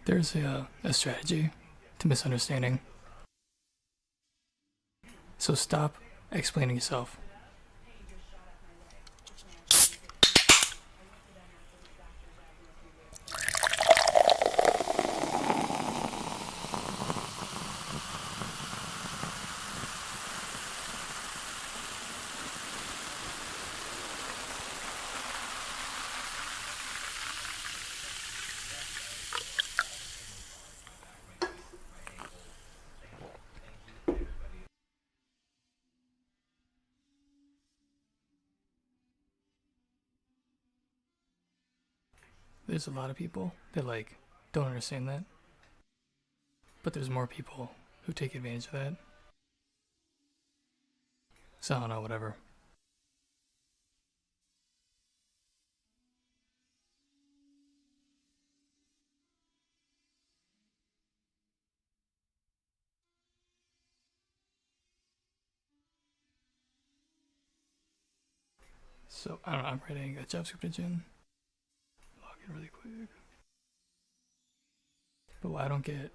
There's a strategy to misunderstanding. So stop explaining yourself. There's a lot of people that like don't understand that, but there's more people who take advantage of that. So I don't know, whatever. So I don't know, I'm writing a JavaScript engine. Log in really quick. But what I don't get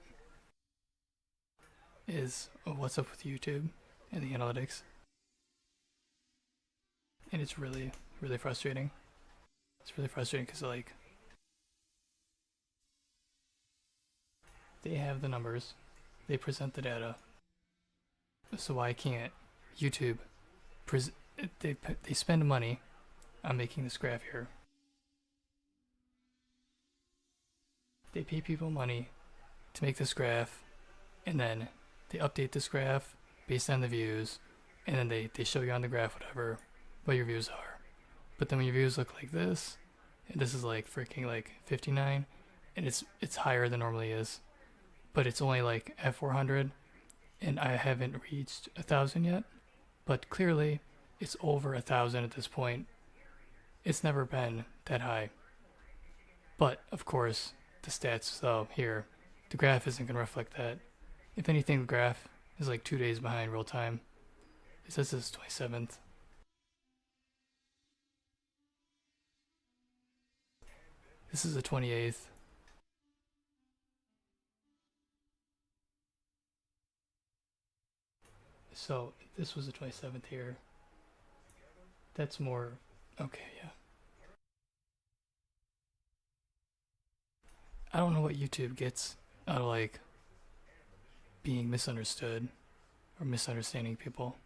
is what's up with YouTube and the analytics. And it's really, really frustrating. It's really frustrating because like they have the numbers, they present the data. So why can't YouTube they spend money on making this graph here. They pay people money to make this graph, and then they update this graph based on the views, and then they show you on the graph what your views are. But then when your views look like this, and this is like freaking like 59, and it's higher than normally is, but it's only like at 400, and I haven't reached 1,000 yet, but clearly it's over 1,000 at this point. It's never been that high. But of course, the stats though here, the graph isn't going to reflect that. If anything, the graph is like 2 days behind real time. It says this is 27th. This is the 28th. So this was the 27th here. That's more, okay, yeah. I don't know what YouTube gets out of like being misunderstood or misunderstanding people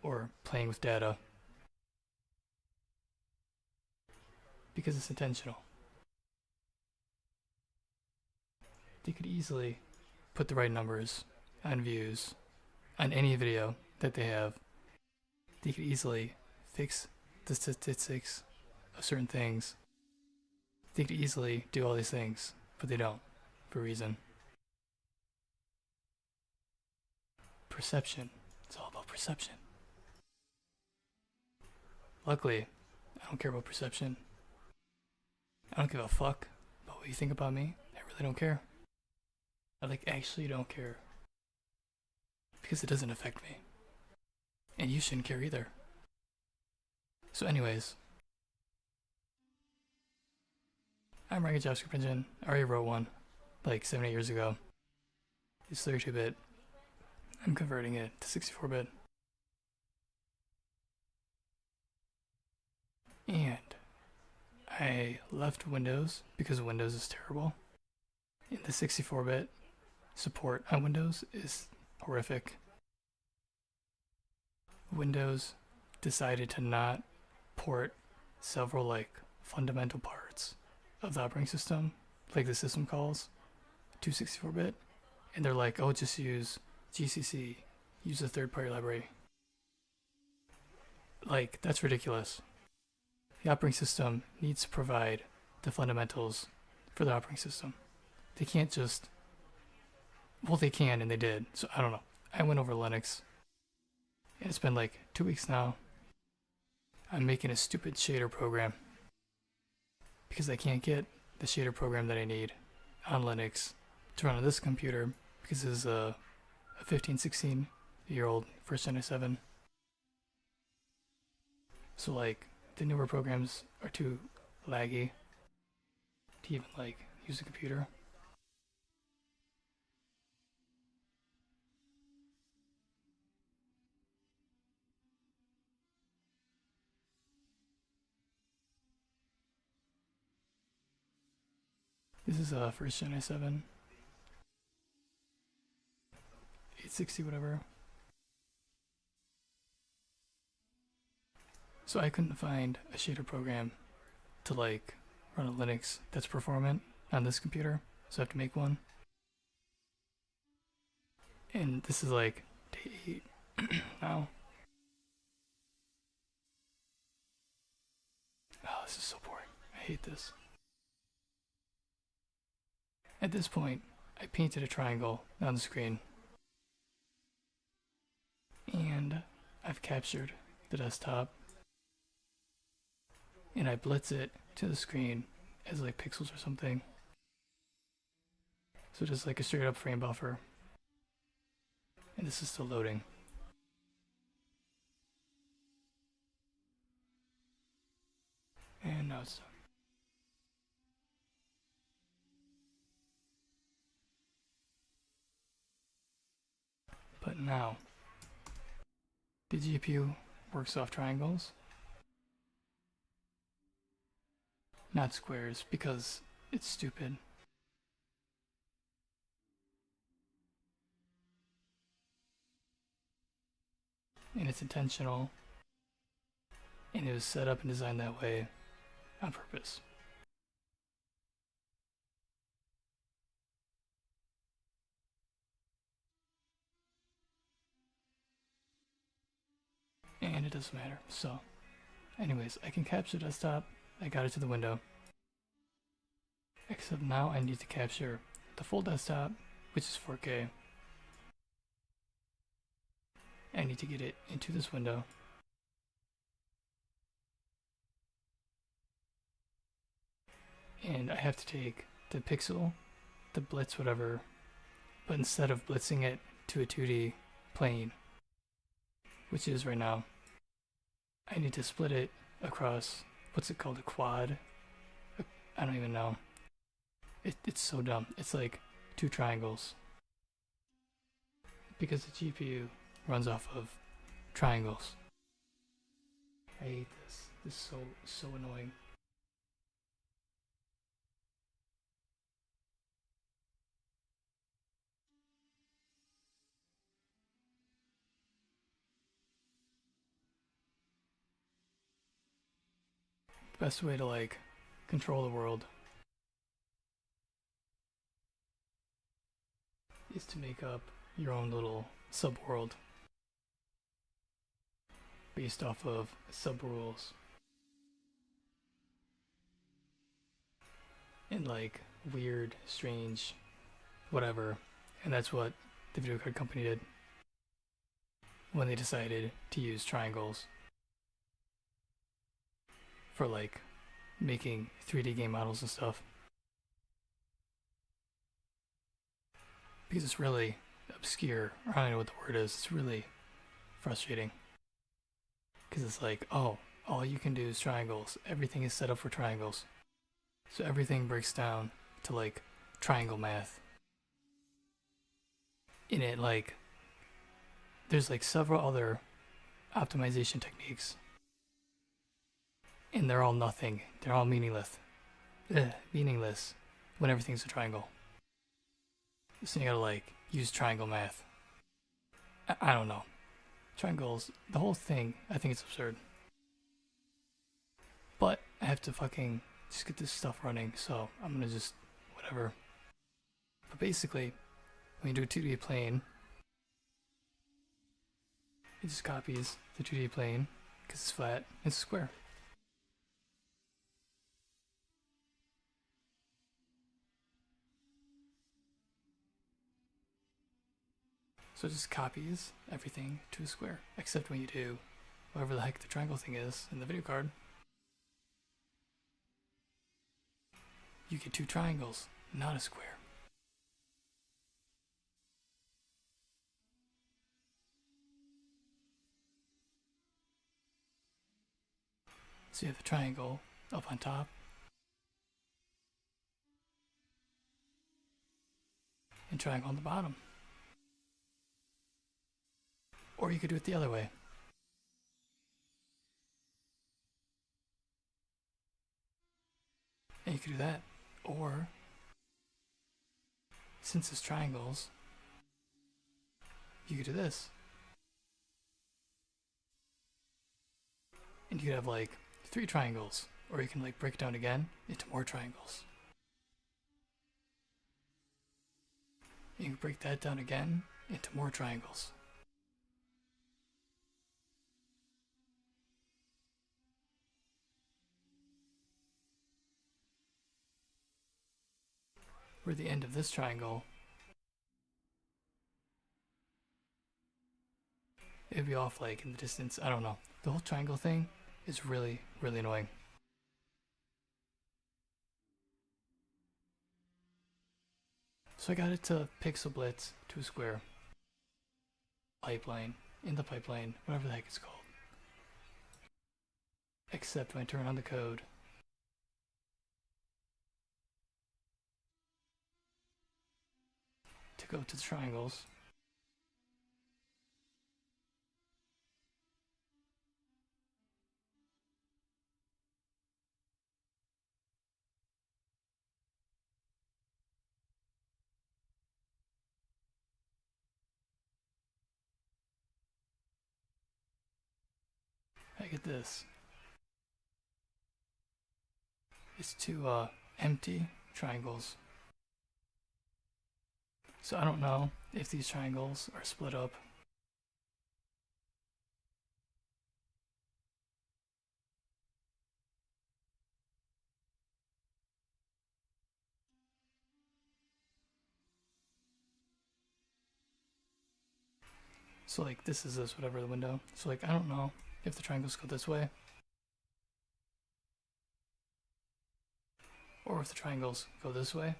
or playing with data because it's intentional. They could easily put the right numbers on views on any video that they have. They could easily fix the statistics of certain things. They could easily do all these things, but they don't, for a reason. Perception. It's all about perception. Luckily, I don't care about perception. I don't give a fuck about what you think about me. I really don't care. I like actually don't care. Because it doesn't affect me. And you shouldn't care either. So anyways, I'm writing a JavaScript engine. I already wrote one like 7-8 years ago. It's 32-bit. I'm converting it to 64-bit. And I left Windows because Windows is terrible. And the 64-bit support on Windows is horrific. Windows decided to not port several like fundamental parts of the operating system, like the system calls, to 64-bit, and they're like, oh, just use GCC, use a third-party library. Like, that's ridiculous. The operating system needs to provide the fundamentals for the operating system. They can't just, well, they can, and they did, so I don't know. I went over Linux, and it's been like 2 weeks now. I'm making a stupid shader program because I can't get the shader program that I need on Linux to run on this computer because this is a 15-16-year-old first Gen i7. So like the newer programs are too laggy to even like use the computer. This is first gen i7, 860 whatever. So I couldn't find a shader program to like run a Linux that's performant on this computer, so I have to make one. And this is like day 8 now. Oh, this is so boring. I hate this. At this point, I painted a triangle on the screen. And I've captured the desktop. And I blitz it to the screen as like pixels or something. So just like a straight up frame buffer. And this is still loading. And now it's done. But now, the GPU works off triangles, not squares, because it's stupid. And it's intentional, and it was set up and designed that way on purpose. And it doesn't matter. So, anyways, I can capture desktop. I got it to the window. Except now I need to capture the full desktop, which is 4K. I need to get it into this window. And I have to take the pixel, the blitz, whatever, but instead of blitzing it to a 2D plane, which it is right now, I need to split it across, what's it called, a quad? I don't even know. It's so dumb. It's like 2 triangles. Because the GPU runs off of triangles. I hate this. This is so annoying. The best way to like control the world is to make up your own little subworld based off of sub-rules and like weird, strange, whatever. And that's what the video card company did when they decided to use triangles for like making 3D game models and stuff. Because it's really obscure, or I don't know what the word is. It's really frustrating. Because it's like, oh, all you can do is triangles. Everything is set up for triangles. So everything breaks down to like triangle math. In it, like, there's like several other optimization techniques. And they're all nothing. They're all meaningless. Meaningless when everything's a triangle. So you gotta like use triangle math. I don't know. Triangles, the whole thing, I think it's absurd. But I have to fucking just get this stuff running, so I'm gonna just whatever. But basically, when you do a 2D plane, it just copies the 2D plane because it's flat, it's a square. So it just copies everything to a square, except when you do whatever the heck the triangle thing is in the video card. You get 2 triangles, not a square. So you have the triangle up on top, and triangle on the bottom. Or you could do it the other way. And you could do that. Or since it's triangles, you could do this. And you could have like 3 triangles, or you can like break it down again into more triangles. You can break that down again into more triangles. Where the end of this triangle, it'd be off like in the distance. I don't know. The whole triangle thing is really, really annoying. So I got it to pixel blitz to a square. Pipeline, in the pipeline, whatever the heck it's called. Except when I turn on the code, to go to the triangles, I get this. It's 2 empty triangles. So I don't know if these triangles are split up. So like this is this, whatever the window. So like I don't know if the triangles go this way, or if the triangles go this way.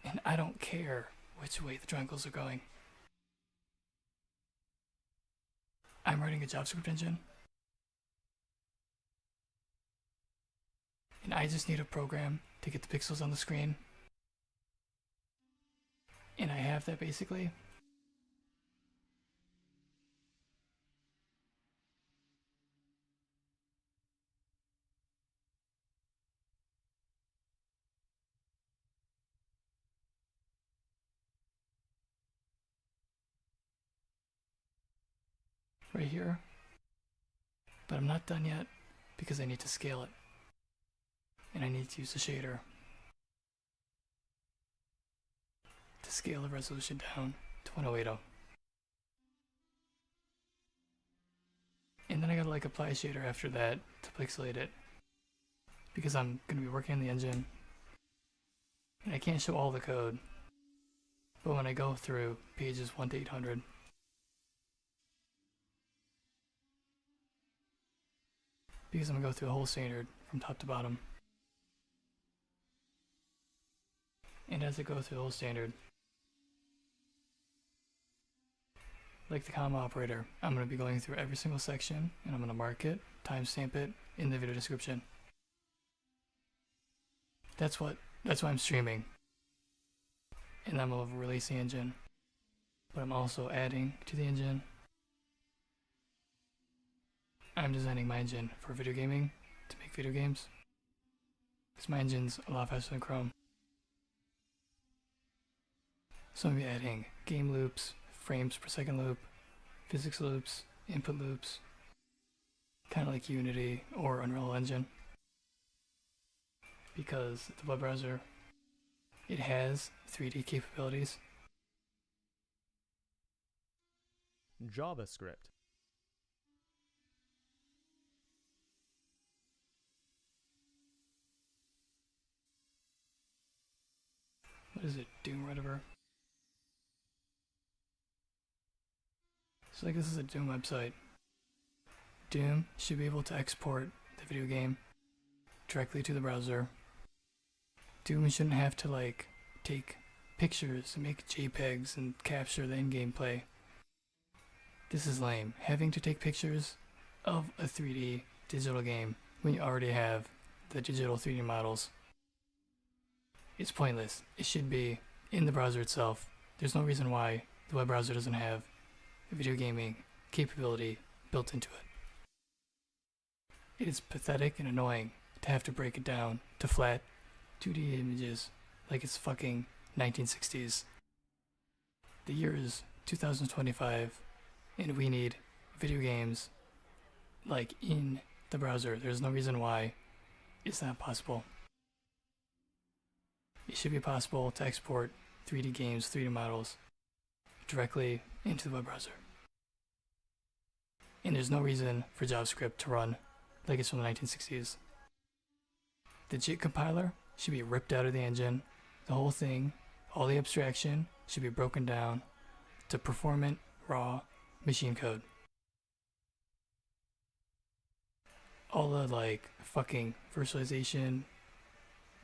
And I don't care which way the triangles are going. I'm writing a JavaScript engine, and I just need a program to get the pixels on the screen. And I have that basically. Right here. But I'm not done yet because I need to scale it. And I need to use the shader to scale the resolution down to 1080. And then I gotta like apply a shader after that to pixelate it, because I'm gonna be working in the engine and I can't show all the code. But when I go through pages 1 to 800, because I'm gonna go through the whole standard from top to bottom. And as I go through the whole standard, like the comma operator, I'm going to be going through every single section and I'm going to mark it, timestamp it in the video description. That's why I'm streaming. And I'm going to release the engine. But I'm also adding to the engine. I'm designing my engine for video gaming to make video games, because my engine's a lot faster than Chrome. So I'm going to be adding game loops, frames per second loop, physics loops, input loops, kind of like Unity or Unreal Engine. Because the web browser, it has 3D capabilities. JavaScript. What is it? Doom, whatever. So like this is a Doom website. Doom should be able to export the video game directly to the browser. Doom shouldn't have to like take pictures and make JPEGs and capture the in-game play. This is lame. Having to take pictures of a 3D digital game when you already have the digital 3D models. It's pointless. It should be in the browser itself. There's no reason why the web browser doesn't have a video gaming capability built into it. It is pathetic and annoying to have to break it down to flat 2D images like it's fucking 1960s. The year is 2025, and we need video games like in the browser. There's no reason why it's not possible. It should be possible to export 3D games, 3D models directly into the web browser. And there's no reason for JavaScript to run like it's from the 1960s. The JIT compiler should be ripped out of the engine. The whole thing, all the abstraction, should be broken down to performant, raw machine code. All the like fucking virtualization,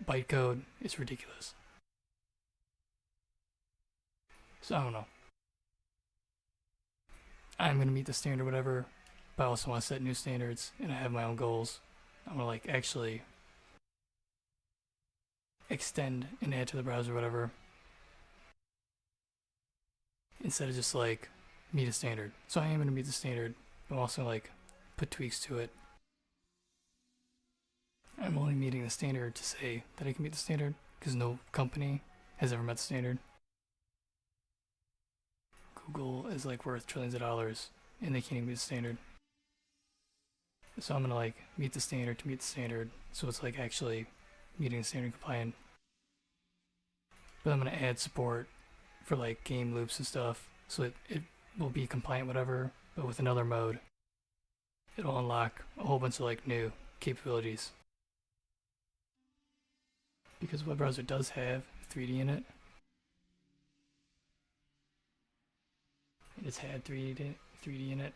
bytecode is ridiculous. So I don't know. I'm gonna meet the standard or whatever, but I also want to set new standards and I have my own goals. I want to like actually extend and add to the browser or whatever, instead of just like meet a standard. So I am gonna meet the standard, but I'm also like put tweaks to it. I'm only meeting the standard to say that I can meet the standard because no company has ever met the standard. Google is like worth trillions of dollars and they can't even meet the standard. So I'm gonna like meet the standard to meet the standard, so it's like actually meeting the standard compliant. But I'm gonna add support for like game loops and stuff, so it will be compliant whatever, but with another mode. It'll unlock a whole bunch of like new capabilities. Because web browser does have 3D in it. It's had 3D in it.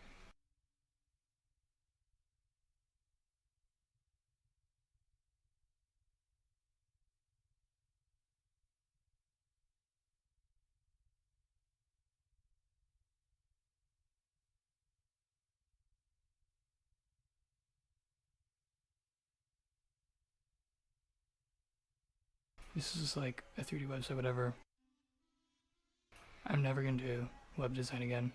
This is just like a 3D website, whatever. I'm never gonna do web design again.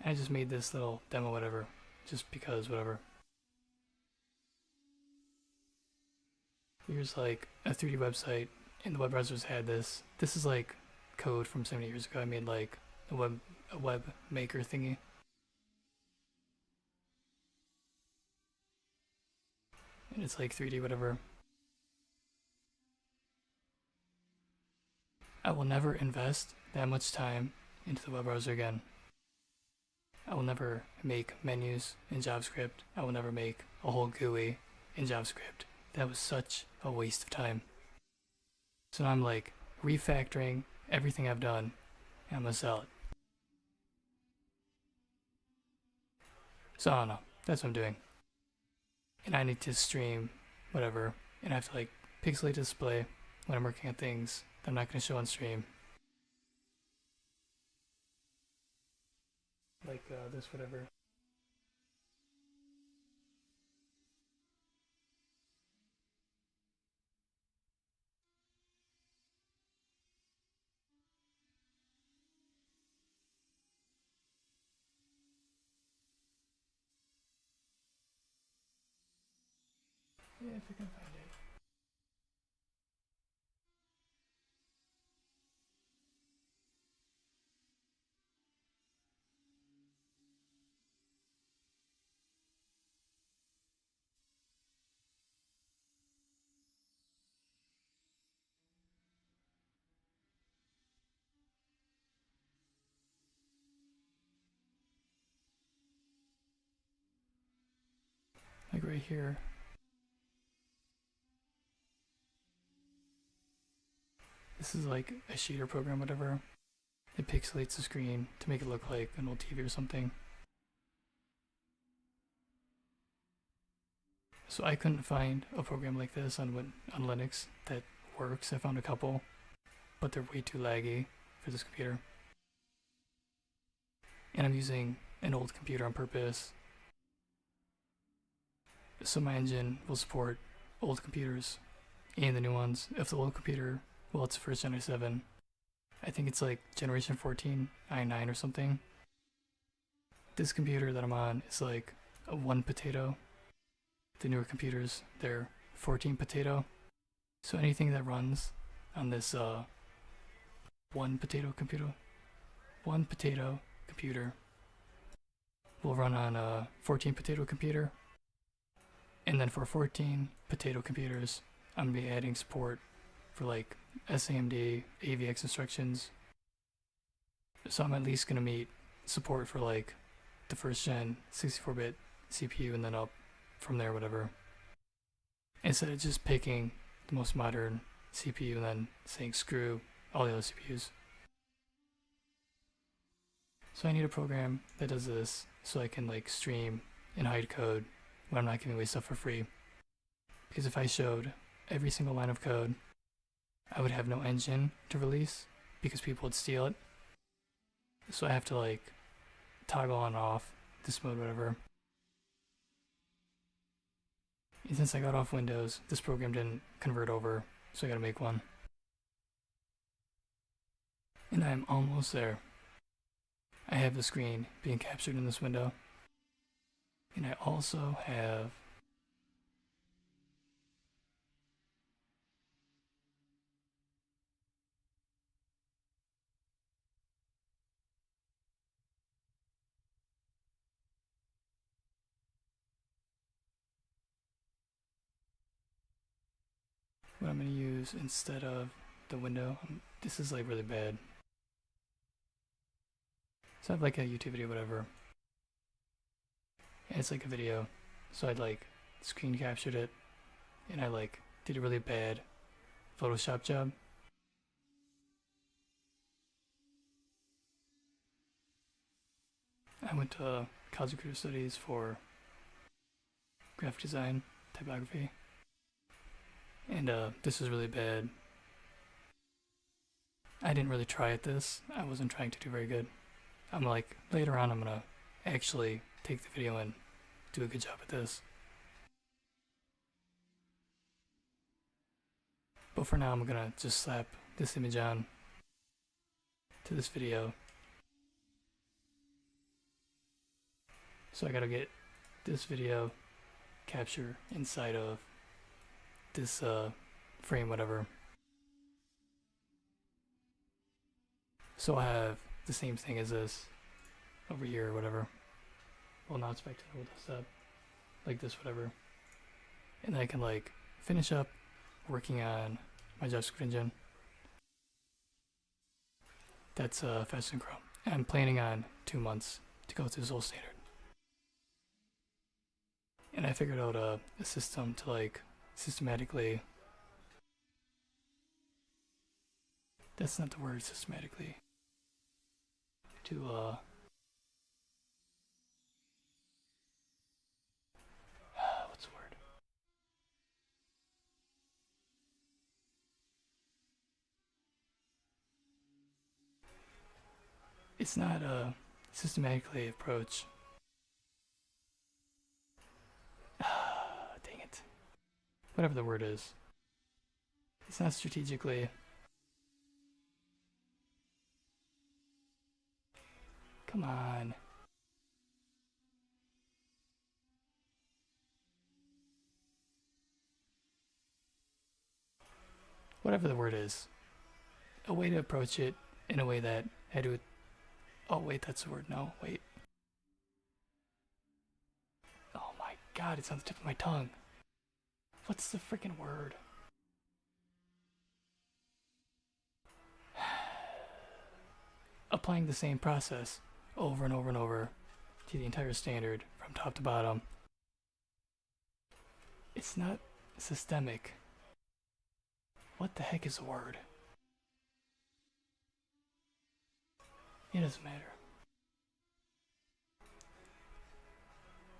I just made this little demo, whatever, just because, whatever. Here's like a 3D website, and the web browsers had this. This is like code from 70 years ago. I made like a web maker thingy. And it's like 3D, whatever. I will never invest that much time into the web browser again. I will never make menus in JavaScript. I will never make a whole GUI in JavaScript. That was such a waste of time. So now I'm like refactoring everything I've done and I'm gonna sell it. So I don't know. That's what I'm doing. And I need to stream whatever, and I have to like pixelate display when I'm working on things that I'm not going to show on stream. Like this, whatever. Yeah, if I can find it. Like right here. This is like a shader program, whatever. It pixelates the screen to make it look like an old TV or something. So I couldn't find a program like this on Linux that works. I found a couple, but they're way too laggy for this computer. And I'm using an old computer on purpose, so my engine will support old computers and the new ones. If the old computer, well, it's first Gen i7, I think it's like generation 14 i9 or something. This computer that I'm on is like a one potato. The newer computers, they're 14 potato. So anything that runs on this one potato computer will run on a 14 potato computer. And then for 14 potato computers, I'm gonna be adding support for like SAMD, AVX instructions. So I'm at least gonna meet support for like the first gen 64-bit CPU and then up from there, whatever. Instead of just picking the most modern CPU and then saying screw all the other CPUs. So I need a program that does this so I can like stream and hide code when I'm not giving away stuff for free. Because if I showed every single line of code, I would have no engine to release because people would steal it. So I have to like toggle on and off this mode, whatever. And since I got off Windows, this program didn't convert over, so I gotta make one. And I'm almost there. I have the screen being captured in this window. And I also have what I'm going to use instead of the window. This is like really bad. So I have like a YouTube video, whatever. And it's like a video. So I'd like screen captured it and I like did a really bad Photoshop job. I went to College of Computer Studies for graphic design, typography. And this is really bad. I didn't really try at this. I wasn't trying to do very good. I'm like, later on I'm gonna actually take the video and do a good job at this. But for now I'm gonna just slap this image on to this video. So I gotta get this video capture inside of this frame, whatever. So I have the same thing as this over here or whatever. Well, not expected to hold this up like this, whatever. And I can like finish up working on my JavaScript engine. That's faster than Chrome. I'm planning on 2 months to go through this whole standard. And I figured out a system to like systematically, that's not the word, systematically, to what's the word? It's not a systematically approach. Dang it. Whatever the word is. It's not strategically. Come on. Whatever the word is. A way to approach it in a way that I do it. Oh, wait, that's the word. No, wait. Oh my god, it's on the tip of my tongue. What's the freaking word? Applying the same process over and over and over to the entire standard from top to bottom. It's not systemic. What the heck is the word? It doesn't matter.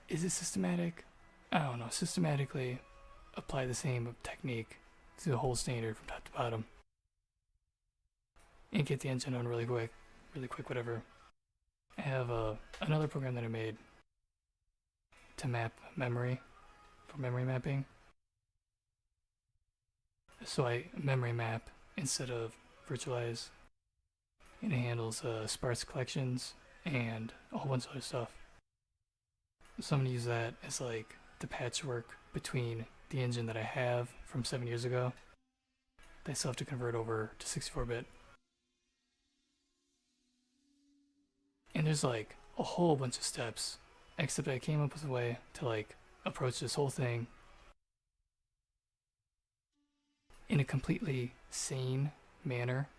Is it systematic? I don't know. Systematically apply the same technique to the whole standard from top to bottom. And get the engine on really quick, whatever. I have another program that I made to map memory, for memory mapping. So I memory map instead of virtualize. And it handles sparse collections and a whole bunch of other stuff. So I'm going to use that as like the patchwork between the engine that I have from 7 years ago. They still have to convert over to 64-bit. And there's like a whole bunch of steps, except I came up with a way to like approach this whole thing in a completely sane manner.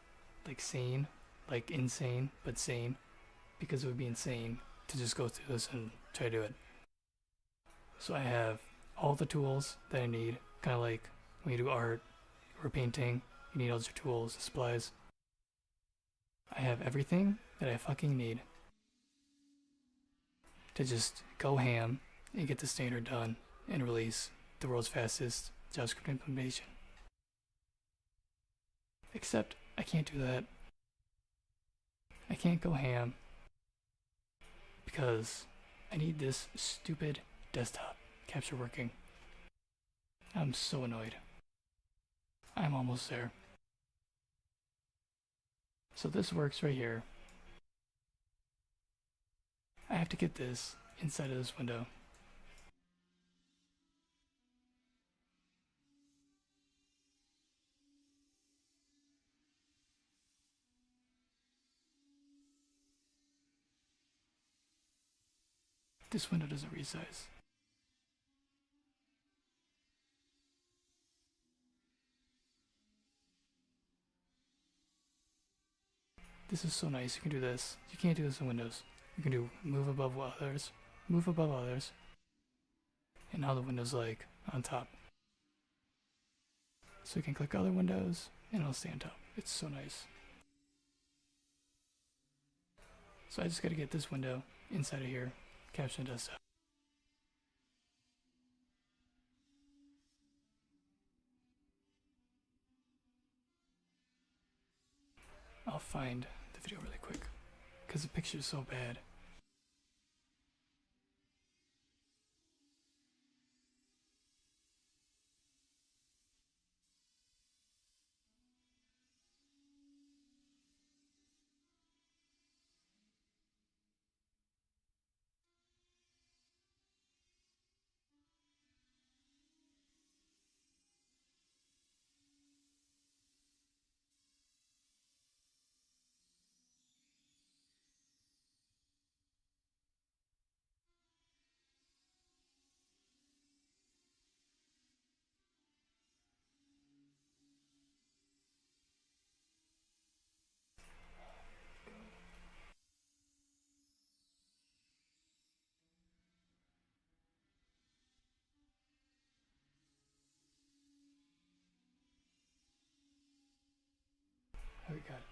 Like sane, like insane, but sane, because it would be insane to just go through this and try to do it. So I have all the tools that I need, kind of like when you do art or painting, you need all your tools, supplies. I have everything that I fucking need to just go ham and get the standard done and release the world's fastest JavaScript implementation. Except I can't do that. I can't go ham because I need this stupid desktop capture working. I'm so annoyed. I'm almost there. So this works right here. I have to get this inside of this window. This window doesn't resize. This is so nice. You can do this. You can't do this in Windows. You can do move above others, move above others, and now the window's like on top. So you can click other windows and it'll stay on top. It's so nice. So I just gotta get this window inside of here, caption desktop. I'll find the video really quick because the picture is so bad. Oh, we got it.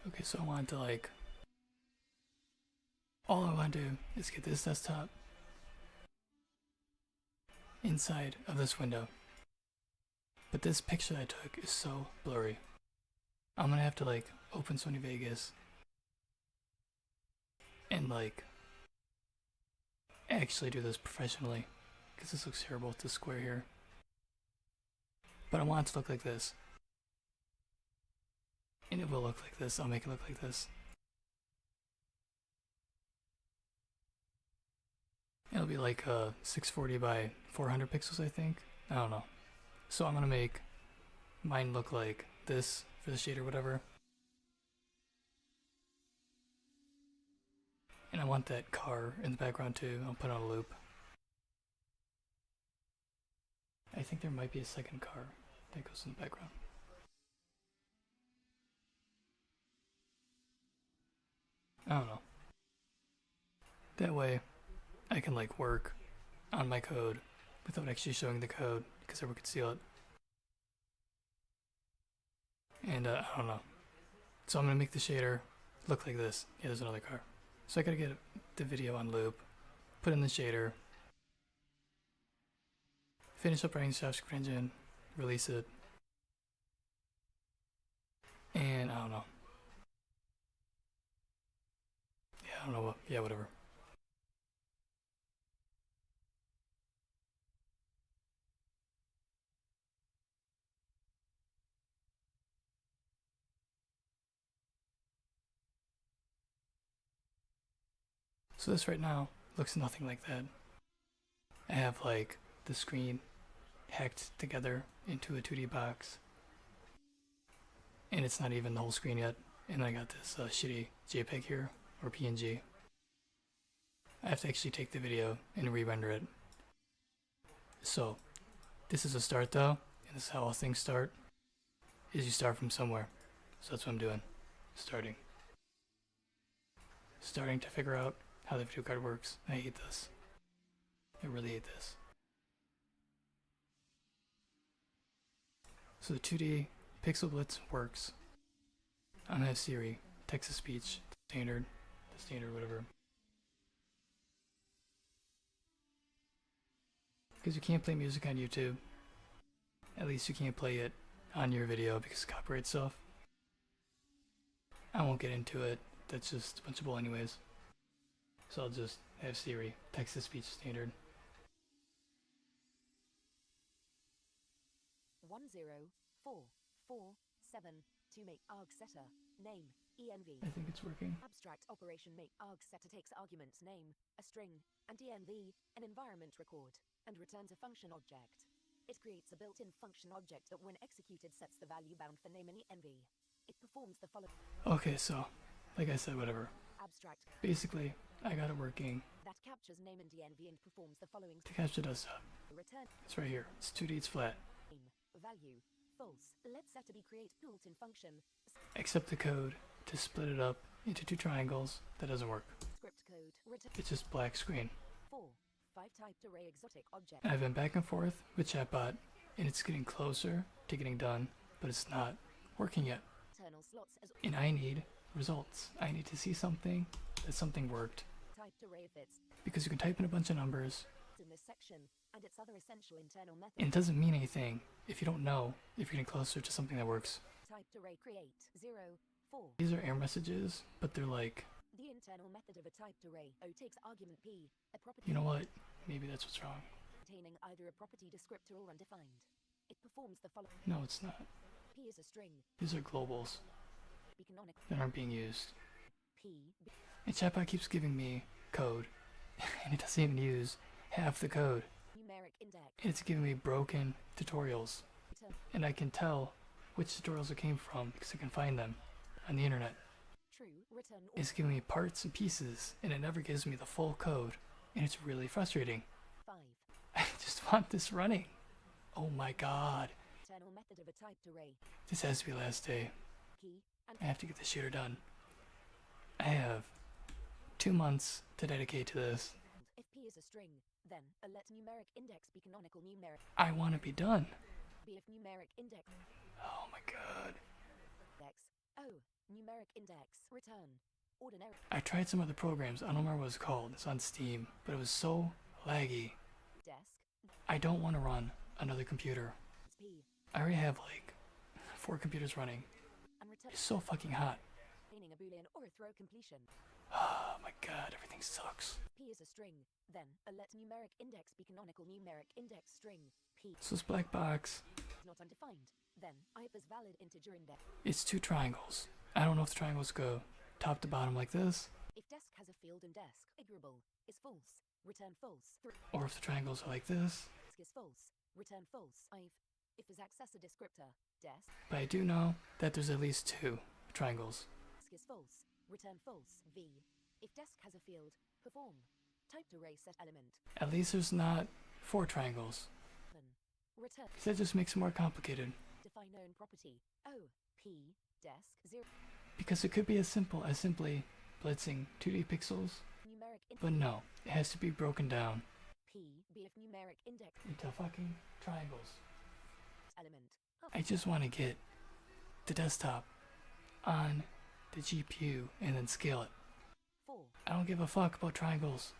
Okay, so I want to like, all I want to do is get this desktop inside of this window. But this picture I took is so blurry. I'm gonna have to like open Sony Vegas and like actually do this professionally because this looks terrible with this square here. But I want it to look like this. And it will look like this. I'll make it look like this. It'll be like 640 by 400 pixels, I think. I don't know. So I'm gonna make mine look like this for the shade or whatever. And I want that car in the background too. I'll put on a loop. I think there might be a second car that goes in the background. I don't know. That way, I can like work on my code without actually showing the code because everyone could steal it. And I don't know. So I'm gonna make the shader look like this. Yeah, there's another car. So I gotta get the video on loop, put in the shader, finish up writing the JavaScript engine, release it, and I don't know. Yeah, I don't know what. Yeah, whatever. So this right now looks nothing like that. I have like the screen hacked together into a 2D box, and it's not even the whole screen yet. And then I got this shitty JPEG here, or PNG. I have to actually take the video and re-render it. So this is a start though, and this is how all things start, is you start from somewhere. So that's what I'm doing. Starting to figure out how the video card works. I hate this. I really hate this. So the 2D Pixel Blitz works. I'm gonna have Siri, text to speech, the standard whatever. Because you can't play music on YouTube. At least you can't play it on your video because of copyright stuff. I won't get into it. That's just a bunch of bull anyways. So I'll just have Siri, text to speech standard. 10447 to make arg setter name env. I think it's working. Abstract operation make arg setter takes arguments name, a string, and env, an environment record, and returns a function object. It creates a built-in function object that when executed sets the value bound for name and env. It performs the following. Okay, so like I said, whatever. Abstract. Basically, I got it working. That captures name and env and performs the following. The capture does that. Return It's right here. It's 2D, it's flat. name, value, false. Let setter be create built-in function. Except the code to split it up into two triangles. That doesn't work. Script code. Return It's just black screen. 5 typed array exotic object. And I've been back and forth with chatbot, and it's getting closer to getting done, but it's not working yet. Internal slots as And I need results. I need to see something that something worked. typed array fits Because you can type in a bunch of numbers, in this section and its other essential internal method. and it doesn't mean anything if you don't know if you're getting closer to something that works. Typed array create 0 4. These are error messages, but they're like, The internal method of a typed array O takes argument P, a property you know what? Maybe that's what's wrong. containing either a property descriptor or undefined. It performs the following. No, it's not. P is a string. These are globals Be canonical. that aren't being used. P be And chatbot keeps giving me code, and it doesn't even use half the code. numeric index. And it's giving me broken tutorials. Return And I can tell which tutorials it came from because I can find them on the internet. true. Return It's giving me parts and pieces, and it never gives me the full code. And it's really frustrating. 5. I just want this running. Oh my god. Internal method of a typed array. This has to be last day. Key and I have to get this shooter done. I have 2 months to dedicate to this. if P is a string, then a let numeric index be canonical numeric. I want to be done. B if numeric index. Oh my god. Index. O. Numeric index. Return. Ordinary. I tried some other programs. I don't remember what it's called. It's on Steam. But it was so laggy. Desk. I don't want to run another computer. P. I already have like 4 computers running. And return. It's so fucking hot. Containing a boolean or a throw completion. Oh my god, everything sucks. P is a string. Then a let numeric index be canonical numeric index string. P So this black box, is not undefined. Then if is valid integer index. it's 2 triangles. I don't know if the triangles go top to bottom like this, If desk has a field in desk, ignorable is false. Return false. or if the triangles are like this. Desk is false. Return false. If is accessor descriptor. Desk But I do know that there's at least 2 triangles. is false. Return false. V. If desk has a field, perform. Typed array set element. At least there's not 4 triangles. Return. 'Cause that just makes it more complicated. Define known property. O. P. Desk 0. Because it could be as simple as simply blitzing 2D pixels, Numeric but no, it has to be broken down P. B if numeric index into fucking triangles. element. I just want to get the desktop on the GPU and then scale it. 4. I don't give a fuck about triangles.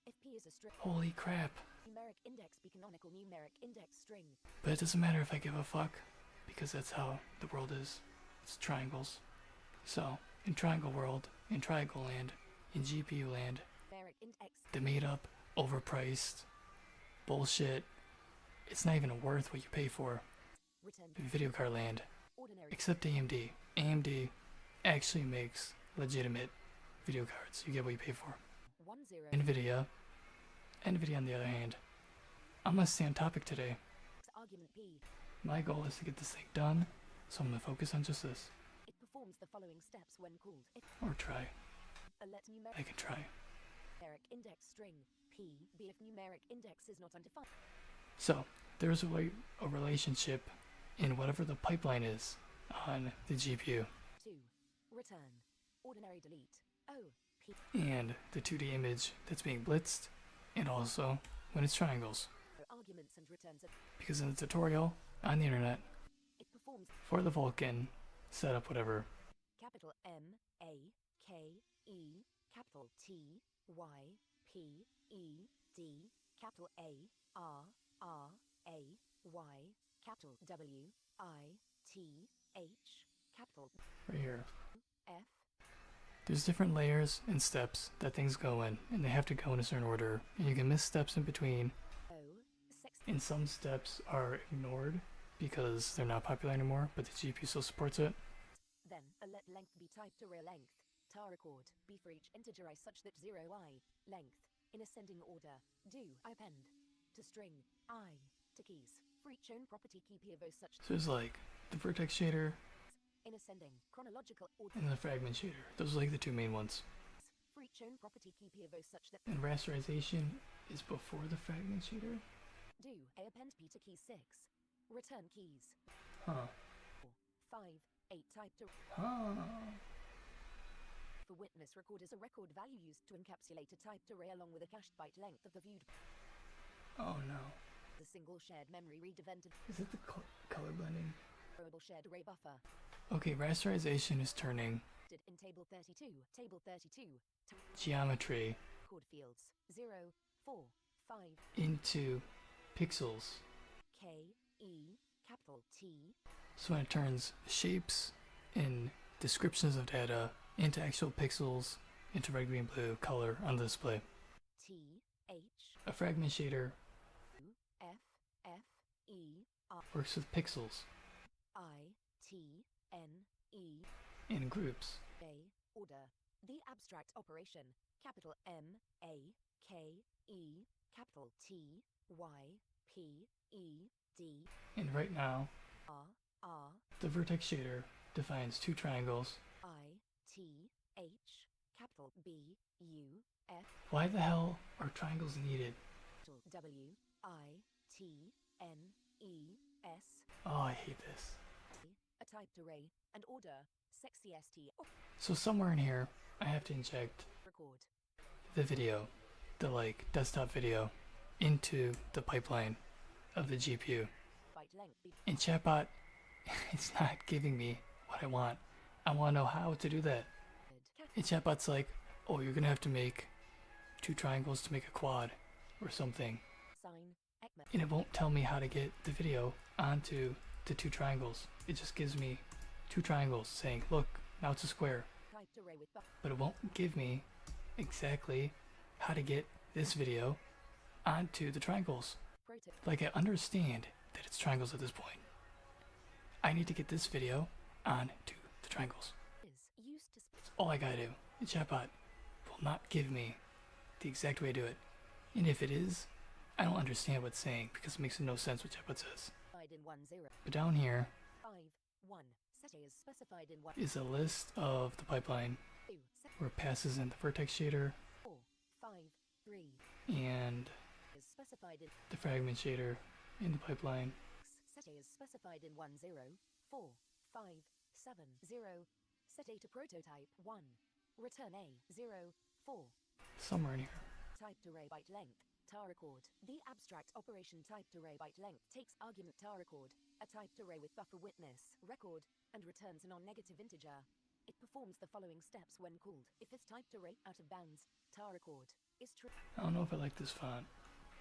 If P is a string, Holy crap. numeric index be canonical numeric index string. But it doesn't matter if I give a fuck, because that's how the world is. It's triangles. So, in triangle world, in triangle land, in GPU land, Numeric index. the made up, overpriced bullshit, it's not even worth what you pay for Return in video card land, ordinary. except AMD. AMD actually makes legitimate video cards. You get what you pay for. 1 0. Nvidia on the other hand, I'm gonna stay on topic today. Argument P. My goal is to get this thing done, so I'm gonna focus on just this. It performs the following steps when called. If Or try. let I can try. numeric index string P be if numeric index is not undefined. So, there's a relationship in whatever the pipeline is on the GPU 2. Return ordinary delete. O P. and the 2D image that's being blitzed, and also when it's triangles. Arguments and returns. Because in the tutorial on the internet It performs for the Vulkan setup, whatever, capital M A K E capital T Y P E D capital A R R A Y capital W I T H capital right here. F There's different layers and steps that things go in, and they have to go in a certain order, and you can miss steps in between, O 6 and some steps are ignored because they're not popular anymore, but the GPU still supports it. then a let length be typed to real length. Tar record be for each integer I such that 0 I length in ascending order. Do I append to string I to keys for each own property key p of O such So there's like the vertex shader in ascending chronological order and the fragment shader. Those are like the two main ones. for each own property key p of O such that And rasterization is before the fragment shader? do I append p to key 6. Return keys Huh. 5 8 type to Huh. for witness record is a record value used to encapsulate a typed array along with a cached byte length of the viewed. Oh no. The single shared memory read event Is it the color blending? variable shared array buffer. Okay, rasterization is turning In table 32, table 32, geometry chord fields 0, 4, 5, into pixels. K, E, capital T, So when it turns shapes and descriptions of data into actual pixels, into red, green, blue color on the display. T, H, A fragment shader F, F, E, R, works with pixels I, T, N, E, in groups. A, order. The abstract operation, capital M, A, K, E, capital T, Y, P, E, D, And right now, R, R, the vertex shader defines two triangles. I, T, H, capital B, U, F, Why the hell are triangles needed? W, I, T, N, E, S, Oh, I hate this. a typed array, and order, sexy ST, So somewhere in here, I have to inject record. the video, the like desktop video, into the pipeline of the GPU. Byte length be And chatbot, it's not giving me what I want. I want to know how to do that. And chatbot's like, oh, you're gonna have to make two triangles to make a quad or something. sign, ECMA, And it won't tell me how to get the video onto the two triangles. It just gives me two triangles saying, look, now it's a square. typed array with buffer. But it won't give me exactly how to get this video onto the triangles. Proto Like, I understand that it's triangles at this point. I need to get this video onto the triangles. is used to That's all I gotta do. The chatbot will not give me the exact way to do it. And if it is, I don't understand what it's saying because it makes no sense what chatbot says. specified in 1 0, But down here 5, 1, set A is specified in 1, is a list of the pipeline 2, set where it passes in the vertex shader 4, 5, 3, and is specified in the fragment shader in the pipeline. 6, set A is specified in 1 0, 4, 5, 7, 0, set A to prototype 1, return A, 0, 4, Somewhere in here. typed array byte length, tar record. The abstract operation typed array byte length takes argument tar record, a typed array with buffer witness record, and returns a non-negative integer. It performs the following steps when called. If this typed array out of bounds, tar record is true. I don't know if I like this font.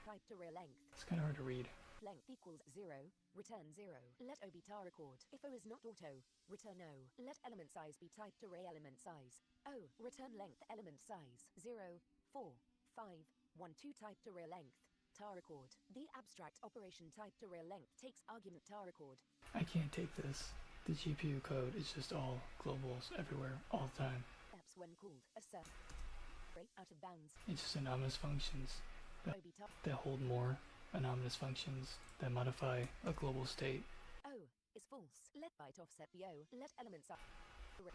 Typed array length. It's kind of hard to read. Length equals 0, return 0. Let O be tar record. If O is not auto, return O. Let element size be typed array element size. O, return length element size. 0, 4, 5, 1, 2 typed array length. Tar record. The abstract operation typed array length takes argument tar record. I can't take this. The GPU code is just all globals everywhere, all the time. Steps when called. Assert. Array out of bounds. It's just anonymous functions that hold more anonymous functions that modify a global state. O is false. Let byte offset be O. Let element size.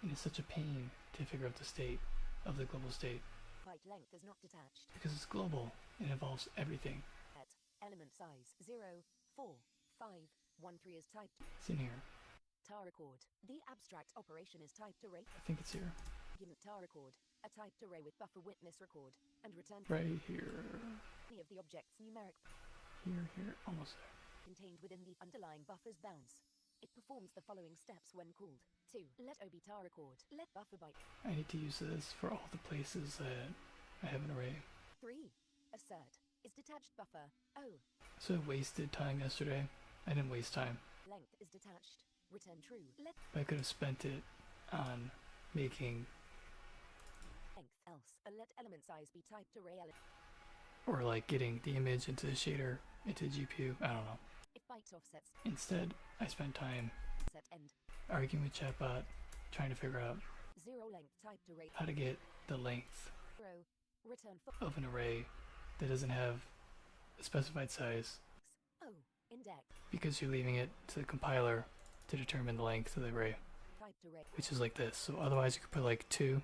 And it's such a pain to figure out the state of the global state Byte length is not detached. because it's global and involves everything. At element size 0, 4, 5, 1, 3 is typed. It's in here. Tar record. The abstract operation is typed array. I think it's here. Argument tar record. A typed array with buffer witness record and return Right here. any of the object's numeric Here, almost there. contained within the underlying buffer's bounds. It performs the following steps when called. 2. Let O be tar record. Let buffer byte. I need to use this for all the places that I have an array. 3. Assert is detached buffer. O. So I wasted time yesterday. I didn't waste time. Length is detached. Return true. Let But I could have spent it on making length else. Let element size be typed array element. or like getting the image into the shader, into the GPU. I don't know. If byte offsets Instead, I spent time set end. arguing with chatbot, trying to figure out 0 length typed array. how to get the length 0. Return of an array that doesn't have a specified size O. Index. because you're leaving it to the compiler to determine the length of the array, Typed array. which is like this. So otherwise you could put like 2.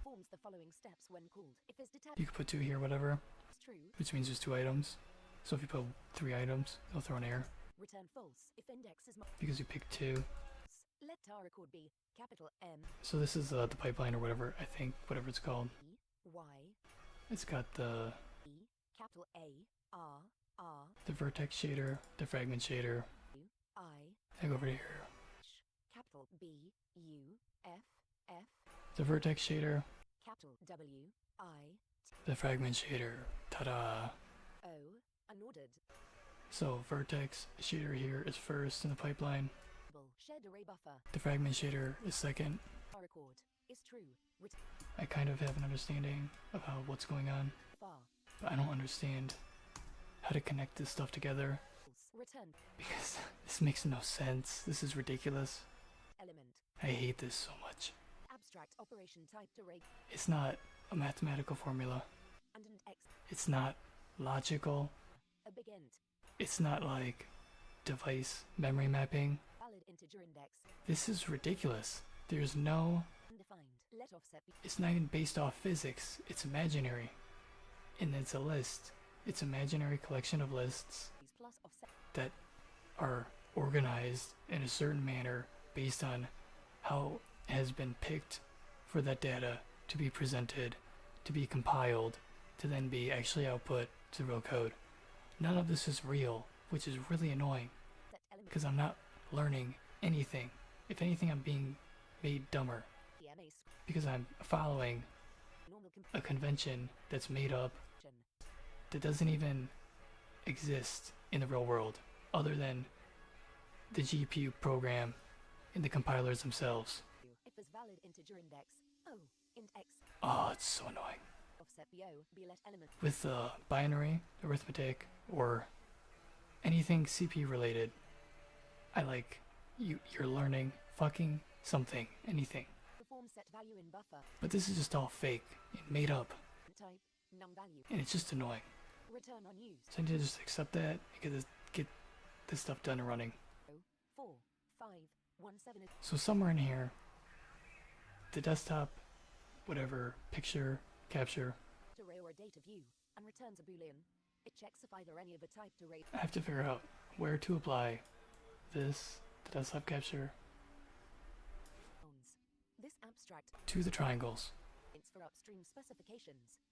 Forms the following steps when called. If it's detached You could put 2 here, whatever, it's true. which means there's 2 items. So if you put 3 items, it'll throw an error Return false. If index is because you picked 2. let tar record be capital M So this is the pipeline or whatever, I think, whatever it's called. E Y It's got the E capital A R R vertex shader, the fragment shader. I I go over here. H capital B U F F The vertex shader, capital W I the fragment shader. Ta-da! O unordered So vertex shader here is first in the pipeline. shared array buffer. The fragment shader is second. Tar record is true. I kind of have an understanding of how what's going on, Far but I don't understand how to connect this stuff together false. Return because this makes no sense. This is ridiculous. element. I hate this so much. Abstract operation typed array It's not a mathematical formula. and an X. It's not logical. A big int. It's not like device memory mapping. Valid integer index. This is ridiculous. There's no, Undefined. Let offset be it's not even based off physics. It's imaginary. And it's a list. It's imaginary collection of lists plus offset. that are organized in a certain manner based on how it has been picked for that data to be presented, to be compiled, to then be actually output to real code. None of this is real, which is really annoying Set element. because I'm not learning anything. If anything, I'm being made dumber DNA because I'm following normal a convention that's made up compression. that doesn't even exist in the real world other than the GPU program and the compilers themselves. If there's valid integer index. O int X. Oh, it's so annoying. Offset BO. Be let element. With binary, arithmetic, or anything CPU related, I like you're learning fucking something, anything. Perform set value in buffer. But this is just all fake and made up, Type num value. and it's just annoying. Return unused. So I need to just accept that and get this stuff done and running. 4 5 1 7 is So somewhere in here, the desktop, whatever, picture, capture, array or a data view and returns a boolean. It checks if either any of the typed array I have to figure out where to apply this, the desktop capture, bounds. This abstract to the triangles, points for upstream specifications.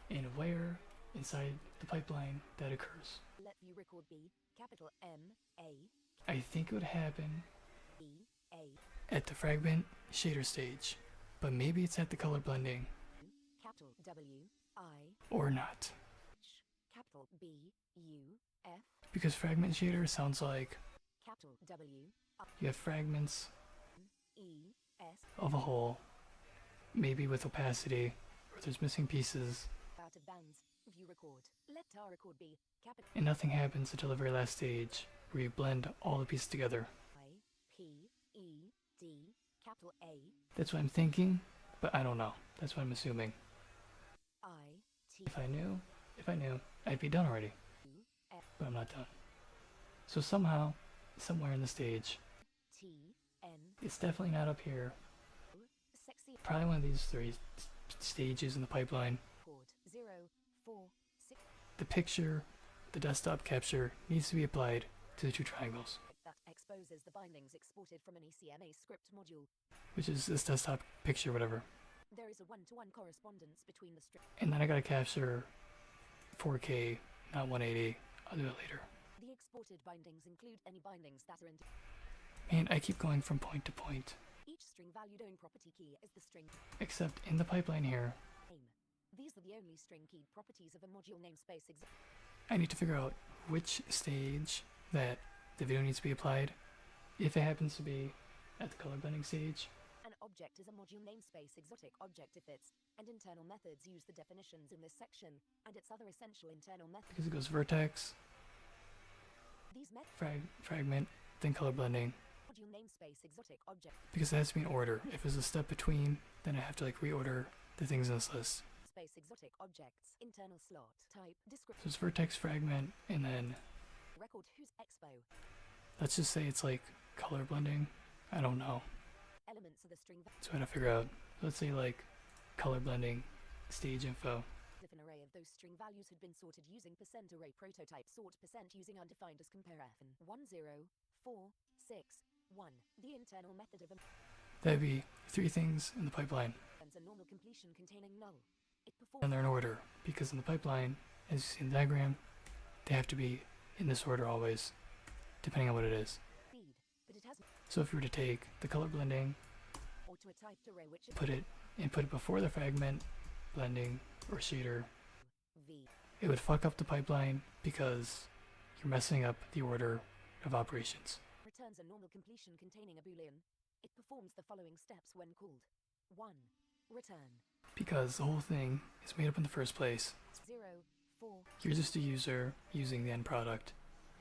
and where inside the pipeline that occurs. Let view record be capital M A I think it would happen E A at the fragment shader stage, but maybe it's at the color blending, capital W I or not. H capital B U F Because fragment shader sounds like capital W you have fragments E S of a whole, maybe with opacity, or there's missing pieces, out of bounds. View record. Let tar record be capital and nothing happens until the very last stage, where you blend all the pieces together. I P E D capital A That's what I'm thinking, but I don't know. That's what I'm assuming. I T If I knew, I'd be done already. U F But I'm not done. So somehow, somewhere in the stage, T N it's definitely not up here. sexy Probably one of these three stages in the pipeline. record 0 4 6 The picture, the desktop capture, needs to be applied to the two triangles, that exposes the bindings exported from an ECMA script module. which is this desktop picture, whatever. There is a one-to-one correspondence between the string. And then I gotta capture 4K, not 180. I'll do it later. The exported bindings include any bindings that are in Man, I keep going from point to point. each string valued own property key is the string Except in the pipeline here, name. These are the only string keyed properties of a module namespace. I need to figure out which stage that the video needs to be applied. If it happens to be at the color blending stage, An object is a module namespace exotic object if its and internal methods use the definitions in this section and its other essential internal methods. because it goes vertex, These fragment, then color blending, module namespace exotic object because it has to be in order. If there's a step between, then I have to like reorder the things in this list. space exotic objects internal slot type So description it's vertex, fragment, and then record whose expo let's just say it's like color blending. I don't know. elements of the string So I gotta figure out. Let's say like color blending, stage info. if an array of those string values had been sorted using percent array prototype sort percent using undefined as compare f and 1 0 4 6 1 the internal method of That'd be three things in the pipeline, a normal completion containing null. It and performs they're in order because in the pipeline, as you see in the diagram, they have to be in this order always, depending on what it is. speed, but it has So if you were to take the color blending, or to a typed array which is put it before the fragment, blending, or shader, v it would fuck up the pipeline because you're messing up the order of operations. returns a normal completion containing a boolean. It performs the following steps when called. 1 return Because the whole thing is made up in the first place. 0 4 You're just a user using the end product.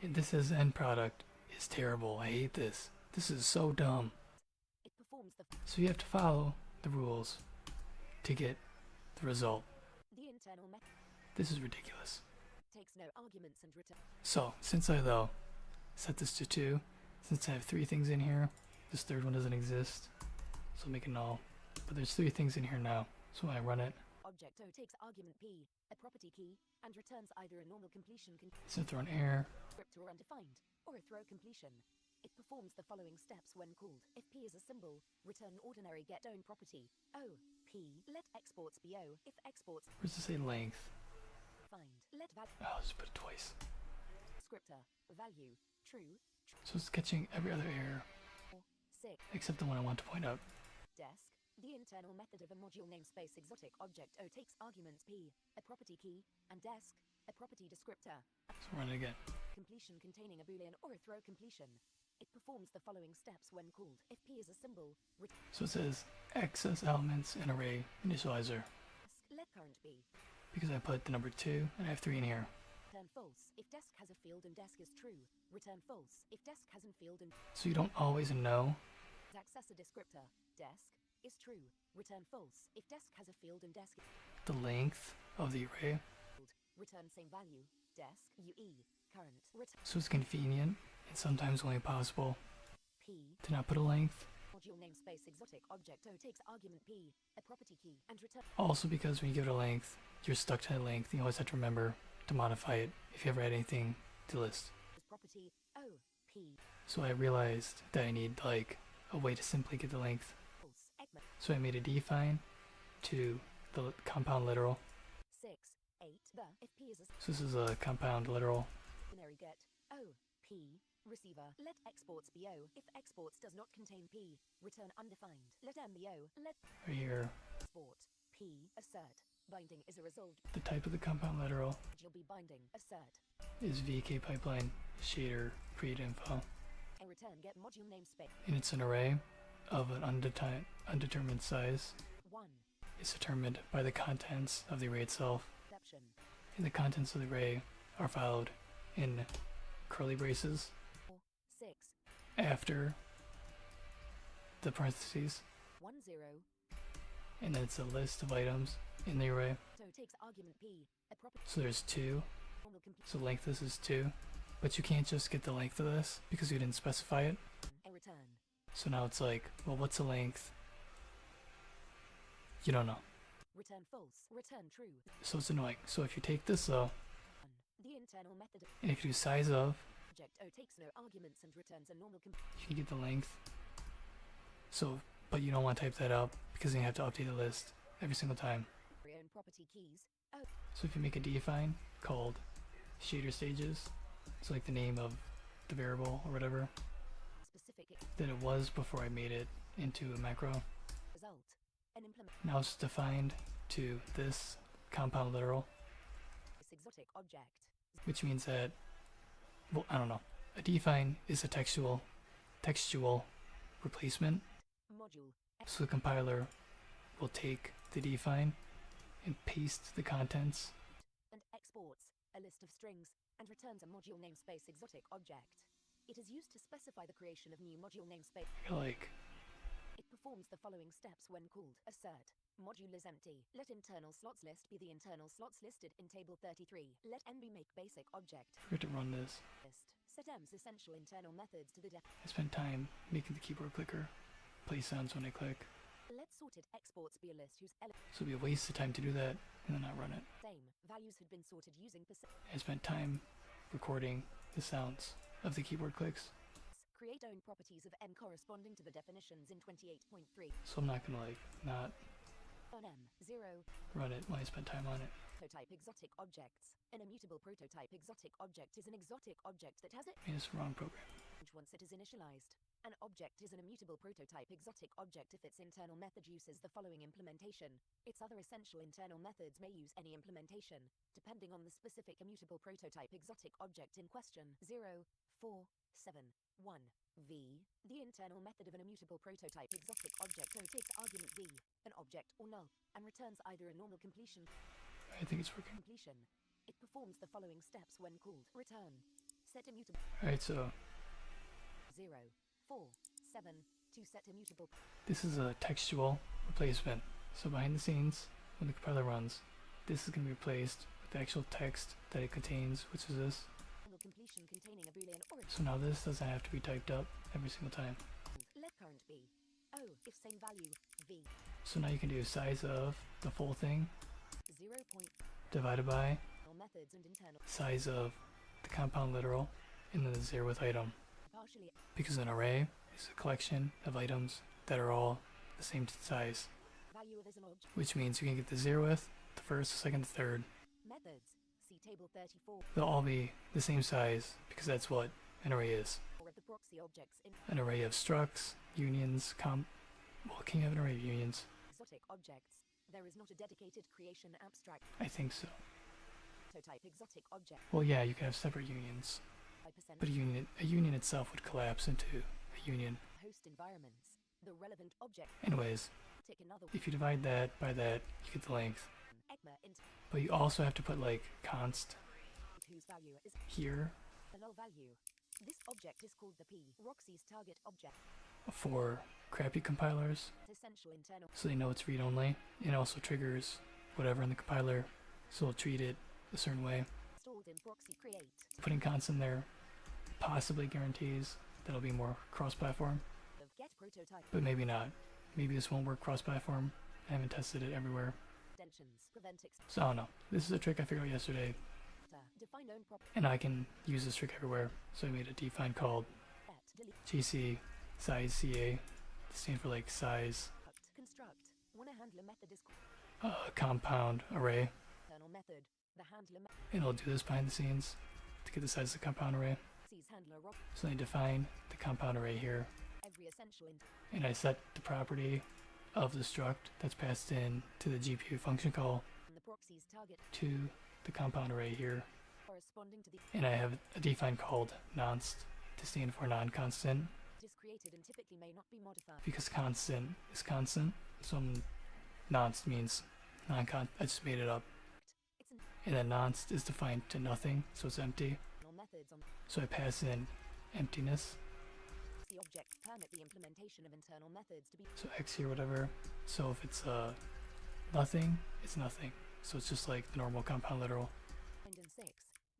And this as end product is terrible. I hate this. This is so dumb. it performs the So you have to follow the rules to get the result. the internal method This is ridiculous. takes no arguments and return So, since I though set this to 2, since I have 3 things in here, this third one doesn't exist, so I'll make it null. But there's 3 things in here now, so when I run it, object O takes argument P, a property key, and returns either a normal completion it's gonna throw an error. script or undefined, or a throw completion. It performs the following steps when called. If P is a symbol, return ordinary get own property. O, P, let exports be O. If exports Where's it say length? find, let value Oh, I'll just put it twice. scriptor, value, true, So it's catching every other error, 6, except the one I want to point out. desk. The internal method of a module namespace exotic object O takes arguments P, a property key, and desk, a property descriptor. So run it again. Completion containing a boolean or a throw completion. It performs the following steps when called. If P is a symbol, So it says access elements in array initializer, desk, let current be. because I put the number 2 and I have 3 in here. Return false. If desk has a field and desk is true, return false. If desk hasn't field and So you don't always know. access a descriptor, desk is true, return false. If desk has a field and desk is The length of the array. field, return same value, desk, UE, current, return So it's convenient and sometimes only possible P, to not put a length. module namespace exotic object O takes argument P, a property key, and return Also because when you give it a length, you're stuck to that length. You always have to remember to modify it if you ever add anything to list. as property O, P, So I realized that I need like a way to simply get the length. false, ECMA, So I made a define to the compound literal. 6, 8 the if p is a So this is a compound literal. binary get O P receiver let exports be O if exports does not contain P return undefined let M be O let Right here, export P assert binding is a resolved the type of the compound literal you'll be binding assert is VK pipeline shader create info, and return get module namespace and it's an array of an undetermined size. 1 It's determined by the contents of the array itself, exception and the contents of the array are followed in curly braces 4 6 after the parentheses, 1 0 and then it's a list of items in the array. so takes argument P a proper So there's 2, normal complete so length this is 2, but you can't just get the length of this because you didn't specify it. and return So now it's like, well, what's the length? You don't know. return false return true So it's annoying. So if you take this though, 1 the internal method of and if you do size of, object O takes no arguments and returns a normal you can get the length. So, but you don't want to type that up because then you have to update the list every single time. own property keys So if you make a define called shader stages, it's like the name of the variable or whatever specific that it was before I made it into a macro. result and implement Now it's defined to this compound literal, this exotic object which means that, well, I don't know. A define is a textual replacement. module So the compiler will take the define and paste the contents. and exports a list of strings and returns a module namespace exotic object. It is used to specify the creation of new module namespace. Like, It performs the following steps when called assert. Module is empty. Let internal slots list be the internal slots listed in table 33. Let n be make basic object I forget to run this. list. Set m's essential internal methods to the I spent time making the keyboard clicker play sounds when I click. let sorted exports be a list whose So it'd be a waste of time to do that and then not run it. same values had been sorted using I spent time recording the sounds of the keyboard clicks, create own properties of n corresponding to the definitions in 28.3. so I'm not gonna like not On m 0 run it when I spent time on it. prototype exotic objects. An immutable prototype exotic object is an exotic object that has it I mean, it's the wrong program. once it is initialized. An object is an immutable prototype exotic object if its internal method uses the following implementation. Its other essential internal methods may use any implementation, depending on the specific immutable prototype exotic object in question. 0, 4, 7, 1. V. The internal method of an immutable prototype exotic object O takes argument V, an object or null, and returns either a normal completion. I think it's working. It performs the following steps when called. Return. Set immutable. Alright, so 0, 4, 7, to set immutable. this is a textual replacement. So behind the scenes, when the compiler runs, this is going to be replaced with the actual text that it contains, which is this. Normal completion containing a boolean or So now this doesn't have to be typed up every single time. let current be. O, if same value, V. So now you can do size of the full thing 0. divided by Methods and internal. size of the compound literal and then the zeroth item. Partially. Because an array is a collection of items that are all the same size, Value of is an object. which means you can get the zeroth, the first, the second, the third. Methods. See table 34. They'll all be the same size because that's what an array is. Or of the proxy objects in An array of structs, unions, well, can you have an array of unions? exotic objects. There is not a dedicated creation abstract. I think so. Prototype exotic object. Well, yeah, you can have separate unions, 5% but a union itself would collapse into a union. host environments. The relevant object. Anyways, Tick another if you divide that by that, you get the length. ECMA int But you also have to put like const whose value is here a null value. This object is called the P. Roxy's target object. for crappy compilers, Essential internal. so they know it's read-only. It also triggers whatever in the compiler, so it'll treat it a certain way. Stored in proxy create. Putting const in there possibly guarantees that it'll be more cross-platform, Of get prototype. but maybe not. Maybe this won't work cross-platform. I haven't tested it everywhere, Extensions. Prevent so I don't know. This is a trick I figured out yesterday, define own property. and I can use this trick everywhere. So I made a define called Delete. GC size CA to stand for like size Construct. When a handler method is called compound array. internal method. The handler and I'll do this behind the scenes to get the size of the compound array. sees handler rock. So I define the compound array here, Every essential and I set the property of the struct that's passed in to the GPU function call the proxy's target to the compound array here, corresponding to the and I have a define called nonst to stand for non-constant, is created and typically may not be modified. because constant is constant. So nonst means non-constant. I just made it up. It's an And then nonst is defined to nothing, so it's empty. methods on So I pass in emptiness. the objects permit the implementation of internal methods to be So x here, whatever. So if it's nothing, it's nothing. So it's just like the normal compound literal. defined in 6,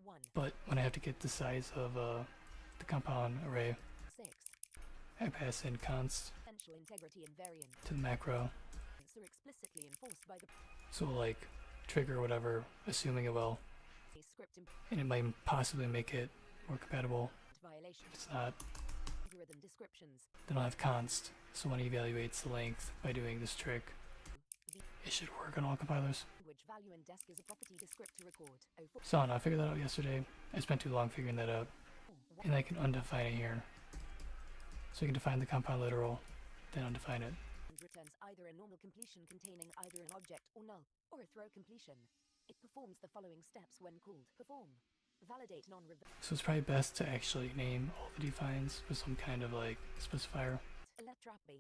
1, But when I have to get the size of the compound array, 6. I pass in const Essential integrity and variance to the macro. are explicitly enforced by the So like trigger whatever, assuming it will, script and it might possibly make it more compatible. violation If it's not, algorithm descriptions. then I'll have const. So when it evaluates the length by doing this trick, it should work on all compilers. Language value and desk is a property the script to record. So I figured that out yesterday. I spent too long figuring that out. And I can undefine it here. So you can define the compound literal, then undefine it. And returns either a normal completion containing either an object or null, or a throw completion. It performs the following steps when called. Perform. Validate non-reverse. So it's probably best to actually name all the defines with some kind of like specifier. Let trap B.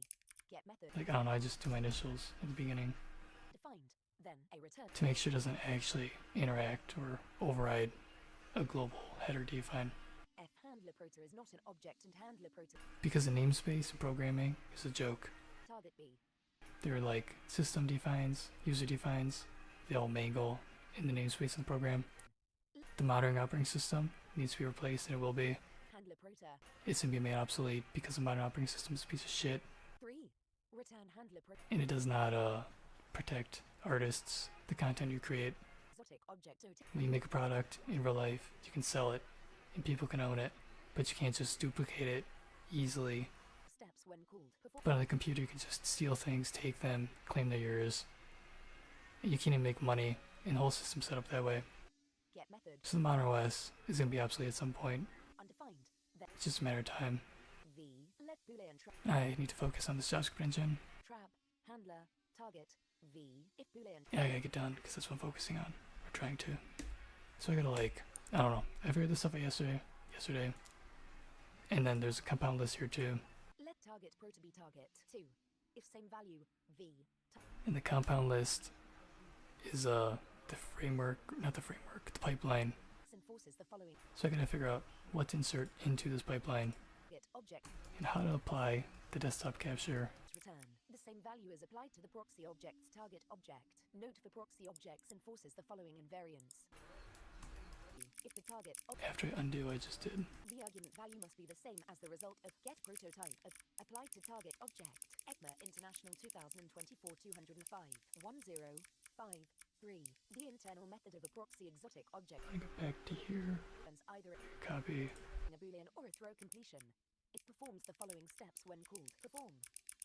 Get method. Like, I don't know, I just do my initials at the beginning Defined. Then a return. to make sure it doesn't actually interact or override a global header define. F handler proto is not an object and handler proto. Because the namespace in programming is a joke. Target B. They're like system defines, user defines, they all mangle in the namespace of the program. The modern operating system needs to be replaced, and it will be. Handler proto. It's going to be made obsolete because the modern operating system is a piece of shit, 3. Return handler proto. and it does not protect artists, the content you create. Exotic object OT. When you make a product in real life, you can sell it, and people can own it, but you can't just duplicate it easily. Steps when called. Perform. But on the computer, you can just steal things, take them, claim they're yours. And you can't even make money, and the whole system's set up that way. Get method. So the modern OS is going to be obsolete at some point. Undefined. Then It's just a matter of time. V. Let boolean trap. I need to focus on this JavaScript engine. Trap. Handler. Target. V. If boolean. Yeah, I gotta get done because that's what I'm focusing on, or trying to. So I gotta like, I don't know. I figured this stuff out yesterday. And then there's a compound list here too. Let target proto be target. 2. If same value. V. And the compound list is the framework, not the framework, the pipeline. Enforces the following. So I gotta figure out what to insert into this pipeline Target object. and how to apply the desktop capture. Return. The same value is applied to the proxy object's target object. Note for proxy objects enforces the following invariance. If the target object, After I undo, I just did. the argument value must be the same as the result of get prototype of applied to target object. ECMA International 2024 205 1053. The internal method of a proxy exotic object I go back to here, returns either copy. a boolean or a throw completion. It performs the following steps when called. Perform.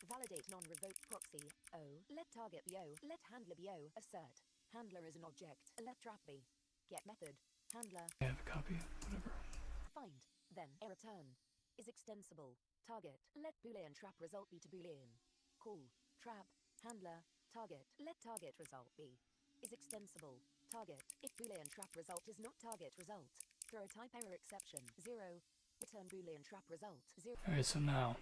Validate non-revoked proxy. O. Let target be O. Let handler be O. Assert. Handler is an object. Let trap be. Get method. Handler. I have a copy, whatever. Find. Then a return. Is extensible. Target. Let boolean trap result be to boolean. Call. Trap. Handler. Target. Let target result be. Is extensible. Target. If boolean trap result is not target result. Throw a type error exception. 0. Return boolean trap result. 0. Alright, so now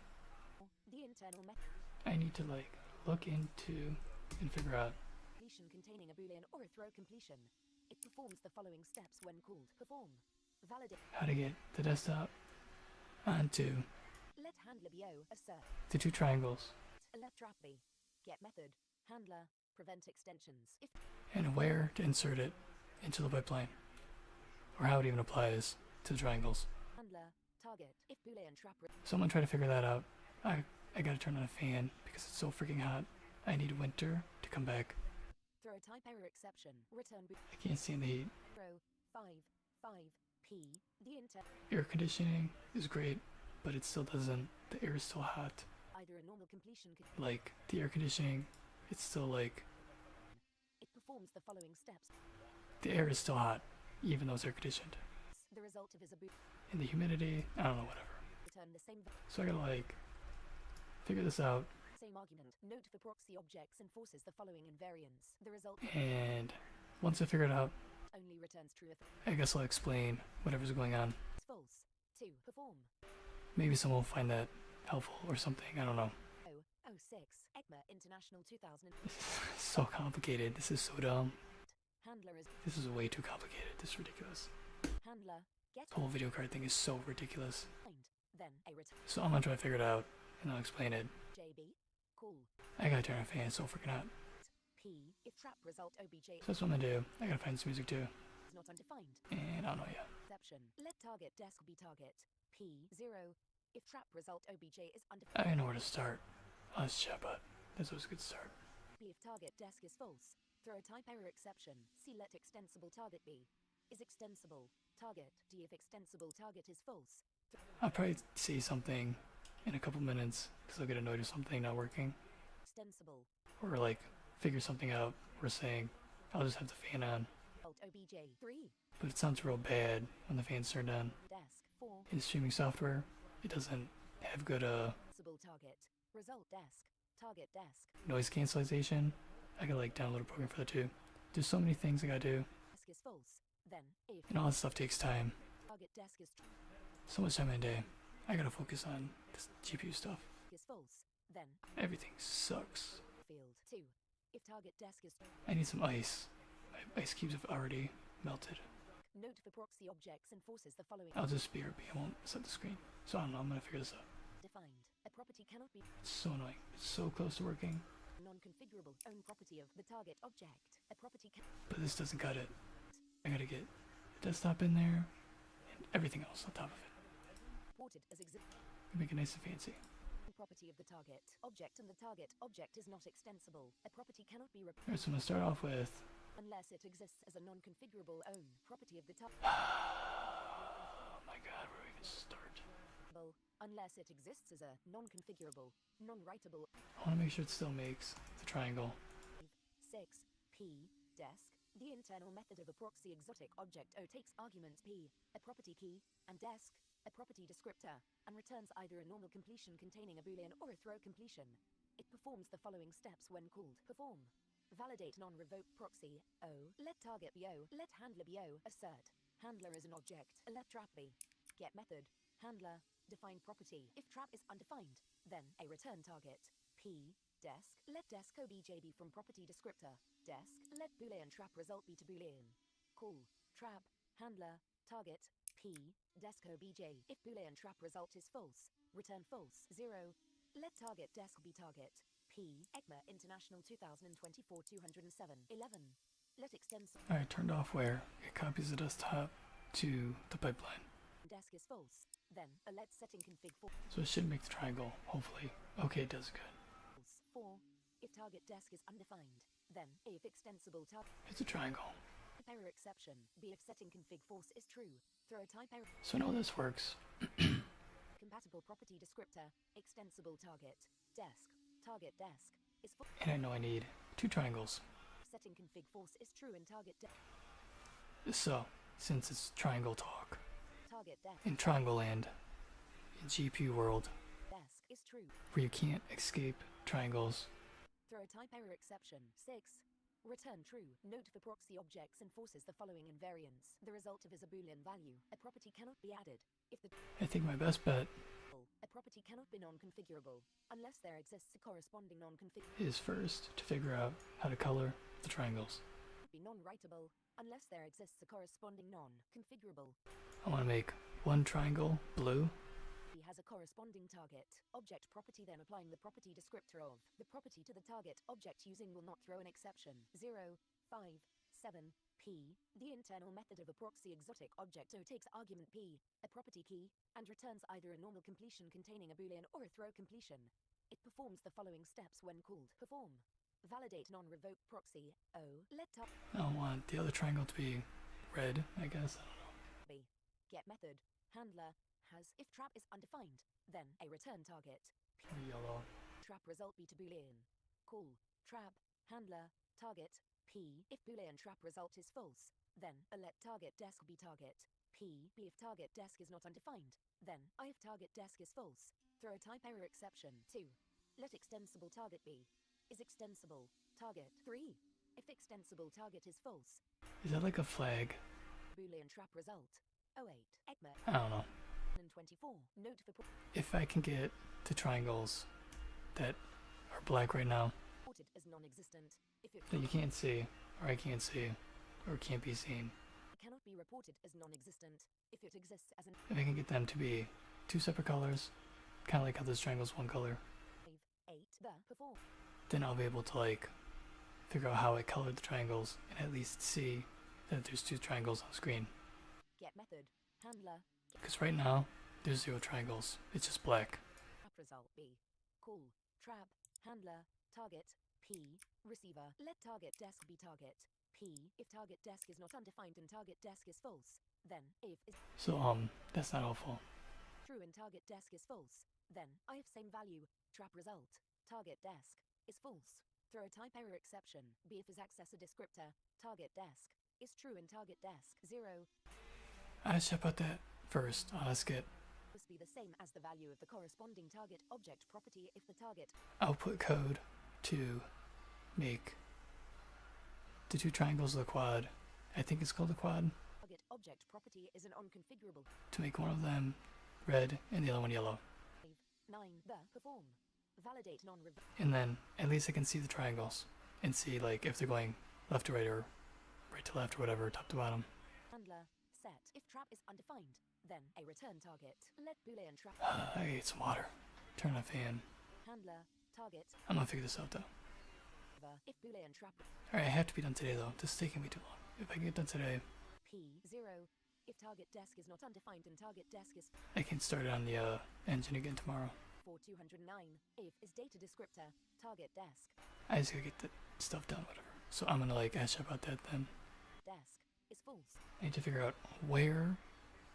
The internal method. I need to like look into and figure out Completion containing a boolean or a throw completion. It performs the following steps when called. Perform. Validate. how to get the desktop onto Let handler be O. Assert. the two triangles Let trap be. Get method. Handler. Prevent extensions. If and where to insert it into the pipeline, or how it even applies to the triangles. handler. Target. If boolean trap. Someone try to figure that out. I gotta turn on a fan because it's so freaking hot. I need winter to come back. Throw a type error exception. Return I can't stand the heat. throw 5 P. The inter. Air conditioning is great, but it still doesn't. The air is still hot. Either a normal completion. Like the air conditioning, it's still like It performs the following steps. the air is still hot, even though it's air conditioned. The result of is a boot. And the humidity, I don't know, whatever. Return the same So I gotta like figure this out, same argument. Note for proxy objects enforces the following invariance. The result and once I figure it out, only returns true if I guess I'll explain whatever's going on. it's false. 2. Perform. Maybe someone will find that helpful or something, I don't know. 006. ECMA International 2000. This is so complicated, this is so dumb. Handler is This is way too complicated, this is ridiculous. handler. Get The whole video card thing is so ridiculous. find. Then a return. So I'm gonna try to figure it out, and I'll explain it. JB. Cool. I gotta turn on fan, it's so freaking hot. P. If trap result OBJ So that's what I'm gonna do. I gotta find some music too. is not undefined. And I don't know yet. Exception. Let target desk be target. P. 0. If trap result OBJ is I undefined. don't know where to start. Let's chat, but that's always a good start. P. If target desk is false. Throw a type error exception. C. Let extensible target be. Is extensible. Target. D. If extensible target is false. I'll probably see something in a couple minutes because I'll get annoyed with something not working. Extensible. Or like figure something out. We're saying I'll just have the fan on. Alt OBJ. 3. But it sounds real bad when the fan's turned on. Desk. 4. In streaming software, it doesn't have good Possible target. Result desk. Target desk. noise cancellation. I gotta like download a program for that too. There's so many things I gotta do, Desk is false. Then if and all that stuff takes time. target desk is So much time in a day. I gotta focus on this GPU stuff. false. Then Everything sucks. field. 2. If target desk is I need some ice. My ice cubes have already melted. note for proxy objects enforces the following I'll just BRB, I won't set the screen. So I don't know, I'm gonna figure this out. defined. A property cannot be It's so annoying. It's so close to working, non-configurable own property of the target object. A property can but this doesn't cut it. I gotta get the desktop in there and everything else on top of it. reported as exist Make it nice and fancy. property of the target object, and the target object is not extensible. A property cannot be Alright, so I'm gonna start off with unless it exists as a non-configurable own property of the target. oh my god, where do we even start? Unless it exists as a non-configurable, non-writable. I wanna make sure it still makes the triangle. 6. P. Desk. The internal method of a proxy exotic object O takes arguments P, a property key, and desk, a property descriptor, and returns either a normal completion containing a boolean or a throw completion. It performs the following steps when called. Perform. Validate non-revoke proxy O. Let target be O. Let handler be O. Assert. Handler is an object. Let trap be. Get method. Handler. Define property. If trap is undefined, then a return target. P. Desk. Let desk obj be from property descriptor. Desk. Let boolean trap result be to boolean. Call. Trap. Handler. Target. P. Desk obj. If boolean trap result is false, return false. 0. Let target desk be target. P. ECMA International 2024 207. 11. Let extends Alright, turned off where it copies the desktop to the pipeline. desk is false. Then a let setting config false. So it should make the triangle, hopefully. Okay, it does good. 4. If target desk is undefined, then A if extensible target It's a triangle. error exception. B if setting config false is true. Throw a type error. So I know this works. Compatible property descriptor. Extensible target. Desk. Target desk is false. And I know I need two triangles. Setting config false is true in target desk. So, since it's triangle talk, Target desk. in Triangle Land, in GPU world, Desk is true. where you can't escape triangles, Throw a type error exception. 6. Return true. Note for proxy objects enforces the following invariance. The result of is a boolean value. A property cannot be added. If the I think my best bet a property cannot be non-configurable unless there exists a corresponding non-configurable. is first to figure out how to color the triangles. Be non-writable unless there exists a corresponding non-configurable. I want to make one triangle blue, He has a corresponding target object property, then applying the property descriptor of the property to the target object using will not throw an exception. 0, 5, 7, P. The internal method of a proxy exotic object O takes argument P, a property key, and returns either a normal completion containing a boolean or a throw completion. It performs the following steps when called. Perform. Validate non-revoke proxy O. Let target I want the other triangle to be red, I guess. I don't know. be. Get method. Handler has if trap is undefined, then a return target. Or yellow. Trap result be to boolean. Call. Trap. Handler. Target. P. If boolean trap result is false, then a let target desk be target. P, B if target desk is not undefined, then I if target desk is false. Throw a type error exception. 2. Let extensible target be. Is extensible target. 3. If extensible target is false. Is that like a flag? Boolean trap result. 08. ECMA. I don't know. And 24. Note for If I can get to triangles that are black right now, reported as non-existent. If it that you can't see, or I can't see, or can't be seen. cannot be reported as non-existent. If it exists as an If I can get them to be two separate colors, kind of like how this triangle's one color, 5, 8, the perform. then I'll be able to like figure out how I colored the triangles and at least see that there's two triangles on screen. Get method. Handler. Because right now, there's 0 triangles. It's just black. Trap result B. Call. Trap. Handler. Target. P. Receiver. Let target desk be target. P. If target desk is not undefined and target desk is false, then if is So, that's not helpful. true and target desk is false, then I have same value. Trap result. Target desk is false. Throw a type error exception. B if is accessor descriptor. Target desk is true and target desk 0 I should put that first. Let's get must be the same as the value of the corresponding target object property if the target output code to make the two triangles of the quad. I think it's called the quad. target object property is an unconfigurable. To make one of them red and the other one yellow. 9. The perform. Validate non-reverse. And then at least I can see the triangles and see like if they're going left to right or right to left or whatever, top to bottom. Handler. Set. If trap is undefined, then a return target. Let Boolean trap. I ate some water. Turn on a fan. Handler. Target. I'm gonna figure this out though. If Boolean trap. Alright, I have to be done today though. This is taking me too long. If I can get done today, P 0. If target desk is not undefined and target desk is I can start it on the engine again tomorrow. 4209. If is data descriptor. Target desk. I just gotta get the stuff done, whatever. So I'm gonna like ask you about that then. Desk is false. I need to figure out where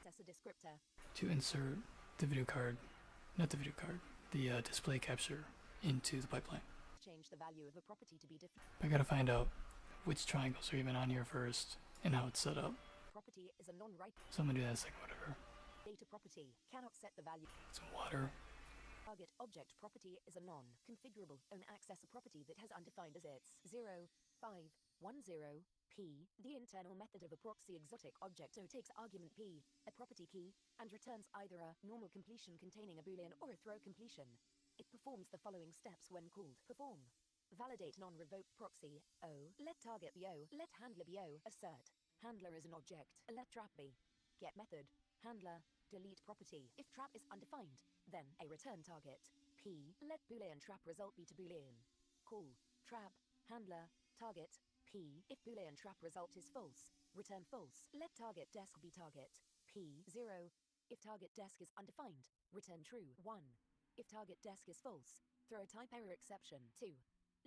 Accessor descriptor. to insert the video card, not the video card, the display capture into the pipeline. Change the value of a property to be different. I gotta find out which triangles are even on here first and how it's set up. Property is a non-write So I'm gonna do that in a second, whatever. data property. Cannot set the value. Some water. Target object property is a non-configurable own accessor property that has undefined as its 0510 P. The internal method of a proxy exotic object O takes argument P, a property key, and returns either a normal completion containing a boolean or a throw completion. It performs the following steps when called. Perform. Validate non-revoke proxy. O. Let target be O. Let handler be O. Assert. Handler is an object. Let trap be. Get method. Handler. Delete property. If trap is undefined, then a return target. P. Let boolean trap result be to boolean. Call. Trap. Handler. Target. P. If boolean trap result is false, return false. Let target desk be target. P. 0. If target desk is undefined, return true. 1. If target desk is false, throw a type error exception. 2.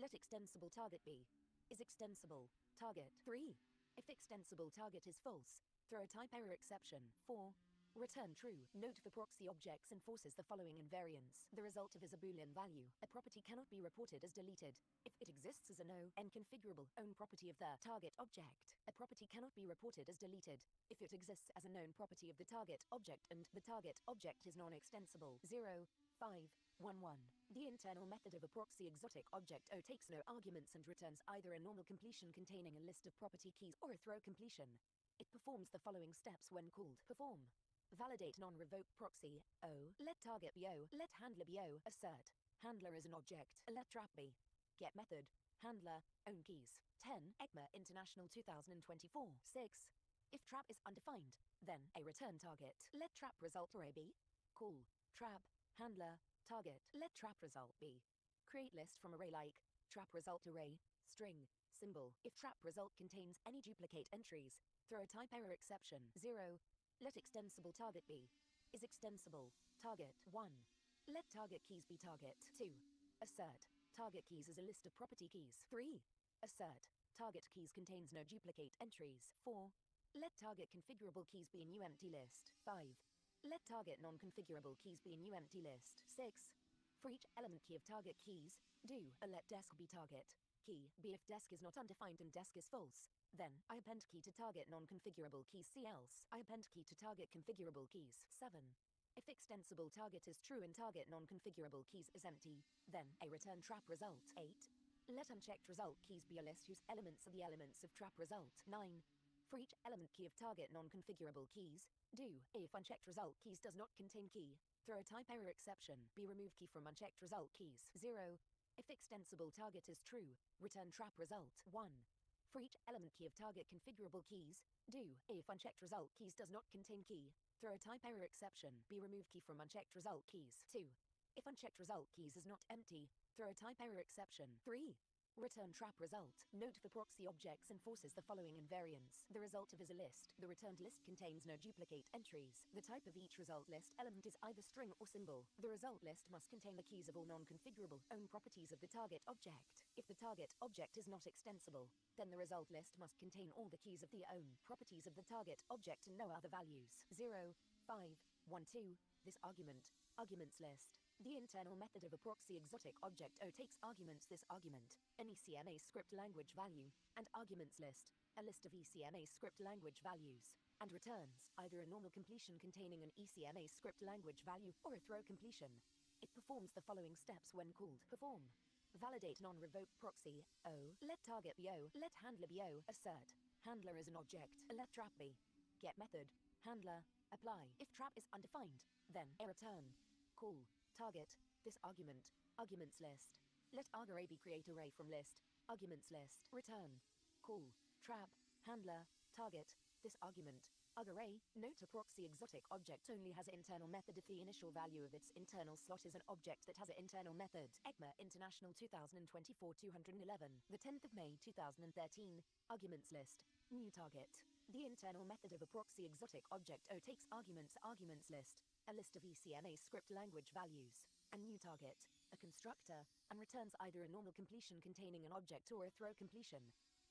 Let extensible target be. Is extensible target. 3. If extensible target is false, throw a type error exception. 4. Return true. Note for proxy objects enforces the following invariance. The result of is a boolean value. A property cannot be reported as deleted if it exists as a no and configurable own property of the target object. A property cannot be reported as deleted if it exists as a known property of the target object and the target object is non-extensible. 0, 5, 1, 1. The internal method of a proxy exotic object O takes no arguments and returns either a normal completion containing a list of property keys or a throw completion. It performs the following steps when called. Perform. Validate non-revoke proxy. O. Let target be O. Let handler be O. Assert. Handler is an object. Let trap be. Get method. Handler. Own keys. 10. ECMA International 2024. 6. If trap is undefined, then a return target. Let trap result array be. Call. Trap. Handler. Target. Let trap result be. Create list from array like trap result array. String. Symbol. If trap result contains any duplicate entries, throw a type error exception. 0. Let extensible target be. Is extensible target. 1. Let target keys be target. 2. Assert. Target keys is a list of property keys. 3. Assert. Target keys contains no duplicate entries. 4. Let target configurable keys be a new empty list. 5. Let target non-configurable keys be a new empty list. 6. For each element key of target keys, do a let desk be target. Key, be if desk is not undefined and desk is false, Then, I append key to target non-configurable keys. See else. I append key to target configurable keys. 7. If extensible target is true and target non-configurable keys is empty, then a return trap result. 8. Let unchecked result keys be a list whose elements are the elements of trap result. 9. For each element key of target non-configurable keys, do if unchecked result keys does not contain key, throw a type error exception, be remove key from unchecked result keys. 0. If extensible target is true, return trap result. 1. For each element key of target configurable keys, do if unchecked result keys does not contain key, throw a type error exception, be remove key from unchecked result keys. 2. If unchecked result keys is not empty, throw a type error exception. 3. Return trap result. Note for proxy objects enforces the following invariance. The result of is a list. The returned list contains no duplicate entries. The type of each result list element is either string or symbol. The result list must contain the keys of all non-configurable own properties of the target object. If the target object is not extensible, then the result list must contain all the keys of the own properties of the target object and no other values. 0, 5, 1, 2. This arguments list. The internal method of a proxy exotic object O takes arguments this argument, an ECMA script language value, and arguments list, a list of ECMA script language values, and returns either a normal completion containing an ECMA script language value or a throw completion. It performs the following steps when called. Perform. Validate non-revoke proxy, O. Let target be O. Let handler be O. Assert. Handler is an object. Let trap be. Get method. Handler. Apply. If trap is undefined, then a return. Call. Target. This arguments list. Let argray be create array from list. Arguments list. Return. Call. Trap. Handler. Target. This array. Note a proxy exotic object only has an internal method if the initial value of its internal slot is an object that has an internal method. ECMA International 2024 211. The 10th of May 2013. Arguments list. New target. The internal method of a proxy exotic object O takes arguments list, a list of ECMA script language values, and new target, a constructor, and returns either a normal completion containing an object or a throw completion.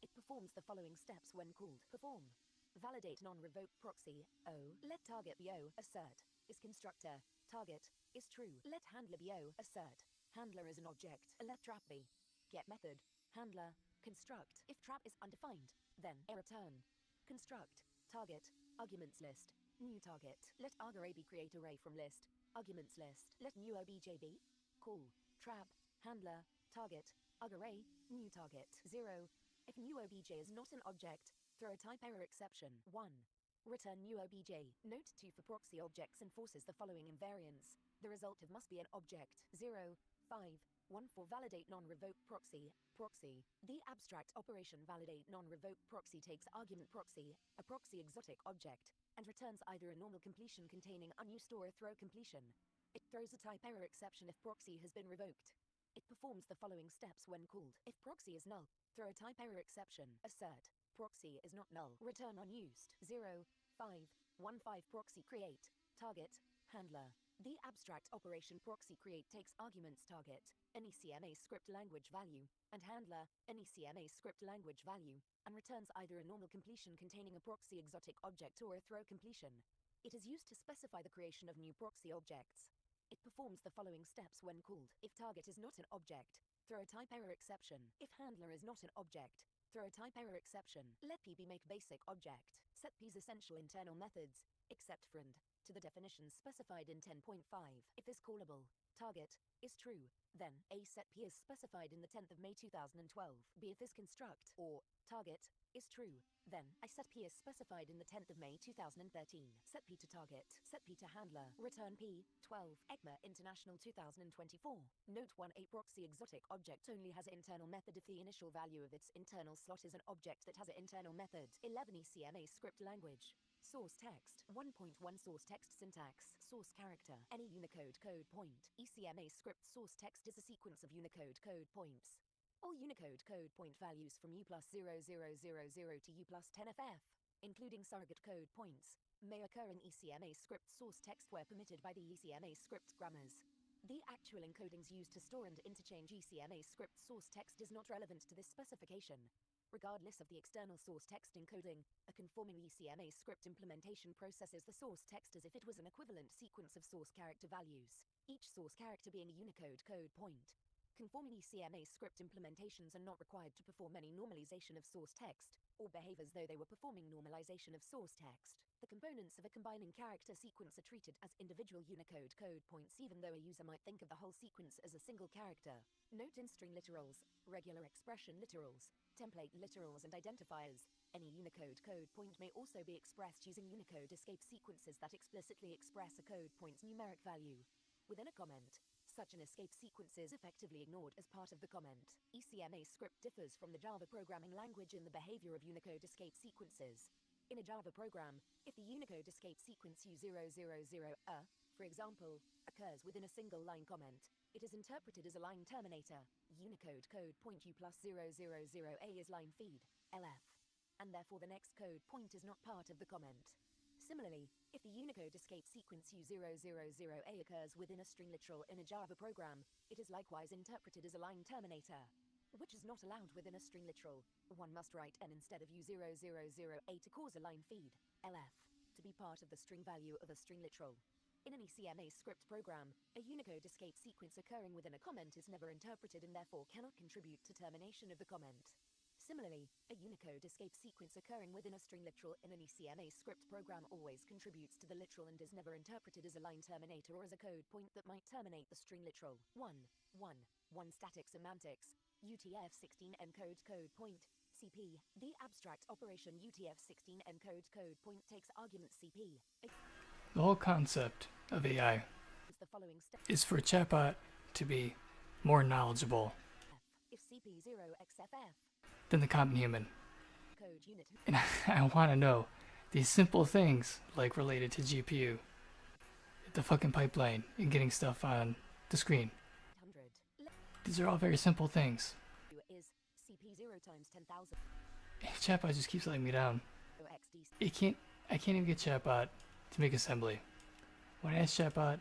It performs the following steps when called. Perform. Validate non-revoke proxy, O. Let target be O. Assert. Is constructor. Target. Is true. Let handler be O. Assert. Handler is an object. Let trap be. Get method. Handler. Construct. If trap is undefined, then a return. Construct. Target. Arguments list. New target. Let argray be create array from list. Arguments list. Let new obj be. Call. Trap. Handler. Target. Argray. New target. 0. If new obj is not an object, throw a type error exception. 1. Return new obj. Note 2 for proxy objects enforces the following invariance. The result of must be an object. 0, 5, 1 for validate non-revoke proxy. Proxy. The abstract operation validate non-revoke proxy takes argument proxy, a proxy exotic object, and returns either a normal completion containing unused or a throw completion. It throws a type error exception if proxy has been revoked. It performs the following steps when called. If proxy is null, throw a type error exception. Assert. Proxy is not null. Return unused. 0, 5, 1, 5 proxy create. Target. Handler. The abstract operation proxy create takes arguments target, an ECMA script language value, and handler, an ECMA script language value, and returns either a normal completion containing a proxy exotic object or a throw completion. It is used to specify the creation of new proxy objects. It performs the following steps when called. If target is not an object, throw a type error exception. If handler is not an object, throw a type error exception. Let p be make basic object. Set p's essential internal methods, except friend, to the definitions specified in 10.5. If is callable, target, is true, then a set p is specified in the 10th of May 2012. B if is construct, or target, is true, then I set p is specified in the 10th of May 2013. Set p to target, set p to handler, return p, 12. ECMA International 2024. Note 1 a proxy exotic object only has an internal method if the initial value of its internal slot is an object that has an internal method. 11 ECMA script language. Source text. 1.1 source text syntax. Source character. Any Unicode code point. ECMA script source text is a sequence of Unicode code points. All Unicode code point values from U plus 0000 to U plus 10FF, including surrogate code points, may occur in ECMA script source text where permitted by the ECMA script grammars. The actual encodings used to store and interchange ECMA script source text is not relevant to this specification. Regardless of the external source text encoding, a conforming ECMA script implementation processes the source text as if it was an equivalent sequence of source character values, each source character being a Unicode code point. Conforming ECMA script implementations are not required to perform any normalization of source text, or behave as though they were performing normalization of source text. The components of a combining character sequence are treated as individual Unicode code points, even though a user might think of the whole sequence as a single character. Note: in string literals, regular expression literals, template literals, and identifiers, any Unicode code point may also be expressed using Unicode escape sequences that explicitly express a code point's numeric value within a comment. Such an escape sequence is effectively ignored as part of the comment. ECMA script differs from the Java programming language in the behavior of Unicode escape sequences. In a Java program, if the Unicode escape sequence U000 for example, occurs within a single line comment, it is interpreted as a line terminator. Unicode code point U plus 000A is line feed, LF, and therefore the next code point is not part of the comment. Similarly, if the Unicode escape sequence U000A occurs within a string literal in a Java program, it is likewise interpreted as a line terminator, which is not allowed within a string literal. One must write n instead of U000A to cause a line feed, LF, to be part of the string value of a string literal. In an ECMA script program, a Unicode escape sequence occurring within a comment is never interpreted and therefore cannot contribute to termination of the comment. Similarly, a Unicode escape sequence occurring within a string literal in an ECMA script program always contributes to the literal and is never interpreted as a line terminator or as a code point that might terminate the string literal. 1 static semantics, UTF-16 encode code point, CP. The abstract operation UTF-16 encode code point takes argument CP. The whole concept of AI The following step is for a chatbot to be more knowledgeable if CP0XFF than the common human. code unit And I want to know these simple things, like related to GPU, the fucking pipeline, and getting stuff on the screen. 100 These are all very simple things. is CP0 times 10,000 Chatbot just keeps letting me down. XD I can't even get Chatbot to make assembly. When I ask Chatbot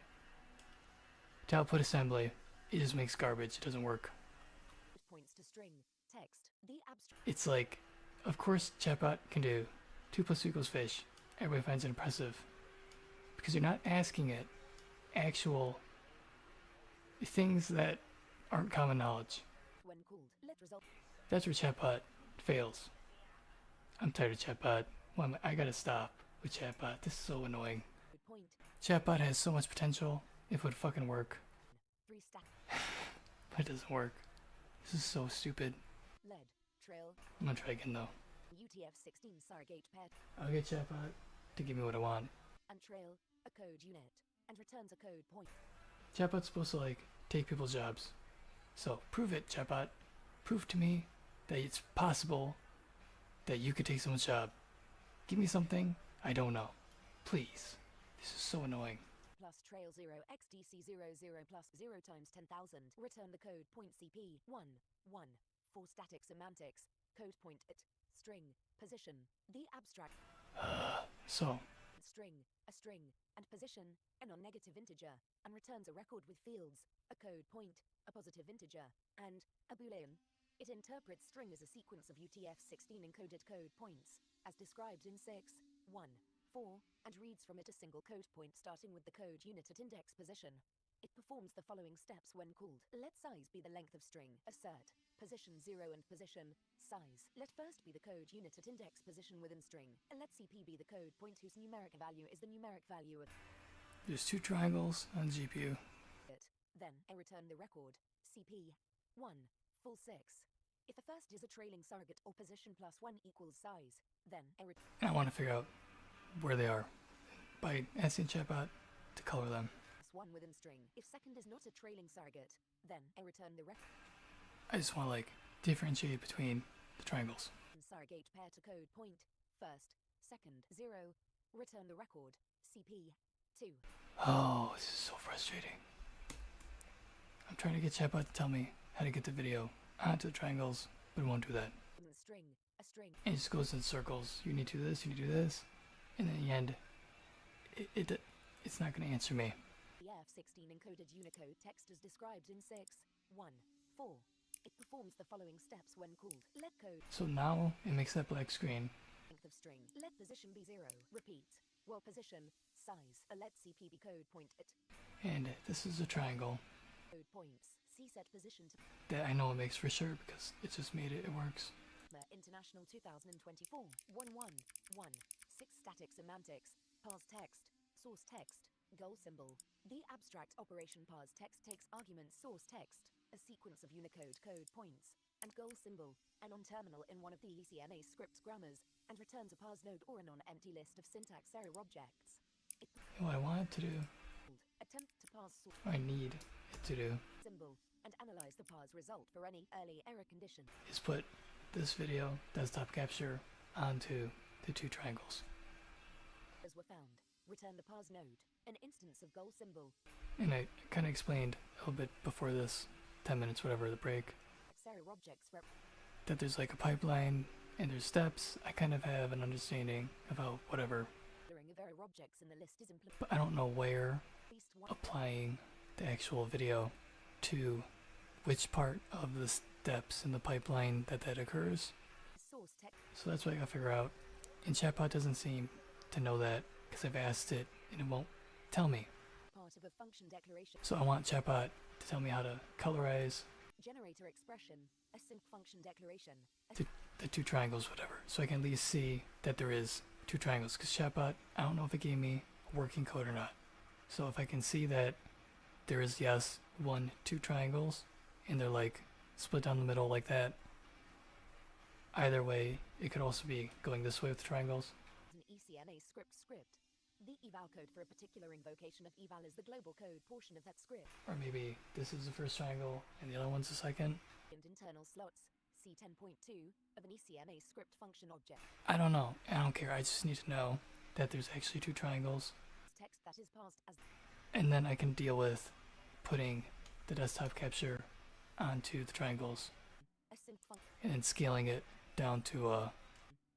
to output assembly, it just makes garbage. It doesn't work. points to string text. The abstract It's like, of course Chatbot can do 2 + 2 = fish. Everybody finds it impressive. Because you're not asking it actual things that aren't common knowledge. when called let result That's where Chatbot fails. I'm tired of Chatbot. I gotta stop with Chatbot. This is so annoying. point Chatbot has so much potential. If it would fucking work. 3 stack But it doesn't work. This is so stupid. lead trail I'm gonna try again though. UTF-16 surrogate paired I'll get Chatbot to give me what I want. and trail a code unit and returns a code point. Chatbot's supposed to like take people's jobs. So prove it, Chatbot. Prove to me that it's possible that you could take someone's job. Give me something I don't know. Please. This is so annoying. Plus trail 0 XDC00 plus 0 times 10,000. Return the code point CP 1 for static semantics. Code point it string position. The abstract So, a string, and position, a non-negative integer, and returns a record with fields, a code point, a positive integer, and a boolean. It interprets string as a sequence of UTF-16 encoded code points, as described in 6.1.4, and reads from it a single code point starting with the code unit at index position. It performs the following steps when called. Let size be the length of string. Assert position 0 and position size. Let first be the code unit at index position within string. And let CP be the code point whose numeric value is the numeric value of there's 2 triangles on the GPU. it. Then I return the record CP 1 full 6. If the first is a trailing surrogate or position plus 1 equals size, then I return And I want to figure out where they are by asking Chatbot to color them. 1 within string. If second is not a trailing surrogate, then I return the record I just want to like differentiate between the triangles. surrogate pair to code point. First, second, 0. Return the record CP 2. Oh, this is so frustrating. I'm trying to get Chatbot to tell me how to get the video onto the triangles, but it won't do that. String, a string. And it just goes in circles. You need to do this, you need to do this. And in the end, it's not going to answer me. The F16 encoded Unicode text is described in 6.1.4. It performs the following steps when called. Let code So now it makes that black screen. length of string. Let position be 0. Repeat. Well position size. Let CP be code point it. And this is a triangle Code points. C set position to that I know it makes for sure because it just made it. It works. International 2024 111 6 static semantics, parse text, source text, goal symbol. The abstract operation parse text takes arguments source text, a sequence of Unicode code points, and goal symbol, and on terminal in one of the ECMA script's grammars, and returns a parse node or a non-empty list of syntax error objects. What I want it to do, Attempt to parse source what I need it to do, symbol, and analyze the parse result for any early error condition. is put this video desktop capture onto the two triangles. As were found, return the parse node, an instance of goal symbol. And I kind of explained a little bit before this, 10 minutes, whatever, the break, Error objects that there's like a pipeline and there's steps. I kind of have an understanding about whatever, rendering of error objects in the list is implemented. but I don't know where At least one applying the actual video to which part of the steps in the pipeline that occurs. source text So that's what I gotta figure out. And Chatbot doesn't seem to know that because I've asked it and it won't tell me. part of a function declaration. So I want Chatbot to tell me how to colorize Generator expression, a sync function declaration. the two triangles, whatever, so I can at least see that there is two triangles. Because Chatbot, I don't know if it gave me a working code or not. So if I can see that there is, yes, 1, 2 triangles, and they're like split down the middle like that, either way, it could also be going this way with the triangles. An ECMA script. The eval code for a particular invocation of eval is the global code portion of that script. Or maybe this is the first triangle and the other one's the second. And internal slots, C10.2, of an ECMA script function object. I don't know. I don't care. I just need to know that there's actually two triangles. Text that is parsed as And then I can deal with putting the desktop capture onto the triangles a sync function. and then scaling it down to A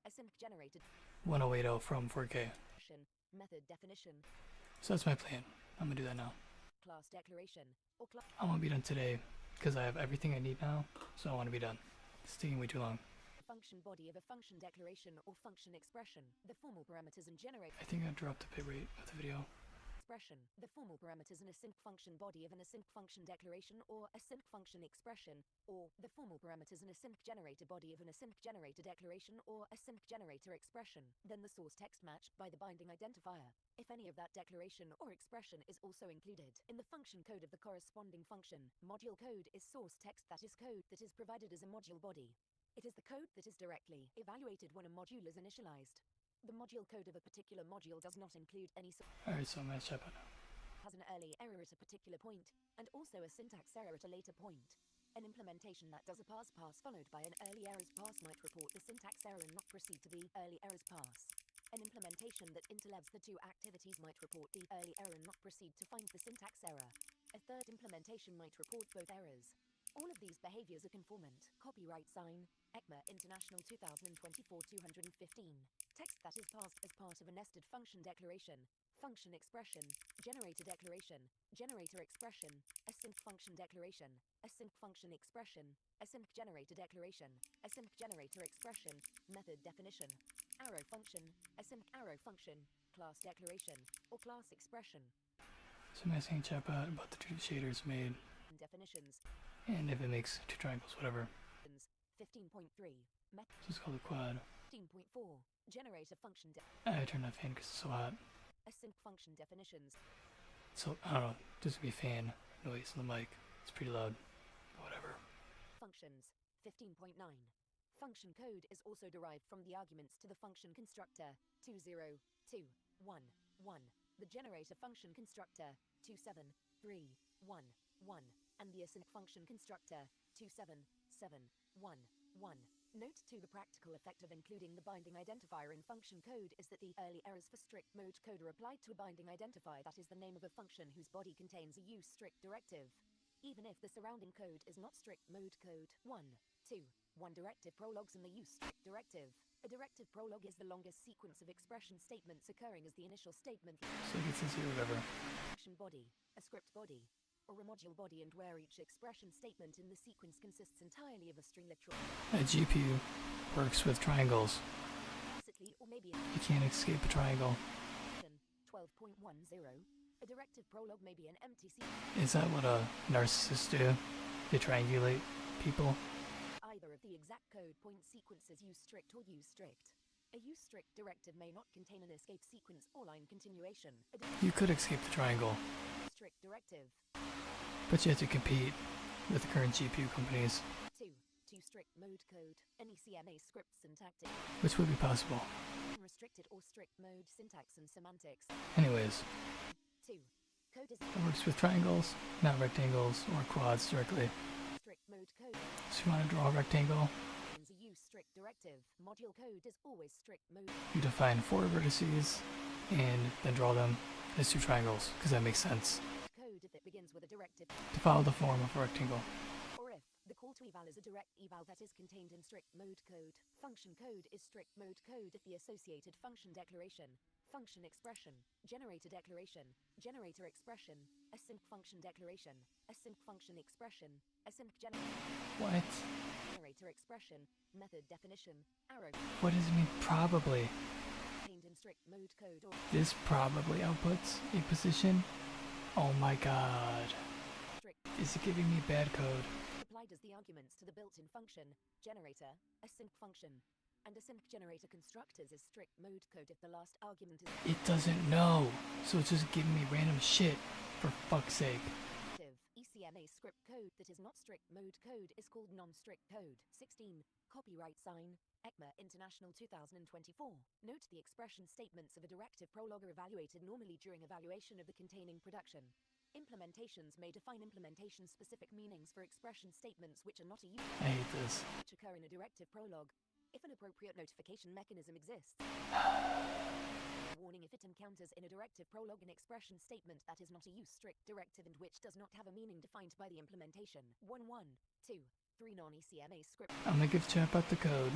sync generated 1080 from 4K. function, method definition, So that's my plan. I'm gonna do that now. class declaration, or class I want to be done today because I have everything I need now, so I want to be done. It's taking way too long. function body of a function declaration or function expression. The formal parameters and generate I think I dropped the bitrate of the video. expression. The formal parameters in a sync function body of an async function declaration or async function expression, or the formal parameters in a sync generator body of an async generator declaration or async generator expression. Then the source text matched by the binding identifier, if any of that declaration or expression is also included. In the function code of the corresponding function, module code is source text that is code that is provided as a module body. It is the code that is directly evaluated when a module is initialized. The module code of a particular module does not include any Alright, so I'm gonna Chatbot now. has an early error at a particular point, and also a syntax error at a later point. An implementation that does a parse followed by an early errors parse might report the syntax error and not proceed to the early errors parse. An implementation that interleaves the two activities might report the early error and not proceed to find the syntax error. A third implementation might report both errors. All of these behaviors are conformant. Copyright sign, ECMA International 2024-215. Text that is parsed as part of a nested function declaration, function expression, generator declaration, generator expression, async function declaration, async function expression, async generator declaration, async generator expression, method definition, arrow function, async arrow function, class declaration, or class expression. So I'm asking Chatbot about the two shaders made Definitions. and if it makes two triangles, whatever. 15.3. Method. Just call it quad. 15.4. Generator function I turned that fan because it's so hot. async function definitions. So, I don't know. There's gonna be fan noise on the mic. It's pretty loud. Whatever. Functions. 15.9. Function code is also derived from the arguments to the function constructor 20, 2, 1, 1, the generator function constructor 27, 3, 1, 1, and the async function constructor 27, 7, 1, 1. Note to the practical effect of including the binding identifier in function code is that the early errors for strict mode code are applied to a binding identifier that is the name of a function whose body contains a use strict directive, even if the surrounding code is not strict mode code. 1, 2, 1 directive prologues in the use strict directive. A directive prologue is the longest sequence of expression statements occurring as the initial statement. So it gets easier, whatever. Function body, a script body, or a module body, and where each expression statement in the sequence consists entirely of a string literal. A GPU works with triangles. Explicitly or maybe You can't escape a triangle. 12.10. A directive prologue may be an empty sequence. Is that what a narcissist do? They triangulate people? Either of the exact Stack code point sequences use strict or use strict. A use strict directive may not contain an escape sequence or line continuation. You could escape the triangle, Strict directive. but you have to compete with the current GPU companies, 2. To strict mode code. Any CMA script syntactic. which would be possible. Unrestricted or strict mode syntax and semantics. Anyways, 2. Code is it works with triangles, not rectangles or quads directly. strict mode code. So if you want to draw a rectangle, Means a use strict directive. Module code is always strict mode. you define 4 vertices and then draw them as 2 triangles, because that makes sense, Code if it begins with a directive. to follow the form of a rectangle. Or if the call to eval is a direct eval that is contained in strict mode code. Function code is strict mode code if the associated function declaration, function expression, generator declaration, generator expression, async function declaration, async function expression, async What? generator expression, method definition, arrow What does it mean probably? contained in strict mode code or This probably outputs a position? Oh my god. strict Is it giving me bad code? applied as the arguments to the built-in function, generator, async function, and async generator constructors is strict mode code if the last argument is It doesn't know, so it's just giving me random shit, for fuck's sake. active. ECMA script code that is not strict mode code is called non-strict code. 16. Copyright sign, ECMA International 2024. Note the expression statements of a directive prologue are evaluated normally during evaluation of the containing production. Implementations may define implementation-specific meanings for expression statements which are not a use I hate this. which occur in a directive prologue, if an appropriate notification mechanism exists. Warning if it encounters in a directive prologue an expression statement that is not a use strict directive and which does not have a meaning defined by the implementation. 1, 1, 2, 3 non-ECMA script. I'm gonna give Chatbot the code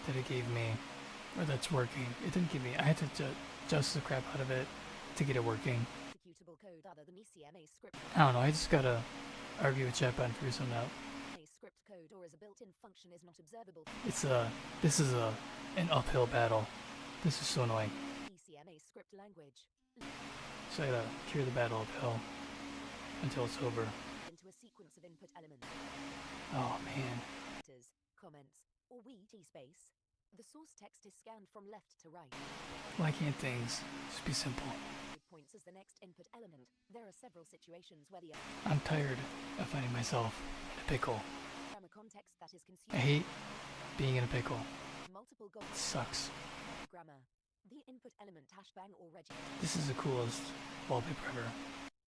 that it gave me, or that's working. It didn't give me, I had to adjust the crap out of it to get it working. Executable code other than ECMA script. I don't know, I just gotta argue with Chatbot and figure something out. A script code or as a built-in function is not observable. This is an uphill battle. This is so annoying. ECMA script language. So I gotta carry the battle uphill until it's over. Into a sequence of input elements. Oh man. Letters, comments, or T space. The source text is scanned from left to right. Why can't things just be simple? It points as the next input element. There are several situations where the I'm tired of finding myself in a pickle. grammar context that is I consumed. hate being in a pickle. Multiple It goals. sucks. Grammar. The input element hashbang or reg. This is the coolest wallpaper ever.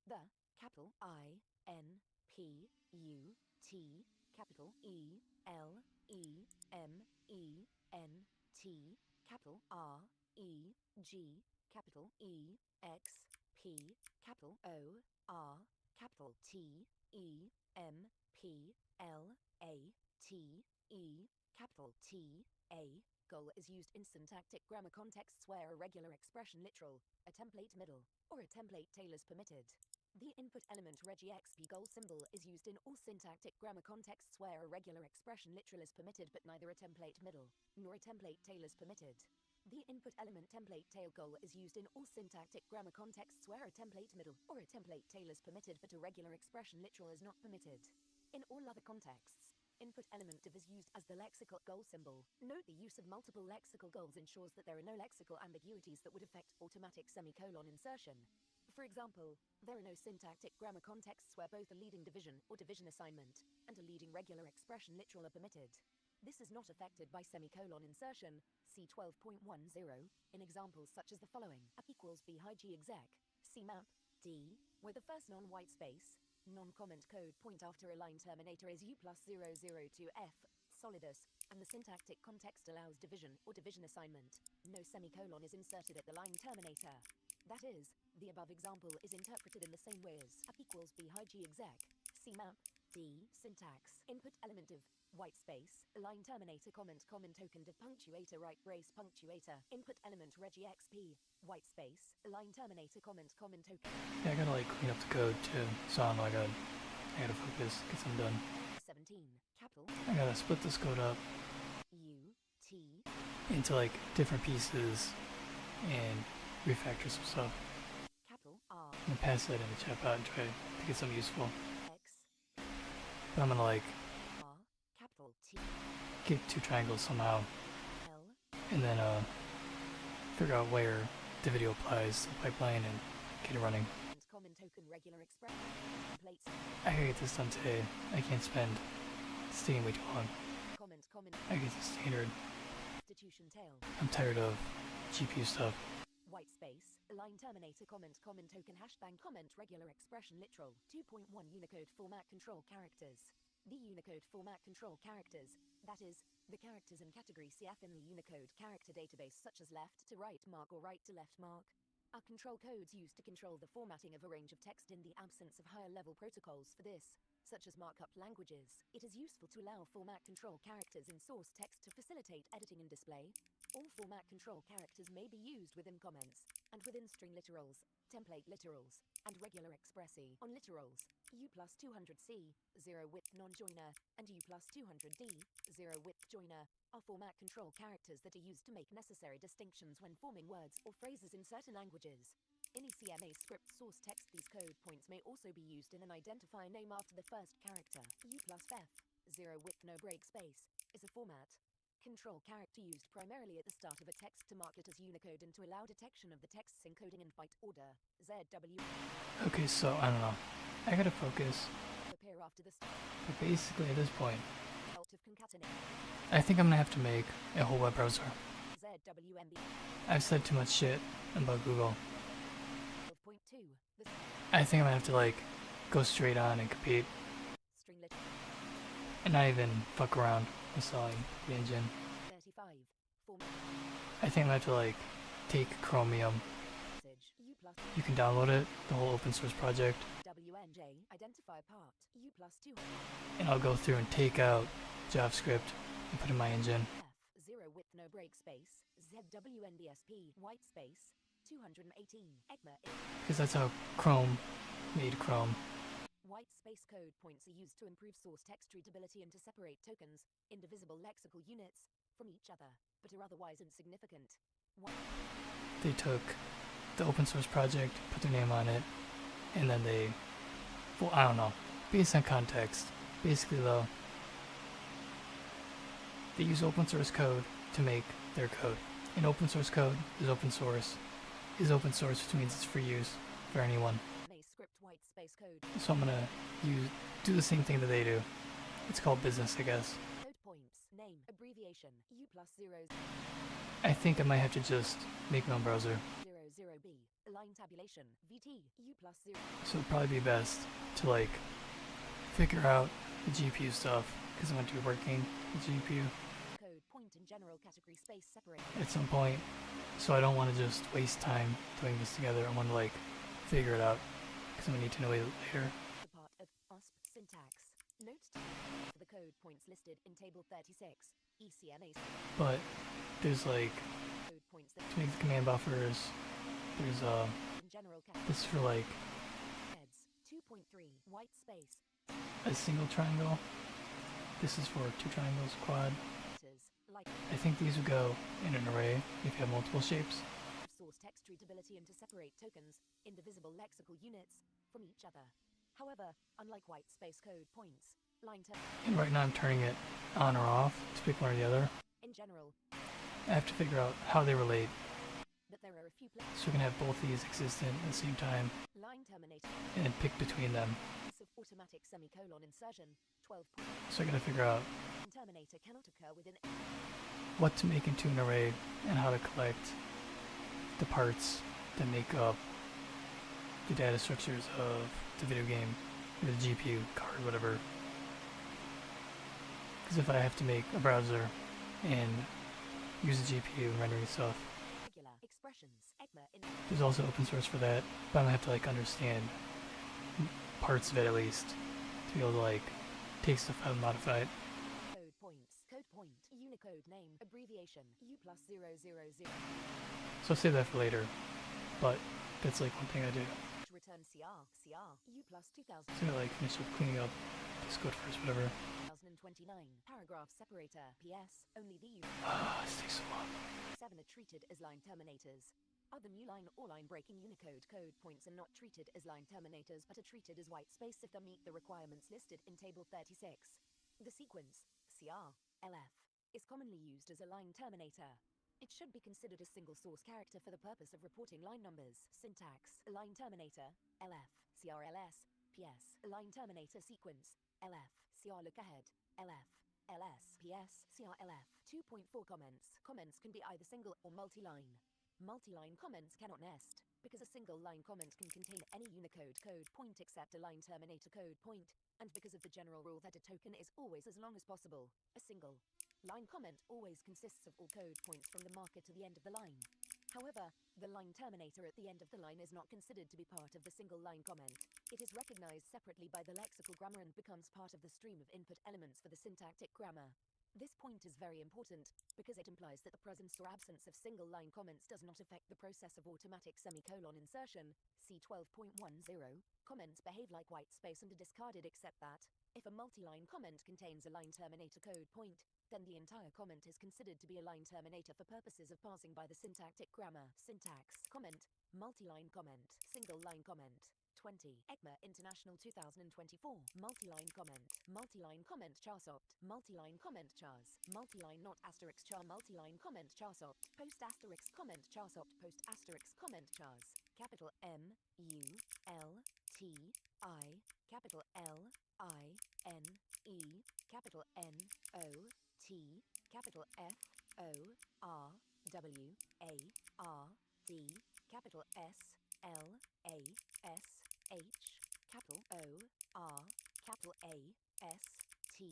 The capital I N P U T capital E L E M E N T capital R E G capital E X P capital O R capital T E M P L A T E capital T A. Goal is used in syntactic grammar contexts where a regular expression literal, a template middle, or a template tail is permitted. The input element regexp goal symbol is used in all syntactic grammar contexts where a regular expression literal is permitted but neither a template middle nor a template tail is permitted. The input element template tail goal is used in all syntactic grammar contexts where a template middle or a template tail is permitted but a regular expression literal is not permitted. In all other contexts, input element div is used as the lexical goal symbol. Note the use of multiple lexical goals ensures that there are no lexical ambiguities that would affect automatic semicolon insertion. For example, there are no syntactic grammar contexts where both a leading division or division assignment and a leading regular expression literal are permitted. This is not affected by semicolon insertion, see 12.10, in examples such as the following. A equals b high g exec, cmap, d, where the first non-white space, non-comment code point after a line terminator is u plus 002f, solidus, and the syntactic context allows division or division assignment. No semicolon is inserted at the line terminator. That is, the above example is interpreted in the same way as a equals b high g exec, cmap, d, syntax, input element div, white space, line terminator comment token div punctuator right brace punctuator, input element regexp, white space, line terminator comment token. Yeah, I gotta like clean up the code too. So I'm like, I gotta focus, get some done. 17, capital, I gotta split this code up U, T, into like different pieces and refactor some stuff. capital R, And then pass that into Chatbot and try to get something useful. X, But I'm gonna like R, capital T, get two triangles somehow, L, and then figure out where the video applies to the pipeline and get it running. and common token regular expression. Templates. I gotta get this done today. I can't spend staying way too long. Comment. I get the standard. Substitution tail. I'm tired of GPU stuff. White space. Line terminator. Comment token hashbang. Comment regular expression literal. 2.1 Unicode format control characters. The Unicode format control characters, that is, the characters in category CF in the Unicode character database such as left to right mark or right to left mark, are control codes used to control the formatting of a range of text in the absence of higher level protocols for this, such as markup languages. It is useful to allow format control characters in source text to facilitate editing and display. All format control characters may be used within comments, and within string literals, template literals, and regular expressi. On literals, U plus 200C, 0 width non-joiner, and U plus 200D, 0 width joiner, are format control characters that are used to make necessary distinctions when forming words or phrases in certain languages. In ECMA script source text, these code points may also be used in an identifier name after the first character. U plus F, 0 width no break space, is a format control character used primarily at the start of a text to mark it as Unicode and to allow detection of the text's encoding in byte order. ZW Okay, so I don't know. I gotta focus. appear after the start But basically at this point, of concatenate. I think I'm gonna have to make a whole web browser. ZWMB I've said too much shit about Google. 12.2. The I think I'm gonna have to like go straight on and compete string lit and not even fuck around installing the engine. 35. Form I think I'm gonna have to like take Chromium. message. U plus You can download it, the whole open source project, WNJ identify part. U plus 2 and I'll go through and take out JavaScript and put in my engine. F 0 width no break space. ZWNBSP white space 218. ECMA Because that's how Chrome made Chrome. white space code points are used to improve source text readability and to separate tokens, indivisible lexical units, from each other, but are otherwise insignificant. They took the open source project, put their name on it, and then they, well, I don't know, based on context. Basically though, they use open source code to make their code. And open source code is open source, which means it's free use for anyone. May script white space code. So I'm gonna do the same thing that they do. It's called business, I guess. Code points. Name. Abbreviation. U plus 0 I think I might have to just make my own browser. 00B. Line tabulation. VT. U plus 0. So it'd probably be best to like figure out the GPU stuff because I'm going to be working with GPU Code point in general category space separate. at some point. So I don't want to just waste time doing this together. I want to like figure it out because I'm going to need to know it later. The part of OSP syntax. Note for the code points listed in table 36. ECMA But there's like, code points that to make the command buffers, there's in general category. this is for like Heads. 2.3. White space. a single triangle. This is for two triangles, quad. Letters. Like I think these would go in an array if you have multiple shapes. source text readability and to separate tokens, indivisible lexical units, from each other. However, unlike white space code points, line term And right now I'm turning it on or off to pick one or the other. in general, I have to figure out how they relate but there are a few places so we can have both these existent at the same time line terminator and then pick between them. of automatic semicolon insertion 12 So I gotta figure out terminator cannot occur within what to make into an array and how to collect the parts that make up the data structures of the video game or the GPU card, whatever. Because if I have to make a browser and use the GPU and rendering stuff, regular expressions ECMA in there's also open source for that, but I'm gonna have to like understand parts of it at least to be able to like take stuff out and modify it. code points code point Unicode name abbreviation U plus 000 So I'll save that for later, but that's like one thing I do. to return CR U plus 2000 So I gotta like finish up cleaning up this code first, whatever. 2029 paragraph separator PS only the This takes so long. 7 are treated as line terminators. Other new line or line breaking Unicode code points are not treated as line terminators but are treated as white space if they meet the requirements listed in table 36. The sequence CR LF is commonly used as a line terminator. It should be considered a single source character for the purpose of reporting line numbers. Syntax: line terminator, LF, CRLS, PS, line terminator sequence, LF, CR look ahead, LF, LS, PS, CRLF. 2.4 comments. Comments can be either single or multi-line. Multi-line comments cannot nest, because a single line comment can contain any Unicode code point except a line terminator code point, and because of the general rule that a token is always as long as possible. A single line comment always consists of all code points from the marker to the end of the line. However, the line terminator at the end of the line is not considered to be part of the single line comment. It is recognized separately by the lexical grammar and becomes part of the stream of input elements for the syntactic grammar. This point is very important, because it implies that the presence or absence of single-line comments does not affect the process of automatic semicolon insertion. See 12.10. Comments behave like white space and are discarded except that, if a multi-line comment contains a line terminator code point, then the entire comment is considered to be a line terminator for purposes of parsing by the syntactic grammar. Syntax: comment, multi-line comment, single-line comment. 20. ECMA International 2024. Multi-line comment charsopt, multi-line comment chars, multi-line not asterisk char, multi-line comment charsopt, post asterisk comment charsopt, post asterisk comment chars. Capital M, U, L, T, I, capital L, I, N, E, capital N, O, T, capital F, O, R, W, A, R, D, capital S, L, A, S, H, capital O, R, capital A, S, T,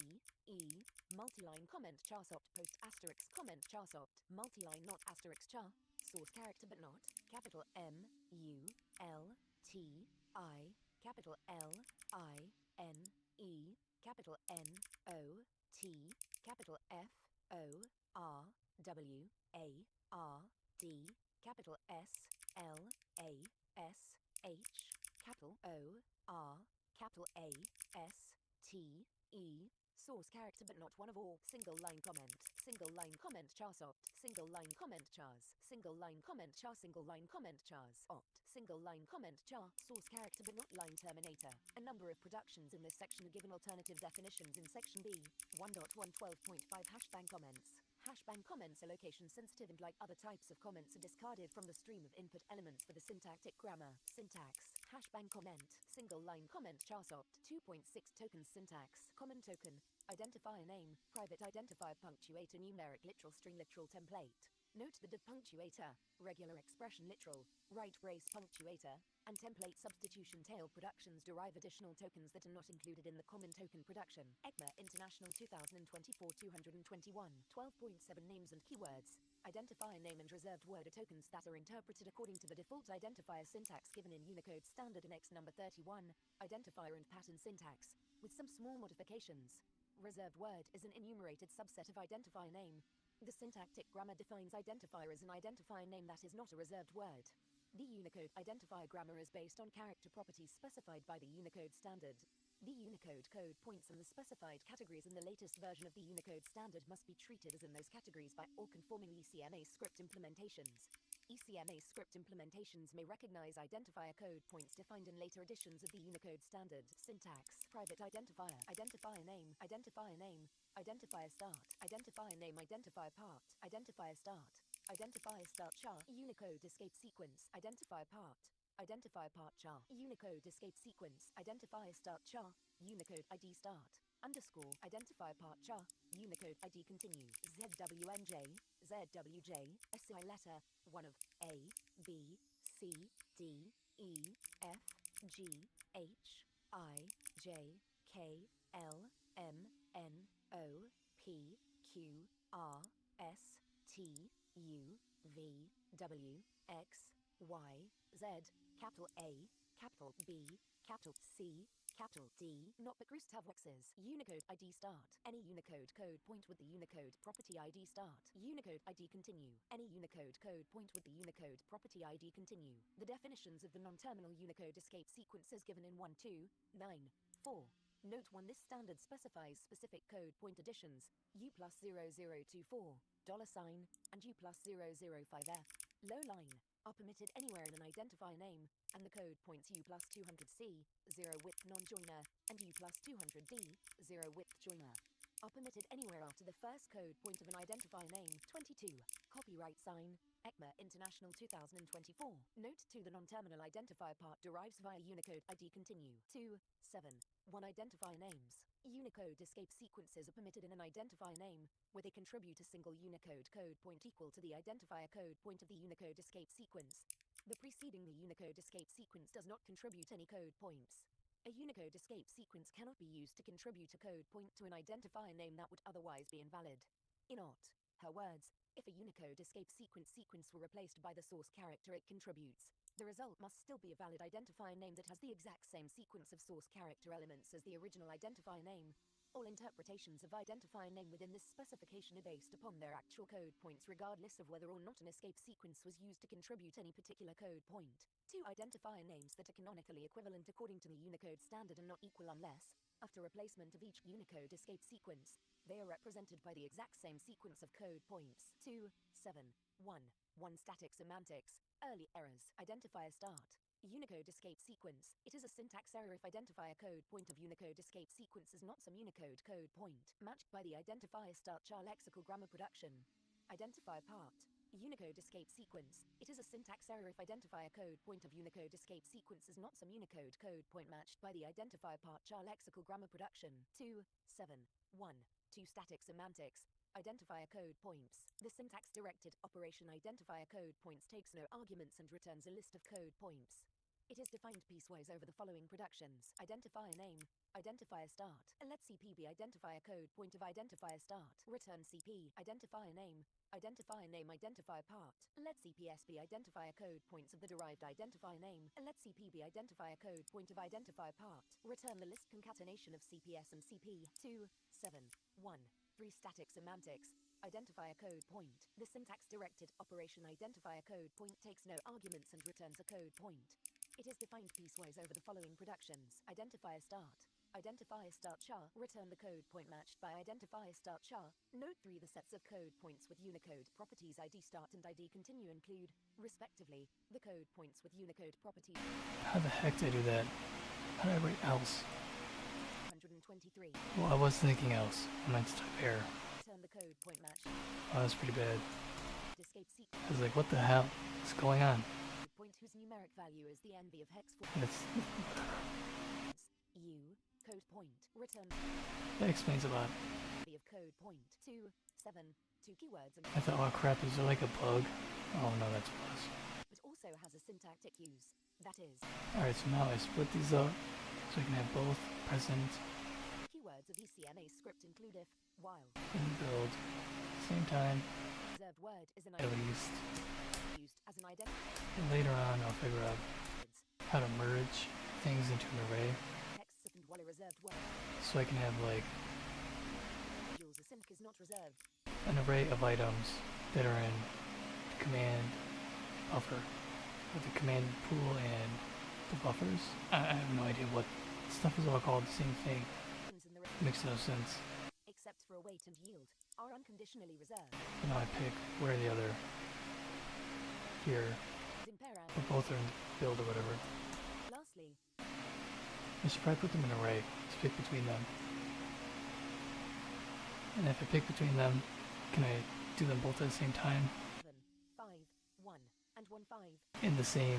E, multi-line comment charsopt, post asterisk comment charsopt, multi-line not asterisk char, source character but not, capital M, U, L, T, I, capital L, I, N, E, capital N, O, T, capital F, O, R, W, A, R, D, capital S, L, A, S, H, capital O, R, capital A, S, T, E, source character but not one of all. Single line comment charsopt, single line comment chars, single line comment char, single line comment chars, opt, single line comment char, source character but not line terminator. A number of productions in this section are given alternative definitions in section B. 1.112.5 Hashbang comments. Hashbang comments are location sensitive and, like other types of comments, are discarded from the stream of input elements for the syntactic grammar. Syntax: hashbang comment, single line comment charsopt. 2.6 Tokens. Syntax: common token, identifier name, private identifier, punctuator, numeric, literal, string, literal template. Note the depunctuator, regular expression, literal, right brace punctuator, and template substitution tail productions derive additional tokens that are not included in the common token production. ECMA International 2024 221. 12.7 Names and keywords. Identifier name and reserved word are tokens that are interpreted according to the default identifier syntax given in Unicode Standard Annex number 31, identifier and pattern syntax, with some small modifications. Reserved word is an enumerated subset of identifier name. The syntactic grammar defines identifier as an identifier name that is not a reserved word. The Unicode identifier grammar is based on character properties specified by the Unicode Standard. The Unicode code points and the specified categories in the latest version of the Unicode Standard must be treated as in those categories by all conforming ECMA script implementations. ECMA script implementations may recognize identifier code points defined in later editions of the Unicode Standard. Syntax: private identifier, identifier name, identifier name, identifier start, identifier name, identifier part, identifier start, identifier start char, Unicode escape sequence, identifier part char, Unicode escape sequence, identifier start char, Unicode ID start, underscore, identifier part char, Unicode ID continue, ZWNJ, a SCI letter, one of A, B, C, D, E, F, G, H, I, J, K, L, M, N, O, P, Q, R, S, T, U, V, W, X, Y, Z, capital A, capital B, capital C, capital D, not but Gustavwx's. Unicode ID start. Any Unicode code point with the Unicode property ID start. Unicode ID continue. Any Unicode code point with the Unicode property ID continue. The definitions of the non-terminal Unicode escape sequence is given in 1.2.9.4. Note 1. This standard specifies specific code point additions, U plus 0024, $, and U plus 005F. Low line are permitted anywhere in an identifier name, and the code points U plus 200C, 0 width non-joiner, and U plus 200D, 0 width joiner, are permitted omitted anywhere after the first code point of an identifier name. 22. Copyright sign, ECMA International 2024. Note 2. The non-terminal identifier part derives via Unicode ID. Continue. 2. 7. 1. Identifier names. Unicode escape sequences are permitted in an identifier name, where they contribute a single Unicode code point equal to the identifier code point of the Unicode escape sequence. The preceding the Unicode escape sequence does not contribute any code points. A Unicode escape sequence cannot be used to contribute a code point to an identifier name that would otherwise be invalid. In her words, if a Unicode escape sequence were replaced by the source character it contributes, the result must still be a valid identifier name that has the exact same sequence of source character elements as the original identifier name. All interpretations of identifier name within this specification are based upon their actual code points regardless of whether or not an escape sequence was used to contribute any particular code point. 2. Identifier names that are canonically equivalent according to the Unicode standard and not equal unless, after replacement of each Unicode escape sequence, they are represented by the exact same sequence of code points. 2. 7. 1. 1. Static semantics. Early errors. Identifier start. Unicode escape sequence. It is a syntax error if identifier code point of Unicode escape sequence is not some Unicode code point matched by the identifier start char lexical grammar production. Identifier part. Unicode escape sequence. It is a syntax error if identifier code point of Unicode escape sequence is not some Unicode code point matched by the identifier part char lexical grammar production. 2. 7. 1. 2. Static semantics. Identifier code points. The syntax-directed operation identifier code points takes no arguments and returns a list of code points. It is defined piecewise over the following productions. Identifier name. Identifier start. Let CP be identifier code point of identifier start. Return CP. Identifier name. Identifier name. Identifier part. Let CPS be identifier code points of the derived identifier name. Let CP be identifier code point of identifier part. Return the list concatenation of CPS and CP. 2. 7. 1. 3. Static semantics. Identifier code point. The syntax-directed operation identifier code point takes no arguments and returns a code point. It is defined piecewise over the following productions. Identifier start. Identifier start char. Return the code point matched by identifier start char. Note 3. The sets of code points with Unicode properties ID start and ID continue include, respectively, the code points with Unicode properties. How the heck did I do that? How did I write else? 123. Well, I was thinking else. I meant to type error. Return the code point match. Oh, that's pretty bad. Escape sequence. I was like, what the hell is going on? Point whose numeric value is the envy of hex 4. That's, U. Code point. Return. that explains a lot. Envy of code point. 2. 7. 2 keywords. I thought, oh crap, is there like a bug? Oh no, that's plus. But also has a syntactic use. That is. Alright, so now I split these up so I can have both present Keywords of ECMA script include if, while. and build. Same time, Reserved word is an at least. used as an identity. And later on, I'll figure out how to merge things into an array Text and while a reserved word. so I can have like Jules sync is not reserved. an array of items that are in the command buffer, or the command pool and the buffers. I have no idea what stuff is all called the same thing. In the Makes no sense. except for await and yield are unconditionally reserved. But now I pick where the other here, Imperan. or both are in build or whatever. Lastly, I should probably put them in an array to pick between them. And if I pick between them, can I do them both at the same time? 7, 5, 1, and 1 5. In the same,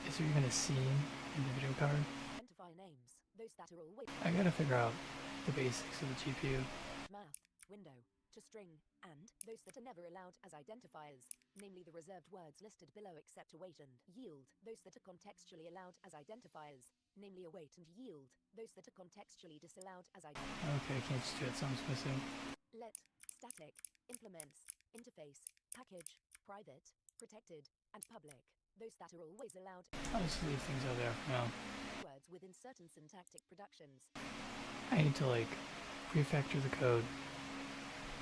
is there even a scene in the video card? Identify names. Those that are always I gotta figure out the basics of the GPU. math, window, to string, and those that are never allowed as identifiers, namely the reserved words listed below except await and yield, those that are contextually allowed as identifiers, namely await and yield, those that are contextually disallowed as identifiers. Okay, I can't just do it, something's missing. Let, static, implements, interface, package, private, protected, and public, those that are always allowed I'll just leave things out there for now. words within certain syntactic productions. I need to like refactor the code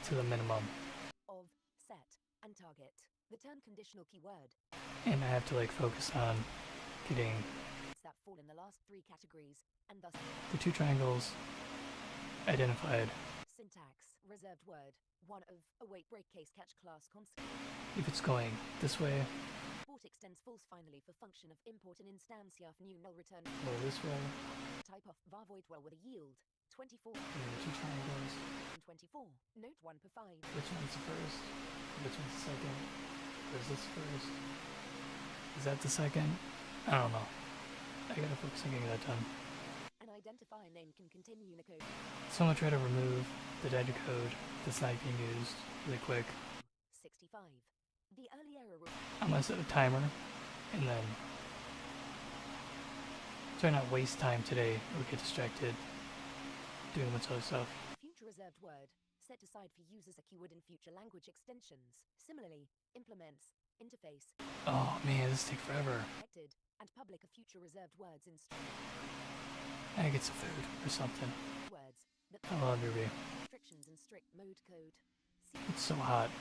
to the minimum, Of, set, and target. The term conditional keyword and I have to like focus on getting that fall in the last 3 categories, and thus the 2 triangles identified. syntax, reserved word, 1 of await break case catch class constant. If it's going this way Import extends false finally for function of import and instantia of new null return. or this way, Type of var void well with a yield 24 and the 2 triangles. and 24. Note 1 per 5. Which one's the first? Which one's the second? Or is this first? Is that the second? I don't know. I gotta focus on getting that done. An identifier name can continue Unicode. So I'm gonna try to remove the dead code that's not being used really quick. 65. The early error I'm gonna set a timer and then try not waste time today or get distracted doing a bunch of other stuff. future reserved word set aside for use as a keyword in future language extensions. Similarly, implements, interface, Oh man, this take forever. protected, and public are future reserved words in I get some food or something. words that How long will it be? restrictions in strict mode code. It's so hot.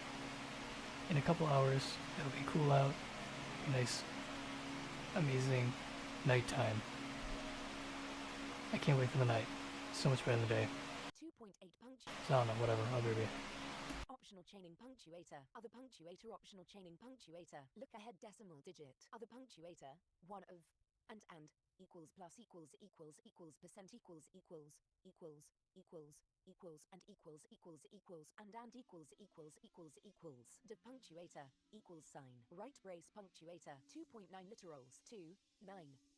In a couple hours, it'll be cool out. Nice, amazing nighttime. I can't wait for the night. So much better than the day. 2.8 punctuation. So I don't know, whatever, I'll be right. Optional chaining punctuator. Other punctuator. Optional chaining punctuator. Look ahead decimal digit. Other punctuator. One of. And. Equals plus equals equals equals percent equals equals equals equals equals and equals equals equals and equals equals equals equals. The punctuator. Equals sign. Right brace punctuator. 2.9 literals. 2, 9,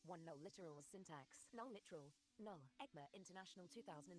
1 null literals syntax. Null literal. Null. ECMA International 2024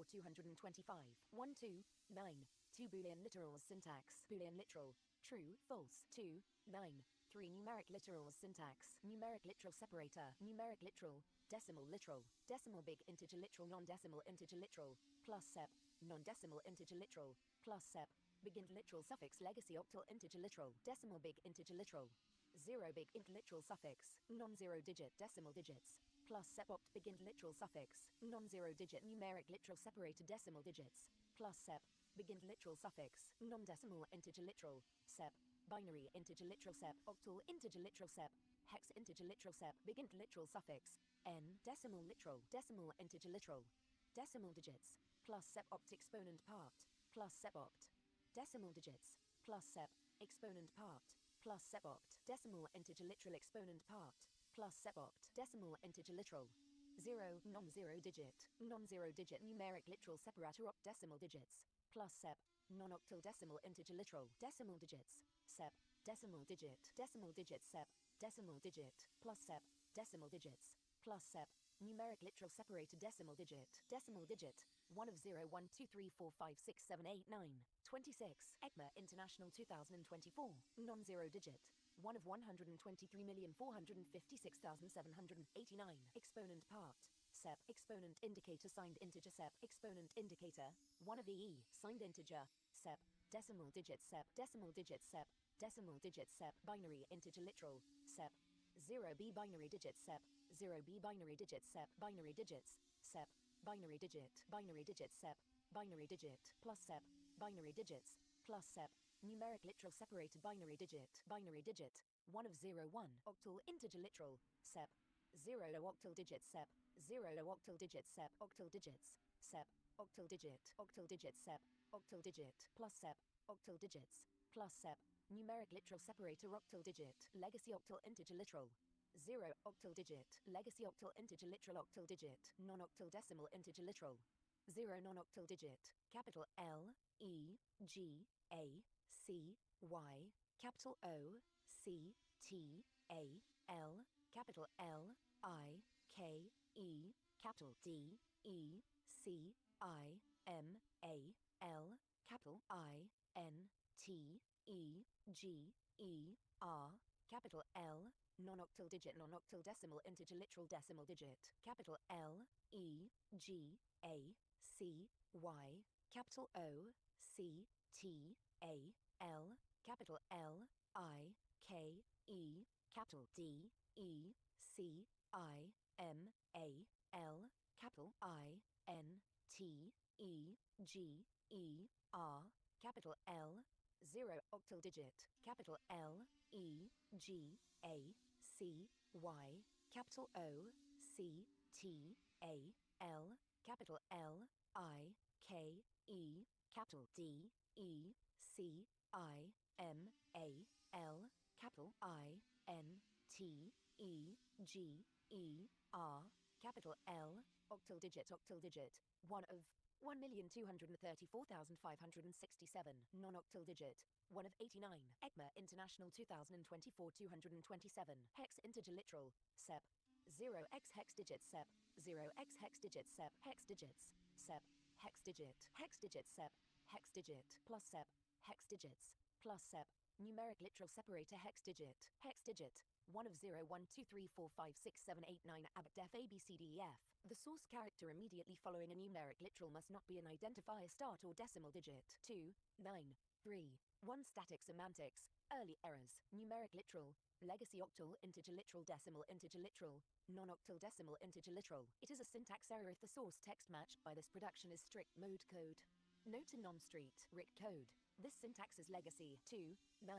225. 1, 2, 9. 2 Boolean literals syntax. Boolean literal. True, false. 2, 9. 3 numeric literals syntax. Numeric literal separator. Numeric literal. Decimal literal. Decimal big integer literal non-decimal integer literal. Plus sep. Non-decimal integer literal. Plus sep. Begin literal suffix legacy octal integer literal. Decimal big integer literal. 0 big int literal suffix. Non-zero digit decimal digits. Plus sep opt begin literal suffix. Non-zero digit numeric literal separator decimal digits. Plus sep. Begin literal suffix. Non-decimal integer literal. Sep. Binary integer literal sep. Octal integer literal sep. Hex integer literal sep. Begin literal suffix. N. Decimal literal. Decimal integer literal. Decimal digits. Plus sep opt exponent part. Plus sep opt. Decimal digits. Plus sep. Exponent part. Plus sep opt. Decimal integer literal exponent part. Plus sep opt. Decimal integer literal. 0 non-zero digit. Non-zero digit numeric literal separator opt decimal digits. Plus sep. Non-octal decimal integer literal. Decimal digits. Sep. Decimal digit. Decimal digit sep. Decimal digit. Plus sep. Decimal digits. Plus sep. Numeric literal separator decimal digit. Decimal digit. 1 of 0 1 2 3 4 5 6 7 8 9. 26. ECMA International 2024. Non-zero digit. 1 of 123,456,789. Exponent part. Sep. Exponent indicator signed integer sep. Exponent indicator. 1 of EE. Signed integer. Sep. Decimal digit sep. Decimal digit sep. Decimal digit sep. Binary integer literal. Sep. 0b binary digit sep. 0b binary digit sep. Binary digits. Sep. Binary digit. Binary digit sep. Binary digit. Plus sep. Binary digits. Plus sep. Numeric literal separated binary digit. Binary digit. 1 of 0 1. Octal integer literal. Sep. 0 octal digit sep. 0 octal digit sep. Octal digits. Sep. Octal digit. Octal digit sep. Octal digit. Plus sep. Octal digits. Plus sep. Numeric literal separator octal digit. Legacy octal integer literal. 0 octal digit. Legacy octal integer literal octal digit. Non-octal decimal integer literal. 0 non-octal digit. Capital L, E, G, A, C, Y. Capital O, C, T, A, L. Capital L, I, K, E. Capital D, E, C, I, M, A, L. Capital I, N, T, E, G, E, R. Capital L, non-octal digit non-octal decimal integer literal decimal digit. Capital L, E, G, A, C, Y. Capital O, C, T, A, L. Capital L, I, K, E. Capital D, E, C, I, M, A, L. Capital I, N, T, E, G, E, R. Capital L, 0 octal digit. Capital L, E, G, A, C, Y. Capital O, C, T, A, L. Capital L, I, K, E. Capital D, E, C, I, M, A, L. Capital I, N, T, E, G, E, R. Capital L, octal digit 1 of 1,234,567, non-octal digit, 1 of 89, ECMA International 2024 227, hex integer literal, SEP, 0x hex digit SEP, 0x hex digit SEP, hex digits, SEP, hex digit SEP, hex digit, plus SEP, hex digits, plus SEP, numeric literal separator hex digit, 1 of 0, 1, 2, 3, 4, 5, 6, 7, 8, 9, abdef ABCDEF. The source character immediately following a numeric literal must not be an identifier start or decimal digit. 2, 9, 3, 1 static semantics, early errors, numeric literal, legacy octal integer literal, non-octal decimal integer literal. It is a syntax error if the source text matched by this production is strict mode code. Note to non-street RIC code. This syntax is legacy. 2, 9,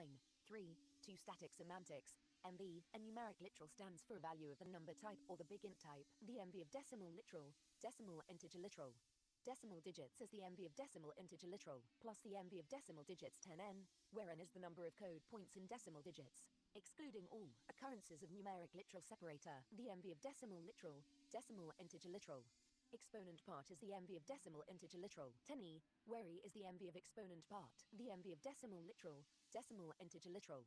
3, 2 static semantics. MV, a numeric literal stands for a value of the number type or the big int type. The MV of decimal literal, decimal integer literal. Decimal digits is the MV of decimal integer literal, plus the MV of decimal digits 10n, where n is the number of code points in decimal digits. Excluding all occurrences of numeric literal separator, the MV of decimal literal, decimal integer literal. Exponent part is the MV of decimal integer literal. 10e, where e is the MV of exponent part. The MV of decimal literal, decimal integer literal.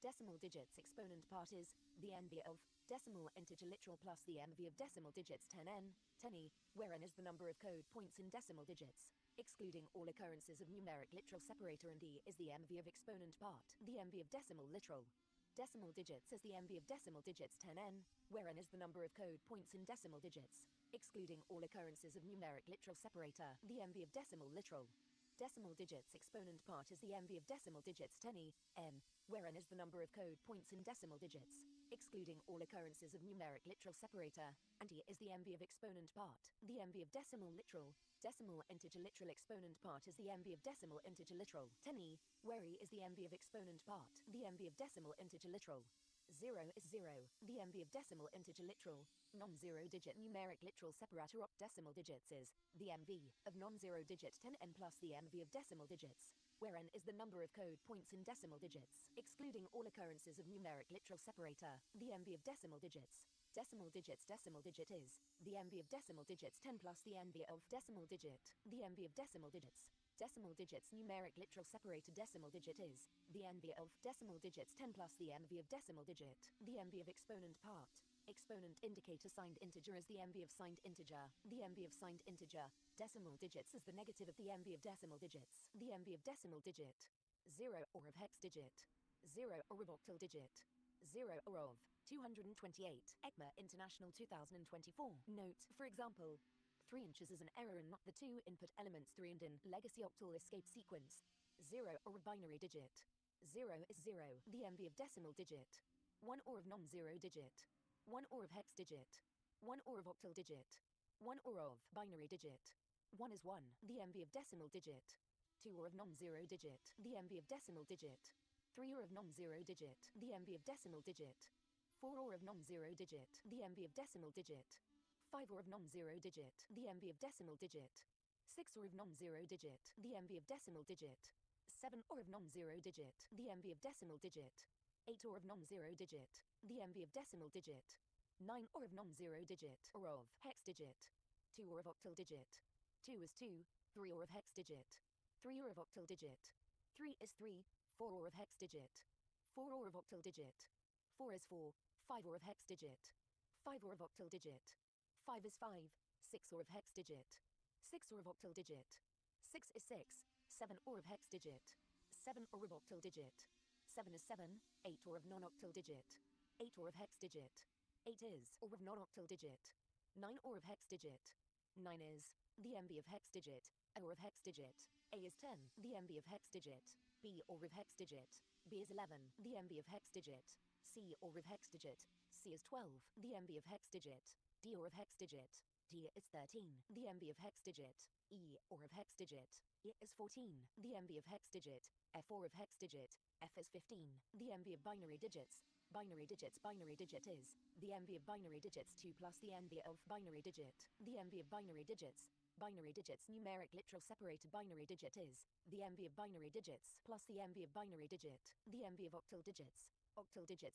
Decimal digits exponent part is the MV of decimal integer literal plus the MV of decimal digits 10n, 10e, where n is the number of code points in decimal digits. Excluding all occurrences of numeric literal separator, and e is the MV of exponent part. The MV of decimal literal. Decimal digits is the MV of decimal digits 10n, where n is the number of code points in decimal digits. Excluding all occurrences of numeric literal separator, the MV of decimal literal. Decimal digits exponent part is the MV of decimal digits 10e, n, where n is the number of code points in decimal digits. Excluding all occurrences of numeric literal separator, and e is the MV of exponent part. The MV of decimal literal, decimal integer literal exponent part is the MV of decimal integer literal 10e, where e is the MV of exponent part. The MV of decimal integer literal. 0 is 0, the MV of decimal integer literal, non-zero digit numeric literal separator octadecimal digits is the MV of non-zero digit 10n plus the MV of decimal digits, where n is the number of code points in decimal digits. Excluding all occurrences of numeric literal separator, the MV of decimal digits. Decimal digit is the MV of decimal digits 10 plus the MV of decimal digit, the MV of decimal digits. Decimal digits numeric literal separator decimal digit is the MV of decimal digits 10 plus the MV of decimal digit, the MV of exponent part. Exponent indicator signed integer is the MV of signed integer, the MV of signed integer. Decimal digits is the negative of the MV of decimal digits, the MV of decimal digit. 0 or of hex digit. 0 or of octal digit. 0 or of 228. ECMA International 2024. Note, for example, 3 inches is an error and not the 2 input elements 3 and in legacy octal escape sequence. 0 or of binary digit. 0 is 0, the MV of decimal digit. 1 or of non-zero digit. 1 or of hex digit. 1 or of octal digit. 1 or of binary digit. 1 is 1, the MV of decimal digit. 2 or of non-zero digit, the MV of decimal digit. 3 or of non-zero digit, the MV of decimal digit. 4 or of non-zero digit, the MV of decimal digit. 5 or of non-zero digit, the MV of decimal digit. 6 or of non-zero digit, the MV of decimal digit. 7 or of non-zero digit, the MV of decimal digit. 8 or of non-zero digit, the MV of decimal digit. 9 or of non-zero digit or of hex digit. 2 or of octal digit. 2 is 2, 3 or of hex digit. 3 or of octal digit. 3 is 3, 4 or of hex digit. 4 or of octal digit. 4 is 4, 5 or of hex digit. 5 or of octal digit. 5 is 5, 6 or of hex digit. 6 or of octal digit. 6 is 6, 7 or of hex digit. 7 or of octal digit. 7 is 7, 8 or of non-octal digit. 8 or of hex digit. 8 is or of non-octal digit. 9 or of hex digit. 9 is the MV of hex digit, or of hex digit. A is 10, the MV of hex digit. B or of hex digit. B is 11, the MV of hex digit. C or of hex digit. C is 12, the MV of hex digit. D or of hex digit. D is 13, the MV of hex digit. E or of hex digit. E is 14, the MV of hex digit. F or of hex digit. F is 15, the MV of binary digits. Binary digit is the MV of binary digits 2 plus the MV of binary digit. The MV of binary digits. Binary digits numeric literal separated binary digit is the MV of binary digits plus the MV of binary digit. The MV of octal digits. Octal digit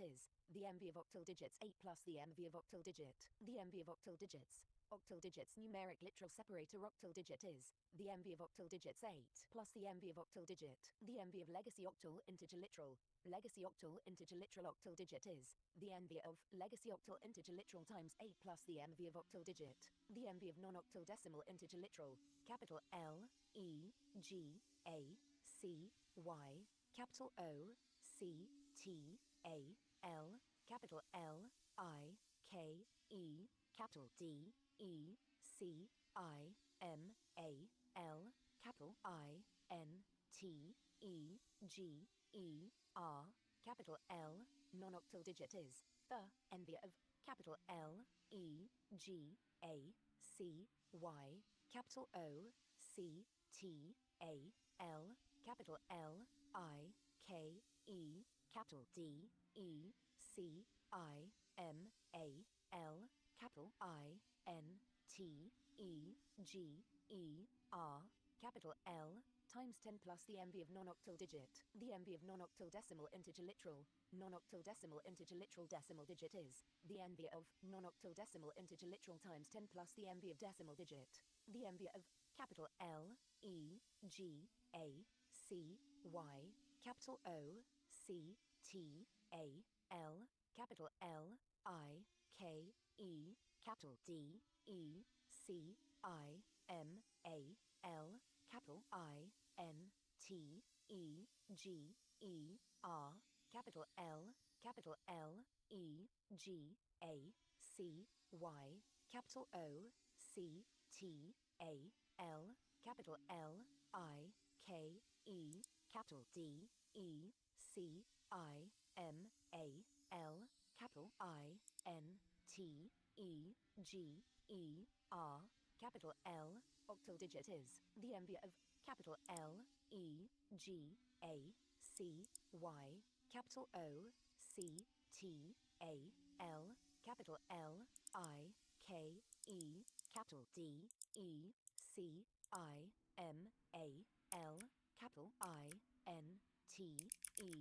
is the MV of octal digits 8 plus the MV of octal digit. The MV of octal digits. octal digits numeric literal separator octal digit is the MV of octal digits 8 plus the MV of octal digit. The MV of legacy octal integer literal. Legacy octal integer literal octal digit is the MV of legacy octal integer literal times 8 plus the MV of octal digit. The MV of non-octal decimal integer literal. Capital L, E, G, A, C, Y, capital O, C, T, A, L, capital L, I, K, E, capital D, E, C, I, M, A, L, capital I, N, T, E, G, E, R, capital L, non-octal digit is the MV of capital L, E, G, A, C, Y, capital O, C, T, A, L, capital L, I, K, E, capital D, E, C, I, M, A, L, capital I, N, T, E, G, E, R, capital L, times 10 plus the MV of non-octal digit. The MV of non-octal decimal integer literal. Non-octal decimal integer literal decimal digit is the MV of non-octal decimal integer literal times 10 plus the MV of decimal digit. The MV of capital L, E, G, A, C, Y, capital O, C, T, A, L, capital L, I, K, E, capital D, E, C, I, M, A, L, capital I, N, T, E, G, E, R, capital L, E, G, A, C, Y, capital O, C, T, A, L, capital L, I, K, E, capital D, E, C, I, M, A, L, capital I, N, T, E, G, E, R, capital L, octal digit is the MV of capital L, E, G, A, C, Y, capital O, C, T, A, L, capital L, I, K, E, capital D, E, C, I, M, A, L, capital I, N, T, E,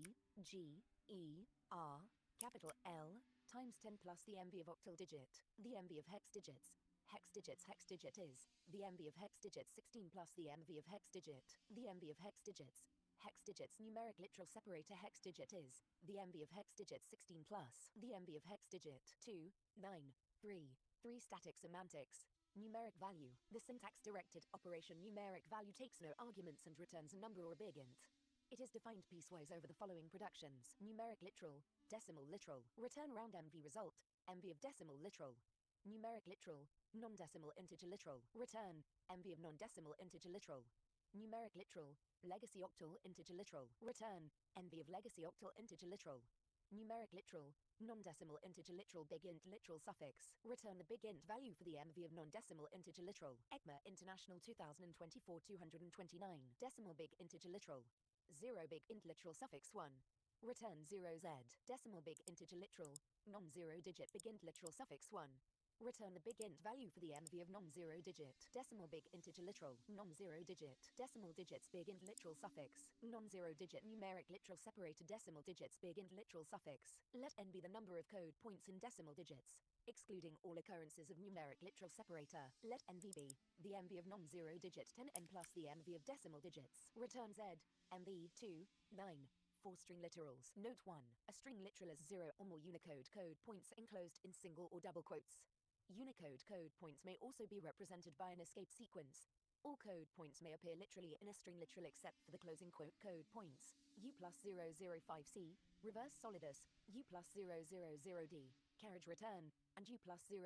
G, E, R, capital L, times 10 plus the MV of octal digit. The MV of hex digits. Hex digit is the MV of hex digits 16 plus the MV of hex digit. The MV of hex digits. Hex digits numeric literal separator hex digit is the MV of hex digits 16 plus the MV of hex digit 2, 9, 3, 3 static semantics. Numeric value. The syntax directed operation numeric value takes no arguments and returns a number or big int. It is defined piecewise over the following productions. Numeric literal, decimal literal, return round MV result, MV of decimal literal. Numeric literal, non-decimal integer literal, return, MV of non-decimal integer literal. Numeric literal, legacy octal integer literal, return, MV of legacy octal integer literal. Numeric literal, non-decimal integer literal big int literal suffix, return the big int value for the MV of non-decimal integer literal. ECMA International 2024 229, decimal big integer literal. 0 big int literal suffix 1. Return 0z, decimal big integer literal, non-zero digit big int literal suffix 1. Return the big int value for the MV of non-zero digit, decimal big integer literal, non-zero digit, decimal digits big int literal suffix, non-zero digit numeric literal separator decimal digits big int literal suffix. Let n be the number of code points in decimal digits, excluding all occurrences of numeric literal separator. Let nv be the MV of non-zero digit 10n plus the MV of decimal digits. Return z, MV 2, 9. 4 string literals. Note 1. A string literal is 0 or more Unicode code points enclosed in single or double quotes. Unicode code points may also be represented by an escape sequence. All code points may appear literally in a string literal except for the closing quote code points. U plus 005C, reverse solidus, U plus 000D, carriage return, and U plus 000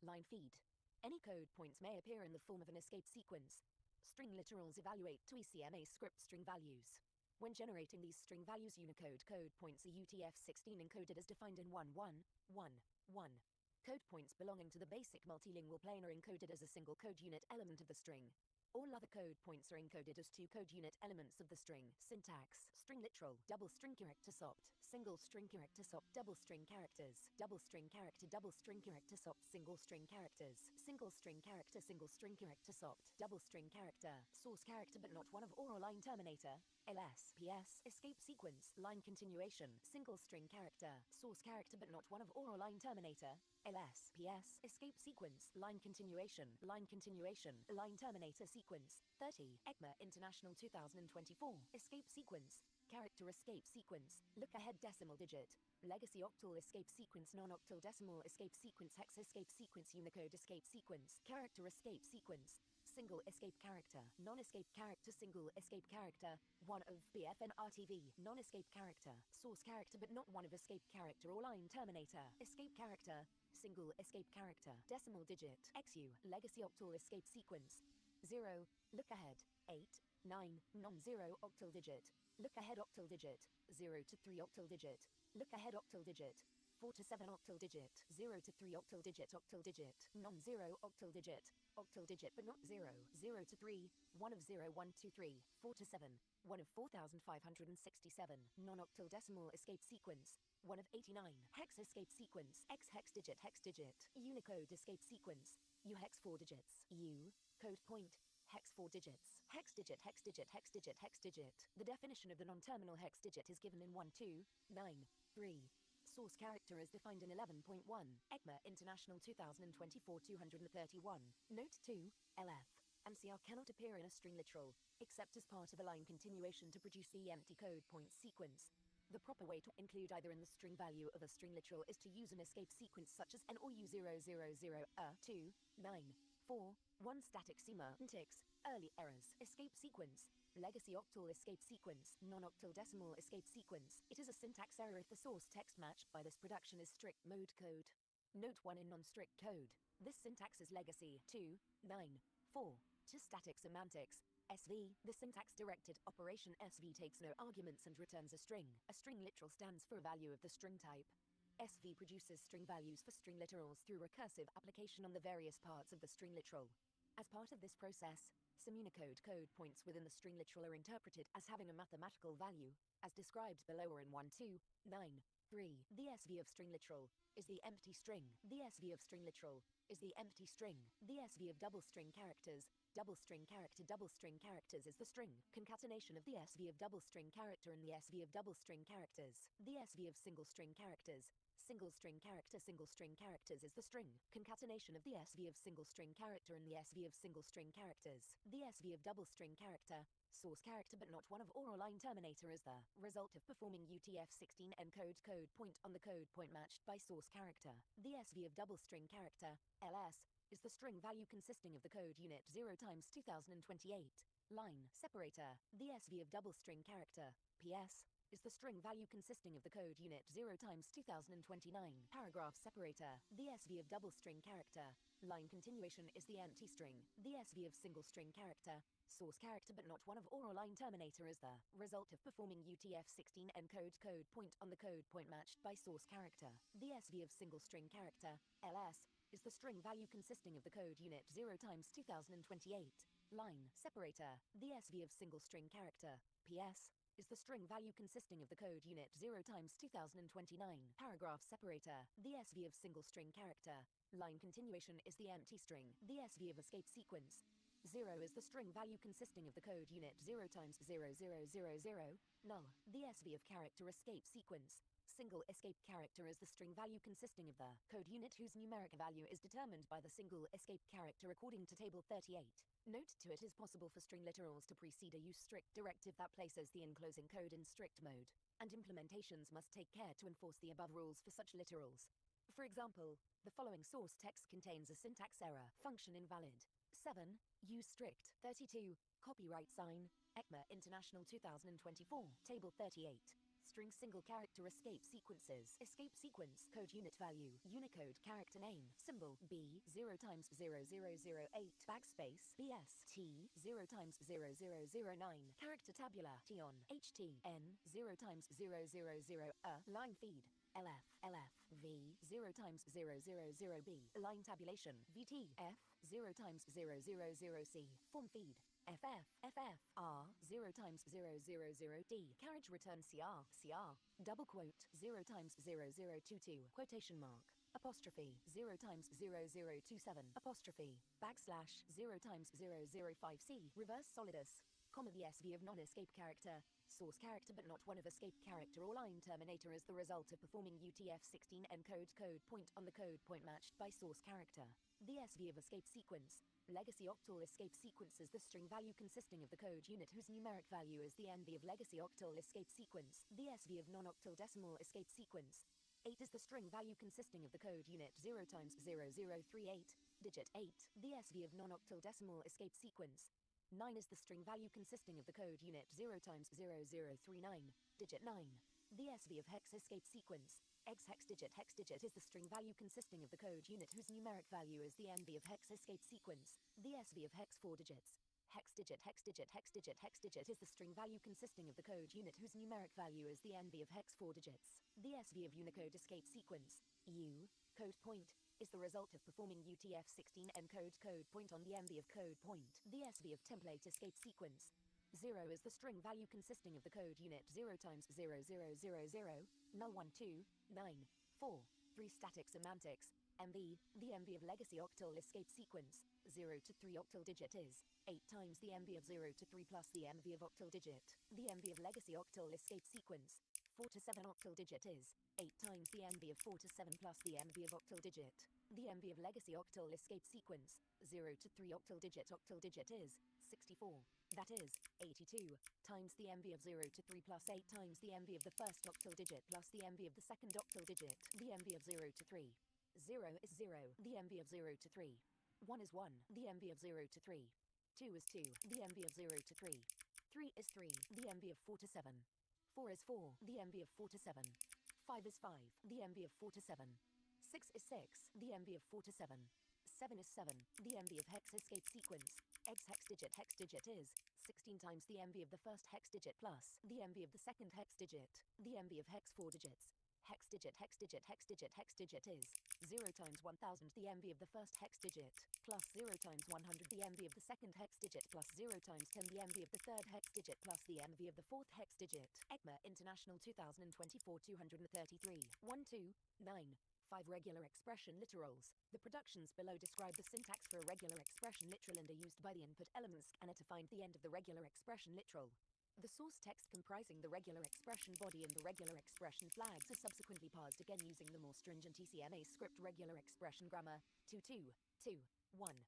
line feed. Any code points may appear in the form of an escape sequence. String literals evaluate to ECMA script string values. When generating these string values, Unicode code points are UTF-16 encoded as defined in 1111. Code points belonging to the basic multilingual plane are encoded as a single code unit element of the string. All other code points are encoded as 2 code unit elements of the string. Syntax: string literal, double string character sopt, single string character sopt, double string characters, double string character sopt, single string characters, single string character sopt, double string character, source character but not one of or line terminator, ls, ps, escape sequence, line continuation, single string character, source character but not one of or line terminator, ls, ps, escape sequence, line continuation, line terminator sequence, 30, ECMA International 2024, escape sequence, character escape sequence, look ahead decimal digit, legacy octal escape sequence, non-octal decimal escape sequence, hex escape sequence, Unicode escape sequence, character escape sequence, single escape character, non-escape character, single escape character, one of BFN RTV, non-escape character, source character but not one of escape character or line terminator, escape character, single escape character, decimal digit, XU, legacy octal escape sequence, 0, look ahead, 8, 9, non-zero octal digit, look ahead octal digit, 0 to 3 octal digit, look ahead octal digit, 4 to 7 octal digit, 0 to 3 octal digit, non-zero octal digit but not 0, 0 to 3, 1 of 0, 1, 2, 3, 4 to 7, 1 of 4,567, non-octal decimal escape sequence, 1 of 89, hex escape sequence, X hex digit, Unicode escape sequence, U hex 4 digits, U, code point, hex 4 digits, hex digit. The definition of the non-terminal hex digit is given in 1, 2, 9, 3. Source character is defined in 11.1, ECMA International 2024 231. Note 2, LF. MCR cannot appear in a string literal, except as part of a line continuation to produce the empty code point sequence. The proper way to include either in the string value of a string literal is to use an escape sequence such as n or u000 2, 9, 4, 1 static semantics, early errors, escape sequence, legacy octal escape sequence, non-octal decimal escape sequence. It is a syntax error if the source text matched by this production is strict mode code. Note 1 in non-strict code. This syntax is legacy 2, 9, 4, to static semantics. SV, the syntax-directed operation SV takes no arguments and returns a string. A string literal stands for a value of the string type. SV produces string values for string literals through recursive application on the various parts of the string literal. As part of this process, some Unicode code points within the string literal are interpreted as having a mathematical value, as described below or in 1, 2, 9, 3. The SV of string literal is the empty string. The SV of string literal is the empty string. The SV of double string characters is the string. Concatenation of the SV of double string character and the SV of double string characters. The SV of single string characters is the string. Concatenation of the SV of single string character and the SV of single string characters. The SV of double string character, source character but not one of or line terminator is the result of performing UTF-16 encode code point on the code point matched by source character. The SV of double string character, LS, is the string value consisting of the code unit 0 times 2028, line separator. The SV of double string character, PS, is the string value consisting of the code unit 0 times 2029, paragraph separator. The SV of double string character, line continuation is the empty string. The SV of single string character, source character but not one of or line terminator is the result of performing UTF-16 encode code point on the code point matched by source character. The SV of single string character, LS, is the string value consisting of the code unit 0 times 2028, line separator. The SV of single string character, PS, is the string value consisting of the code unit 0 times 2029, paragraph separator. The SV of single string character, line continuation is the empty string. The SV of escape sequence, 0 is the string value consisting of the code unit 0 times 0000, null. The SV of character escape sequence, single escape character is the string value consisting of the code unit whose numeric value is determined by the single escape character according to table 38. Note 2, it is possible for string literals to precede a use strict directive that places the enclosing code in strict mode, and implementations must take care to enforce the above rules for such literals. For example, the following source text contains a syntax error, function invalid. 7, use strict. 32, copyright sign, ECMA International 2024, table 38. String single character escape sequences. Escape sequence, code unit value, Unicode character name, symbol, B, 0 times 0008, backspace, BS, T, 0 times 0009, character tabular, Tion, HT, N, 0 times 000, line feed, LF, V, 0 times 000B, line tabulation, VT, F, 0 times 000C, form feed, FF, R, 0 times 000D, carriage return CR, double quote, 0 times 0022, quotation mark, apostrophe, 0 times 0027, apostrophe, backslash, 0 times 005C, reverse solidus, comma the SV of non-escape character, source character but not one of escape character or line terminator as the result of performing UTF-16 encode code point on the code point matched by source character. The SV of escape sequence, legacy octal escape sequence is the string value consisting of the code unit whose numeric value is the NV of legacy octal escape sequence. The SV of non-octal decimal escape sequence. 8 is the string value consisting of the code unit 0 times 0038, digit 8. The SV of non-octal decimal escape sequence. 9 is the string value consisting of the code unit 0 times 0039, digit 9. The SV of hex escape sequence. X hex digit is the string value consisting of the code unit whose numeric value is the NV of hex escape sequence. The SV of hex 4 digits. Hex digit is the string value consisting of the code unit whose numeric value is the NV of hex 4 digits. The SV of Unicode escape sequence. U, code point, is the result of performing UTF-16 encode code point on the NV of code point. The SV of template escape sequence. 0 is the string value consisting of the code unit 0 times 0000, null 1 2, 9, 4, 3 static semantics, MV, the MV of legacy octal escape sequence, 0 to 3 octal digit is 8 times the MV of 0 to 3 plus the MV of octal digit. The MV of legacy octal escape sequence, 4 to 7 octal digit is 8 times the MV of 4 to 7 plus the MV of octal digit. The MV of legacy octal escape sequence, 0 to 3 octal digit is 64. That is 82 times the MV of 0 to 3 plus 8 times the MV of the first octal digit plus the MV of the second octal digit. The MV of 0 to 3. 0 is 0. The MV of 0 to 3. 1 is 1. The MV of 0 to 3. 2 is 2. The MV of 0 to 3. 3 is 3. The MV of 4 to 7. 4 is 4. The MV of 4 to 7. 5 is 5. The MV of 4 to 7. 6 is 6. The MV of 4 to 7. 7 is 7. The MV of hex escape sequence. X hex digit is 16 times the MV of the first hex digit plus the MV of the second hex digit. The MV of hex 4 digits. Hex digit is 0 times 1000 the MV of the first hex digit plus 0 times 100 the MV of the second hex digit plus 0 times 10 the MV of the third hex digit plus the MV of the fourth hex digit. ECMA International 2024 233 1 2 9 5 regular expression literals. The productions below describe the syntax for a regular expression literal and are used by the input element scanner to find the end of the regular expression literal. The source text comprising the regular expression body and the regular expression flags are subsequently parsed again using the more stringent ECMA script regular expression grammar. 2.2.2.1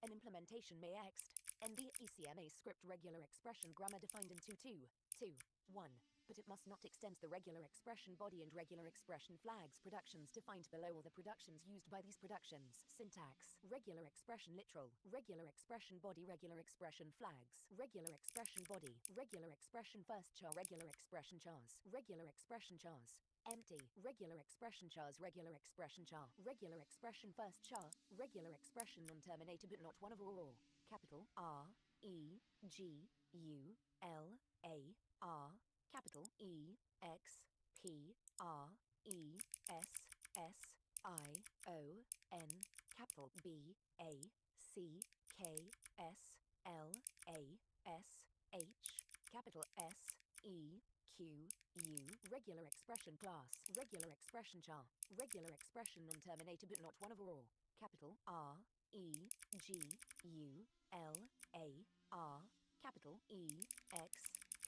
An implementation may ext. ND ECMA script regular expression grammar defined in 2.2.2.1. But it must not extend the regular expression body and regular expression flags productions defined below or the productions used by these productions. Syntax. Regular expression literal. Regular expression body. Regular expression flags. Regular expression body. Regular expression first char. Regular expression chars. Regular expression chars. Empty. Regular expression chars. Regular expression char. Regular expression first char. Regular expression non-terminator but not one of or all. Capital R E G U L A R. Capital E X P R E S S I O N. Capital B A C K S L A S H. Capital S E Q U. Regular expression class. Regular expression char. Regular expression non-terminator but not one of or all. Capital R E G U L A R. Capital E X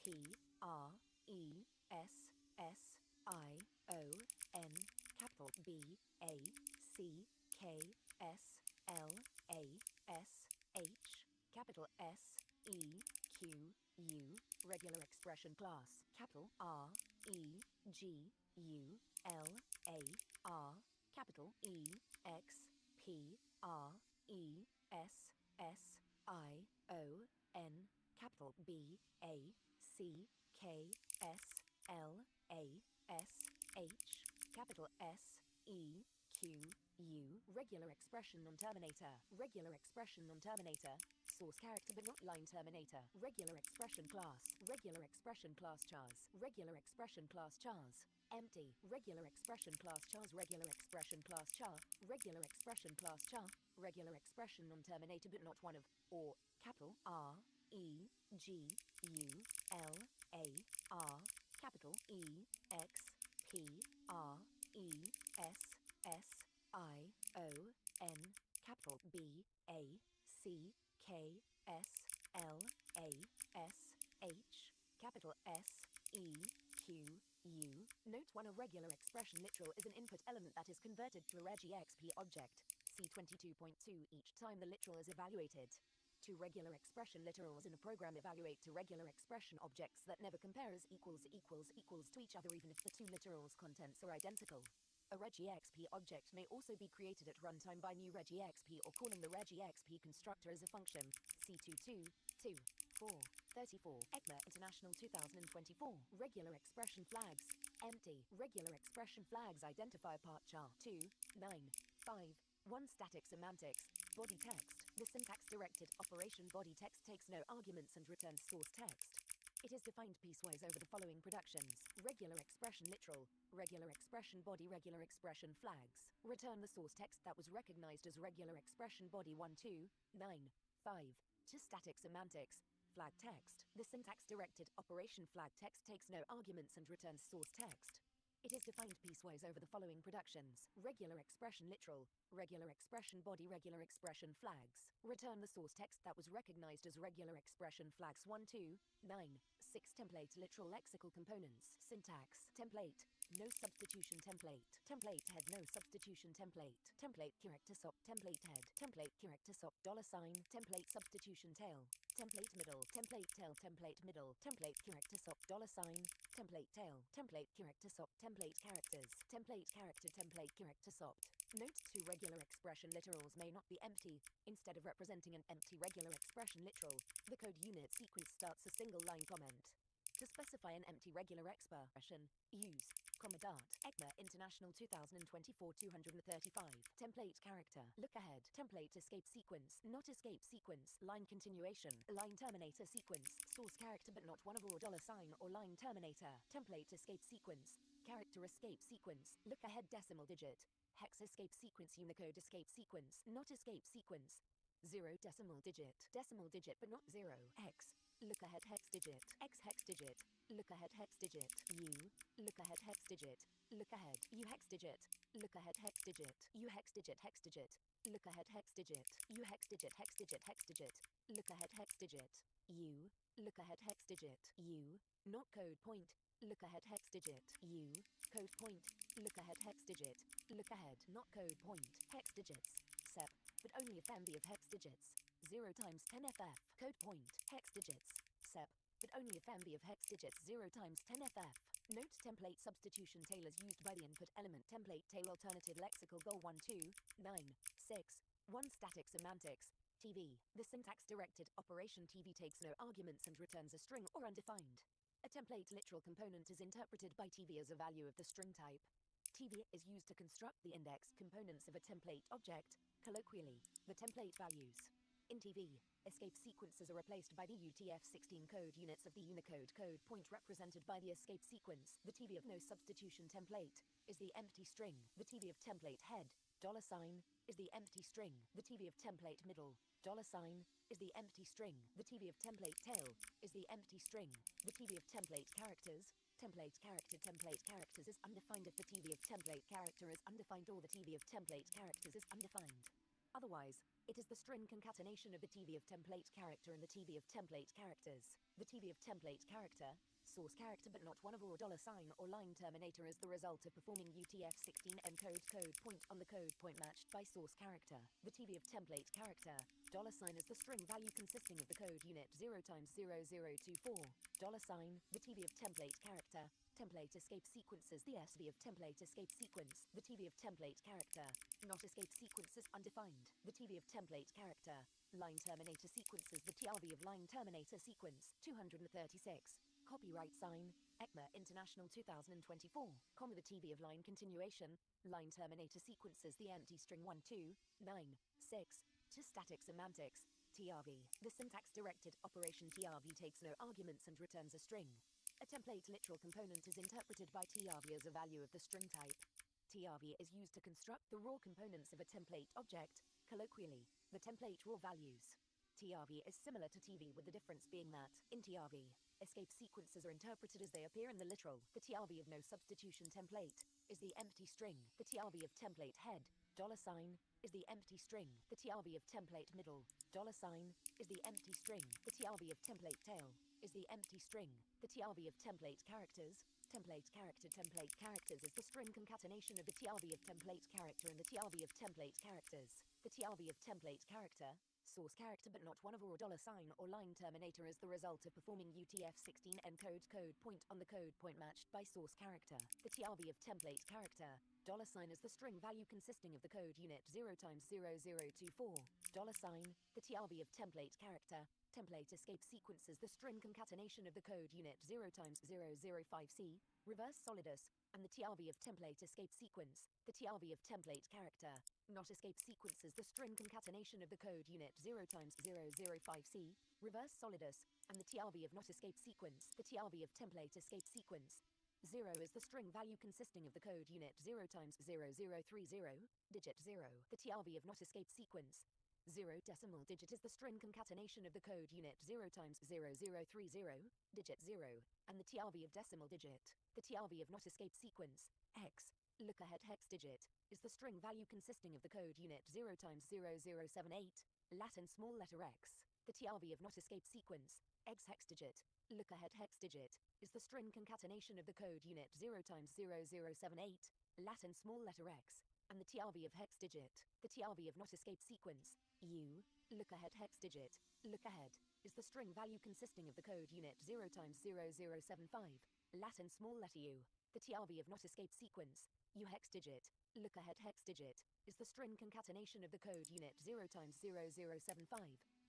P R E S S I O N. Capital B A C K S L A S H. Capital S E Q U. Regular expression class. Capital R E G U L A R. Capital E X P R E S S I O N. Capital B A C K S L A S H. Capital S E Q U. Regular expression non-terminator. Regular expression non-terminator. Source character but not line terminator. Regular expression class. Regular expression class chars. Regular expression class chars. Empty. Regular expression class chars. Regular expression class char. Regular expression class char. Regular expression non-terminator but not one of or. Capital R E G U L A R. Capital E X P R E S S I O N. Capital B A C K S L A S H. capital S, E, Q, U. Note 1. A regular expression literal is an input element that is converted to a regexp object. See 22.2 each time the literal is evaluated. Two regular expression literals in a program evaluate to regular expression objects that never compare as equals to each other even if the two literals' contents are identical. A regexp object may also be created at runtime by new regexp or calling the regexp constructor as a function. C22.2.4. 34. ECMA International 2024. Regular expression flags. Empty. Regular expression flags identify part char 2, 9, 5. 1. Static semantics. Body text. The syntax-directed operation body text takes no arguments and returns source text. It is defined piecewise over the following productions. Regular expression literal, regular expression body, regular expression flags. Return the source text that was recognized as regular expression body 1, 2, 9, 5. To static semantics. Flag text. The syntax-directed operation flag text takes no arguments and returns source text. It is defined piecewise over the following productions. Regular expression literal, regular expression body, regular expression flags. Return the source text that was recognized as regular expression flags 1, 2, 9, 6. Template literal lexical components. Syntax. Template. No substitution template. Template head. No substitution template. Template character sop. Template head. Template character sop. $. Template substitution tail. Template middle. Template tail. Template middle. Template character sop. $. Template tail. Template character sop. Template characters. Template character. Template character sopt. Note 2. Regular expression literals may not be empty. Instead of representing an empty regular expression literal, the code unit sequence starts a single line comment. To specify an empty regular expression, use dot ECMA International 2024 235. Template character. Look ahead. Template escape sequence. Not escape sequence. Line continuation. Line terminator sequence. Source character but not one of or $sign or line terminator. Template escape sequence. Character escape sequence. Look ahead decimal digit. Hex escape sequence. Unicode escape sequence. Not escape sequence. 0 decimal digit. Decimal digit but not 0. X. Look ahead hex digit. X hex digit. Look ahead hex digit. U. Look ahead hex digit. Look ahead. U hex digit. Look ahead hex digit. U hex digit hex digit. Look ahead hex digit. U hex digit hex digit hex digit. Look ahead hex digit. U. Look ahead hex digit. U. Not code point. Look ahead hex digit. U. Code point. Look ahead hex digit. Look ahead. Not code point. Hex digits. Sep. But only a family of hex digits. 0 times 10ff. Code point. Hex digits. Sep. But only a family of hex digits. 0 times 10ff. Note template substitution tail is used by the input element template tail alternative lexical goal 1, 2, 9, 6. 1. Static semantics. TV. The syntax-directed operation TV takes no arguments and returns a string or undefined. A template literal component is interpreted by TV as a value of the string type. TV is used to construct the index components of a template object, colloquially, the template values. In TV, escape sequences are replaced by the UTF-16 code units of the Unicode code point represented by the escape sequence. The TV of no substitution template is the empty string. The TV of template head, $, is the empty string. The TV of template middle, $, is the empty string. The TV of template tail is the empty string. The TV of template characters, template characters is undefined if the TV of template character is undefined or the TV of template characters is undefined. Otherwise, it is the string concatenation of the TV of template character and the TV of template characters. The TV of template character, source character but not one of or $sign or line terminator is the result of performing UTF-16 encode code point on the code point matched by source character. The TV of template character, $, is the string value consisting of the code unit 0 times 0024, $. The TV of template character, template escape sequences. The SV of template escape sequence. The TV of template character, not escape sequences undefined. The TV of template character, line terminator sequences. The TRV of line terminator sequence 236. Copyright sign, ECMA International 2024, the TV of line continuation, line terminator sequences. The empty string 1, 2, 9, 6. To static semantics, TRV. The syntax-directed operation TRV takes no arguments and returns a string. A template literal component is interpreted by TRV as a value of the string type. TRV is used to construct the raw components of a template object, colloquially, the template raw values. TRV is similar to TV with the difference being that, in TRV, escape sequences are interpreted as they appear in the literal. The TRV of no substitution template is the empty string. The TRV of template head, $, is the empty string. The TRV of template middle, $, is the empty string. The TRV of template tail is the empty string. The TRV of template characters. Template characters is the string concatenation of the TRV of template character and the TRV of template characters. The TRV of template character, source character but not one of or $sign or line terminator is the result of performing UTF-16 encode code point on the code point matched by source character. The TRV of template character, $sign is the string value consisting of the code unit 0 times 0024. $sign, the TRV of template character, template escape sequence is the string concatenation of the code unit 0 times 005C, reverse solidus, and the TRV of template escape sequence, the TRV of template character, not escape sequence is the string concatenation of the code unit 0 times 005C, reverse solidus, and the TRV of not escape sequence, the TRV of template escape sequence. 0 is the string value consisting of the code unit 0 times 0030, digit 0, the TRV of not escape sequence. 0 decimal digit is the string concatenation of the code unit 0 times 0030, digit 0, and the TRV of decimal digit. The TRV of not escape sequence, X, look ahead hex digit, is the string value consisting of the code unit 0 times 0078, Latin small letter X. The TRV of not escape sequence, X hex digit, look ahead hex digit, is the string concatenation of the code unit 0 times 0078, Latin small letter X, and the TRV of hex digit. The TRV of not escape sequence, U, look ahead hex digit, look ahead, is the string value consisting of the code unit 0 times 0075, Latin small letter U. The TRV of not escape sequence, U hex digit, look ahead hex digit, is the string concatenation of the code unit 0 times 0075,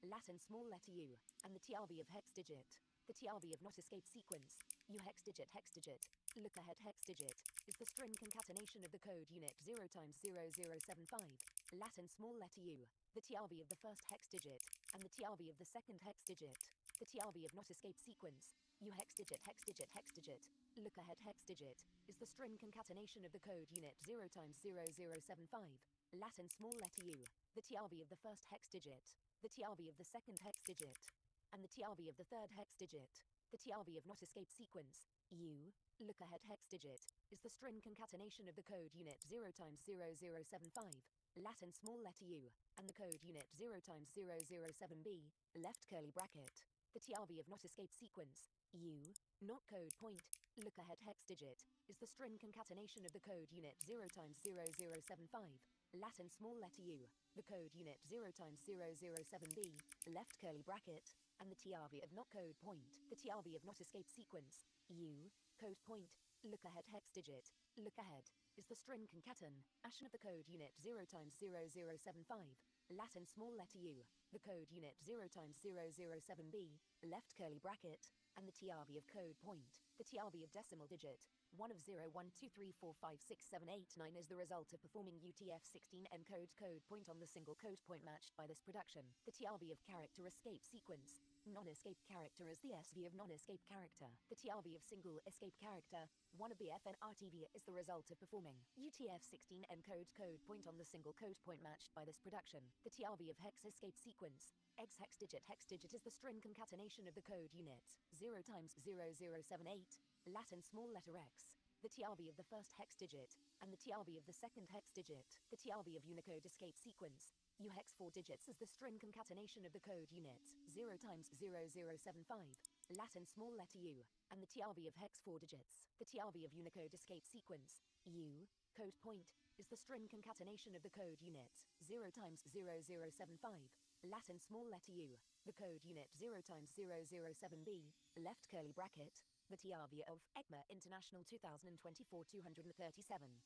Latin small letter U, and the TRV of hex digit. The TRV of not escape sequence, U hex digit, look ahead hex digit, is the string concatenation of the code unit 0 times 0075, Latin small letter U. The TRV of the first hex digit, and the TRV of the second hex digit. The TRV of not escape sequence, U hex digit, look ahead hex digit, is the string concatenation of the code unit 0 times 0075, Latin small letter U. The TRV of the first hex digit, the TRV of the second hex digit, and the TRV of the third hex digit. The TRV of not escape sequence, U, look ahead hex digit, is the string concatenation of the code unit 0 times 0075, Latin small letter U, and the code unit 0 times 007B, left curly bracket. The TRV of not escape sequence, U, not code point, look ahead hex digit, is the string concatenation of the code unit 0 times 0075, Latin small letter U, the code unit 0 times 007B, left curly bracket, and the TRV of not code point. The TRV of not escape sequence, U, code point, look ahead hex digit, look ahead, is the string concatenation of the code unit 0 times 0075, Latin small letter U, the code unit 0 times 007B, left curly bracket, and the TRV of code point. The TRV of decimal digit, 1 of 0, 1, 2, 3, 4, 5, 6, 7, 8, 9 is the result of performing UTF-16 encode code point on the single code point matched by this production. The TRV of character escape sequence, non-escape character is the SV of non-escape character. The TRV of single escape character, 1 of BF and RTV is the result of performing UTF-16 encode code point on the single code point matched by this production. The TRV of hex escape sequence, X hex digit is the string concatenation of the code unit 0 times 0078, Latin small letter X. The TRV of the first hex digit, and the TRV of the second hex digit. The TRV of Unicode escape sequence, U hex 4 digits is the string concatenation of the code unit 0 times 0075, Latin small letter U, and the TRV of hex 4 digits. The TRV of Unicode escape sequence, U, code point, is the string concatenation of the code unit 0 times 0075, Latin small letter U, the code unit 0 times 007B, left curly bracket, the TRV of ECMA International 2024-237,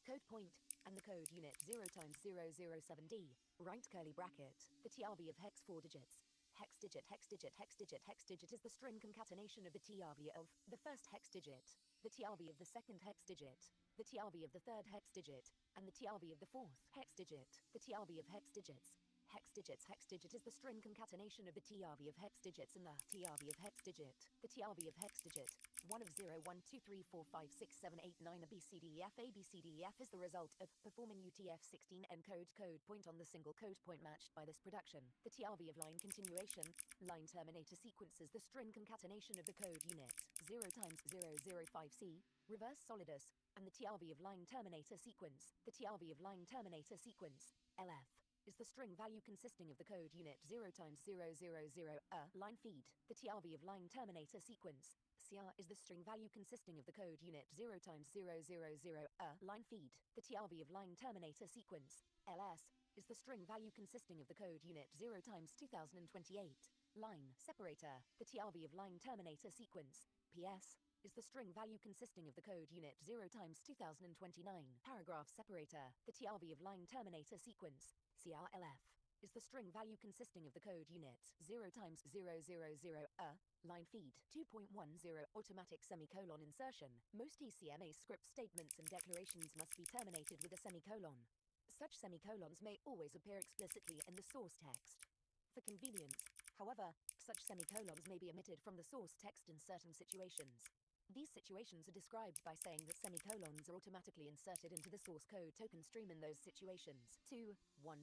code point, and the code unit 0 times 007D, right curly bracket, the TRV of hex 4 digits. Hex digit is the string concatenation of the TRV of the first hex digit, the TRV of the second hex digit, the TRV of the third hex digit, and the TRV of the fourth hex digit. The TRV of hex digits. Hex digit is the string concatenation of the TRV of hex digits and the TRV of hex digit. The TRV of hex digit, 1 of 0, 1, 2, 3, 4, 5, 6, 7, 8, 9 ABCDEF. ABCDEF is the result of performing UTF-16 encode code point on the single code point matched by this production. The TRV of line continuation, line terminator sequence is the string concatenation of the code unit 0 times 005C, reverse solidus, and the TRV of line terminator sequence, the TRV of line terminator sequence, LF. is the string value consisting of the code unit 0 times 000 line feed. The TRV of line terminator sequence CR is the string value consisting of the code unit 0 times 000 line feed. The TRV of line terminator sequence LS is the string value consisting of the code unit 0 times 2028 line separator. The TRV of line terminator sequence PS is the string value consisting of the code unit 0 times 2029 paragraph separator. The TRV of line terminator sequence CRLF is the string value consisting of the code unit 0 times 000 line feed. 2.10 automatic semicolon insertion. Most ECMA script statements and declarations must be terminated with a semicolon. Such semicolons may always appear explicitly in the source text. For convenience, however, such semicolons may be omitted from the source text in certain situations. These situations are described by saying that semicolons are automatically inserted into the source code token stream in those situations. 2.10.1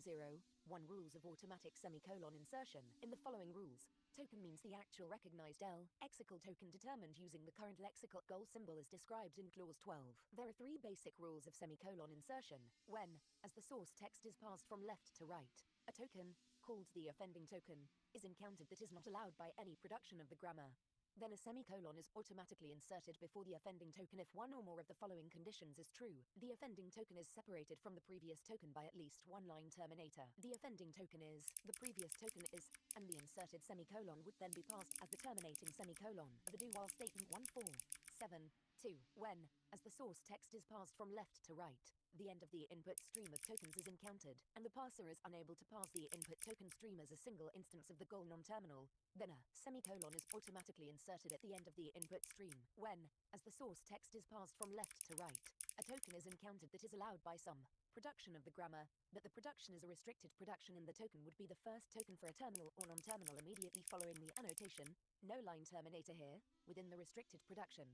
Rules of automatic semicolon insertion. In the following rules, token means the actual recognized lexical token determined using the current lexical goal symbol as described in clause 12. There are three basic rules of semicolon insertion. When, as the source text is passed from left to right, a token, called the offending token, is encountered that is not allowed by any production of the grammar, then a semicolon is automatically inserted before the offending token if one or more of the following conditions is true. The offending token is separated from the previous token by at least one line terminator. The offending token is, the previous token is, and the inserted semicolon would then be passed as the terminating semicolon. The do-while statement 147.2 When, as the source text is passed from left to right, the end of the input stream of tokens is encountered, and the parser is unable to parse the input token stream as a single instance of the goal non-terminal, then a semicolon is automatically inserted at the end of the input stream. When, as the source text is passed from left to right, a token is encountered that is allowed by some production of the grammar, but the production is a restricted production and the token would be the first token for a terminal or non-terminal immediately following the annotation, no line terminator here, within the restricted production,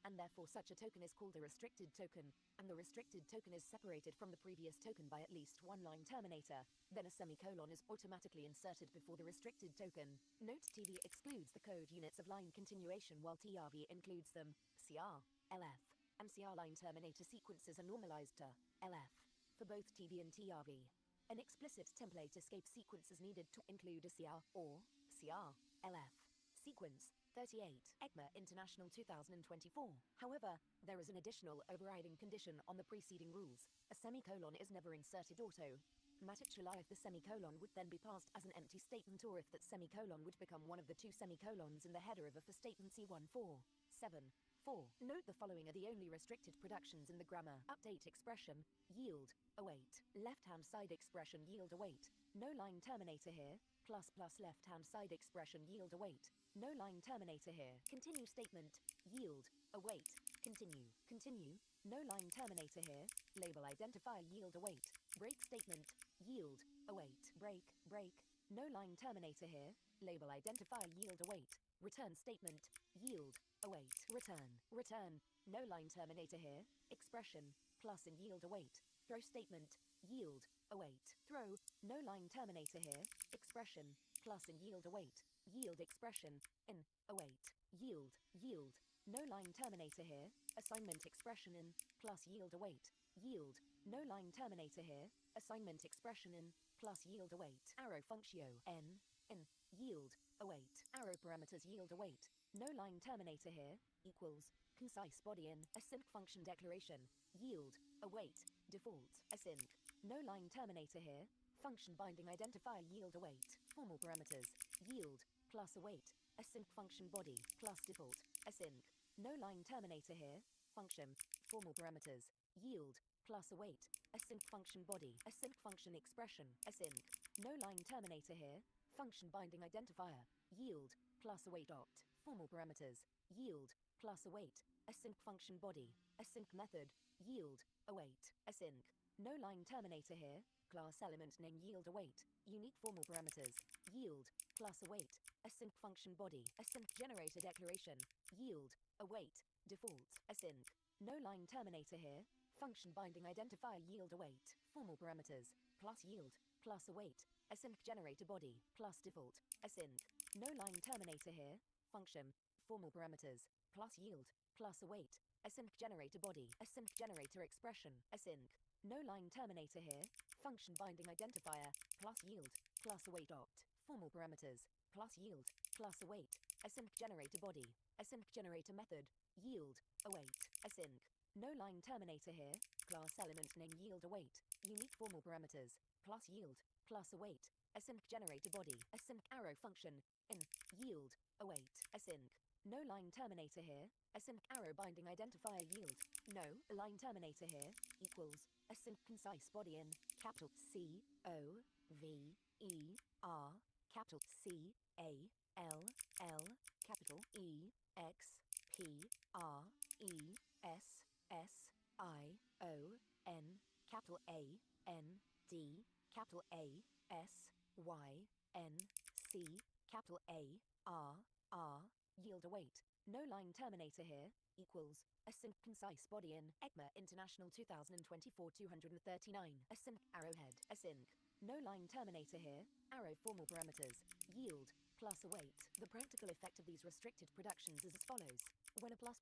and therefore such a token is called a restricted token, and the restricted token is separated from the previous token by at least one line terminator, then a semicolon is automatically inserted before the restricted token. Note TV excludes the code units of line continuation while TRV includes them. CR, LF, and CR line terminator sequences are normalized to LF for both TV and TRV. An explicit template escape sequence is needed to include a CR or CR, LF sequence. 38. ECMA International 2024. However, there is an additional overriding condition on the preceding rules. A semicolon is never inserted automatically if the semicolon would then be passed as an empty statement or if that semicolon would become one of the two semicolons in the header of a for statement C14.7.4. Note the following are the only restricted productions in the grammar. Update expression, yield, await. Left-hand side expression yield await. No line terminator here, plus left-hand side expression yield await. No line terminator here. Continue statement, yield, await, continue, continue, no line terminator here, label identifier yield await, break statement, yield, await, break, no line terminator here, label identifier yield await, return statement, yield, await, return, no line terminator here, expression, plus and yield await, throw statement, yield, await, throw, no line terminator here, expression, plus and yield await, yield expression, in, await, yield, no line terminator here, assignment expression in, plus yield await, yield, no line terminator here, assignment expression in, plus yield await, arrow functio, in, yield, await, arrow parameters yield await, no line terminator here, equals, concise body in, async function declaration, yield, await, default, async, no line terminator here, function binding identifier yield await, formal parameters, yield, plus await, async function body, plus default, async, no line terminator here, function, formal parameters, yield, plus await, async function body, async function expression, async, no line terminator here, function binding identifier, yield, plus await dot, formal parameters, yield, plus await, async function body, async method, yield, await, async, no line terminator here, class element name yield await, unique formal parameters, yield, plus await, async function body, async generator declaration, yield, await, default, async, no line terminator here, function binding identifier yield await, formal parameters, plus yield, plus await, async generator body, plus default, async, no line terminator here, function, formal parameters, plus yield, plus await, async generator body, async generator expression, async, no line terminator here, function binding identifier, class yield, class await opt, formal parameters, class yield, class await, async generator body, async generator method, yield, await, async. No line terminator here, class element name yield await, unique formal parameters, class yield, class await, async generator body, async arrow function, in, yield, await, async. No line terminator here, async arrow binding identifier yield, no line terminator here, equals, async concise body in, capital C, O, V, E, R, capital C, A, L, L, capital E, X, P, R, E, S, S, I, O, N, capital A, N, D, capital A, S, Y, N, C, capital A, R, R, yield await. No line terminator here, equals, async concise body in, ECMA International 2024 239, async arrowhead, async. No line terminator here, arrow formal parameters, yield, class await. The practical effect of these restricted productions is as follows. When a ++or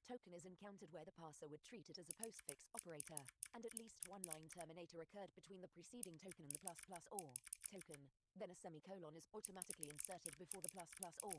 token is encountered where the parser would treat it as a postfix operator, and at least one line terminator occurred between the preceding token and the ++or token, then a semicolon is automatically inserted before the ++or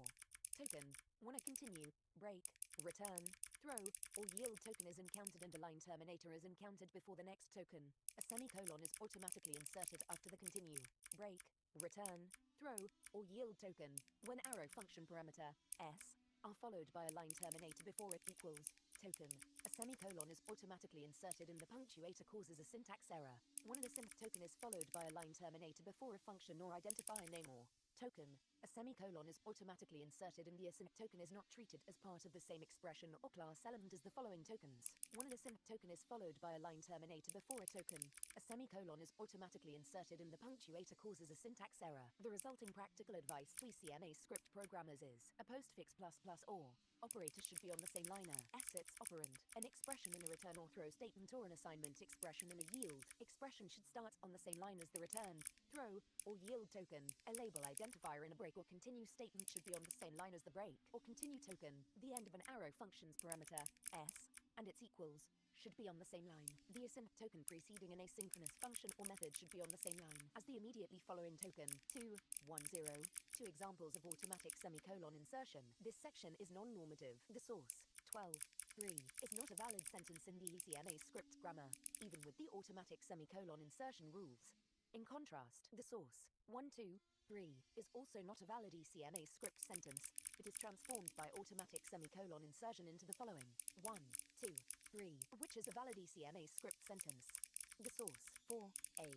token. When a continue, break, return, throw, or yield token is encountered and a line terminator is encountered before the next token, a semicolon is automatically inserted after the continue, break, return, throw, or yield token. When arrow function parameter, s, are followed by a line terminator before it equals token, a semicolon is automatically inserted and the punctuator causes a syntax error. When an async token is followed by a line terminator before a function or identifier name or token, a semicolon is automatically inserted and the async token is not treated as part of the same expression or class element as the following tokens. When an async token is followed by a line terminator before a token, a semicolon is automatically inserted and the punctuator causes a syntax error. The resulting practical advice to CMA script programmers is, a postfix ++or operator should be on the same liner, assets operand, an expression in a return or throw statement or an assignment expression in a yield expression should start on the same line as the return, throw, or yield token. A label identifier in a break or continue statement should be on the same line as the break or continue token. The end of an arrow function's parameter, s, and its equals, should be on the same line. The async token preceding an asynchronous function or method should be on the same line as the immediately following token. 2, 1, 0. Two examples of automatic semicolon insertion. This section is non-normative. The source, 12, 3, is not a valid sentence in the CMA script grammar, even with the automatic semicolon insertion rules. In contrast, the source, 1, 2, 3, is also not a valid ECMA script sentence. It is transformed by automatic semicolon insertion into the following 1, 2, 3, which is a valid ECMA script sentence. The source, 4, A,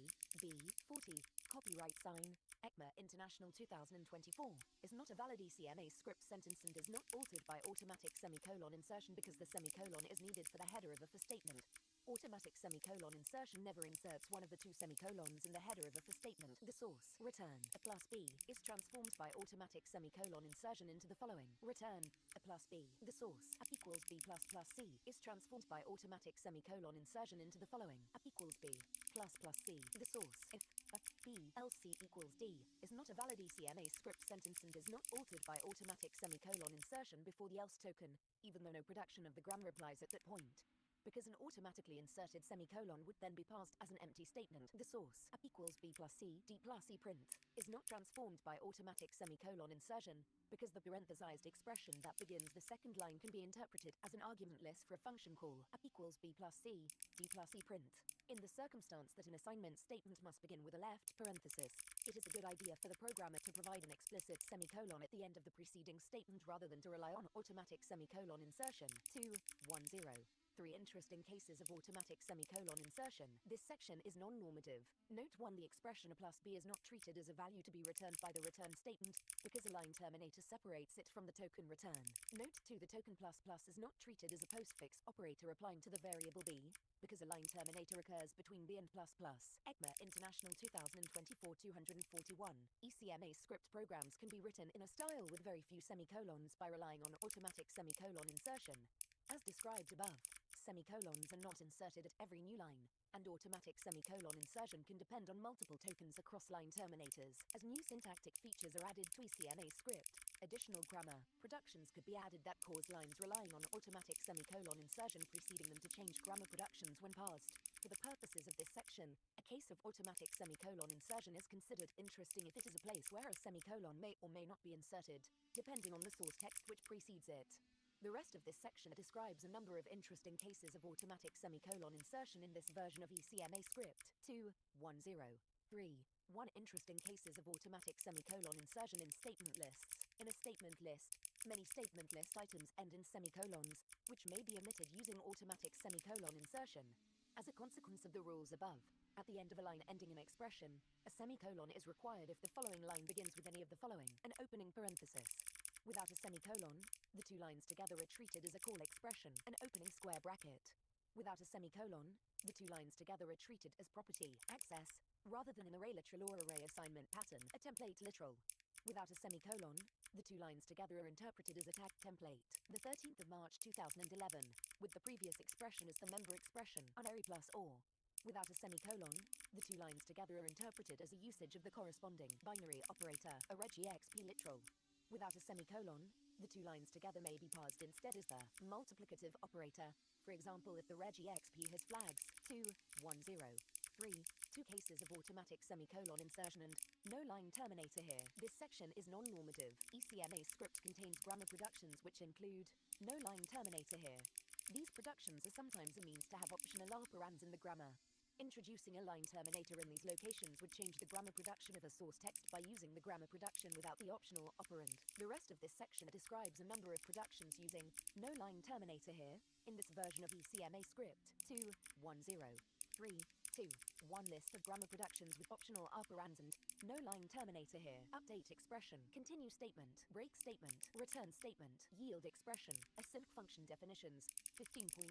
B, 40, copyright sign, ECMA International 2024, is not a valid ECMA script sentence and is not altered by automatic semicolon insertion because the semicolon is needed for the header of a for statement. Automatic semicolon insertion never inserts one of the two semicolons in the header of a for statement. The source, return, a plus b, is transformed by automatic semicolon insertion into the following. Return, a plus b. The source, app equals b plus plus c, is transformed by automatic semicolon insertion into the following. App equals b plus plus c. The source, if b else c equals d, is not a valid ECMA script sentence and is not altered by automatic semicolon insertion before the else token, even though no production of the grammar applies at that point. Because an automatically inserted semicolon would then be passed as an empty statement. The source, app equals b plus c, d plus e print, is not transformed by automatic semicolon insertion, because the parenthesized expression that begins the second line can be interpreted as an argument list for a function call, app equals b plus c, d plus e print. In the circumstance that an assignment statement must begin with a left parenthesis, it is a good idea for the programmer to provide an explicit semicolon at the end of the preceding statement rather than to rely on automatic semicolon insertion. 2, 1, 0. 3 interesting cases of automatic semicolon insertion. This section is non-normative. Note 1. The expression a plus b is not treated as a value to be returned by the return statement, because a line terminator separates it from the token return. Note 2. The token plus plus is not treated as a postfix operator applying to the variable b, because a line terminator occurs between b and plus plus. ECMA International 2024 241. ECMA script programs can be written in a style with very few semicolons by relying on automatic semicolon insertion. As described above, semicolons are not inserted at every new line, and automatic semicolon insertion can depend on multiple tokens across line terminators. As new syntactic features are added to ECMA script, Additional grammar productions could be added that cause lines relying on automatic semicolon insertion preceding them to change grammar productions when parsed. For the purposes of this section, a case of automatic semicolon insertion is considered interesting if it is a place where a semicolon may or may not be inserted, depending on the source text which precedes it. The rest of this section describes a number of interesting cases of automatic semicolon insertion in this version of JavaScript 2.1.0.3. 1 interesting cases of automatic semicolon insertion in statement lists. In a statement list, many statement list items end in semicolons, which may be omitted using automatic semicolon insertion. As a consequence of the rules above, at the end of a line ending an expression, a semicolon is required if the following line begins with any of the following: an opening parenthesis. Without a semicolon, the two lines together are treated as a call expression, an opening square bracket. Without a semicolon, the two lines together are treated as property, access, rather than an array literal or array assignment pattern, a template literal. Without a semicolon, the two lines together are interpreted as a tag template. The 13th of March 2011, with the previous expression as the member expression, array plus or. Without a semicolon, the two lines together are interpreted as a usage of the corresponding binary operator, a regexp literal. Without a semicolon, the two lines together may be parsed instead as the multiplicative operator. For example, if the regexp has flags 2, 1, 0, 3, 2 cases of automatic semicolon insertion and no line terminator here. This section is non-normative. JavaScript contains grammar productions which include no line terminator here. These productions are sometimes a means to have optional operands in the grammar. Introducing a line terminator in these locations would change the grammar production of a source text by using the grammar production without the optional operand. The rest of this section describes a number of productions using no line terminator here, in this version of JavaScript 2.1.0.3. 2. 1 list of grammar productions with optional operands and no line terminator here. Update expression, continue statement, break statement, return statement, yield expression, async function definitions, 15.8.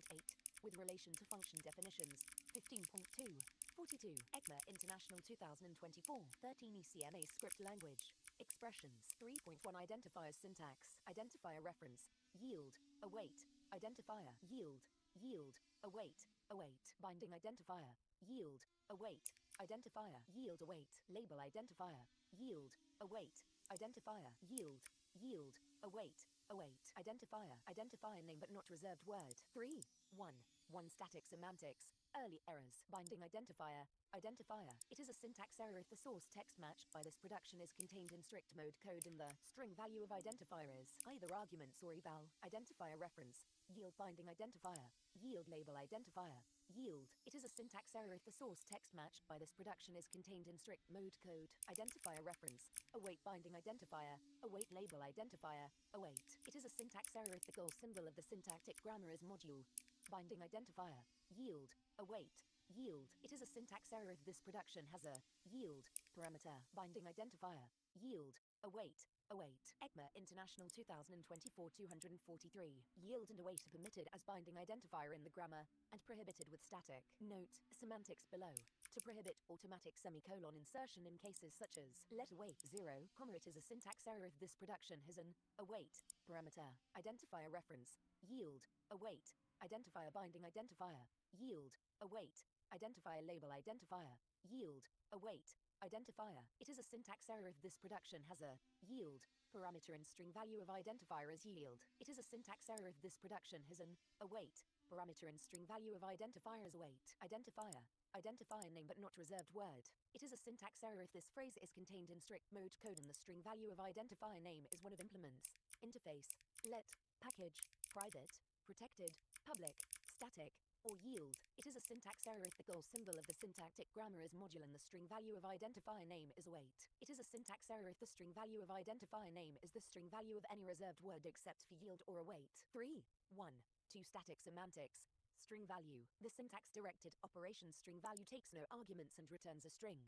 With relation to function definitions, 15.2. 42. ECMA International 2024. 13 JavaScript language. Expressions. 3.1 Identifier syntax. Identifier reference. Yield. Await. Identifier. Yield. Yield. Await. Await. Binding identifier. Yield. Await. Identifier. Yield. Await. Label identifier. Yield. Await. Identifier. Yield. Yield. Await. Await. Identifier. Identifier name but not reserved word. 3. 1. 1 static semantics. Early errors. Binding identifier. Identifier. It is a syntax error if the source text matched by this production is contained in strict mode code and the string value of identifier is either arguments or eval. Identifier reference. Yield binding identifier. Yield label identifier. Yield. It is a syntax error if the source text matched by this production is contained in strict mode code. Identifier reference. Await binding identifier. Await label identifier. Await. It is a syntax error if the goal symbol of the syntactic grammar is module. Binding identifier. Yield. Await. Yield. It is a syntax error if this production has a yield parameter. Binding identifier. Yield. Await. Await. ECMA International 2024-243. Yield and await are permitted as binding identifier in the grammar and prohibited with static. Note, semantics below. To prohibit automatic semicolon insertion in cases such as let await 0, it is a syntax error if this production has an await parameter. Identifier reference. Yield. Await. Identifier binding identifier. Yield. Await. Identifier label identifier. Yield. Await. Identifier. It is a syntax error if this production has a yield parameter and string value of identifier as yield. It is a syntax error if this production has an await parameter and string value of identifier as await. Identifier. Identifier name but not reserved word. It is a syntax error if this phrase is contained in strict mode code and the string value of identifier name is one of implements, interface, let, package, private, protected, public, static, or yield. It is a syntax error if the goal symbol of the syntactic grammar is module and the string value of identifier name is await. It is a syntax error if the string value of identifier name is the string value of any reserved word except for yield or await. 3. 1. 2 static semantics. String value. The syntax-directed operation string value takes no arguments and returns a string.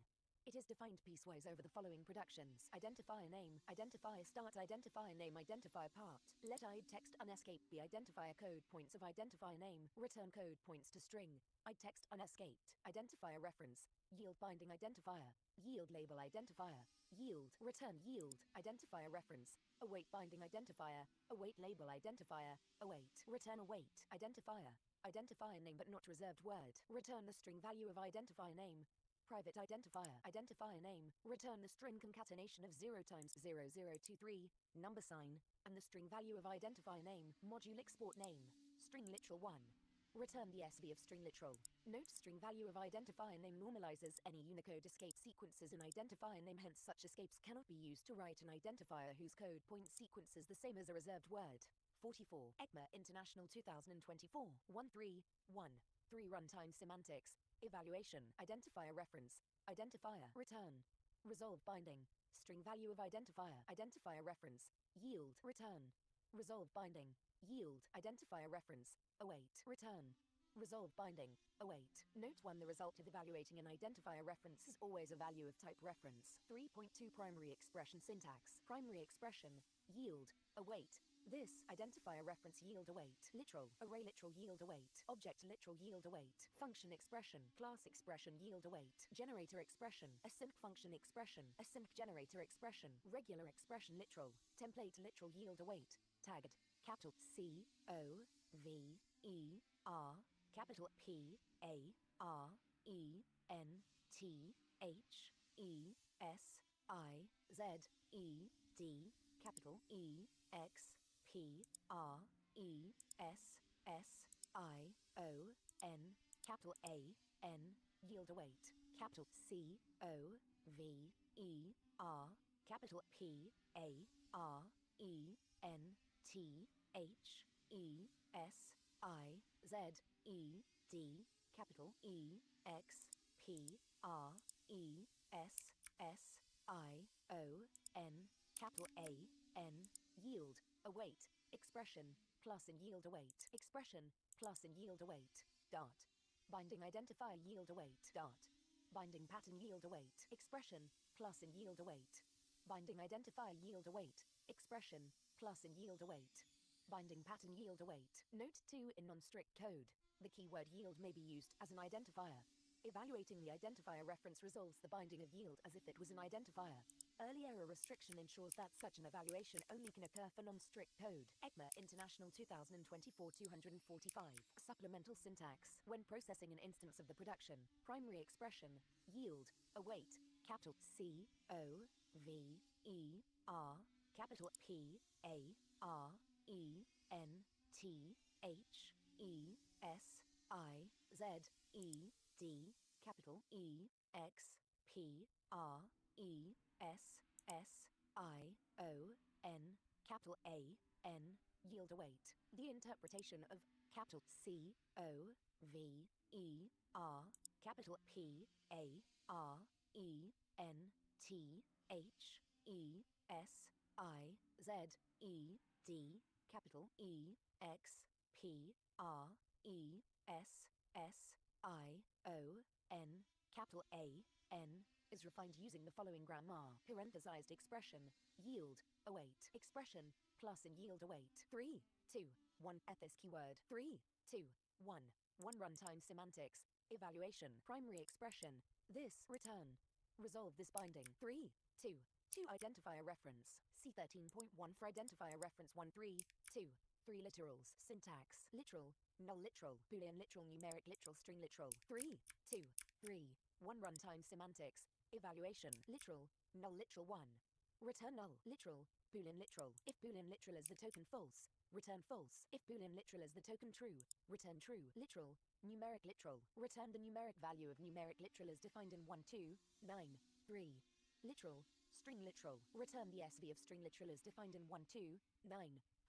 It is defined piecewise over the following productions: identifier name, identifier start, identifier name, identifier part. Let id text unescape be identifier code points of identifier name, return code points to string, id text unescaped, identifier reference, yield binding identifier, yield label identifier, yield, return yield, identifier reference, await binding identifier, await label identifier, await, return await, identifier, identifier name but not reserved word, return the string value of identifier name, private identifier, identifier name, return the string concatenation of 0 times 0023, number sign, and the string value of identifier name, module export name, string literal 1. Return the SV of string literal. Note string value of identifier name normalizes any Unicode escape sequences in identifier name, hence such escapes cannot be used to write an identifier whose code point sequence is the same as a reserved word. 44. ECMA International 2024 131. 3 Runtime semantics. Evaluation. Identifier reference. Identifier. Return. Resolve binding. String value of identifier. Identifier reference. Yield. Return. Resolve binding. Yield. Identifier reference. Await. Return. Resolve binding. Await. Note 1. The result of evaluating an identifier reference is always a value of type reference. 3.2 Primary expression syntax. Primary expression. Yield. Await. This identifier reference yield await. Literal. Array literal yield await. Object literal yield await. Function expression. Class expression yield await. Generator expression. Async function expression. Async generator expression. Regular expression literal. Template literal yield await. Tagged. Capital C O V E R. Capital P A R E N T H E S I Z E D. Capital E X P R E S S I O N. Capital A N. Yield await. Capital C O V E R. Capital P A R E N T H E S I Z E D. Capital E X P R E S S I O N. Capital A N. Yield await. Expression plus and yield await. Expression plus and yield await. Dot. Binding identifier yield await. Dot. Binding pattern yield await. Expression plus and yield await. Binding identifier yield await. Expression plus and yield await. Binding pattern yield await. Note 2. In non-strict code, the keyword yield may be used as an identifier. Evaluating the identifier reference resolves the binding of yield as if it was an identifier. Early error restriction ensures that such an evaluation only can occur for non-strict code. ECMA International 2024-245. Supplemental syntax. When processing an instance of the production, primary expression, yield, await, capital C O V E R, capital P A R E N T H E S I Z E D, capital E X P R E S S I O N, capital A N. Yield await. The interpretation of capital C O V E R, capital P A R E N T H E S I Z E D, capital E X P R E S S I O N, capital A N, is refined using the following grammar. Parenthesized expression, yield, await, expression, plus and yield await. 3, 2, 1. This keyword. 3, 2, 1. 1 runtime semantics. Evaluation. Primary expression. This. Return. Resolve this binding. 3, 2. 2 identifier reference. C13.1 for identifier reference 1 3, 2. 3 literals. Syntax. Literal, null literal, boolean literal, numeric literal, string literal. 3, 2, 3. 1 runtime semantics. Evaluation. Literal, null literal 1. Return null, literal, boolean literal. If boolean literal is the token false, return false. If boolean literal is the token true, return true. Literal, numeric literal. Return the numeric value of numeric literal as defined in 1 2 9 3. Literal, string literal. Return the SV of string literal as defined in 1 2 9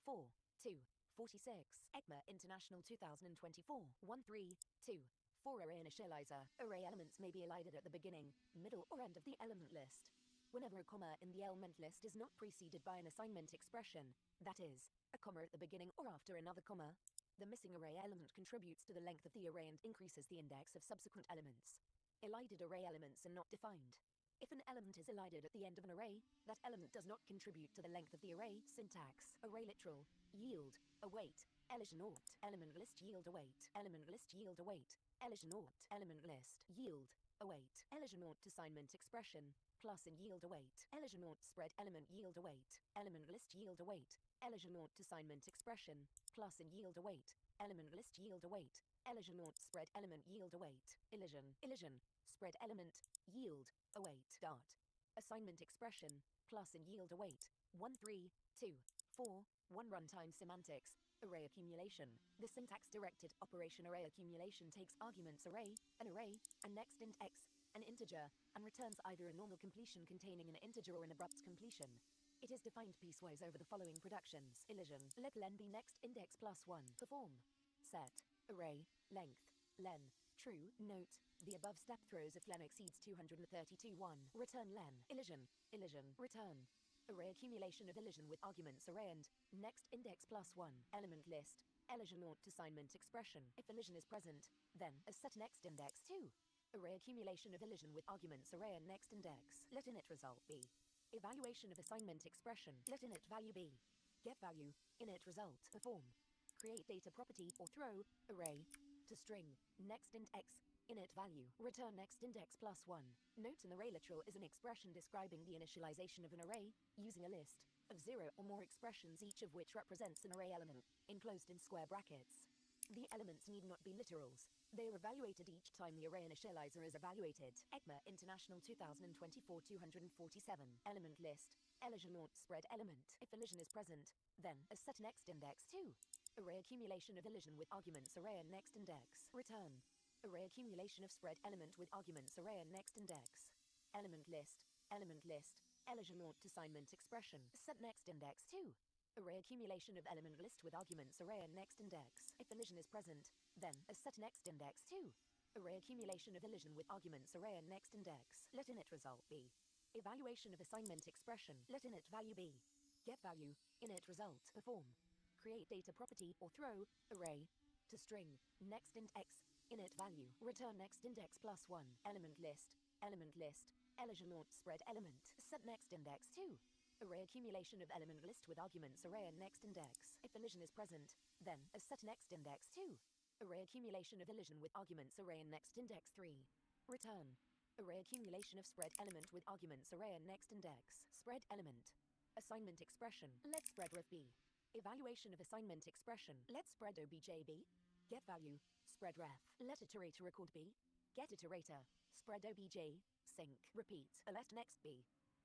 4 2 46. ECMA International 2024 1 3 2. 4 Array initializer. Array elements may be elided at the beginning, middle, or end of the element list. Whenever a comma in the element list is not preceded by an assignment expression, that is, a comma at the beginning or after another comma, the missing array element contributes to the length of the array and increases the index of subsequent elements. Elided array elements are not defined. If an element is elided at the end of an array, that element does not contribute to the length of the array. Syntax. Array literal. Yield. Await. Eligenort. Element list yield await. Element list yield await. Eligenort. Element list. Yield. Await. Eligenort assignment expression. Plus and yield await. Eligenort spread element yield await. Element list yield await. Eligenort assignment expression. Plus and yield await. Element list yield await. Eligenort spread element yield await. Elision. Elision. Spread element. yield, await, dot. Assignment expression, plus and yield await, 1 3 2 4 1 runtime semantics, array accumulation. The syntax-directed operation array accumulation takes arguments array, and next int x, an integer, and returns either a normal completion containing an integer or an abrupt completion. It is defined piecewise over the following productions. Elision. Let len be next index plus 1. Perform. Set. Array. Length. Len. True. Note. The above step throws if len exceeds 232 1. Return len. Elision. Elision. Return. Array accumulation of elision with arguments array and next index plus 1. Element list. Elision ought assignment expression. If elision is present, then a set next index 2. Array accumulation of elision with arguments array and next index. Let init result be. Evaluation of assignment expression. Let init value be. Get value. Init result. Perform. Create data property or throw array to string next int x. Init value. Return next index plus 1. Note an array literal is an expression describing the initialization of an array using a list of 0 or more expressions, each of which represents an array element enclosed in square brackets. The elements need not be literals. They are evaluated each time the array initializer is evaluated. ECMA International 2024 247. Element list. Elision ought spread element. If elision is present, then a set next index 2. Array accumulation of elision with arguments array and next index. Return. Array accumulation of spread element with arguments array and next index. Element list. Element list. Elision ought assignment expression. Set next index 2. Array accumulation of element list with arguments array and next index. If elision is present, then a set next index 2. Array accumulation of elision with arguments array and next index. Let init result be. Evaluation of assignment expression. Let init value be. Get value. Init result. Perform. Create data property or throw array to string next int x. Init value. Return next index plus 1. Element list. Element list. Elision ought spread element. Set next index 2. Array accumulation of element list with arguments array and next index. If elision is present, then a set next index 2. Array accumulation of elision with arguments array and next index 3. Return. Array accumulation of spread element with arguments array and next index. Spread element. Assignment expression. Let spread ref be. Evaluation of assignment expression. Let spread obj be. Get value. Spread ref. Let iterator record be. Get iterator. Spread obj. Sync. Repeat. Let next be.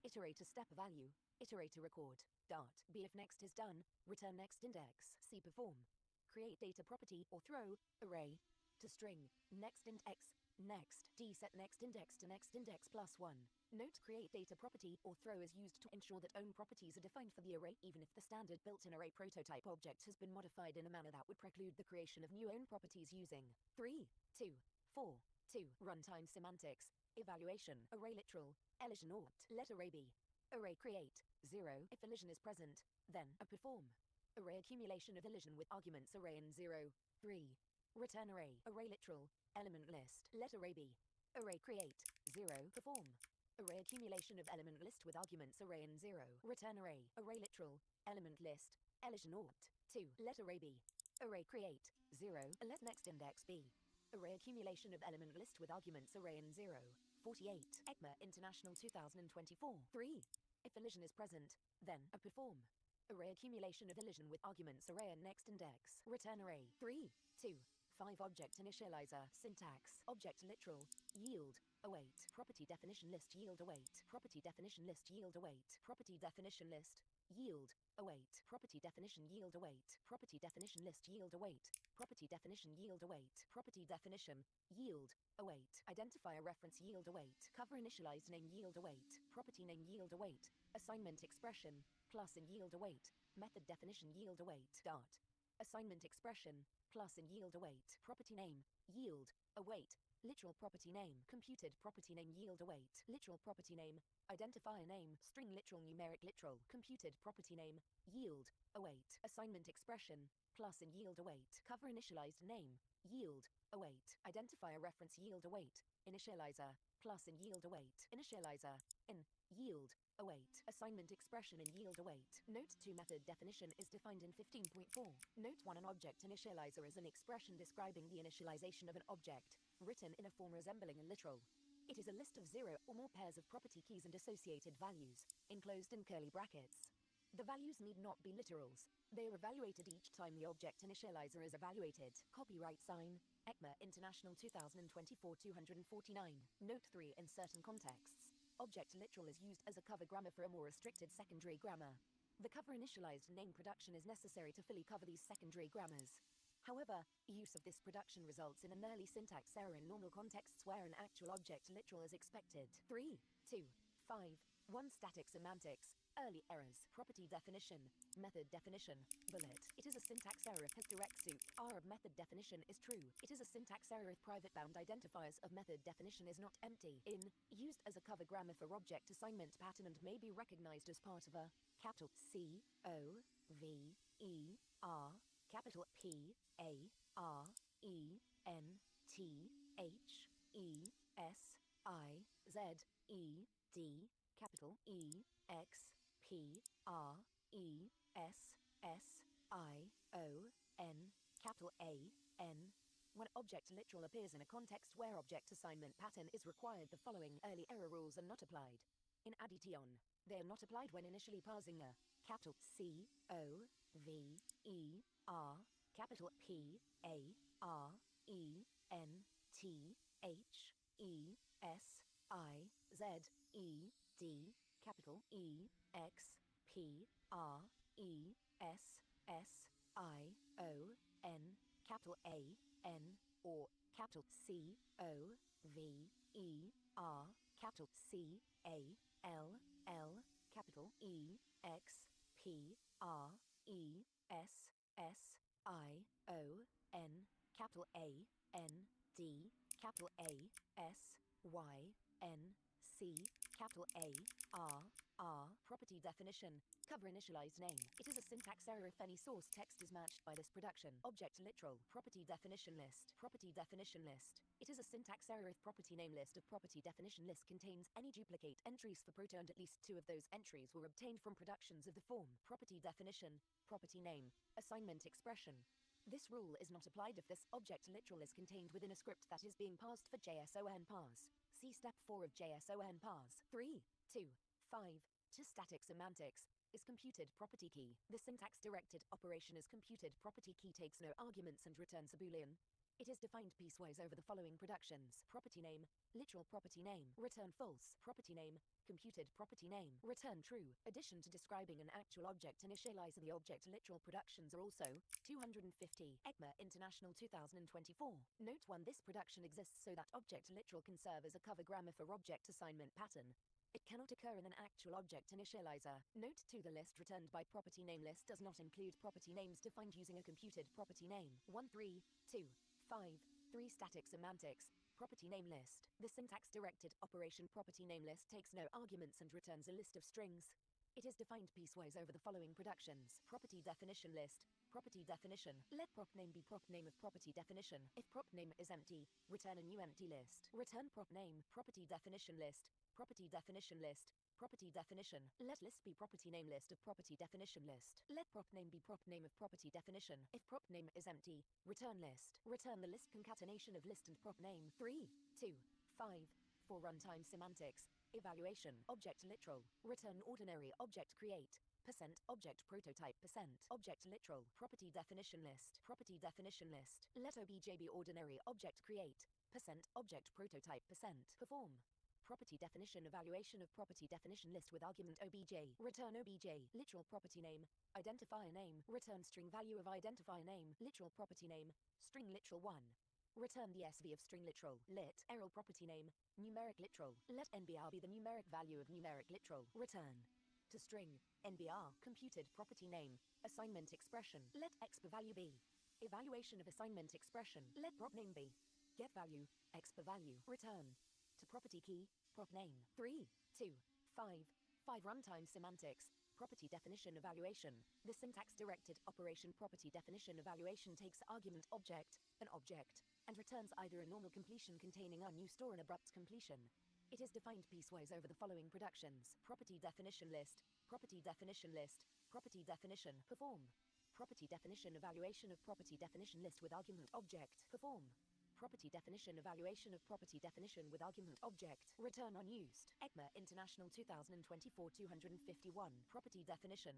Iterator step value. Iterator record. Dot. B if next is done. Return next index. C perform. Create data property or throw array to string next int x. Next. D set next index to next index plus 1. Note create data property or throw is used to ensure that own properties are defined for the array even if the standard built-in array prototype object has been modified in a manner that would preclude the creation of new own properties using 3 2 4 2 runtime semantics. Evaluation. Array literal. Elision ought. Let array be. Array create 0 if elision is present, then a perform. Array accumulation of elision with arguments array and 0 3. Return array. Array literal. Element list. Let array be. Array create 0 perform. Array accumulation of element list with arguments array and 0. Return array. Array literal. Element list. Elision ought 2. Let array be. Array create 0. Let next index be. Array accumulation of element list with arguments array and 0. 48. ECMA International 2024 3. If elision is present, then a perform. Array accumulation of elision with arguments array and next index. Return array. 3 2 5 object initializer. Syntax. Object literal. Yield. Await. Property definition list yield await. Property definition list yield await. Property definition list. Yield. Await. Property definition yield await. Property definition list yield await. Property definition yield await. Property definition. Yield. Await. Identifier reference yield await. Cover initialized name yield await. Property name yield await. Assignment expression. Plus and yield await. Method definition yield await. Dot. Assignment expression. Plus and yield await. Property name. Yield. Await. Literal property name. Computed property name yield await. Literal property name. Identifier name. String literal numeric literal. Computed property name. Yield. Await. Assignment expression. Plus and yield await. Cover initialized name. Yield. Await. Identifier reference yield await. Initializer. Plus and yield await. Initializer. In. Yield. Await. Assignment expression in yield await. Note 2 method definition is defined in 15.4. Note 1 an object initializer is an expression describing the initialization of an object, written in a form resembling a literal. It is a list of 0 or more pairs of property keys and associated values, enclosed in curly brackets. The values need not be literals. They are evaluated each time the object initializer is evaluated. Copyright sign, ECMA International 2024 249. Note 3. In certain contexts, object literal is used as a cover grammar for a more restricted secondary grammar. The cover initialized name production is necessary to fully cover these secondary grammars. However, use of this production results in an early syntax error in normal contexts where an actual object literal is expected. 3, 2, 5, 1 Static semantics. Early errors. Property definition. Method definition. Bullet. It is a syntax error if has direct soup. R of method definition is true. It is a syntax error if private bound identifiers of method definition is not empty. In. Used as a cover grammar for object assignment pattern and may be recognized as part of a capital C O V E R capital P A R E N T H E S I Z E D capital E X P R E S S I O N capital A N. When object literal appears in a context where object assignment pattern is required, the following early error rules are not applied. In addition, they are not applied when initially parsing a capital C O V E R capital P A R E N T H E S I Z E D capital E X P R E S S I O N capital A N or capital C O V E R capital C A L L capital E X P R E S S I O N capital A N D capital A S Y N C capital A R R. Property definition. Cover initialized name. It is a syntax error if any source text is matched by this production. Object literal. Property definition list. Property definition list. It is a syntax error if property name list of property definition list contains any duplicate entries for proto and at least 2 of those entries were obtained from productions of the form. Property definition. Property name. Assignment expression. This rule is not applied if this object literal is contained within a script that is being parsed for JSON parse. See step 4 of JSON parse. 3, 2, 5. To static semantics is computed property key. The syntax-directed operation is computed property key takes no arguments and returns a boolean. It is defined piecewise over the following productions. Property name, literal property name, return false, property name, computed property name, return true. Addition to describing an actual object initializer, the object literal productions are also 250. ECMA International 2024. Note 1. This production exists so that object literal can serve as a cover grammar for object assignment pattern. It cannot occur in an actual object initializer. Note 2. The list returned by property name list does not include property names defined using a computed property name. 1, 3, 2, 5, 3 Static semantics. Property name list. The syntax-directed operation property name list takes no arguments and returns a list of strings. It is defined piecewise over the following productions. Property definition list. Property definition. Let prop name be prop name of property definition. If prop name is empty, return a new empty list. Return prop name. Property definition list. Property definition list. Property definition. Let list be property name list of property definition list. Let prop name be prop name of property definition. If prop name is empty, return list. Return the list concatenation of list and prop name. 3, 2, 5. For runtime semantics. Evaluation. Object literal. Return ordinary object create. Percent object prototype. Percent object literal. Property definition list. Property definition list. Let obj be ordinary object create. Percent object prototype. Percent perform. Property definition. Evaluation of property definition list with argument obj. Return obj. Literal property name. Identifier name. Return string value of identifier name. Literal property name. String literal 1. Return the SV of string literal. Lit. Errol property name. Numeric literal. Let NBR be the numeric value of numeric literal. Return. To string. NBR. Computed property name. Assignment expression. Let exp value be. Evaluation of assignment expression. Let prop name be. Get value. Exp value. Return. To property key. Prop name. 3, 2, 5. 5 Runtime semantics. Property definition evaluation. The syntax-directed operation property definition evaluation takes argument object, an object, and returns either a normal completion containing unused or an abrupt completion. It is defined piecewise over the following productions. Property definition list. Property definition list. Property definition. Perform. Property definition evaluation of property definition list with argument object. Perform. Property definition evaluation of property definition with argument object. Return unused. ECMA International 2024 251. Property definition.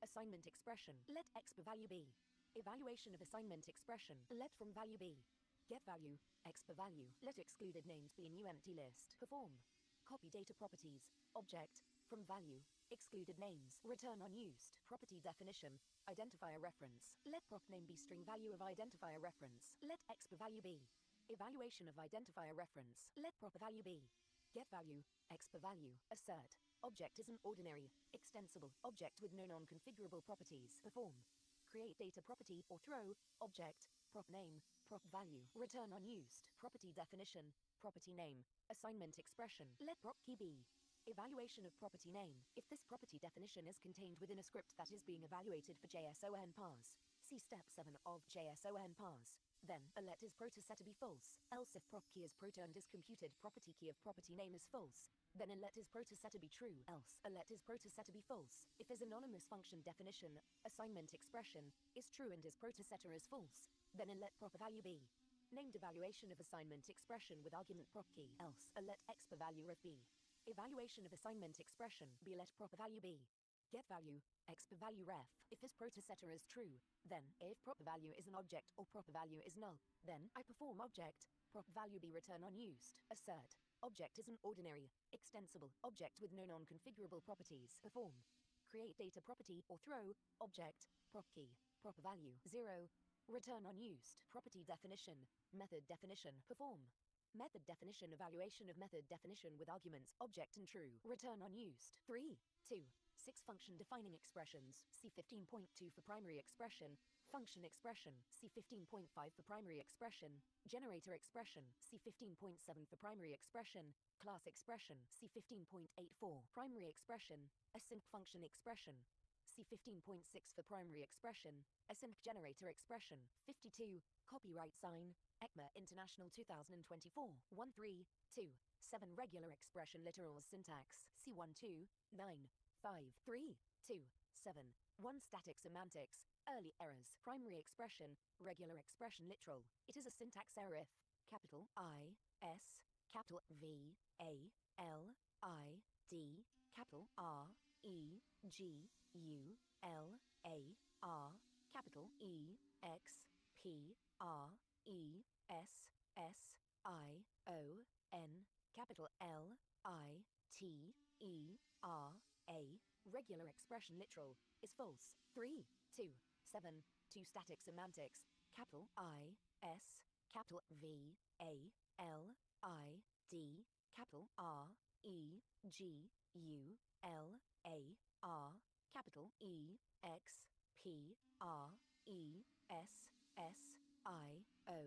Assignment expression. Let x per value be. Evaluation of assignment expression. Let from value be. Get value, x per value. Let excluded names be a new empty list. Perform. Copy data properties. Object. From value. Excluded names. Return unused. Property definition. Identifier reference. Let prop name be string value of identifier reference. Let x per value be. Evaluation of identifier reference. Let prop value be. Get value, x per value. Assert. Object is an ordinary, extensible object with no non-configurable properties. Perform. Create data property or throw. Object. Prop name. Prop value. Return unused. Property definition. Property name. Assignment expression. Let prop key be. Evaluation of property name. If this property definition is contained within a script that is being evaluated for JSON parse, see step 7 of JSON parse. Then, a let is proto set to be false. Else if prop key is proto and is computed property key of property name is false, then a let is proto set to be true. Else, a let is proto set to be false. If is anonymous function definition, assignment expression, is true and is proto setter is false, then a let prop value be. Named evaluation of assignment expression with argument prop key. Else, a let x per value of b. Evaluation of assignment expression be let prop value be. Get value, x per value ref. If this proto setter is true, then if prop value is an object or prop value is null, then I perform object, prop value be return unused. Assert. Object is an ordinary, extensible object with no non-configurable properties. Perform. Create data property or throw. Object. Prop key. Prop value 0. Return unused. Property definition. Method definition. Perform. Method definition. Evaluation of method definition with arguments object and true. Return unused. 3, 2, 6 function defining expressions. See 15.2 for primary expression. Function expression. See 15.5 for primary expression. Generator expression. See 15.7 for primary expression. Class expression. See 15.84. Primary expression. Async function expression. See 15.6 for primary expression. Async generator expression. 52. Copyright sign. ECMA International 2024. 13, 2, 7 regular expression literals syntax. C 12, 9, 5, 3, 2, 7. 1 static semantics. Early errors. Primary expression. Regular expression literal. It is a syntax error if capital I, S, capital V, A, L, I, D, capital R, E, G, U, L, A, R, capital E, X, P, R, E, S, S, I, O, N, capital L, I, T, E, R, A, regular expression literal, is false. 3, 2, 7, 2 static semantics, capital I, S, capital V, A, L, I, D, capital R, E, G, U, L, A, R, capital E, X, P, R, E, S, S, I, O,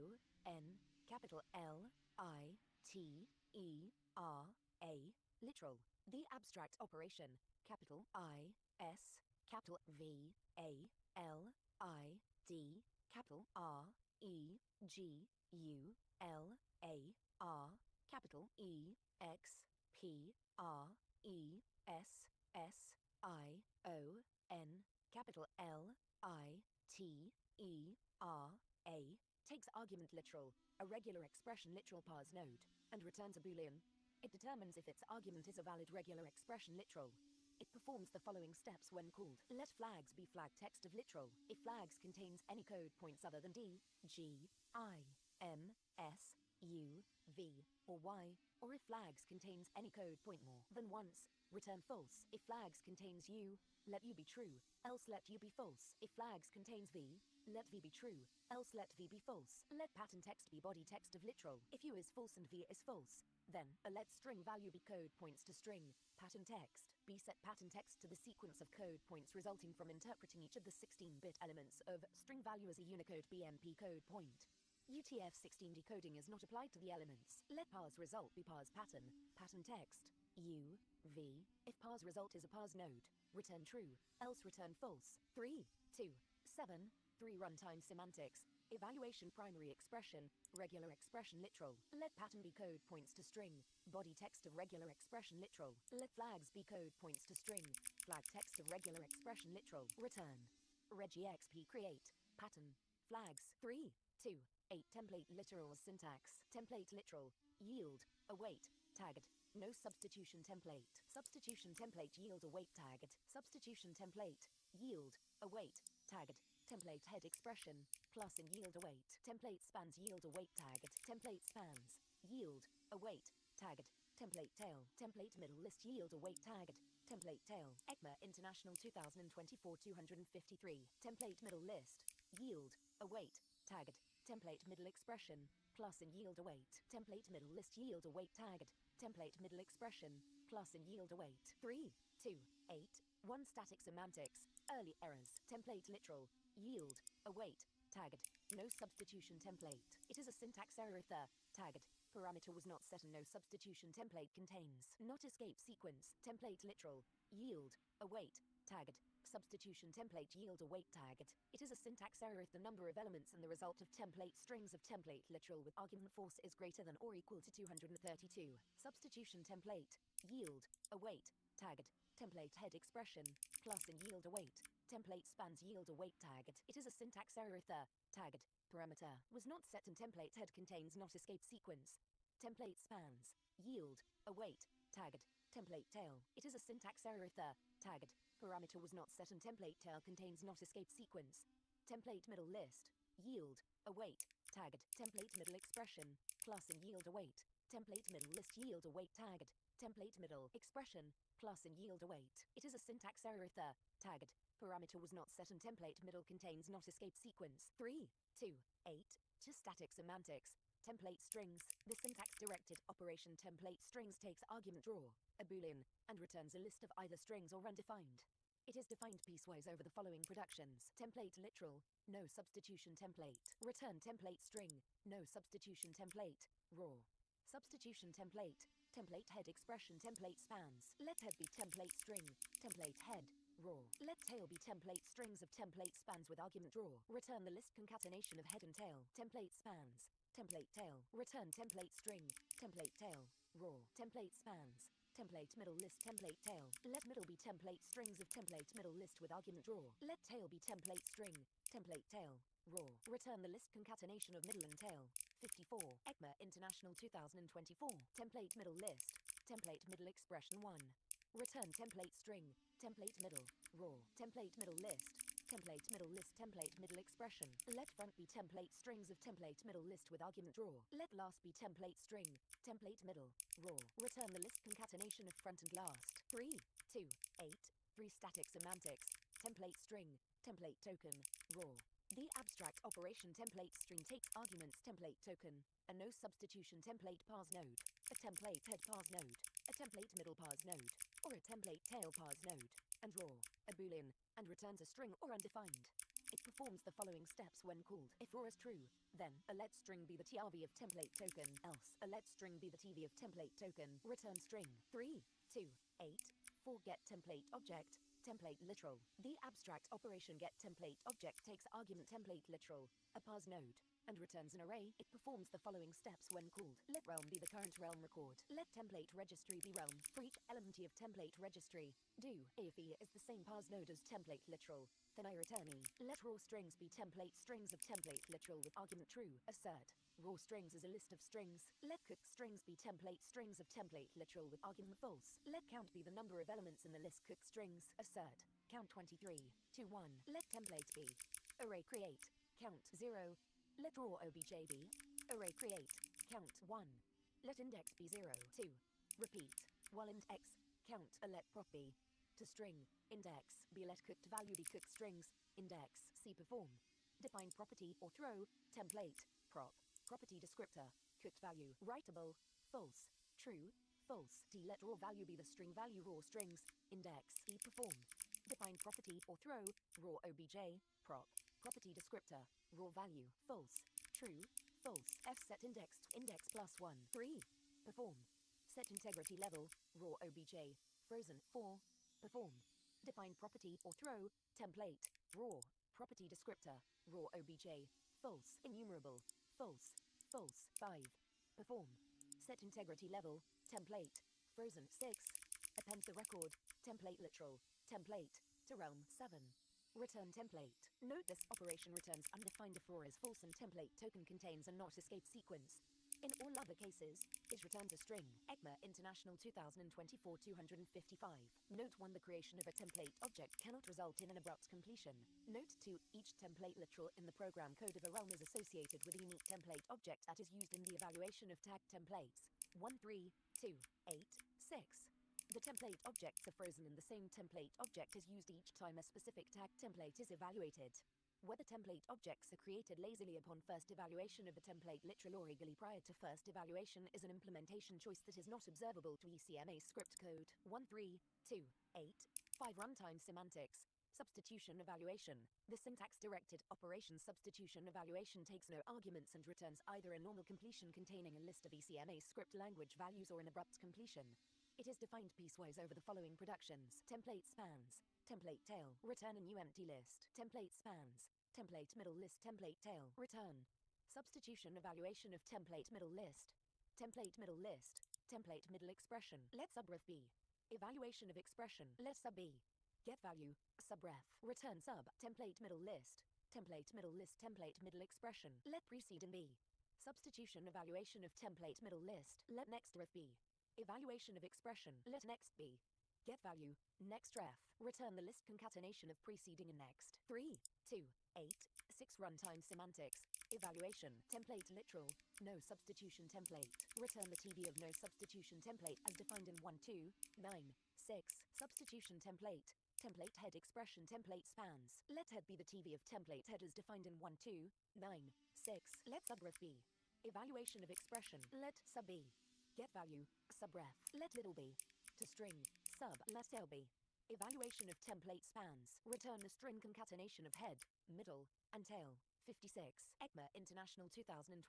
N, capital L, I, T, E, R, A, literal. The abstract operation, capital I, S, capital V, A, L, I, D, capital R, E, G, U, L, A, R, capital E, X, P, R, E, S, S, I, O, N, capital L, I, T, E, R, A, takes argument literal, a regular expression literal parse node, and returns a boolean. It determines if its argument is a valid regular expression literal. It performs the following steps when called. Let flags be flag text of literal. If flags contains any code points other than D, G, I, M, S, U, V, or Y, or if flags contains any code point more than once, return false. If flags contains U, let U be true, else let U be false. If flags contains V, let V be true, else let V be false. Let pattern text be body text of literal. If U is false and V is false, then a let string value be code points to string, pattern text. B set pattern text to the sequence of code points resulting from interpreting each of the 16-bit elements of string value as a Unicode BMP code point. UTF-16 decoding is not applied to the elements. Let parse result be parse pattern, pattern text, U, V. If parse result is a parse node, return true, else return false. 3, 2, 7, 3 runtime semantics. Evaluation primary expression, regular expression literal. Let pattern be code points to string, body text of regular expression literal. Let flags be code points to string, flag text of regular expression literal. Return. regexp create, pattern, flags. 3, 2, 8 template literal syntax. Template literal, yield, await, tagged, no substitution template. Substitution template yield await tagged. Substitution template yield await tagged. Template head expression plus in yield await. Template spans yield await tagged. Template spans yield await tagged. Template tail. Template middle list yield await tagged. Template tail. ECMA International 2024 253. Template middle list yield await tagged. Template middle expression plus in yield await. Template middle list yield await tagged. Template middle expression plus in yield await. 3, 2, 8, 1 static semantics. Early errors. Template literal yield await tagged. No substitution template. It is a syntax error if the tagged parameter was not set and no substitution template contains not escape sequence. Template literal yield await tagged. Substitution template yield await tagged. It is a syntax error if the number of elements in the result of template strings of template literal with argument force is greater than or equal to 232. Substitution template yield await tagged. Template head expression plus in yield await. Template spans yield await tagged. It is a syntax error if the tagged parameter was not set and template head contains not escape sequence. Template spans yield await tagged. Template tail. It is a syntax error if the tagged parameter was not set and template tail contains not escape sequence. Template middle list yield await tagged. Template middle expression plus in yield await. Template middle list yield await tagged. Template middle expression plus in yield await. It is a syntax error if the tagged parameter was not set and template middle contains not escape sequence. 3, 2, 8. Just static semantics. Template strings. The syntax directed operation template strings takes argument draw, a boolean, and returns a list of either strings or undefined. It is defined piecewise over the following productions. Template literal, no substitution template. Return template string, no substitution template, raw. Substitution template, template head expression template spans. Let head be template string, template head, raw. Let tail be template strings of template spans with argument draw. Return the list concatenation of head and tail. Template spans. Template tail. Return template string. Template tail. Raw. Template spans. Template middle list template tail. Let middle be template strings of template middle list with argument draw. Let tail be template string. Template tail. Raw. Return the list concatenation of middle and tail. 54. ECMA International 2024. Template middle list. Template middle expression 1. Return template string. Template middle. Raw. Template middle list. Template middle list template middle expression. Let front be template strings of template middle list with argument draw. Let last be template string. Template middle. Raw. Return the list concatenation of front and last. 3, 2, 8. 3 static semantics. Template string. Template token. Raw. The abstract operation template string takes arguments template token, a no substitution template parse node, a template head parse node, a template middle parse node, or a template tail parse node, and raw, a boolean, and returns a string or undefined. It performs the following steps when called. If raw is true, then a let string be the TRV of template token, else a let string be the TV of template token. Return string. 3, 2, 8. 4 get template object. Template literal. The abstract operation get template object takes argument template literal, a parse node, and returns an array. It performs the following steps when called. Let realm be the current realm record. Let template registry be realm. For each element of template registry, do if E is the same parse node as template literal, then I return E. Let raw strings be template strings of template literal with argument true. Assert. Raw strings is a list of strings. Let cook strings be template strings of template literal with argument false. Let count be the number of elements in the list cook strings. Assert. Count 23, 2, 1. Let template be array create. Count 0. Let raw obj be array create. Count 1. Let index be 0, 2. Repeat. While int x count a let prop be to string index be let cooked value be cooked strings index c perform. Define property or throw template prop property descriptor cooked value writable false true false. D let raw value be the string value raw strings index e perform. Define property or throw raw obj prop property descriptor raw value false true false. F set index plus 1 3 perform. Set integrity level raw obj frozen 4 perform. Define property or throw template raw property descriptor raw obj false enumerable false false 5 perform. Set integrity level template frozen 6 append the record template literal template to realm 7 return template. Note this operation returns undefined if raw is false and template token contains a not escape sequence. In all other cases, is returned a string. ECMA International 2024 255. Note 1. The creation of a template object cannot result in an abrupt completion. Note 2. Each template literal in the program code of a realm is associated with a unique template object that is used in the evaluation of tag templates. 1, 3, 2, 8, 6. The template objects are frozen and the same template object is used each time a specific tag template is evaluated. Whether template objects are created lazily upon first evaluation of the template literal or eagerly prior to first evaluation is an implementation choice that is not observable to ECMA script code. 1, 3, 2, 8, 5. Runtime semantics. Substitution evaluation. The syntax-directed operation substitution evaluation takes no arguments and returns either a normal completion containing a list of ECMA script language values or an abrupt completion. It is defined piecewise over the following productions. Template spans. Template tail. Return a new empty list. Template spans. Template middle list. Template tail. Return. Substitution evaluation of template middle list. Template middle list. Template middle expression. Let subref be. Evaluation of expression. Let sub be. Get value. Subref. Return sub. Template middle list. Template middle list. Template middle expression. Let precede and be. Substitution evaluation of template middle list. Let next ref be. Evaluation of expression. Let next be. Get value. Next ref. Return the list concatenation of preceding and next. 3, 2, 8, 6. Runtime semantics. Evaluation. Template literal. No substitution template. Return the TV of no substitution template as defined in 1, 2, 9, 6. Substitution template. Template head expression. Template spans. Let head be the TV of template head as defined in 1, 2, 9, 6. Let subref be. Evaluation of expression. Let sub be. Get value. Subref. Let little be. To string. Sub. Let tail be. Evaluation of template spans. Return the string concatenation of head, middle, and tail. 56. ECMA International 2024.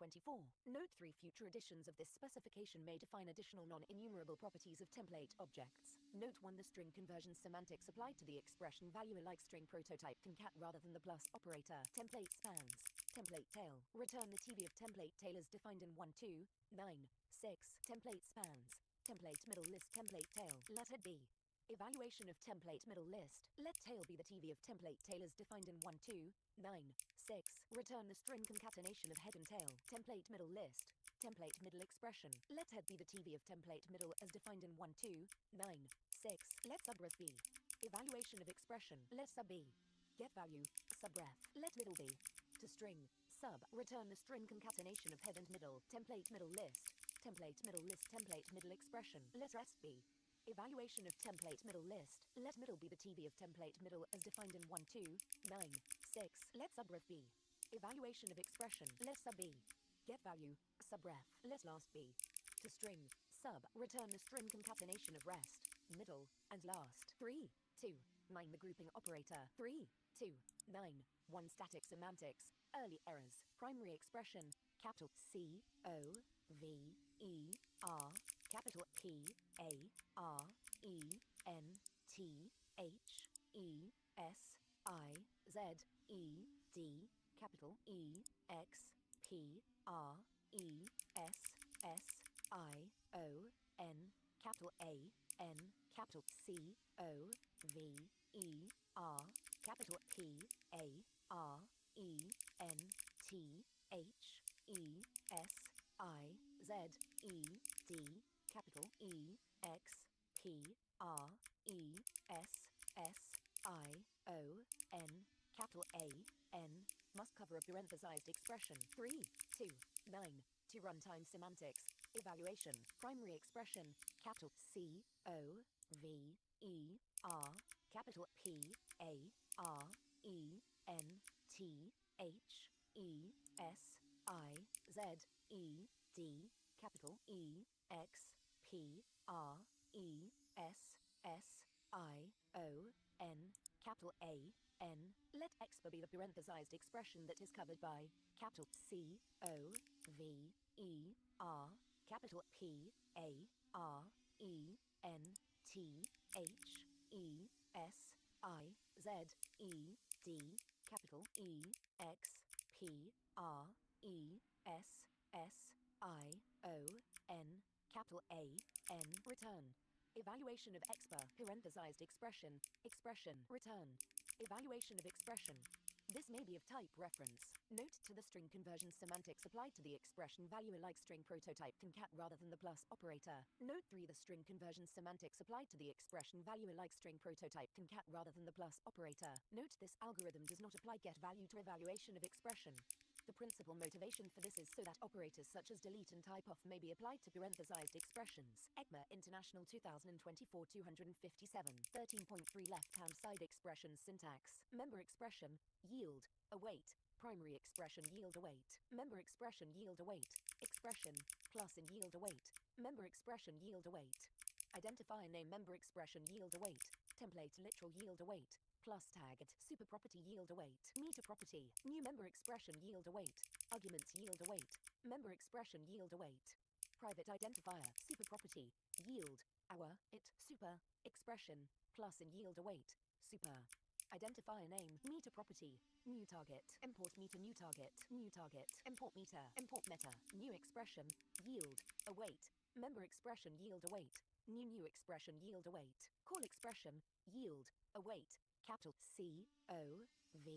Note 3. Future editions of this specification may define additional non-enumerable properties of template objects. Note 1. The string conversion semantics applied to the expression value like string prototype concat rather than the plus operator. Template spans. Template tail. Return the TV of template tail as defined in 1, 2, 9, 6. Template spans. Template middle list. Template tail. Let head be. Evaluation of template middle list. Let tail be the TV of template tail as defined in 1, 2, 9, 6. Return the string concatenation of head and tail. Template middle list. Template middle expression. Let head be the TV of template middle as defined in 1, 2, 9, 6. Let subref be. Evaluation of expression. Let sub be. Get value. Subref. Let middle be. To string. Sub. Return the string concatenation of head and middle. Template middle list. Template middle list. Template middle expression. Let rest be. Evaluation of template middle list. Let middle be the TV of template middle as defined in 1, 2, 9, 6. Let subref be. Evaluation of expression. Let sub be. Get value. Subref. Let last be. To string. Sub. Return the string concatenation of rest, middle, and last. 3, 2, 9. The grouping operator. 3, 2, 9. 1. Static semantics. Early errors. Primary expression. Capital C O V E R. Capital P A R E N T H E S I Z E D. Capital E X P R E S S I O N. Capital A N. Capital C O V E R. Capital P A R E N T H E S I Z E D. Capital E X P R E S S I O N. Capital A N. Must cover a parenthesized expression. 3, 2, 9. 2. Runtime semantics. Evaluation. Primary expression. Capital C O V E R. Capital P A R E N T H E S I Z E D. Capital E X P R E S S I O N. Capital A N. Let expa be the parenthesized expression that is covered by capital C O V E R. Capital P A R E N T H E S I Z E D. Capital E X P R E S S I O N. Capital A N. Return. Evaluation of expa parenthesized expression. Expression. Return. Evaluation of expression. This may be of type reference. Note to the string conversion semantics applied to the expression value like string prototype concat rather than the plus operator. Note 3. The string conversion semantics applied to the expression value like string prototype concat rather than the plus operator. Note this algorithm does not apply get value to evaluation of expression. The principal motivation for this is so that operators such as delete and type off may be applied to parenthesized expressions. ECMA International 2024-257, 13.3 left-hand side expression syntax. Member expression, yield, await. Primary expression yield await. Member expression yield await. Expression, plus and yield await. Member expression yield await. Identifier name member expression yield await. Template literal yield await. Plus tagged, super property yield await, meter property, new member expression yield await, arguments yield await, member expression yield await, private identifier, super property, yield, our, it, super, expression, plus and yield await, super. Identifier name, meter property, new target, import meter, new target, import meter, import meta, new expression, yield, await, member expression yield await, new expression yield await, call expression, yield, await, capital C O V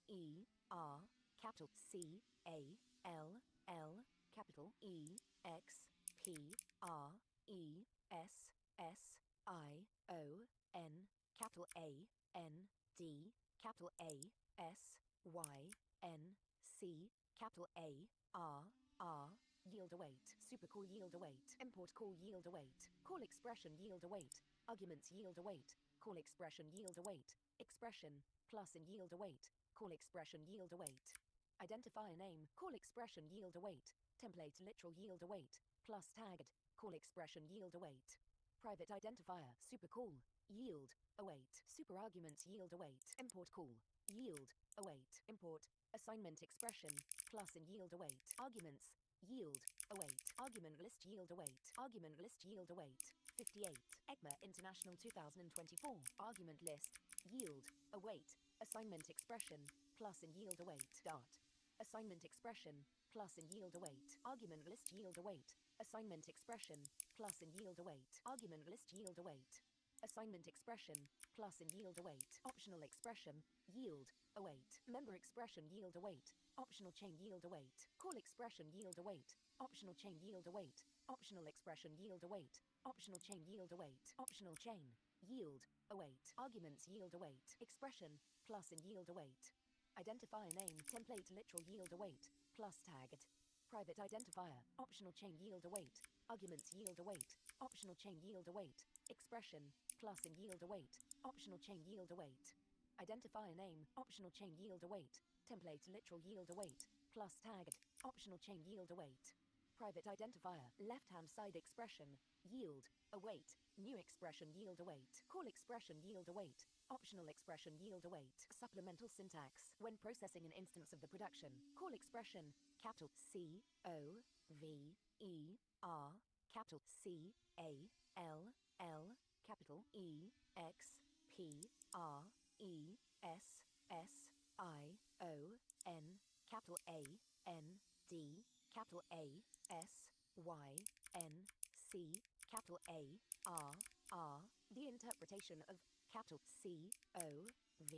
E R, capital C A L L, capital E X P R E S S I O N, capital A N D, capital A S Y N C, capital A R R, yield await, super call yield await, import call yield await, call expression yield await, arguments yield await, call expression yield await, expression, plus and yield await, call expression yield await. Identifier name, call expression yield await, template literal yield await, plus tagged, call expression yield await. Private identifier, super call, yield, await, super arguments yield await, import call, yield, await, import, assignment expression, plus and yield await, arguments, yield, await, argument list yield await, argument list yield await. 58. ECMA International 2024, argument list, yield, await, assignment expression, plus and yield await, dot. Assignment expression, plus and yield await, argument list yield await, assignment expression, plus and yield await, argument list yield await. Assignment expression, plus and yield await, optional expression, yield, await, member expression yield await, optional chain yield await, call expression yield await, optional chain yield await, optional expression yield await, optional chain yield await, optional chain, yield, await, arguments yield await, expression, plus and yield await. Identifier name, template literal yield await, plus tagged. Private identifier, optional chain yield await, arguments yield await, optional chain yield await, expression, plus and yield await, optional chain yield await. Identifier name, optional chain yield await, template literal yield await, plus tagged, optional chain yield await. Private identifier, left-hand side expression, yield, await, new expression yield await, call expression yield await, optional expression yield await. Supplemental syntax, when processing an instance of the production, call expression, capital C O V E R, capital C A L L, capital E X P R E S S I O N, capital A N D, capital A S Y N C, capital A R R. The interpretation of capital C O V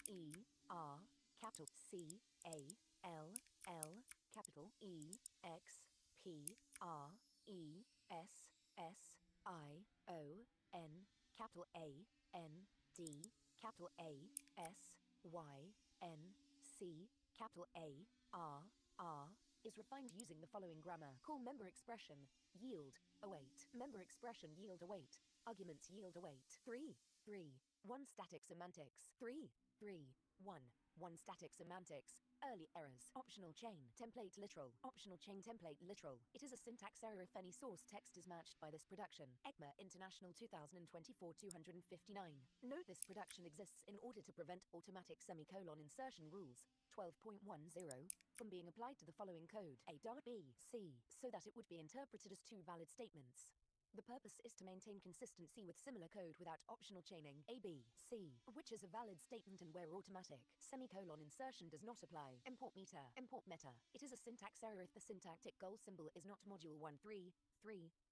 E R, capital C A L L, capital E X P R E S S I O N, capital A N D, capital A S Y N C, capital A R R, is refined using the following grammar. Call member expression, yield, await, member expression yield await, arguments yield await. 3, 3, 1 static semantics. 3, 3, 1, 1 static semantics. Early errors. Optional chain. Template literal. Optional chain template literal. It is a syntax error if any source text is matched by this production. ECMA International 2024-259. Note this production exists in order to prevent automatic semicolon insertion rules 12.10 from being applied to the following code A, B, C, so that it would be interpreted as two valid statements. The purpose is to maintain consistency with similar code without optional chaining A, B, C, which is a valid statement and where automatic semicolon insertion does not apply. Import meter, import meta. It is a syntax error if the syntactic goal symbol is not module 1.3.3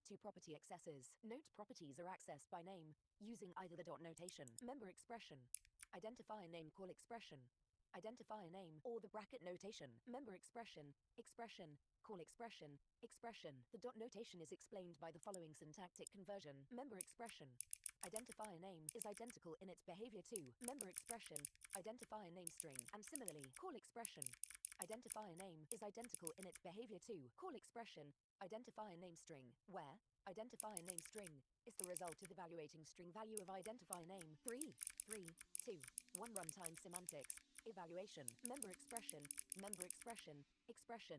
to property accessors. Note properties are accessed by name using either the dot notation, member expression, identifier name call expression, identifier name, or the bracket notation, member expression, expression, call expression, expression. The dot notation is explained by the following syntactic conversion. Member expression. Identifier name is identical in its behavior to member expression, identifier name string, and similarly, call expression. Identifier name is identical in its behavior to call expression, identifier name string, where identifier name string is the result of evaluating string value of identifier name. 3, 3, 2, 1 runtime semantics. Evaluation, member expression, expression.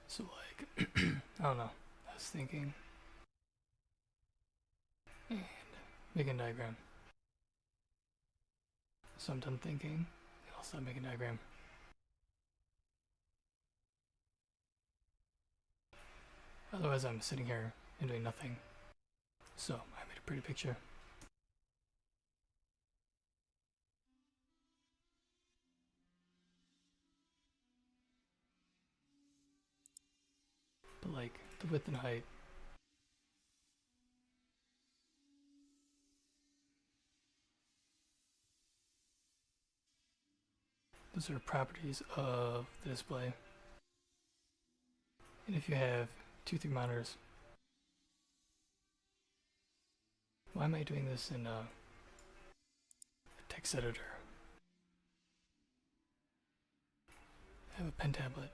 So like, I don't know. I was thinking, and making a diagram. So I'm done thinking, and I'll stop making a diagram. Otherwise, I'm sitting here and doing nothing. So I made a pretty picture. But like the width and height, those are properties of the display. And if you have 2-3 monitors, why am I doing this in a text editor? I have a pen tablet.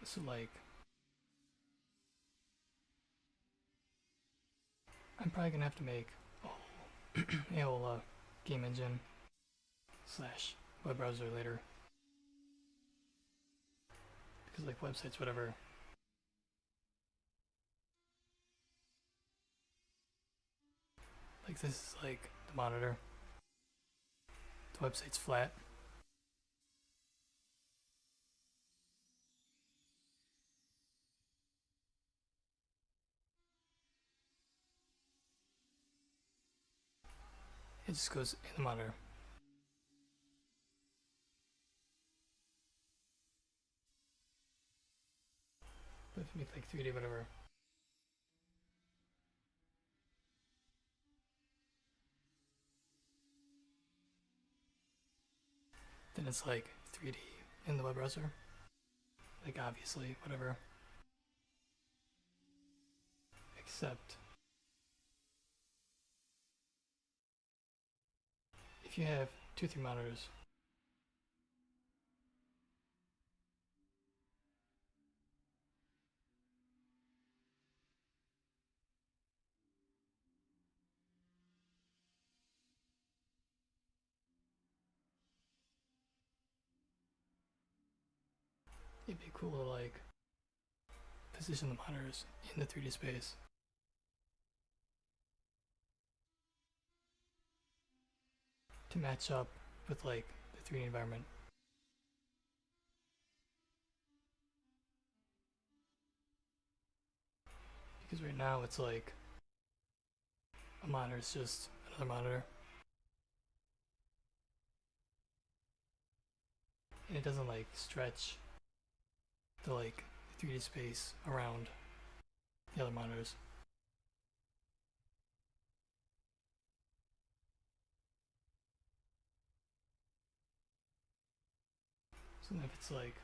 So like, I'm probably gonna have to make a whole game engine slash web browser later. Because like websites, whatever. Like this is like the monitor. The website's flat. It just goes in the monitor. But if you make like 3D whatever, then it's like 3D in the web browser. Like obviously, whatever. Except if you have 2-3 monitors, it'd be cool to like position the monitors in the 3D space. To match up with like the 3D environment. Because right now it's like a monitor is just another monitor. And it doesn't like stretch the like 3D space around the other monitors. So then if it's like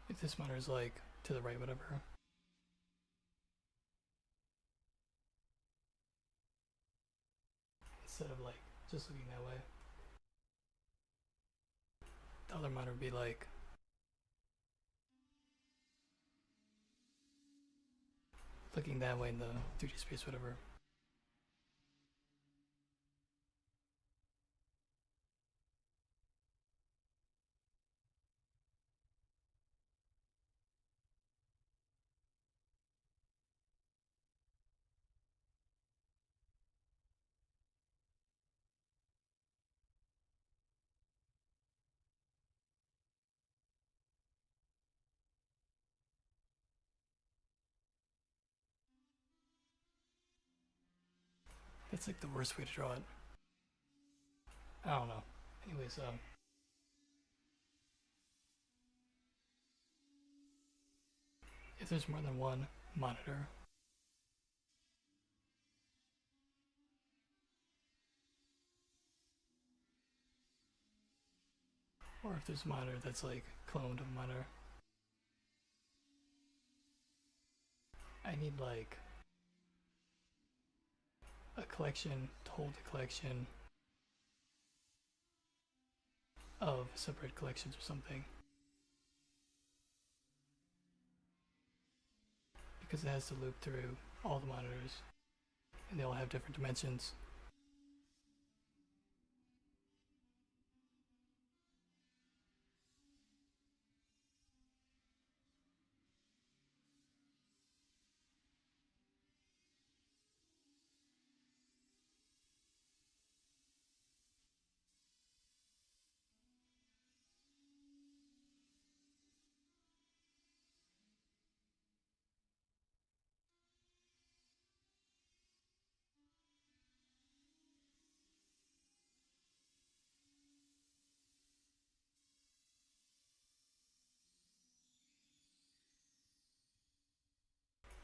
if this monitor is like to the right, whatever, instead of like just looking that way, the other monitor would be like looking that way in the 3D space, whatever. That's like the worst way to draw it. I don't know. Anyways, if there's more than one monitor. Or if there's a monitor that's like cloned of a monitor. I need like a collection to hold a collection of separate collections or something. Because it has to loop through all the monitors and they all have different dimensions.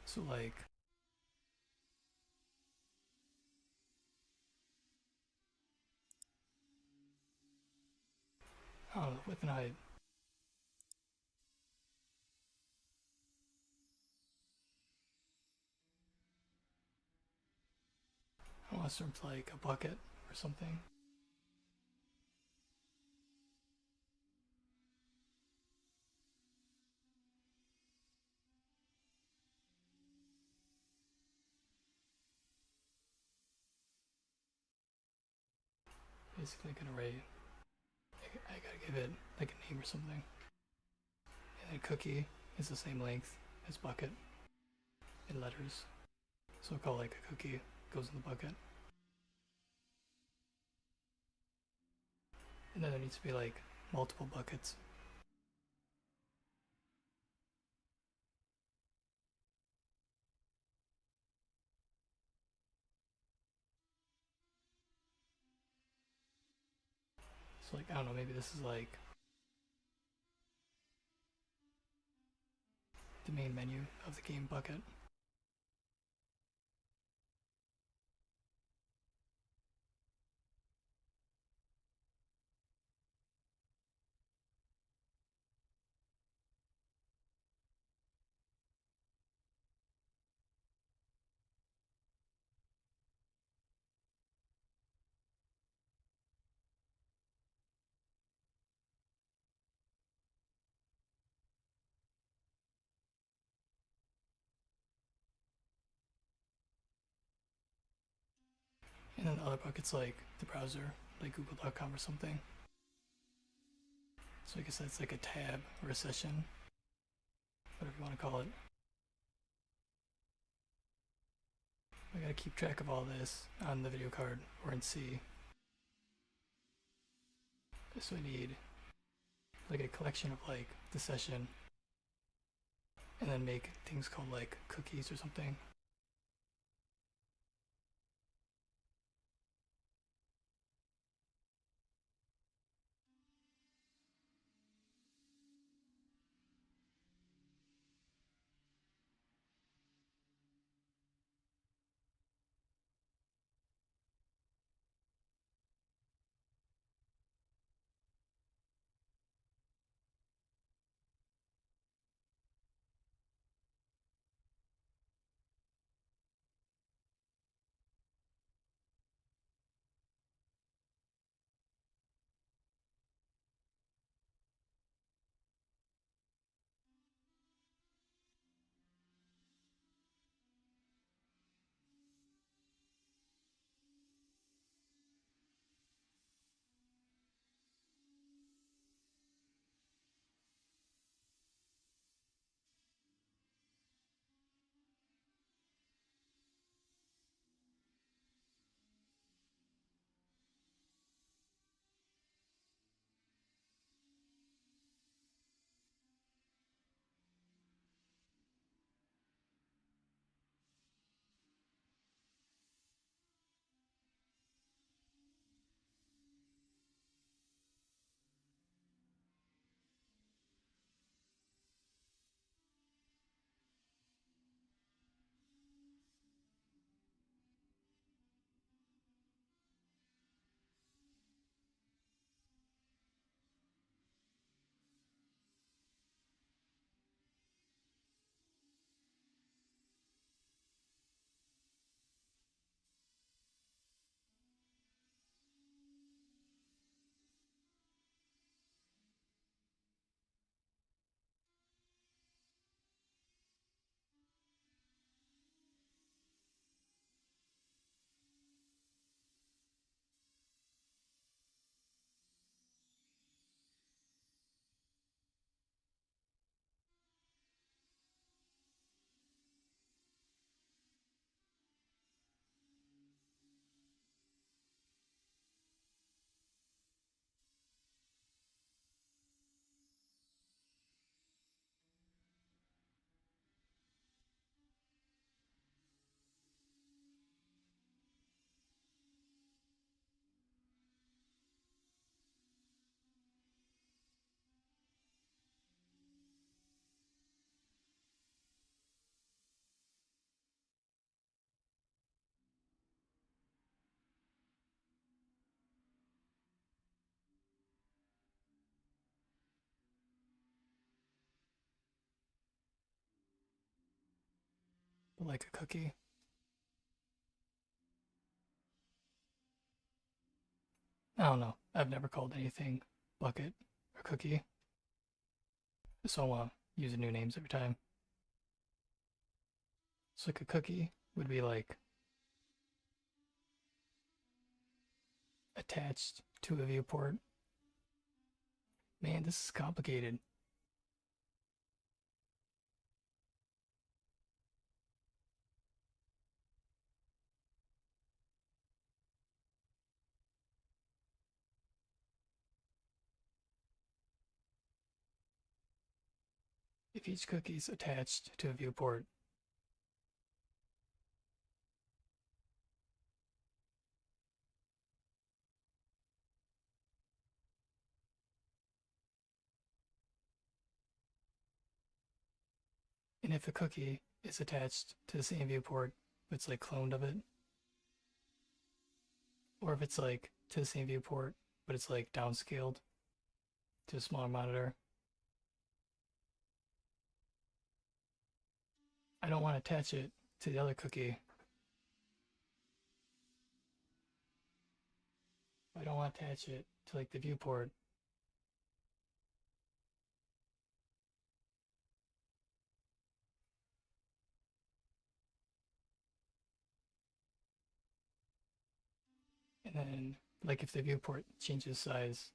So like I don't know, width and height. I want to start with like a bucket or something. Basically like an array. I gotta give it like a name or something. And then cookie is the same length as bucket in letters. So I'll call like a cookie goes in the bucket. And then there needs to be like multiple buckets. So like I don't know, maybe this is like the main menu of the game bucket. And then the other bucket's like the browser, like google.com or something. So I guess that's like a tab or a session, whatever you want to call it. I gotta keep track of all this on the video card or in C. So I need like a collection of like the session and then make things called like cookies or something. like a cookie. I don't know. I've never called anything bucket or cookie. So I want to use new names every time. So like a cookie would be like attached to a viewport. Man, this is complicated. If each cookie is attached to a viewport, and if a cookie is attached to the same viewport, but it's like cloned of it, or if it's like to the same viewport, but it's like downscaled to a smaller monitor, I don't want to attach it to the other cookie. I don't want to attach it to like the viewport. And then like if the viewport changes size,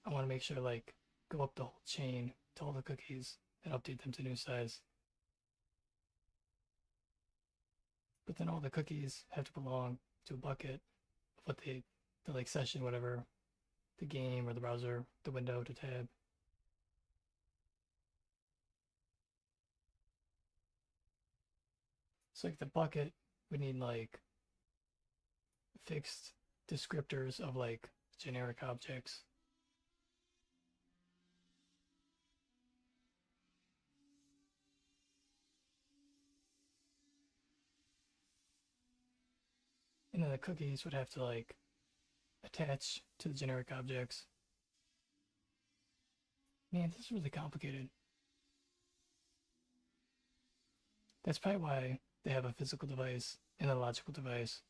I want to make sure like go up the whole chain to all the cookies and update them to new size. But then all the cookies have to belong to a bucket of what the like session, whatever, the game or the browser, the window, the tab. So like the bucket would need like fixed descriptors of like generic objects. And then the cookies would have to like attach to the generic objects. Man, this is really complicated. That's probably why they have a physical device and a logical device.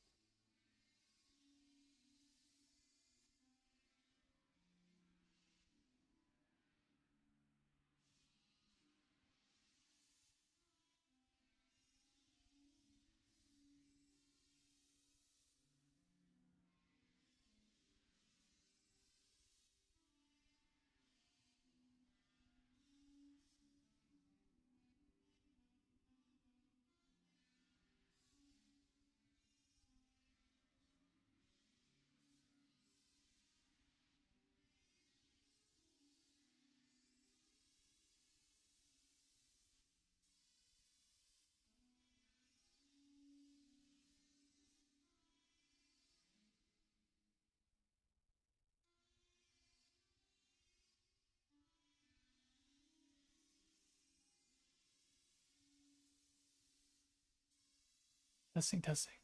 Testing, testing.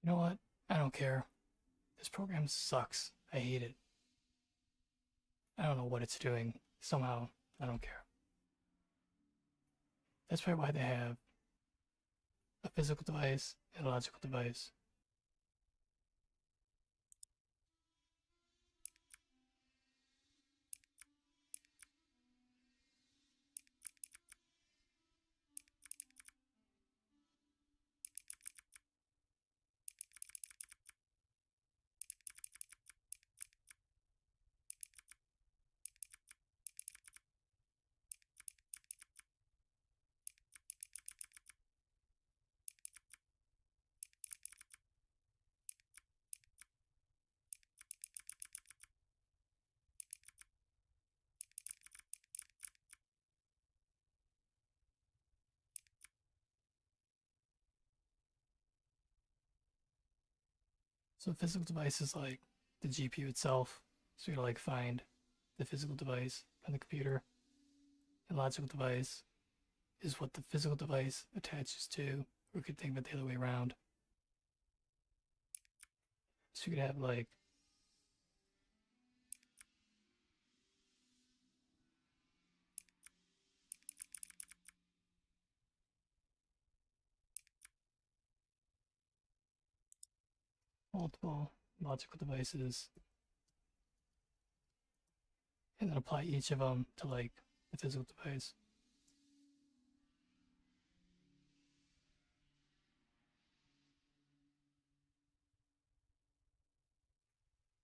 You know what? I don't care. This program sucks. I hate it. I don't know what it's doing. Somehow, I don't care. That's probably why they have a physical device and a logical device. So a physical device is like the GPU itself. So you gotta like find the physical device on the computer. A logical device is what the physical device attaches to, or we could think of it the other way around. So you could have like multiple logical devices and then apply each of them to like the physical device.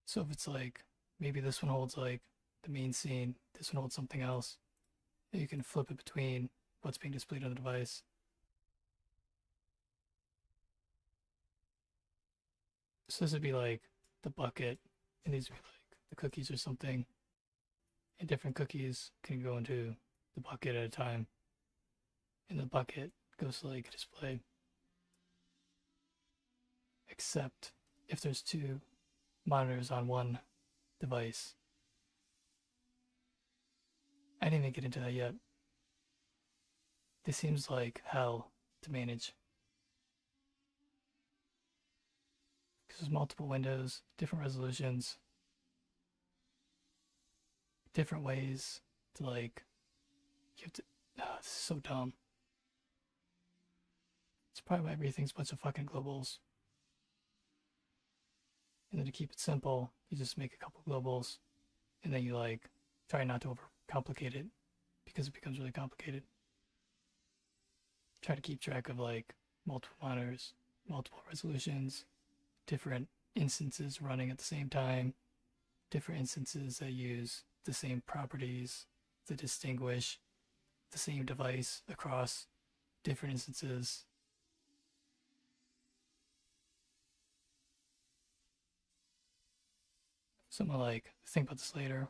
So if it's like, maybe this one holds like the main scene, this one holds something else, you can flip it between what's being displayed on the device. So this would be like the bucket, and these would be like the cookies or something. And different cookies can go into the bucket at a time. And the bucket goes to like a display. Except if there's two monitors on one device. I didn't even get into that yet. This seems like hell to manage. Because there's multiple windows, different resolutions, different ways to like, you have to, this is so dumb. It's probably why everything's a bunch of fucking globals. And then to keep it simple, you just make a couple globals, and then you like try not to overcomplicate it because it becomes really complicated. Try to keep track of like multiple monitors, multiple resolutions, different instances running at the same time, different instances that use the same properties to distinguish the same device across different instances. So I'm gonna like think about this later.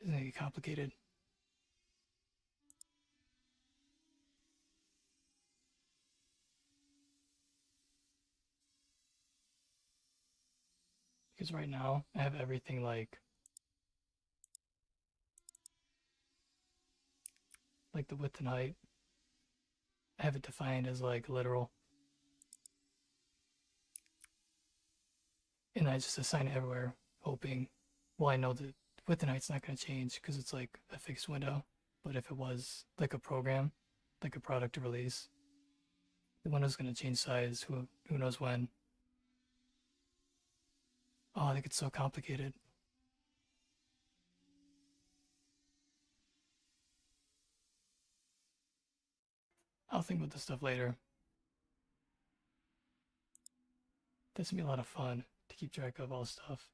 Doesn't it get complicated? Because right now I have everything like the width and height. I have it defined as like literal. And I just assign it everywhere, hoping, well, I know that width and height's not going to change because it's like a fixed window. But if it was like a program, like a product to release, the window's going to change size, who knows when. Oh, I think it's so complicated. I'll think about this stuff later. This will be a lot of fun to keep track of all this stuff.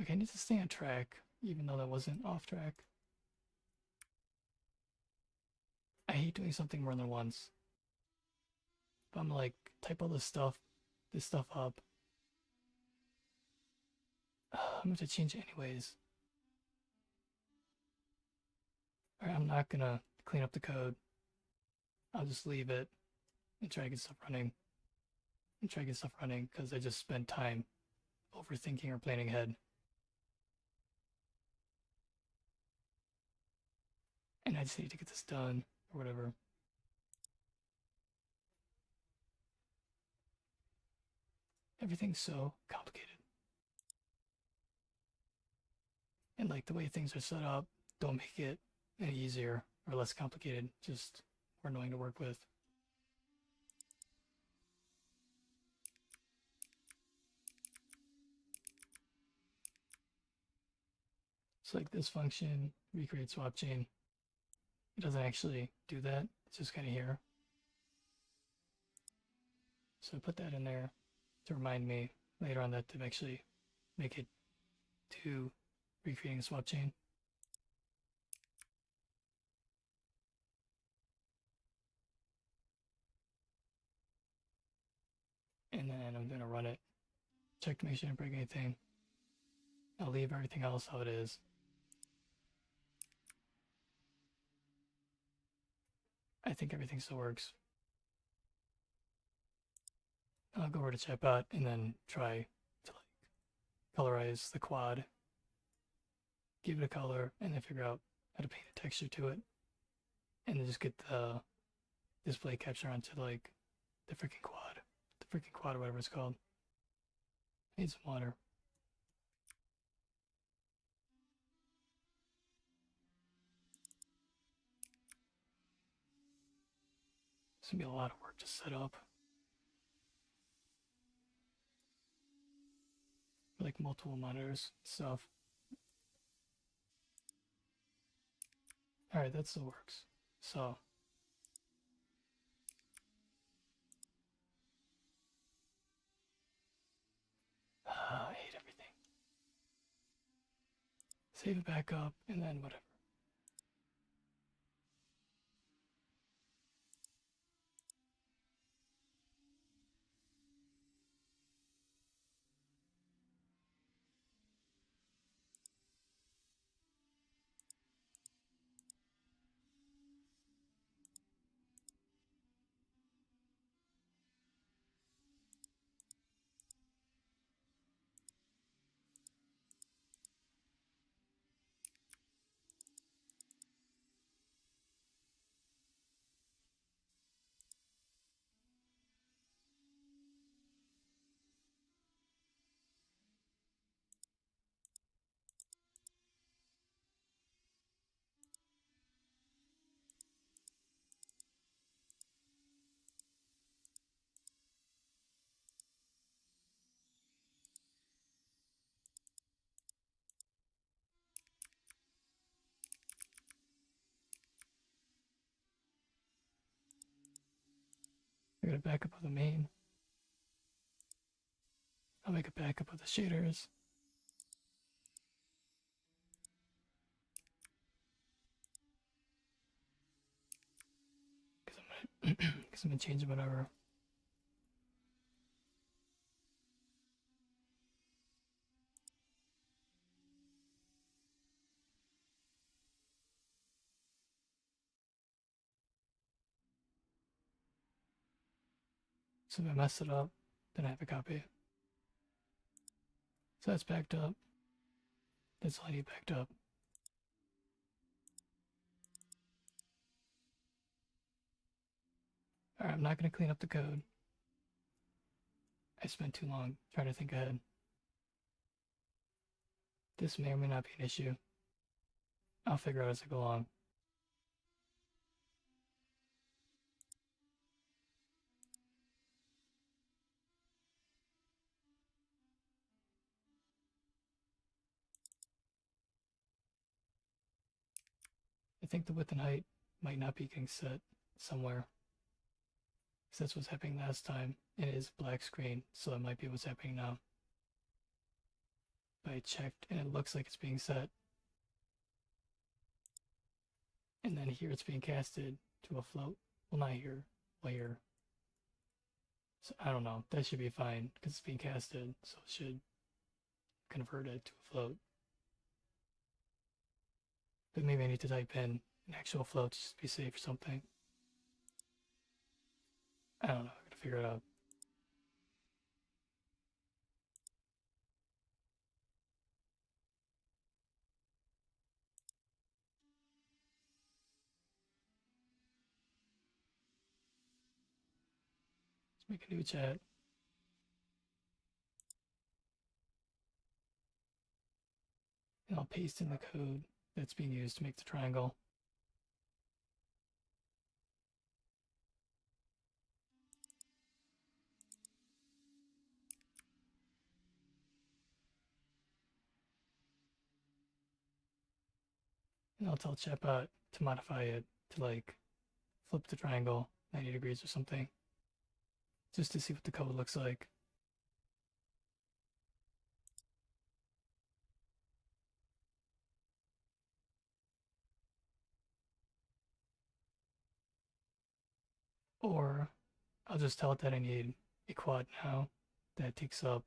Okay, I need to stay on track, even though that wasn't off track. I hate doing something more than once. But I'm like, type all this stuff up. I'm going to change it anyways. Alright, I'm not gonna clean up the code. I'll just leave it and try to get stuff running. Because I just spent time overthinking or planning ahead. And I just need to get this done or whatever. Everything's so complicated. And like the way things are set up don't make it any easier or less complicated, just more annoying to work with. So like this function, recreate swap chain, it doesn't actually do that. It's just kind of here. So I put that in there to remind me later on that to actually make it to recreating a swap chain. and then I'm gonna run it, check to make sure I didn't break anything. I'll leave everything else how it is. I think everything still works. I'll go over to chatbot and then try to like colorize the quad, give it a color, and then figure out how to paint a texture to it, and then just get the display capture onto like the freaking quad, or whatever it's called. Need some water. It's gonna be a lot of work to set up. Like multiple monitors stuff. Alright, that still works. So I hate everything. Save it back up and then whatever. I got a backup of the main. I'll make a backup of the shaders. Because I'm gonna change it whatever. So if I mess it up, then I have a copy. So that's backed up. That's all I need backed up. Alright, I'm not gonna clean up the code. I spent too long trying to think ahead. This may or may not be an issue. I'll figure out as I go along. I think the width and height might not be getting set somewhere. Because that's what's happening last time. And it is black screen, so that might be what's happening now. But I checked and it looks like it's being set. And then here it's being casted to a float. Well, not here, well here. So I don't know, that should be fine because it's being casted, so it should convert it to a float. But maybe I need to type in an actual float just to be safe or something. I don't know, I gotta figure it out. Let's make a new chat. And I'll paste in the code that's being used to make the triangle. And I'll tell chatbot to modify it to like flip the triangle 90 degrees or something. Just to see what the code looks like. Or I'll just tell it that I need a quad now that takes up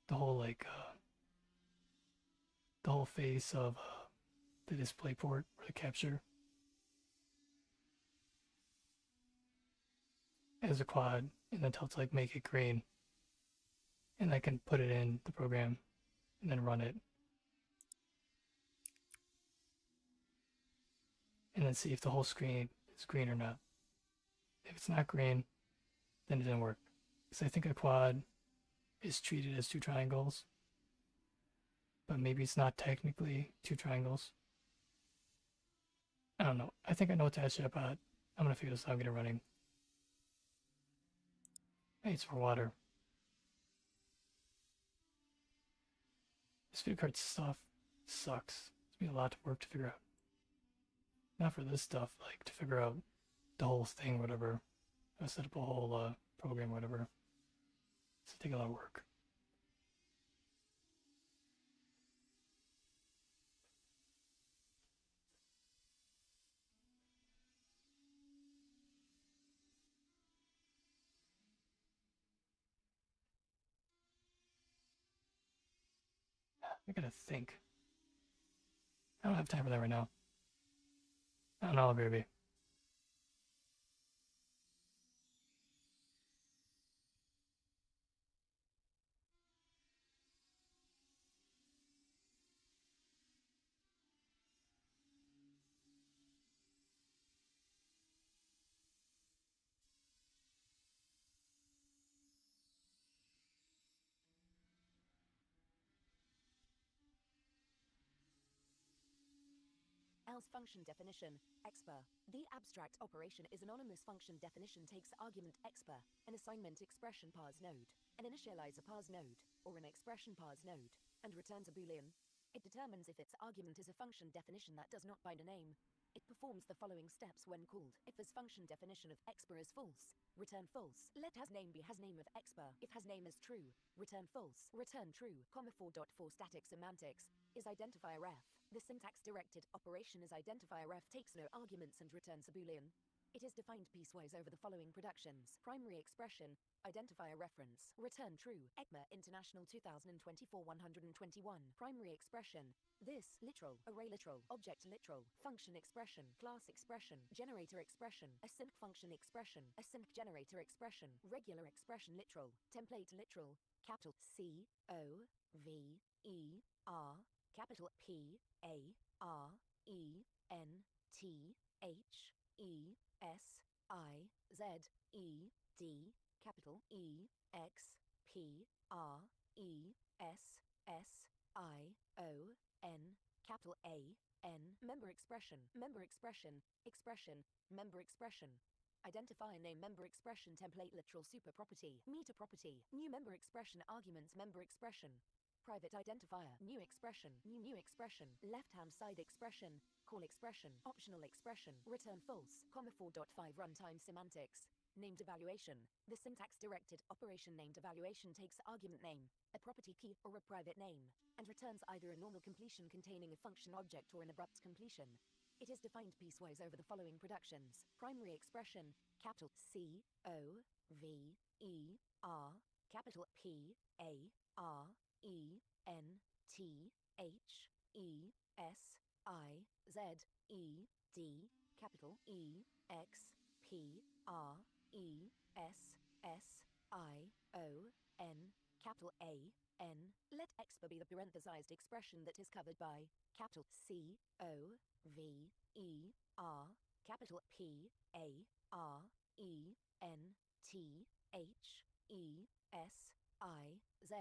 the whole the whole face of the display port or the capture as a quad, and then tell it to like make it green, and I can put it in the program and then run it, and then see if the whole screen is green or not. If it's not green, then it didn't work. Because I think a quad is treated as two triangles, but maybe it's not technically two triangles. I don't know. I think I know what to add to that, but I'm gonna figure this out and get it running. I need some more water. This video card stuff sucks. It's been a lot of work to figure out. Not for this stuff, like to figure out the whole thing, whatever. I set up a whole program, whatever. It's gonna take a lot of work. I gotta think. I don't have time for that right now. I don't know, baby. Else function definition, expa. The abstract operation is anonymous function definition takes argument expa, an assignment expression parse node, an initializer parse node, or an expression parse node, and returns a boolean. It determines if its argument is a function definition that does not bind a name. It performs the following steps when called. If this function definition of expa is false, return false. Let has name be has name of expa. If has name is true, return false. Return true. 4.4 static semantics is identifier ref. The syntax-directed operation is identifier ref takes no arguments and returns a boolean. It is defined piecewise over the following productions. Primary expression, identifier reference, return true, ECMA International 2024 121. Primary expression, this, literal, array literal, object literal, function expression, class expression, generator expression, async function expression, async generator expression, regular expression literal, template literal, capital C, O, V, E, R, capital P, A, R, E, N, T, H, E, S, I, Z, E, D, capital E, X, P, R, E, S, S, I, O, N, capital A, N, member expression, member expression, expression, member expression. Identifier name member expression template literal super property, meter property, new member expression arguments member expression. Private identifier, new expression, new expression, left-hand side expression, call expression, optional expression, return false, 4.5 runtime semantics. Named evaluation. The syntax-directed operation named evaluation takes argument name, a property key or a private name, and returns either a normal completion containing a function object or an abrupt completion. It is defined piecewise over the following productions. Primary expression, capital C, O, V, E, R, capital P, A, R, E, N, T, H, E, S, I, Z, E, D, capital E, X, P, R, E, S, S, I, O, N, capital A, N. Let expa be the parenthesized expression that is covered by capital C, O, V, E, R, capital P, A, R, E, N, T, H, E, S, I, Z,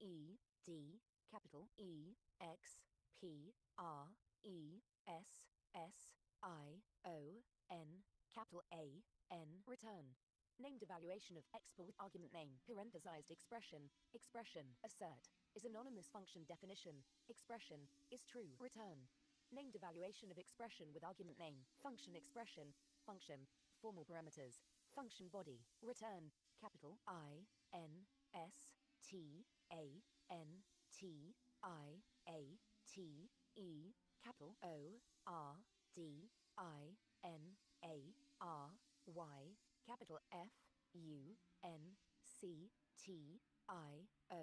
E, D, capital E, X, P, R, E, S, S, I, O, N, capital A, N. Return. Named evaluation of expa with argument name, parenthesized expression, expression, assert, is anonymous function definition, expression, is true, return. Named evaluation of expression with argument name, function expression, function, formal parameters, function body, return, capital I, N, S, T, A, N, T, I, A, T, E, capital O, R, D, I, N, A, R, Y, capital F, U, N, C T I O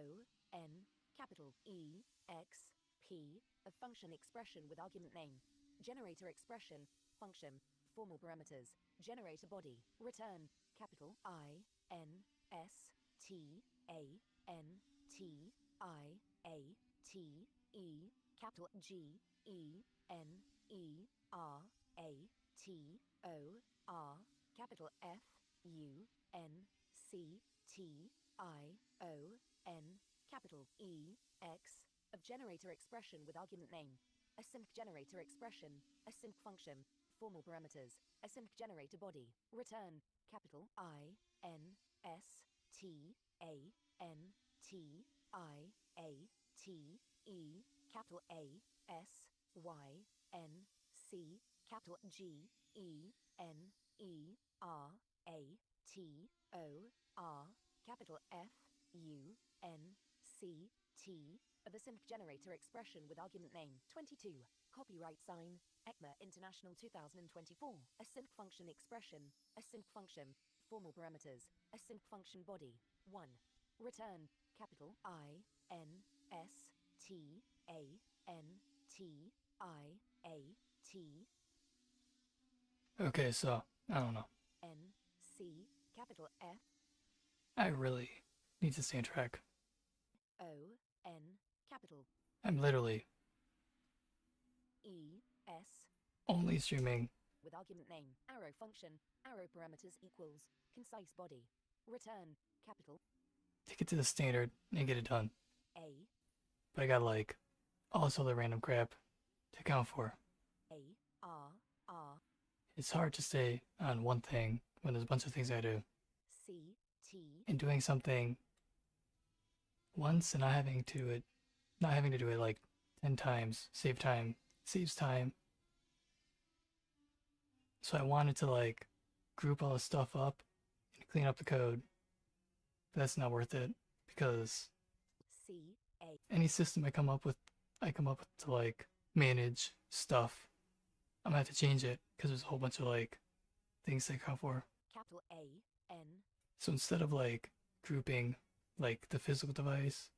N capital E X P a function expression with argument name. Generator expression function formal parameters. Generator body return capital I N S T A N T I A T E capital G E N E R A T O R capital F U N C T I O N capital E X of generator expression with argument name. Async generator expression, async function, formal parameters, async generator body, return, capital I N S T A N T I A T E capital A S Y N C capital G E N E R A T O R capital F U N C T of async generator expression with argument name. 22. Copyright sign, ECMA International 2024. Async function expression, async function, formal parameters, async function body. 1. Return, capital I N S T A N T I A T Okay, so, I don't know. N C capital F I really need to stay on track. O N capital I'm literally E S only streaming. with argument name. Arrow function, arrow parameters equals concise body. Return, capital To get to the standard and get it done. A But I got like all this other random crap to account for. A R R It's hard to stay on one thing when there's a bunch of things I do. C T And doing something once and not having to do it like 10 times, saves time. So I wanted to like group all this stuff up and clean up the code. But that's not worth it because C A any system I come up with to like manage stuff, I'm gonna have to change it because there's a whole bunch of like things to account for. capital A N So instead of like grouping like the physical device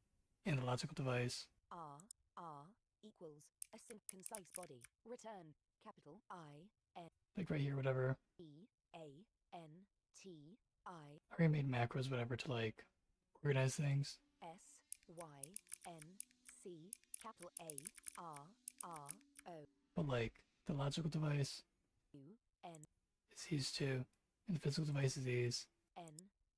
and the logical device, R R equals async concise body. Return, capital I N like right here, whatever, E A N T I I already made macros, whatever, to like organize things. S Y N C capital A R R O But like the logical device U N is these two, and the physical device is these. N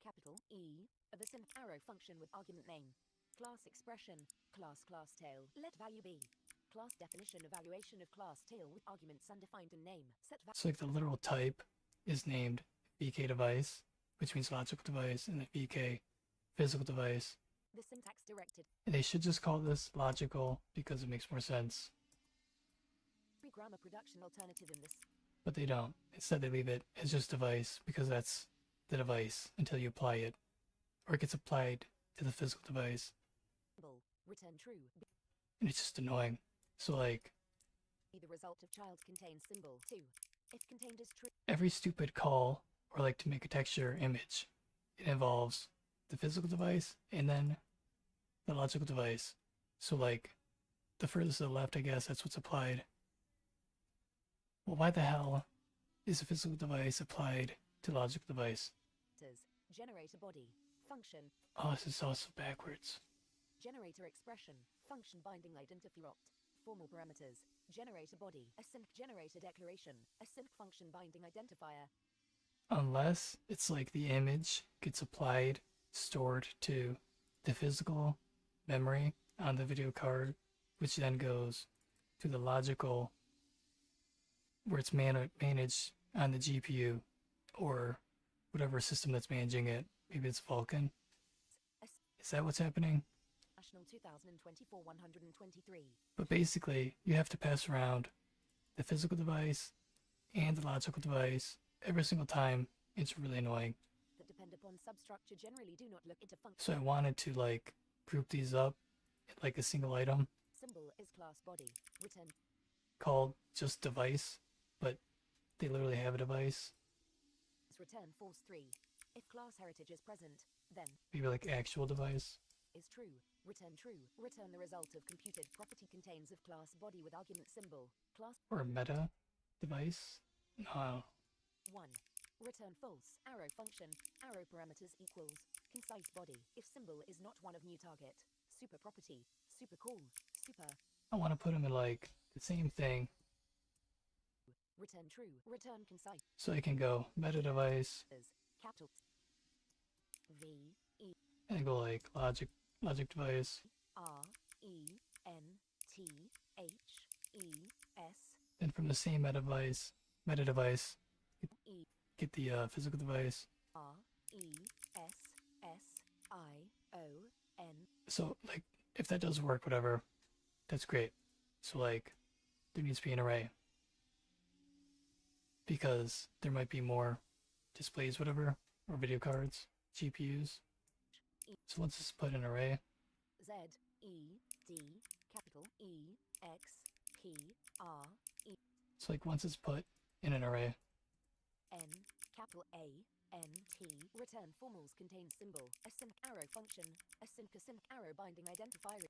capital E of async arrow function with argument name. Class expression, class tail. Let value be. Class definition evaluation of class tail with arguments undefined and name. Set So like the literal type is named VK device, which means logical device, and the VK physical device. the syntax directed. And they should just call this logical because it makes more sense. Free grammar production alternative in this. But they don't. Instead they leave it as just device because that's the device until you apply it. Or it gets applied to the physical device. Symbol, return true. And it's just annoying. So like Be the result of child contains symbol 2. If contained is true. every stupid call or like to make a texture image, it involves the physical device and then the logical device. So like the furthest to the left, I guess that's what's applied. Well, why the hell is a physical device applied to the logical device? Generator body. Function. Oh, this is also backwards. Generator expression. Function binding identifier opt. Formal parameters. Generator body. Async generator declaration. Async function binding identifier. Unless it's like the image gets applied, stored to the physical memory on the video card, which then goes to the logical where it's managed on the GPU or whatever system that's managing it. Maybe it's Vulkan. Is that what's happening? National 2024 123. But basically, you have to pass around the physical device and the logical device every single time. It's really annoying. That depend upon substructure generally do not look into function. So I wanted to like group these up in like a single item Symbol is class body. Return. called just device, but they literally have a device. Return false 3. If class heritage is present. Then maybe like actual device is true. Return true. Return the result of computed property contains of class body with argument symbol. Class or meta device. No, 1. Return false. Arrow function. Arrow parameters equals. Concise body. If symbol is not one of new target. Super property. Super cool. Super. I want to put them in like the same thing, Return true. Return concise. so I can go meta device Capital V E and go like logic device. R E N T H E S Then from the same meta device, E get the physical device. R E S S I O N. So like if that does work, whatever, that's great. So like there needs to be an array because there might be more displays, whatever, or video cards, GPUs. So once it's put in an array, Z E D capital E X P R E so like once it's put in an array, N capital A N T. Return formals contain symbol. Async arrow function. Async arrow binding identifier.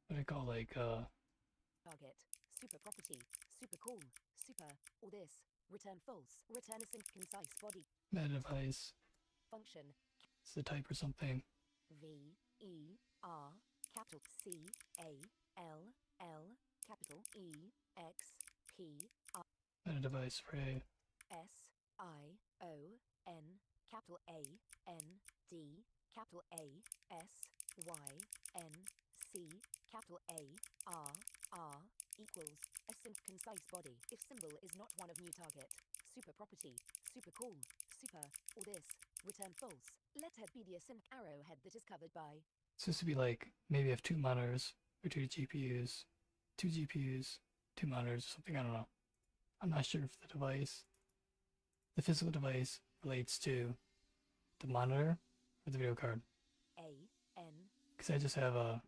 what I call like Target. Super property. Super cool. Super. Or this. Return false. Return async concise body. meta device. Function. It's the type or something. V E R capital C A L L capital E X P R Meta device array. S I O N capital A N D capital A S Y N C capital A R R equals async concise body if symbol is not one of new target. Super property. Super cool. Super. Or this. Return false. Let head be the async arrowhead that is covered by. So this would be like maybe I have 2 monitors or 2 GPUs, 2 GPUs, 2 monitors or something. I don't know. I'm not sure if the physical device relates to the monitor or the video card. A N Because I just have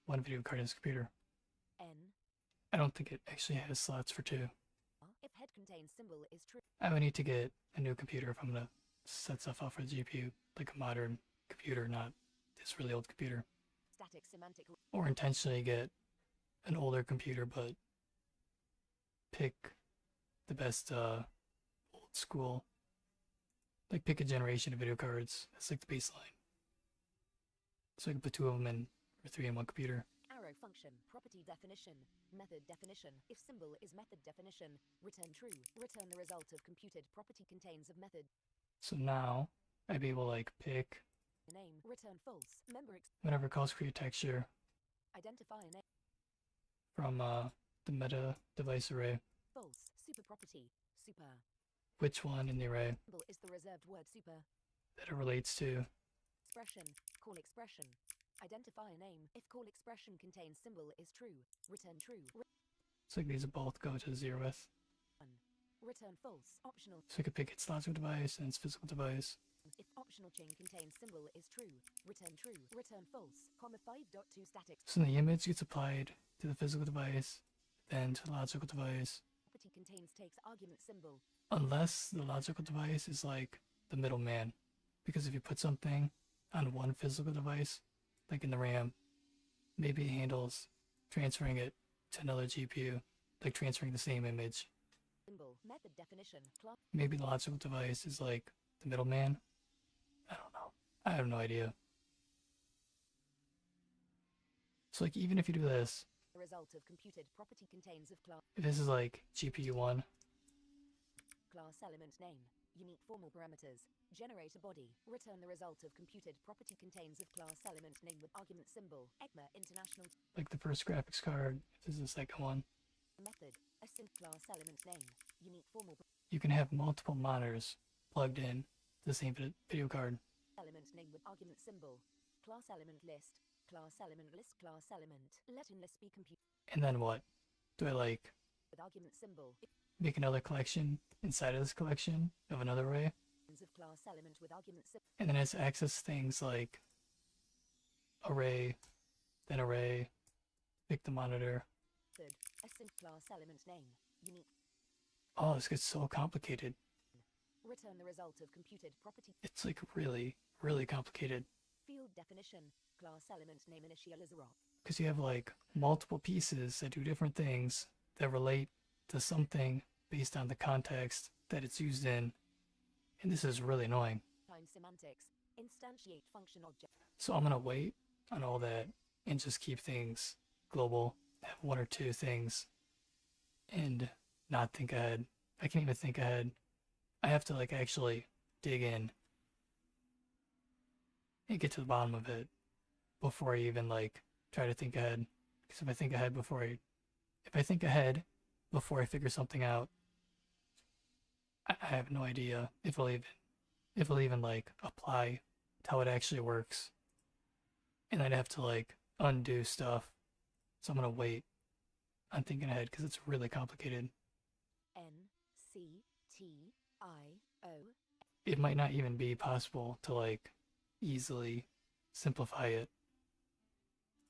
one video card in this computer. N. I don't think it actually has slots for 2. If head contains symbol is true. I would need to get a new computer if I'm going to set stuff up for the GPU, like a modern computer, not this really old computer. Static semantic. Or intentionally get an older computer, but pick the best old school, like pick a generation of video cards. That's like the baseline. So I can put 2 of them in, or 3 in one computer. Arrow function. Property definition. Method definition. If symbol is method definition, return true. Return the result of computed property contains of method. So now I'd be able to like pick Name. Return false. Member whatever calls create texture identify a name. from the meta device array. False. Super property. Super. Which one in the array Symbol is the reserved word super. that it relates to. Expression. Call expression. Identify a name. If call expression contains symbol is true. Return true. It's like these both go to 0th. Return false. Optional. So I could pick its logical device and its physical device. If optional chain contains symbol is true. Return true. Return false. Comma 5.2 static. So the image gets applied to the physical device, then to the logical device. Property contains takes argument symbol. Unless the logical device is like the middleman. Because if you put something on one physical device, like in the RAM, maybe it handles transferring it to another GPU, like transferring the same image. Symbol. Method definition. Class. Maybe the logical device is like the middleman. I don't know. I have no idea. So like even if you do this, The result of computed property contains of class. if this is like GPU 1, Class element name. Unique formal parameters. Generate a body. Return the result of computed property contains of class element name with argument symbol. ECMA International like the first graphics card, if this is the second one, method. Async class element name. Unique formal you can have multiple monitors plugged in to the same video card. element name with argument symbol. Class element list. Class element list. Class element. Let in list be computed And then what? Do I like with argument symbol. make another collection inside of this collection of another array? Of class element with argument symbol. And then it's access things like array, then array, pick the monitor. Async class element name. Unique. Oh, this gets so complicated. Return the result of computed property. It's like really, really complicated. Field definition. Class element name initial is rock. Because you have like multiple pieces that do different things that relate to something based on the context that it's used in. And this is really annoying. Time semantics. Instantiate function object. So I'm going to wait on all that and just keep things global, have one or two things, and not think ahead. I can't even think ahead. I have to like actually dig in and get to the bottom of it before I even like try to think ahead. Because if I think ahead before I figure something out, I have no idea if it'll even like apply to how it actually works. And I'd have to like undo stuff. So I'm gonna wait on thinking ahead because it's really complicated. NCTIO. It might not even be possible to like easily simplify it.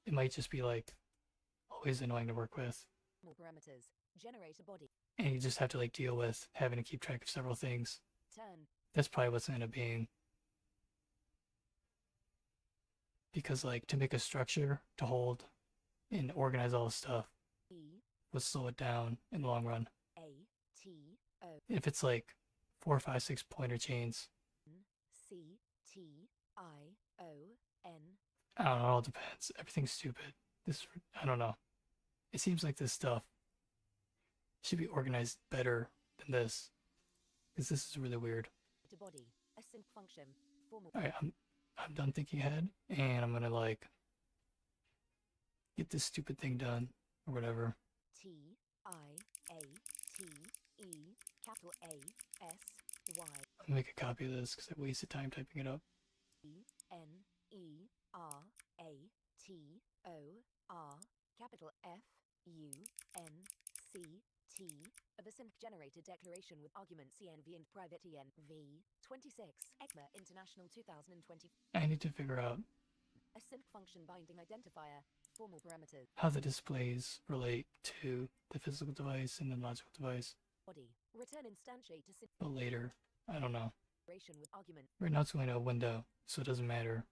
It might just be like always annoying to work with. More parameters. Generate a body. And you just have to like deal with having to keep track of several things. Turn. That's probably what's going to end up being. Because like to make a structure to hold and organize all the stuff would slow it down in the long run. ATO. If it's like 4, 5, 6 pointer chains, CTION. I don't know, it all depends. Everything's stupid. I don't know. It seems like this stuff should be organized better than this. Because this is really weird. To body. Async function. Formal. Alright, I'm done thinking ahead, and I'm gonna like get this stupid thing done or whatever. TIATE. Capital ASY. I'm gonna make a copy of this because I wasted time typing it up. NERATOR. Capital FUNCT. Of a sync generated declaration with argument CNV and private ENV. 26. ECMA International 2020. I need to figure out A sync function binding identifier. Formal parameters. how the displays relate to the physical device and the logical device. Body. Return instantiate to sync But later, I don't know. declaration with argument. Right now it's going to a window, so it doesn't matter.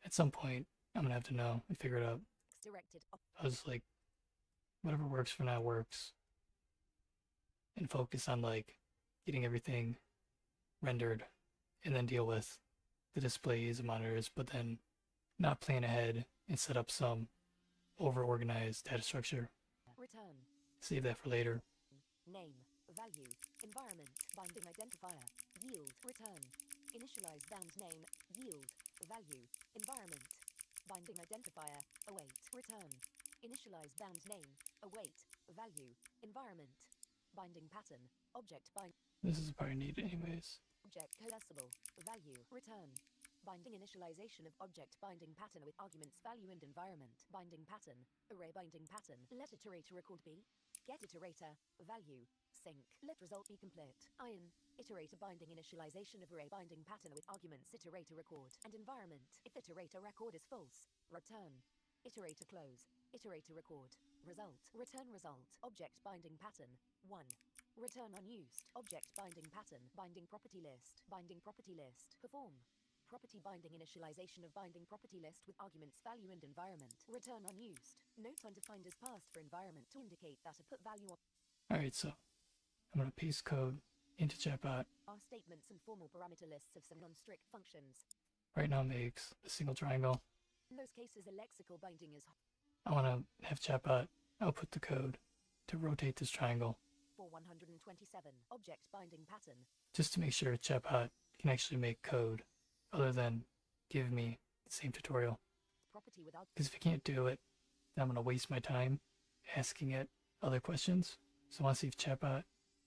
At some point, I'm gonna have to know and figure it out. Directed. I was like, whatever works for now works. And focus on like getting everything rendered and then deal with the displays and monitors, but then not plan ahead and set up some over-organized data structure. Return. Save that for later. Name. Value. Environment. Binding identifier. Yield. Return. Initialize bound name. Yield. Value. Environment. Binding identifier. Await. Return. Initialize bound name. Await. Value. Environment. Binding pattern. Object bind. This is the part I need anyways. Object collapsible. Value. Return. Binding initialization of object binding pattern with arguments value and environment. Binding pattern. Array binding pattern. Let iterator record B. Get iterator. Value. Sync. Let result be complete. Iron. Iterator binding initialization of array binding pattern with arguments iterator record and environment. If iterator record is false, return. Iterator close. Iterator record. Result. Return result. Object binding pattern. 1. Return unused. Object binding pattern. Binding property list. Binding property list. Perform. Property binding initialization of binding property list with arguments value and environment. Return unused. Note undefined is passed for environment to indicate that a put value on Alright, so I'm gonna paste code into chatbot. are statements and formal parameter lists of some non-strict functions. Right now makes a single triangle. In those cases, a lexical binding is I wanna have chatbot output the code to rotate this triangle for 127. Object binding pattern. just to make sure chatbot can actually make code other than give me the same tutorial. Property without Because if it can't do it, then I'm gonna waste my time asking it other questions. So I want to see if chatbot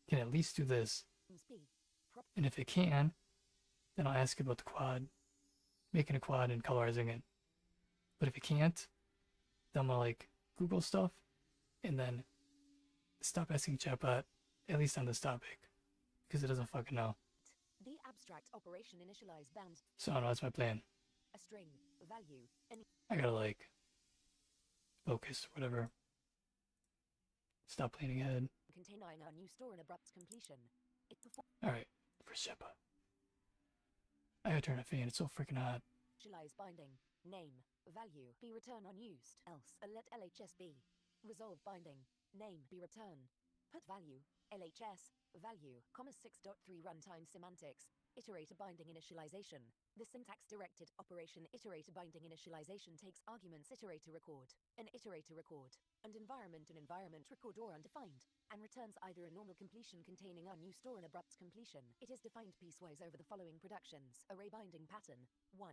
can at least do this. speed. And if it can, then I'll ask it about the quad, making a quad and colorizing it. But if it can't, then I'm gonna like Google stuff and then stop asking chatbot, at least on this topic, because it doesn't fucking know. The abstract operation initialize bound So I don't know, that's my plan. a string value and I gotta like focus, whatever. Stop planning ahead. contain our new store and abrupt completion. It performs Alright, For Shippa. I gotta turn a fan, it's so freaking hot. Initialize binding. Name. Value. Be return unused. Else. Let LHS be. Resolve binding. Name. Be return. Put value. LHS. Value. 6.3 runtime semantics. Iterator binding initialization. The syntax-directed operation iterator binding initialization takes arguments iterator record, an iterator record, and environment record or undefined, and returns either a normal completion containing unused or an abrupt completion. It is defined piecewise over the following productions. Array binding pattern. 1.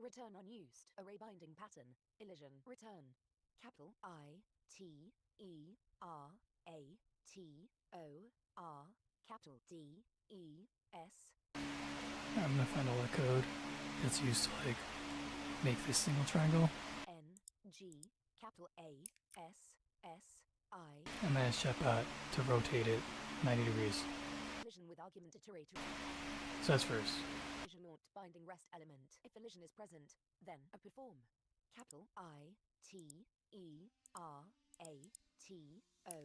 Return unused. Array binding pattern. Elision. Return. Capital I, T, E, R, A, T, O, R, capital D, E, S. I'm gonna find all the code that's used to like make this single triangle. N, G, capital A, S, S, I. I'm gonna ask Shepbot to rotate it 90 degrees. Elision with argument iterator. So that's first. Elision not binding rest element. If elision is present, then a perform. Capital I, T, E, R, A, T, O,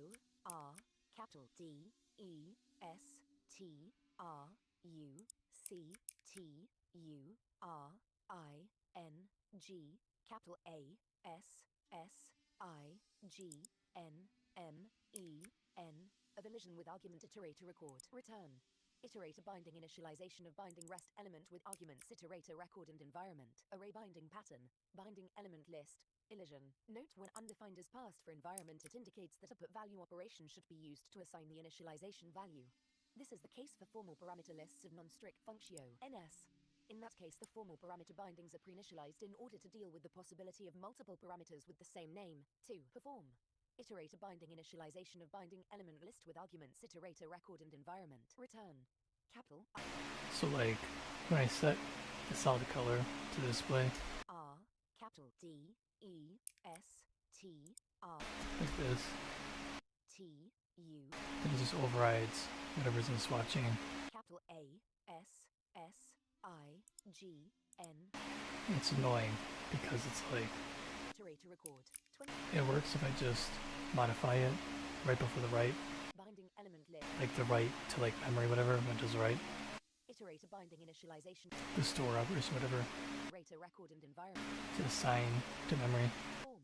R, capital D, E, S, T, R, U, C, T, U, R, I, N, G, capital A, S, S, I, G, N, M, E, N, of elision with argument iterator record. Return. Iterator binding initialization of binding rest element with arguments iterator record and environment. Array binding pattern. Binding element list. Elision. Note when undefined is passed for environment, it indicates that a put value operation should be used to assign the initialization value. This is the case for formal parameter lists of non-strict functio, NS. In that case, the formal parameter bindings are pre-initialized in order to deal with the possibility of multiple parameters with the same name. 2. Perform. Iterator binding initialization of binding element list with arguments iterator record and environment. Return. Capital I. So like when I set the solid color to the display, R, capital D, E, S, T, R, like this, T, U, then it just overrides whatever's in the swap chain. capital A, S, S, I, G, N, It's annoying because it's like iterator record. 20. it works if I just modify it right before the write, Binding element list. like the write to like memory, whatever, when it does the write, Iterator binding initialization. the store operation, whatever, Iterator record and environment. to assign to memory. Form.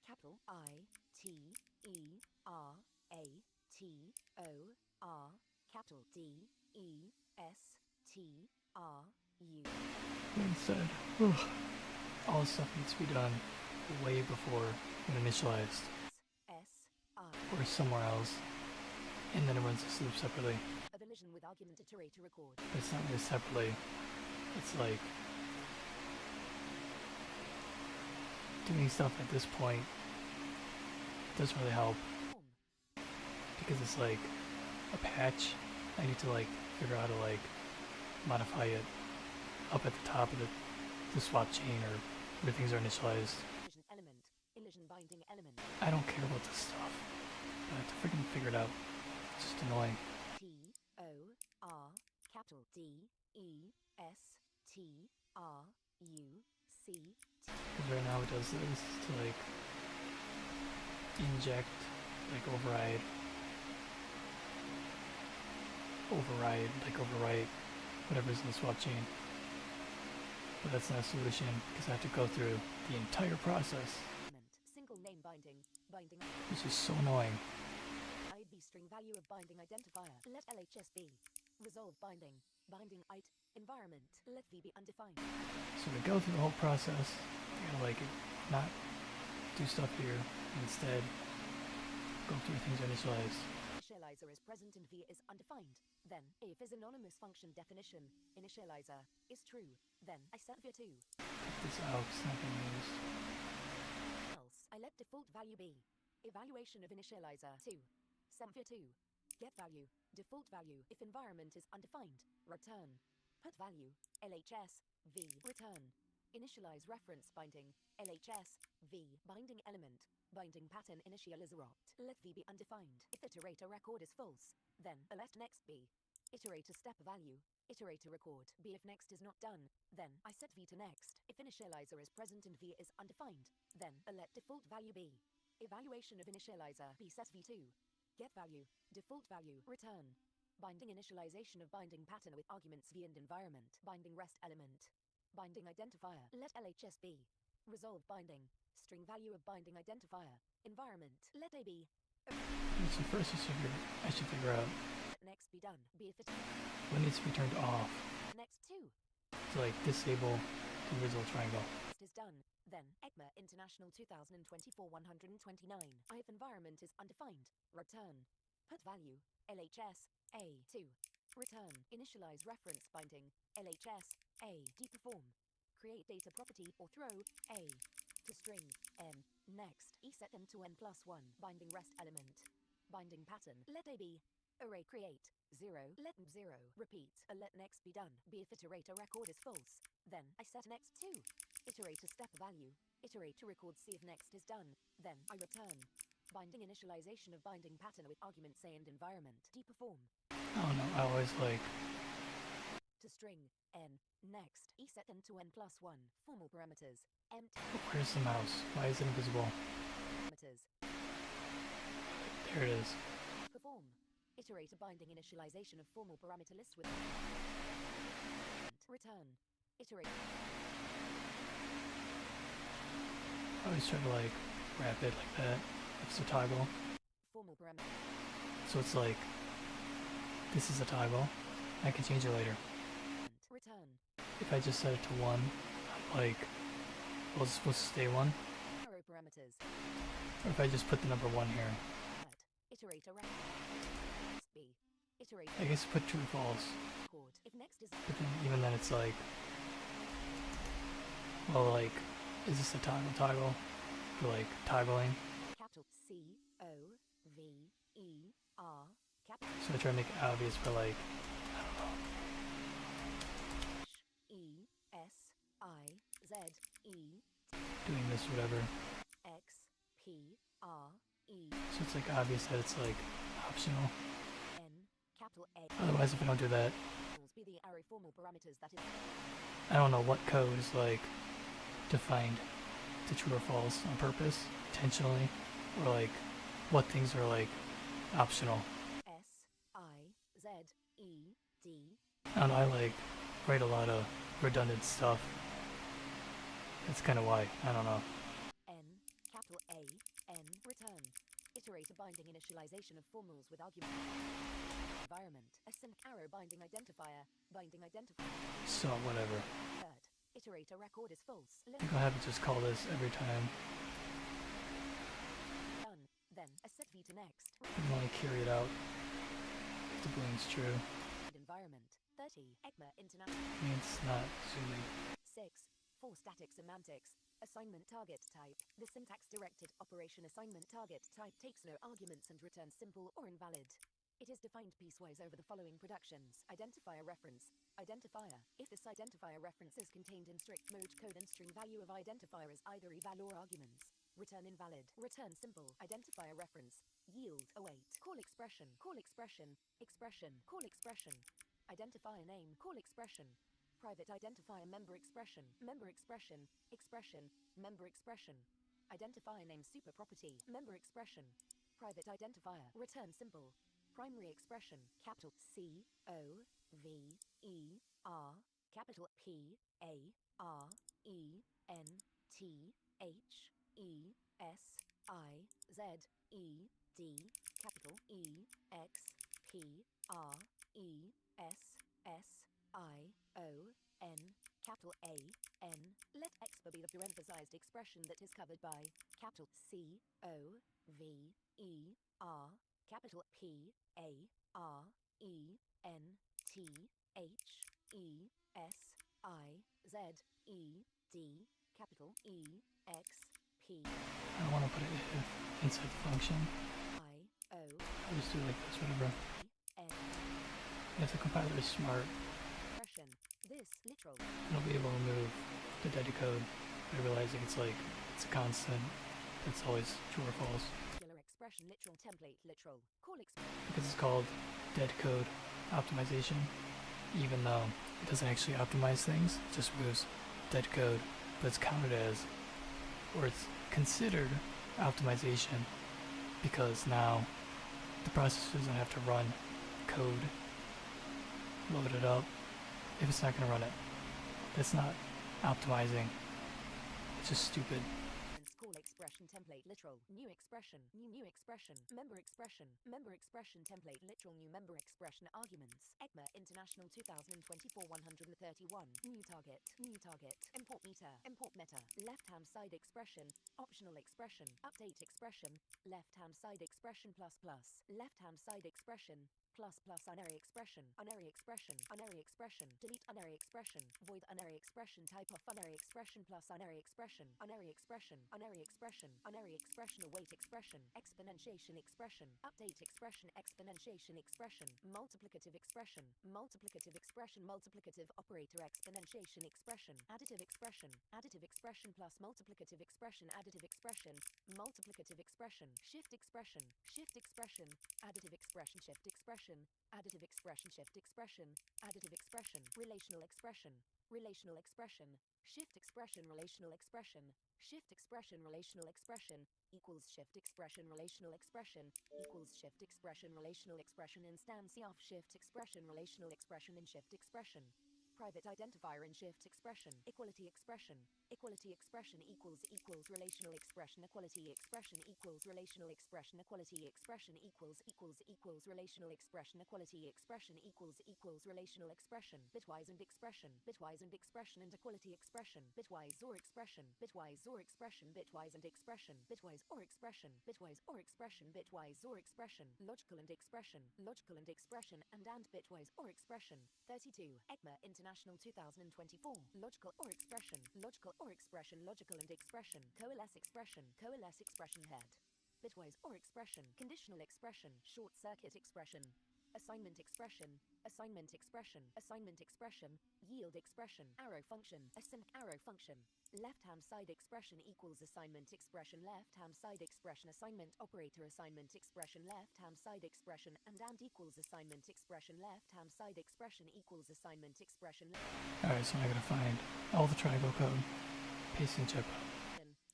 Capital I, T, E, R, A, T, O, R, capital D, E, S, T, R, U. Instead, all this stuff needs to be done way before when initialized, S, I. or somewhere else, and then it runs this loop separately. Of elision with argument iterator record. But it's not really separately. It's like doing stuff at this point doesn't really help Form. because it's like a patch. I need to like figure out how to like modify it up at the top of the swap chain or where things are initialized. Elision element. Elision binding element. I don't care about this stuff. I have to freaking figure it out. It's just annoying. T, O, R, capital D, E, S, T, R, U, C, T. Because right now it does this to like inject, like override, like overwrite whatever's in the swap chain. But that's not a solution because I have to go through the entire process, Element. Single name binding. Binding. which is so annoying. ID string value of binding identifier. Let LHS be. Resolve binding. Binding IT. Environment. Let V be undefined. So to go through the whole process, I gotta like not do stuff here, and instead go through things initialized. Initializer is present and V is undefined. Then, if is anonymous function definition, initializer is true. Then, I set V2. Cut this out, it's not being used. Else, I let default value be. Evaluation of initializer 2. Set V2. Get value. Default value if environment is undefined. Return. Put value. LHS. V. Return. Initialize reference binding. LHS. V. Binding element. Binding pattern initializer opt. Let V be undefined. If iterator record is false, then let next be. Iterator step value. Iterator record. B if next is not done, then I set V to next. If initializer is present and V is undefined, then let default value be. Evaluation of initializer. B set V2. Get value. Default value. Return. Binding initialization of binding pattern with arguments v and environment. Binding rest element. Binding identifier. Let LHS be. Resolve binding. String value of binding identifier. Environment. Let A be. So first I should figure out Next be done. Be if it what needs to be turned off. next 2. To like disable the original triangle. Next is done. Then ECMA International 2024 129. If environment is undefined. Return. Put value. LHS A2. Return. Initialize reference binding. LHS A. Deperform. Create data property or throw A. To string M. Next. Set M to N plus 1. Binding rest element. Binding pattern. Let A be. Array create. 0. Let 0. Repeat. Let next be done. Be if iterate a record is false. Then I set next 2. Iterate a step value. Iterate to record see if next is done. Then I return. Binding initialization of binding pattern with arguments A and environment. Deperform. I don't know, I always like To string N. Next. Set N to N plus 1. Formal parameters. Empty where's the mouse? Why is it invisible? parameters. There it is. Perform. Iterate a binding initialization of formal parameter list with return. Iterate. I always try to like wrap it like that. It's a toggle. Formal parameter. So it's like this is a toggle. I can change it later. Return. If I just set it to 1, like well it's supposed to stay 1. Arrow parameters. Or if I just put the number 1 here. Add. Iterate a record. B. Iterate I guess put true or false. record. If next is But then even then it's like well like is this a toggle for like toggling? capital C O V E R capital So I try to make it obvious for like E S I Z E doing this or whatever. X P R E So it's like obvious that it's like optional. N capital A. Otherwise if I don't do that, Be the array formal parameters that is I don't know what code is like defined to true or false on purpose, intentionally, or like what things are like optional. S I Z E D I don't know, I like write a lot of redundant stuff. That's kind of why, I don't know. N capital A N return. Iterate a binding initialization of formals with argument. Environment. A sync arrow binding identifier. Binding identifier. So whatever. Third. Iterate a record is false. I think I'll have to just call this every time. Done. Then a set v to next. I'm gonna carry it out if the boolean's true. Environment. 30. ECMA International. I mean, it's not zooming. 6. For static semantics. Assignment target type. The syntax-directed operation assignment target type takes no arguments and returns simple or invalid. It is defined piecewise over the following productions. Identifier reference. Identifier. If this identifier reference is contained in strict mode code and string value of identifier is either eval or arguments. Return invalid. Return simple. Identifier reference. Yield. Await. Call expression. Call expression. Expression. Call expression. Identifier name. Call expression. Private identifier member expression. Member expression. Expression. Member expression. Identifier name super property. Member expression. Private identifier. Return simple. Primary expression. Capital C O V E R. Capital P A R E N T H E S I Z E D. Capital E X P R E S S I O N. Capital A N. Let expa be the parenthesized expression that is covered by capital C O V E R. Capital P A R E N T H E S I Z E D. Capital E X P I don't want to put it if inside the function. I O I'll just do it like this, whatever. N. If the compiler is smart, Expression. This literal. it'll be able to remove the dead code by realizing it's like, it's a constant that's always true or false. Regular expression literal template literal. Call expression. Because it's called dead code optimization, even though it doesn't actually optimize things, it just removes dead code, but it's counted as, or it's considered optimization because now the processor doesn't have to run code load it up if it's not going to run it. That's not optimizing. It's just stupid. Call expression template literal new expression new expression member expression template literal new member expression arguments ECMA International 2024 131 new target import meta left hand side expression optional expression update expression left hand side expression plus left hand side expression plus unary expression delete unary expression void unary expression type of unary expression plus unary expression await expression exponentiation expression update expression exponentiation expression multiplicative expression multiplicative operator exponentiation expression additive expression plus multiplicative expression additive expression multiplicative expression shift expression additive expression shift expression additive expression shift expression additive expression relational expression shift expression relational expression shift expression relational expression equals shift expression relational expression equals shift expression relational expression instance of shift expression relational expression in shift expression private identifier in shift expression equality expression equals relational expression equality expression equals relational expression equality expression equals relational expression equality expression equals relational expression bitwise and expression and equality expression bitwise or expression bitwise and expression bitwise or expression logical and expression and bitwise or expression 32 ECMA International 2024 logical or expression logical and expression coalesce expression head bitwise or expression conditional expression short circuit expression assignment expression yield expression arrow function async arrow function left hand side expression equals assignment expression left hand side expression assignment operator assignment expression left hand side expression and equals assignment expression left hand side expression equals assignment expression. Alright, so I gotta find all the triangle code, paste in checkbox.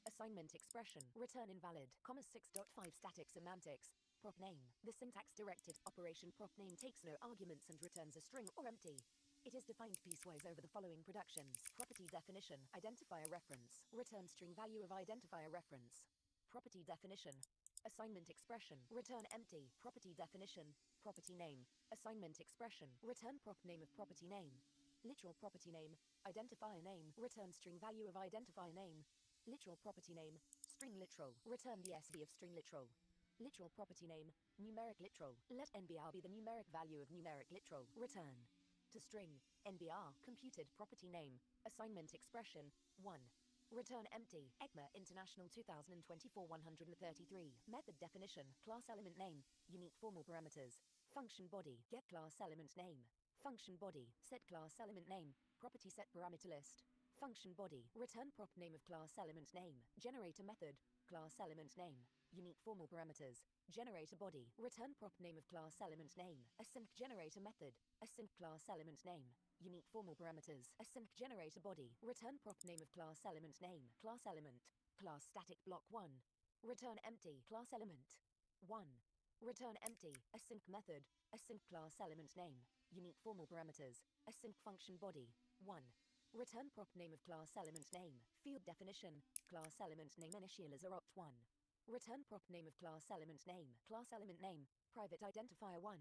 Assignment expression return invalid, 6.5 static semantics prop name. The syntax directed operation prop name takes no arguments and returns a string or empty. It is defined piecewise over the following productions. Property definition, identifier reference, return string value of identifier reference. Property definition, assignment expression, return empty. Property definition, property name, assignment expression, return prop name of property name. Literal property name, identifier name, return string value of identifier name. Literal property name, string literal, return the SV of string literal. Literal property name, numeric literal, let NBR be the numeric value of numeric literal, return. To string, NBR, computed property name, assignment expression, 1. Return empty, ECMA International 2024 133, method definition, class element name, unique formal parameters, function body, get class element name, function body, set class element name, property set parameter list, function body, return prop name of class element name, generate a method, class element name, unique formal parameters, generate a body, return prop name of class element name, async generate a method, async class element name, unique formal parameters, async generate a body, return prop name of class element name, class element, class static block 1, return empty, class element, 1, return empty, async method, async class element name, unique formal parameters, async function body, 1, return prop name of class element name, field definition, class element name initializer opt1, return prop name of class element name, private identifier 1,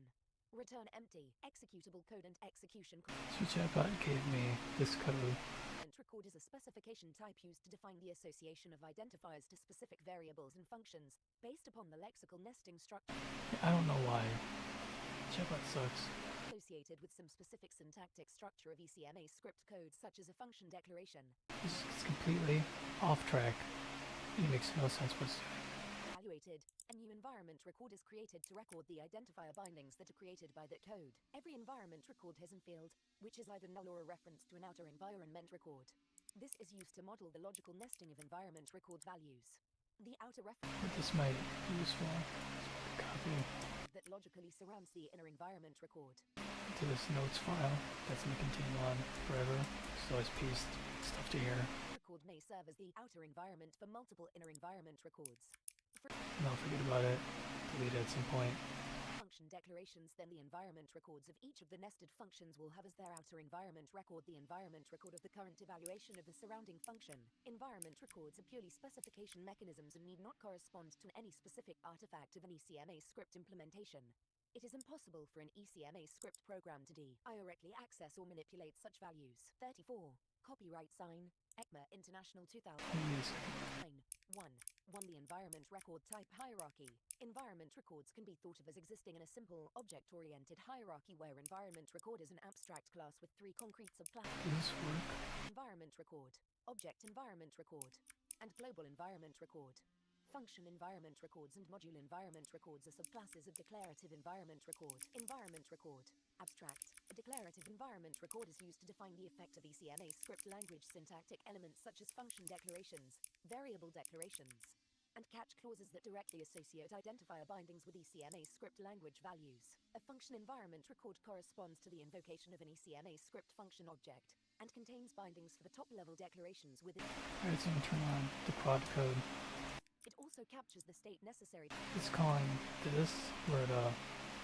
return empty, executable code and execution code. So chatbot gave me this code. Record is a specification type used to define the association of identifiers to specific variables and functions, based upon the lexical nesting structure. I don't know why. Chatbot sucks. Associated with some specific syntactic structure of ECMA script code such as a function declaration. This is completely off track. It makes no sense what's doing. Evaluated, a new environment record is created to record the identifier bindings that are created by that code. Every environment record has an field, which is either null or a reference to an outer environment record. This is used to model the logical nesting of environment record values. The outer reference What this might be useful. Copy that logically surrounds the inner environment record. to this notes file that's going to continue on forever. So I paste stuff to here. Record may serve as the outer environment for multiple inner environment records. And I'll forget about it. Delete it at some point. Function declarations, then the environment records of each of the nested functions will have as their outer environment record the environment record of the current evaluation of the surrounding function. Environment records are purely specification mechanisms and need not correspond to any specific artifact of an ECMA script implementation. It is impossible for an ECMA script program to directly access or manipulate such values. 34. Copyright sign, ECMA International 2000. 1. The environment record type hierarchy. Environment records can be thought of as existing in a simple, object-oriented hierarchy where environment record is an abstract class with 3 concrete subclasses. Does this work? Environment record, object environment record, and global environment record. Function environment records and module environment records are subclasses of declarative environment record. Environment record, abstract. A declarative environment record is used to define the effect of ECMA script language syntactic elements such as function declarations, variable declarations, and catch clauses that directly associate identifier bindings with ECMA script language values. A function environment record corresponds to the invocation of an ECMA script function object and contains bindings for the top-level declarations within. Alright, so I'm gonna turn on the quad code. It also captures the state necessary. It's calling this where it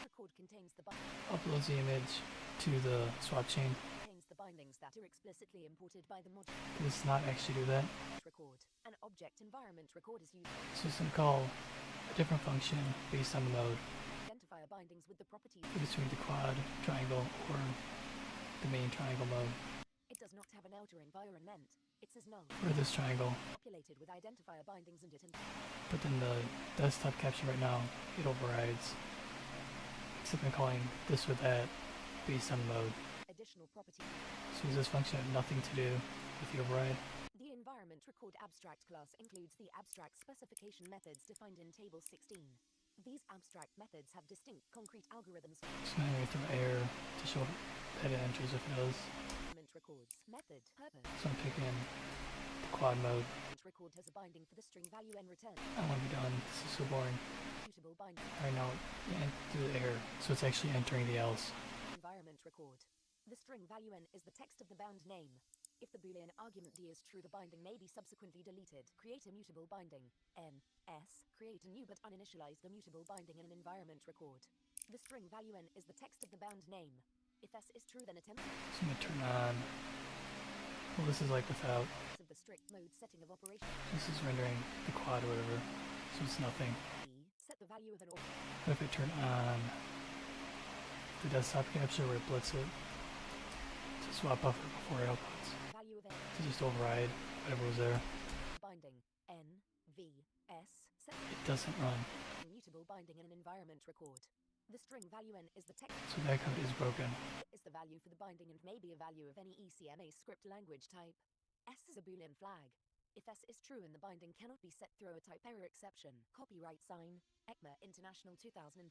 Record contains the uploads the image to the swap chain. contains the bindings that are explicitly imported by the module. Does this not actually do that? Record. An object environment record is used So it's gonna call a different function based on the mode to identify bindings with the properties. between the quad, triangle, or the main triangle mode. It does not have an outer environment. It says null. Or this triangle. Populated with identifier bindings and it But then the desktop caption right now, it overrides. Except I'm calling this with that based on the mode. additional properties. So does this function have nothing to do with the override? The environment record abstract class includes the abstract specification methods defined in table 16. These abstract methods have distinct concrete algorithms. So now I'm going to throw error to show that it enters if it does. Environment records method purpose. So I'm picking the quad mode. Record has a binding for the string value and return. I want to be done. This is so boring. Suitable binding. Alright, now do the error. So it's actually entering the else. Environment record. The string value n is the text of the bound name. If the boolean argument d is true, the binding may be subsequently deleted. Create a mutable binding. N, S. Create a new but uninitialized immutable binding in an environment record. The string value n is the text of the bound name. If S is true, then attempt So I'm going to turn on. Well, this is like without. of the strict mode setting of operation. This is rendering the quad or whatever. So it's nothing. E. Set the value of an But if I turn on the desktop capture where it blitz it to swap buffer before it outputs, value of n. to just override whatever was there, Binding. N, V, S. Set it doesn't run. immutable binding in an environment record. The string value n is the text. So that code is broken. Is the value for the binding and may be a value of any ECMA script language type. S is a boolean flag. If S is true and the binding cannot be set, throw a type error exception. Copyright sign, ECMA International 2024.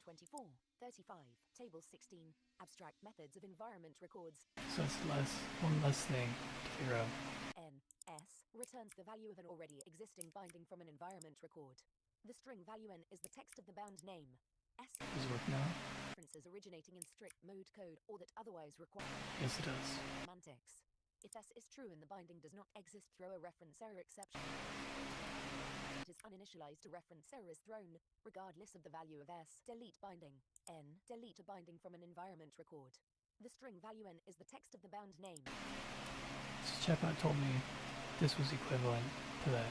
35. Table 16. Abstract methods of environment records. So it's one less thing to figure out. N, S, returns the value of an already existing binding from an environment record. The string value n is the text of the bound name. S Does it work now? references originating in strict mode code or that otherwise require Yes, it does. semantics. If S is true and the binding does not exist, throw a reference error exception. It is uninitialized, a reference error is thrown, regardless of the value of S. Delete binding. N. Delete a binding from an environment record. The string value n is the text of the bound name, So chatbot told me this was equivalent to that.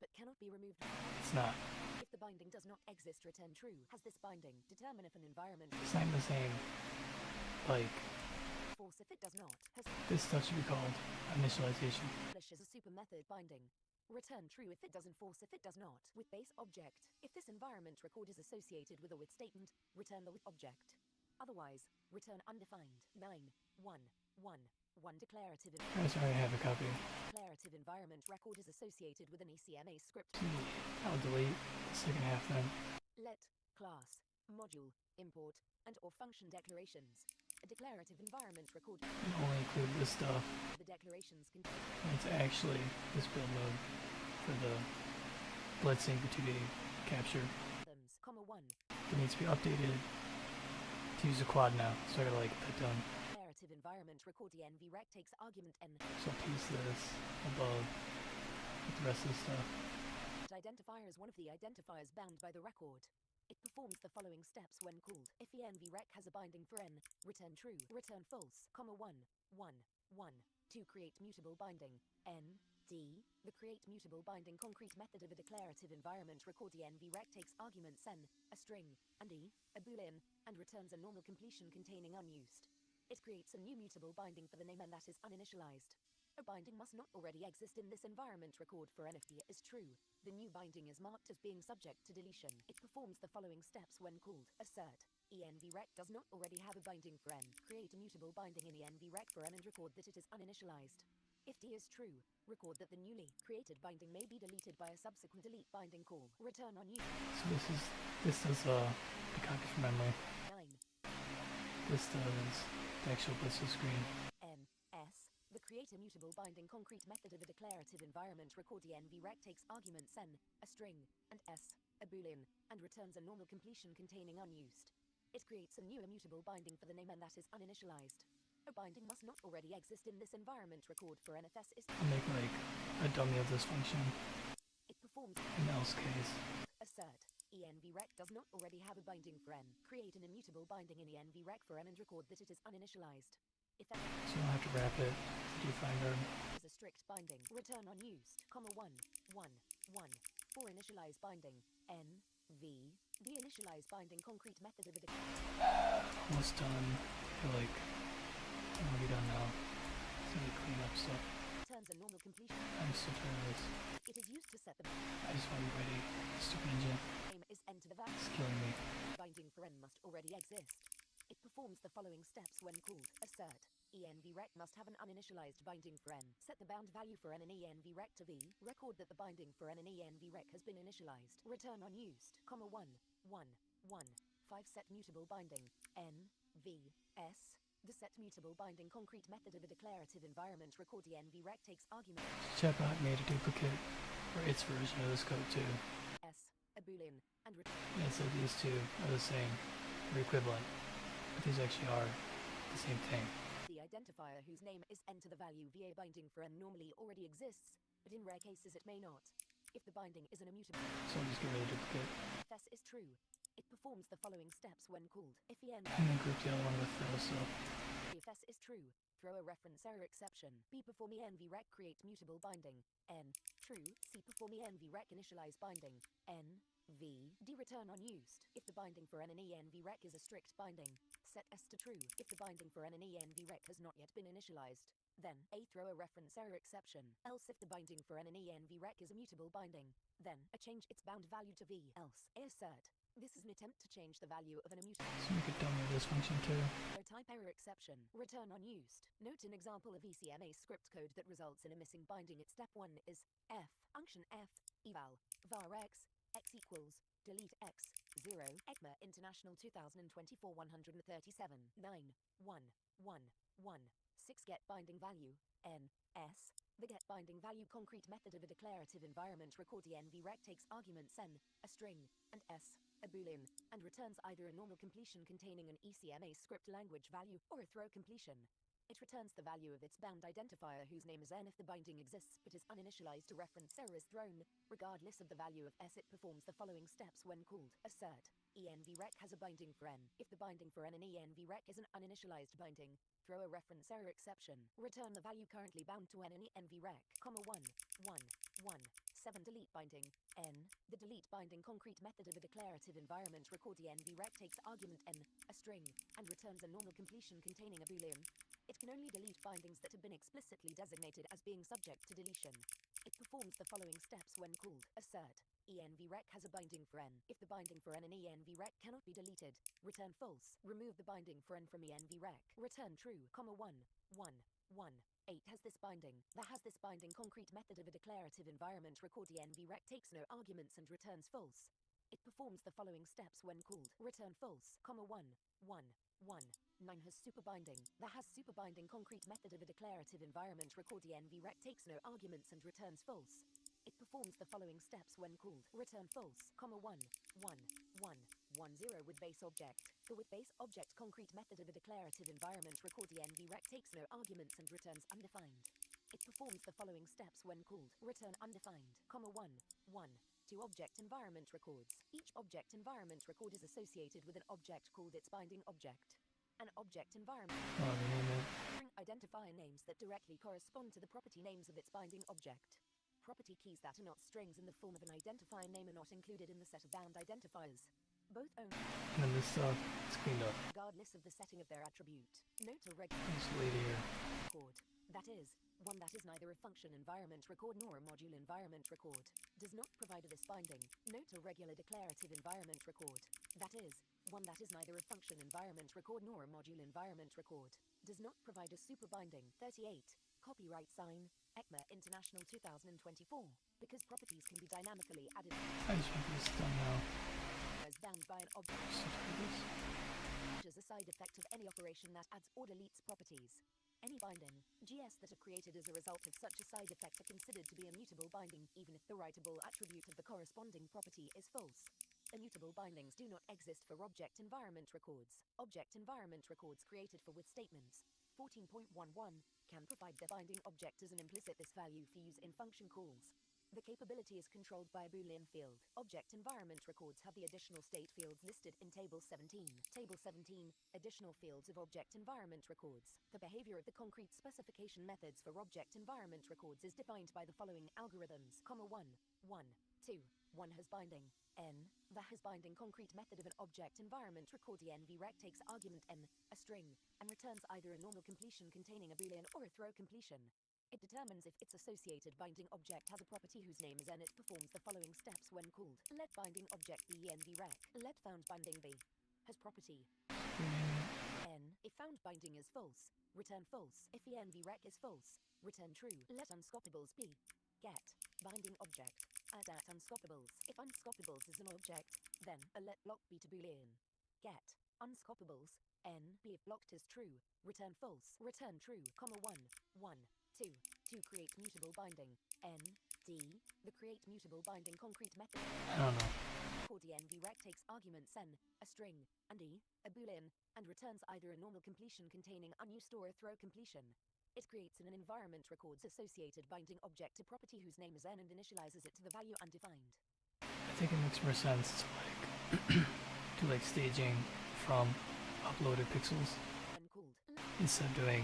but cannot be removed. It's not. If the binding does not exist, return true. Has this binding? Determine if an environment It's not the same. Like, false if it does not. Has this stuff should be called initialization. English is a super method binding. Return true if it doesn't, false if it does not. With base object. If this environment record is associated with a with statement, return the with object. Otherwise, return undefined. 9, 1, 1, 1 declarative. I already have a copy. Declarative environment record is associated with an ECMA script. I'll delete the second half then. Let, class, module, import, and or function declarations. A declarative environment record. And only include this stuff. The declarations contain And it's actually this build mode for the blitzing for 2D capture. items, comma 1. It needs to be updated to use a quad now, so I gotta like get that done. Declarative environment record envrec takes argument n. So I'll paste this above with the rest of the stuff. Identifier is one of the identifiers bound by the record. It performs the following steps when called. If envrec has a binding for n, return true, return false, 1, 1, 1. To create mutable binding, n, d. The create mutable binding concrete method of a declarative environment record the envrec takes arguments n, a string, and e, a boolean, and returns a normal completion containing unused. It creates a new mutable binding for the name n that is uninitialized. A binding must not already exist in this environment record for n if d is true. The new binding is marked as being subject to deletion. It performs the following steps when called. Assert. envrec does not already have a binding for n. Create a mutable binding in envrec for n and record that it is uninitialized. If d is true, record that the newly created binding may be deleted by a subsequent delete binding call. Return unused. So this is the copy from memory. 9. This does the actual blitz screen. S. The create a mutable binding concrete method of a declarative environment record the envrec takes arguments n, a string, and s, a boolean, and returns a normal completion containing unused. It creates a new immutable binding for the name n that is uninitialized. A binding must not already exist in this environment record for NFS is. I'll make like a dummy of this function. It performs In else case. assert. envrec does not already have a binding for n. Create an immutable binding in envrec for n and record that it is uninitialized. If n So you don't have to wrap it to define guard. is a strict binding, return unused, 1, 1. For initialized binding, n, v. The initialized binding concrete method of a Almost done. I feel like I'm gonna be done now. It's gonna clean up stuff. returns a normal completion. I'm so tired of this. It is used to set the I just want to be ready. Stupid engine. name is n to the value. It's killing me. Binding for n must already exist. It performs the following steps when called. Assert. envrec must have an uninitialized binding for n. Set the bound value for n in envrec to v. Record that the binding for n in envrec has been initialized. Return unused, 1, 1. 5 set mutable binding, n, v, s. The set mutable binding concrete method of a declarative environment record the envrec takes argument Chatbot made a duplicate for its version of this code too. s, a boolean, and return. And so these two are the same, or equivalent. But these actually are the same thing. The identifier whose name is n to the value va binding for n normally already exists, but in rare cases it may not. If the binding is an immutable, So I'll just get rid of the duplicate. if s is true, it performs the following steps when called. If the n And then group the other one with those, so if s is true, throw a reference error exception. B perform envrec create mutable binding. N true. C perform envrec initialize binding. N v d return unused. If the binding for n and envrec is a strict binding, set s to true. If the binding for n and envrec has not yet been initialized, then a throw a reference error exception. Else if the binding for n and envrec is a mutable binding, then a change its bound value to v. Else a assert. This is an attempt to change the value of an immutable. let's make a dummy of this function too. No type error exception. Return unused. Note an example of ECMA script code that results in a missing binding at step 1 is f, function f, eval, var x equals, delete x, 0, ECMA International 2024 137, 9, 1, 6 get binding value, n, s. The get binding value concrete method of a declarative environment record the envrec takes arguments n, a string, and s, a boolean, and returns either a normal completion containing an ECMA script language value or a throw completion. It returns the value of its bound identifier whose name is n if the binding exists but is uninitialized. A reference error is thrown. Regardless of the value of s, it performs the following steps when called. Assert. envrec has a binding for n. If the binding for n and envrec is an uninitialized binding, throw a reference error exception. Return the value currently bound to n and envrec, 1, 7 delete binding, n. The delete binding concrete method of a declarative environment record the envrec takes argument n, a string, and returns a normal completion containing a boolean. It can only delete bindings that have been explicitly designated as being subject to deletion. It performs the following steps when called. Assert. envrec has a binding for n. If the binding for n and envrec cannot be deleted, return false. Remove the binding for n from envrec. Return true, 1, 1. 8 has this binding. That has this binding concrete method of a declarative environment record the envrec takes no arguments and returns false. It performs the following steps when called. Return false, 1, 9 has super binding. That has super binding concrete method of a declarative environment record the envrec takes no arguments and returns false. It performs the following steps when called. Return false, 1, 1, 0 with base object. The with base object concrete method of a declarative environment record the envrec takes no arguments and returns undefined. It performs the following steps when called. Return undefined, 1, 1. 2 object environment records. Each object environment record is associated with an object called its binding object. An object environment Rename it. string identifier names that directly correspond to the property names of its binding object. Property keys that are not strings in the form of an identifier name are not included in the set of bound identifiers. Both own And then this stuff is cleaned up. regardless of the setting of their attribute. Note a regular This lady here. record. That is, one that is neither a function environment record nor a module environment record. Does not provide this binding. Note a regular declarative environment record. That is, one that is neither a function environment record nor a module environment record. Does not provide a super binding. 38. Copyright sign, ECMA International 2024. Because properties can be dynamically added I just want this done now. as bound by an object. Stuff like this. As a side effect of any operation that adds or deletes properties. Any binding, GS that are created as a result of such a side effect are considered to be immutable binding, even if the writable attribute of the corresponding property is false. Immutable bindings do not exist for object environment records. Object environment records created for with statements 14.11 can provide the binding object as an implicit this value for use in function calls. The capability is controlled by a Boolean field. Object environment records have the additional state fields listed in Table 17. Table 17, additional fields of object environment records. The behavior of the concrete specification methods for object environment records is defined by the following algorithms, 1, 1, 2, 1 has binding, n, the has binding concrete method of an object environment record envrec takes argument n, a string, and returns either a normal completion containing a Boolean or a throw completion. It determines if its associated binding object has a property whose name is n. It performs the following steps when called. Let binding object be envrec. Let found binding be has property Rename it. n. If found binding is false, return false. If envrec is false, return true. Let unscoppables be get binding object. Add at unscoppables. If unscoppables is an object, then a let block be to Boolean. Get unscoppables n. Be if blocked is true, return false. Return true, 1, 1, 2, to create mutable binding, n, d, the create mutable binding concrete method. I don't know. Called envrec takes arguments n, a string, and e, a boolean, and returns either a normal completion containing unused or a throw completion. It creates an environment records associated binding object to property whose name is n and initializes it to the value undefined. I think it makes more sense to do like staging from uploaded pixels Uncalled instead of doing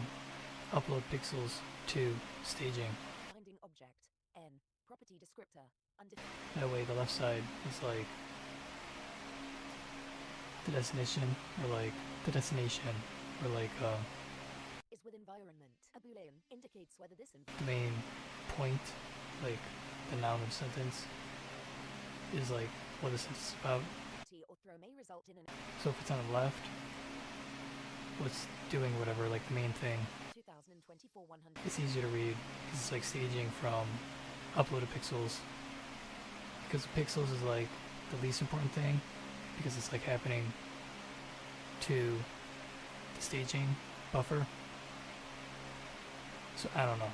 upload pixels to staging. binding object, n, property descriptor, undefined. That way the left side is like the destination or like Is with environment. A boolean indicates whether this the main point, like the noun of the sentence is like what the sentence is about. environment or throw may result in an So if it's on the left, what's doing whatever, like the main thing, 2024 100. it's easier to read because it's like staging from uploaded pixels. Because pixels is like the least important thing because it's like happening to the staging buffer. So I don't know.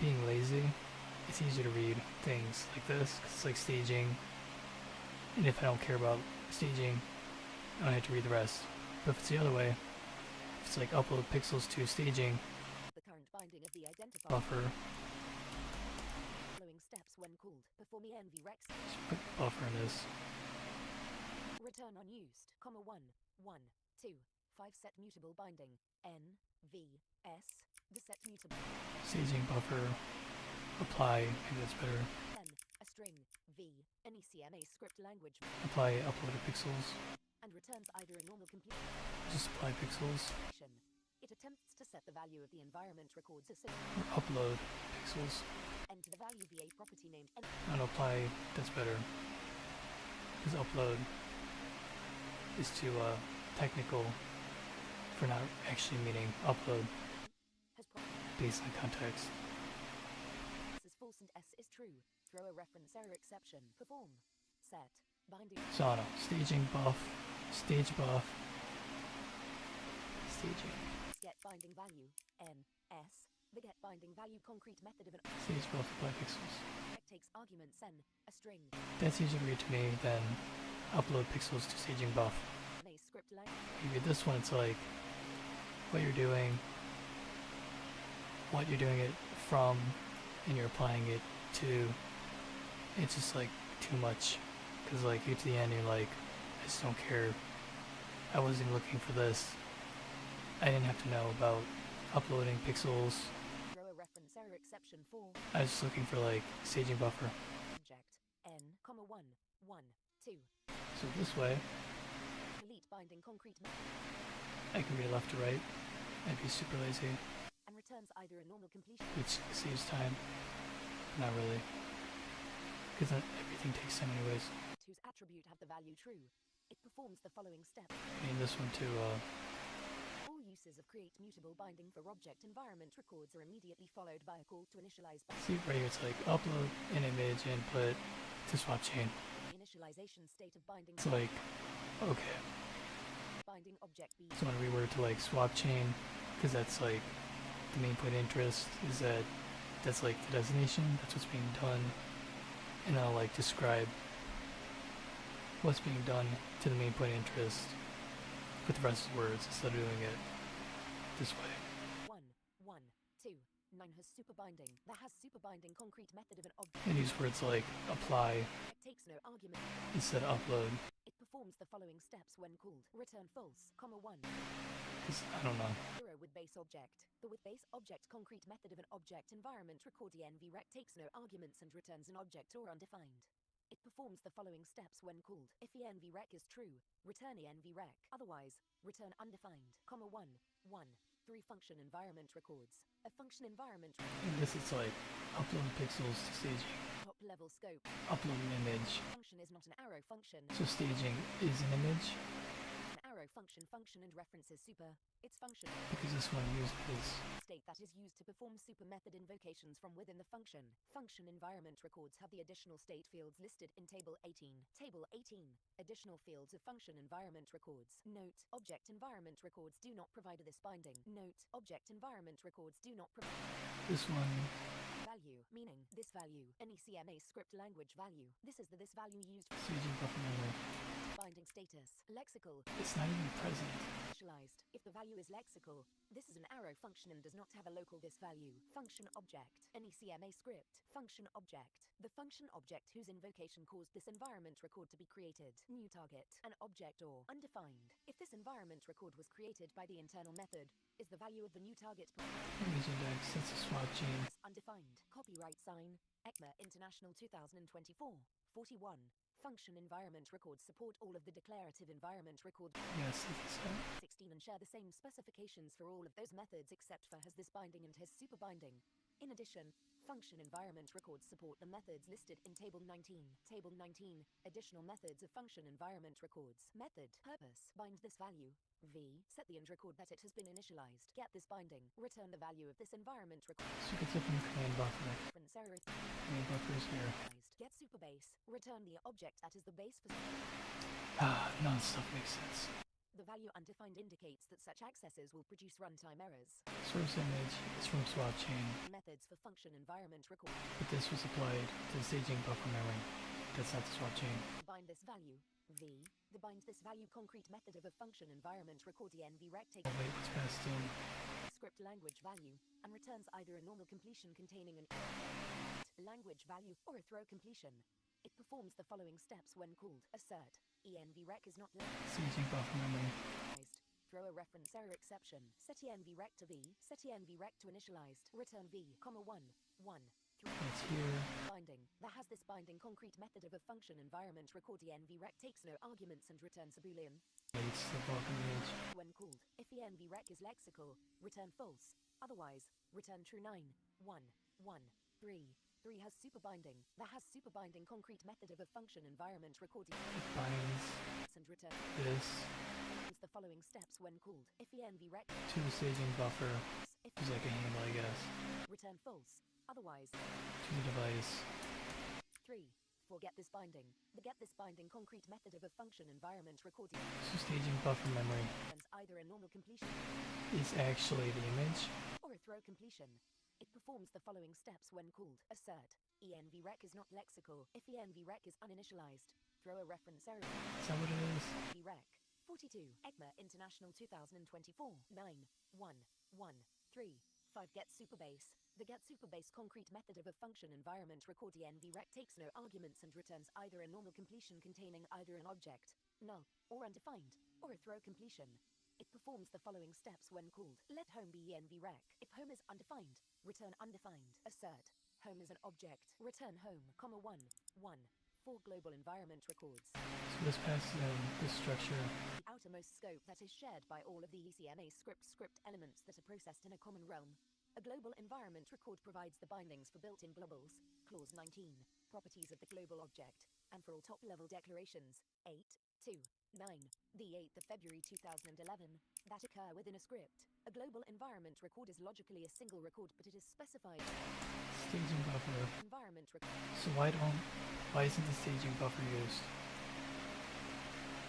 Being lazy, it's easier to read things like this because it's like staging. And if I don't care about staging, I don't have to read the rest. But if it's the other way, if it's like upload pixels to staging The current binding of the identifier. buffer, Following steps when called. Perform envrec. just put buffer in this. Return unused, 1, 1, 2, 5 set mutable binding, n, v, s, the set mutable, Staging buffer, apply, maybe that's better. n, a string, v, an ECMA script language, Apply uploaded pixels, and returns either a normal completion. just apply pixels, It attempts to set the value of the environment records or associated upload pixels. n to the value via property named n. And apply, that's better. Because upload is too technical for not actually meaning upload Has property based on context. s is false and s is true. Throw a reference error exception. Perform. Set. Binding. So I don't know, staging buff, stage buff, staging, Get binding value, n, s, the get binding value concrete method of an stage buff, apply pixels. object takes arguments n, a string, That's easier to read to me than upload pixels to staging buff. a script language. You read this one, it's like what you're doing it from, and you're applying it to. It's just like too much, because like you get to the end, you're like, I just don't care. I wasn't even looking for this. I didn't have to know about uploading pixels. Throw a reference error exception for I was just looking for like staging buffer. object n, 1, 1, 2. So this way, Delete binding concrete I can read left to right. I'd be super lazy, and returns either a normal completion. which saves time. Not really, because everything takes time anyways. Whose attribute have the value true. It performs the following steps. I mean this one too. All uses of create mutable binding for object environment records are immediately followed by a call to initialize See right here, it's like upload an image input to swap chain. the initialization state of binding. It's like, okay, Binding object B. so when we were to like swap chain, because that's like the main point of interest is that that's like the designation, that's what's being done, and I'll like describe what's being done to the main point of interest with the rest of the words instead of doing it this way. 1, 1, 2. 9 has super binding. That has super binding concrete method of an object. And use words like apply It takes no argument. instead of upload, It performs the following steps when called. Return false, 1. because I don't know. 0 with base object. The with base object concrete method of an object environment record envrec takes no arguments and returns an object or undefined. It performs the following steps when called. If envrec is true, return envrec. Otherwise, return undefined, 1, 1. 3 function environment records. A function environment And this is like upload pixels to staging, top level scope. upload an image. Function is not an arrow function. So staging is an image, An arrow function and references super. Its function because this one uses state that is used to perform super method invocations from within the function. Function environment records have the additional state fields listed in Table 18. Table 18. Additional fields of function environment records. Note, object environment records do not provide this binding. Note, object environment records do not provide this one. value, meaning this value, any CMA script language value. This is the this value used for Staging buffer memory. binding status. Lexical. It's not even present. Initialized. If the value is lexical, this is an arrow function and does not have a local this value. Function object. Any CMA script. Function object. The function object whose invocation caused this environment record to be created. New target. An object or undefined. If this environment record was created by the internal method, is the value of the new target Image index, that's a swap chain. undefined. Copyright sign. ECMA International 2024. 41. Function environment records support all of the declarative environment records. Yes, it's 16 and share the same specifications for all of those methods except for has this binding and has super binding. In addition, function environment records support the methods listed in Table 19. Table 19. Additional methods of function environment records. Method. Purpose. Bind this value. V. Set the end record that it has been initialized. Get this binding. Return the value of this environment record. so you can type in the command buffer. Reference error. Command buffer is here. Get super base. Return the object that is the base for None of the stuff makes sense. the value undefined indicates that such accesses will produce runtime errors. Source image is from swap chain, Methods for function environment record. but this was applied to the staging buffer memory. That's not the swap chain. Bind this value. V. The bind this value concrete method of a function environment record envrec Oh wait, what's passed in? script language value and returns either a normal completion containing an language value or a throw completion. It performs the following steps when called. Assert. envrec is not Staging buffer memory. initialized. Throw a reference error exception. Set envrec to V. Set envrec to initialized. Return V, 1, 1, 3. It's here. Binding. That has this binding concrete method of a function environment record envrec takes no arguments and returns a boolean. Waits the bulk image. When called, if envrec is lexical, return false. Otherwise, return true 9, 1, 1, 3. 3 has super binding. That has super binding concrete method of a function environment recording It binds and return this is the following steps when called. If envrec to the staging buffer. if It's like a handle, I guess. return false. Otherwise, To the device. 3. Forget this binding. The get this binding concrete method of a function environment recording So staging buffer memory returns either a normal completion is actually the image. or a throw completion. It performs the following steps when called. Assert. envrec is not lexical. If envrec is uninitialized, throw a reference error. Is that what it is? envrec. 42. ECMA International 2024. 9, 1, 1, 3. 5 get super base. The getSuperBase concrete method of a function environment record envrec takes no arguments and returns either a normal completion containing either an object, null, or undefined, or a throw completion. It performs the following steps when called. Let home be envrec. If home is undefined, return undefined. Assert home is an object. Return home, 1, 1. For global environment records. So this passes in this structure. The outermost scope that is shared by all of the ECMA script elements that are processed in a common realm. A global environment record provides the bindings for built-in globals, clause 19, properties of the global object, and for all top-level declarations, 8, 2, 9, the 8th of February 2011, that occur within a script. A global environment record is logically a single record, but it is specified. Staging buffer. Environment record. So why isn't the staging buffer used?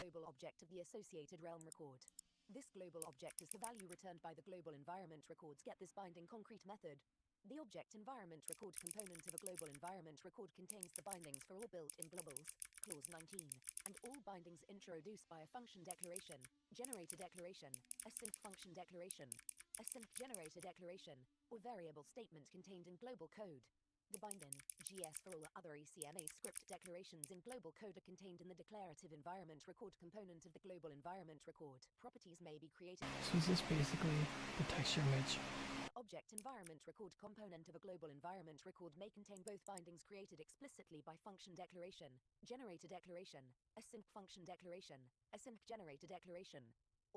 Global object of the associated realm record. This global object is the value returned by the global environment records. Get this binding concrete method. The object environment record component of a global environment record contains the bindings for all built-in globals, clause 19, and all bindings introduced by a function declaration, generator declaration, async function declaration, async generator declaration, or variable statement contained in global code. The binding, GS for all other ECMA script declarations in global code are contained in the declarative environment record component of the global environment record. Properties may be created. So is this basically the texture image? Object environment record component of a global environment record may contain both bindings created explicitly by function declaration, generator declaration, async function declaration, async generator declaration,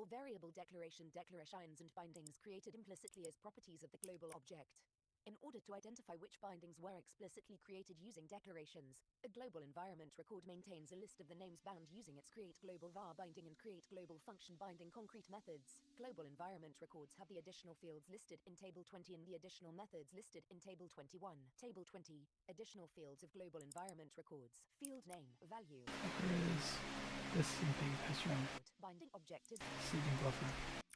or variable declaration declarations and bindings created implicitly as properties of the global object. In order to identify which bindings were explicitly created using declarations, a global environment record maintains a list of the names bound using its create global var binding and create global function binding concrete methods. Global environment records have the additional fields listed in Table 20 and the additional methods listed in Table 21. Table 20, additional fields of global environment records. Field name, value. Where is this in big texture? Binding object is Staging buffer.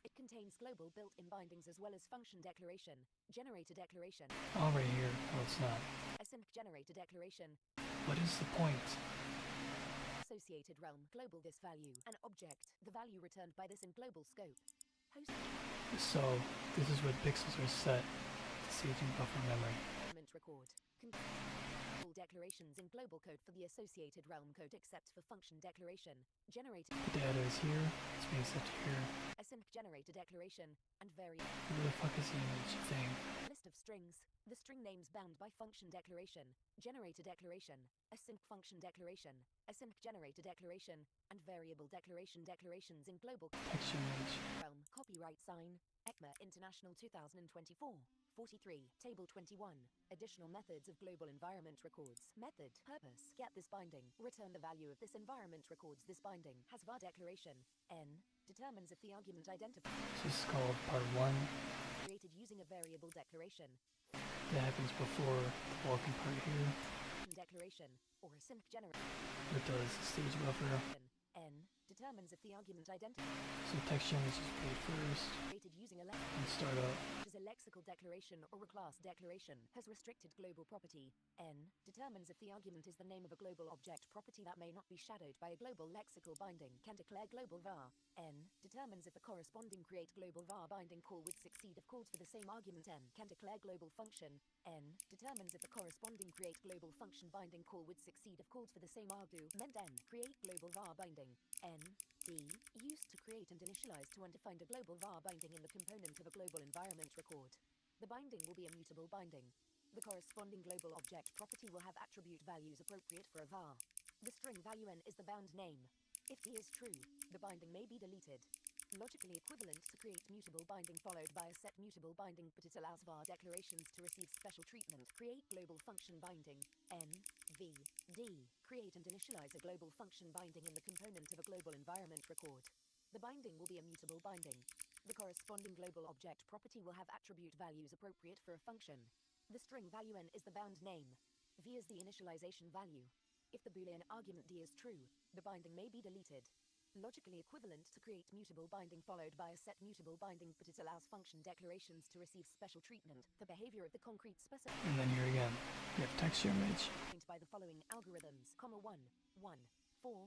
It contains global built-in bindings as well as function declaration, generator declaration. Oh, right here. Oh, it's not. Async generator declaration. What is the point? Associated realm. Global this value. An object. The value returned by this in global scope. Host. So this is where the pixels are set to staging buffer memory. Record. All declarations in global code for the associated realm code except for function declaration. Generator. The data is here. It's being set to here. Async generator declaration and variable. Where the fuck is the image thing? List of strings. The string names bound by function declaration, generator declaration, async function declaration, async generator declaration, and variable declaration declarations in global Texture image. realm. Copyright sign. ECMA International 2024. 43. Table 21. Additional methods of global environment records. Method. Purpose. Get this binding. Return the value of this environment records. This binding has var declaration. N. Determines if the argument identifies. This is called part 1. Created using a variable declaration. That happens before the walking part here. Declaration. Or async generator. It does the stage buffer. N. Determines if the argument identifies. So texture image is played first. Created using a And start up. is a lexical declaration or a class declaration, has restricted global property. N. Determines if the argument is the name of a global object property that may not be shadowed by a global lexical binding, can declare global var. N. Determines if a corresponding create global var binding call would succeed if calls for the same argument. N. Can declare global function. N. Determines if a corresponding create global function binding call would succeed if calls for the same argument. N. Create global var binding. N. D. Used to create and initialize to undefined a global var binding in the component of a global environment record. The binding will be a mutable binding. The corresponding global object property will have attribute values appropriate for a var. The string value n is the bound name. If d is true, the binding may be deleted. Logically equivalent to create mutable binding followed by a set mutable binding, but it allows var declarations to receive special treatment. Create global function binding. N. V. D. Create and initialize a global function binding in the component of a global environment record. The binding will be a mutable binding. The corresponding global object property will have attribute values appropriate for a function. The string value n is the bound name. V is the initialization value. If the Boolean argument d is true, the binding may be deleted. Logically equivalent to create mutable binding followed by a set mutable binding, but it allows function declarations to receive special treatment. The behavior of the concrete specified. And then here again, you have texture image. By the following algorithms, 1, 1, 4.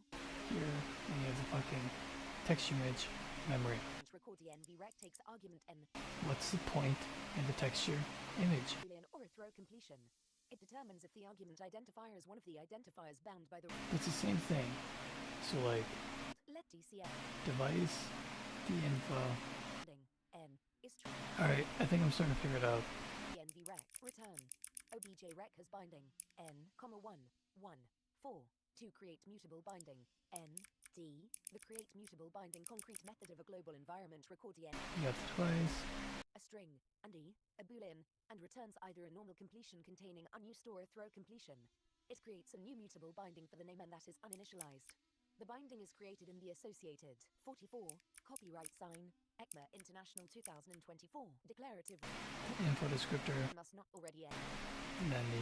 Here, and you have the fucking texture image memory. Record record the nvrec takes argument n What's the point in the texture image? boolean or a throw completion. It determines if the argument identifier is one of the identifiers bound by the It's the same thing. So like let DCL device, the info. n is true. Alright, I think I'm starting to figure it out. The nvrec return objrec has binding n, 1, 1, 4 to create mutable binding n d the create mutable binding concrete method of a global environment record the n You got the twice. a string and e a boolean and returns either a normal completion containing unused or a throw completion. It creates a new mutable binding for the name and that is uninitialized. The binding is created in the associated 44 copyright sign ECMA International 2024 declarative Info descriptor. must not already end. And then the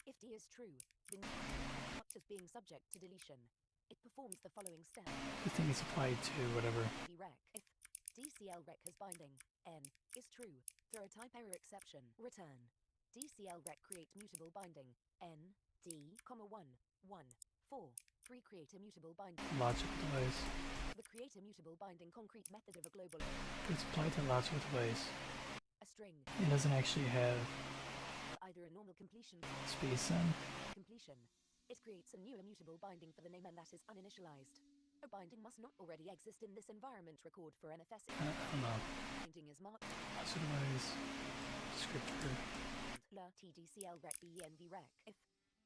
If D is true, then not just being subject to deletion. It performs the following step. thing is applied to whatever. Rec. If DCL-rec has binding, n is true, throw a type error exception, return. DCL-rec create mutable binding, n, d, 1, 1, 4, 3 create a mutable binding. Logical device. The create a mutable binding concrete method of a global It's applied to logical device. a string, It doesn't actually have either a normal completion space then. completion. It creates a new immutable binding for the name and that is uninitialized. A binding must not already exist in this environment record for NFS. I don't know. Binding is marked Logical device. Descriptor. la tdcl rec benv rec. If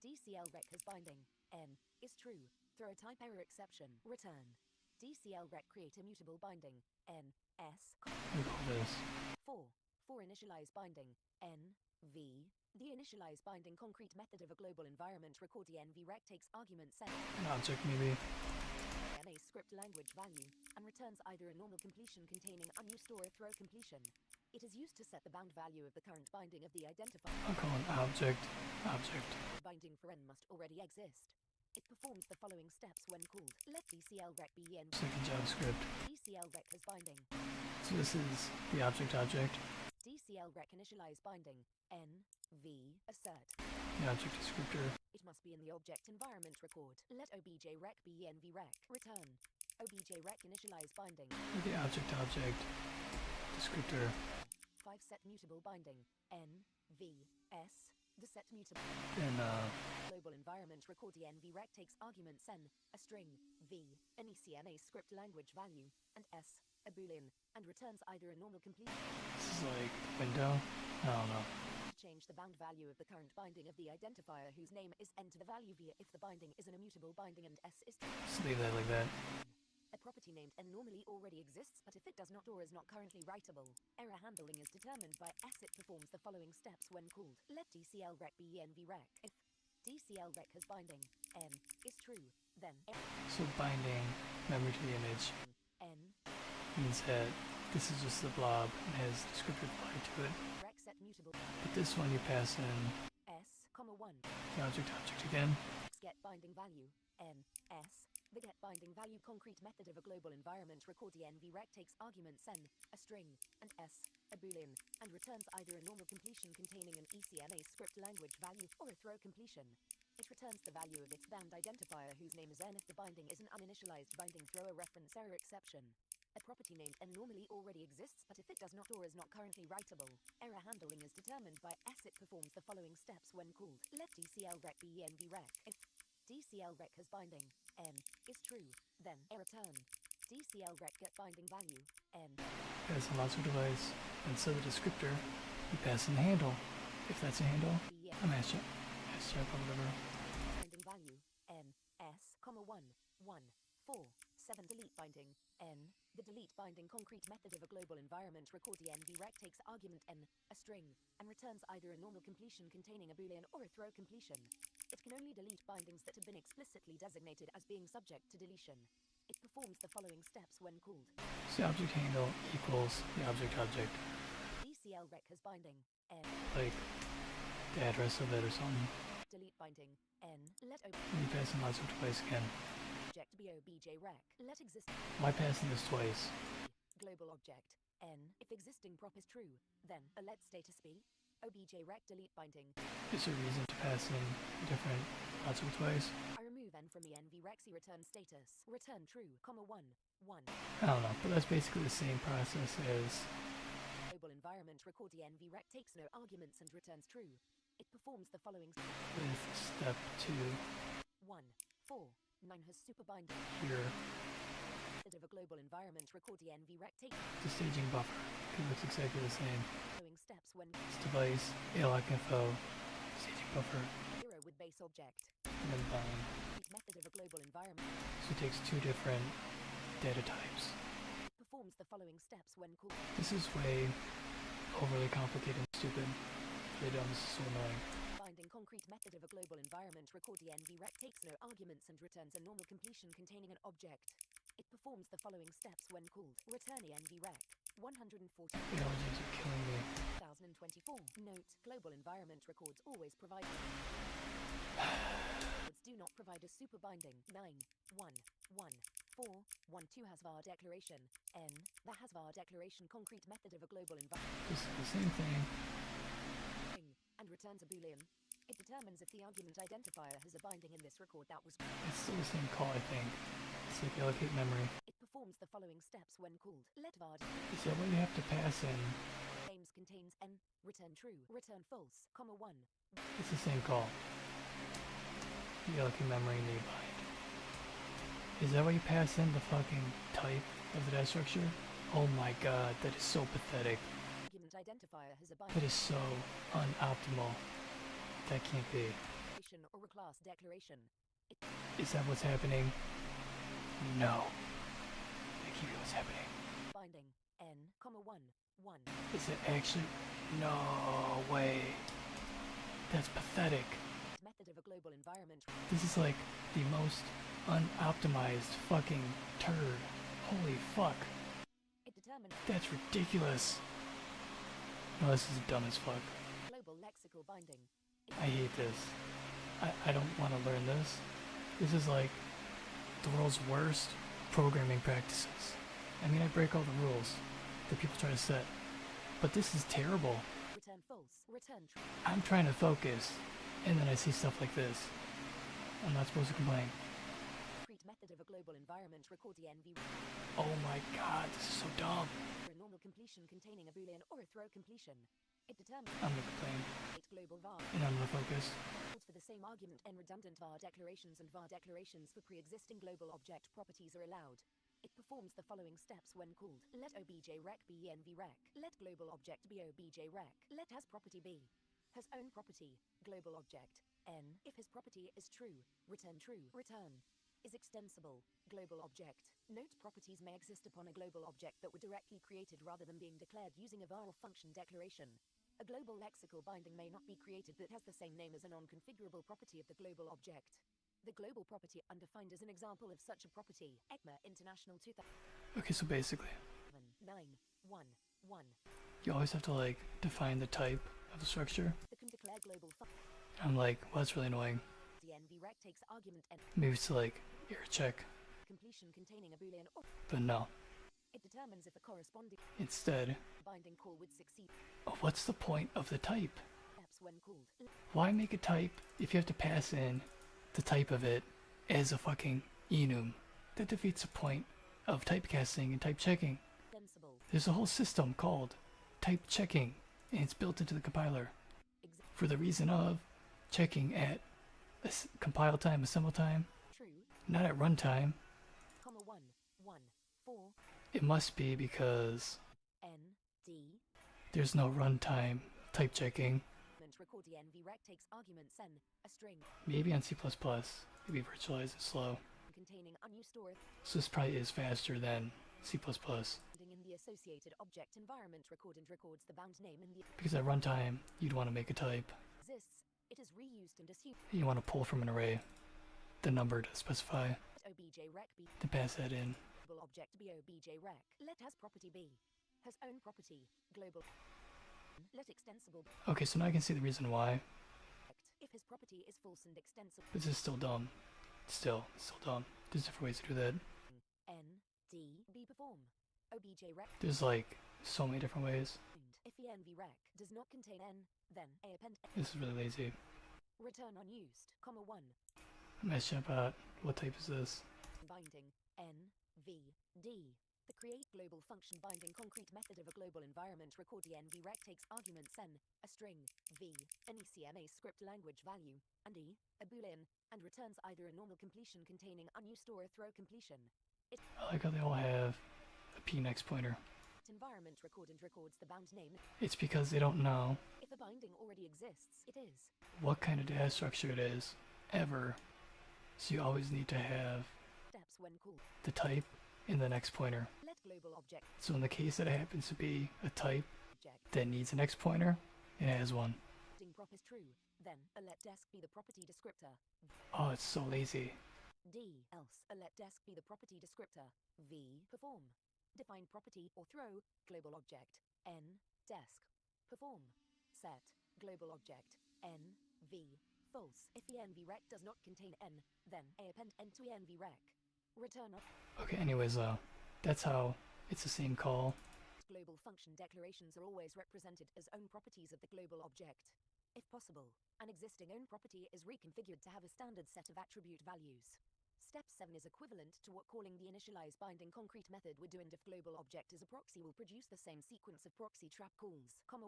DCL rec has binding, n is true, throw a type error exception, return. DCL rec create a mutable binding, n s We call this 4 initialize binding, n v. The initialize binding concrete method of a global environment record the nv rec takes argument set an object maybe. a script language value and returns either a normal completion containing unused or a throw completion. It is used to set the bound value of the current binding of the identifier. I'll call an object. Object. Binding for n must already exist. It performs the following steps when called. Let DCL rec be n. It's like in JavaScript. DCL rec has binding. So this is the object. DCL rec initialize binding. N, v, assert. The object descriptor. It must be in the object environment record. Let obj rec be env rec. Return. Obj rec initialize binding. The object descriptor. 5 set mutable binding. N, v, s. The set mutable. Then Global environment record the nv rec takes arguments n, a string, v, an ECMA script language value, and s, a boolean, and returns either a normal complete. this is like window. I don't know. Change the bound value of the current binding of the identifier whose name is n to the value v if the binding is an immutable binding and s is Just leave that like that. a property named n normally already exists, but if it does not or is not currently writable, error handling is determined by s. It performs the following steps when called. Let DCL rec be env rec. If DCL rec has binding, n is true, then So binding memory to the image n means that this is just the blob and has descriptor applied to it. rec set mutable But this one you pass in s, 1 the object again. get binding value n s. The get binding value concrete method of a global environment record the nv rec takes arguments n, a string, and s, a boolean, and returns either a normal completion containing an ECMA script language value or a throw completion. It returns the value of its bound identifier whose name is n if the binding is an uninitialized binding throw a reference error exception. A property named n normally already exists, but if it does not or is not currently writable, error handling is determined by s. It performs the following steps when called. Let DCL rec be env rec. If DCL rec has binding, n is true, then return. DCL rec get binding value, n. Pass in logical device. And so the descriptor, you pass in the handle. If that's a handle, I'm asking. Or whatever. Binding value, n, s, 1, 1, 4, 7 delete binding, n. The delete binding concrete method of a global environment record the nv rec takes argument n, a string, and returns either a normal completion containing a boolean or a throw completion. It can only delete bindings that have been explicitly designated as being subject to deletion. It performs the following steps when called. So the object handle equals the object. DCL rec has binding, n. Like the address of it or something. Delete binding, n. Let And you pass in logical device again. object be obj rec. Let exist Why passing this twice? global object, n. If existing prop is true, then a let status be obj rec delete binding. Is there a reason to pass in different logical device? I remove n from env rexy return status. Return true, 1, 1. I don't know, but that's basically the same process as Global environment record env rec takes no arguments and returns true. It performs the following with step 2 1, 4, 9 has super binding. here. Of a global environment record env rec take The staging buffer, it looks exactly the same. following steps when This device, alloc info, staging buffer, 0 with base object. and then bind. Method of a global environment So it takes 2 different data types. performs the following steps when called. This is way overly complicated and stupid. Really dumb, this is so annoying. Binding concrete method of a global environment record env rec takes no arguments and returns a normal completion containing an object. It performs the following steps when called. Return env rec 140. The allergies are killing me. 2024. Note: global environment records always provide. Do not provide a super binding. 9, 1, 1, 4, 1, 2 has var declaration. N. The has var declaration concrete method of a global environment. This is the same thing. And returns a boolean. It determines if the argument identifier has a binding in this record that was. It's still the same call, I think. It's like allocate memory. It performs the following steps when called. Let var Is that what you have to pass in? names contains n. Return true. Return false, 1. It's the same call. The allocate memory and the bind. Is that what you pass in the fucking type of the data structure? Oh my god, that is so pathetic. Argument identifier has a That binding. is so unoptimal. That can't be. Or a class declaration. Is that what's happening? No. That can't be what's happening. Binding n, 1, 1. Is it actually? No way. That's pathetic. Method of a global environment. This is like the most unoptimized fucking turd. Holy fuck. It determines That's ridiculous. No, this is dumb as fuck. global lexical binding. I hate this. I don't want to learn this. This is like the world's worst programming practices. I mean, I break all the rules that people try to set. But this is terrible. Return false. Return true. I'm trying to focus, and then I see stuff like this. I'm not supposed to complain. Concrete method of a global environment record env. Oh my god, this is so dumb. For a normal completion containing a boolean or a throw completion. It determines I'm gonna complain, global var. and I'm gonna focus. For the same argument n redundant var declarations and var declarations for pre-existing global object properties are allowed. It performs the following steps when called. Let obj rec be env rec. Let global object be obj rec. Let has property be. Has own property. Global object. N. If his property is true. Return true. Return. Is extensible. Global object. Note: properties may exist upon a global object that were directly created rather than being declared using a var or function declaration. A global lexical binding may not be created that has the same name as a non-configurable property of the global object. The global property undefined is an example of such a property. ECMA International 2000. Okay, so basically, 9, 1, 1. you always have to like define the type of the structure. The can declare global function. I'm like, well, that's really annoying. DNV rec takes argument n. Maybe it's to like error check, Completion containing a boolean or. but no. It determines if a corresponding Instead, binding call would succeed. what's the point of the type? Steps when called. Why make a type if you have to pass in the type of it as a fucking enum? That defeats the point of typecasting and type checking. Extensible. There's a whole system called type checking, and it's built into the compiler for the reason of checking at compile time, assemble time, True. not at runtime. 1, 1, 4. It must be because N, D. there's no runtime type checking. Record DNV rec takes arguments n, a string Maybe on C++, maybe virtualize it slow. containing unused or So this probably is faster than C++. in the associated object environment record and records the bound name in the Because at runtime, you'd want to make a type. exists. It is reused and assumed. You want to pull from an array the number to specify, Obj rec b to pass that in. global object b obj rec. Let has property b. Has own property. Global. Let extensible. Okay, so now I can see the reason why. If his property is false and extensible. This is still dumb. Still dumb. There's different ways to do that. N, D, B perform. Obj rec. There's like so many different ways. If env rec does not contain n, then a append This is really lazy. return unused, 1. I'm asking about what type is this? Binding N V D. The create global function binding concrete method of a global environment record the NVREC takes arguments n, a string, v, an ECMA script language value, and e, a boolean, and returns either a normal completion containing unused or a throw completion. I like how they all have a p next pointer. Environment record and records the bound name. It's because they don't know If a binding already exists, it is what kind of data structure it is, ever. So you always need to have steps when called. the type in the next pointer. Let global object So in the case that it happens to be a type object that needs an next pointer, it has one. prop is true. Then a let desc be the property descriptor. Oh, it's so lazy. D else a let desc be the property descriptor. V perform. Define property or throw global object n desc. Perform. Set global object n v false. If the nvrec does not contain n, then a append n to nvrec. Return of Okay, anyways, that's how it's the same call. global function declarations are always represented as own properties of the global object. If possible, an existing own property is reconfigured to have a standard set of attribute values. Step 7 is equivalent to what calling the initialize binding concrete method would do, and if global object as a proxy will produce the same sequence of proxy trap calls, 1,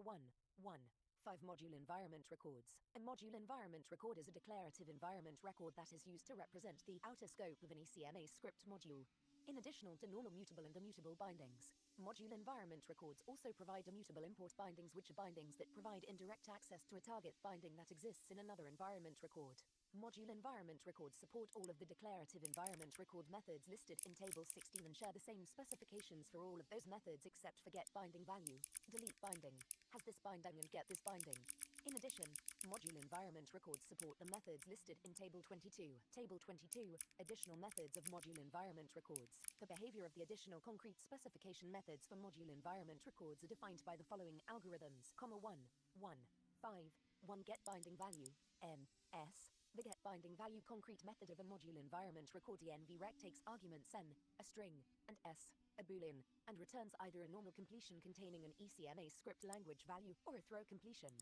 5 module environment records. A module environment record is a declarative environment record that is used to represent the outer scope of an ECMA script module. In addition to normal mutable and immutable bindings, module environment records also provide immutable import bindings, which are bindings that provide indirect access to a target binding that exists in another environment record. Module environment records support all of the declarative environment record methods listed in table 16 and share the same specifications for all of those methods except for get binding value, delete binding, has this binding, and get this binding. In addition, module environment records support the methods listed in table 22. Table 22, additional methods of module environment records. The behavior of the additional concrete specification methods for module environment records are defined by the following algorithms, 1, 5, 1 get binding value, n, s. The get binding value concrete method of a module environment record the nvrec takes arguments n, a string, and s, a boolean, and returns either a normal completion containing an ECMA script language value or a throw completion.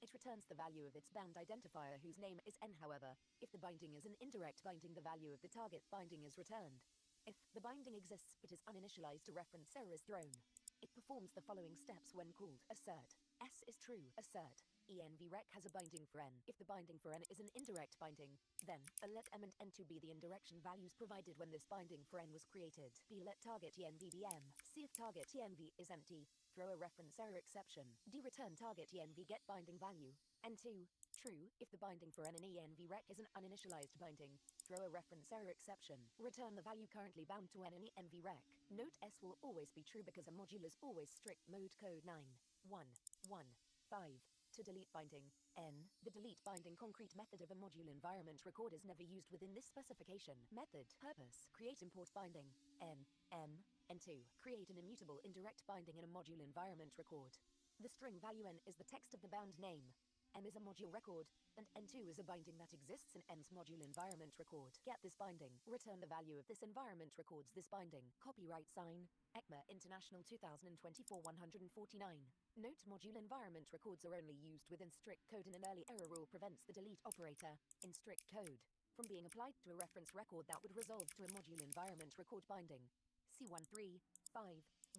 It returns the value of its bound identifier whose name is n. However, if the binding is an indirect binding, the value of the target binding is returned. If the binding exists but is uninitialized, a reference error is thrown. It performs the following steps when called. Assert. S is true. Assert. envrec has a binding for n. If the binding for n is an indirect binding, then a let m and n2 be the indirection values provided when this binding for n was created. B let target envbm. C if target env is empty, throw a reference error exception. D return target env get binding value. N2 true. If the binding for n and envrec is an uninitialized binding, throw a reference error exception. Return the value currently bound to n and envrec. Note S will always be true because a module is always strict mode code 9. 1, 5. To delete binding, n. The delete binding concrete method of a module environment record is never used within this specification. Method. Purpose. Create import binding, n, m, n2. Create an immutable indirect binding in a module environment record. The string value n is the text of the bound name. M is a module record, and N2 is a binding that exists in M's module environment record. Get this binding. Return the value of this environment records this binding. Copyright sign, ECMA International 2024 149. Note module environment records are only used within strict code, and an early error rule prevents the delete operator in strict code from being applied to a reference record that would resolve to a module environment record binding. C13, 5,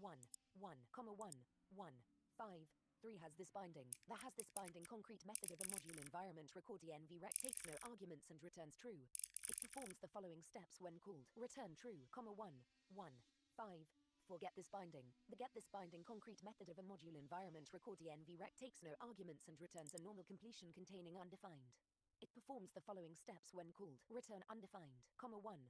1, 1, 1, 5. 3 has this binding. That has this binding concrete method of a module environment record the nvrec takes no arguments and returns true. It performs the following steps when called. Return true, 1, 5. 4 get this binding. The get this binding concrete method of a module environment record the nvrec takes no arguments and returns a normal completion containing undefined. It performs the following steps when called. Return undefined, 1,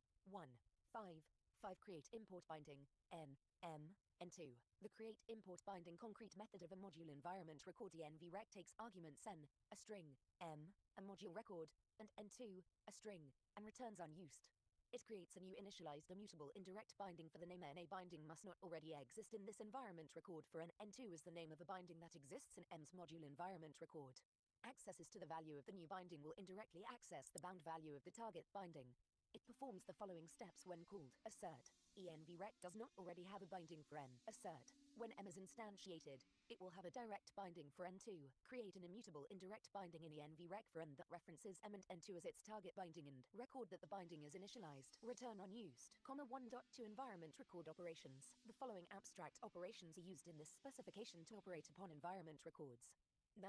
5 create import binding, n, m, n2. The create import binding concrete method of a module environment record the nvrec takes arguments n, a string, m, a module record, and n2, a string, and returns unused. It creates a new initialized immutable indirect binding for the name n. A binding must not already exist in this environment record for n. N2 is the name of a binding that exists in m's module environment record. Accesses to the value of the new binding will indirectly access the bound value of the target binding. It performs the following steps when called. Assert. envrec does not already have a binding for n. Assert. When m is instantiated, it will have a direct binding for n2. Create an immutable indirect binding in envrec for n that references m and n2 as its target binding and record that the binding is initialized. Return unused. 1.2 environment record operations. The following abstract operations are used in this specification to operate upon environment records. 9.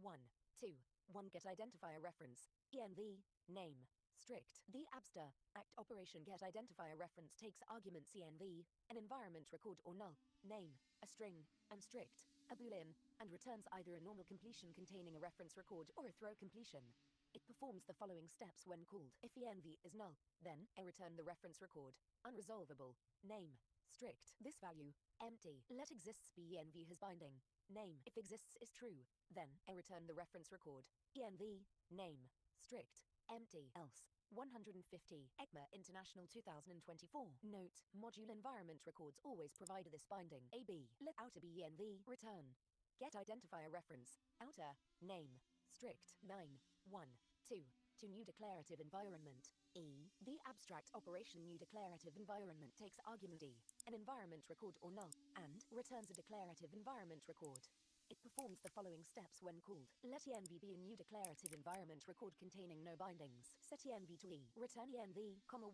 1. 2. 1 get identifier reference. env. Name. Strict. The abster act operation get identifier reference takes arguments env, an environment record or null, name, a string, and strict, a boolean, and returns either a normal completion containing a reference record or a throw completion. It performs the following steps when called. If env is null, then a return the reference record. Unresolvable. Name. Strict. This value. Empty. Let exists be env has binding. Name. If exists is true, then a return the reference record. env. Name. Strict. Empty. Else. 150. ECMA International 2024. Note, module environment records always provide this binding. AB. Let outer be env. Return. Get identifier reference. Outer. Name. Strict. 9. 1. 2. To new declarative environment. E. The abstract operation new declarative environment takes argument E, an environment record or null, and returns a declarative environment record. It performs the following steps when called. Let env be a new declarative environment record containing no bindings. Set env to E. Return env, 1,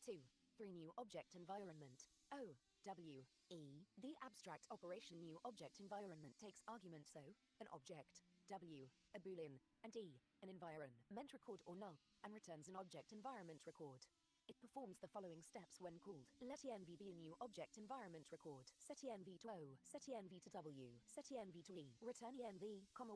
2, 3 new object environment. O. W. E. The abstract operation new object environment takes arguments O, an object, W, a boolean, and E, an environment record or null, and returns an object environment record. It performs the following steps when called. Let env be a new object environment record. Set env to O, set env to W, set env to E. Return env, 1,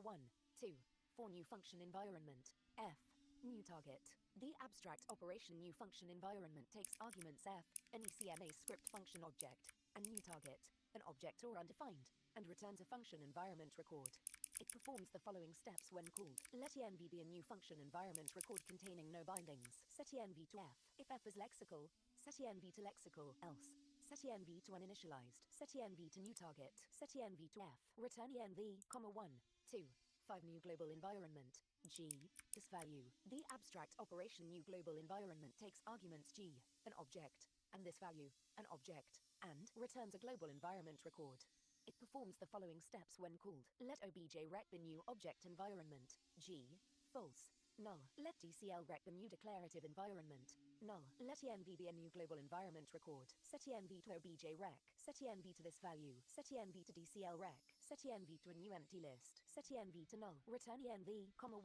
2, 4 new function environment. F. New target. The abstract operation new function environment takes arguments F, an ECMA script function object, and new target, an object or undefined, and returns a function environment record. It performs the following steps when called. Let env be a new function environment record containing no bindings. Set env to F. If F is lexical, set env to lexical, else. Set env to uninitialized. Set env to new target. Set env to F. Return env, 1, 2, 5 new global environment. G. This value. The abstract operation new global environment takes arguments G, an object, and this value, an object, and returns a global environment record. It performs the following steps when called. Let objrec be new object environment. G. False. Null. Let DCLrec the new declarative environment. Null. Let env be a new global environment record. Set env to objrec. Set env to this value. Set env to DCLrec. Set env to a new empty list. Set env to null. Return env, 1,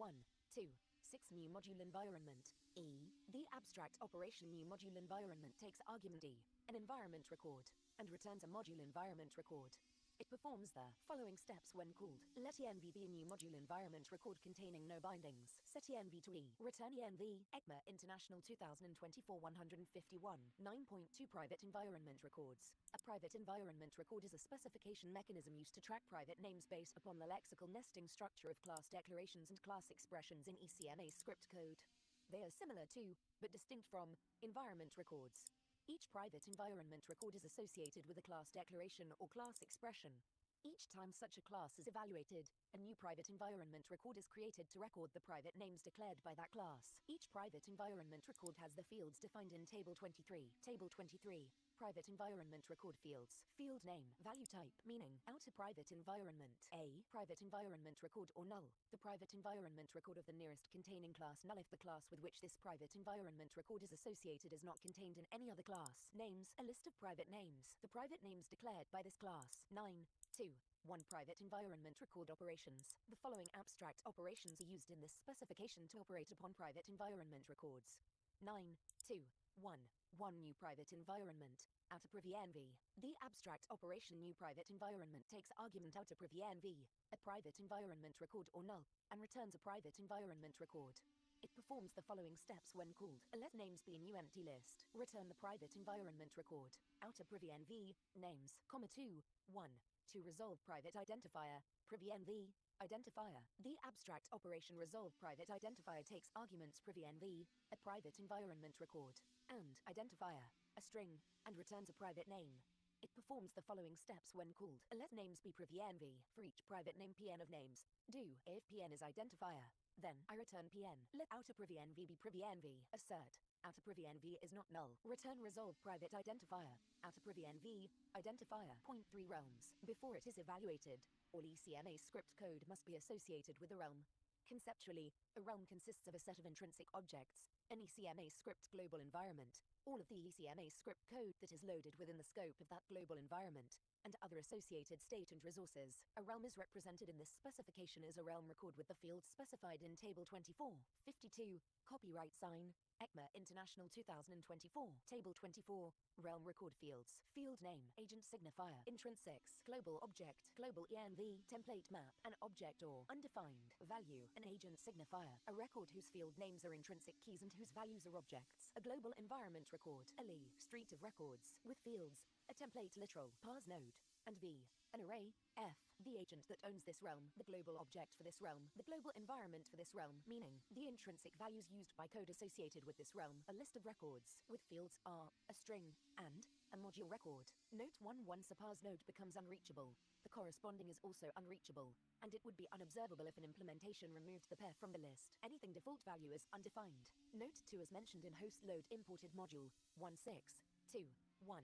2, 6 new module environment. E. The abstract operation new module environment takes argument E, an environment record, and returns a module environment record. It performs the following steps when called. Let env be a new module environment record containing no bindings. Set env to E. Return env, ECMA International 2024 151. 9.2 Private environment records. A private environment record is a specification mechanism used to track private names based upon the lexical nesting structure of class declarations and class expressions in ECMA script code. They are similar to, but distinct from, environment records. Each private environment record is associated with a class declaration or class expression. Each time such a class is evaluated, a new private environment record is created to record the private names declared by that class. Each private environment record has the fields defined in Table 23. Table 23. Private environment record fields. Field name. Value type. Meaning. Outer private environment. A. Private environment record or null. The private environment record of the nearest containing class null if the class with which this private environment record is associated is not contained in any other class. Names. A list of private names. The private names declared by this class. 9. 2. 1 private environment record operations. The following abstract operations are used in this specification to operate upon private environment records. 9. 2. 1. 1 new private environment. Outer privy env. The abstract operation new private environment takes argument outer privy env, a private environment record or null, and returns a private environment record. It performs the following steps when called. Let names be a new empty list. Return the private environment record. Outer privy env, names, 2, 1. To resolve private identifier, privy env, identifier. The abstract operation resolve private identifier takes arguments privy env, a private environment record, and identifier, a string, and returns a private name. It performs the following steps when called. Let names be privy env. For each private name pn of names, do if pn is identifier. Then I return pn. Let outer privy env be privy env. Assert. outer privy NV is not null. Return resolve private identifier, outer privy NV, identifier, point 3 realms. Before it is evaluated, all ECMA script code must be associated with a realm. Conceptually, a realm consists of a set of intrinsic objects, an ECMA script global environment, all of the ECMA script code that is loaded within the scope of that global environment, and other associated state and resources. A realm is represented in this specification as a realm record with the fields specified in Table 24, 52, copyright sign, ECMA International 2024. Table 24, realm record fields. Field name, agent signifier, intrinsics, global object, global ENV, template map, an object or undefined value, an agent signifier, a record whose field names are intrinsic keys and whose values are objects, a global environment record, a street of records, with fields, a template literal, parse node, and V, an array, F, the agent that owns this realm, the global object for this realm, the global environment for this realm, meaning the intrinsic values used by code associated with this realm, a list of records, with fields are a string, and a module record. Note 1 once a parse node becomes unreachable, the corresponding is also unreachable, and it would be unobservable if an implementation removed the pair from the list. Anything default value is undefined. Note 2 as mentioned in host load imported module 16.2.1.8.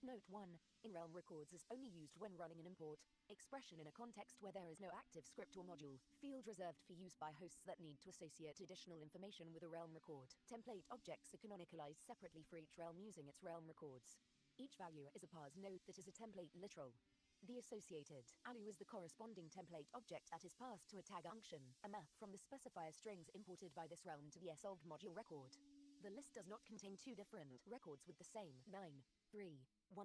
Note 1, in realm records is only used when running an import expression in a context where there is no active script or module. Field reserved for use by hosts that need to associate additional information with a realm record. Template objects are canonicalized separately for each realm using its realm records. Each value is a parse node that is a template literal. The associated value is the corresponding template object that is passed to a tag function, a map from the specifier strings imported by this realm to the solved module record. The list does not contain two different records with the same 9.3.1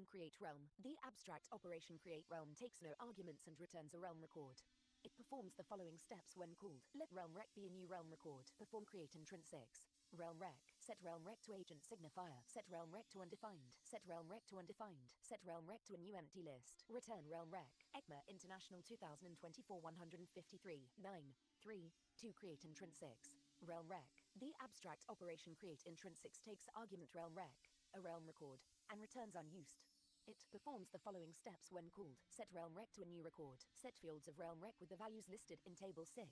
create realm. The abstract operation create realm takes no arguments and returns a realm record. It performs the following steps when called. Let realm rec be a new realm record. Perform create intrinsics. Realm rec. Set realm rec to agent signifier. Set realm rec to undefined. Set realm rec to undefined. Set realm rec to a new empty list. Return realm rec. ECMA International 2024 153 9.3.2 create intrinsics. Realm rec. The abstract operation create intrinsics takes argument realm rec, a realm record, and returns unused. It performs the following steps when called. Set realm rec to a new record. Set fields of realm rec with the values listed in table 6.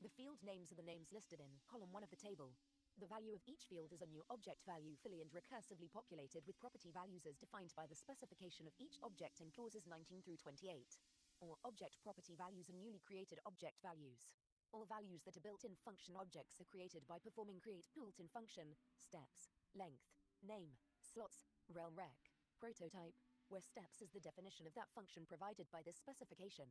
The field names are the names listed in column 1 of the table. The value of each field is a new object value fully and recursively populated with property values as defined by the specification of each object in clauses 19 through 28. All object property values are newly created object values. All values that are built-in function objects are created by performing create built-in function steps, length, name, slots, realm rec, prototype, where steps is the definition of that function provided by this specification.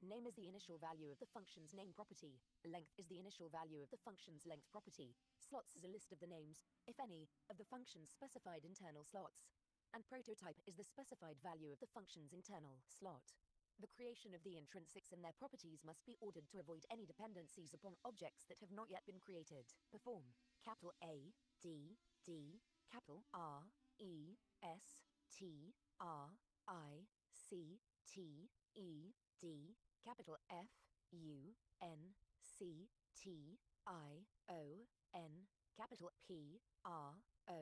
Name is the initial value of the function's name property, length is the initial value of the function's length property, slots is a list of the names, if any, of the function's specified internal slots, and prototype is the specified value of the function's internal slot. The creation of the intrinsics and their properties must be ordered to avoid any dependencies upon objects that have not yet been created. Perform capital A, D, D, capital R, E, S, T, R, I, C, T, E, D, capital F, U, N, C, T, I, O, N, capital P, R, O,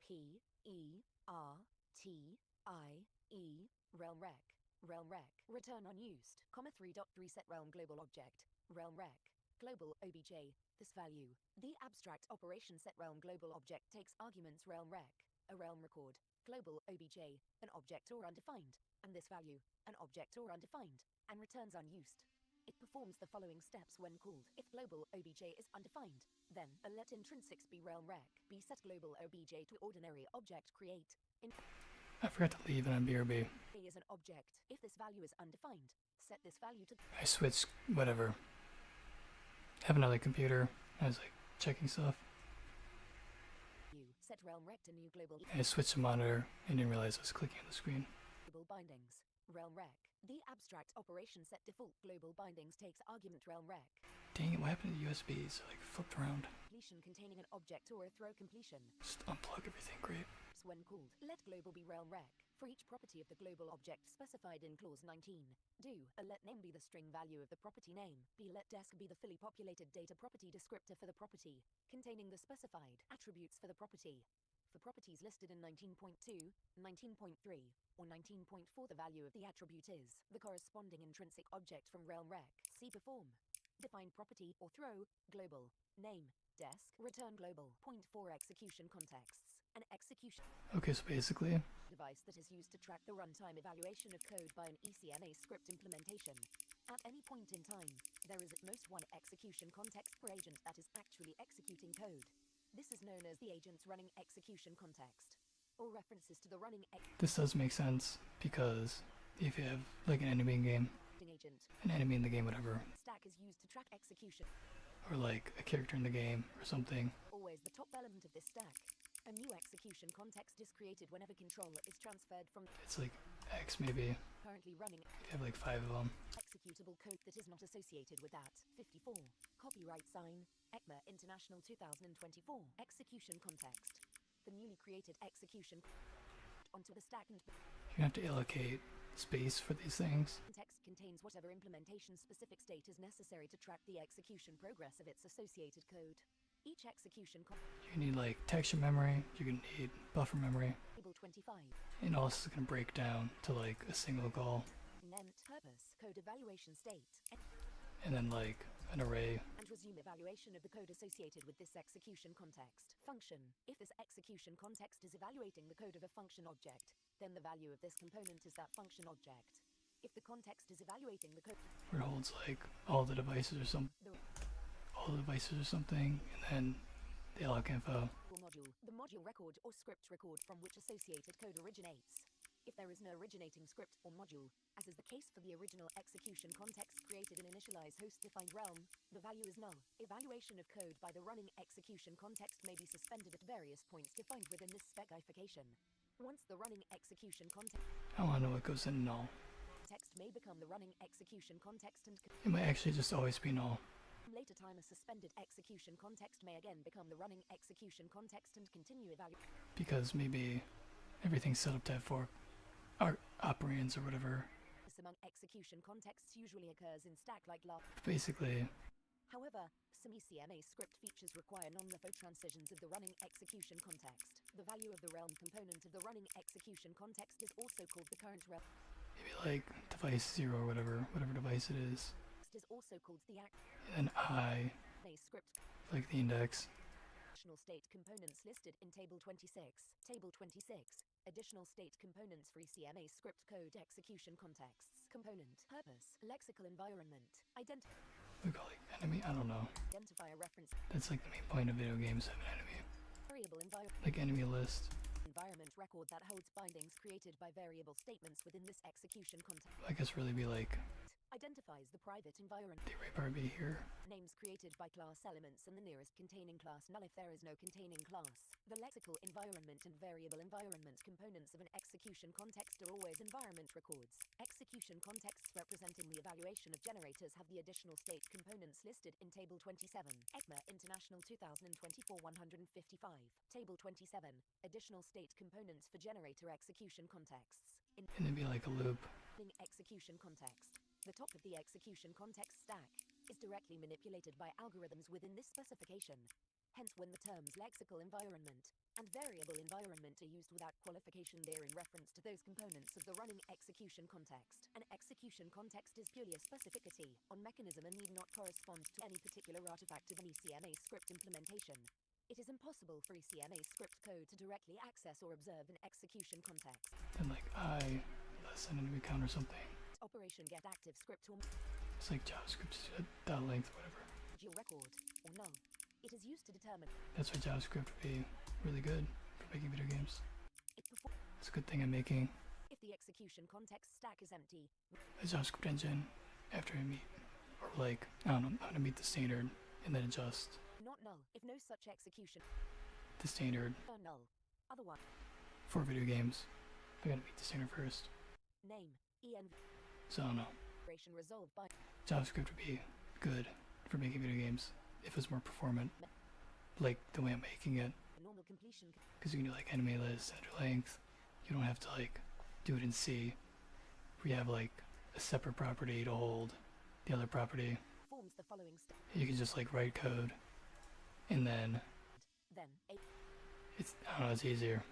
P, E, R, T, I, E, realm rec, return unused, comma 3.3 set realm global object, realm rec, global obj, this value. The abstract operation set realm global object takes arguments realm rec, a realm record, global obj, an object or undefined, and this value, an object or undefined, and returns unused. It performs the following steps when called. If global obj is undefined, then let intrinsics be realm rec, be set global obj to ordinary object create. I forgot to leave and I'm BRB. A is an object. If this value is undefined, set this value to. I switched whatever. Have another computer. I was like checking stuff. Set realm rec to new global. I switched the monitor and didn't realize I was clicking on the screen. Global bindings. Realm rec. The abstract operation set default global bindings takes argument realm rec. Dang it, what happened to the USBs? Like flipped around. Completion containing an object or a throw completion. Just unplug everything, great. When called, let global be realm rec. For each property of the global object specified in clause 19, do a let name be the string value of the property name, b let desc be the fully populated data property descriptor for the property, containing the specified attributes for the property. For properties listed in 19.2, 19.3, or 19.4, the value of the attribute is the corresponding intrinsic object from realm rec. See perform. Define property or throw, global, name, desk, return global, point for execution contexts, an execution Okay, so basically, device that is used to track the runtime evaluation of code by an ECMA script implementation. At any point in time, there is at most one execution context per agent that is actually executing code. This is known as the agent's running execution context. All references to the running this does make sense because if you have like an enemy in game, agent an enemy in the game, whatever, stack is used to track execution. or like a character in the game or something, Always the top element of this stack. A new execution context is created whenever control is transferred from it's like X maybe. currently running If you have like 5 of them. executable code that is not associated with that. 54. Copyright sign, ECMA International 2024. Execution context. The newly created execution onto the stack and You have to allocate space for these things. context contains whatever implementation specific state is necessary to track the execution progress of its associated code. Each execution You need like texture memory, you can need buffer memory, table 25. and all this is going to break down to like a single call, Nent purpose, code evaluation state, and then like an array. and resume evaluation of the code associated with this execution context. Function. If this execution context is evaluating the code of a function object, then the value of this component is that function object. If the context is evaluating the code, Where it holds like all the devices or something, and then the alloc info. module, the module record or script record from which associated code originates. If there is no originating script or module, as is the case for the original execution context created in initialize host-defined realm, the value is null. Evaluation of code by the running execution context may be suspended at various points defined within this specification. Once the running execution context I want to know what goes in null. may become the running execution context and It might actually just always be null. later time a suspended execution context may again become the running execution context and continue evaluation. Because maybe everything's set up to have 4 operands or whatever. This among execution contexts usually occurs in stack-like love. Basically, However, some ECMA script features require non-LFO transitions of the running execution context. The value of the realm component of the running execution context is also called the current realm. maybe like device 0 or whatever device it is. Is also called the And then I, script. like the index. Additional state components listed in Table 26. Table 26. Additional state components for ECMA script code execution contexts. Component. Purpose. Lexical environment. We call like enemy, I don't know. Identifier reference. That's like the main point of video games, have an enemy. Variable environment. Like enemy list. Environment record that holds bindings created by variable statements within this execution context. I guess really be like Identifies the private environment. the array part be here. Names created by class elements and the nearest containing class null if there is no containing class. The lexical environment and variable environment components of an execution context are always environment records. Execution contexts representing the evaluation of generators have the additional state components listed in Table 27. ECMA International 2024-155. Table 27. Additional state components for generator execution contexts. In And then be like a loop. execution context. The top of the execution context stack is directly manipulated by algorithms within this specification. Hence, when the terms lexical environment and variable environment are used without qualification, they are in reference to those components of the running execution context. An execution context is purely a specificity on mechanism and need not correspond to any particular artifact of an ECMA script implementation. It is impossible for ECMA script code to directly access or observe an execution context. Then like I less than enemy count or something. Operation get active script or It's like JavaScript dot length, whatever. module record or null. It is used to determine That's why JavaScript would be really good for making video games. it performs. It's a good thing I'm making If the execution context stack is empty, a JavaScript engine after I meet, or like, I don't know, how to meet the standard and then adjust not null. If no such execution the standard are null. Otherwise, for video games. I gotta meet the standard first. name env So I don't know. operation resolved by JavaScript would be good for making video games if it's more performant, like the way I'm making it. normal completion Because you can do like enemy list, center length. You don't have to like do it in C. We have like a separate property to hold the other property. forms the following step. You can just like write code, and then Then a it's, I don't know, it's easier.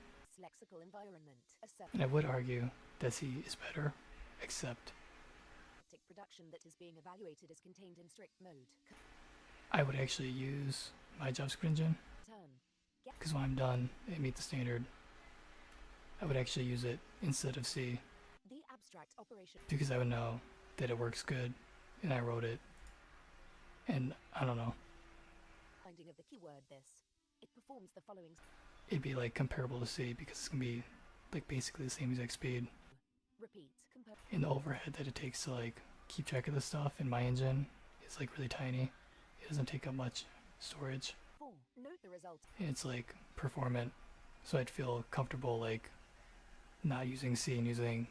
lexical environment. A And I would argue that C is better, except septic production that is being evaluated is contained in strict mode. I would actually use my JavaScript engine, Return. because when I'm done and meet the standard, I would actually use it instead of C, The abstract operation. because I would know that it works good and I wrote it. And I don't know, Finding of the keyword this. It performs the following. it'd be like comparable to C because it's gonna be like basically the same exact speed. Repeat. Compare. And the overhead that it takes to like keep track of this stuff in my engine is like really tiny. It doesn't take up much storage. 4. Note the result. And it's like performant, so I'd feel comfortable like not using C and using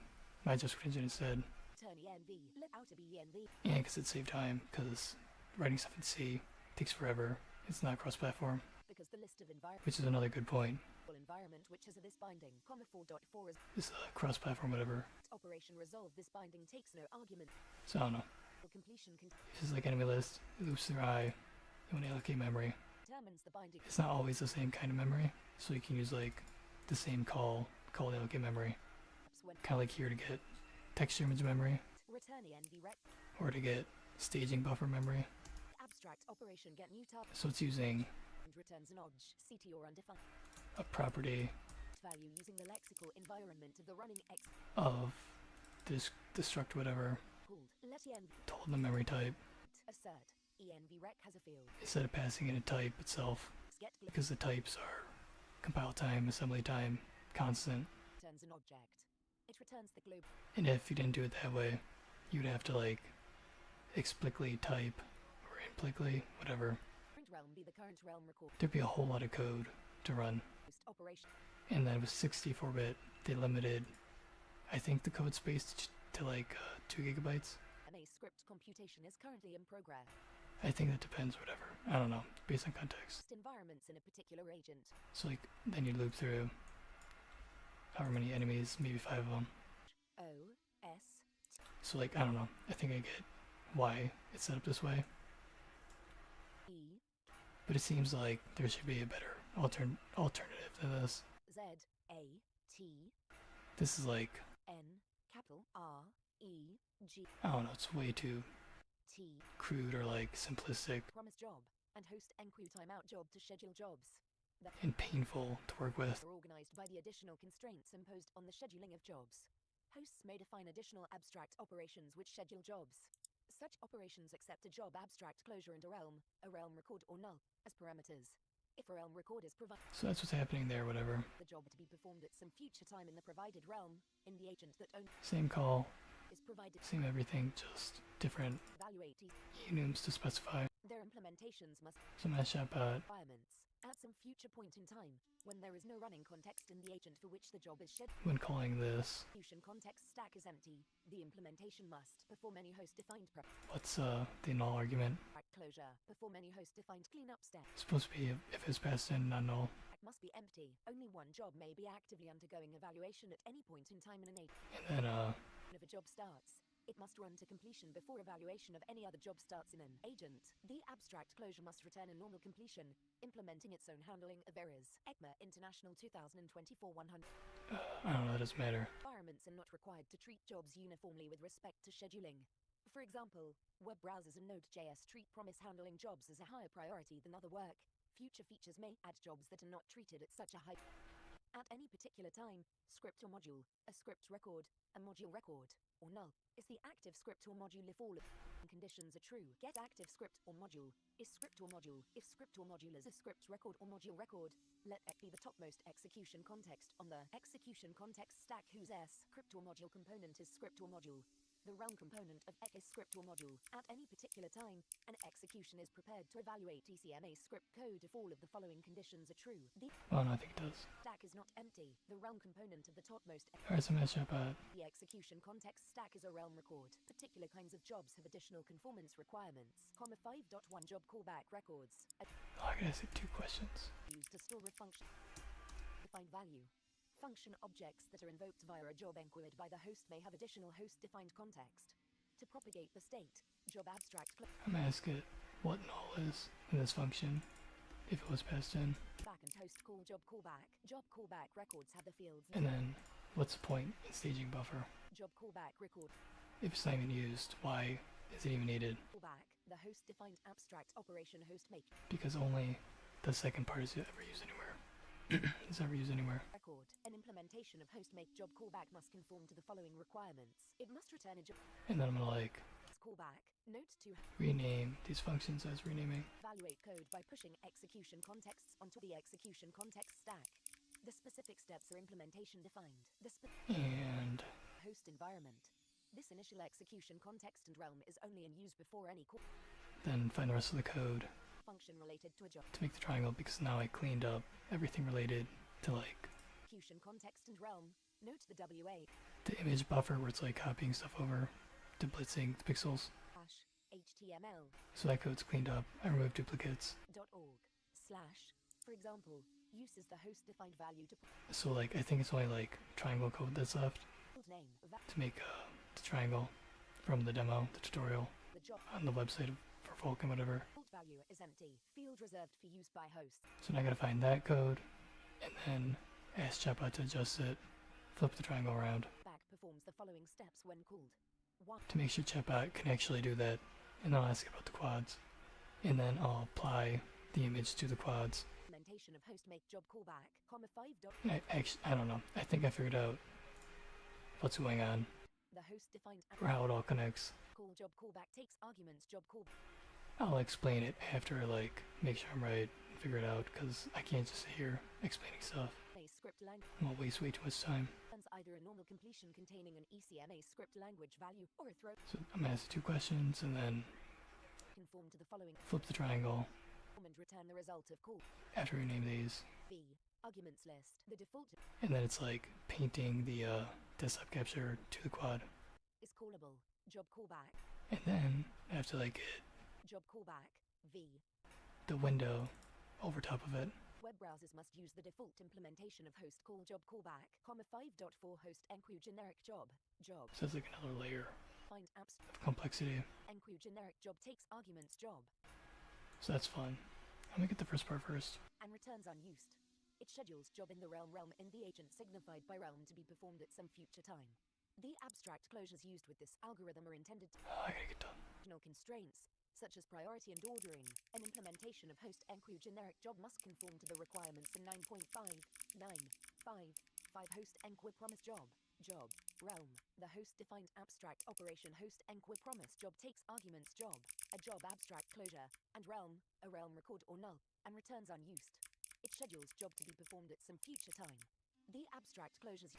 my JavaScript engine instead. Return env. Let out to be env. And because it saved time, because writing stuff in C takes forever. It's not cross-platform, Because the list of environment which is another good point. which has a this binding, 4.4 is This cross-platform whatever. operation resolve. This binding takes no argument. So I don't know. Completion This is like enemy list. It loops through I. You want to allocate memory. determines the binding. It's not always the same kind of memory, so you can use like the same call to allocate memory. When Kind of like here to get texture image memory, return env rec. or to get staging buffer memory. Abstract operation get new target So it's using and returns an OJ, CT or undefined a property value using the lexical environment of the running X of this destruct whatever called let env told the memory type assert env rec has a field instead of passing in a type itself, get because the types are compile time, assembly time, constant. returns an object. It returns the global And if you didn't do it that way, you'd have to like explicitly type or implicitly whatever. print realm be the current realm record There'd be a whole lot of code to run. host operation And then with 64-bit, they limited, I think, the code space to like 2 gigabytes. MA script computation is currently in progress. I think that depends, whatever. I don't know, based on context. Environments in a particular agent. So like, then you loop through however many enemies, maybe 5 of them. O S So like, I don't know, I think I get why it's set up this way. E But it seems like there should be a better alternative to this. Z A T This is like, N capital R E G I don't know, it's way too T crude or like simplistic promise job and host enqueue timeout job to schedule jobs that and painful to work with. are organized by the additional constraints imposed on the scheduling of jobs. Hosts may define additional abstract operations which schedule jobs. Such operations accept a job abstract closure and a realm record or null as parameters. If a realm record is provided, So that's what's happening there, whatever. the job to be performed at some future time in the provided realm in the agent that only Same call, is provided. same everything, just different Evaluate enums to specify. their implementations must So mashup requirements at some future point in time when there is no running context in the agent for which the job is scheduled. when calling this. Execution context stack is empty. The implementation must perform any host-defined What's the null argument? closure. Perform any host-defined cleanup step. It's supposed to be if it's passed in, not null. Must be empty. Only one job may be actively undergoing evaluation at any point in time in an agent. And then If a job starts, it must run to completion before evaluation of any other job starts in an agent. The abstract closure must return a normal completion, implementing its own handling of errors. ECMA International 2024-100. I don't know, that doesn't matter. Environments are not required to treat jobs uniformly with respect to scheduling. For example, web browsers and Node.js treat promise handling jobs as a higher priority than other work. Future features may add jobs that are not treated at such a high. At any particular time, script or module, a script record, a module record, or null, is the active script or module if all of conditions are true. Get active script or module, is script or module, if script or module is a script record or module record, let X be the topmost execution context on the execution context stack whose S script or module component is script or module. The realm component of X is script or module. At any particular time, an execution is prepared to evaluate ECMA script code if all of the following conditions are true. The Oh no, I think it does. stack is not empty. The realm component of the topmost Alright, so mashup the execution context stack is a realm record. Particular kinds of jobs have additional conformance requirements. 5.1 job callback records oh, I gotta ask you 2 questions. used to store a function. Defined value. Function objects that are invoked via a job enqueued by the host may have additional host-defined context. To propagate the state, job abstract I'm gonna ask it what null is in this function if it was passed in. back and host call job callback. Job callback records have the fields And then what's the point in staging buffer? job callback record If it's not even used, why is it even needed? callback The host-defined abstract operation host make because only the second part is ever used anywhere. Is ever used anywhere. record. An implementation of host make job callback must conform to the following requirements. It must return a job And then I'm gonna like callback. Note to rename these functions as renaming. evaluate code by pushing execution contexts onto the execution context stack. The specific steps are implementation defined. The And host environment. This initial execution context and realm is only in use before any call then find the rest of the code function related to a job. to make the triangle, because now I cleaned up everything related to like Execution context and realm. Note the WA the image buffer where it's like copying stuff over to blitzing the pixels. HTML So that code's cleaned up. I removed duplicates. .org slash. For example, uses the host defined value to So like I think it's only like triangle code that's left field name to make the triangle from the demo, the tutorial the job on the website for Vulkan, whatever. field value is empty. Field reserved for use by host. So now I gotta find that code and then ask Chatbot to adjust it, flip the triangle around Back performs the following steps when called. 1. to make sure Chatbot can actually do that, and then I'll ask it about the quads, and then I'll apply the image to the quads. Implementation of host make job callback, 5. And I don't know. I think I figured out what's going on The host defined or how it all connects. call job callback takes arguments job call I'll explain it after I like make sure I'm right and figure it out, because I can't just sit here explaining stuff. a script language I'll waste way too much time. returns either a normal completion containing an ECMA script language value or a throw So I'm gonna ask 2 questions and then conform to the following flip the triangle and return the result of call. after we name these. B. Arguments list. The default And then it's like painting the desktop capture to the quad. is callable. Job callback. And then I have to like get Job callback. V. the window over top of it. Web browsers must use the default implementation of host call job callback, 5.4 host enqueue generic job. Job. So it's like another layer Find apps. of complexity. Enqueue generic job takes arguments job So that's fun. I'm gonna get the first part first. and returns unused. It schedules job in the realm in the agent signified by realm to be performed at some future time. The abstract closures used with this algorithm are intended to I gotta get done. functional constraints, such as priority and ordering. An implementation of host enqueue generic job must conform to the requirements in 9.5.9.5 host enqueue promise job. Job. Realm. The host-defined abstract operation host enqueue promise job takes arguments job, a job abstract closure, and realm, a realm record or null, and returns unused. It schedules job to be performed at some future time. The abstract closures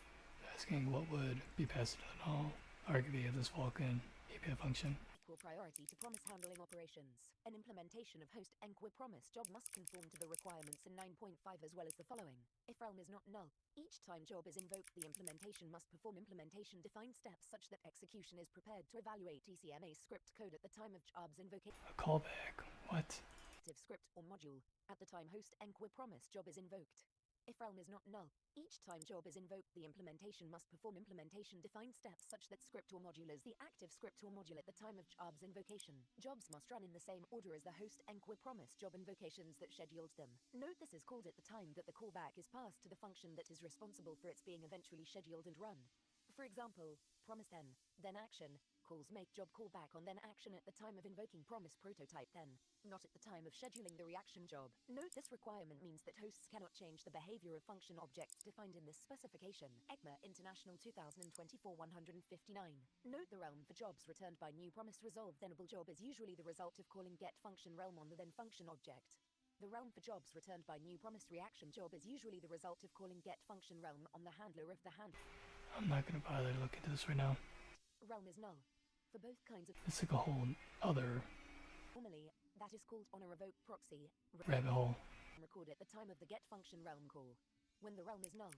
Asking what would be passed to the null, arguably of this Vulkan API function. equal priority to promise handling operations. An implementation of host enqueue promise job must conform to the requirements in 9.5 as well as the following. If realm is not null, each time job is invoked, the implementation must perform implementation defined steps such that execution is prepared to evaluate ECMA script code at the time of job's invocation. A callback. What? Script or module at the time host enqueue promise job is invoked. If realm is not null, each time job is invoked, the implementation must perform implementation defined steps such that script or module is the active script or module at the time of job's invocation. Jobs must run in the same order as the host enqueue promise job invocations that scheduled them. Note this is called at the time that the callback is passed to the function that is responsible for its being eventually scheduled and run. For example, promise then action, calls make job callback on then action at the time of invoking promise prototype then, not at the time of scheduling the reaction job. Note this requirement means that hosts cannot change the behavior of function objects defined in this specification. ECMA International 2024-159. Note the realm for jobs returned by new promise resolved thenable job is usually the result of calling get function realm on the then function object. The realm for jobs returned by new promise reaction job is usually the result of calling get function realm on the handler of the handler. I'm not gonna bother to look into this right now. Realm is null. For both kinds of It's like a whole other normally, that is called on a revoke proxy rabbit hole. record at the time of the get function realm call. When the realm is null,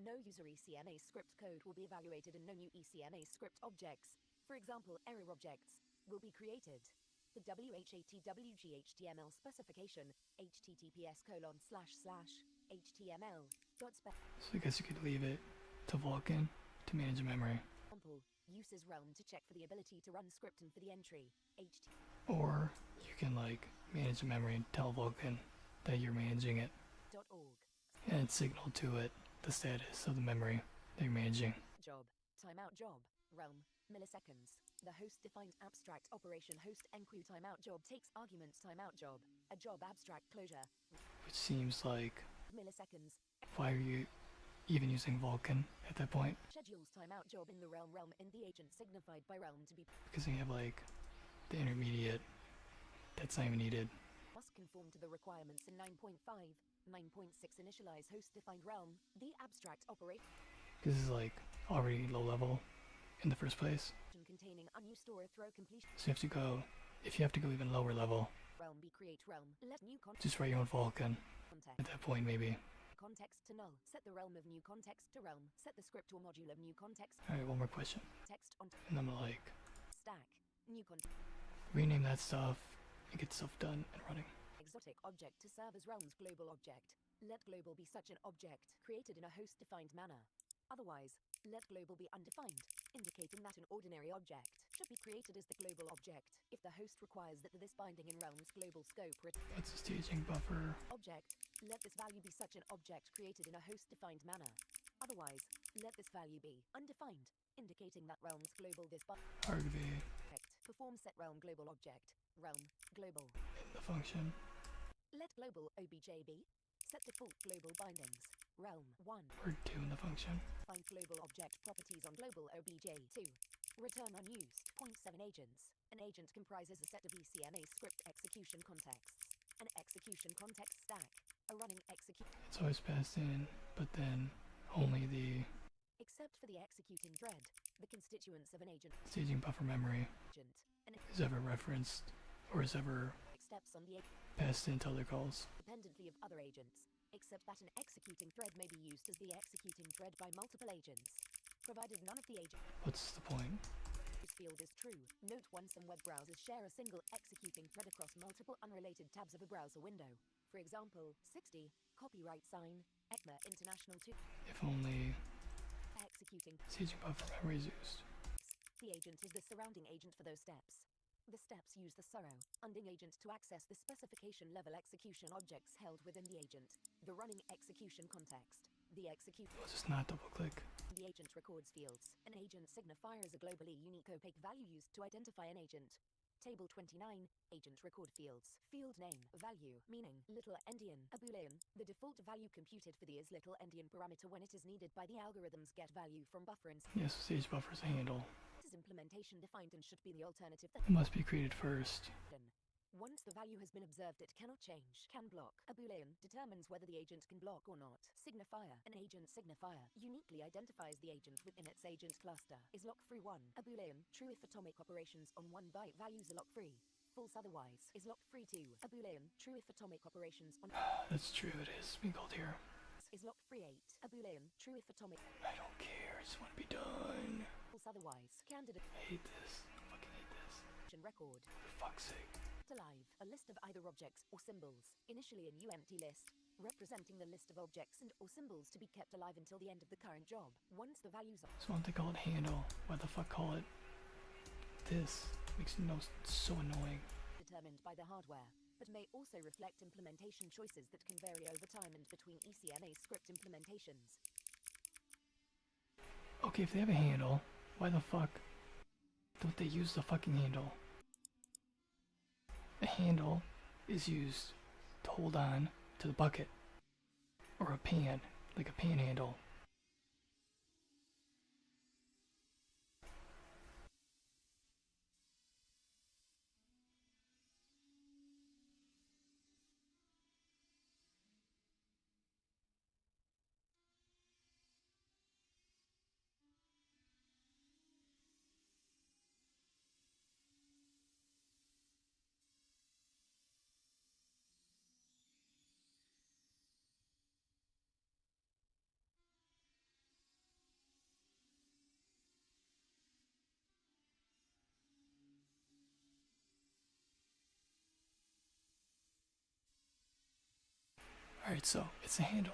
no user ECMA script code will be evaluated and no new ECMA script objects, for example error objects, will be created. The WHATWG-HTML specification, https://html.spec. So I guess you could leave it to Vulkan to manage memory. Example, uses realm to check for the ability to run script and for the entry, Or you can like manage the memory and tell Vulkan that you're managing it, ht.org. and signal to it the status of the memory that you're managing. Job, timeout job, realm, milliseconds. The host-defined abstract operation host enqueue timeout job takes arguments timeout job, a job abstract closure, Which seems like, milliseconds, why are you even using Vulkan at that point? schedules timeout job in the realm in the agent signified by realm to be Because you have like the intermediate that's not even needed. must conform to the requirements in 9.5, 9.6 initialize host-defined realm, the abstract operation Because this is like already low level in the first place. containing unused store throw completion So you have to go, if you have to go even lower level, realm be create realm, let new just write your own Vulkan. context. At that point, maybe. Context to null. Set the realm of new context to realm. Set the script or module of new context. Alright, one more question. Text on And I'm gonna like stack. New context. rename that stuff and get stuff done and running. Exotic object to serve as realm's global object. Let global be such an object created in a host-defined manner. Otherwise, let global be undefined, indicating that an ordinary object should be created as the global object if the host requires that this binding in realm's global scope That's a staging buffer. object. Let this value be such an object created in a host-defined manner. Otherwise, let this value be undefined, indicating that realm's global this argv object. Perform set realm global object. Realm global. in the function. Let global obj be. Set default global bindings. Realm 1. Or 2 in the function. Find global object properties on global obj 2. Return unused. 0.7 agents. An agent comprises a set of ECMA script execution contexts. An execution context stack. A running execute. It's always passed in, but then only the Except for the executing thread, the constituents of an agent. staging buffer memory An is ever referenced or is ever steps on the passed into other calls. independently of other agents, except that an executing thread may be used as the executing thread by multiple agents, provided none of the agents. What's the point? This field is true. Note one: some web browsers share a single executing thread across multiple unrelated tabs of a browser window. For example, 60, copyright sign, ECMA International 2. If only Executing. staging buffer memory is used. The agent is the surrounding agent for those steps. The steps use the surrow unding agent to access the specification level execution objects held within the agent. The running execution context. The execute. We'll just not double click. The agent records fields. An agent signifier is a globally unique opaque value used to identify an agent. Table 29, agent record fields. Field name, value, meaning, little endian, a boolean. The default value computed for the is little endian parameter when it is needed by the algorithm's get value from buffer and Yes, stage buffer is a handle. this is implementation defined and should be the alternative It must be created first. Once the value has been observed, it cannot change. Can block. A boolean determines whether the agent can block or not. Signifier. An agent signifier uniquely identifies the agent within its agent cluster. Is lock-free 1. A boolean. True if atomic operations on 1 byte values are lock-free. False otherwise. Is lock-free 2. A boolean. True if atomic operations on That's true, it is being called here. is lock-free 8. A boolean. True if atomic I don't care, I just want to be done. false otherwise. Candidate I hate this. I fucking hate this. record. For fuck's sake. Alive, a list of either objects or symbols, initially a new empty list, representing the list of objects and or symbols to be kept alive until the end of the current job. Once the values are So why don't they call it handle? Why the fuck call it this? Makes no so annoying. determined by the hardware, but may also reflect implementation choices that can vary over time and between ECMA script implementations. Okay, if they have a handle, why the fuck don't they use the fucking handle? A handle is used to hold on to the bucket. Or a pan, like a panhandle. Alright, so it's a handle.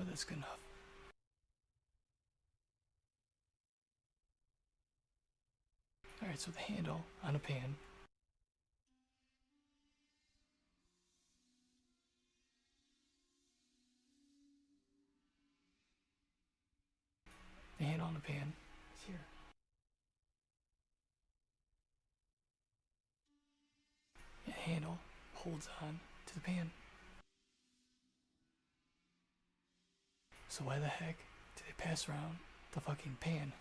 that's good enough. Alright, so the handle on a pan. The handle on the pan is here. The handle holds on to the pan. So why the heck do they pass around the fucking pan?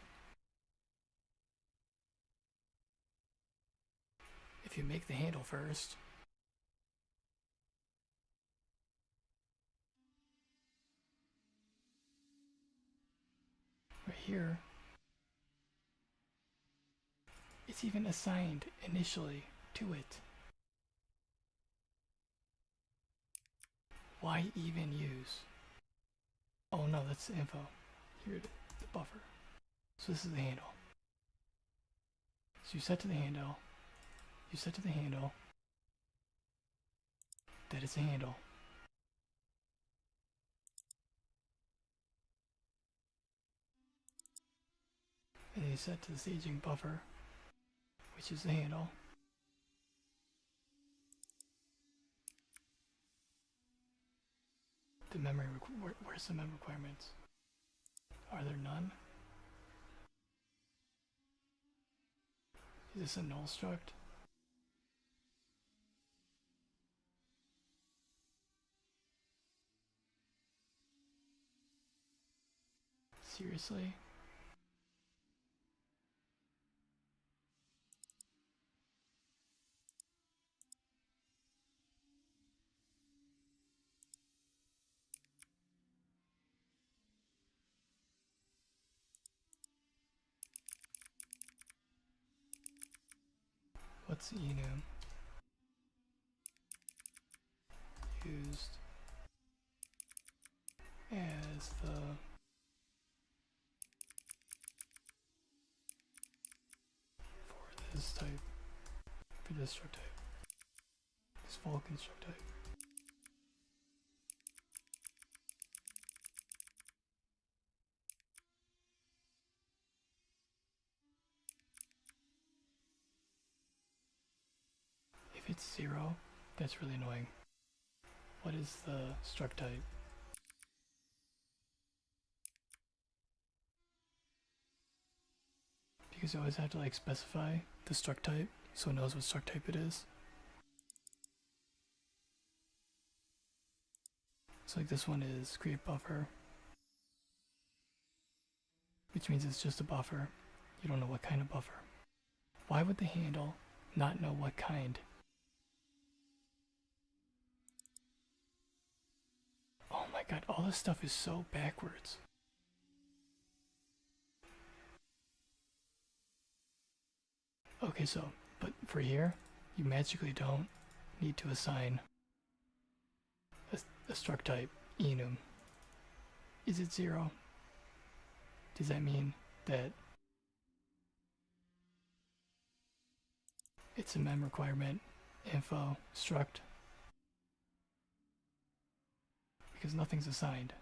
If you make the handle first, right here, it's even assigned initially to it. Why even use? Oh no, that's the info. Here it is, the buffer. So this is the handle. So you set to the handle. You set to the handle. That is the handle. And then you set to the staging buffer, which is the handle. The memory, where's the mem requirements? Are there none? Is this a null struct? Seriously? What's enum used as the for this type, for this struct type, this full construct type? If it's 0, that's really annoying. What is the struct type? Because you always have to like specify the struct type so it knows what struct type it is. So like this one is create buffer, which means it's just a buffer. You don't know what kind of buffer. Why would the handle not know what kind? Oh my god, all this stuff is so backwards. Okay, so, but for here, you magically don't need to assign a struct type enum. Is it 0? Does that mean that it's a mem requirement info struct? Because nothing's assigned.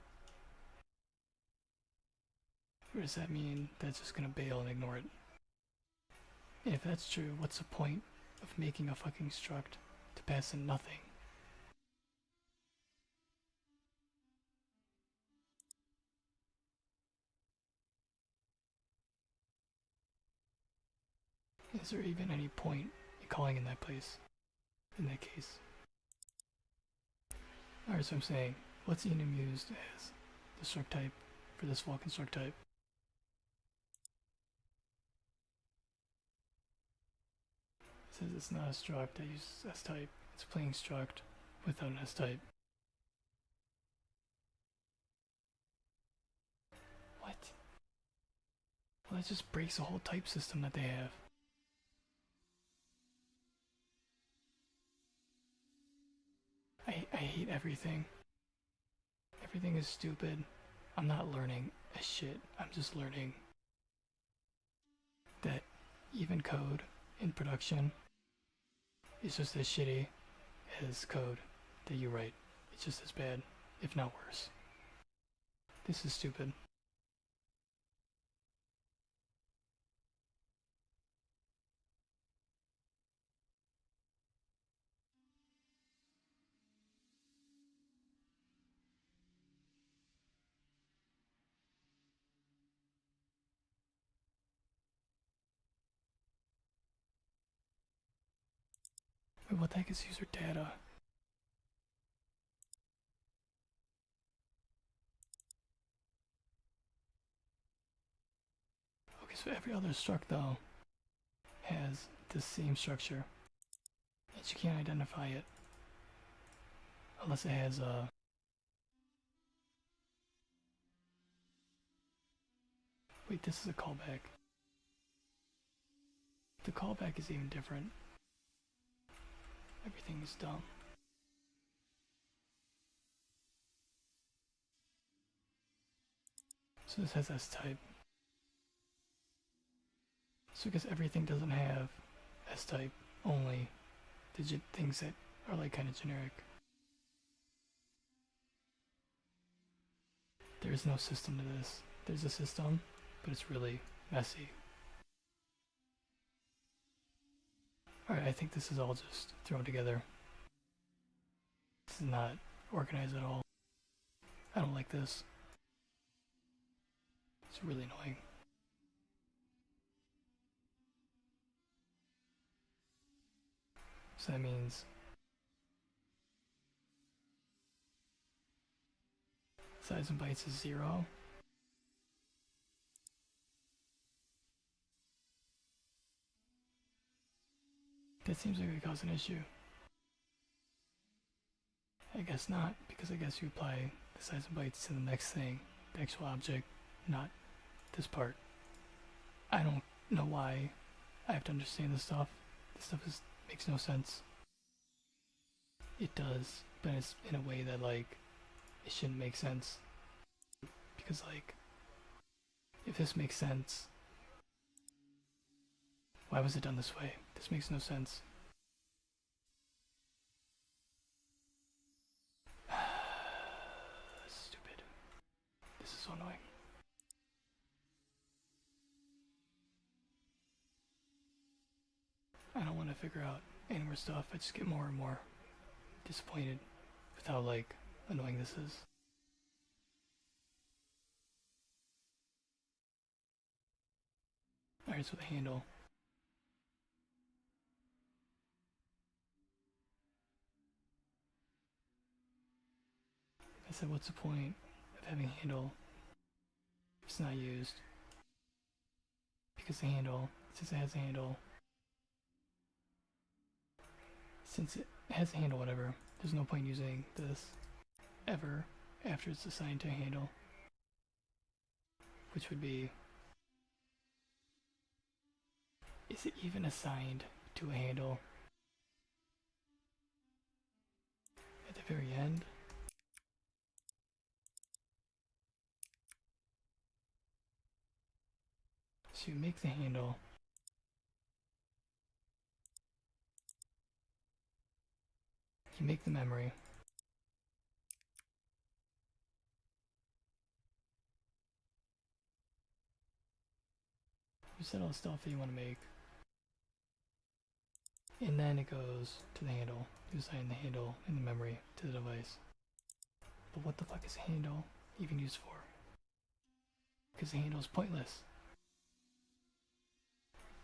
Or does that mean that's just gonna bail and ignore it? And if that's true, what's the point of making a fucking struct to pass in nothing? Is there even any point in calling in that place? In that case. Alright, so I'm saying, what's enum used as the struct type for this full construct type? It says it's not a struct that uses S type. It's a plain struct without an S type. What? Well, that just breaks the whole type system that they have. I hate everything. Everything is stupid. I'm not learning a shit. I'm just learning that even code in production is just as shitty as code that you write. It's just as bad, if not worse. This is stupid. Wait, what the heck is user data? Okay, so every other struct though has the same structure. And you can't identify it unless it has a wait, this is a callback. The callback is even different. Everything is dumb. So this has S type. So because everything doesn't have S type, only digit things that are like kind of generic. There is no system to this. There's a system, but it's really messy. Alright, I think this is all just thrown together. This is not organized at all. I don't like this. It's really annoying. So that means size in bytes is 0. That seems like it would cause an issue. I guess not, because I guess you apply the size of bytes to the next thing, the actual object, not this part. I don't know why I have to understand this stuff. This stuff makes no sense. It does, but it's in a way that like it shouldn't make sense. Because like if this makes sense, why was it done this way? This makes no sense. Stupid. This is so annoying. I don't want to figure out any more stuff. I just get more and more disappointed with how like annoying this is. Alright, so the handle. I said, what's the point of having a handle if it's not used? Because the handle, since it has a handle, whatever, there's no point using this ever after it's assigned to a handle. Which would be, is it even assigned to a handle? At the very end? So you make the handle. You make the memory. You set all the stuff that you want to make. And then it goes to the handle. You assign the handle and the memory to the device. But what the fuck is a handle even used for? Because the handle is pointless.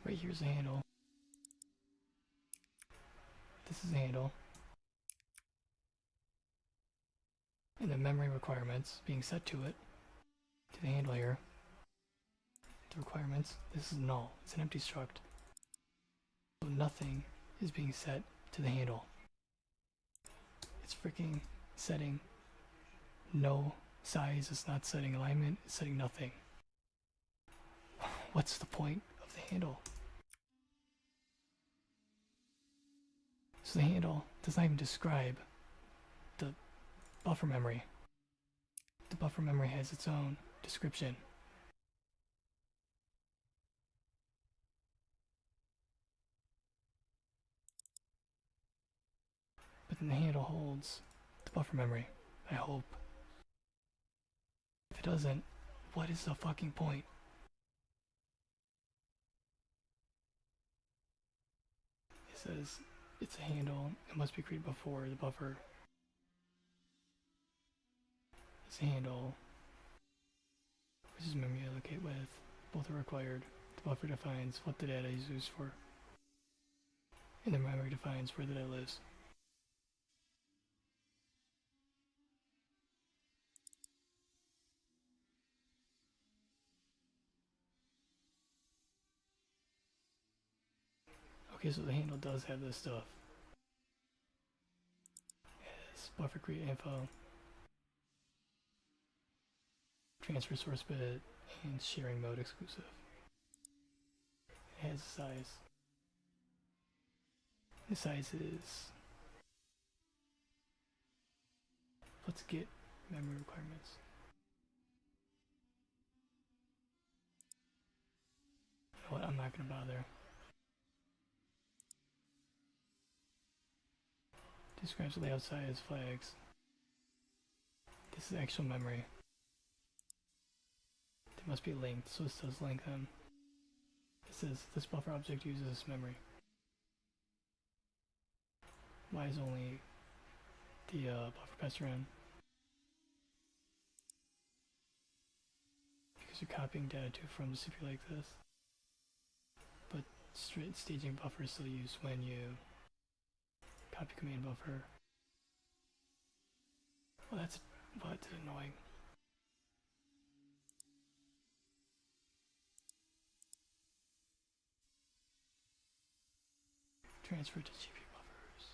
Right here's a handle. This is a handle. And the memory requirements being set to it, to the handle here. The requirements, this is null. It's an empty struct. So nothing is being set to the handle. It's freaking setting no size, it's not setting alignment, it's setting nothing. What's the point of the handle? So the handle does not even describe the buffer memory. The buffer memory has its own description. But then the handle holds the buffer memory, I hope. If it doesn't, what is the fucking point? It says it's a handle. It must be created before the buffer. It's a handle, which is memory allocate with. Both are required. The buffer defines what the data is used for, and the memory defines where the data lives. Okay, so the handle does have this stuff. It's buffer create info, transfer source bit, and sharing mode exclusive. It has a size. The size is, let's get memory requirements. You know what, I'm not gonna bother. Describes layout size flags. This is actual memory. They must be linked, so this does link them. It says this buffer object uses this memory. Why is only the buffer passer in? Because you're copying data to from the CPU like this. But straight staging buffer is still used when you copy command buffer. Well, that's annoying. Transfer to GPU buffers.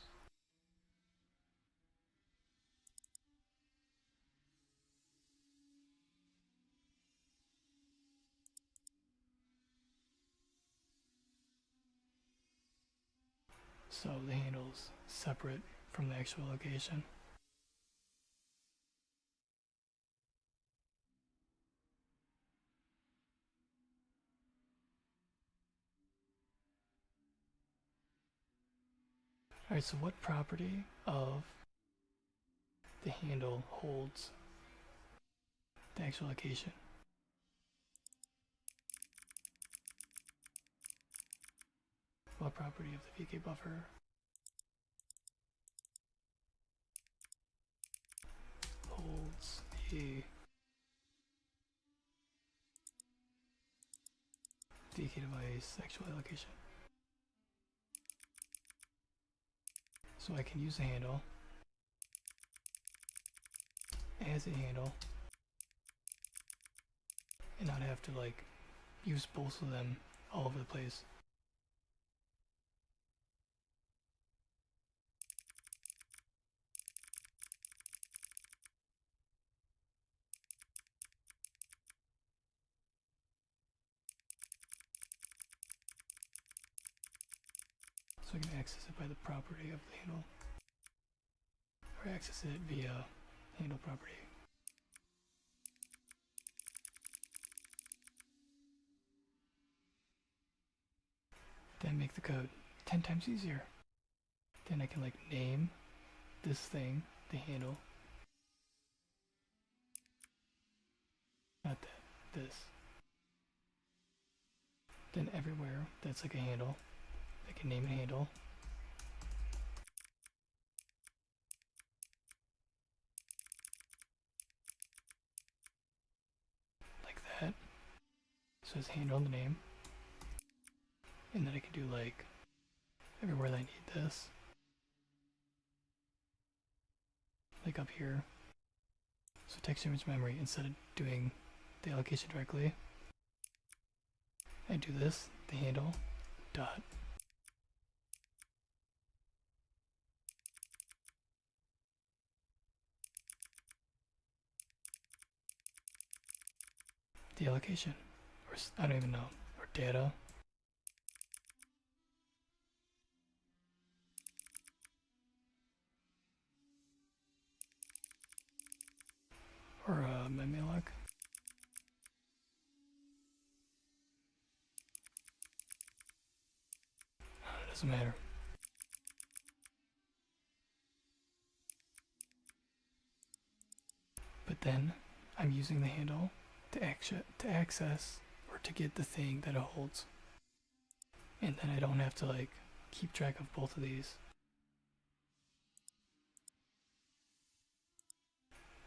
So the handle's separate from the actual location. Alright, so what property of the handle holds the actual location? What property of the VK buffer holds the VK device actual allocation? So I can use the handle as a handle and not have to like use both of them all over the place. So I can access it by the property of the handle, or access it via handle property. Then make the code 10 times easier. Then I can like name this thing, the handle. Not that, this. Then everywhere that's like a handle, I can name a handle. Like that. So it's handle in the name. And then I can do like everywhere that I need this. Like up here. So text image memory, instead of doing the allocation directly, I do this, the handle, dot. The allocation, or I don't even know, or data. Or memory lock. It doesn't matter. But then I'm using the handle to access or to get the thing that it holds. And then I don't have to like keep track of both of these.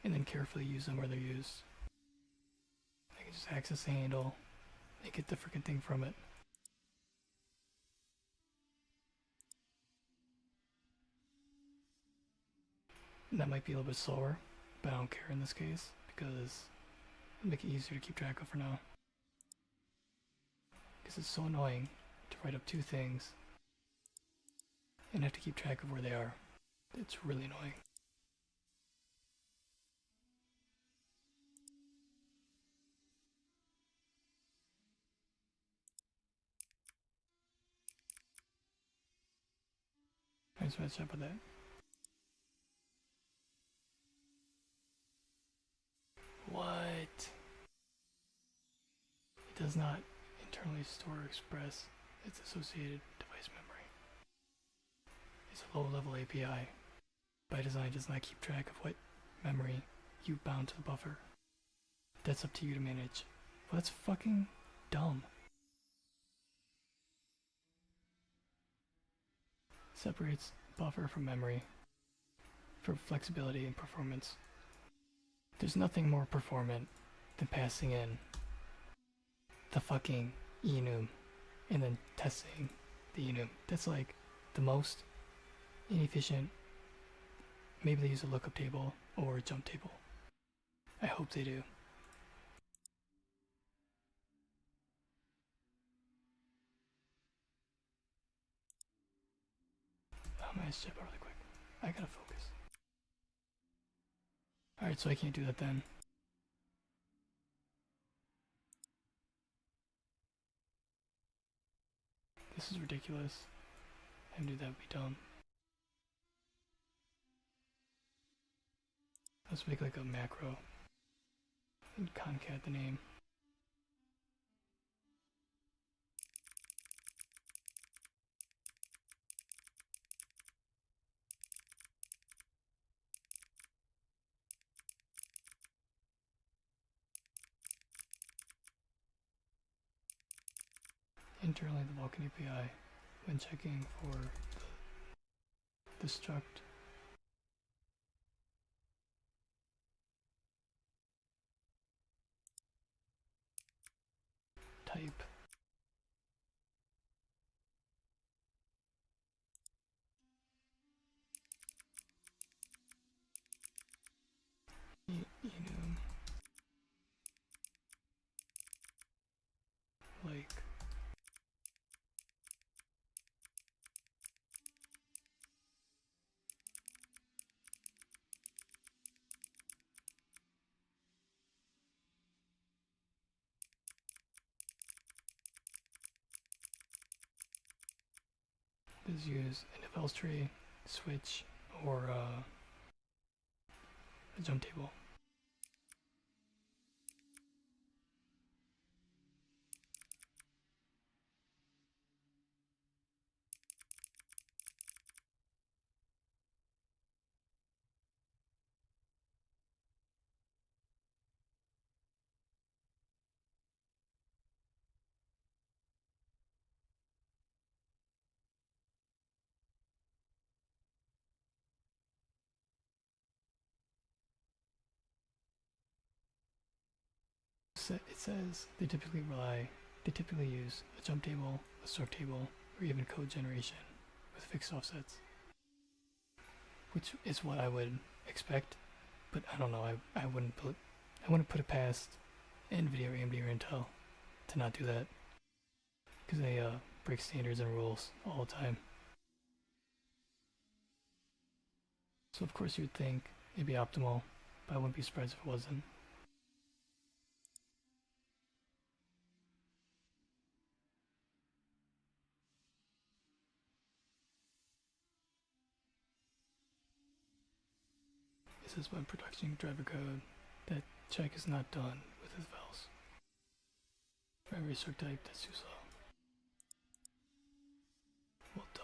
And then carefully use them where they're used. I can just access the handle and get the freaking thing from it. And that might be a little bit slower, but I don't care in this case because it'll make it easier to keep track of for now. Because it's so annoying to write up two things and have to keep track of where they are. It's really annoying. I just want to check with that. What? It does not internally store or express its associated device memory. It's a low-level API. By design, it does not keep track of what memory you bound to the buffer. That's up to you to manage. Well, that's fucking dumb. Separates buffer from memory for flexibility and performance. There's nothing more performant than passing in the fucking enum and then testing the enum. That's like the most inefficient. Maybe they use a lookup table or a jump table. I hope they do. I'm gonna step out really quick. I gotta focus. Alright, so I can't do that then. This is ridiculous. And do that would be dumb. Let's make like a macro and concat the name. Internally, the Vulkan API, when checking for the struct type, enum, like is use an if else tree, switch, or a jump table. It says they typically use a jump table, a struct table, or even code generation with fixed offsets, which is what I would expect. But I don't know. I wouldn't put it past NVIDIA or AMD or Intel to not do that because they break standards and rules all the time. So of course you'd think it'd be optimal, but I wouldn't be surprised if it wasn't. It says when production driver code, that check is not done with if else. For every struct type, that's too slow. Well, duh.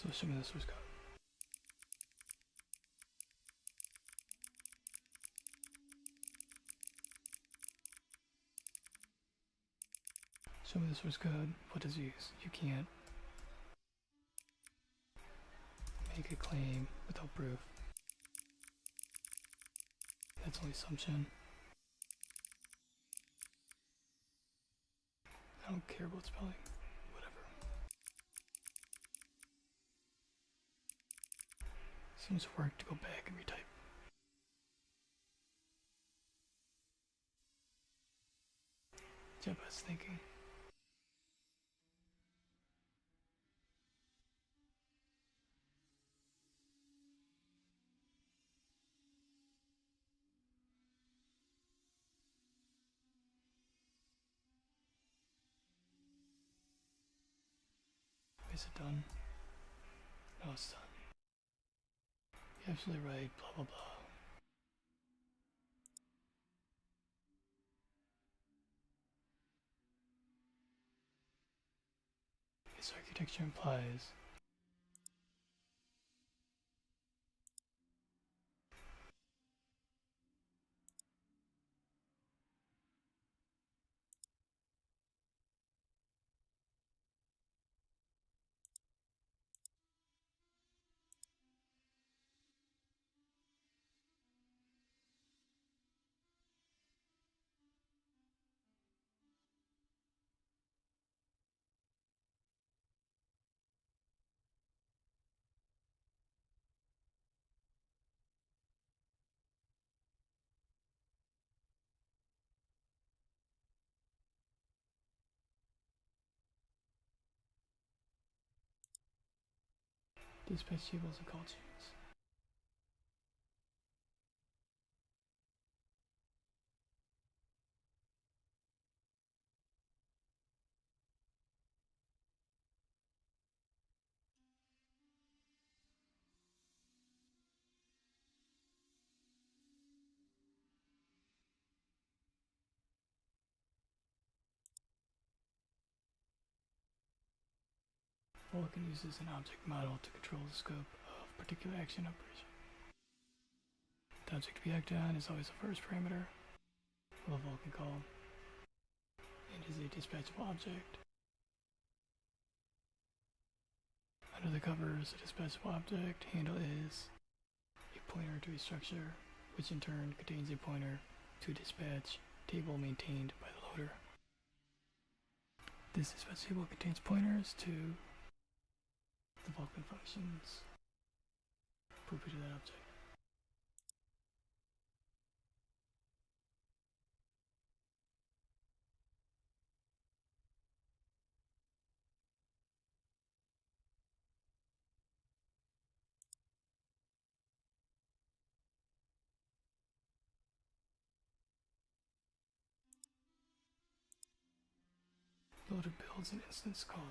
So show me the source code. Show me the source code. What does it use? You can't make a claim without proof. That's only assumption. I don't care about spelling. Whatever. Seems work to go back and retype. Java's thinking. Is it done? No, it's done. You're absolutely right, blah blah blah. This architecture implies dispatch tables and call chains. Vulkan uses an object model to control the scope of particular action operation. The object to be acted on is always the first parameter of a Vulkan call and is a dispatchable object. Under the covers, a dispatchable object handle is a pointer to a structure, which in turn contains a pointer to a dispatch table maintained by the loader. This dispatch table contains pointers to the Vulkan functions appropriate to that object. Loader builds an instance called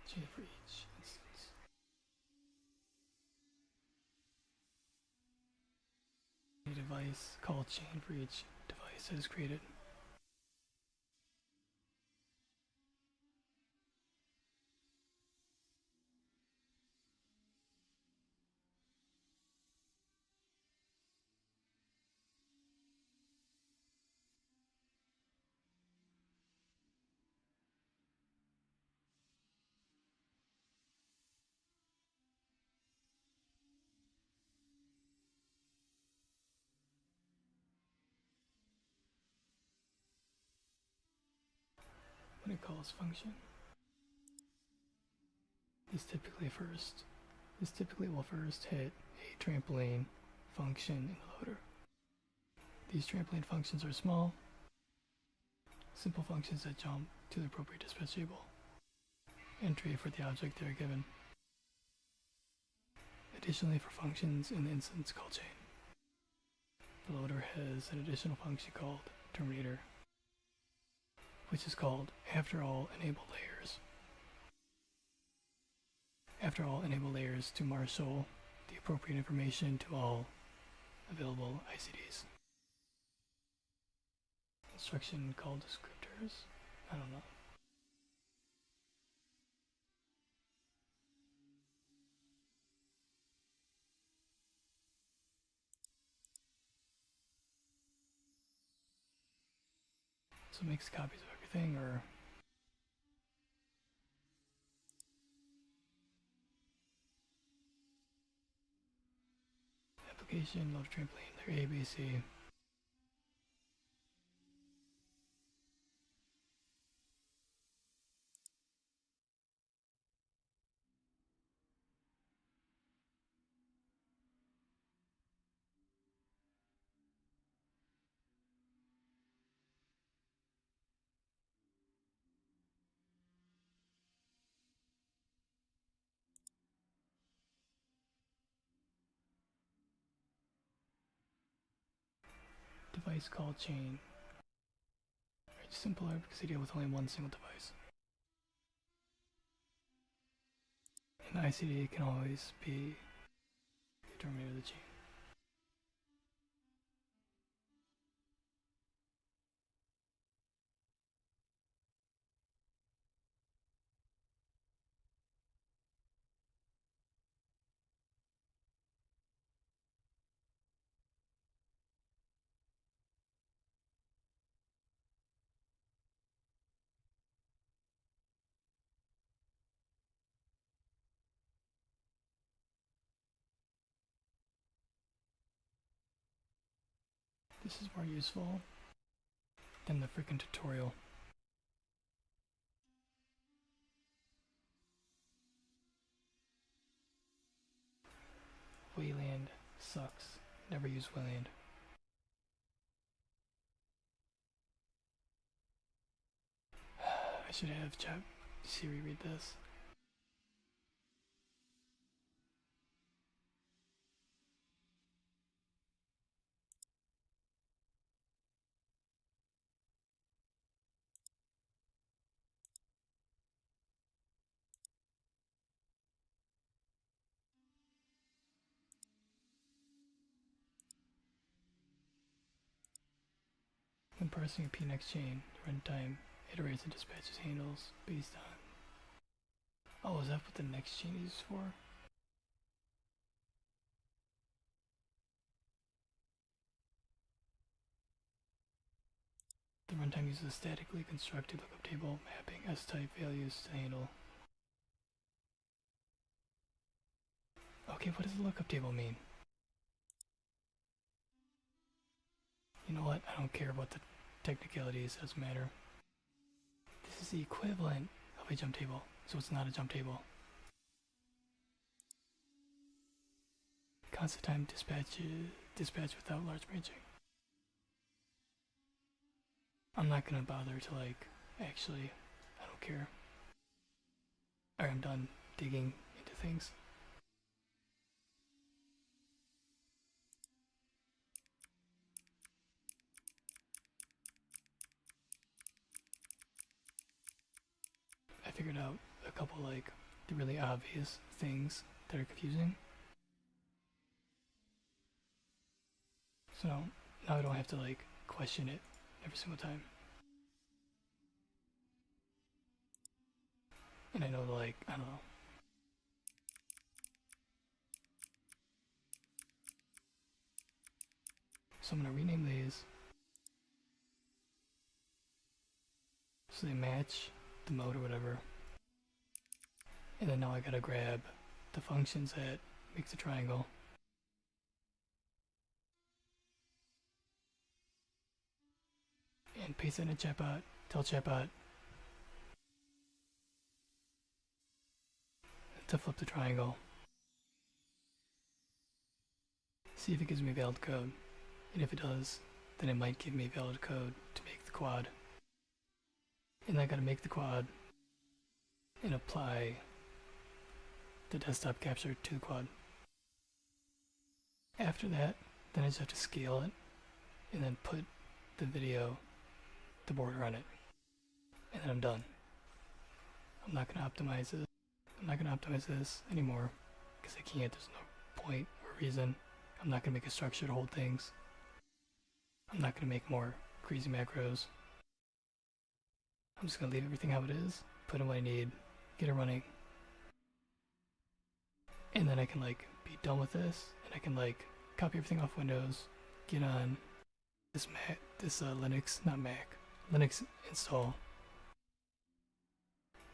chain for each instance. A device called chain for each device that is created. When it calls function, this typically will first hit a trampoline function in the loader. These trampoline functions are small, simple functions that jump to the appropriate dispatch table entry for the object they are given. Additionally, for functions in the instance call chain, the loader has an additional function called terminator, which is called after all enable layers to marshal the appropriate information to all available ICDs. Instruction called descriptors. I don't know. So it makes copies of everything, or application, load a trampoline, they're A, B, C. Device call chain. It's simpler because they deal with only one single device. And the ICD can always be the terminator of the chain. This is more useful than the freaking tutorial. Wayland sucks. Never use Wayland. I should have Chat Siri read this. When parsing a pnext chain, runtime iterates and dispatches handles based on. Oh, is that what the next chain is for? The runtime uses a statically constructed lookup table mapping S-type values to the handle. Okay, what does the lookup table mean? You know what? I don't care about the technicalities, it doesn't matter. This is the equivalent of a jump table, so it's not a jump table. Constant time dispatch without large branching. I'm not gonna bother to actually, I don't care. Alright, I'm done digging into things. I figured out a couple the really obvious things that are confusing. So now I don't have to question it every single time. And I know I don't know. So I'm gonna rename these so they match the mode or whatever. And then now I gotta grab the functions that make the triangle. And paste it in a chatbot, tell chatbot to flip the triangle. See if it gives me valid code. And if it does, then it might give me valid code to make the quad. And I gotta make the quad and apply the desktop capture to the quad. After that, then I just have to scale it and then put the border on it. And then I'm done. I'm not gonna optimize it. I'm not gonna optimize this anymore because I can't. There's no point or reason. I'm not gonna make a structure to hold things. I'm not gonna make more crazy macros. I'm just gonna leave everything how it is, put in what I need, get it running, and then I can be done with this, and I can copy everything off Windows, get on this Linux, not Mac, Linux install,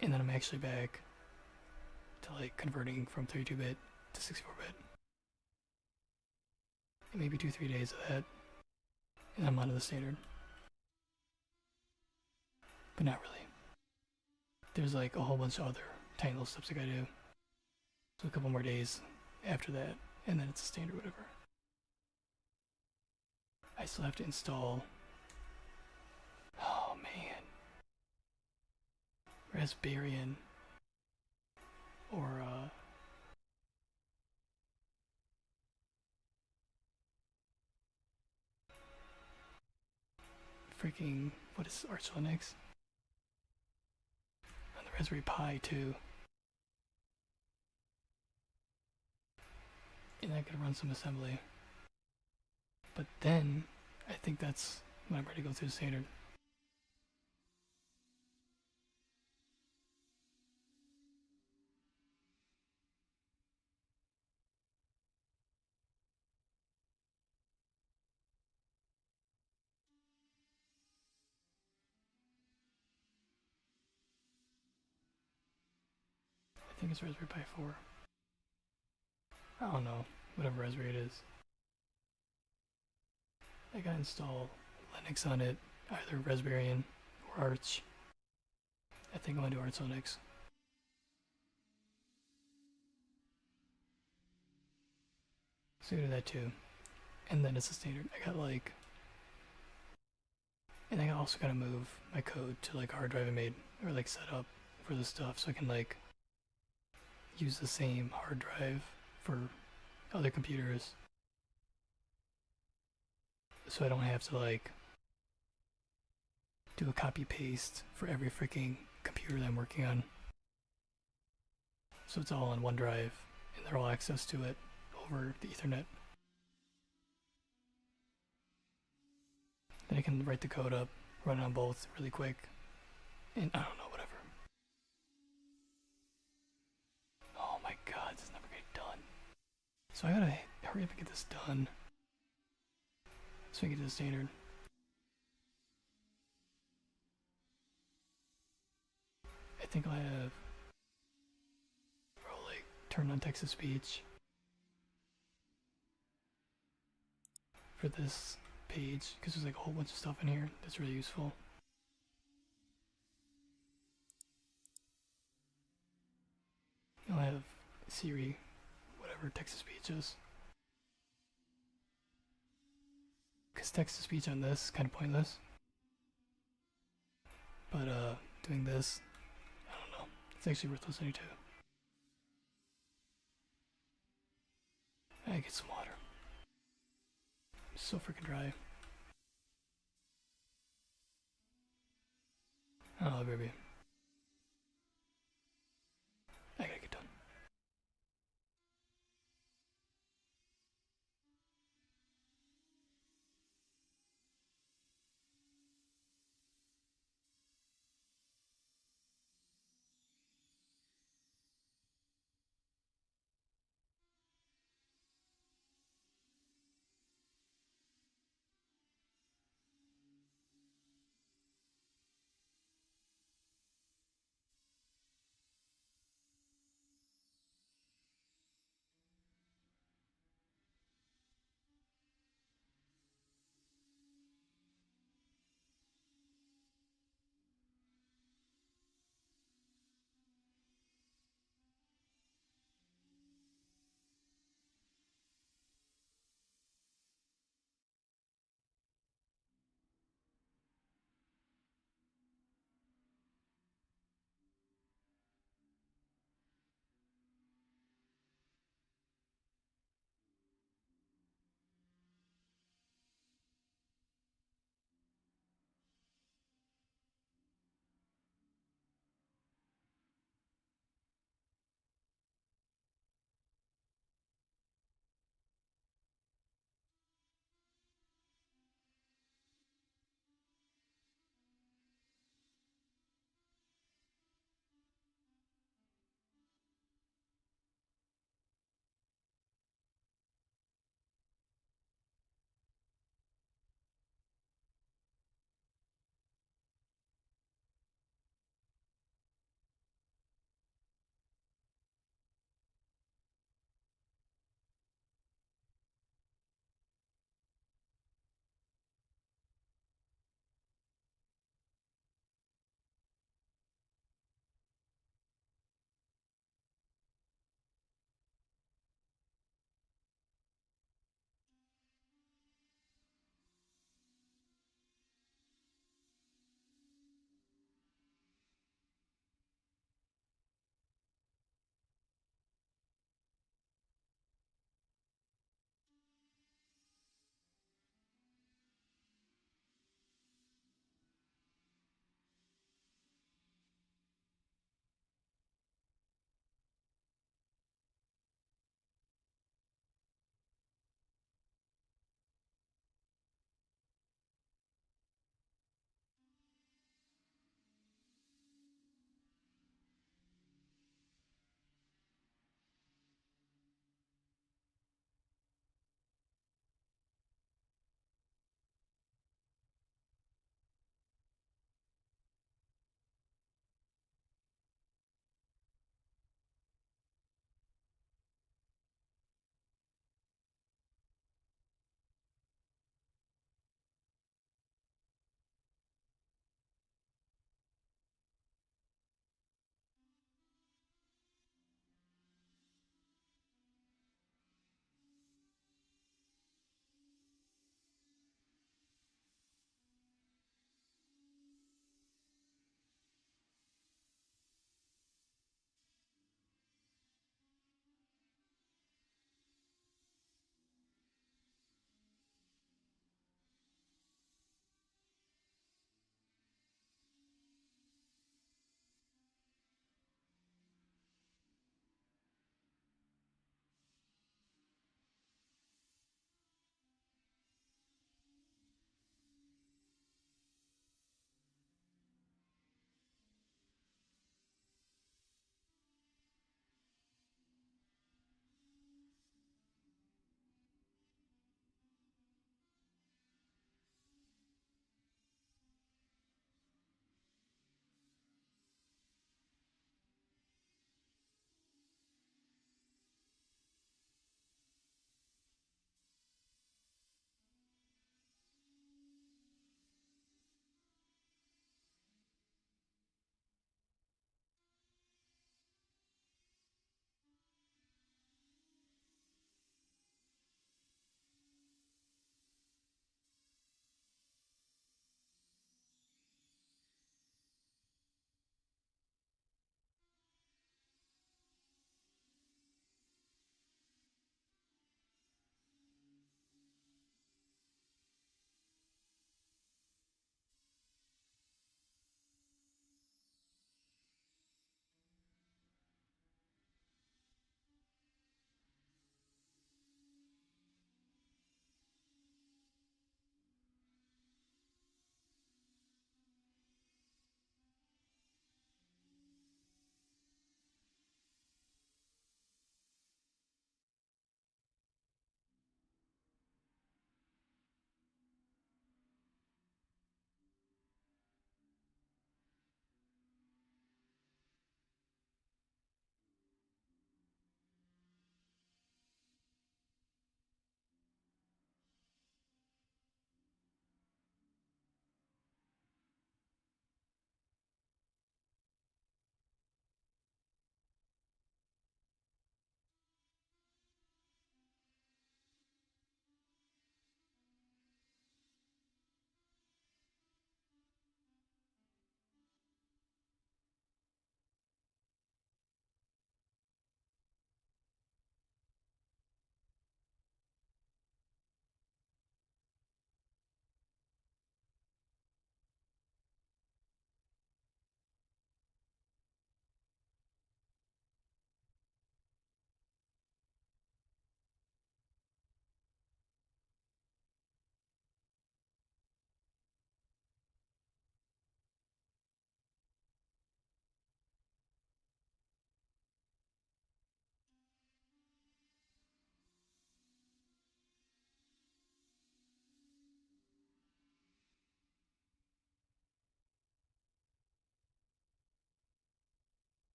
and then I'm actually back to like converting from 32-bit to 64-bit. And maybe 2-3 days of that, and I'm onto the standard. But not really. There's like a whole bunch of other tiny little steps I gotta do. So a couple more days after that, and then it's a standard whatever. I still have to install. Oh man. Raspberry or freaking, what is Arch Linux? On the Raspberry Pi too. And I could run some assembly. But then, I think that's when I'm ready to go through the standard. I think it's Raspberry Pi 4. I don't know, whatever Raspberry it is. I gotta install Linux on it, either Raspberry or Arch. I think I'm gonna do Arch Linux. So I do that too. And then it's a standard. I got like, and I also gotta move my code to like a hard drive I made, or like set up for this stuff so I can like use the same hard drive for other computers. So I don't have to like do a copy paste for every freaking computer that I'm working on. So it's all on one drive and they're all access to it over the Ethernet. Then I can write the code up, run it on both really quick, and I don't know, whatever. Oh my god, this is never getting done. So I gotta hurry up and get this done so I can get to the standard. I think I'll have, I'll like turn on text to speech for this page because there's like a whole bunch of stuff in here that's really useful. I'll have Siri, whatever text to speech is. Because text to speech on this is kind of pointless. But doing this, I don't know. It's actually worth listening to. I get some water. I'm so freaking dry. Oh, baby. I gotta get done.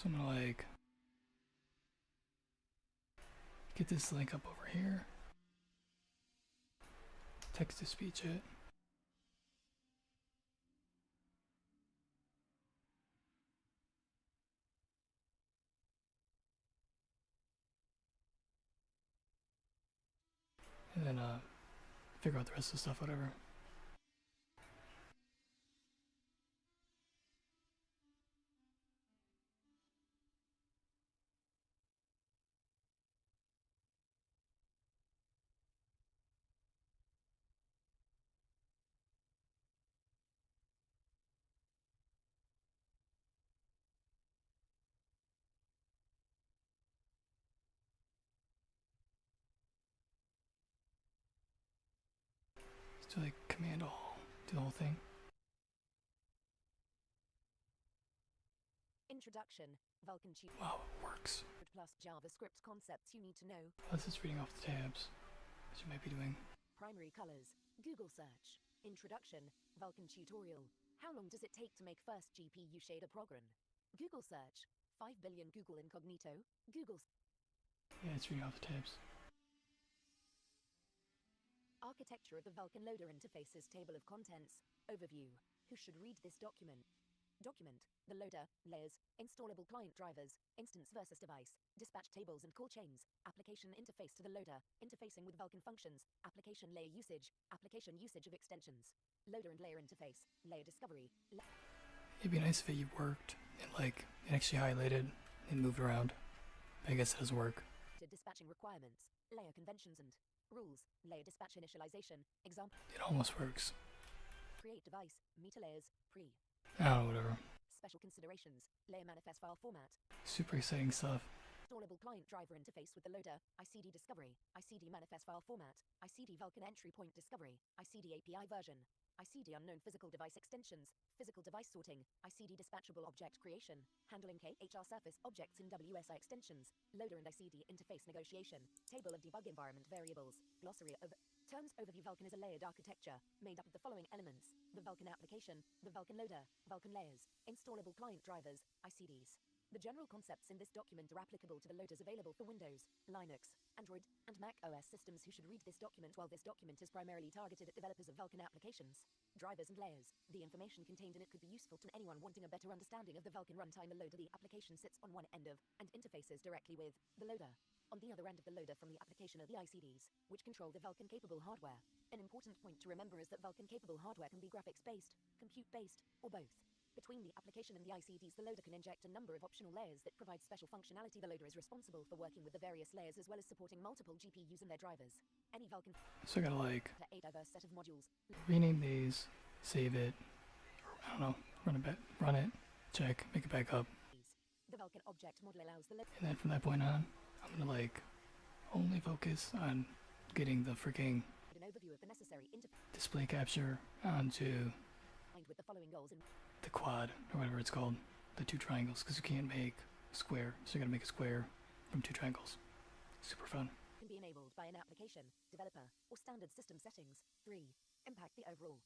So I'm gonna like get this link up over here. Text to speech it. And then figure out the rest of the stuff, whatever. Let's do like command all, do the whole thing. Introduction, Vulkan Tutor Wow, it works. plus JavaScript concepts you need to know. Plus it's reading off the tabs, as you might be doing. Primary colors, Google search. Introduction, Vulkan tutorial. How long does it take to make first GPU shader program? Google search, 5 billion Google incognito. Yeah, it's reading off the tabs. Architecture of the Vulkan loader interfaces table of contents. Overview. Who should read this document? Document, the loader, layers, installable client drivers, instance versus device, dispatch tables and call chains, application interface to the loader, interfacing with Vulkan functions, application layer usage of extensions, loader and layer interface, layer discovery. It'd be nice if it worked and like it actually highlighted and moved around. But I guess it doesn't work. Dispatching requirements, layer conventions and rules, layer dispatch initialization, example. It almost works. Create device, meter layers, pre. I don't know, whatever. Special considerations, layer manifest file format. Super exciting stuff. Installable client driver interface with the loader, ICD discovery, ICD manifest file format, ICD Vulkan entry point discovery, ICD API version, ICD unknown physical device extensions, physical device sorting, ICD dispatchable object creation, handling KHR surface objects in WSI extensions, loader and ICD interface negotiation, table of debug environment variables, glossary of terms. Overview. Vulkan is a layered architecture made up of the following elements: the Vulkan application, the Vulkan loader, Vulkan layers, installable client drivers, ICDs. The general concepts in this document are applicable to the loaders available for Windows, Linux, Android, and Mac OS systems who should read this document. While this document is primarily targeted at developers of Vulkan applications, drivers and layers, the information contained in it could be useful to anyone wanting a better understanding of the Vulkan runtime. The loader, the application sits on one end of, and interfaces directly with, the loader. On the other end of the loader from the application are the ICDs, which control the Vulkan-capable hardware. An important point to remember is that Vulkan-capable hardware can be graphics-based, compute-based, or both. Between the application and the ICDs, the loader can inject a number of optional layers that provide special functionality. The loader is responsible for working with the various layers as well as supporting multiple GPUs and their drivers. Any Vulkan So I gotta like a diverse set of modules. rename these, save it, or I don't know, run it, check, make it back up. The Vulkan object model allows the And then from that point on, I'm gonna like only focus on getting the freaking an overview of the necessary interface display capture onto with the following goals. the quad, or whatever it's called, the two triangles, because you can't make a square, so you gotta make a square from two triangles. Super fun. Can be enabled by an application, developer, or standard system settings. 3. Impact the overall.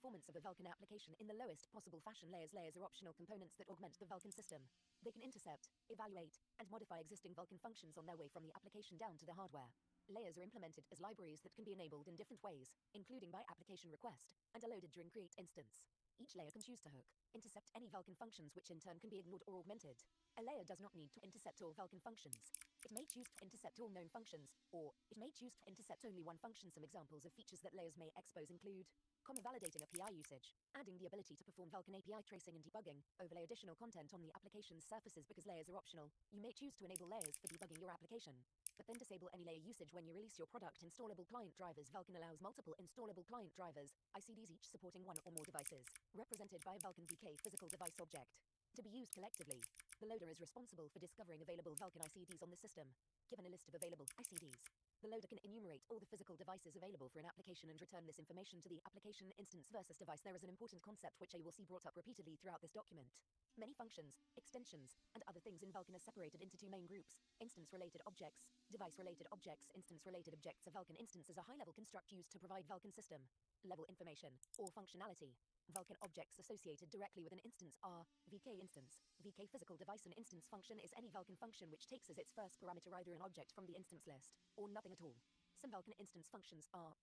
Performance of a Vulkan application in the lowest possible fashion. Layers are optional components that augment the Vulkan system. They can intercept, evaluate, and modify existing Vulkan functions on their way from the application down to the hardware. Layers are implemented as libraries that can be enabled in different ways, including by application request, and are loaded during create instance. Each layer can choose to hook, intercept any Vulkan functions which in turn can be ignored or augmented. A layer does not need to intercept all Vulkan functions. It may choose to intercept all known functions, or it may choose to intercept only one function. Some examples of features that layers may expose include Validating API usage. Adding the ability to perform Vulkan API tracing and debugging. Overlay additional content on the application's surfaces because layers are optional. You may choose to enable layers for debugging your application, but then disable any layer usage when you release your product. Installable client drivers. Vulkan allows multiple installable client drivers, ICDs, each supporting one or more devices, represented by a Vulkan VK physical device object. To be used collectively. The loader is responsible for discovering available Vulkan ICDs on the system. Given a list of available ICDs, the loader can enumerate all the physical devices available for an application and return this information to the application instance versus device. There is an important concept which I will see brought up repeatedly throughout this document. Many functions, extensions, and other things in Vulkan are separated into two main groups: instance-related objects, device-related objects. Instance-related objects. A Vulkan instance is a high-level construct used to provide Vulkan system level information or functionality. Vulkan objects associated directly with an instance are VK instance. VK physical device. An instance function is any Vulkan function which takes as its first parameter either an object from the instance list or nothing at all. Some Vulkan instance functions are,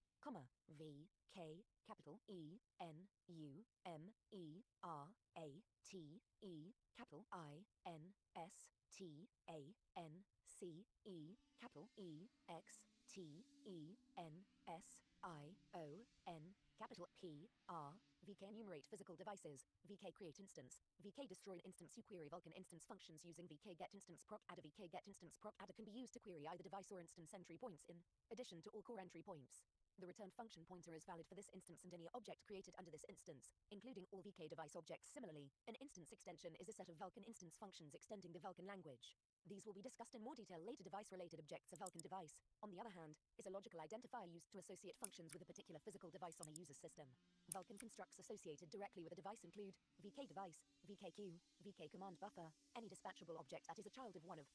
V, K, capital E, N, U, M, E, R, A, T, E, capital I, N, S, T, A, N, C, E, capital E, X, T, E, N, S, I, O, N, capital P, R. VK enumerate physical devices. VK create instance. VK destroy an instance. You query Vulkan instance functions using VK get instance proc adder. VK get instance proc adder can be used to query either device or instance entry points in addition to all core entry points. The return function pointer is valid for this instance and any object created under this instance, including all VK device objects. Similarly, an instance extension is a set of Vulkan instance functions extending the Vulkan language. These will be discussed in more detail later. Device-related objects. A Vulkan device, on the other hand, is a logical identifier used to associate functions with a particular physical device on a user's system. Vulkan constructs associated directly with a device include VK device, VK queue, VK command buffer, any dispatchable object that is a child of one of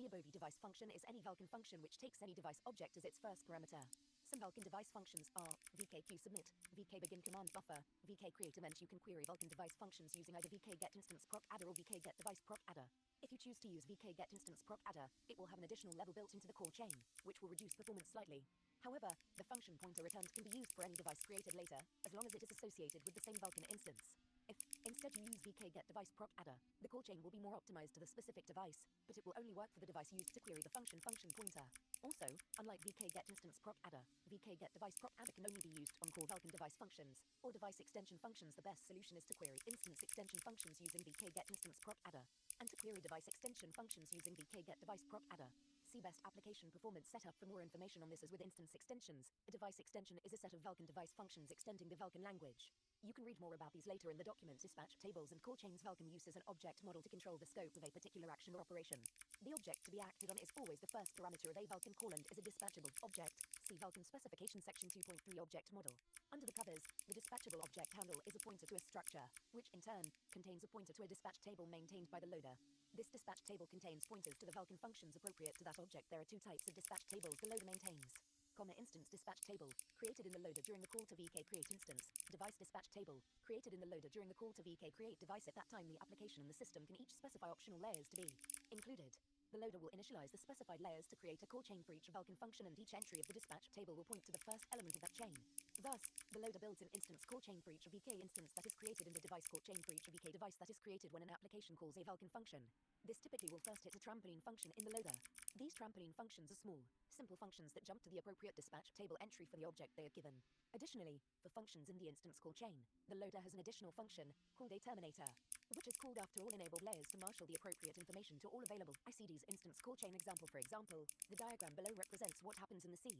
The above device function is any Vulkan function which takes any device object as its first parameter. Some Vulkan device functions are vk submit, vk begin command buffer, vk create event. You can query Vulkan device functions using either vk get instance proc adder or vk get device proc adder. If you choose to use vk get instance proc adder, it will have an additional level built into the call chain, which will reduce performance slightly. However, the function pointer returned can be used for any device created later, as long as it is associated with the same Vulkan instance. If, instead, you use vk get device proc adder, the call chain will be more optimized to the specific device, but it will only work for the device used to query the function pointer. Also, unlike vk get instance proc adder, vk get device proc adder can only be used on core Vulkan device functions, or device extension functions. The best solution is to query instance extension functions using vk get instance proc adder, and to query device extension functions using vk get device proc adder. See best application performance setup for more information on this. As with instance extensions, a device extension is a set of Vulkan device functions extending the Vulkan language. You can read more about these later in the document. Dispatch tables and call chains. Vulkan uses an object model to control the scope of a particular action or operation. The object to be acted on is always the first parameter of a Vulkan call and is a dispatchable object. See Vulkan specification section 2.3 object model. Under the covers, the dispatchable object handle is a pointer to a structure, which in turn contains a pointer to a dispatch table maintained by the loader. This dispatch table contains pointers to the Vulkan functions appropriate to that object. There are two types of dispatch tables the loader maintains. Instance dispatch table, created in the loader during the call to vk create instance. Device dispatch table, created in the loader during the call to vk create device. At that time, the application and the system can each specify optional layers to be included. The loader will initialize the specified layers to create a call chain for each Vulkan function, and each entry of the dispatch table will point to the first element of that chain. Thus, the loader builds an instance call chain for each vk instance that is created and a device call chain for each vk device that is created when an application calls a Vulkan function. This typically will first hit a trampoline function in the loader. These trampoline functions are small, simple functions that jump to the appropriate dispatch table entry for the object they are given. Additionally, for functions in the instance call chain, the loader has an additional function, called a terminator, which is called after all enabled layers to marshal the appropriate information to all available ICDs. Instance call chain example. For example, the diagram below represents what happens in the C.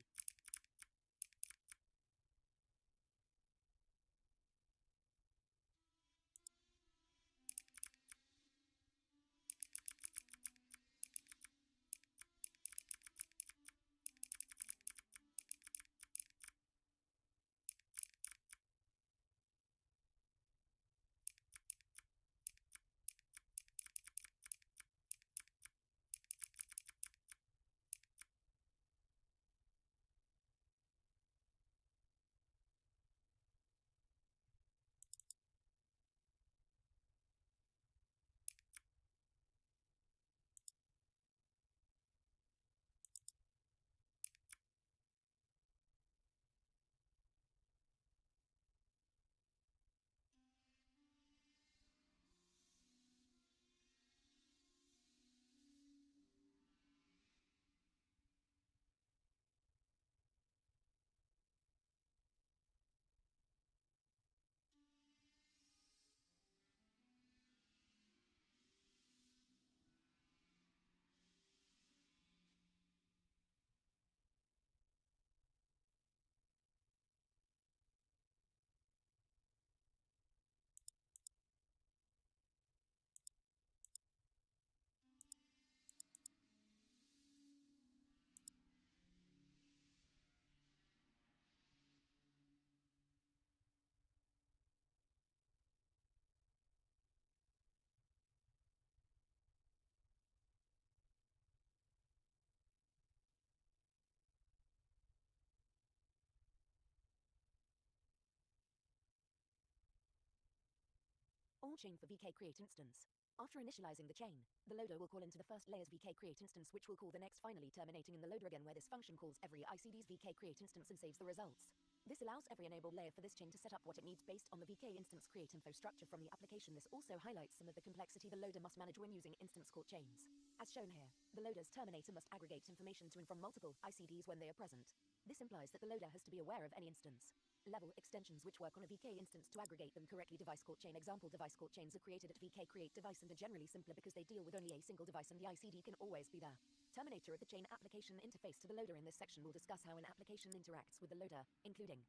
All chain for vk create instance. After initializing the chain, the loader will call into the first layer's vk create instance, which will call the next, finally terminating in the loader again, where this function calls every ICD's vk create instance and saves the results. This allows every enabled layer for this chain to set up what it needs based on the vk instance create info structure from the application. This also highlights some of the complexity the loader must manage when using instance call chains. As shown here, the loader's terminator must aggregate information to and from multiple ICDs when they are present. This implies that the loader has to be aware of any instance level extensions which work on a vk instance to aggregate them correctly. Device call chain example. Device call chains are created at vk create device and are generally simpler because they deal with only a single device and the ICD can always be there. Terminator of the chain application interface to the loader. In this section we'll discuss how an application interacts with the loader, including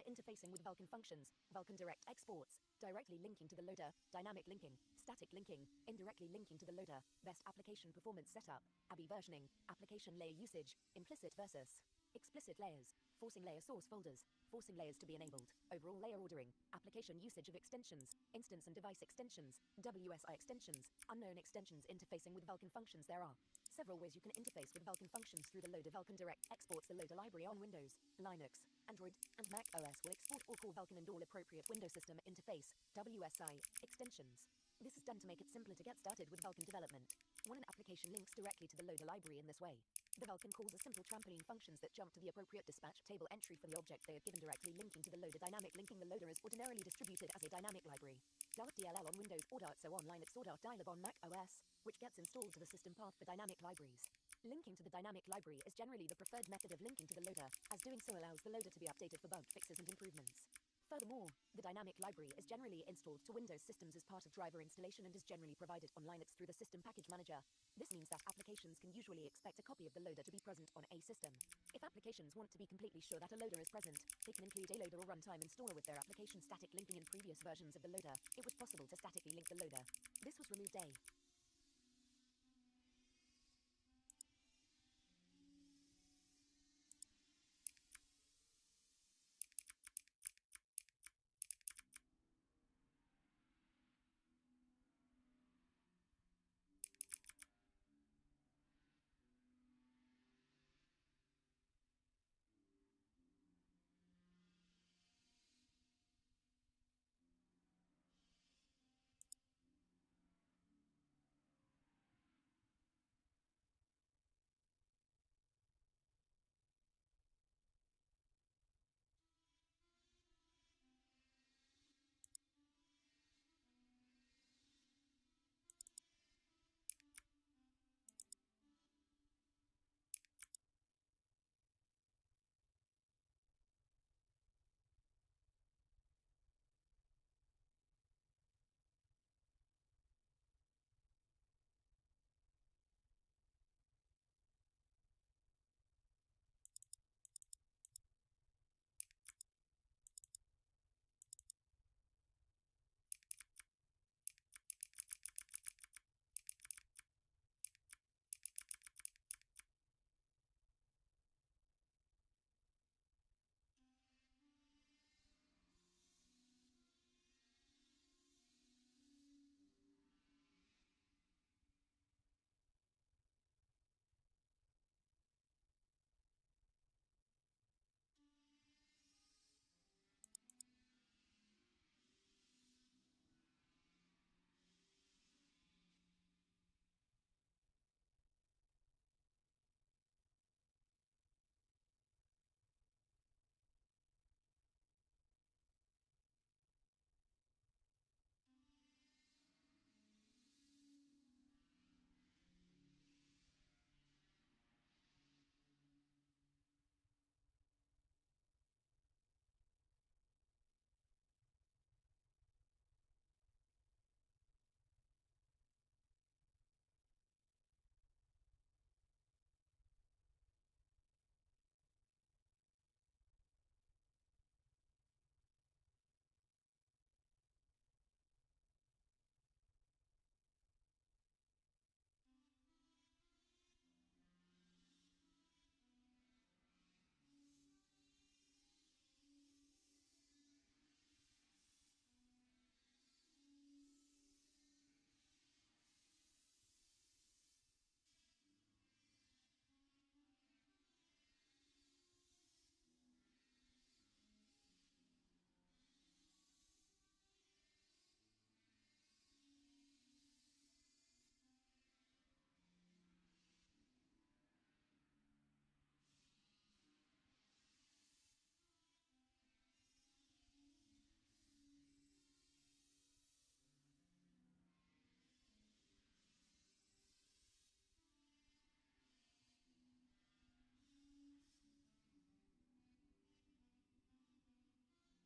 interfacing with Vulkan functions, Vulkan direct exports, directly linking to the loader, dynamic linking, static linking, indirectly linking to the loader, best application performance setup, ABI versioning, application layer usage, implicit versus explicit layers, forcing layer source folders, forcing layers to be enabled, overall layer ordering, application usage of extensions, instance and device extensions, WSI extensions, unknown extensions. Interfacing with Vulkan functions. There are Several ways you can interface with Vulkan functions through the loader. Vulkan Direct exports the loader library on Windows, Linux, Android, and Mac OS will export or call Vulkan and all appropriate Windows System Interface, WSI, extensions. This is done to make it simpler to get started with Vulkan development. When an application links directly to the loader library in this way, the Vulkan calls are simple trampoline functions that jump to the appropriate dispatch table entry for the object they are given, directly linking to the loader. Dynamic linking: the loader is ordinarily distributed as a dynamic library. .dll on Windows or .so on Linux or .dylib on Mac OS, which gets installed to the system path for dynamic libraries. Linking to the dynamic library is generally the preferred method of linking to the loader, as doing so allows the loader to be updated for bug fixes and improvements. Furthermore, the dynamic library is generally installed to Windows systems as part of driver installation and is generally provided on Linux through the System Package Manager. This means that applications can usually expect a copy of the loader to be present on a system. If applications want to be completely sure that a loader is present, they can include a loader or runtime installer with their application static linking. In previous versions of the loader, it was possible to statically link the loader. This was removed a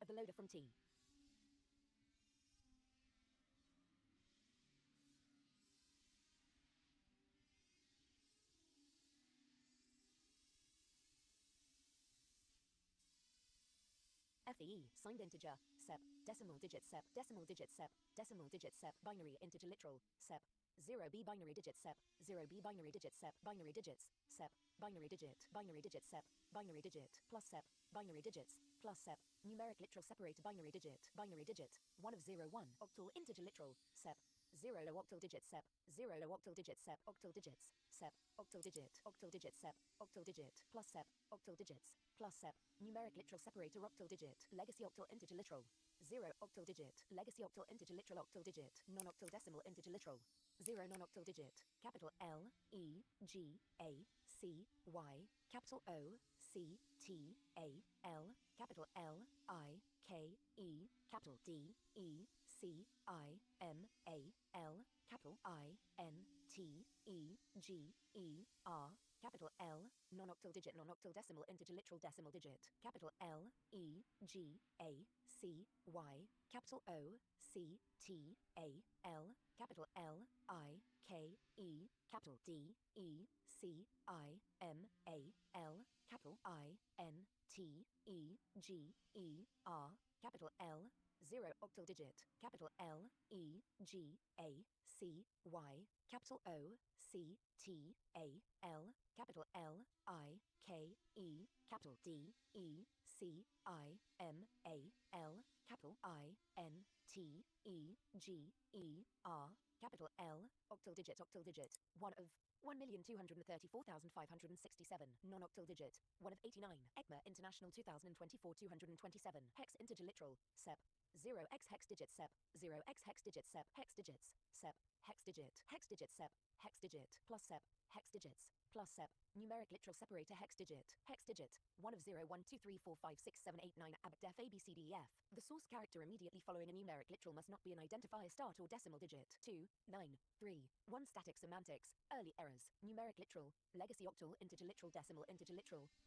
of the loader from T. FEE, signed integer, SEP, decimal digit SEP, decimal digit SEP, decimal digit SEP, binary integer literal, SEP, 0b binary digit SEP, 0b binary digit SEP, binary digits, SEP, binary digit SEP, binary digit, plus SEP, binary digits, plus SEP, numeric literal separated binary digit, 1 of 0 1, octal integer literal, SEP, 0 low octal digit sep, 0 low octal digit sep, octal digits, sep, octal digit sep, octal digit, plus sep, octal digits, plus sep, numeric literal separator octal digit, legacy octal integer literal, 0 octal digit, legacy octal integer literal octal digit, non-octal decimal integer literal, 0 non-octal digit, capital L, E, G, A, C, Y, capital O, C, T, A, L, capital L, I, K, E, capital D, E, C, I, M, A, L, capital I, N, T, E, G, E, R, capital L, non-octal digit non-octal decimal integer literal decimal digit, capital L, E, G, A, C, Y, capital O, C, T, A, L, capital L, I, K, E, capital D, E, C, I, M, A, L, capital I, N, T, E, G, E, R, capital L, 0 octal digit, capital L, E, G, A, C, Y, capital O, C, T, A, L, capital L, I, K, E, capital D, E, C, I, M, A, L, capital I, N, T, E, G, E, R, capital L, octal digit, 1 of 1,234,567, non-octal digit, 1 of 89, ECMA International 2024 227, hex integer literal, sep, 0x hex digit sep, 0x hex digit sep, hex digits, sep, hex digit sep, hex digit, plus sep, hex digits, plus sep, numeric literal separator hex digit, 1 of 0 1 2 3 4 5 6 7 8 9 abdef abcdef. The source character immediately following a numeric literal must not be an identifier start or decimal digit. 2, 9, 3, 1 static semantics, early errors, numeric literal, legacy octal integer literal,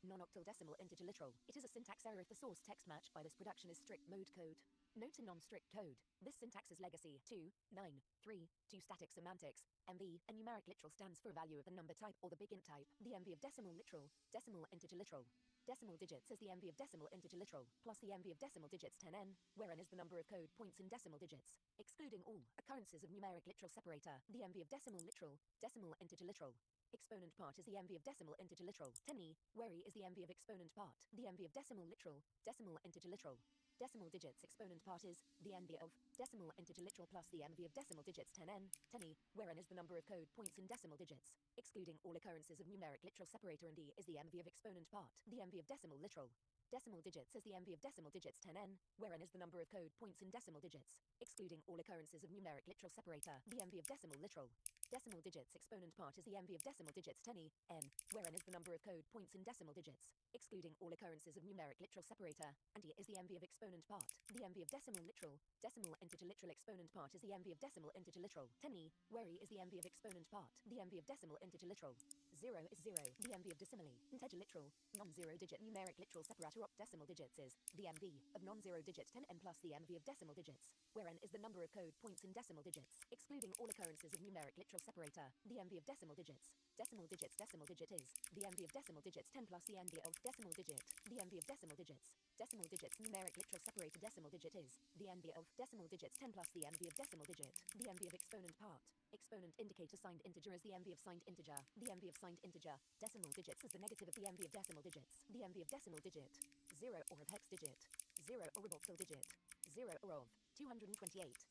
non-octal decimal integer literal. It is a syntax error if the source text matched by this production is strict mode code. Note in non-strict code, this syntax is legacy 2, 9, 3, 2 static semantics, MV, a numeric literal stands for a value of the number type or the big int type. The MV of decimal literal, decimal integer literal. Decimal digits is the MV of decimal integer literal, plus the MV of decimal digits 10n, where n is the number of code points in decimal digits, excluding all occurrences of numeric literal separator. The MV of decimal literal, decimal integer literal. Exponent part is the MV of decimal integer literal. 10e, where e is the MV of exponent part. The MV of decimal literal, decimal integer literal. Decimal digits exponent part is the MV of decimal integer literal plus the MV of decimal digits 10n, 10e, where n is the number of code points in decimal digits, excluding all occurrences of numeric literal separator, and e is the MV of exponent part. The MV of decimal literal. Decimal digits is the MV of decimal digits 10n, where n is the number of code points in decimal digits, excluding all occurrences of numeric literal separator. The MV of decimal literal. Decimal digits exponent part is the MV of decimal digits 10e, n, where n is the number of code points in decimal digits, excluding all occurrences of numeric literal separator, and e is the MV of exponent part. The MV of decimal literal, decimal integer literal exponent part is the MV of decimal integer literal 10e, where e is the MV of exponent part. The MV of decimal integer literal. 0 is 0. The MV of decimally, integer literal, non-zero digit numeric literal separator op decimal digits is the MV of non-zero digit 10n plus the MV of decimal digits, where n is the number of code points in decimal digits, excluding all occurrences of numeric literal separator. The MV of decimal digits. Decimal digit is the MV of decimal digits 10 plus the MV of decimal digit. The MV of decimal digits. Decimal digits numeric literal separator decimal digit is the MV of decimal digits 10 plus the MV of decimal digit. The MV of exponent part. Exponent indicator signed integer is the MV of signed integer. The MV of signed integer. Decimal digits is the negative of the MV of decimal digits. The MV of decimal digit. 0 or of hex digit. 0 or of octal digit. 0 or of 228.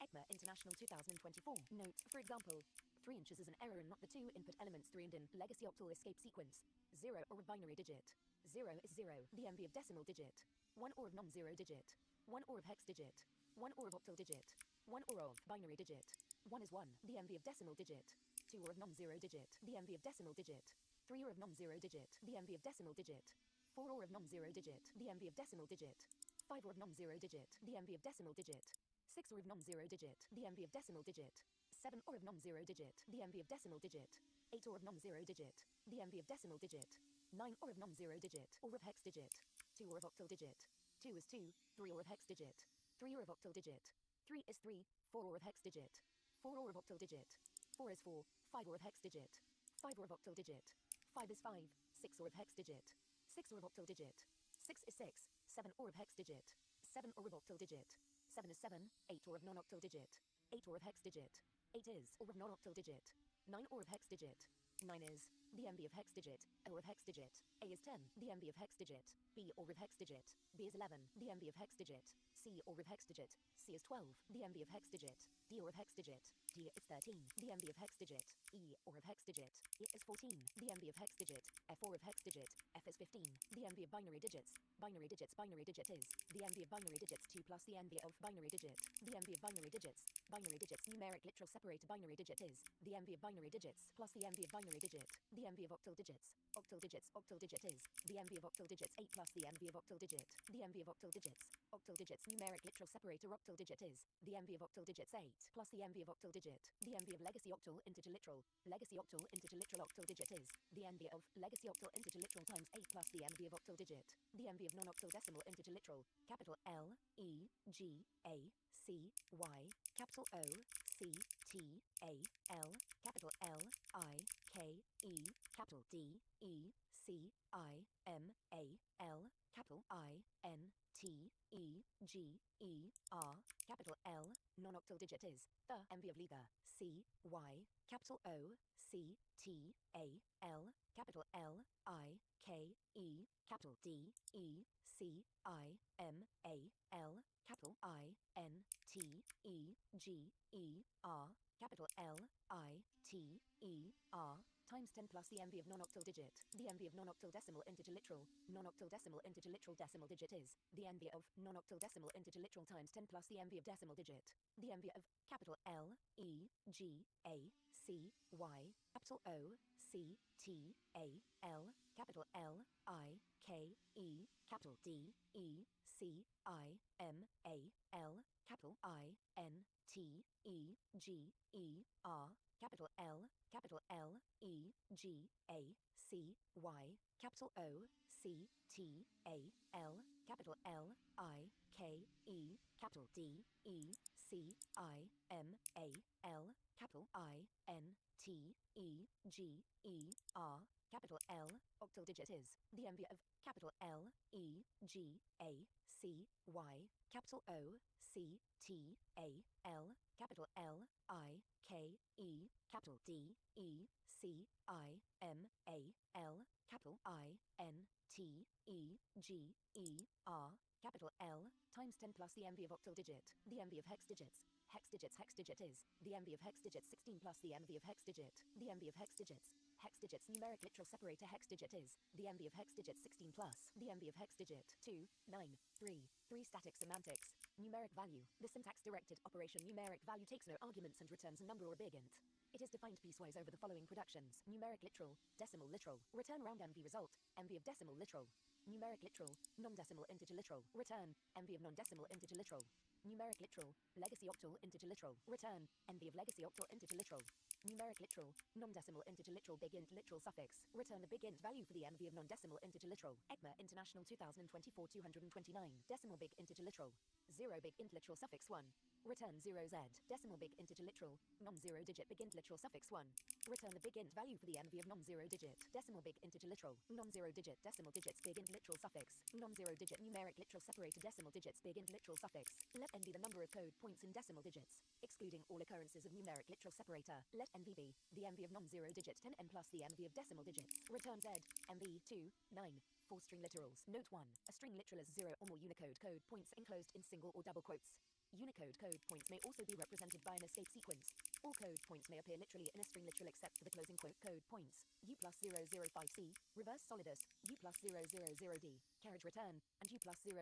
ECMA International 2024. Note, for example, 3 inches is an error and not the 2 input elements 3 and in legacy octal escape sequence. 0 or of binary digit. 0 is 0. The MV of decimal digit. 1 or of non-zero digit. 1 or of hex digit. 1 or of octal digit. 1 or of binary digit. 1 is 1. The MV of decimal digit. 2 or of non-zero digit. The MV of decimal digit. 3 or of non-zero digit. The MV of decimal digit. 4 or of non-zero digit. The MV of decimal digit. 5 or of non-zero digit. The MV of decimal digit. 6 or of non-zero digit. The MV of decimal digit. 7 or of non-zero digit. The MV of decimal digit. 8 or of non-zero digit. The MV of decimal digit. 9 or of non-zero digit. Or of hex digit. 2 or of octal digit. 2 is 2. 3 or of hex digit. 3 or of octal digit. 3 is 3. 4 or of hex digit. 4 or of octal digit. 4 is 4. 5 or of hex digit. 5 or of octal digit. 5 is 5. 6 or of hex digit. 6 or of octal digit. 6 is 6. 7 or of hex digit. 7 or of octal digit. 7 is 7. 8 or of non-octal digit. 8 or of hex digit. 8 is or of non-octal digit. 9 or of hex digit. 9 is the MB of hex digit, O of hex digit. A is 10, the MB of hex digit. B or of hex digit. B is 11, the MB of hex digit. C or of hex digit. C is 12, the MB of hex digit. D or of hex digit. D is 13, the MB of hex digit. E or of hex digit. E is 14, the MB of hex digit. F or of hex digit. F is 15, the MB of binary digits. Binary digits. Binary digit is the MB of binary digits 2 plus the MB of binary digit. The MB of binary digits. Binary digits. Numeric literal separator binary digit is the MB of binary digits plus the MB of binary digit. The MB of octal digits. Octal digits. Octal digit is the MB of octal digits 8 plus the MB of octal digit. The MB of octal digits. Octal digits. Numeric literal separator octal digit is the MB of octal digits 8 plus the MB of octal digit. The MB of legacy octal integer literal. Legacy octal integer literal octal digit is the MB of legacy octal integer literal times 8 plus the MB of octal digit. The MB of non-octal decimal integer literal. Capital L E G A C Y. Capital O C T A L. Capital L I K E. Capital D E C I M A L. Capital I N T E G E R. Capital L. Non-octal digit is the MB of leader. C Y. Capital O C T A L. Capital L I K E. Capital D E C I M A L. Capital I N T E G E R. Capital L I T E R. Times 10 plus the MB of non-octal digit. The MB of non-octal decimal integer literal. Non-octal decimal integer literal decimal digit is the MB of non-octal decimal integer literal times 10 plus the MB of decimal digit. The MB of capital L E G A C Y. Capital O C T A L. Capital L I K E. Capital D E C I M A L. Capital I N T E G E R. Capital L. Capital L E G A C Y. Capital O C T A L. Capital L I K E. Capital D E C I M A L. Capital I N T E G E R. Capital L. Octal digit is the MB of capital L E G A C Y. Capital O C T A L. Capital L I K E. Capital D E C I M A L. Capital I N T E G E R. Capital L times 10 plus the MB of octal digit. The MB of hex digits. Hex digits. Hex digit is the MB of hex digits 16 plus the MB of hex digit. The MB of hex digits. Hex digits. Numeric literal separator hex digit is the MB of hex digits 16 plus the MB of hex digit 2 9 3 3 static semantics. Numeric value. The syntax-directed operation numeric value takes no arguments and returns a number or a big int. It is defined piecewise over the following productions. Numeric literal, decimal literal, return round MB result, MB of decimal literal. Numeric literal, non-decimal integer literal, return, MB of non-decimal integer literal. Numeric literal, legacy octal integer literal, return, MB of legacy octal integer literal. Numeric literal, non-decimal integer literal big int literal suffix, return the big int value for the MB of non-decimal integer literal. ECMA International 2024 229, decimal big integer literal. 0 big int literal suffix 1. Return 0z, decimal big integer literal, non-zero digit big int literal suffix 1. Return the big int value for the MB of non-zero digit, decimal big integer literal, non-zero digit decimal digits big int literal suffix, non-zero digit numeric literal separator decimal digits big int literal suffix. Let n be the number of code points in decimal digits, excluding all occurrences of numeric literal separator. Let NV be the MB of non-zero digit 10n plus the MB of decimal digits. Return Z, MB 2 9. 4 string literals. Note 1. A string literal is 0 or more Unicode code points enclosed in single or double quotes. Unicode code points may also be represented by an escape sequence. All code points may appear literally in a string literal except for the closing quote code points. U plus 005C, reverse solidus, U plus 000D, carriage return, and U plus 000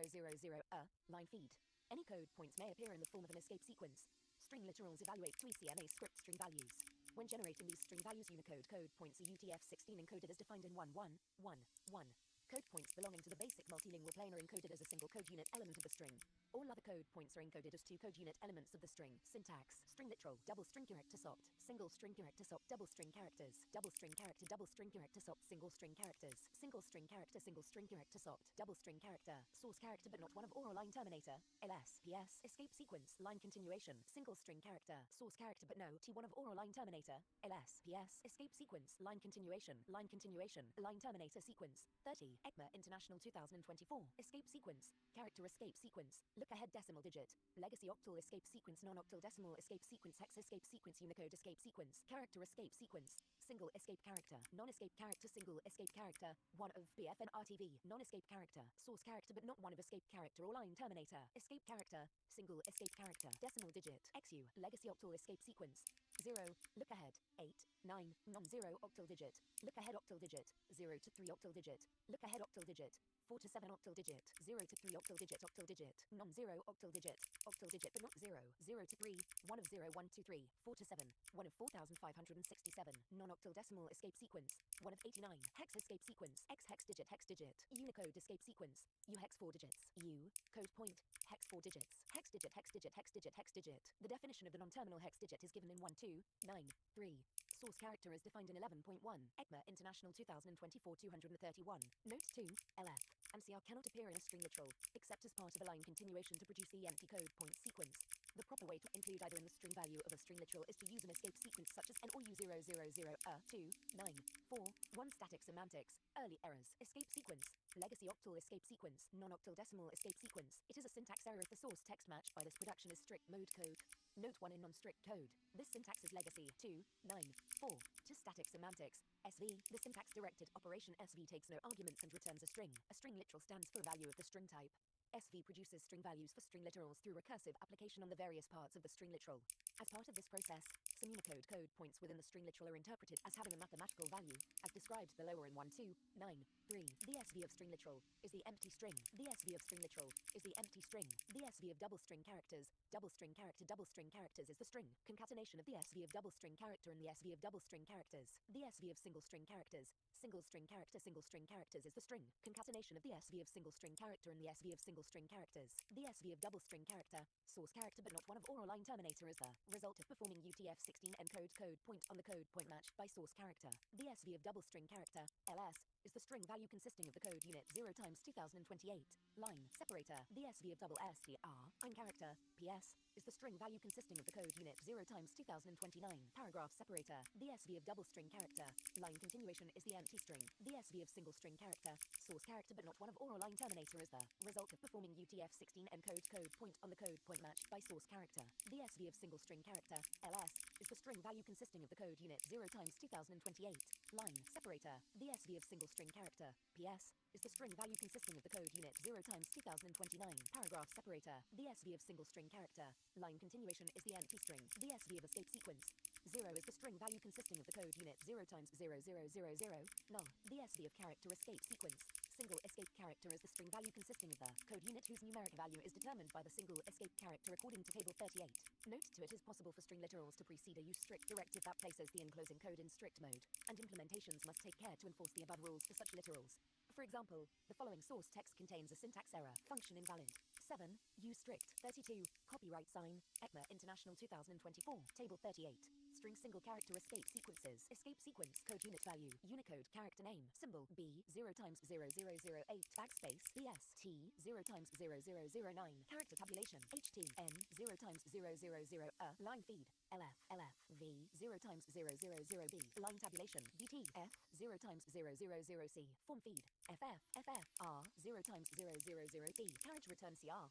line feed. Any code points may appear in the form of an escape sequence. String literals evaluate 3 CMA script string values. When generating these string values, Unicode code points are UTF-16 encoded as defined in 1111. Code points belonging to the basic multilingual plane are encoded as a single code unit element of the string. All other code points are encoded as 2 code unit elements of the string. Syntax: string literal, double string character sopt, single string character sopt, double string characters, double string character sopt, single string characters, single string character sopt, double string character, source character but not one of or line terminator, ls, ps, escape sequence, line continuation, single string character, source character but no t1 of or line terminator, ls, ps, escape sequence, line continuation, line terminator sequence. 30. ECMA International 2024. Escape sequence. Character escape sequence. Look ahead decimal digit. Legacy octal escape sequence. Non-octal decimal escape sequence. Hex escape sequence. Unicode escape sequence. Character escape sequence. single escape character, non-escape character, single escape character, one of BFN RTV, non-escape character, source character but not one of escape character or line terminator, escape character, single escape character, decimal digit, XU, legacy octal escape sequence, 0, look ahead, 8, 9, non-zero octal digit, look ahead octal digit, 0 to 3 octal digit, look ahead octal digit, 4 to 7 octal digit, 0 to 3 octal digit, non-zero octal digit but not 0, 0 to 3, 1 of 0, 1 to 3, 4 to 7, 1 of 4567, non-octal decimal escape sequence, 1 of 89, hex escape sequence, X hex digit, Unicode escape sequence, U hex 4 digits, U, code point, hex 4 digits, hex digit. The definition of the non-terminal hex digit is given in 1, 2, 9, 3. Source character is defined in 11.1, ECMA International 2024-231. Note 2, LF. MCR cannot appear in a string literal, except as part of a line continuation to produce the empty code point sequence. The proper way to include either in the string value of a string literal is to use an escape sequence such as N or U000, 2, 9, 4, 1 static semantics, early errors, escape sequence, legacy octal escape sequence, non-octal decimal escape sequence. It is a syntax error if the source text match by this production is strict mode code. Note 1 in non-strict code. This syntax is legacy, 2, 9, 4, to static semantics, SV. The syntax directed operation SV takes no arguments and returns a string. A string literal stands for a value of the string type. SV produces string values for string literals through recursive application on the various parts of the string literal. As part of this process, some Unicode code points within the string literal are interpreted as having a mathematical value, as described below or in 1, 2, 9, 3. The SV of string literal is the empty string. The SV of string literal is the empty string. The SV of double string characters is the string. Concatenation of the SV of double string character and the SV of double string characters. The SV of single string characters is the string. Concatenation of the SV of single string character and the SV of single string characters. The SV of double string character, source character but not one of or line terminator is the result of performing UTF-16 encode code point on the code point matched by source character. The SV of double string character, LS, is the string value consisting of the code unit 0 times 2028, line separator. The SV of double STR, in character, PS, is the string value consisting of the code unit 0 times 2029, paragraph separator. The SV of double string character, line continuation is the empty string. The SV of single string character, source character but not one of or line terminator is the result of performing UTF-16 encode code point on the code point matched by source character. The SV of single string character, LS, is the string value consisting of the code unit 0 times 2028, line separator. The SV of single string character, PS, is the string value consisting of the code unit 0 times 2029, paragraph separator. The SV of single string character, line continuation is the empty string. The SV of escape sequence, 0 is the string value consisting of the code unit 0 times 00000, null. The SV of character escape sequence, single escape character is the string value consisting of the code unit whose numeric value is determined by the single escape character according to table 38. Note 2, it is possible for string literals to precede a use strict directive that places the enclosing code in strict mode, and implementations must take care to enforce the above rules for such literals. For example, the following source text contains a syntax error, function invalid. 7, use strict. 32, copyright sign, ECMA International 2024, table 38. String single character escape sequences. Escape sequence, code unit value, Unicode character name, symbol B 0 times 0008, backspace BS T 0 times 0009, character tabulation HT N 0 times 000 line feed LF V 0 times 000B, line tabulation VT F 0 times 000C, form feed FF R 0 times 000B, carriage return CR,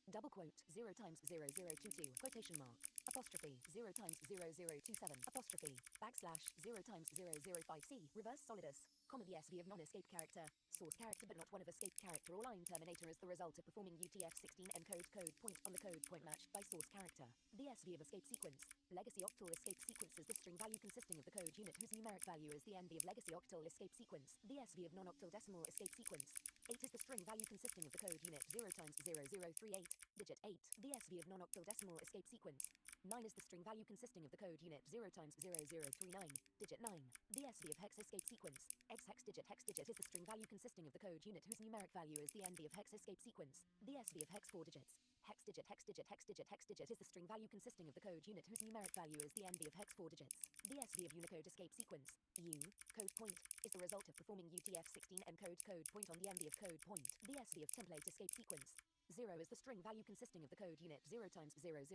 double quote 0 times 0022, quotation mark, apostrophe 0 times 0027, apostrophe, backslash 0 times 005C, reverse solidus, comma. The SV of non-escape character, source character but not one of escape character or line terminator is the result of performing UTF-16 encode code point on the code point matched by source character. The SV of escape sequence, legacy octal escape sequence is the string value consisting of the code unit whose numeric value is the NV of legacy octal escape sequence. The SV of non-octal decimal escape sequence, 8 is the string value consisting of the code unit 0 times 0038, digit 8. The SV of non-octal decimal escape sequence, 9 is the string value consisting of the code unit 0 times 0039, digit 9. The SV of hex escape sequence, X hex digit is the string value consisting of the code unit whose numeric value is the NV of hex escape sequence. The SV of hex 4 digits, hex digit is the string value consisting of the code unit whose numeric value is the NV of hex 4 digits. The SV of Unicode escape sequence, U, code point, is the result of performing UTF-16 encode code point on the NV of code point. The SV of template escape sequence, 0 is the string value consisting of the code unit 0 times 0000,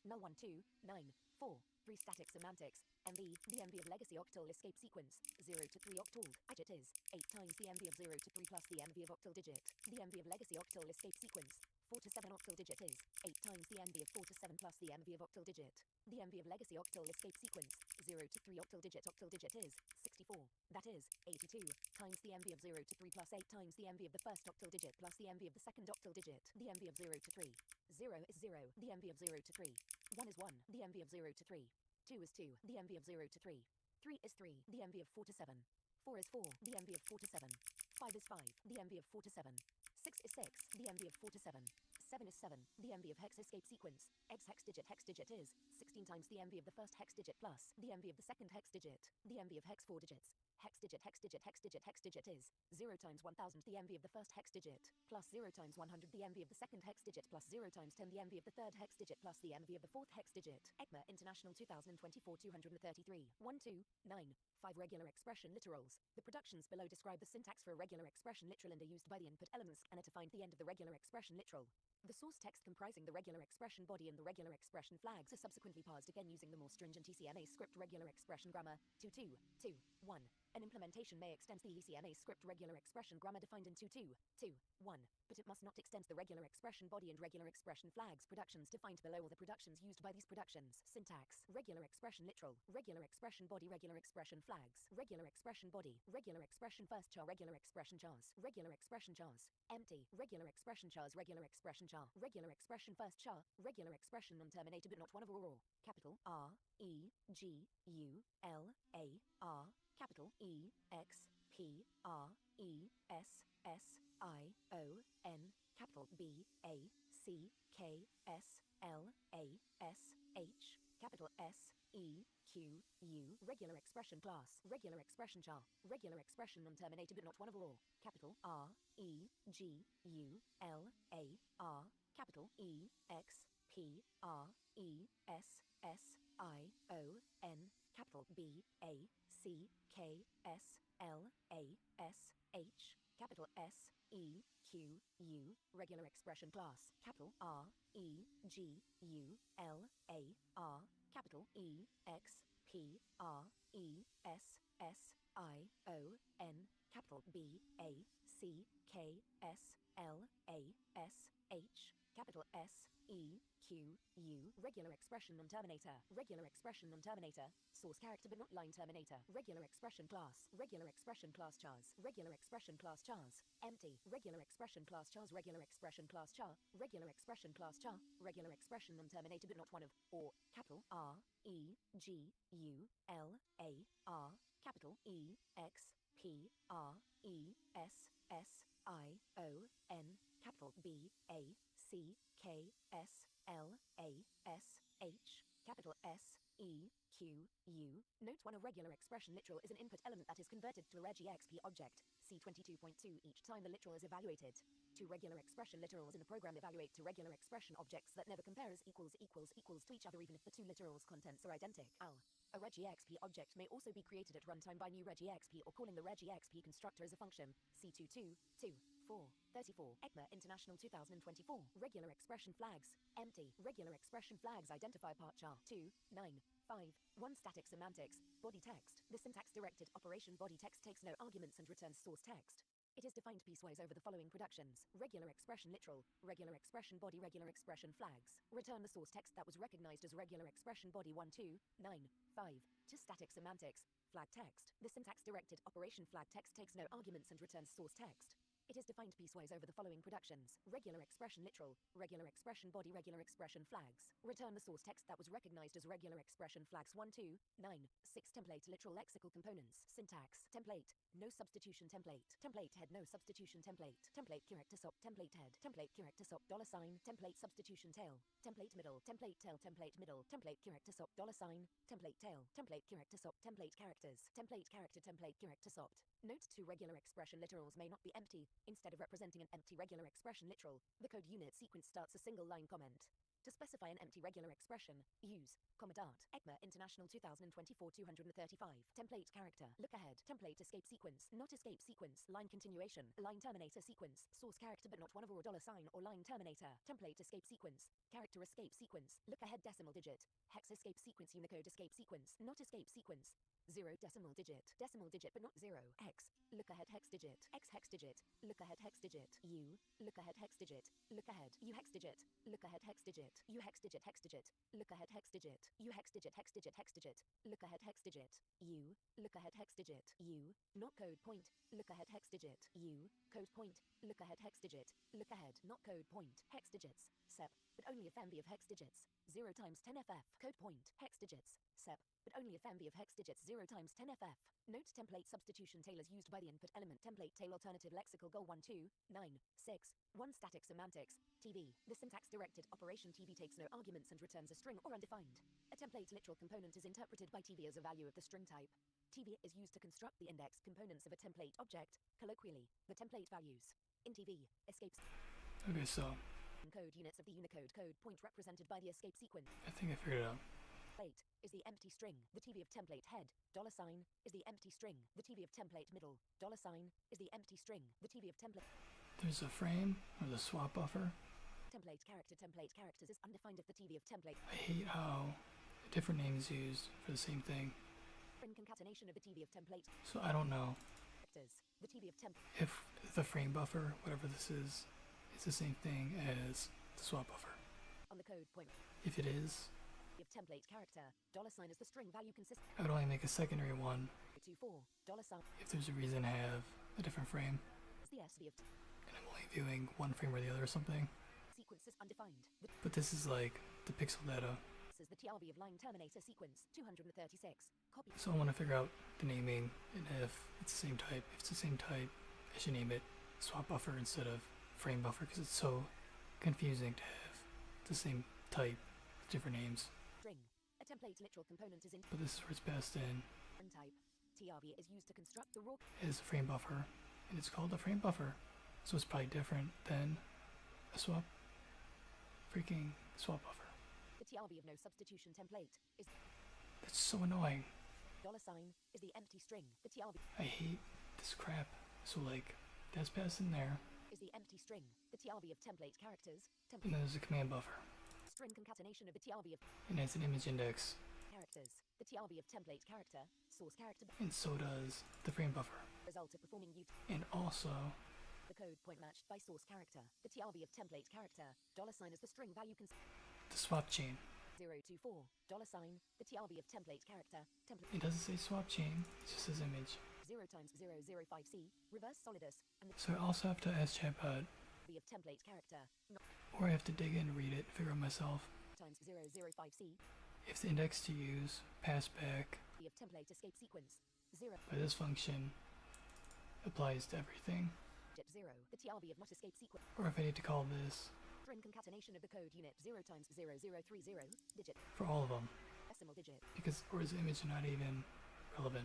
null 1 2, 9, 4, 3 static semantics, MV, the MV of legacy octal escape sequence, 0 to 3 octal, digit is 8 times the MV of 0 to 3 plus the MV of octal digit. The MV of legacy octal escape sequence, 4 to 7 octal digit is 8 times the MV of 4 to 7 plus the MV of octal digit. The MV of legacy octal escape sequence, 0 to 3 octal digit is 64. That is 82 times the MV of 0 to 3 plus 8 times the MV of the first octal digit plus the MV of the second octal digit. The MV of 0 to 3. 0 is 0. The MV of 0 to 3. 1 is 1. The MV of 0 to 3. 2 is 2. The MV of 0 to 3. 3 is 3. The MV of 4 to 7. 4 is 4. The MV of 4 to 7. 5 is 5. The MV of 4 to 7. 6 is 6. The MV of 4 to 7. 7 is 7. The MV of hex escape sequence. X hex digit is 16 times the MV of the first hex digit plus the MV of the second hex digit. The MV of hex 4 digits. Hex digit is 0 times 1000 the MV of the first hex digit plus 0 times 100 the MV of the second hex digit plus 0 times 10 the MV of the third hex digit plus the MV of the fourth hex digit. ECMA International 2024 233 1 2 9 5 regular expression literals. The productions below describe the syntax for a regular expression literal and are used by the input elements and are to find the end of the regular expression literal. The source text comprising the regular expression body and the regular expression flags are subsequently parsed again using the more stringent ECMA script regular expression grammar 2.2.2.1. An implementation may extend the ECMA script regular expression grammar defined in 2.2.2.1, but it must not extend the regular expression body and regular expression flags productions defined below or the productions used by these productions. Syntax: regular expression literal, regular expression body, regular expression flags, regular expression body, regular expression first char, regular expression chars, regular expression chars, empty, regular expression chars, regular expression char, regular expression first char, regular expression non-terminated but not one of or, capital R E G U L A R, capital E X P R E S S I O N, capital B A C K S L A S H, capital S E Q U, regular expression class, regular expression char, regular expression non-terminated but not one of or, capital R E G U L A R, capital E X P R E S S I O N, capital B A C K S L A S H, capital S E Q U, regular expression class, capital R E G U L A R, capital E X P R E S S I O N, capital B A C K S L A S H, capital S E Q U, regular expression non-terminator, regular expression non-terminator, source character but not line terminator, regular expression class chars, regular expression class chars, empty, regular expression class chars, regular expression class char, regular expression class char, regular expression non-terminated but not one of, or, capital R E G U L A R, capital E X P R E S S I O N, capital B A C K S L A S H, capital S E Q U. Note 1: a regular expression literal is an input element that is converted to a regexp object. See 22.2 each time the literal is evaluated. Two regular expression literals in a program evaluate two regular expression objects that never compare as equals to each other even if the two literals' contents are identical. A regexp object may also be created at runtime by new regexp or calling the regexp constructor as a function. See 2.2.2.4.34. ECMA International 2024. Regular expression flags. Empty. Regular expression flags identify part char 2.9.5. 1. Static semantics. Body text. The syntax-directed operation body text takes no arguments and returns source text. It is defined piecewise over the following productions: regular expression literal, regular expression body, regular expression flags. Return the source text that was recognized as regular expression body 1 2 9 5. To static semantics. Flag text. The syntax-directed operation flag text takes no arguments and returns source text. It is defined piecewise over the following productions: regular expression literal, regular expression body, regular expression flags. Return the source text that was recognized as regular expression flags 1 2 9 6. Template literal lexical components. Syntax: template, no substitution template, template head, no substitution template, template character sop, template head, template character sop, $, template substitution tail, template middle, template tail, template middle, template character sop, $, template tail, template character sop, template characters, template character, template character sopt. Note: 2 regular expression literals may not be empty. Instead of representing an empty regular expression literal, the code unit sequence starts a single line comment. To specify an empty regular expression, use .dart. ECMA International 2024 235. Template character. Look ahead. Template escape sequence. Not escape sequence. Line continuation. Line terminator sequence. Source character but not one of or $, or line terminator. Template escape sequence. Character escape sequence. Look ahead decimal digit. Hex escape sequence. Unicode escape sequence. Not escape sequence. 0 decimal digit but not 0, x, look ahead hex digit, x hex digit, look ahead hex digit, u, look ahead hex digit, look ahead, u hex digit, look ahead hex digit, u hex digit hex digit, look ahead hex digit, u hex digit hex digit hex digit, look ahead hex digit, u, look ahead hex digit, u, not code point, look ahead hex digit, u, code point, look ahead hex digit, look ahead, not code point, hex digits, sep, but only if MB of hex digits, 0 times 10ff, code point, hex digits, sep, but only if MB of hex digits 0 times 10ff. Note template substitution tailors used by the input element template tail alternative lexical goal 1 2 9 6 1 static semantics TV. The syntax directed operation TV takes no arguments and returns a string or undefined. A template literal component is interpreted by TV as a value of the string type. TV is used to construct the index components of a template object, colloquially, the template values. In TV, escapes Okay, so code units of the Unicode code point represented by the escape sequence. I think I figured it out. Template is the empty string, the TV of template head, $sign is the empty string, the TV of template middle, $sign is the empty string, the TV of template. There's a frame or the swap buffer. Template characters is undefined if the TV of template. I hate how a different name is used for the same thing. String concatenation of the TV of template. So I don't know Characters, the TV of template. if the frame buffer, whatever this is the same thing as the swap buffer. On the code point. If it is, Of template character, $sign is the string value consistent. I would only make a secondary one 24, $sign if there's a reason to have a different frame, is the SV of and I'm only viewing one frame or the other or something. sequence is undefined. The But this is like the pixel data, is the TRV of line terminator sequence, 236. Copy. so I want to figure out the naming and if it's the same type. If it's the same type, I should name it swap buffer instead of frame buffer because it's so confusing to have the same type with different names. String. A template literal component is in But this is where it's passed in type. TRV is used to construct the raw as a frame buffer, and it's called a frame buffer, so it's probably different than a swap buffer. The TRV of no substitution template is That's so annoying. $sign is the empty string. The TRV I hate this crap. So like, that's passed in there, is the empty string. The TRV of template characters. and then there's a command buffer, String concatenation of the TRV of and it's an image index, characters. The TRV of template character. Source character. and so does the frame buffer. Result of performing use. And also, The code point matched by source character. The TRV of template character. $sign is the string value the swap chain. 024. $sign. The TRV of template character. Template It doesn't say swap chain, it just says image. 0 times 005C. Reverse solidus. And the So I also have to ask chatbot, TRV of template character. Not or I have to dig in, read it, figure out myself, times 005C. if the index to use, pass back The of template escape sequence. 0. by this function applies to everything, Jet 0. The TRV of not escape sequence. or if I need to call this String concatenation of the code unit 0 times 0030 digit. for all of them, Decimal digit. because or is the image not even relevant?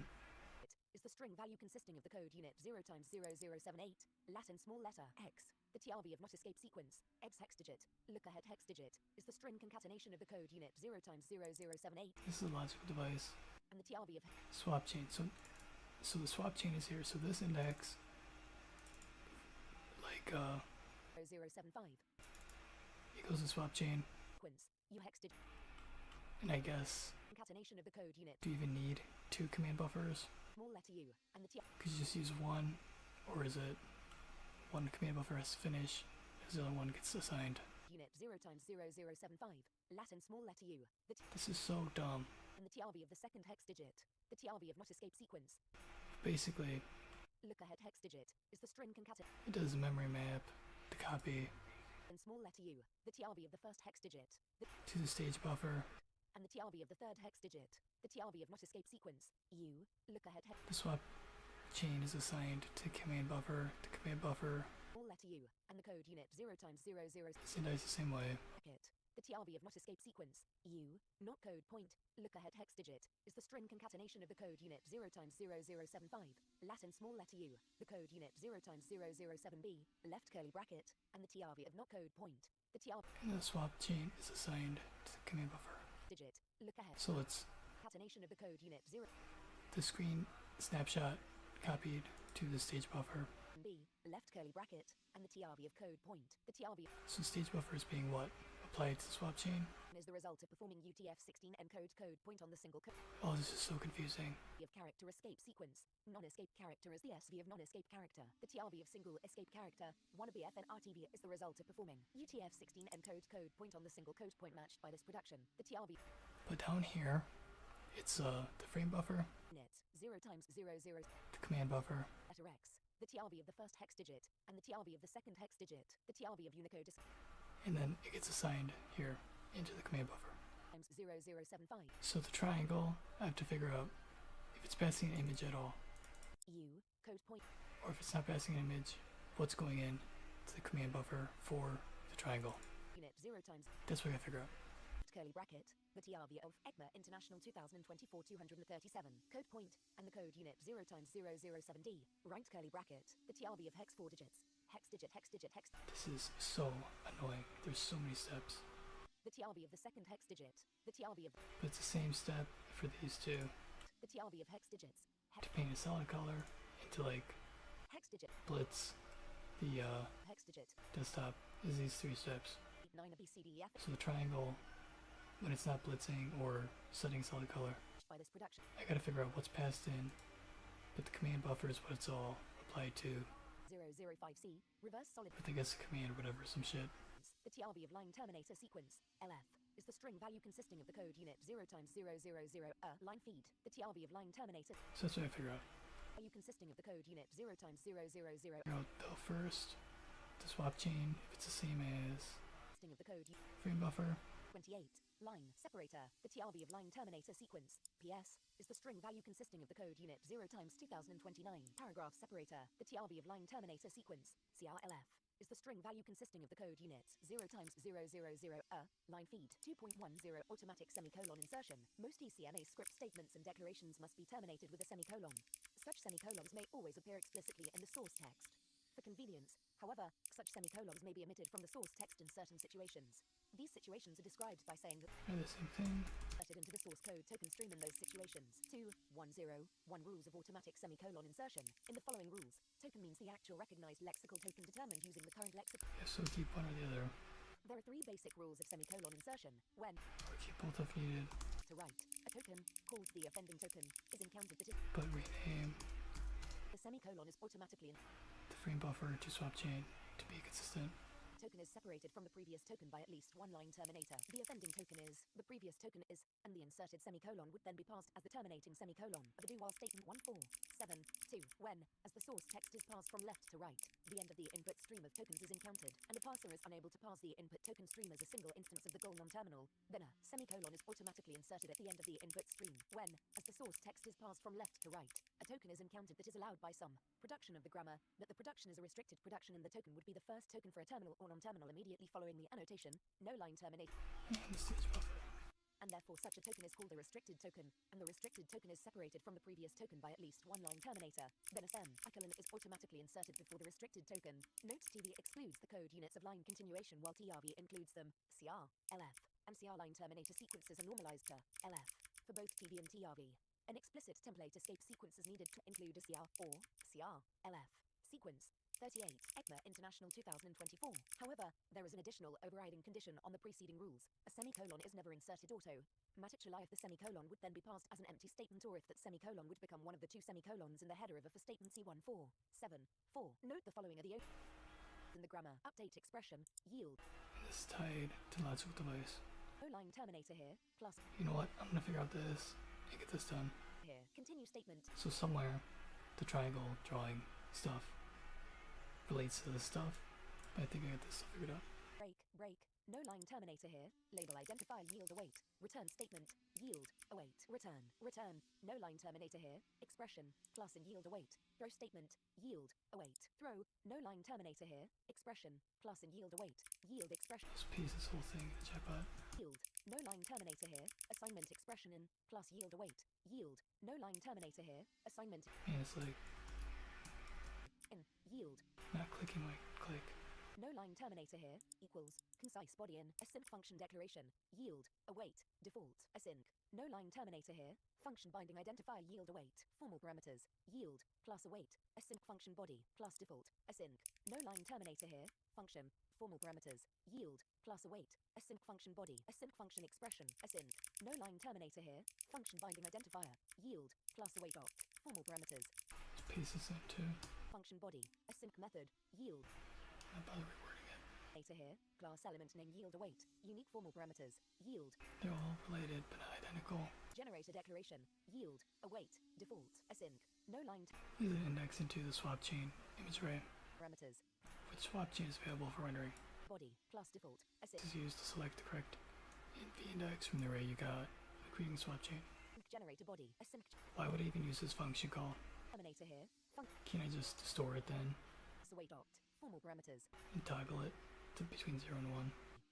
Is the string value consisting of the code unit 0 times 0078, Latin small letter x. The TRV of not escape sequence, x hex digit, look ahead hex digit, is the string concatenation of the code unit 0 times 0078, This is a logical device. and the TRV of Swap chain. So the swap chain is here. So this index, like 075, it goes in swap chain, sequence, u hex digit, and I guess concatenation of the code unit, do you even need two command buffers? small letter u, and the TRV Could you just use one, or is it one command buffer has to finish, as the other one gets assigned? unit 0 times 0075, Latin small letter u, the This is so dumb. and the TRV of the second hex digit, the TRV of not escape sequence, Basically, look ahead hex digit, is the string concatenation, it does a memory map to copy and small letter u, the TRV of the first hex digit, the to the stage buffer. and the TRV of the third hex digit, the TRV of not escape sequence, u, look ahead hex, The swap chain is assigned to command buffer, small letter u, and the code unit 0 times 00 It's indexed the same way. bracket, the TRV of not escape sequence, u, not code point, look ahead hex digit, is the string concatenation of the code unit 0 times 0075, Latin small letter u, the code unit 0 times 007b, left curly bracket, and the TRV of not code point, the TRV And the swap chain is assigned to the command buffer. digit, look ahead, So it's concatenation of the code unit 0, the screen snapshot copied to the stage buffer. B, left curly bracket, and the TRV of code point. The TRV So stage buffer is being what? Applied to the swap chain? is the result of performing UTF-16 encode code point on the single code Oh, this is so confusing. of character escape sequence. Non-escape character is the SV of non-escape character. The TRV of single escape character, wannabe FNRTV, is the result of performing UTF-16 encode code point on the single code point matched by this production. The TRV But down here, it's the frame buffer, net 0 times 0 0 the command buffer, letter X, the TRV of the first hex digit, and the TRV of the second hex digit. The TRV of Unicode is and then it gets assigned here into the command buffer. times 0075. So the triangle, I have to figure out if it's passing an image at all, U, code point, or if it's not passing an image, what's going in to the command buffer for the triangle. unit 0 times That's what I gotta figure out. curly bracket, the TRV of ECMA International 2024-237, code point, and the code unit 0 times 007D, right curly bracket, the TRV of hex 4 digits, hex digit, hex digit, hex, This is so annoying. There's so many steps. the TRV of the second hex digit, the TRV of But it's the same step for these two. the TRV of hex digits, To paint a solid color into like hex digit, Blitz, the hex digit, desktop, is these three steps. 9 BCDEF So the triangle, when it's not blitzing or setting solid color, by this production, I gotta figure out what's passed in, but the command buffer is what it's all applied to. 005C, reverse solid, But I guess the command or whatever, some shit. the TRV of line terminator sequence, LF, is the string value consisting of the code unit 0 times 000, line feed, the TRV of line terminator So that's what I figure out. value consisting of the code unit 0 times 000, Figure out though first, the swap chain, if it's the same as consisting of the code frame buffer, 28, line separator, the TRV of line terminator sequence, PS, is the string value consisting of the code unit 0 times 2029, paragraph separator, the TRV of line terminator sequence, CRLF, is the string value consisting of the code units 0 times 000, line feed, 2.10, automatic semicolon insertion. Most ECMA script statements and declarations must be terminated with a semicolon. Such semicolons may always appear explicitly in the source text. For convenience, however, such semicolons may be omitted from the source text in certain situations. These situations are described by saying that they're the same thing. inserted into the source code token stream in those situations. 2.10.1 rules of automatic semicolon insertion. In the following rules, token means the actual recognized lexical token determined using the current lexical. Yeah, so keep one or the other, There are 3 basic rules of semicolon insertion. When or keep both if needed, to write, a token, called the offending token, is encountered that is but rename the semicolon is automatically the frame buffer to swap chain to be consistent. token is separated from the previous token by at least one line terminator. The offending token is, the previous token is, and the inserted semicolon would then be passed as the terminating semicolon of a do-while statement 147.2. When, as the source text is passed from left to right, the end of the input stream of tokens is encountered, and the parser is unable to pass the input token stream as a single instance of the goal non-terminal, then a semicolon is automatically inserted at the end of the input stream. When, as the source text is passed from left to right, a token is encountered that is allowed by some production of the grammar, but the production is a restricted production and the token would be the first token for a terminal or non-terminal immediately following the annotation, no line termination, And the stage buffer. and therefore such a token is called a restricted token, and the restricted token is separated from the previous token by at least one line terminator. Then a semicolon is automatically inserted before the restricted token. Note TV excludes the code units of line continuation while TRV includes them. CR, LF, and CR line terminator sequences are normalized to LF for both TV and TRV. An explicit template escape sequence is needed to include a CR or CR, LF sequence. 38, ECMA International 2024. However, there is an additional overriding condition on the preceding rules. A semicolon is never inserted auto. Maticula if the semicolon would then be passed as an empty statement or if that semicolon would become one of the 2 semicolons in the header of a for statement C1474. Note the following are the in the grammar. Update expression, yield. And this is tied to the logical device. No line terminator here, plus You know what? I'm gonna figure out this and get this done. here. Continue statement. So somewhere, the triangle drawing stuff relates to this stuff. But I think I got this figured out. Break. No line terminator here. Label identifier yield await. Return statement. Yield await. Return. No line terminator here. Expression plus and yield await. Throw statement. Yield await. Throw. No line terminator here. Expression plus and yield await. Yield expression. Let's paste this whole thing in the chatbot. Yield. No line terminator here. Assignment expression in plus yield await. Yield. No line terminator here. Assignment And it's like in yield. not clicking like click. No line terminator here equals concise body in async function declaration yield await default async. No line terminator here function binding identifier yield await formal parameters yield class await async function body class default async. No line terminator here function formal parameters yield class await async function body async function expression async. No line terminator here function binding identifier yield class await opt formal parameters Let's paste this in too. function body async method yield. Not bother rewording it. Data here class element name yield await unique formal parameters yield. They're all related but not identical. Generator declaration yield await default async. No line Is an index into the swap chain image array. parameters Which swap chain is available for rendering? body class default async. This is used to select the correct env index from the array you got, creating swap chain. Generator body async. Why would I even use this function call? Terminator here Can't I just store it then await opt formal parameters and toggle it to between 0 and 1?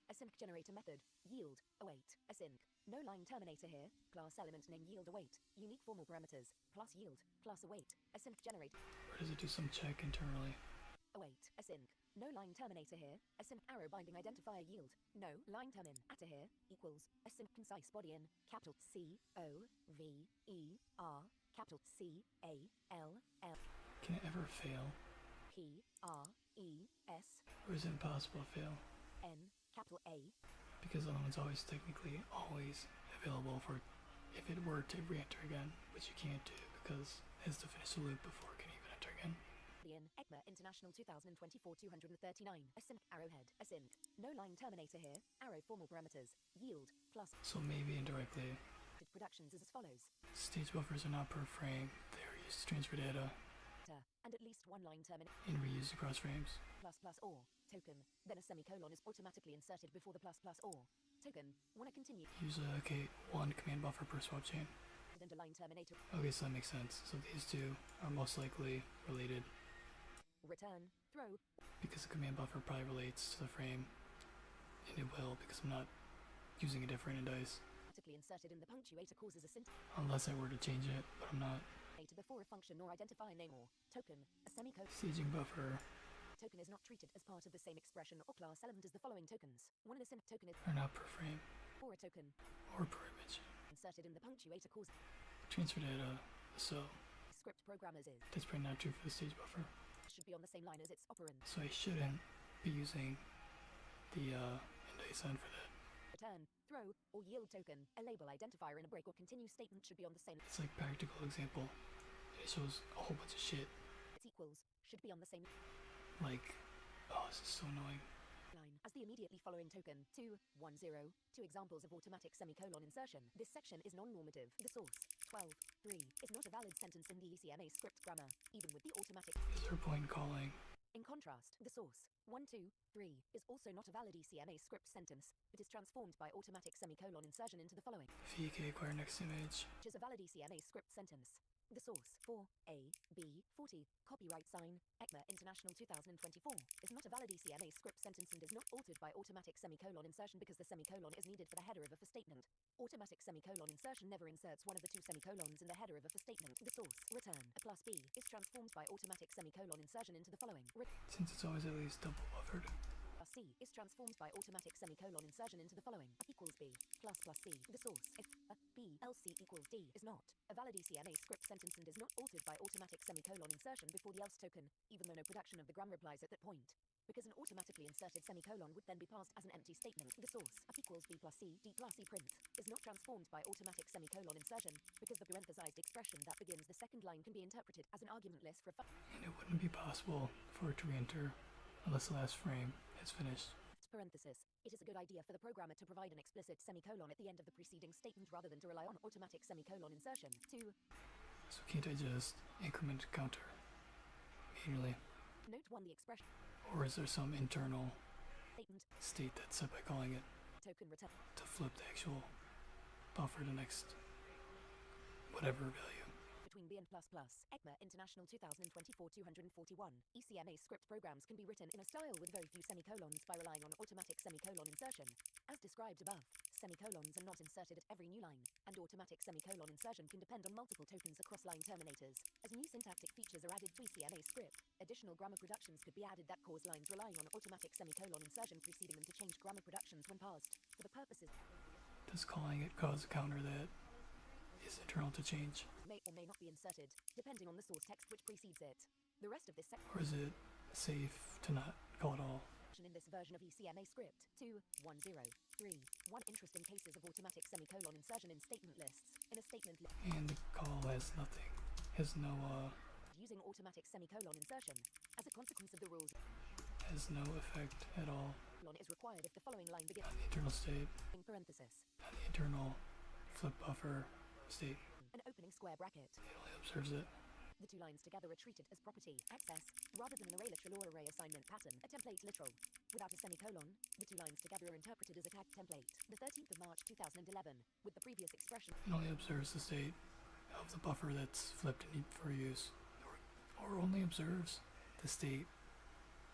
async generator method yield await async. No line terminator here class element name yield await unique formal parameters class yield class await async generate Or does it do some check internally? await async. No line terminator here async arrow binding identifier yield. No line termin atta here equals async concise body in capital C O V E R capital C A L L Can it ever fail? P R E S Or is it impossible to fail? N capital A Because the one's always technically always available for if it were to re-enter again, which you can't do because it has to finish the loop before it can even enter again. in ECMA International 2024 239 async arrowhead async. No line terminator here arrow formal parameters yield plus So maybe indirectly, productions is as follows stage buffers are not per frame, they are used to transfer data and at least one line terminator and reused across frames. plus plus or token then a semicolon is automatically inserted before the plus plus or token. Wanna continue Usually allocate one command buffer per swap chain. under line terminator Okay, so that makes sense. So these two are most likely related return throw because the command buffer probably relates to the frame, and it will because I'm not using a different indice. automatically inserted in the punctuator causes a syntax Unless I were to change it, but I'm not. before a function or identifier name or token. A semicolon Staging buffer token is not treated as part of the same expression or class element as the following tokens. One in a sync token is are not per frame or a token or per image. inserted in the punctuator cause Transfer data, so script programmers is that's probably not true for the stage buffer. should be on the same line as its operand. So I shouldn't be using the indice n for that. Return, throw, or yield token. A label identifier in a break or continue statement should be on the same It's like practical example. It shows a whole bunch of shit. its equals should be on the same Like, oh, this is so annoying. line as the immediately following token. 2, 1, 0. 2 examples of automatic semicolon insertion. This section is non-normative. The source 12, 3 is not a valid sentence in the ECMA script grammar, even with the automatic. Is there a point in calling? In contrast, the source 1, 2, 3 is also not a valid ECMA script sentence. It is transformed by automatic semicolon insertion into the following, VK acquire next image. which is a valid ECMA script sentence. The source 4A B 40 copyright sign ECMA International 2024 is not a valid ECMA script sentence and is not altered by automatic semicolon insertion because the semicolon is needed for the header of a for statement. Automatic semicolon insertion never inserts one of the two semicolons in the header of a for statement. The source return a plus B is transformed by automatic semicolon insertion into the following. Since it's always at least double buffered. Plus C is transformed by automatic semicolon insertion into the following equals B plus C. The source if B else C equals D is not a valid ECMA script sentence and is not altered by automatic semicolon insertion before the else token, even though no production of the grammar applies at that point. Because an automatically inserted semicolon would then be passed as an empty statement. The source equals B plus C D plus C print is not transformed by automatic semicolon insertion because the parenthesized expression that begins the second line can be interpreted as an argument list for a And it wouldn't be possible for it to re-enter unless the last frame is finished. parenthesis. It is a good idea for the programmer to provide an explicit semicolon at the end of the preceding statement rather than to rely on automatic semicolon insertion. 2. So can't I just increment counter manually? Note 1 the expression Or is there some internal statement state that's set by calling it token return to flip the actual buffer to next whatever value? between between B and ++. ECMA International 2024-241. ECMA script programs can be written in a style with very few semicolons by relying on automatic semicolon insertion. As described above, semicolons are not inserted at every new line, and automatic semicolon insertion can depend on multiple tokens across line terminators. As new syntactic features are added to ECMA script, additional grammar productions could be added that cause lines relying on automatic semicolon insertion preceding them to change grammar productions when parsed. For the purposes Does calling it cause a counter that is internal to change? May or may not be inserted, depending on the source text which precedes it. The rest of this section Or is it safe to not call at all? in this version of ECMA script 2.1.0.3. One interesting cases of automatic semicolon insertion in statement lists. In a statement list, And the call has nothing, has no using automatic semicolon insertion. As a consequence of the rules, effect at all colon is required if the following line begins on the internal state, in parenthesis. on the internal flip buffer state. An opening square bracket. It only observes it. The two lines together are treated as property, access, rather than an array literal or array assignment pattern, a template literal. Without a semicolon, the two lines together are interpreted as a tag template. The 13th of March 2011, with the previous expression. It only observes the state of the buffer that's flipped and for use, or only observes the state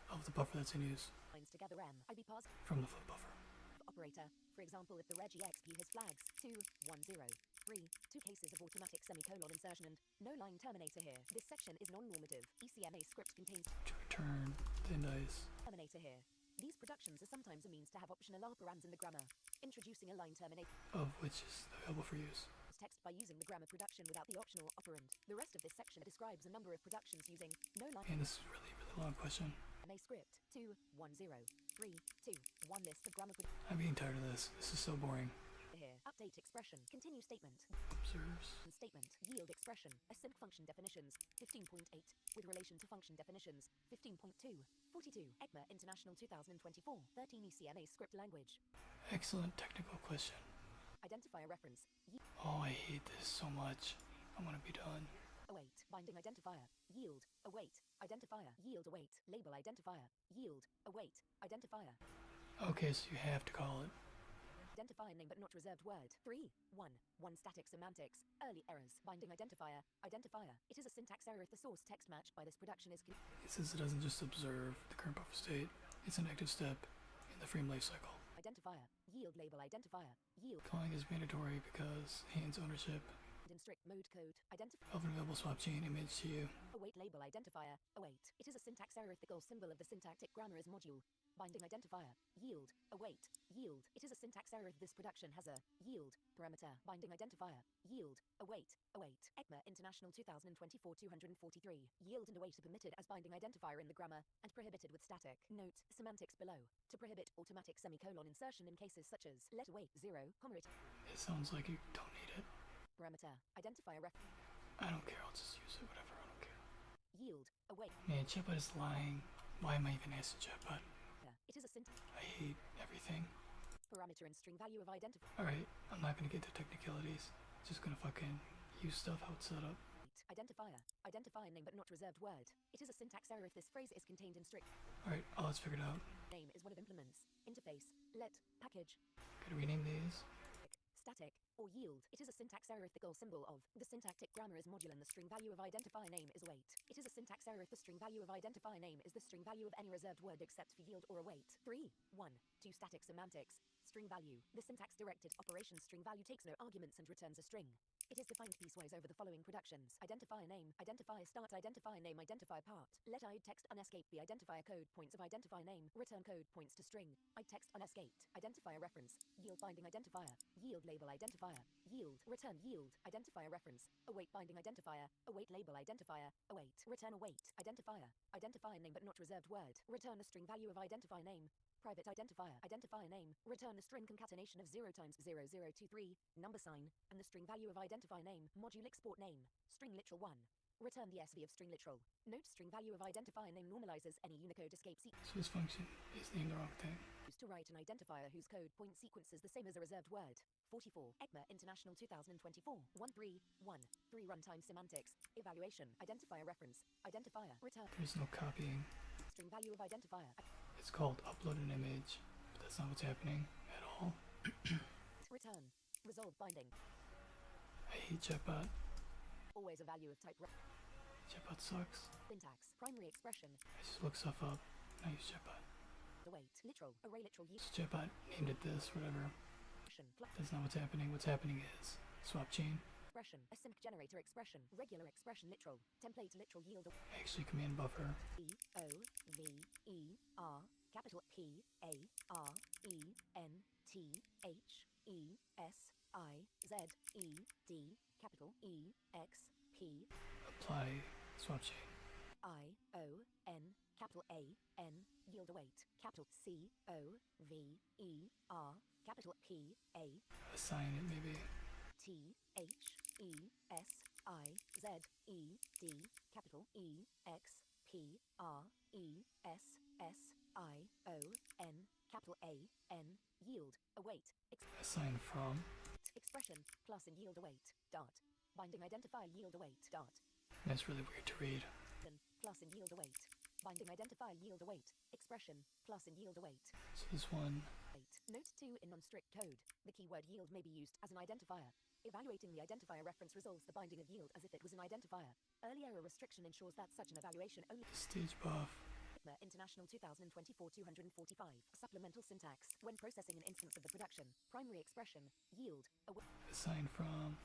of the buffer that's in use Lines together IB parse from the flip buffer. operator. For example, if the regexp has flags 2.1.0.3, two cases of automatic semicolon insertion and no line terminator here. This section is non-normative. ECMA script contains To return the indice terminator here. These productions are sometimes a means to have optional operands in the grammar. Introducing a line terminator of which is available for use. text by using the grammar production without the optional operand. The rest of this section describes a number of productions using no line. And this is a really, really long question. ECMA script 2.1.0.3.2. One list of grammar I'm getting tired of this. This is so boring. here. Update expression. Continue statement. Observes. Statement. Yield expression. Async function definitions. 15.8. With relation to function definitions. 15.2. 42. ECMA International 2024. 13 ECMA script language. Excellent technical question. Identifier reference. Oh, I hate this so much. I want to be done. Await. Binding identifier. Yield. Await. Identifier. Yield await. Label identifier. Yield. Await. Identifier. Okay, so you have to call it. Identifier name but not reserved word. 3. 1. 1 static semantics. Early errors. Binding identifier. Identifier. It is a syntax error if the source text matched by this production is It says it doesn't just observe the current buffer state. It's an active step in the frame lifecycle. identifier. Yield label identifier. Yield. Calling is mandatory because hands ownership In strict mode code. Identifier. of an available swap chain image to you. Await label identifier. Await. It is a syntax error if the goal symbol of the syntactic grammar is module. Binding identifier. Yield. Await. Yield. It is a syntax error if this production has a yield parameter. Binding identifier. Yield. Await. Await. ECMA International 2024-243. Yield and await are permitted as binding identifier in the grammar and prohibited with static. Note semantics below. To prohibit automatic semicolon insertion in cases such as let await 0, comma It sounds like you don't need it. parameter. Identifier ref. I don't care. I'll just use it. Whatever. I don't care. Yield. Await. Man, Chatbot is lying. Why am I even asking Chatbot? It is a syntax I hate everything. parameter and string value of identifier. Alright, I'm not gonna get to technicalities. Just gonna fucking use stuff how it's set up. Identifier. Identifier name but not reserved word. It is a syntax error if this phrase is contained in strict. Alright, oh, let's figure it out. Name is one of implements. Interface. Let. Package. Gotta rename these. Static. Or yield. It is a syntax error if the goal symbol of the syntactic grammar is module and the string value of identifier name is await. It is a syntax error if the string value of identifier name is the string value of any reserved word except for yield or await. 3. 1. 2 static semantics. String value. The syntax directed operation string value takes no arguments and returns a string. It is defined piecewise over the following productions. Identifier name, identifier start, identifier name, identifier part. Let id text unescape be identifier code, points of identifier name, return code, points to string. Id text unescaped, identifier reference, yield binding identifier, yield label identifier, yield, return yield, identifier reference, await binding identifier, await label identifier, await, return await, identifier, identifier name but not reserved word, return the string value of identifier name, private identifier, identifier name, return the string concatenation of 0 times 0023, number sign, and the string value of identifier name, module export name, string literal 1. Return the SV of string literal. Note string value of identifier name normalizes any Unicode escape sequence. So this function is named the wrong thing. Used to write an identifier whose code point sequence is the same as a reserved word. 44. ECMA International 2024. 131. 3 runtime semantics. Evaluation. Identifier reference. Identifier. Return. There's no copying. String value of identifier. It's called upload an image, but that's not what's happening at all. Return. Resolve binding. I hate Chatbot. always a value of type JetBot sucks. syntax. Primary expression. I just look stuff up. I use JetBot. Await. Literal. Array literal use. So JetBot named it this, whatever. Expression. That's not what's happening. What's happening is swap chain. Expression. Async generator expression. Regular expression literal. Template literal yield. Actually, command buffer. E-O-V-E-R. Capital P-A-R-E-N-T-H-E-S-I-Z-E-D. Capital E-X-P. Apply swap chain. I-O-N. Capital A-N. Yield await. Capital C-O-V-E-R. Capital P-A. Assign it maybe. T-H-E-S-I-Z-E-D. Capital E-X-P-R-E-S-S-I-O-N. Capital A-N. Yield await. Assign from. Expression plus and yield await. Dot. Binding identifier yield await. Dot. That's really weird to read. Plus and yield await. Binding identifier yield await. Expression plus and yield await. So this one. Note 2 in non-strict code. The keyword yield may be used as an identifier. Evaluating the identifier reference resolves the binding of yield as if it was an identifier. Early error restriction ensures that such an evaluation only. Stage buff. International 2024-245. Supplemental syntax. When processing an instance of the production, primary expression, yield, Assign from.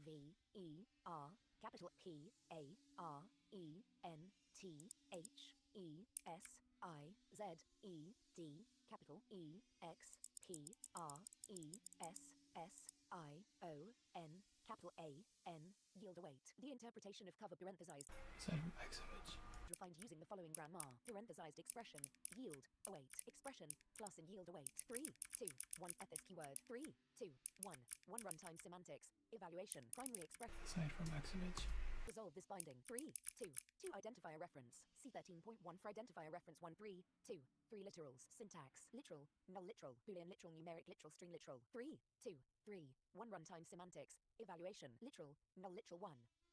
V-E-R, capital P-A-R-E-N-T-H-E-S-I-Z-E-D, capital E-X-P-R-E-S-S-I-O-N, capital A-N, yield await. The interpretation of cover parenthesized. Assign from Ximage. Refined using the following grammar. Parenthesized expression. Yield. Await. Expression. Plus and yield await. 3, 2, 1. At this keyword. 3, 2, 1. 1 runtime semantics. Evaluation. Primary expression. Assign from Ximage. Resolve this binding. 3, 2, 2. Identifier reference. C13.1 for identifier reference 1, 3, 2. 3 literals. Syntax. Literal. Null literal. Boolean literal. Numeric literal. String literal. 3, 2, 3. 1 runtime semantics. Evaluation. Literal. Null literal 1.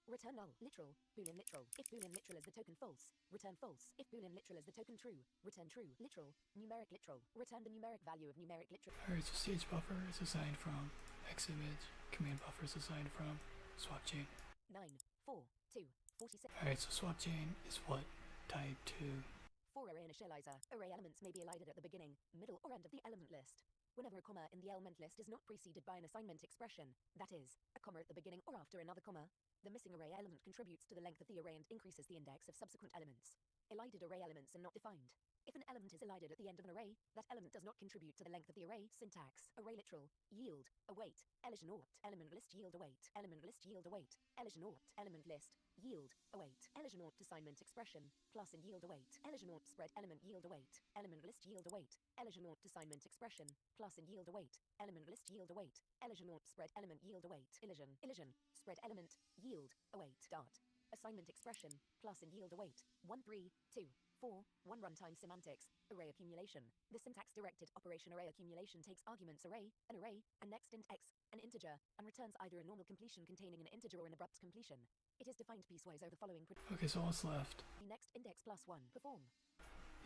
Return null, literal, boolean literal. If boolean literal is the token false, return false. If boolean literal is the token true, return true. Literal, numeric literal. Return the numeric value of numeric literal. Alright, so stage buffer is assigned from Ximage. Command buffer is assigned from swap chain. 9, 4, 2, 46. Alright, so swap chain is what? Tied to. For array initializer, array elements may be elided at the beginning, middle, or end of the element list. Whenever a comma in the element list is not preceded by an assignment expression, that is, a comma at the beginning or after another comma, the missing array element contributes to the length of the array and increases the index of subsequent elements. Elided array elements are not defined. If an element is elided at the end of an array, that element does not contribute to the length of the array. Syntax. Array literal. Yield. Await. Eligenort. Element list yield await. Element list yield await. Eligenort. Element list. Yield. Await. Eligenort assignment expression. Plus and yield await. Eligenort spread element yield await. Element list yield await. Eligenort assignment expression. Plus and yield await. Element list yield await. Eligenort spread element yield await. Eligen. Spread element. Yield. Await. Dot. Assignment expression. Plus and yield await. 1, 3, 2, 4. 1 runtime semantics. Array accumulation. The syntax-directed operation array accumulation takes arguments array, an array, and next int x, an integer, and returns either a normal completion containing an integer or an abrupt completion. It is defined piecewise over the following. Okay, so what's left The next index plus 1. Perform.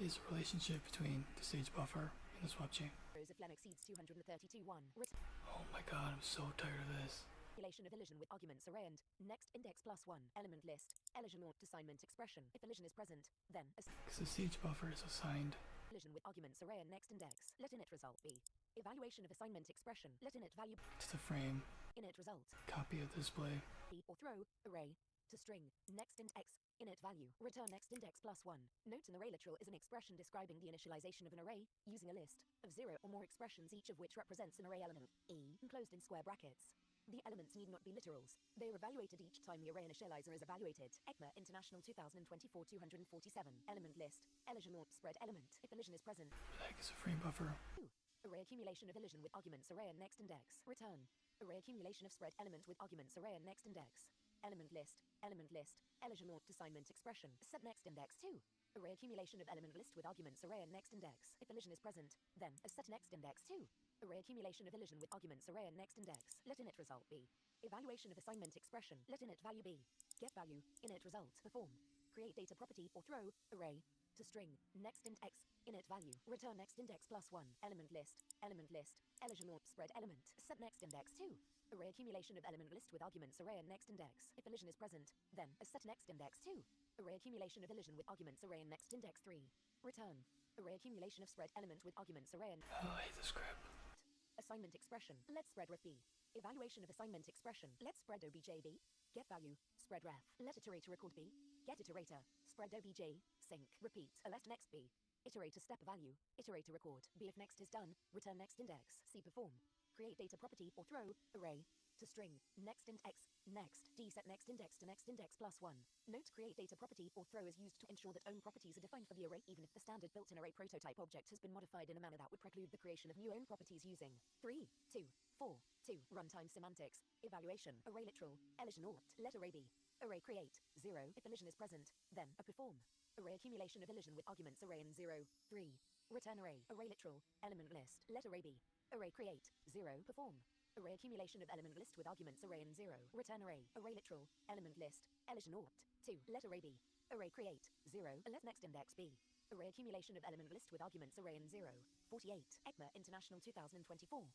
is a relationship between the stage buffer and the swap chain. Rows if len exceeds 232 1. Oh my god, I'm so tired of this. Relation of elision with arguments array and next index plus 1. Element list. Eligenort assignment expression. If elision is present, then Because the stage buffer is assigned. elision with arguments array and next index. Let init result be. Evaluation of assignment expression. Let init value To the frame. init result. Copy of display. Be or throw array to string next int x init value. Return next index plus 1. Note an array literal is an expression describing the initialization of an array using a list of 0 or more expressions each of which represents an array element. Enclosed in square brackets. The elements need not be literals. They are evaluated each time the array initializer is evaluated. ECMA International 2024-247. Element list. Eligenort spread element. If elision is present. What the heck is a frame buffer? Array accumulation of elision with arguments array and next index. Return. Array accumulation of spread element with arguments array and next index. Element list. Eligenort assignment expression. Set next index 2. Array accumulation of element list with arguments array and next index. If elision is present, then a set next index 2. Array accumulation of elision with arguments array and next index. Let init result be. Evaluation of assignment expression. Let init value be. Get value. Init result. Perform. Create data property or throw array to string, next int x, init value, return next index plus 1, element list, elision or spread element, set next index 2. Array accumulation of element list with arguments array and next index. If elision is present, then a set next index 2. Array accumulation of elision with arguments array and next index 3. Return. Array accumulation of spread element with arguments array and Oh, I hate this script. assignment expression. Let spread ref be. Evaluation of assignment expression. Let spread obj be. Get value. Spread ref. Let iterator record be. Get iterator. Spread obj. Sync. Repeat. Let next be. Iterator step value. Iterator record. B if next is done. Return next index. C perform. Create data property or throw array to string next int x next d set next index to next index plus 1. Note create data property or throw is used to ensure that own properties are defined for the array even if the standard built-in array prototype object has been modified in a manner that would preclude the creation of new own properties using 3, 2, 4, 2 runtime semantics evaluation array literal elision ort let array be array create 0 if elision is present then a perform array accumulation of elision with arguments array and 0 3 return array literal element list let array be array create 0 perform array accumulation of element list with arguments array and 0 return array literal element list elision ort 2 let array be array create 0 let next index be array accumulation of element list with arguments array and 0 48 ECMA International 2024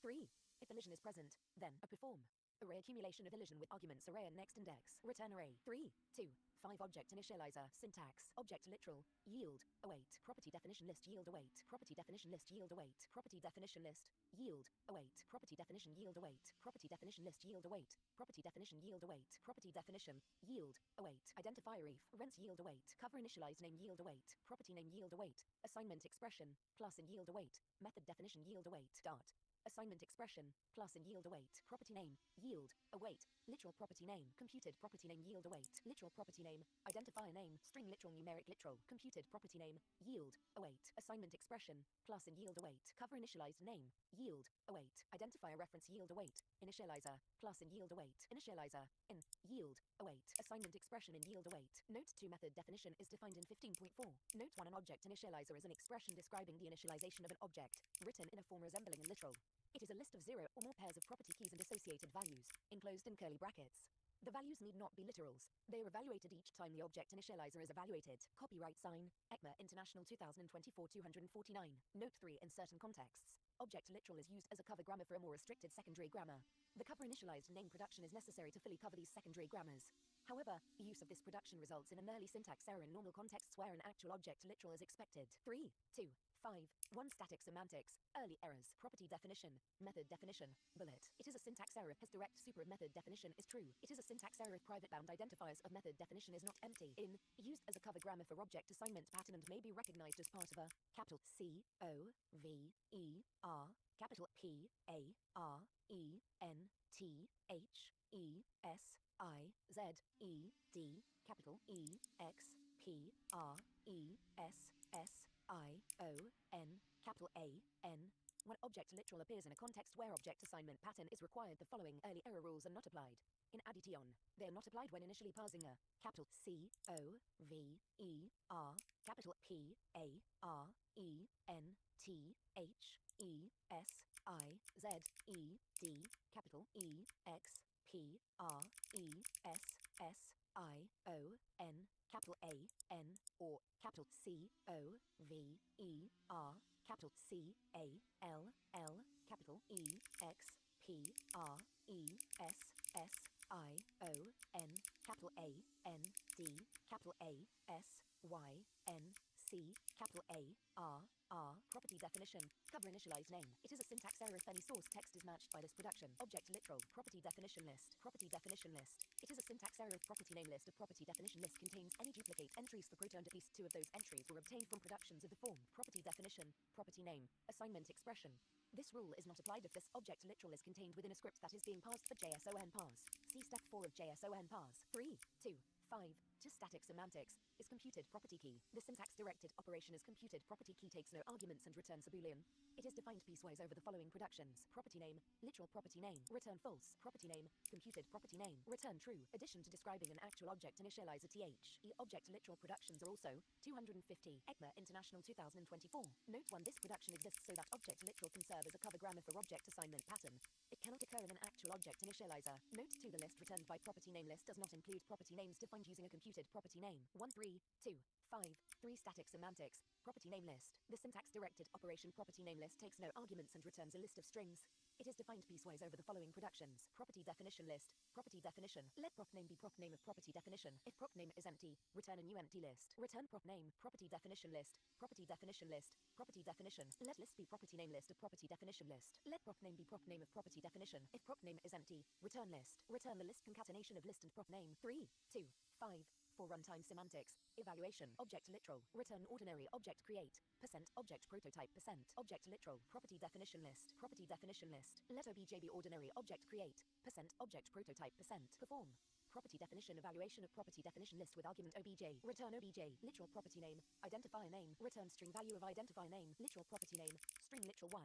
3 if elision is present then a perform array accumulation of elision with arguments array and next index return array 3 2 5 object initializer syntax object literal yield await property definition list yield await property definition list yield await property definition list yield await property definition yield await property definition list yield await property definition yield await property definition yield await identifier if rents yield await cover initialized name yield await property name yield await assignment expression plus and yield await method definition yield await dot assignment expression plus and yield await property name yield await literal property name computed property name yield await literal property name identifier name string literal numeric literal computed property name yield await assignment expression plus and yield await cover initialized name yield await identifier reference yield await initializer plus and yield await initializer in yield await assignment expression in yield await note 2 method definition is defined in 15.4 note 1 an object initializer is an expression describing the initialization of an object written in a form resembling a literal. It is a list of 0 or more pairs of property keys and associated values, enclosed in curly brackets. The values need not be literals. They are evaluated each time the object initializer is evaluated. Copyright sign, ECMA International 2024-249. Note 3 in certain contexts. Object literal is used as a cover grammar for a more restricted secondary grammar. The cover initialized name production is necessary to fully cover these secondary grammars. However, the use of this production results in an early syntax error in normal contexts where an actual object literal is expected. 3, 2, 5. 1 static semantics, early errors, property definition, method definition, bullet. It is a syntax error if direct super of method definition is true. It is a syntax error if private bound identifiers of method definition is not empty. In, used as a cover grammar for object assignment pattern and may be recognized as part of a capital C O V E R capital P A R E N T H E S I Z E D capital E X P R E S S I O N capital A N. When object literal appears in a context where object assignment pattern is required, the following early error rules are not applied. In addition, they are not applied when initially parsing a capital C O V E R capital P A R E N T H E S I Z E D capital E X P R E S S I O N capital A N or capital C O V E R capital C A L L capital E X P R E S S I O N capital A N D capital A S Y N C capital A R R. Property definition. Cover initialized name. It is a syntax error if any source text is matched by this production. Object literal. Property definition list. Property definition list. It is a syntax error if property name list of property definition list contains any duplicate entries for proto and at least 2 of those entries were obtained from productions of the form. Property definition. Property name. Assignment expression. This rule is not applied if this object literal is contained within a script that is being parsed for JSON parse. See step 4 of JSON parse. 3, 2, 5. To static semantics is computed property key. The syntax directed operation is computed property key takes no arguments and returns a boolean. It is defined piecewise over the following productions: property name, literal property name, return false, property name, computed property name, return true. Addition to describing an actual object initializer object literal productions are also 250 ECMA International 2024. Note 1: this production exists so that object literal can serve as a cover grammar for object assignment pattern. It cannot occur in an actual object initializer. Note 2: the list returned by property name list does not include property names defined using a computed executed property name 1 3 2 5 3 static semantics property name list. The syntax directed operation property name list takes no arguments and returns a list of strings. It is defined piecewise over the following productions. Property definition list. Property definition. Let prop name be prop name of property definition. If prop name is empty, return a new empty list. Return prop name. Property definition list. Property definition list. Property definition. Let list be property name list of property definition list. Let prop name be prop name of property definition. If prop name is empty, return list. Return the list concatenation of list and prop name. 3 2 5 4 runtime semantics. Evaluation. Object literal. Return ordinary object create. Percent object prototype. Percent object literal. Property definition list. Property definition list. Let obj be ordinary object create. Percent object prototype. Percent perform. Property definition. Evaluation of property definition list with argument obj. Return obj. Literal property name. Identifier name. Return string value of identifier name. Literal property name. String literal 1.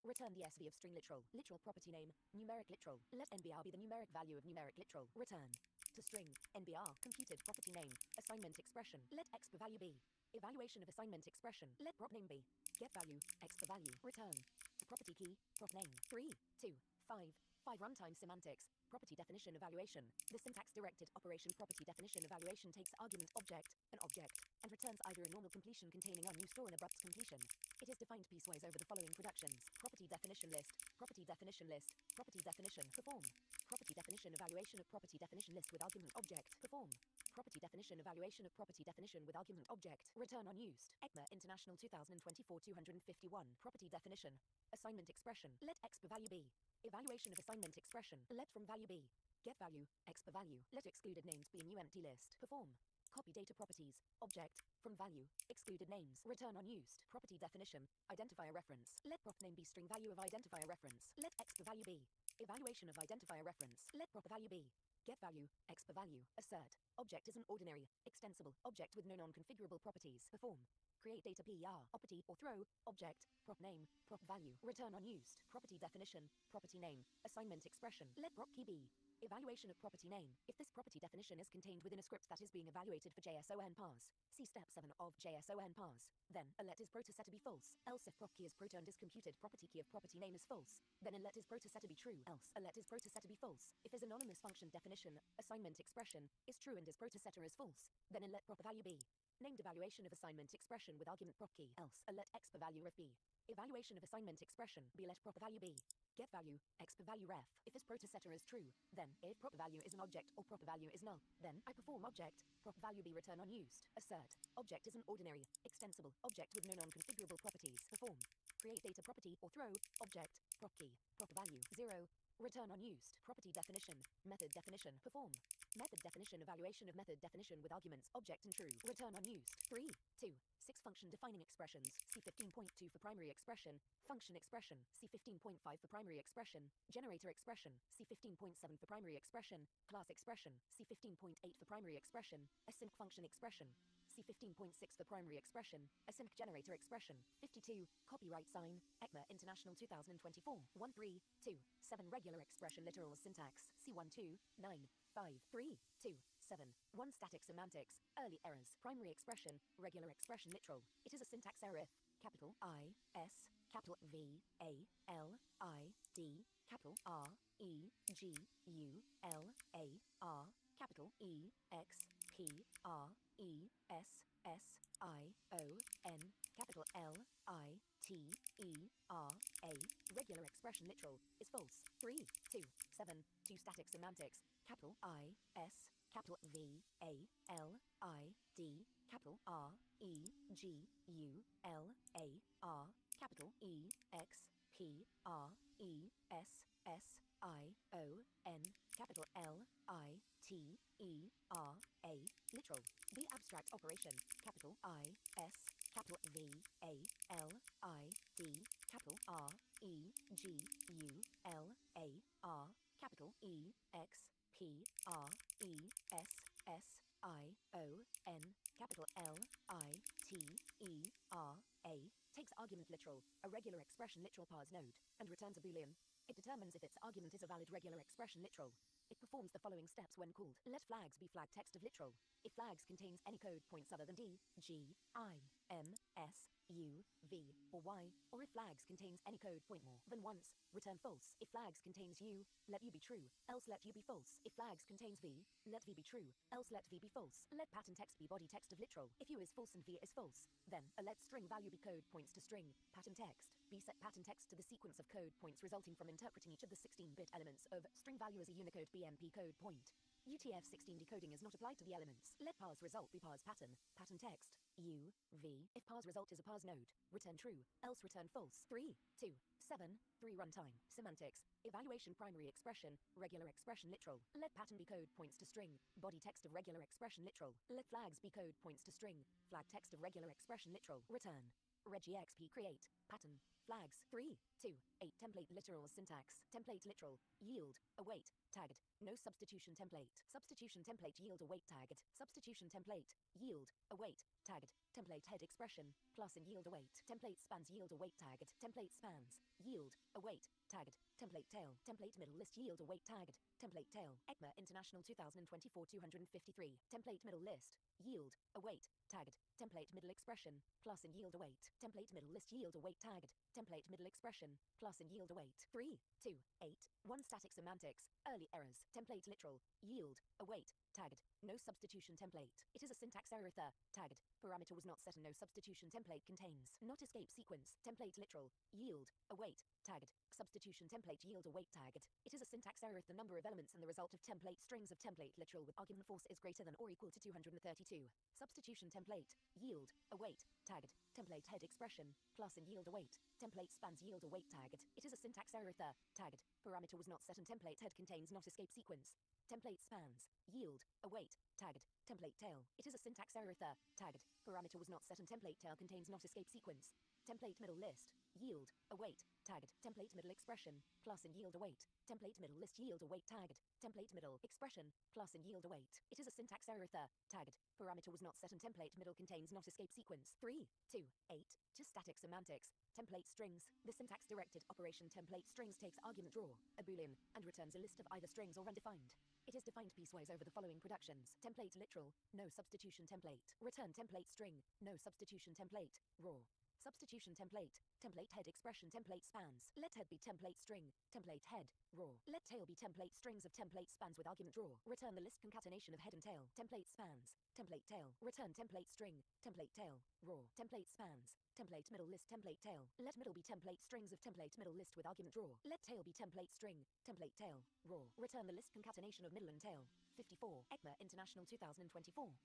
Return the SV of string literal. Literal property name. Numeric literal. Let NBR be the numeric value of numeric literal. Return. To string. NBR. Computed property name. Assignment expression. Let X per value be. Evaluation of assignment expression. Let prop name be. Get value. X per value. Return. To property key. Prop name. 3 2 5 5 runtime semantics. Property definition evaluation. The syntax directed operation property definition evaluation takes argument object, an object, and returns either a normal completion containing unused or an abrupt completion. It is defined piecewise over the following productions. Property definition list. Property definition list. Property definition. Perform. Property definition evaluation of property definition list with argument object. Perform. Property definition evaluation of property definition with argument object. Return unused. ECMA International 2024-251. Property definition. Assignment expression. Let X per value be. Evaluation of assignment expression. Let from value be. Get value. X per value. Let excluded names be a new empty list. Perform. Copy data properties. Object. From value. Excluded names. Return unused. Property definition. Identifier reference. Let prop name be string value of identifier reference. Let X per value be. Evaluation of identifier reference. Let prop value be. Get value. X per value. Assert. Object is an ordinary, extensible object with no non-configurable properties. Perform. Create data PER, operaty or throw, object, prop name, prop value. Return unused. Property definition. Property name. Assignment expression. Let prop key be. Evaluation of property name. If this property definition is contained within a script that is being evaluated for JSON parse, see step 7 of JSON parse. Then, a let is proto set to be false. Else if prop key is proto and is computed, property key of property name is false. Then a let is proto set to be true. Else, a let is proto set to be false. If is anonymous function definition, assignment expression, is true and is proto setter is false. Then a let prop value be. Named evaluation of assignment expression with argument prop key. Else, a let X per value ref be. Evaluation of assignment expression, be let prop value be. Get value, X per value ref. If this proto setter is true, then if prop value is an object or prop value is null, then I perform object, prop value be return unused. Assert. Object is an ordinary, extensible object with no non-configurable properties. Perform. Create data property or throw, object, prop key, prop value 0. Return unused. Property definition. Method definition. Perform. Method definition. Evaluation of method definition with arguments object and true. Return unused. 3 2 6 function defining expressions. See 15.2 for primary expression. Function expression. See 15.5 for primary expression. Generator expression. See 15.7 for primary expression. Class expression. See 15.8 for primary expression. Async function expression. See 15.6 for primary expression. Async generator expression. 52. Copyright sign. ECMA International 2024. 1327 regular expression literal syntax. C12 9 5 3 2 7 1 static semantics. Early errors. Primary expression. Regular expression literal. It is a syntax error if capital I S capital V A L I D capital R E G U L A R capital E X P R E S S I O N capital L I T E R A regular expression literal is false. 3 2 7 2 static semantics. Capital I S capital V A L I D capital R E G U L A R capital E X P R E S S I O N capital L I T E R A literal. The abstract operation. Capital I S capital V A L I D capital R E G U L A R capital E X P R E S S I O N capital L I T E R A takes argument literal, a regular expression literal parse node, and returns a boolean. It determines if its argument is a valid regular expression literal. It performs the following steps when called. Let flags be flag text of literal. If flags contains any code points other than D, G, I, M, S, U, V, or Y, or if flags contains any code point more than once, return false. If flags contains U, let U be true, else let U be false. If flags contains V, let V be true, else let V be false. Let pattern text be body text of literal. If U is false and V is false, then a let string value be code points to string, pattern text. B set pattern text to the sequence of code points resulting from interpreting each of the 16-bit elements of string value as a Unicode BMP code point. UTF-16 decoding is not applied to the elements. Let parse result be parse pattern, pattern text, U, V. If parse result is a parse node, return true, else return false. 3, 2, 7, 3 runtime. Semantics, evaluation primary expression, regular expression literal. Let pattern be code points to string, body text of regular expression literal. Let flags be code points to string, flag text of regular expression literal. Return. regexp create, pattern, flags. 3, 2, 8 template literal syntax, template literal, yield, await, tagged, no substitution template, substitution template yield await tagged, substitution template, yield, await, tagged, template head expression, plus and yield await, template spans yield await tagged, template spans, yield, await, tagged, template tail, template middle list yield await tagged, template tail, ECMA International 2024 253, template middle list, yield, await, tagged, template middle expression, plus and yield await, template middle list yield await tagged, template middle expression, plus and yield await. 3, 2, 8, 1 static semantics, early errors, template literal, yield, await, tagged, no substitution template. It is a syntax error if the tagged parameter was not set and no substitution template contains not escape sequence, template literal, yield, await, tagged, substitution template yield await tagged. It is a syntax error if the number of elements in the result of template strings of template literal with argument force is greater than or equal to 232. Substitution template, yield, await, tagged, template head expression, plus and yield await, template spans yield await tagged. It is a syntax error if the tagged parameter was not set and template head contains not escape sequence. Template spans, yield, await, tagged, template tail. It is a syntax error if the tagged parameter was not set and template tail contains not escape sequence. Template middle list, yield, await, tagged, template middle expression, plus and yield await, template middle list yield await tagged, template middle expression, plus and yield await. It is a syntax error if the tagged parameter was not set and template middle contains not escape sequence. 3, 2, 8, just static semantics, template strings. The syntax directed operation template strings takes argument draw, a boolean, and returns a list of either strings or undefined. It is defined piecewise over the following productions. Template literal, no substitution template. Return template string, no substitution template, raw. Substitution template, template head expression template spans. Let head be template string, template head, raw. Let tail be template strings of template spans with argument draw. Return the list concatenation of head and tail. Template spans, template tail. Return template string, template tail, raw. Template spans, template middle list template tail. Let middle be template strings of template middle list with argument draw. Let tail be template string, template tail, raw. Return the list concatenation of middle and tail. 54. ECMA International 2024.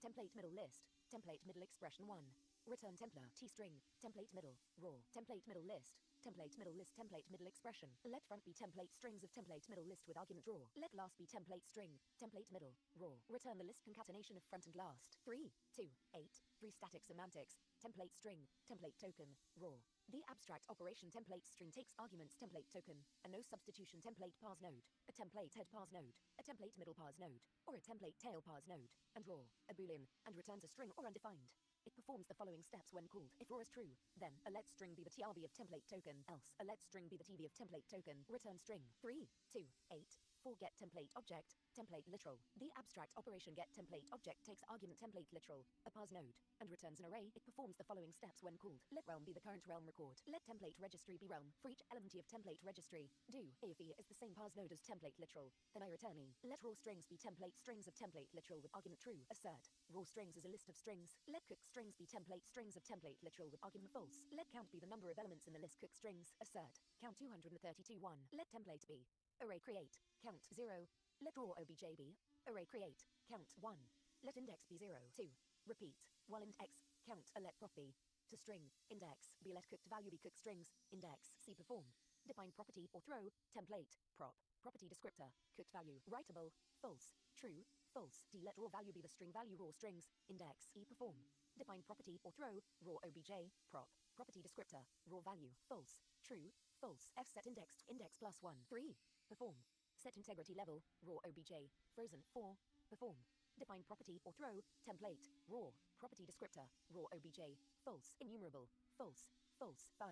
Template middle list, template middle expression 1. Return templar, T-string, template middle, raw, template middle list, template middle expression. Let front be template strings of template middle list with argument draw. Let last be template string, template middle, raw. Return the list concatenation of front and last. 3, 2, 8, 3 static semantics, template string, template token, raw. The abstract operation template string takes arguments template token, a no substitution template parse node, a template head parse node, a template middle parse node, or a template tail parse node, and raw, a boolean, and returns a string or undefined. It performs the following steps when called. If raw is true, then a let string be the TRV of template token, else a let string be the TV of template token. Return string. 3, 2, 8, 4 get template object, template literal. The abstract operation get template object takes argument template literal, a parse node, and returns an array. It performs the following steps when called. Let realm be the current realm record. Let template registry be realm. For each element of template registry, do if e is the same parse node as template literal, then I return e. Let raw strings be template strings of template literal with argument true. Assert. Raw strings is a list of strings. Let cook strings be template strings of template literal with argument false. Let count be the number of elements in the list cook strings. Assert. Count 232 1. Let template be array create. Count 0. Let raw obj be array create. Count 1. Let index be 0, 2. Repeat. While index count a let prop be to string index be let cooked value be cooked strings index c perform. Define property or throw template prop property descriptor cooked value writable false true false. D let raw value be the string value raw strings index e perform. Define property or throw raw obj prop property descriptor raw value false true false. F set index plus 1 3 perform. Set integrity level raw obj frozen 4 perform. Define property or throw template raw property descriptor raw obj false enumerable false false 5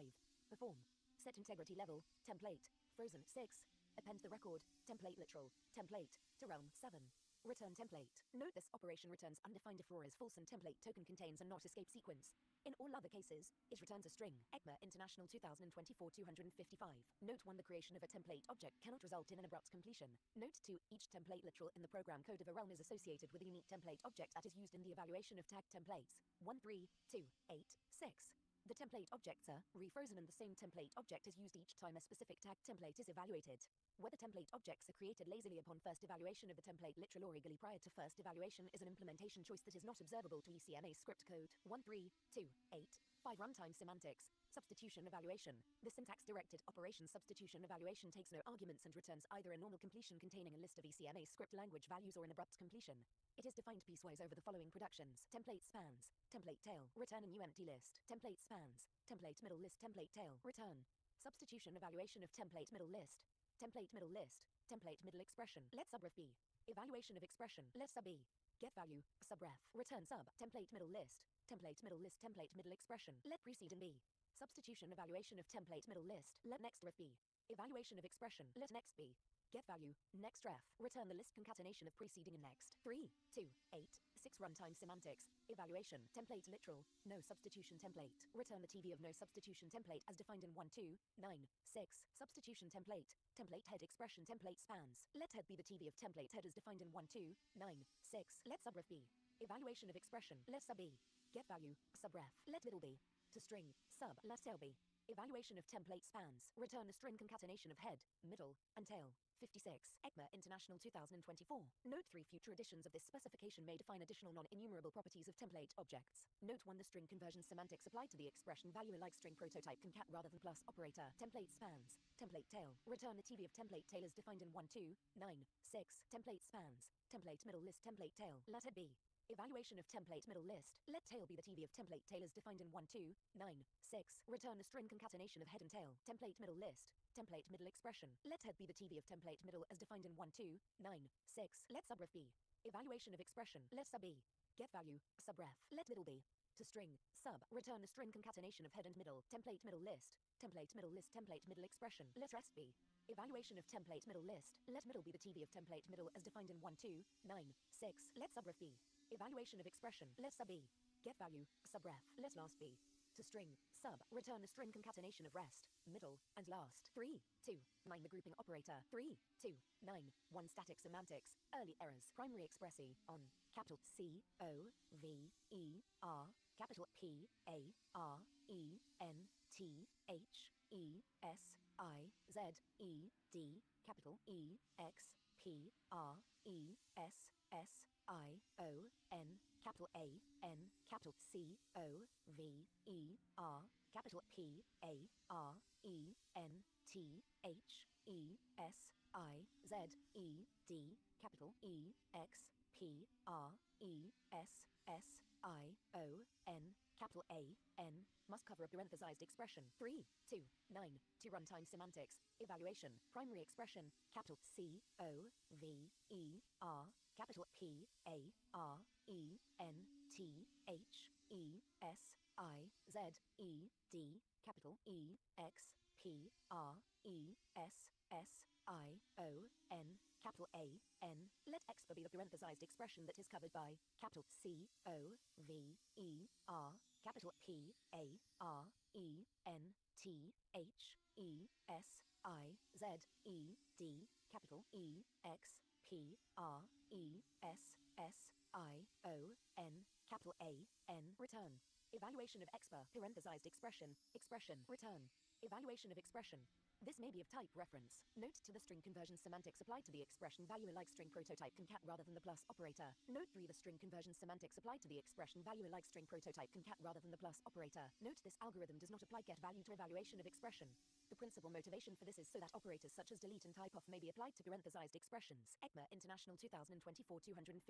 perform. Set integrity level template frozen 6 append the record template literal template to realm 7. Return template. Note this operation returns undefined if raw is false and template token contains a not escape sequence. In all other cases, it returns a string. ECMA International 2024 255. Note 1. The creation of a template object cannot result in an abrupt completion. Note 2. Each template literal in the program code of a realm is associated with a unique template object that is used in the evaluation of tag templates. 1 3 2 8 6. The template objects are refrozen and the same template object is used each time a specific tag template is evaluated. Whether template objects are created lazily upon first evaluation of the template literal or eagerly prior to first evaluation is an implementation choice that is not observable to ECMA script code. 1 3 2 8 5. Runtime semantics. Substitution evaluation. The syntax-directed operation substitution evaluation takes no arguments and returns either a normal completion containing a list of ECMA script language values or an abrupt completion. It is defined piecewise over the following productions: template spans, template tail, return a new empty list, template spans, template middle list, template tail, return. Substitution evaluation of template middle list, template middle list, template middle expression, let subref be. Evaluation of expression, let sub be. Get value, subref, return sub, template middle list, template middle list, template middle expression, let precede and be. Substitution evaluation of template middle list, let next ref be. Evaluation of expression, let next be. Get value, next ref, return the list concatenation of preceding and next. 3 2 8 6. Runtime semantics. Evaluation, template literal, no substitution template. Return the TV of no substitution template as defined in 1 2 9 6. Substitution template, template head expression, template spans. Let head be the TV of template head as defined in 1 2 9 6. Let subref be. Evaluation of expression, let sub be. Get value, subref, let middle be. To string, sub, let tail be. Evaluation of template spans. Return a string concatenation of head, middle, and tail. 56. ECMA International 2024. Note 3. Future editions of this specification may define additional non-enumerable properties of template objects. Note 1. The string conversion semantics applied to the expression value like string prototype concat rather than plus operator. Template spans, template tail. Return the TV of template tail is defined in 1 2 9 6. Template spans, template middle list, template tail. Let head be. Evaluation of template middle list. Let tail be the TV of template tail is defined in 1 2 9 6. Return a string concatenation of head and tail. Template middle list, template middle expression. Let head be the TV of template middle as defined in 1 2 9 6. Let subref be. Evaluation of expression. Let sub be. Get value, subref. Let middle be. To string, sub. Return a string concatenation of head and middle. Template middle list, template middle list, template middle expression. Let rest be. Evaluation of template middle list. Let middle be the TV of template middle as defined in 1 2 9 6. Let subref be. Evaluation of expression, let sub be. Get value, subref, let last be. To string, sub, return a string concatenation of rest, middle, and last. 3 2 9. The grouping operator. 3 2 9 1. Static semantics. Early errors. Primary expressi on capital C O V E R, capital P A R E N T H E S I Z E D, capital E X P R E S S I O N, capital A N, capital C O V E R, capital P A R E N T H E S I Z E D, capital E X P R E S S I O N, capital A N, must cover a parenthesized expression. 3 2 9. To runtime semantics. Evaluation. Primary expression. Capital C O V E R, capital P A R E N T H E S I Z E D, capital E X P R E S S I O N, capital A N. Let expa be the parenthesized expression that is covered by capital C O V E R, capital P A R E N T H E S I Z E D, capital E X P R E S S I O N, capital A N. Return. Evaluation of expa, parenthesized expression, expression, return. Evaluation of expression. This may be of type reference. Note to the string conversion semantics applied to the expression value like string prototype concat rather than the plus operator. Note 3. The string conversion semantics applied to the expression value like string prototype concat rather than the plus operator. Note this algorithm does not apply get value to evaluation of expression. The principal motivation for this is so that operators such as delete and type off may be applied to parenthesized expressions. ECMA International 2024 257.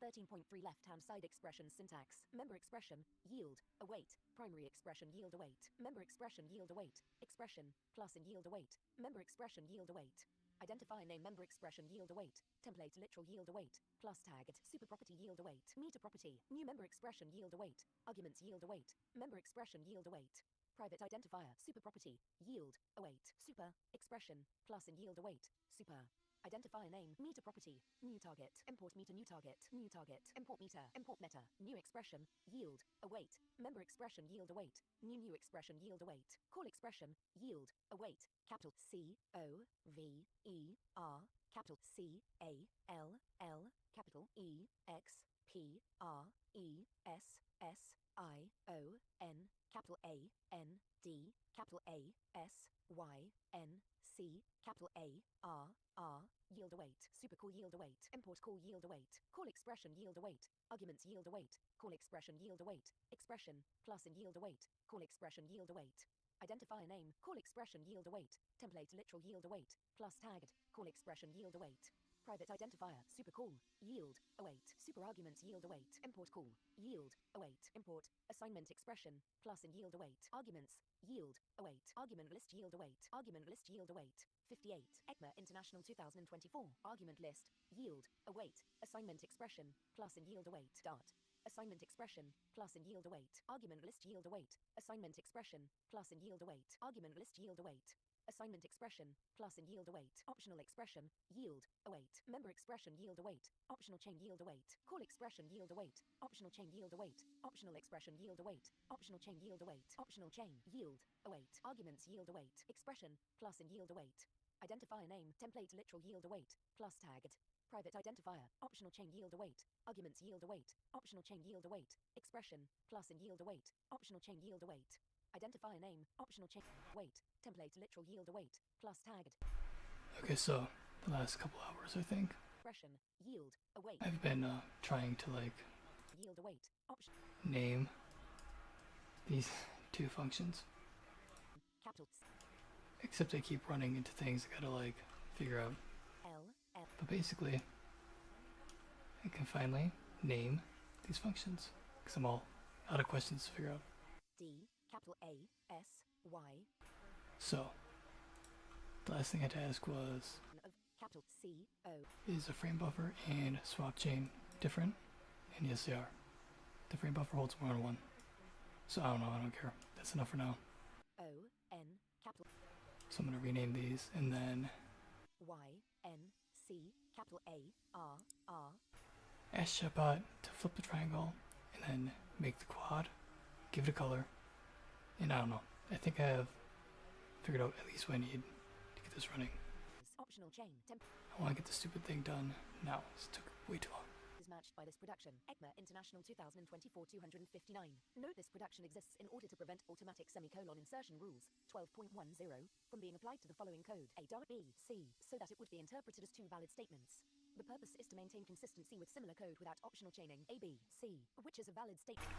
13.3. Left-hand side expression syntax. Member expression, yield, await. Primary expression, yield, await. Member expression, yield, await. Expression, plus and yield, await. Member expression, yield, await. Identify name member expression, yield, await. Template literal, yield, await. Plus tagged, super property, yield, await. Meter property, new member expression, yield, await. Arguments, yield, await. Member expression, yield, await. Private identifier, super property, yield, await. Super, expression, plus and yield, await. Super. Identifier name, meter property, new target, import meter, new target, import meter, import meta, new expression, yield, await, member expression, yield, await, new expression, yield, await, call expression, yield, await, capital C O V E R, capital C A L L, capital E X P R E S S I O N, capital A N D, capital A S Y N C, capital A R R, yield await, supercall yield await, import call yield await, call expression yield await, arguments yield await, call expression yield await, expression, plus and yield await, call expression yield await. Identifier name, call expression yield await, template literal yield await, plus tagged, call expression yield await. Private identifier, supercall, yield, await, super arguments yield await, import call, yield, await, import, assignment expression, plus and yield await, arguments, yield, await, argument list yield await, 58, ECMA International 2024, argument list, yield, await, assignment expression, plus and yield await, dart. Assignment expression, plus and yield await, argument list yield await, assignment expression, plus and yield await, argument list yield await. Assignment expression, plus and yield await, optional expression, yield, await, member expression yield await, optional chain yield await, call expression yield await, optional chain yield await, optional expression yield await, optional chain yield await, optional chain, yield, await, arguments yield await, expression, plus and yield await. Identifier name, template literal yield await, plus tagged. Private identifier, optional chain yield await, arguments yield await, optional chain yield await, expression, plus and yield await, optional chain yield await. Identifier name, optional chain, wait, template literal yield await, plus tagged. Okay, so the last couple hours, I think, Expression, yield, await, I've been trying to like yield await, option, name these two functions, capital except I keep running into things I gotta like figure out. L, L, But basically, I can finally name these functions because I'm all out of questions to figure out. D, capital A, S, Y, So the last thing I had to ask was, of capital C, O, is a frame buffer and swap chain different? And yes, they are. The frame buffer holds more than one. So I don't know, I don't care. That's enough for now. O, N, capital So I'm gonna rename these and then Y, N, C, capital A, R, R, ask chatbot to flip the triangle and then make the quad, give it a color, and I don't know. I think I have figured out at least what I need to get this running. optional chain, temp I want to get this stupid thing done now. This took way too long. is matched by this production. ECMA International 2024 259. Note this production exists in order to prevent automatic semicolon insertion rules 12.10 from being applied to the following code A, B, C, so that it would be interpreted as two valid statements. The purpose is to maintain consistency with similar code without optional chaining A, B, C, which is a valid statement.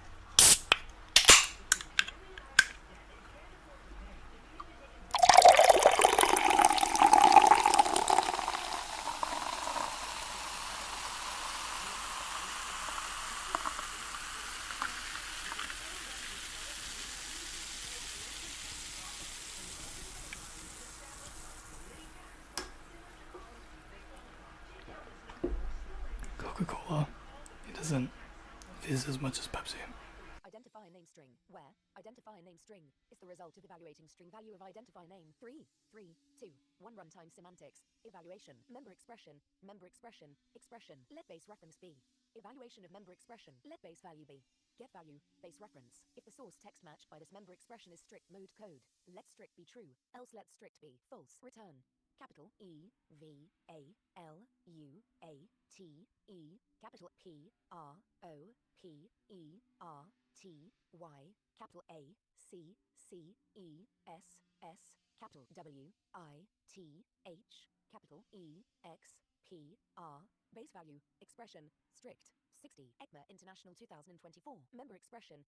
Coca-Cola, it doesn't fizz as much as Pepsi. Identifier name string, where identifier name string is the result of evaluating string value of identifier name 3, 3, 2, 1 runtime semantics, evaluation, member expression, expression, let base reference B, evaluation of member expression, let base value B, get value, base reference. If the source text matched by this member expression is strict mode code, let strict be true, else let strict be false. Return. Capital E, V, A, L, U, A, T, E, capital P, R, O, P, E, R, T, Y, capital A, C, C, E, S, S, capital W, I, T, H, capital E, X, P, R, base value, expression, strict, 60, ECMA International 2024, member expression,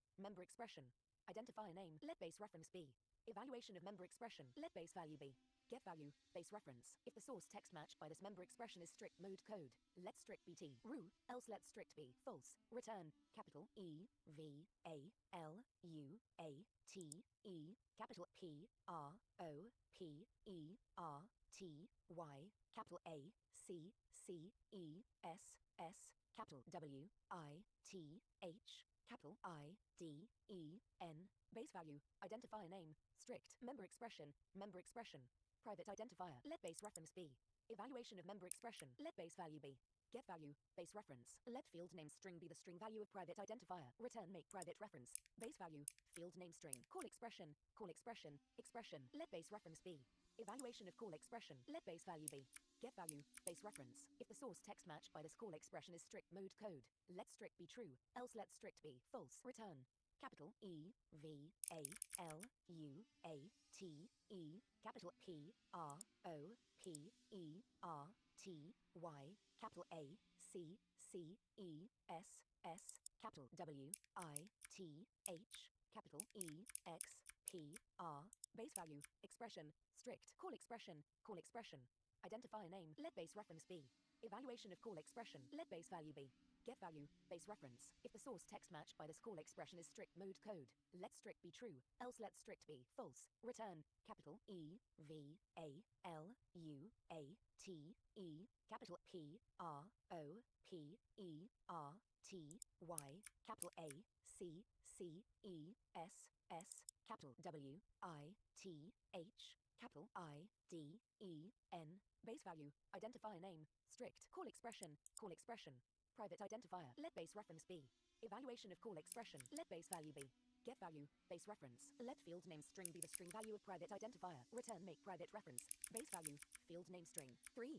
identifier name, let base reference B, evaluation of member expression, let base value B, get value, base reference. If the source text matched by this member expression is strict mode code, let strict be T, true, else let strict be false. Return, capital E, V, A, L, U, A, T, E, capital P, R, O, P, E, R, T, Y, capital A, C, C, E, S, S, capital W, I, T, H, capital I, D, E, N, base value, identifier name, strict, member expression, private identifier, let base reference B, Evaluation of member expression. Let base value be get value, base reference. Let field name string be the string value of private identifier. Return make private reference. Base value, field name string. Call expression, expression. Let base reference be. Evaluation of call expression. Let base value be get value, base reference. If the source text matched by this call expression is strict mode code, let strict be true, else let strict be false. Return capital E V A L U A T E capital P R O P E R T Y capital A C C E S S capital W I T H capital E X P R base value expression strict call expression identifier name let base reference be evaluation of call expression let base value be get value base reference. If the source text matched by this call expression is strict mode code, let strict be true, else let strict be false. Return capital E V A L U A T E capital P R O P E R T Y capital A C C E S S capital W I T H capital I D E N base value identifier name strict call expression private identifier let base reference be evaluation of call expression let base value be get value base reference let field name string be the string value of private identifier return make private reference base value field name string 3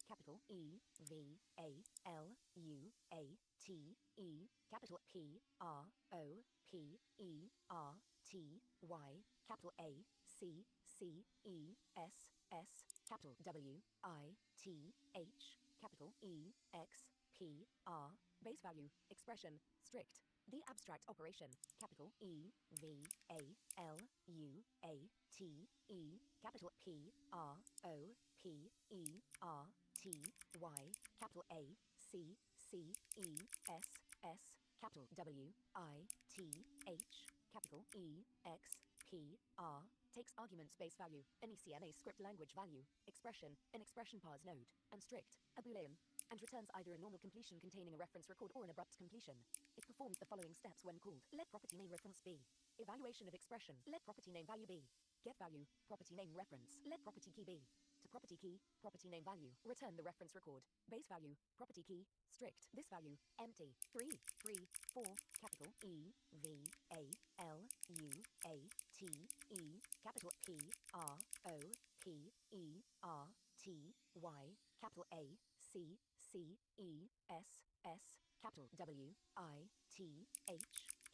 capital E V A L U A T E capital P R O P E R T Y capital A C C E S S capital W I T H capital E X P R base value expression strict the abstract operation capital E V A L U A T E capital P R O P E R T Y capital A C C E S S capital W I T H capital E X P R takes arguments base value an ECMA script language value expression an expression parse node and strict a boolean and returns either a normal completion containing a reference record or an abrupt completion. It performs the following steps when called. Let property name reference be. Evaluation of expression. Let property name value be. Get value, property name reference. Let property key be. To property key, property name value. Return the reference record. Base value, property key, strict. This value, empty. 3, 4, capital E, V, A, L, U, A, T, E, capital P, R, O, P, E, R, T, Y, capital A, C, C, E, S, S, capital W, I, T, H,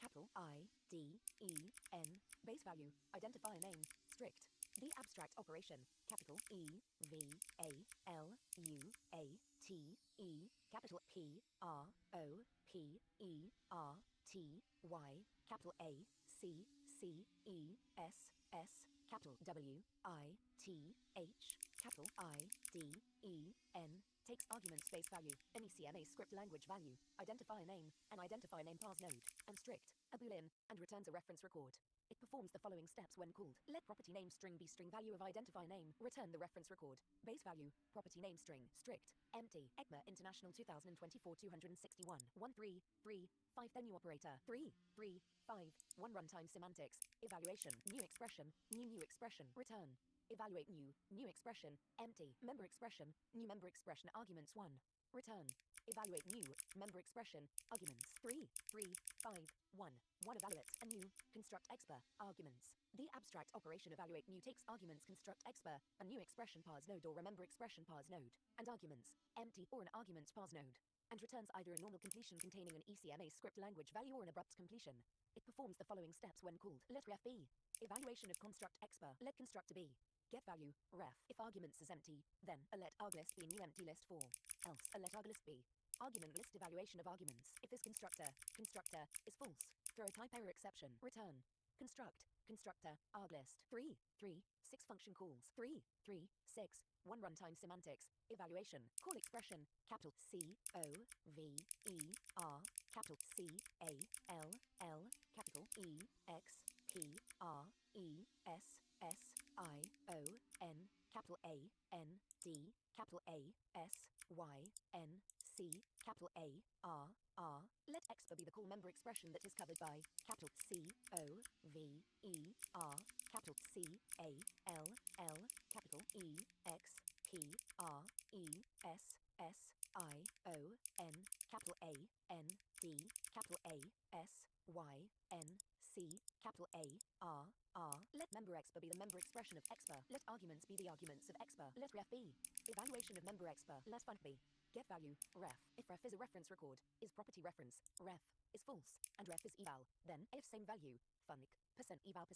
capital I, D, E, N, base value, identifier name, strict. The abstract operation, capital E, V, A, L, U, A, T, E, capital P, R, O, P, E, R, T, Y, capital A, C, C, E, S, S, capital W, I, T, H, capital I, D, E, N, takes argument space value, an ECMA script language value, identifier name, an identifier name parse node, and strict, a boolean, and returns a reference record. It performs the following steps when called. Let property name string be string value of identifier name, return the reference record. Base value, property name string, strict, empty, ECMA International 2024 261, 1 3 3 5 then new operator, 3 3 5 1 runtime semantics, evaluation, new expression, return. Evaluate new expression, empty, member expression, new member expression arguments 1. Return. Evaluate new, member expression, arguments 3 3 5 1. 1 evaluate, a new, construct exper, arguments. The abstract operation evaluate new takes arguments construct exper, a new expression parse node or remember expression parse node, and arguments, empty or an arguments parse node, and returns either a normal completion containing an ECMA script language value or an abrupt completion. It performs the following steps when called. Let ref be. Evaluation of construct exper, let constructor be. Get value, ref. If arguments is empty, then a let arglist be new empty list 4. Else a let arglist be. Argument list evaluation of arguments. If this constructor is false, throw a type error exception. Return. Constructor, arglist. 3 3 6 function calls. 3 3 6 1 runtime semantics. Evaluation. Call expression. Capital C O V E R. Capital C A L L. Capital E X P R E S S I O N. Capital A N D. Capital A S Y N C. Capital A R R. Let exper be the call member expression that is covered by capital C O V E R. Capital C A L L. Capital E X key R E S S I O N capital A N D capital A S Y N C capital A R R. Let member expa be the member expression of expa. Let arguments be the arguments of expa. Let ref be evaluation of member expa. Let func be get value ref. If ref is a reference record, is property reference, ref is false, and ref is eval, then if same value func %eval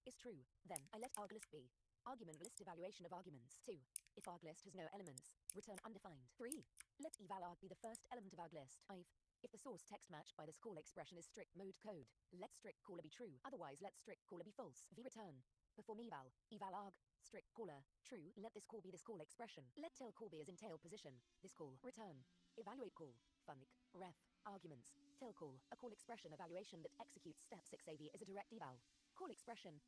is true, then I let arglist be argument list evaluation of arguments. 2. If arglist has no elements, return undefined. 3. Let eval arg be the first element of arglist. 5. If the source text matched by this call expression is strict mode code, let strict caller be true, otherwise let strict caller be false. V return. Perform eval arg, strict caller, true, let this call be this call expression. Let tail call be as in tail position, this call, return. Evaluate call, func, ref, arguments, tail call, a call expression evaluation that executes step 6 AV is a direct eval. Call expression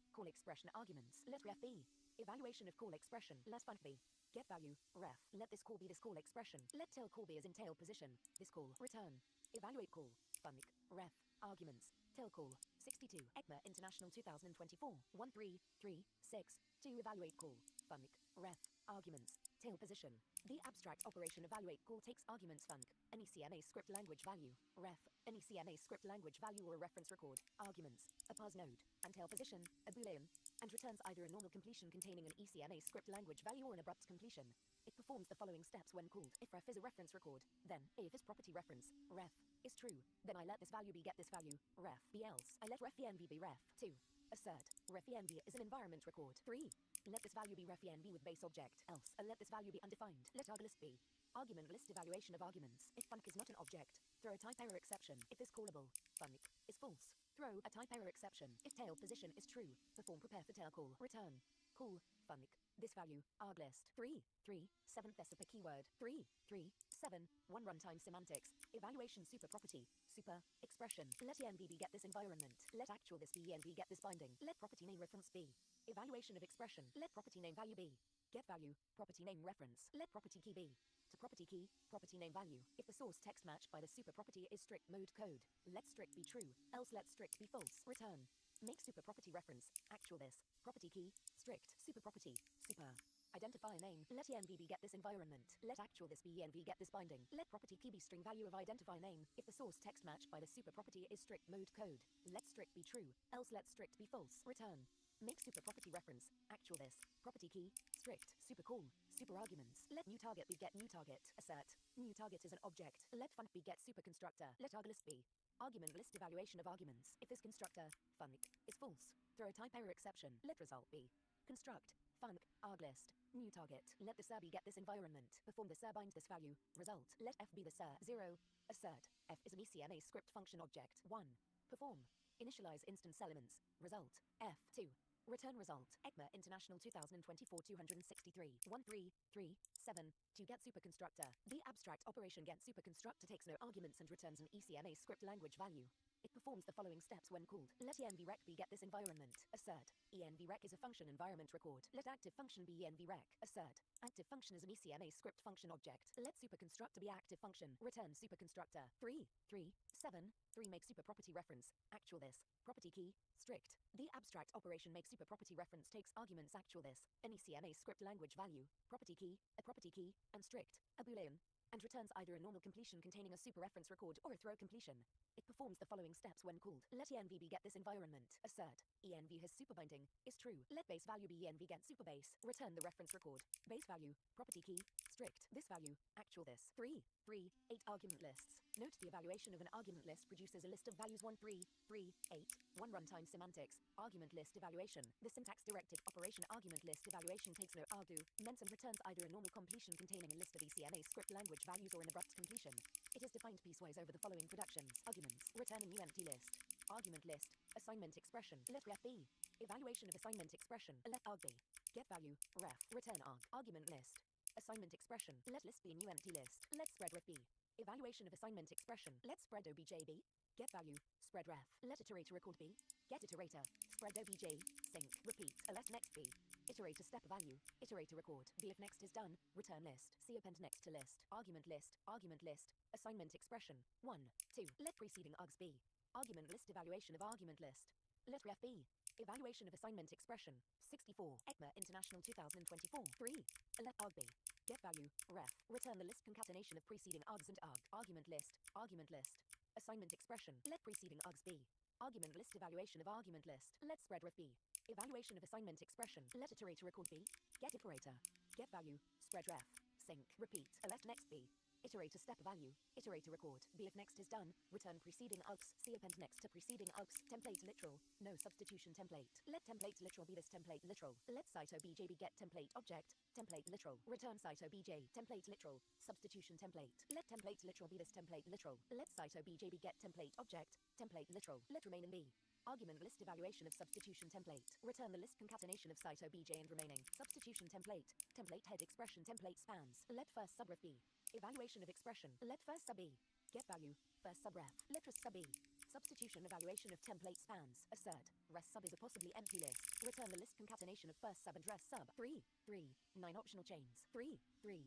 arguments, let ref be. Evaluation of call expression, let func be. Get value, ref, let this call be this call expression. Let tail call be as in tail position, this call, return. Evaluate call, func, ref, arguments, tail call, 62, ECMA International 2024, 1336, 2 evaluate call, func, ref, arguments, tail position. The abstract operation evaluate call takes arguments func, any CMA script language value, ref, any CMA script language value or a reference record, arguments, a parse node, and tail position, a boolean, and returns either a normal completion containing an ECMA script language value or an abrupt completion. It performs the following steps when called. If ref is a reference record, then if is property reference, ref, is true, then I let this value be get this value, ref, be else. I let ref env be ref. 2. Assert, ref env is an environment record. 3. Let this value be ref env with base object, else, and let this value be undefined. Let arglist be argument list evaluation of arguments. If func is not an object, throw a type error exception. If is callable, func is false, throw a type error exception. If tail position is true, perform prepare for tail call. Return, call, func, this value, arglist. 3, 7 thesaper keyword. 3, 7, 1 runtime semantics. Evaluation super property, super, expression. Let env be get this environment. Let actual this be env get this binding. Let property name reference be evaluation of expression. Let property name value be get value, property name reference. Let property key be to property key, property name value. If the source text matched by the super property is strict mode code, let strict be true, else let strict be false. Return. Make super property reference, actual this, property key, strict, super property, super. Identifier name, let env be get this environment. Let actual this be env get this binding. Let property key be string value of identifier name. If the source text matched by the super property is strict mode code, let strict be true, else let strict be false. Return. Make super property reference, actual this, property key, strict, super call, super arguments. Let new target be get new target. Assert, new target is an object. Let func be get super constructor. Let arglist be argument list evaluation of arguments. If this constructor, func, is false, throw a type error exception. Let result be construct, func, arglist, new target. Let the ser be get this environment. Perform the ser bind this value, result. Let f be the ser, 0. Assert, f is an ECMA script function object. 1. Perform, initialize instance elements, result, f. 2. Return result. ECMA International 2024 263 1337 to get super constructor. The abstract operation get super constructor takes no arguments and returns an ECMA script language value. It performs the following steps when called. Let envrec be get this environment. Assert. envrec is a function environment record. Let active function be envrec. Assert. Active function is an ECMA script function object. Let superconstructor be active function. Return superconstructor. 3, 7, 3 make super property reference. Actual this. Property key. Strict. The abstract operation make super property reference takes arguments actual this. An ECMA script language value. Property key. A property key. And strict. A boolean. And returns either a normal completion containing a super reference record or a throw completion. It performs the following steps when called. Let env be get this environment. Assert. Env has super binding. Is true. Let base value be env get super base. Return the reference record. Base value. Property key. Strict. This value. Actual this. 3, 8 argument lists. Note the evaluation of an argument list produces a list of values 1, 3, 8. 1 runtime semantics. Argument list evaluation. The syntax directed operation argument list evaluation takes no argu, ments and returns either a normal completion containing a list of ECMA script language values or an abrupt completion. It is defined piecewise over the following productions. Arguments. Return a new empty list. Argument list. Assignment expression. Let ref be. Evaluation of assignment expression. Let arg be. Get value. Ref. Return arg. Argument list. Assignment expression. Let list be a new empty list. Let spread ref be. Evaluation of assignment expression. Let spread obj be. Get value. Spread ref. Let iterator record be. Get iterator. Spread obj. Sync. Repeat. Let next be. Iterator step value. Iterator record. Be if next is done. Return list. See append next to list. Argument list. Argument list. Assignment expression. 1, 2. Let preceding args be. Argument list evaluation of argument list. Let ref be. Evaluation of assignment expression. 64. ECMA International 2024. 3. Elect argb. Get value. Ref. Return the list concatenation of preceding args and arg. Argument list. Argument list. Assignment expression. Let preceding args be. Argument list. Evaluation of argument list. Let spread ref be. Evaluation of assignment expression. Let iterator record be. Get iterator. Get value. Spread ref. Sync. Repeat. Let next be. Iterator step value. Iterator record. B if next is done. Return preceding args. C append next to preceding args. Template literal. No substitution template. Let template literal be this template literal. Let cite obj be get template object. Template literal. Return cite obj. Template literal. Substitution template. Let template literal be this template literal. Let cite obj be get template object. Template literal. Let remain in B. Argument list evaluation of substitution template. Return the list concatenation of cite obj and remaining. Substitution template. Template head expression template spans. Let first subref be. Evaluation of expression. Let first sub E. Get value. First subref. Let rest sub E. Substitution evaluation of template spans. Assert. Rest sub is a possibly empty list. Return the list concatenation of first sub and rest sub. 3. 9 optional chains. 3. 9.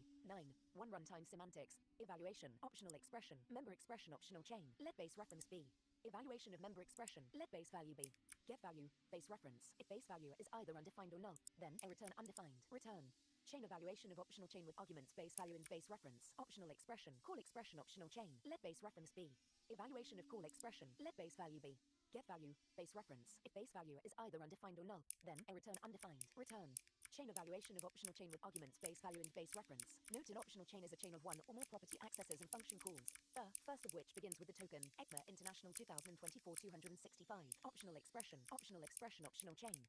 1 runtime semantics. Evaluation. Optional expression. Member expression optional chain. Let base reference be. Evaluation of member expression. Let base value be. Get value. Base reference. If base value is either undefined or null, then a return undefined. Return. Chain evaluation of optional chain with arguments base value and base reference. Optional expression. Call expression optional chain. Let base reference be. Evaluation of call expression. Let base value be. Get value. Base reference. If base value is either undefined or null, then a return undefined. Return. Chain evaluation of optional chain with arguments base value and base reference. Note an optional chain is a chain of one or more property accessors and function calls. The first of which begins with the token ECMA International 2024 265. Optional expression. Optional expression optional chain.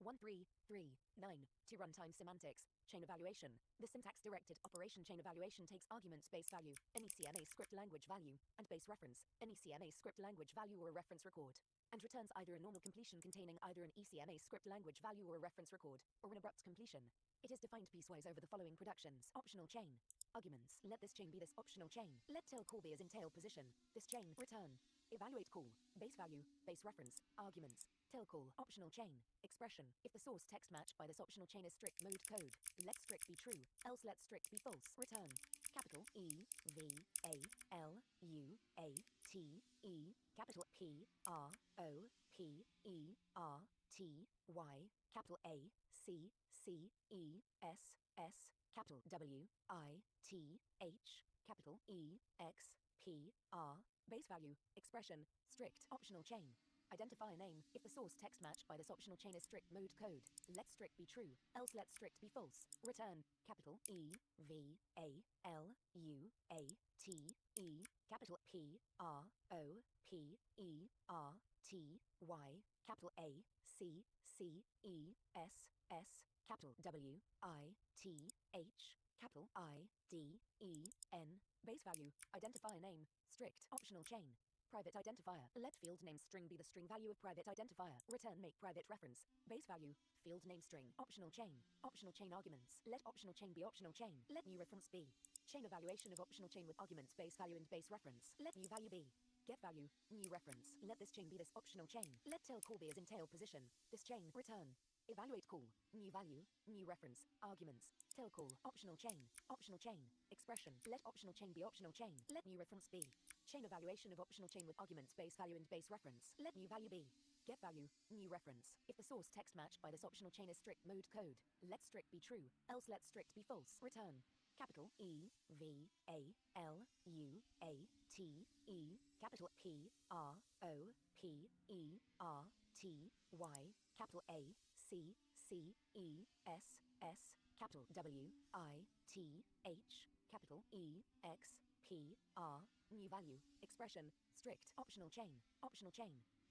1339 to runtime semantics. Chain evaluation. The syntax-directed operation chain evaluation takes arguments base value, an ECMA script language value, and base reference, an ECMA script language value or a reference record, and returns either a normal completion containing either an ECMA script language value or a reference record, or an abrupt completion. It is defined piecewise over the following productions. Optional chain. Arguments. Let this chain be this optional chain. Let tail call be as in tail position. This chain. Return. Evaluate call. Base value. Base reference. Arguments. Tail call. Optional chain. Expression. If the source text matched by this optional chain is strict mode code, let strict be true, else let strict be false. Return. Capital E V A L U A T E capital P R O P E R T Y capital A C C E S S capital W I T H capital E X P R base value expression strict optional chain. Identify a name. If the source text matched by this optional chain is strict mode code, let strict be true, else let strict be false. Return. Capital E V A L U A T E capital P R O P E R T Y capital A C C E S S capital W I T H capital I D E N base value. Identify a name. Strict optional chain. Private identifier. Let field name string be the string value of private identifier. Return make private reference. Base value. Field name string. Optional chain. Optional chain arguments. Let optional chain be optional chain. Let new reference be. Chain evaluation of optional chain with arguments base value and base reference. Let new value be. Get value. New reference. Let this chain be this optional chain. Let tail call be as in tail position. This chain. Return. Evaluate call. New value. New reference. Arguments. Tail call. Optional chain. Optional chain. Expression. Let optional chain be optional chain. Let new reference be. Chain evaluation of optional chain with arguments base value and base reference. Let new value be. Get value. New reference. If the source text matched by this optional chain is strict mode code, let strict be true, else let strict be false. Return. Capital E V A L U A T E capital P R O P E R T Y capital A C C E S S capital W I T H capital E X P R new value expression strict optional chain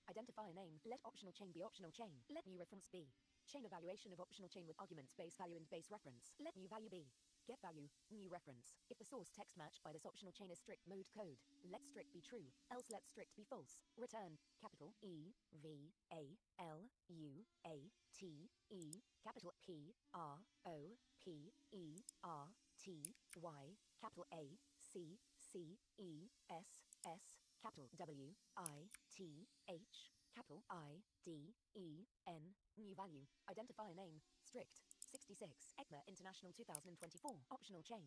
identify a name. Let optional chain be optional chain. Let new reference be. Chain evaluation of optional chain with arguments base value and base reference. Let new value be. Get value, new reference. If the source text matched by this optional chain is strict mode code, let strict be true, else let strict be false. Return. Capital E V A L U A T E capital P R O P E R T Y capital A C C E S S capital W I T H capital I D E N new value. Identify a name. Strict 66 ECMA International 2024 optional chain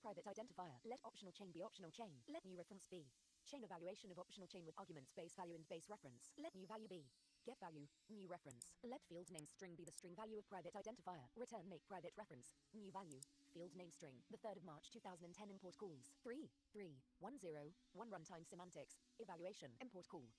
private identifier. Let optional chain be optional chain. Let new reference be. Chain evaluation of optional chain with arguments base value and base reference. Let new value be. Get value, new reference. Let field name string be the string value of private identifier. Return make private reference. New value. Field name string. The 3rd of March 2010 import calls. 3.3.1.0. 1 runtime semantics. Evaluation. Import call.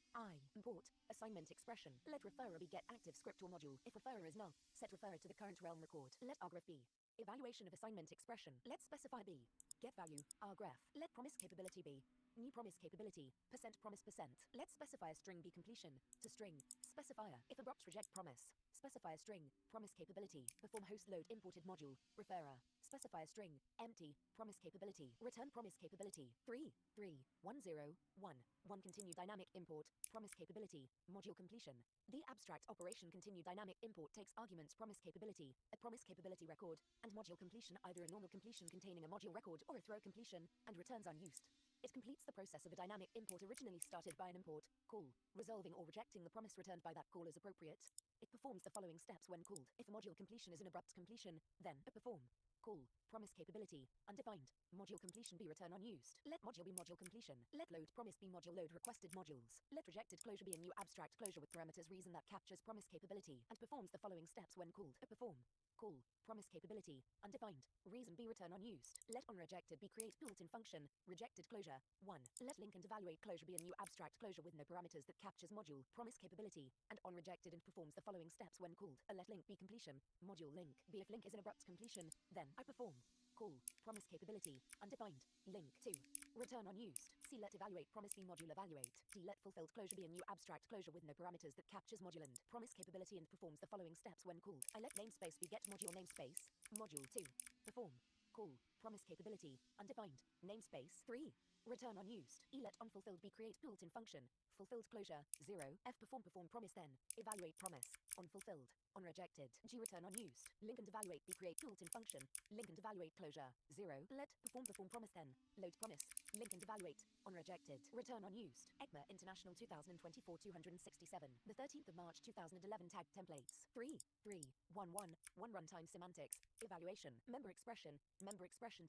Import. Assignment expression. Let referrer be get active script or module. If referrer is null, set referrer to the current realm record. Let argraph be. Evaluation of assignment expression. Let specify be. Get value. Argraph. Let promise capability be. New promise capability. Promise percent. Let specify a string be completion. To string. Specifier. If abrupt reject promise. Specify a string. Promise capability. Perform host load imported module. Referrer. Specify a string. Empty. Promise capability. Return promise capability. 3.3.1.0.1. 1 continue dynamic import. Promise capability. Module completion. The abstract operation continue dynamic import takes arguments promise capability, a promise capability record, and module completion either a normal completion containing a module record or a throw completion, and returns unused. It completes the process of a dynamic import originally started by an import call, resolving or rejecting the promise returned by that call as appropriate. It performs the following steps when called. If a module completion is an abrupt completion, then a perform call promise capability undefined module completion be return unused. Let module be module completion. Let load promise be module load requested modules. Let rejected closure be a new abstract closure with parameters reason that captures promise capability and performs the following steps when called. A perform call promise capability undefined reason be return unused. Let onRejected be create built-in function rejected closure 1. Let link and evaluate closure be a new abstract closure with no parameters that captures module promise capability and onRejected and performs the following steps when called. A let link be completion module link be if link is an abrupt completion, then I perform call, promise capability, undefined, link to, return unused. C let evaluate promise B module evaluate. D let fulfilled closure be a new abstract closure with no parameters that captures module and promise capability and performs the following steps when called. I let namespace be get module namespace, module 2, perform, call, promise capability, undefined, namespace 3, return unused. E let unfulfilled be create built-in function, fulfilled closure 0, F perform promise then, evaluate promise, unfulfilled, unrejected. G return unused, link and evaluate be create built-in function, link and evaluate closure 0, let perform promise then, load promise, link and evaluate, unrejected, return unused. ECMA International 2024 267, the 13th of March 2011 tag templates 3.3.1.1 runtime semantics, evaluation, member expression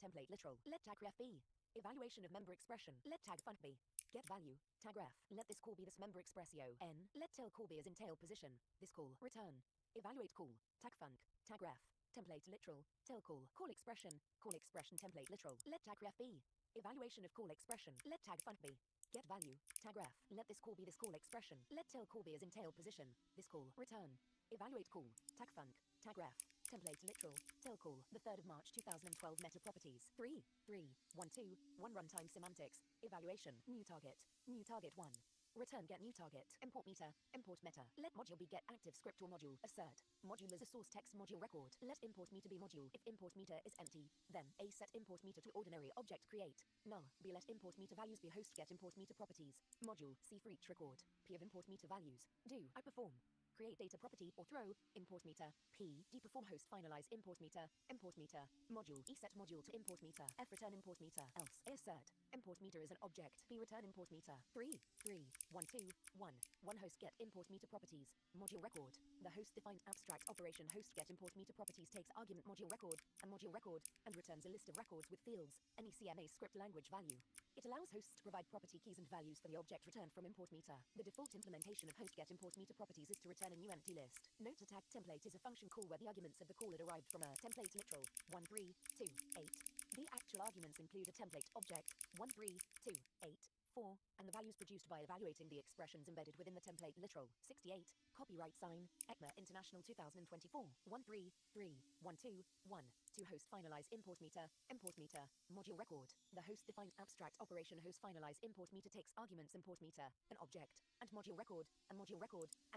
template literal, let tag ref be, evaluation of member expression, let tag func be, get value, tag ref, let this call be this member expressio, n, let tail call be as in tail position, this call, return, evaluate call, tag func, tag ref, template literal, tail call expression template literal, let tag ref be, evaluation of call expression, let tag func be, get value, tag ref, let this call be this call expression, let tail call be as in tail position, this call, return, evaluate call, tag func, tag ref, template literal, tail call, the 3rd of March 2012 meta properties, 3.3.1.2, 1 runtime semantics, evaluation, new target 1. Return get new target, import meter, import meta, let module be get active script or module, assert, module is a source text module record, let import meter be module, if import meter is empty, then A set import meter to ordinary object create, null, B let import meter values be host get import meter properties, module, C for each record, P of import meter values, do, I perform, create data property or throw, import meter, P, D perform host finalize import meter, module, E set module to import meter, F return import meter, else, A assert, import meter is an object, B return import meter, 3.3.1.2.1, 1 host get import meter properties, module record, the host defined abstract operation host get import meter properties takes argument module record, and returns a list of records with fields, any CMA script language value. It allows hosts to provide property keys and values for the object returned from import meter. The default implementation of host get import meter properties is to return a new empty list. Note attack template is a function call where the arguments of the call are derived from a template literal 1328. The actual arguments include a template object 1328.4 and the values produced by evaluating the expressions embedded within the template literal 68. Copyright sign ECMA International 2024 133.1.2.1. To host finalize import meter, module record. The host defined abstract operation host finalize import meter takes arguments import meter, an object, and module record, and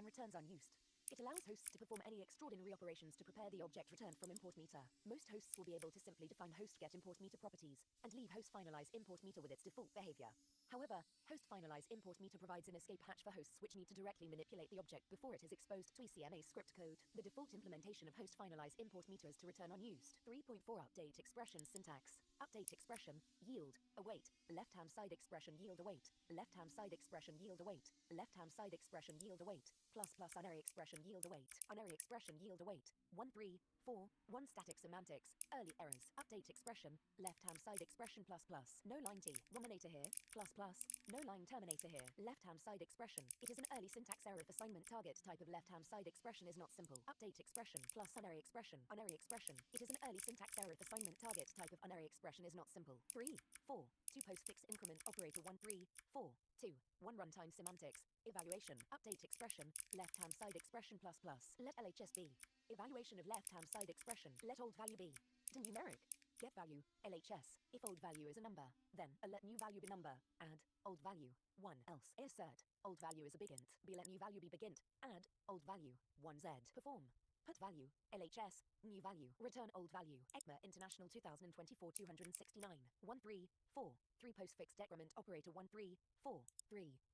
returns unused. It allows hosts to perform any extraordinary operations to prepare the object returned from import meter. Most hosts will be able to simply define host get import meter properties, and leave host finalize import meter with its default behavior. However, host finalize import meter provides an escape hatch for hosts which need to directly manipulate the object before it is exposed to CMA script code. The default implementation of host finalize import meter is to return unused. 3.4 Update expression syntax. Update expression, yield, await, left-hand side expression yield await, left-hand side expression yield await, left-hand side expression yield await, plus unary expression yield await, 134, 1 static semantics, early errors, update expression, left-hand side expression plus, no line T, rominator here, plus, no line terminator here, left-hand side expression, it is an early syntax error if assignment target type of left-hand side expression is not simple, update expression, plus unary expression, it is an early syntax error if assignment target type of unary expression is not simple, 3.4, 2 postfix increment operator 1.3.4.2, 1 runtime semantics, evaluation, update expression, left-hand side expression plus, let LHS be, evaluation of left-hand side expression, let old value be, numeric, get value, LHS, if old value is a number, then a let new value be number, add, old value, 1, else, assert, old value is a bigint, be let new value be bigint, add, old value, 1z, perform, put value, LHS, new value, return old value, ECMA International 2024 269, 1.3.4, 3 postfix decrement operator 1.3.4.3,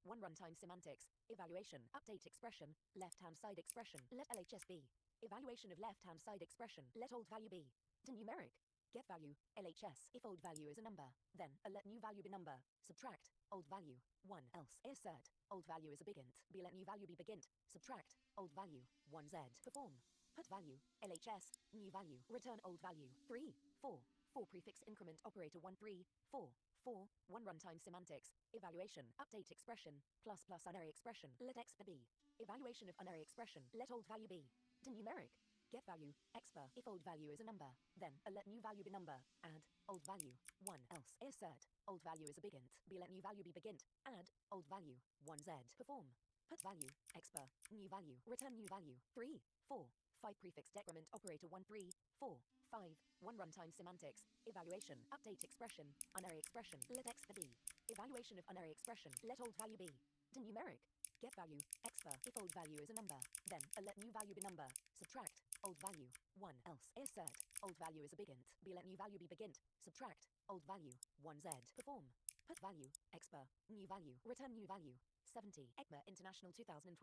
1 runtime semantics, evaluation, update expression, left-hand side expression, let LHS be, evaluation of left-hand side expression, let old value be, numeric, get value, LHS, if old value is a number, then a let new value be number, subtract, old value, 1, else, assert, old value is a bigint, be let new value be bigint, subtract, old value, 1z, perform, put value, LHS, new value, return old value, 3.4, 4 prefix increment operator 1.3.4.4, 1 runtime semantics, evaluation, update expression, plus unary expression, let x be, evaluation of unary expression, let old value be, numeric, get value, expa, if old value is a number, then a let new value be number, add, old value, 1, else, assert, old value is a bigint, be let new value be bigint, add, old value, 1z, perform, put value, expa, new value, return new value, 3.4, 5 prefix decrement operator 1.3.4.5, 4, 5, 1 runtime semantics, evaluation, update expression, unary expression, let x be. Evaluation of unary expression, let old value be. Numeric, get value, expr, if old value is a number, then let new value be number, subtract, old value, 1, else, assert, old value is a bigint, be let new value be bigint, subtract, old value, 1z, perform, put value, expr, new value, return new value, 70, ECMA International 2024,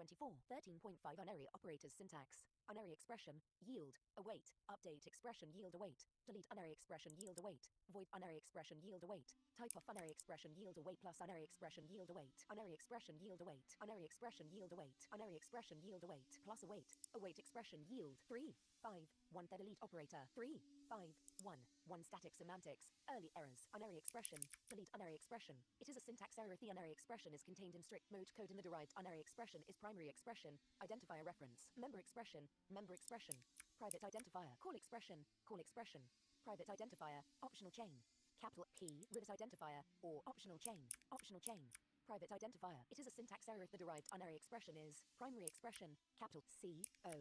13.5 unary operators syntax, unary expression, yield, await, update expression yield await, delete unary expression yield await, void unary expression yield await, type of unary expression yield await plus unary expression yield await, unary expression yield await, unary expression yield await, unary expression yield await, plus await expression yield, 3, 5, 1 the delete operator, 3, 5, 1, 1 static semantics, early errors, unary expression, delete unary expression. It is a syntax error if the unary expression is contained in strict mode code and the derived unary expression is primary expression, identifier reference, member expression, private identifier, call expression, private identifier, optional chain, capital P, reverse identifier, or optional chain, private identifier. It is a syntax error if the derived unary expression is primary expression, capital C, O,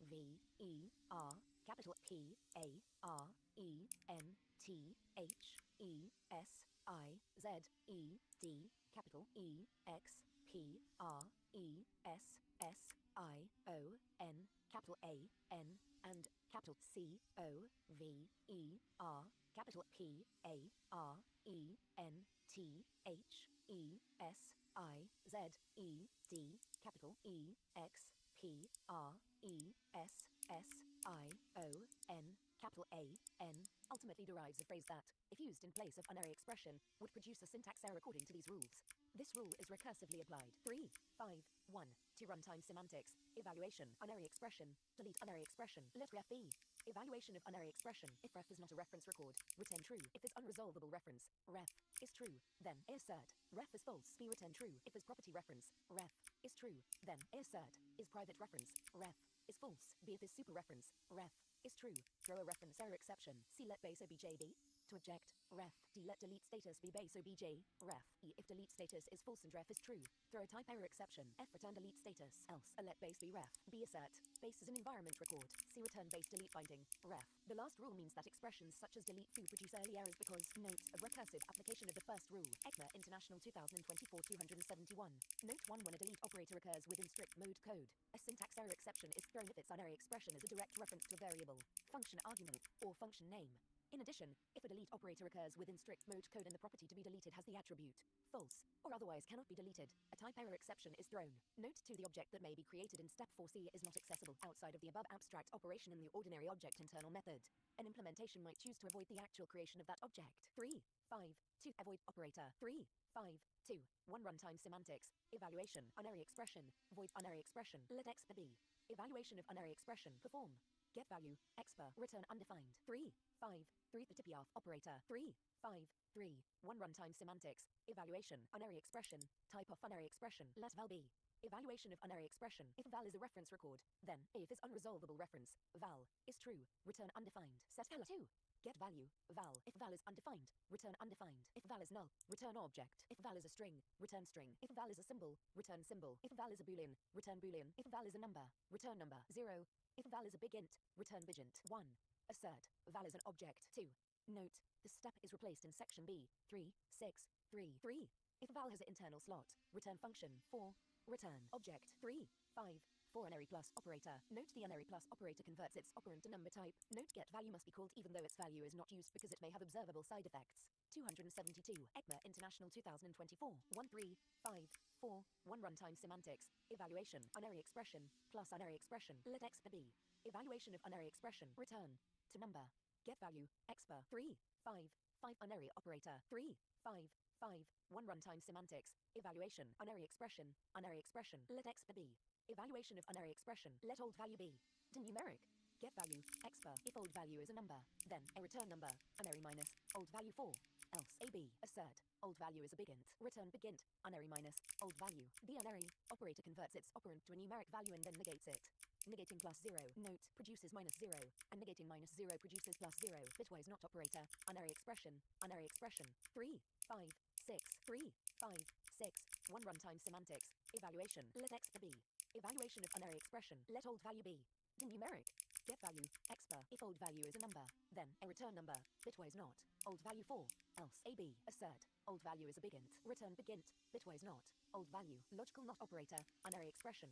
V, E, R, capital P, A, R, E, N, T, H, E, S, I, Z, E, D, capital E, X, P, R, E, S, S, I, O, N, capital A, N, and capital C, O, V, E, R, capital P, A, R, E, N, T, H, E, S, I, Z, E, D, capital E, X, P, R, E, S, S, I, O, N, capital A, N, ultimately derives a phrase that, if used in place of unary expression, would produce a syntax error according to these rules. This rule is recursively applied. 3, 5, 1, to runtime semantics, evaluation, unary expression, delete unary expression, let ref be. Evaluation of unary expression, if ref is not a reference record, return true. If is unresolvable reference, ref is true, then assert. Ref is false, be return true. If is property reference, ref is true, then assert. Is private reference, ref is false, be if is super reference, ref is true. Throw a reference error exception, C let base obj be. To object, ref, D let delete status be base obj, ref, E if delete status is false and ref is true. Throw a type error exception, F return delete status, else, A let base be ref, B assert, base is an environment record, C return base delete binding, ref. The last rule means that expressions such as delete foo produce early errors because, note, of recursive application of the first rule, ECMA International 2024 271. Note 1 when a delete operator occurs within strict mode code, a syntax error exception is thrown if its unary expression is a direct reference to a variable, function argument, or function name. In addition, if a delete operator occurs within strict mode code and the property to be deleted has the attribute false, or otherwise cannot be deleted, a type error exception is thrown. Note 2 the object that may be created in step 4c is not accessible outside of the above abstract operation in the ordinary object internal method. An implementation might choose to avoid the actual creation of that object. 3, 5, 2 avoid operator. 3, 5, 2, 1 runtime semantics, evaluation, unary expression, void unary expression, let x be. Evaluation of unary expression, perform. Get value, expr, return undefined. 3, 5, 3 the tipiaf operator. 3, 5, 3, 1 runtime semantics, evaluation, unary expression, type of unary expression, let val be. Evaluation of unary expression, if val is a reference record, then, if is unresolvable reference, val, is true, return undefined. Set val 2. Get value, val, if val is undefined, return undefined. If val is null, return object. If val is a string, return string. If val is a symbol, return symbol. If val is a boolean, return boolean. If val is a number, return number. 0. If val is a big int, return bigint. 1. Assert, val is an object. 2. Note, the step is replaced in section B, 3, 6, 3, 3. If val has an internal slot, return function. 4. Return object. 3, 5, 4 unary plus operator. Note the unary plus operator converts its operand to number type. Note get value must be called even though its value is not used because it may have observable side effects. 272, ECMA International 2024, 13, 5, 4, 1 runtime semantics, evaluation, unary expression, plus unary expression, let x be. Evaluation of unary expression, return, to number, get value, expr, 3, 5, 5 unary operator, 3, 5, 5, 1 runtime semantics, evaluation, unary expression, let x be. Evaluation of unary expression, let old value be. Numeric, get value, expr, if old value is a number, then a return number, unary minus, old value 4, else, ab, assert, old value is a bigint, return bigint, unary minus, old value. The unary operator converts its operand to a numeric value and then negates it. Negating plus 0, note, produces minus 0, and negating minus 0 produces plus 0, bitwise not operator, unary expression, 3, 5, 6, 3, 5, 6, 1 runtime semantics, evaluation, let x be. Evaluation of unary expression, let old value be. Numeric, Get value, expr, if old value is a number, then a return number, bitwise not, old value 4, else AB, assert, old value is a big int, return big int, bitwise not, old value, logical not operator, unary expression,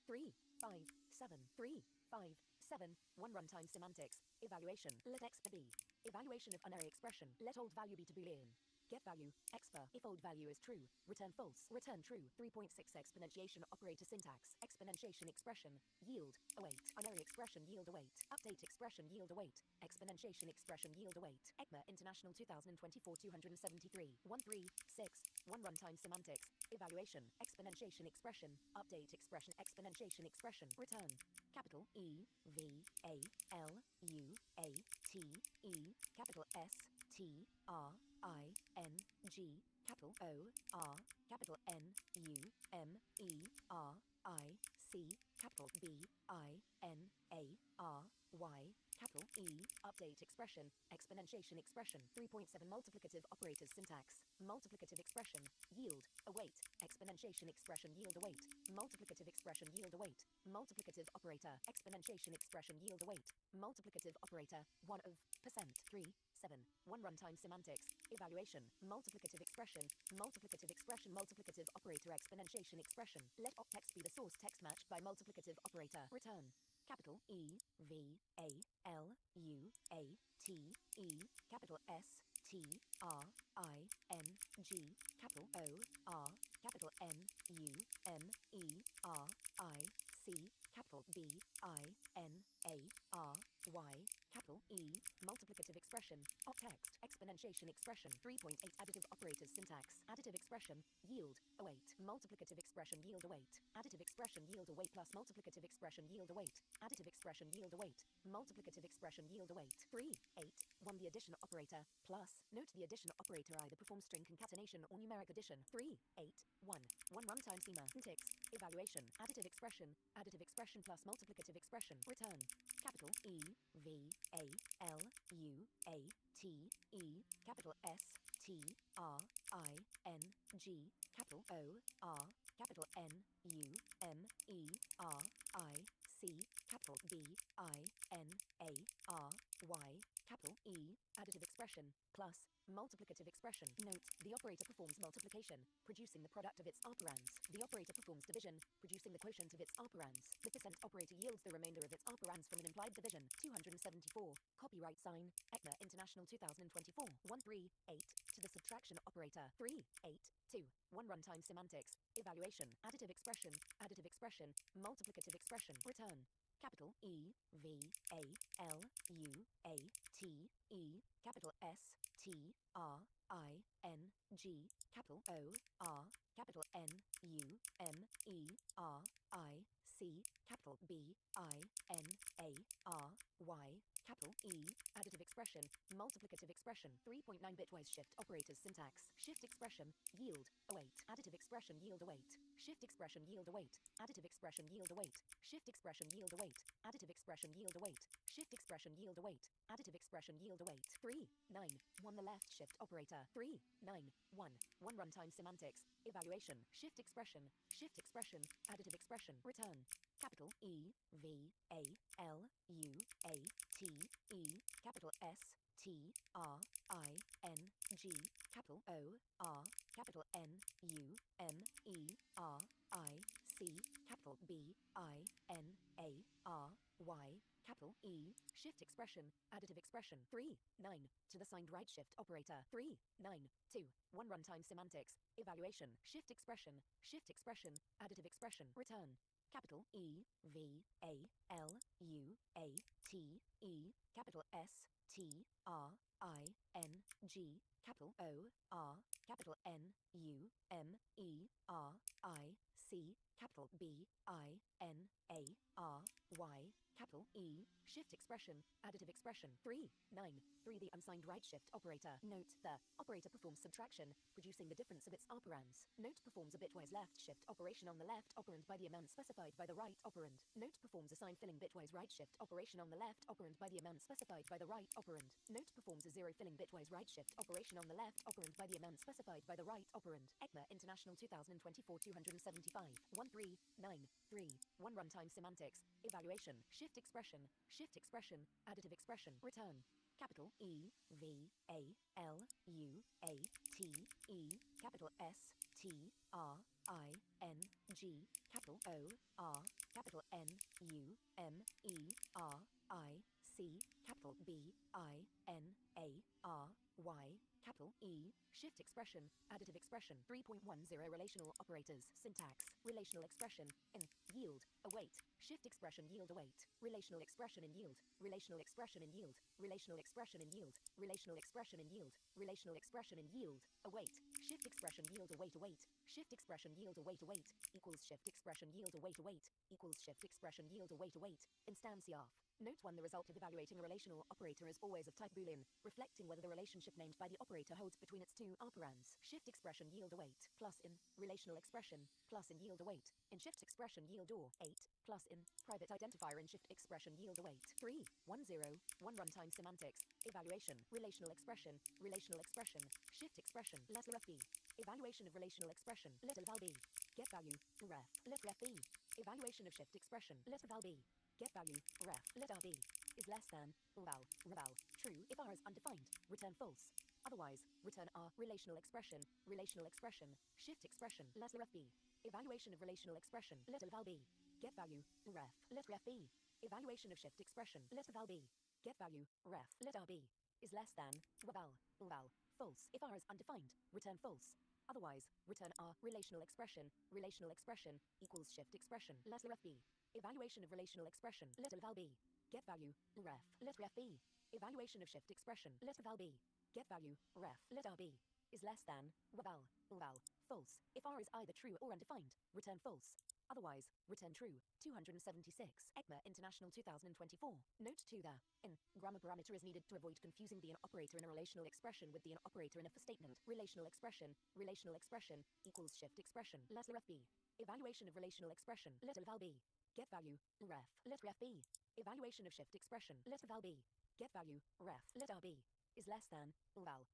3, 5, 7, 3, 5, 7, 1 runtime semantics, evaluation, let x be, evaluation of unary expression, let old value be to boolean. Get value, expr, if old value is true, return false, return true, 3.6 exponentiation operator syntax, exponentiation expression, yield, await, unary expression yield await, update expression yield await, exponentiation expression yield await, ECMA International 2024 273, 136, 1 runtime semantics, evaluation, exponentiation expression, update expression, exponentiation expression, return, capital E, V, A, L, U, A, T, E, capital S, T, R, I, N, G, capital O, R, capital N, U, M, E, R, I, C, capital B, I, N, A, R, Y, capital E, update expression, exponentiation expression, 3.7 multiplicative operators syntax, multiplicative expression, yield, await, exponentiation expression yield await, multiplicative expression yield await, multiplicative operator, exponentiation expression yield await, multiplicative operator, 1 of, percent, 3, 7, 1 runtime semantics, evaluation, multiplicative expression, multiplicative expression, multiplicative operator, exponentiation expression, let op text be the source text matched by multiplicative operator, return, capital E, V, A, L, U, A, T, E, capital S, T, R, I, N, G, capital O, R, capital N, U, M, E, R, I, C, capital B, I, N, A, R, Y, capital E, multiplicative expression, op text, exponentiation expression, 3.8 additive operators syntax, additive expression, yield, await, multiplicative expression yield await, additive expression yield await plus multiplicative expression yield await, additive expression yield await, multiplicative expression yield await, 3, 8, 1 the addition operator, plus, note the addition operator either performs string concatenation or numeric addition, 3, 8, 1, 1 runtime semantics, evaluation, additive expression plus multiplicative expression, return, capital E, V, A, L, U, A, T, E, capital S, T, R, I, N, G, capital O, R, capital N, U, M, E, R, I, C, capital B, I, N, A, R, Y, capital E, additive expression, plus, multiplicative expression. Note, the operator performs multiplication, producing the product of its operands. The operator performs division, producing the quotient of its operands. The percent operator yields the remainder of its operands from an implied division. 274. Copyright sign, ECMA International 2024. 138. To the subtraction operator. 3, 8, 2. 1 runtime semantics. Evaluation. Additive expression, multiplicative expression. Return. Capital E, V, A, L, U, A, T, E, capital S, T, R, I, N, G, capital O, R, capital N, U, M, E, R, I, C, capital B, I, N, A, R, Y, capital E, additive expression, multiplicative expression, 3.9 bitwise shift operators syntax, shift expression, yield, await, additive expression yield await, shift expression yield await, additive expression yield await, shift expression yield await, additive expression yield await, shift expression yield await, additive expression yield await, 3, 9, 1 the left shift operator, 3, 9, 1, 1 runtime semantics, evaluation, shift expression, additive expression, return, capital E, V, A, L, U, A, T, E, capital S, T, R, I, N, G, capital O, R, capital N, U, M, E, R, I, C, capital B, I, N, A, R, Y, capital E, shift expression, additive expression, 3, 9, to the signed right shift operator, 3, 9, 2, 1 runtime semantics, evaluation, shift expression, additive expression, return, capital E, V, A, L, U, A, T, E, capital S, T, R, I, N, G, capital O, R, capital N, U, M, E, R, I, C, capital B, I, N, A, R, Y, capital E, shift expression, additive expression, 3, 9, 3 the unsigned right shift operator. Note, the operator performs subtraction, producing the difference of its operands. Note performs a bitwise left shift operation on the left operand by the amount specified by the right operand. Note performs a sign filling bitwise right shift operation on the left operand by the amount specified by the right operand. Note performs a zero filling bitwise right shift operation on the left operand by the amount specified by the right operand. ECMA International 2024 275. 1393. 1 runtime semantics. Evaluation. Shift expression. Shift expression. Additive expression. Return. Capital E V A L U A T E. Capital S T R I N G. Capital O R. Capital N U M E R I C. Capital B I N A R Y. Capital E. Shift expression. Additive expression. 3.10 relational operators. Syntax. Relational expression. In. Yield. Await. Shift expression. Yield. Await. Relational expression in yield. Relational expression in yield. Relational expression in yield. Relational expression in yield. Relational expression in yield. Await. Shift expression. Yield. Await. Await. Shift expression. Yield. Await. Await. Equals shift expression. Yield. Await. Await. Equals shift expression. Yield. Await. Await. Instantia. Note 1. The result of evaluating a relational operator is always of type Boolean, reflecting whether the relationship named by the operator holds between its two operands. Shift expression yield await, plus in, relational expression, plus in yield await, in shift expression yield or, 8, plus in, private identifier in shift expression yield await. 3, 1 0, 1 runtime semantics, evaluation, relational expression, shift expression, letter FB, evaluation of relational expression, letter val B, get value, ref, letter FB, evaluation of shift expression, letter val B. Get value, ref, let R B, is less than, val, true, if R is undefined, return false. Otherwise, return R, relational expression, shift expression, letter FB. Evaluation of relational expression, letter val B. Get value, ref, letter FB. Evaluation of shift expression, letter val B. Get value, ref, let R B, is less than, val, false. If R is undefined, return false. Otherwise, return R, relational expression, equals shift expression, letter FB. Evaluation of relational expression, letter val B. Get value, ref, letter FB. Evaluation of shift expression, letter val B. Get value, ref, letter B. Is less than, val, false. If R is either true or undefined, return false. Otherwise, return true. 276. ECMA International 2024. Note 2 there. In, grammar parameter is needed to avoid confusing the an operator in a relational expression with the an operator in a for statement. Relational expression equals shift expression, letter FB. Evaluation of relational expression, letter val B. Get value, ref, letter FB. Evaluation of shift expression, letter val B. Get value, ref, letter B. Is less than, val,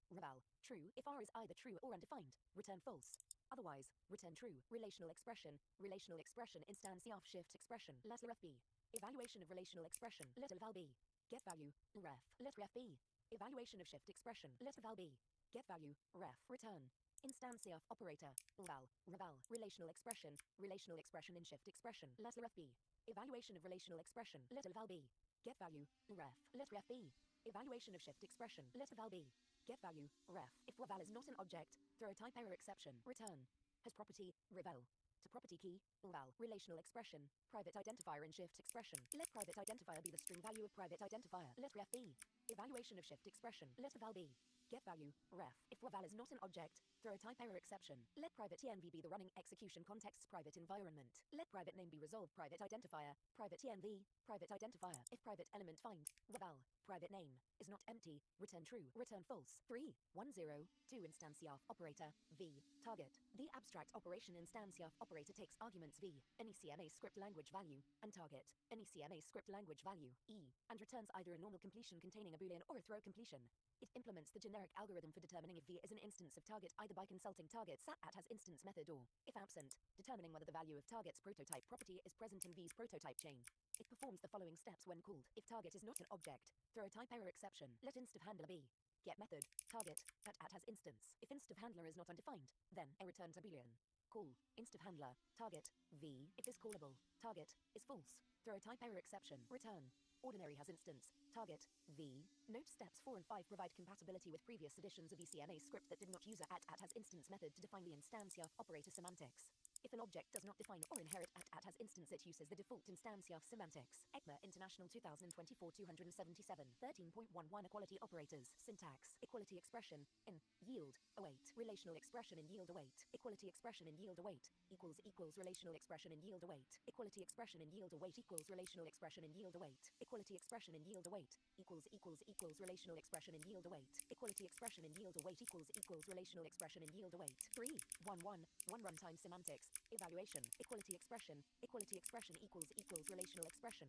true. If R is either true or undefined, return false. Otherwise, return true. Relational expression instantia of shift expression, letter FB. Evaluation of relational expression, letter val B. Get value, ref, letter FB. Evaluation of shift expression, letter val B. Get value, ref, return. Instantia of operator, val, relational expression in shift expression, letter FB. Evaluation of relational expression, letter val B. Get value, ref, letter FB. Evaluation of shift expression, letter val B. Get value, ref. If val is not an object, throw a type error exception, return. Has property, revel. To property key, val, relational expression, private identifier in shift expression. Let private identifier be the string value of private identifier, letter FB. Evaluation of shift expression, letter val B. Get value, ref. If val is not an object, throw a type error exception. Let private TNV be the running execution context's private environment. Let private name be resolved private identifier, private TNV, private identifier. If private element find, val, private name, is not empty, return true, return false. 3, 1 0, 2 instantia of operator, V, target. The abstract operation instantia of operator takes arguments V, any CMA script language value, and target, any CMA script language value, E, and returns either a normal completion containing a boolean or a throw completion. It implements the generic algorithm for determining if V is an instance of target either by consulting target sat at has instance method or, if absent, determining whether the value of target's prototype property is present in V's prototype chain. It performs the following steps when called. If target is not an object, throw a type error exception. Let inst of handler be get method target at has instance. If inst of handler is not undefined, then a returns a boolean. Call inst of handler target V. If is callable, target is false. Throw a type error exception. Return ordinary has instance target V. Note steps 4 and 5 provide compatibility with previous editions of ECMA script that did not use a at has instance method to define the instantia of operator semantics. If an object does not define or inherit at has instance, it uses the default instantia of semantics. ECMA International 2024 277 13.11 Equality operators. Syntax. Equality expression in yield await. Relational expression in yield await. Equality expression in yield await equals relational expression in yield await. Equality expression in yield await equals relational expression in yield await. Equality expression in yield await equals relational expression in yield await. Equality expression in yield await equals relational expression in yield await. 3, 1 1 1 runtime semantics. Evaluation. Equality expression equals relational expression.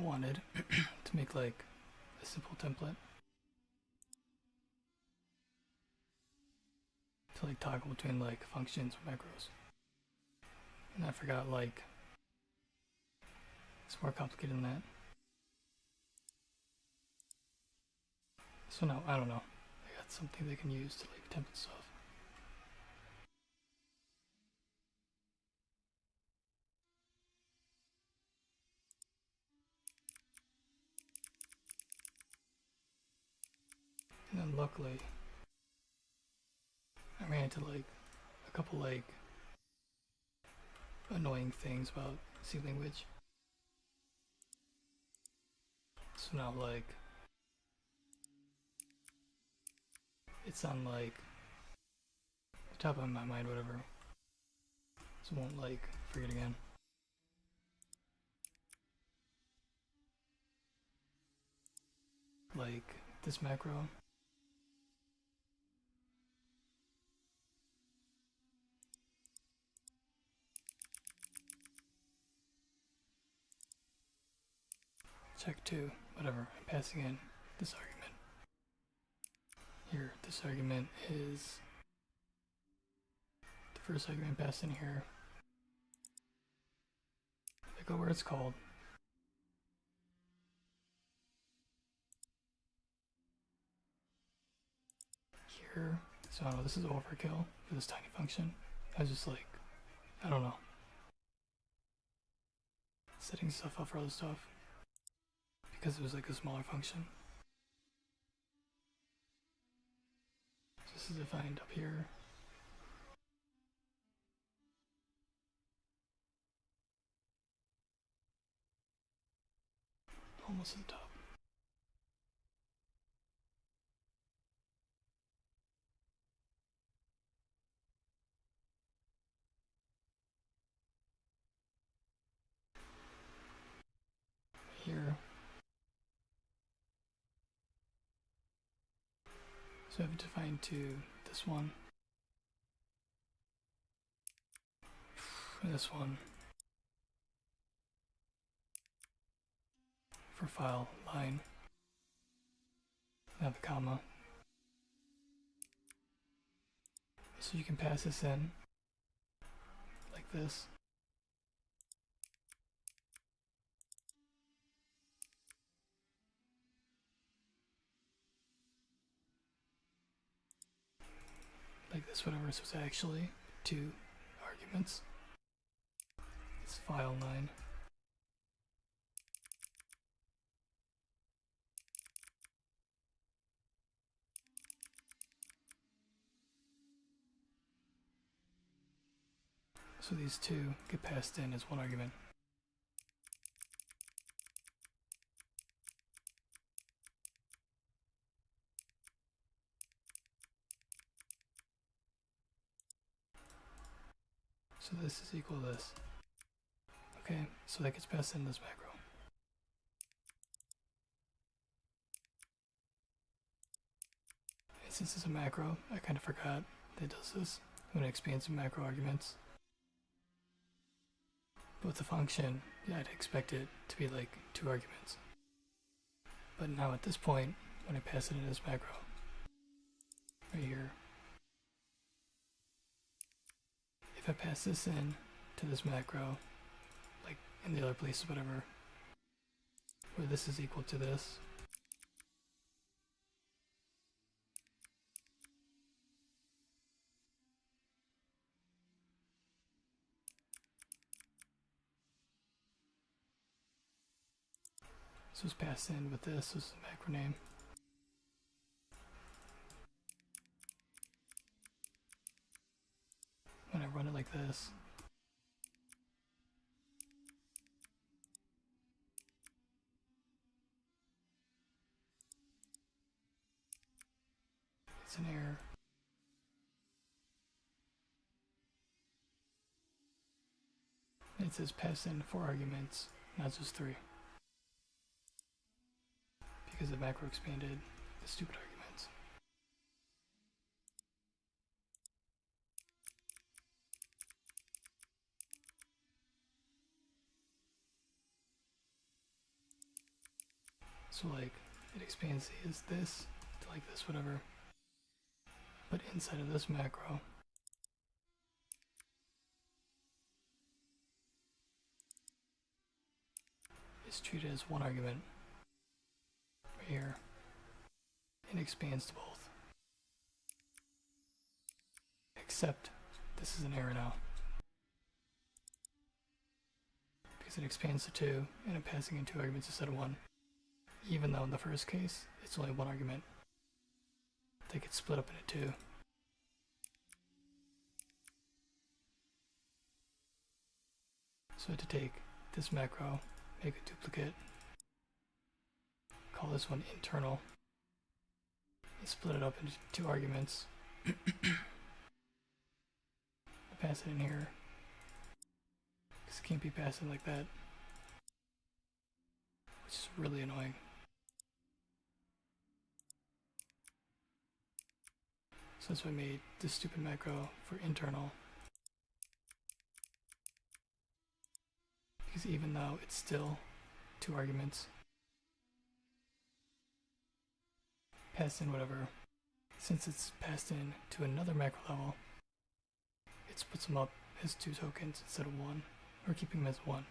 wanted to make like a simple template to like toggle between like functions or macros. And I forgot like it's more complicated than that. So now I don't know. I got something they can use to like template stuff. And then luckily I ran into like a couple like annoying things about C language. So now like it's on like the top of my mind, whatever. So I won't like forget again. Like this macro. Check 2, whatever, I'm passing in this argument. Here, this argument is the first argument passed in here. I go where it's called. Here, so I don't know, this is overkill for this tiny function. I was just like, I don't know. Setting stuff up for other stuff. Because it was like a smaller function. So this is defined up here. Almost at the top. Here. So I've defined to this one. And this one. For file line. I have a comma. So you can pass this in like this. Like this, whatever. So it's actually 2 arguments. It's file 9. So these 2 get passed in as 1 argument. So this is equal to this. Okay, so that gets passed in this macro. And since it's a macro, I kind of forgot that it does this when it expands the macro arguments. But with the function, yeah, I'd expect it to be like 2 arguments. But now at this point, when I pass it in this macro, right here, if I pass this in to this macro, like in the other places, whatever, where this is equal to this, so it's passed in with this is the macro name. When I run it like this, it's an error. And it says pass in 4 arguments, not just 3. Because the macro expanded the stupid arguments. So like it expands as this to like this, whatever. But inside of this macro, it's treated as one argument right here. It expands to both. Except this is an error now. Because it expands to 2 and I'm passing in 2 arguments instead of 1. Even though in the first case, it's only 1 argument. They get split up into 2. So I had to take this macro, make a duplicate, call this one internal, and split it up into 2 arguments. Pass it in here. Because it can't be passed in like that. Which is really annoying. So that's why I made this stupid macro for internal. Because even though it's still 2 arguments, passed in whatever, since it's passed in to another macro level, it splits them up as 2 tokens instead of 1, or keeping them as 1.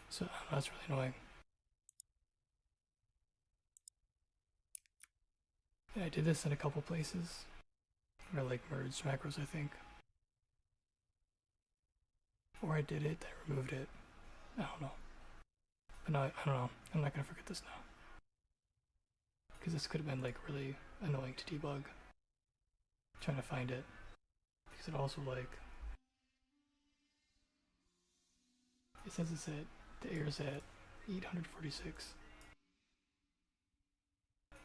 So I don't know, that's really annoying. And I did this in a couple places, where I like merged macros, I think. Or I did it, then removed it. I don't know. But no, I don't know. I'm not gonna forget this now. Because this could have been like really annoying to debug. Trying to find it. Because it also like, it says it's at, the error's at 846.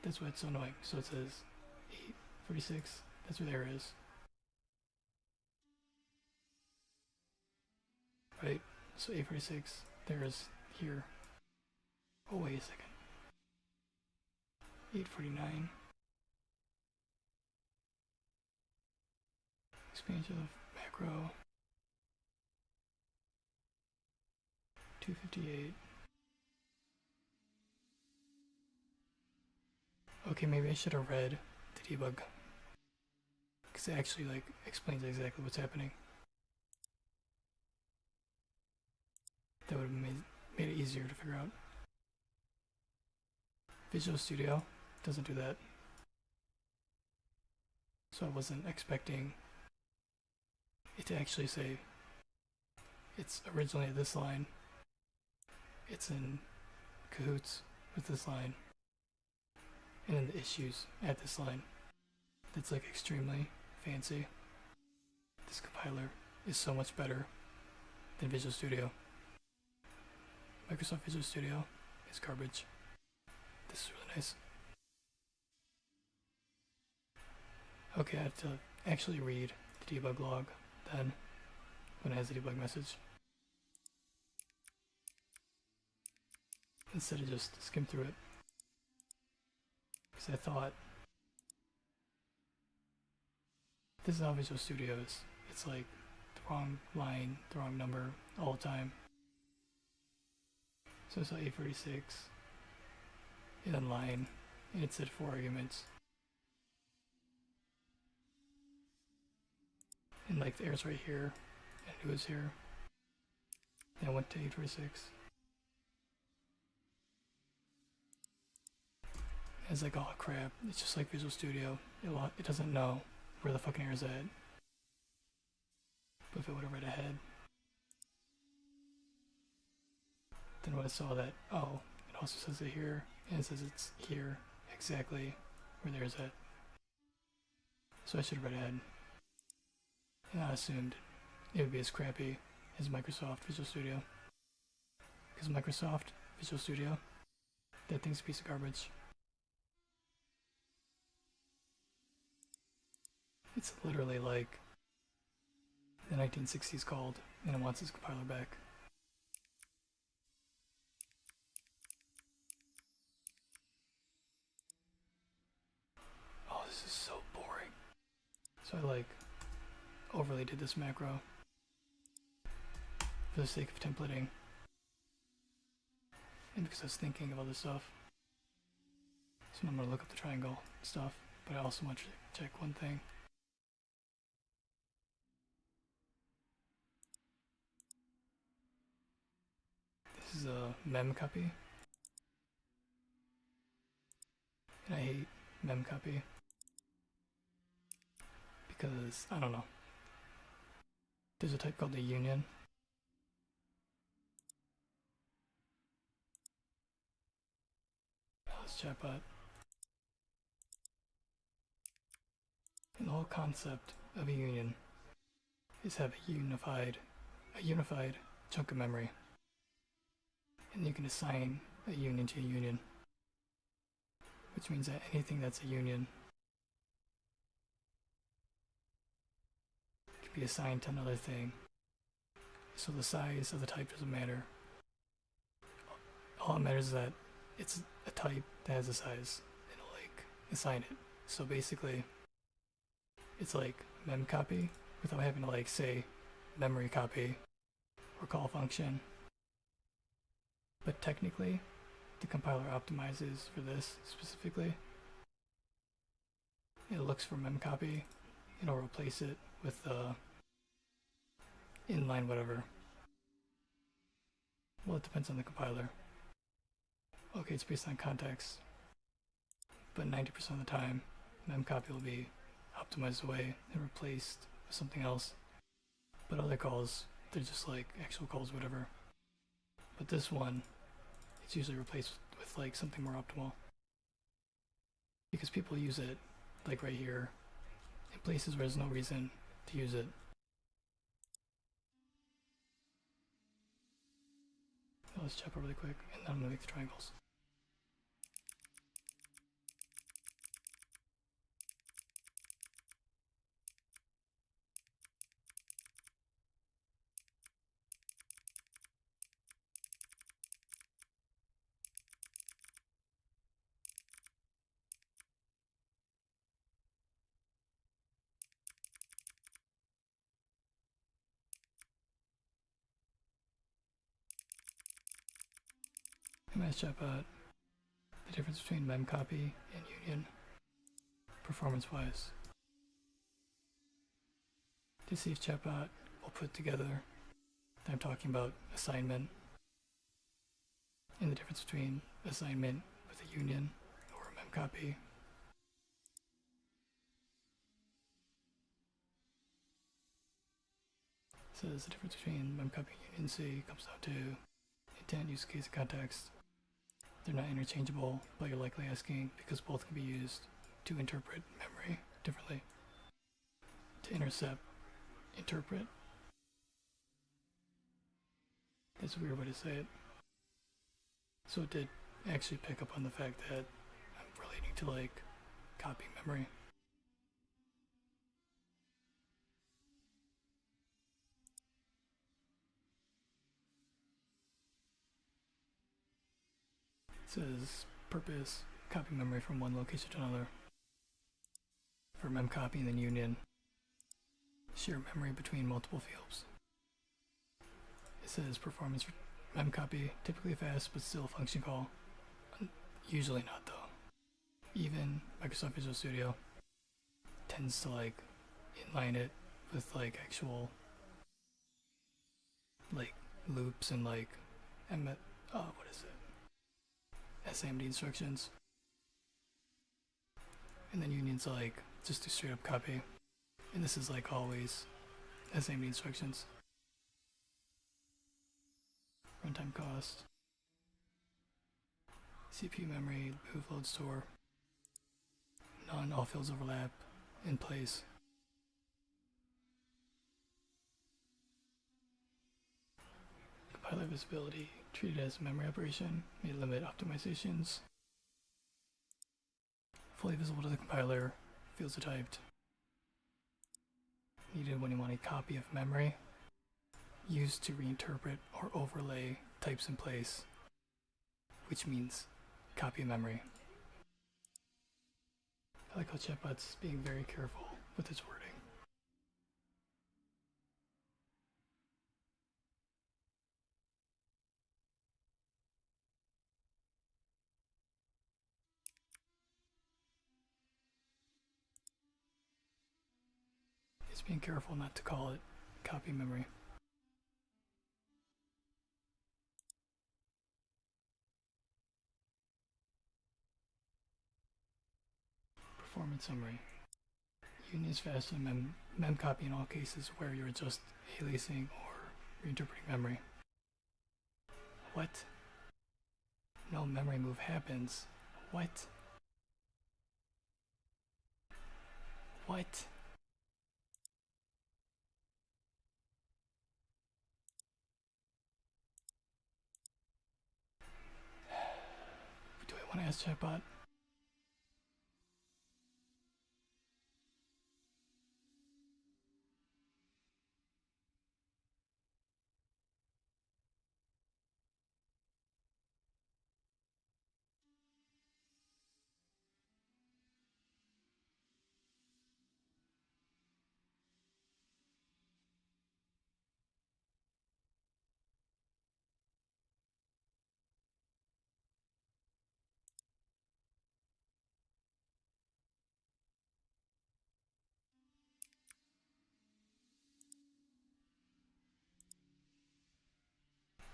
That's why it's so annoying. So it says 846, that's where the error is. Right? So 846, there is here. Oh, wait a second. 849. Expansion of macro. 258. Okay, maybe I should have read the debug. Because it actually like explains exactly what's happening. That would have made it easier to figure out. Visual Studio doesn't do that. So I wasn't expecting it to actually say it's originally at this line. It's in cahoots with this line. And then the issues at this line. That's like extremely fancy. This compiler is so much better than Visual Studio. Microsoft Visual Studio is garbage. This is really nice. Okay, I have to actually read the debug log then, when it has the debug message. Instead of just skim through it. Because I thought, this is how Visual Studio is. It's like the wrong line, the wrong number all the time. So it's like 846, and then line, and it said 4 arguments. And like the error's right here, and it was here. Then I went to 846. It's like, oh crap, it's just like Visual Studio. It doesn't know where the fucking error's at. But if it would have read ahead, then when I saw that, oh, it also says it here, and it says it's here, exactly where the error's at. So I should have read ahead. And I assumed it would be as crappy as Microsoft Visual Studio. Because Microsoft Visual Studio, that thing's a piece of garbage. It's literally like the 1960s called, and it wants its compiler back. Oh, this is so boring. So I like overly did this macro for the sake of templating. and because I was thinking of other stuff. So I'm going to look up the triangle stuff, but I also want to check one thing. This is a mem copy. And I hate mem copy. Because, I don't know. There's a type called the union. Let's chatbot. And the whole concept of a union is have a unified chunk of memory. And you can assign a union to a union. Which means that anything that's a union can be assigned to another thing. So the size of the type doesn't matter. All that matters is that it's a type that has a size. It'll like assign it. So basically, it's like mem copy without having to like say memory copy or call function. But technically, the compiler optimizes for this specifically. It looks for mem copy. It'll replace it with inline whatever. Well, it depends on the compiler. Okay, it's based on context. But 90% of the time, mem copy will be optimized away and replaced with something else. But other calls, they're just like actual calls, whatever. But this one, it's usually replaced with like something more optimal. Because people use it, like right here, in places where there's no reason to use it. Let's check really quick, and then I'm gonna make the triangles. Nice chatbot. The difference between mem copy and union, performance-wise. To see if chatbot will put together, I'm talking about assignment, and the difference between assignment with a union or a mem copy. Says the difference between mem copy and union C comes down to intent, use case, and context. They're not interchangeable, but you're likely asking because both can be used to interpret memory differently. To intercept, interpret. That's a weird way to say it. So it did actually pick up on the fact that I'm relating to like copy memory. It says purpose, copy memory from one location to another. For mem copy and then union, share memory between multiple fields. It says performance for mem copy, typically fast but still a function call. Usually not though. Even Microsoft Visual Studio tends to like inline it with like actual like loops and like what is it? SAMD instructions. And then union's like just a straight up copy. And this is like always SAMD instructions. Runtime cost. CPU memory, move, load, store. None, all fields overlap, in place. Compiler visibility, treated as a memory operation, may limit optimizations. Fully visible to the compiler, fields are typed. Needed when you want a copy of memory. Used to reinterpret or overlay types in place, which means copy of memory. I like how chatbot's being very careful with its wording. Just being careful not to call it copy memory. Performance summary. Union is faster than memcopy in all cases where you're just aliasing or reinterpreting memory. What? No memory move happens. What? What? Do I want to ask chatbot?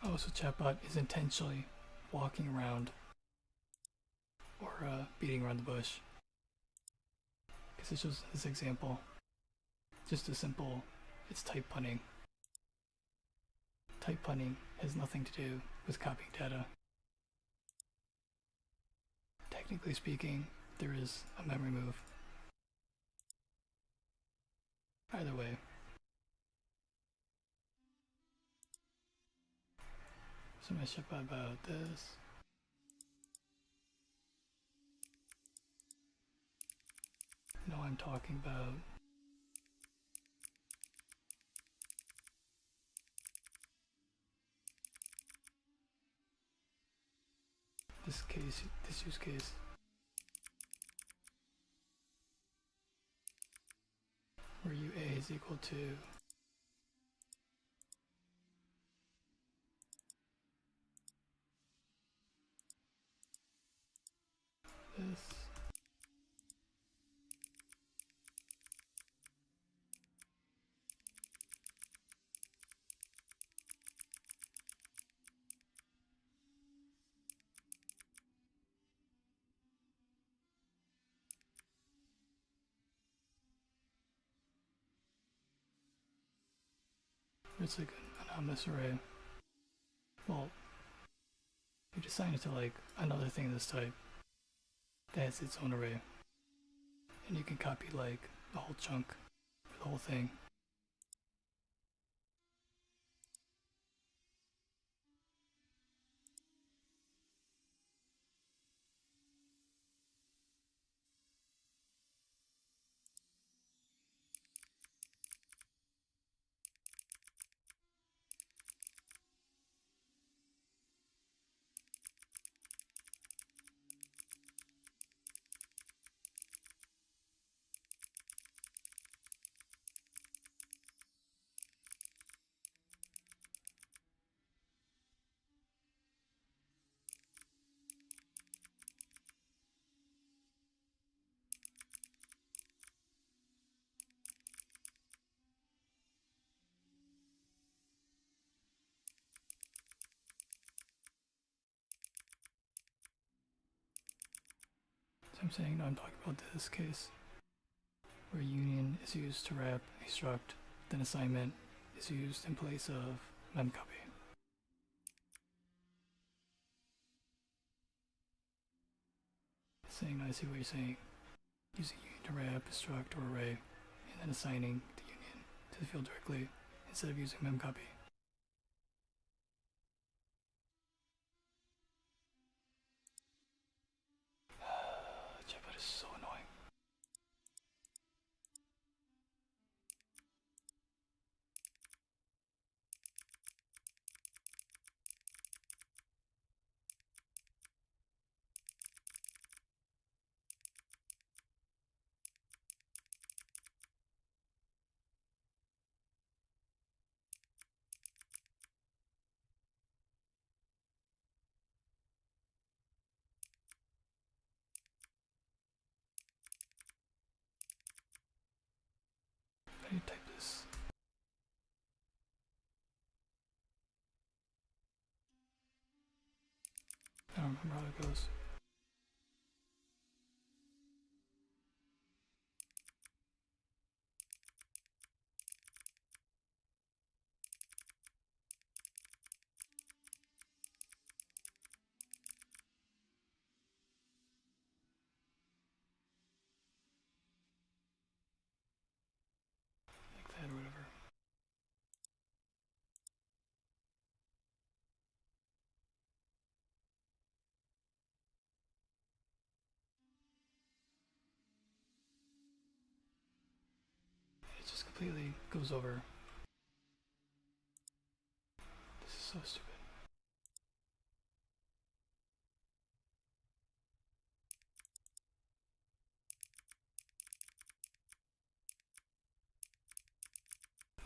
Oh, so chatbot is intentionally walking around or beating around the bush. Because it's just this example. Just a simple, it's type punning. Type punning has nothing to do with copying data. Technically speaking, there is a memory move. Either way. So my chatbot about this. No, I'm talking about this case, this use case. Where UA is equal to this. It's like an anonymous array. Well, you just assign it to like another thing of this type that has its own array. And you can copy like the whole chunk or the whole thing. So I'm saying, no, I'm talking about this case where union is used to wrap a struct, then assignment is used in place of memcopy. Saying, no, I see what you're saying. Using union to wrap a struct or array, and then assigning the union to the field directly instead of using memcopy. Chatbot is so annoying. don't remember how it goes. Like that or whatever. It just completely goes over. This is so stupid.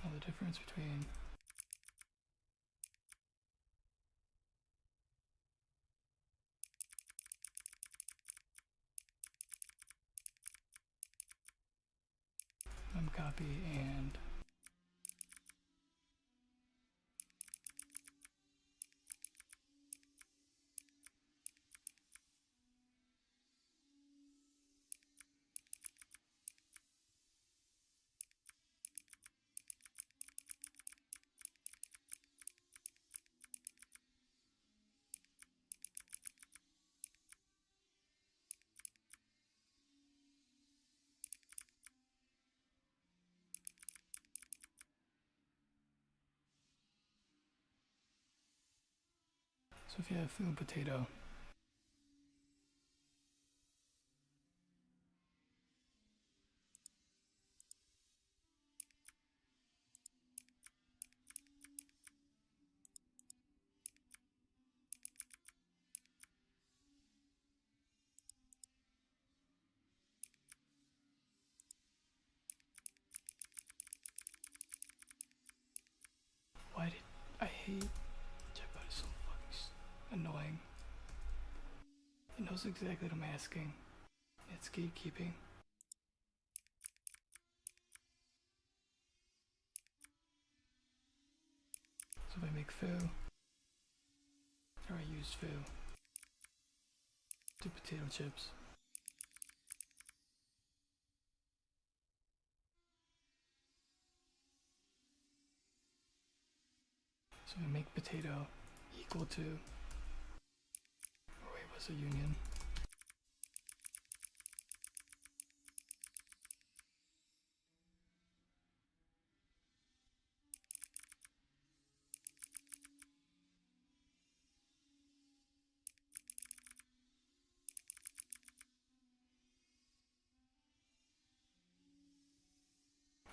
Now the difference between copy and so if you have foo and potato, why did I hate Jetbot? Is so fucking annoying. It knows exactly what I'm asking. It's gatekeeping. So if I make foo, or I use foo to potato chips, so I make potato equal to, or wait, what's a union?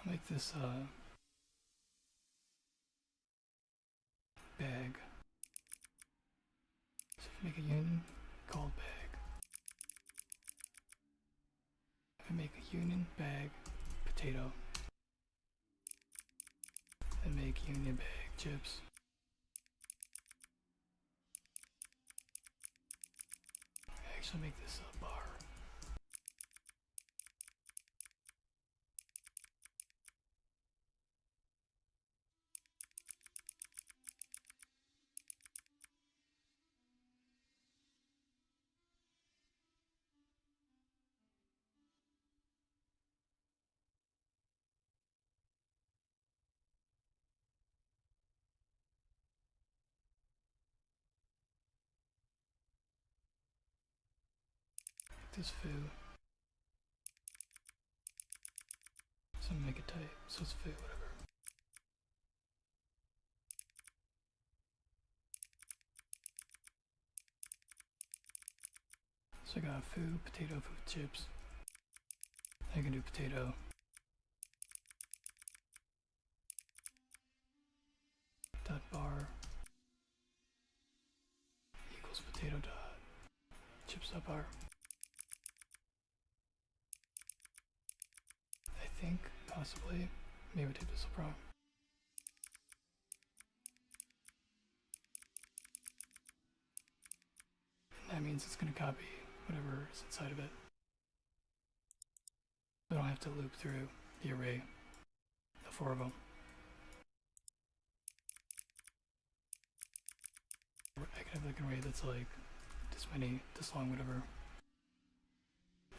I'll make this bag. So if I make a union called bag, if I make a union bag potato, then make union bag chips. Actually make this a bar. Make this foo. So I'm gonna make a type, so it's foo, whatever. So I got foo, potato, food chips. I can do potato. Dot bar equals potato dot chips dot bar. I think possibly maybe I did this wrong. And that means it's gonna copy whatever is inside of it. I don't have to loop through the array, the 4 of them. I could have like an array that's like this long, whatever.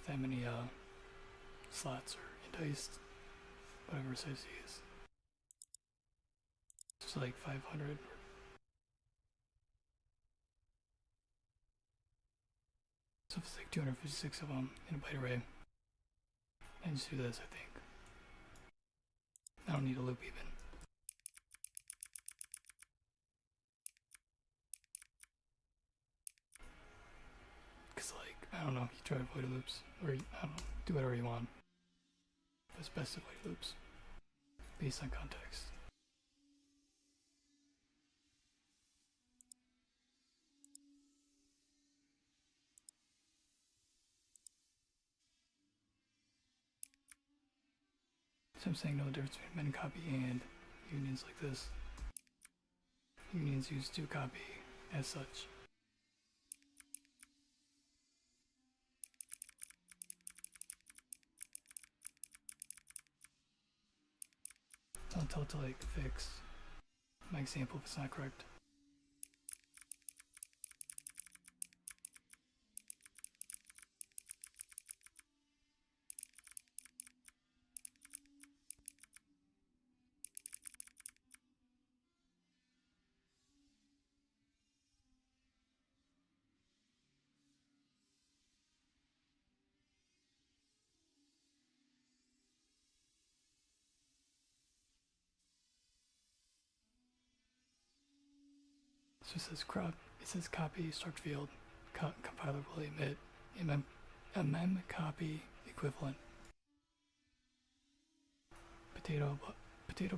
That many slots or enticed, whatever size he is. It's like 500. So if it's like 256 of them in a byte array, I just do this, I think. I don't need a loop even. Cause like, I don't know, you try to avoid loops, or I don't know, do whatever you want. But it's best to avoid loops, based on context. So I'm saying no difference between men copy and unions like this. Unions use do copy as such. So I'll tell it to like fix my example if it's not correct. So it says copy struct field. Compiler will emit a mem copy equivalent. Potato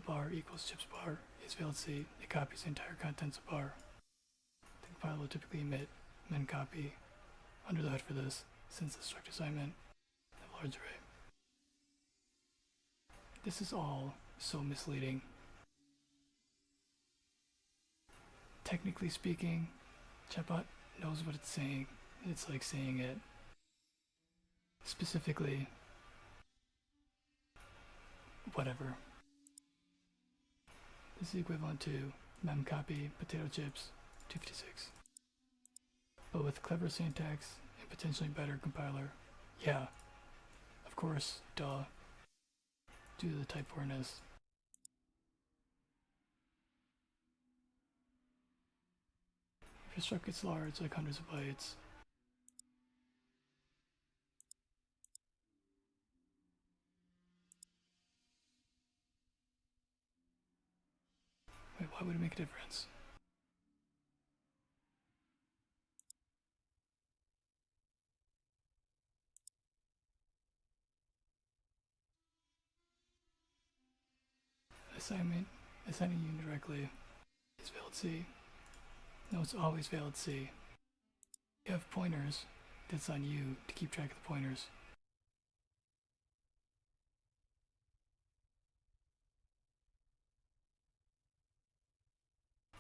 bar equals chips bar is valid C. It copies the entire contents of bar. The compiler will typically emit mem copy under the hood for this, since the struct assignment of large array. This is all so misleading. Technically speaking, chatbot knows what it's saying. It's like saying it specifically, whatever. This is equivalent to mem copy potato chips 256. But with clever syntax and potentially better compiler, yeah, of course, duh, due to the type 4ness. If your struct gets large, like hundreds of bytes, wait, why would it make a difference? Assigning union directly is valid C. No, it's always valid C. You have pointers, that's on you to keep track of the pointers.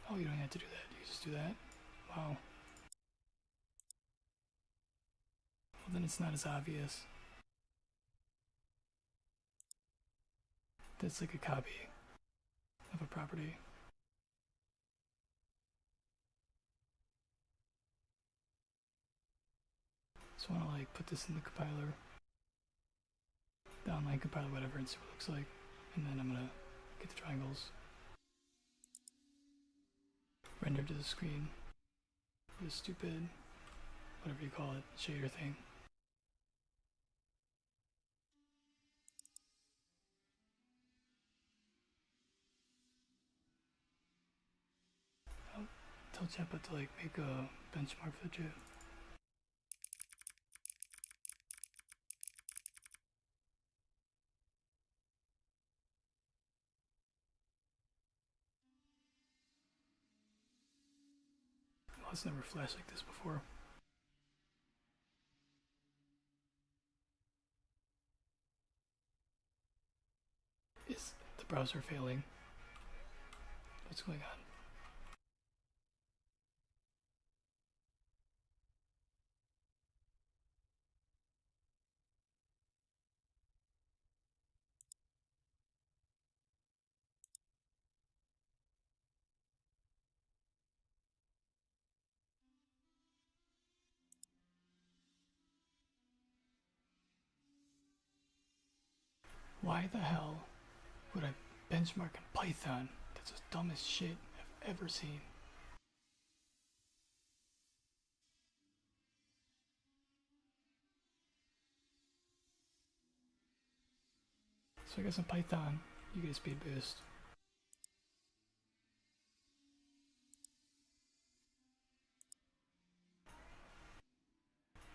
Oh, you don't have to do that. You just do that? Wow. Well, then it's not as obvious. That's like a copy of a property. So I want to like put this in the compiler, the online compiler, whatever, and see what it looks like. And then I'm gonna get the triangles rendered to the screen. This stupid, whatever you call it, shader thing. I'll tell chatbot to like make a benchmark for the chip. Well, it's never flashed like this before. Is the browser failing? What's going on? Why the hell would I benchmark in Python? That's the dumbest shit I've ever seen. So I guess in Python, you get a speed boost.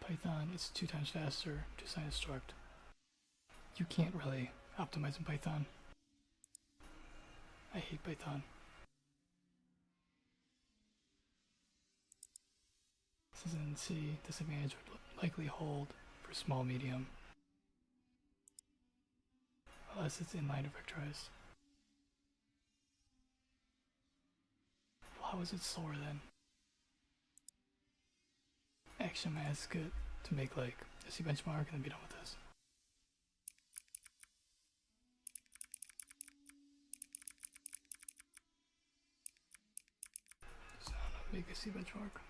Python is 2 times faster to assign a struct. You can't really optimize in Python. I hate Python. This is in C. Disadvantage would likely hold for small medium. Unless it's inline or vectorized. Well, how is it slower then? Actually, I'm gonna ask it to make like a C benchmark and then be done with this. So I don't know, make a C benchmark.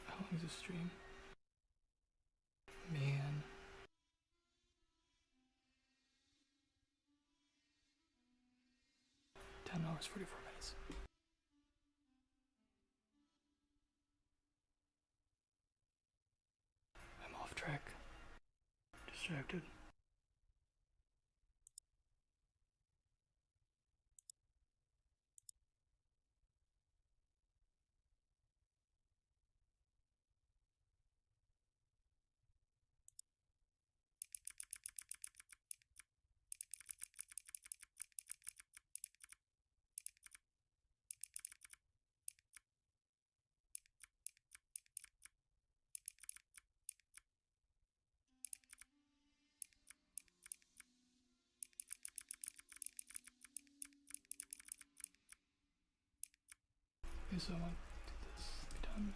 How long is this stream? Man. 10 hours, 44 minutes. I'm off track. Distracted. Okay, so I want to do this, be done.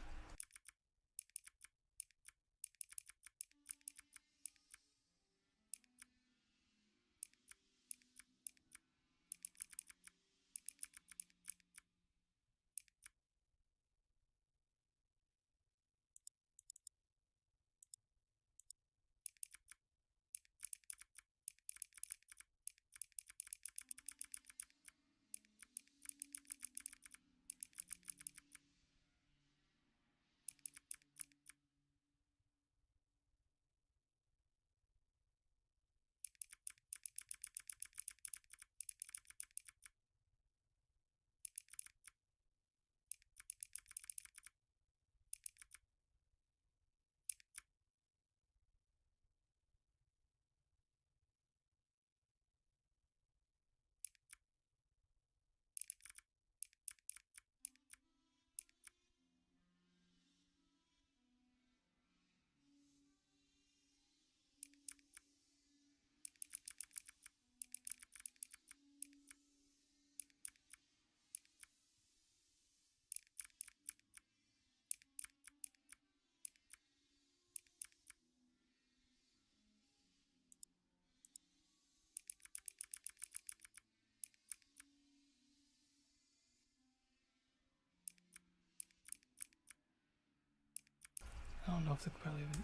I don't know if the compiler even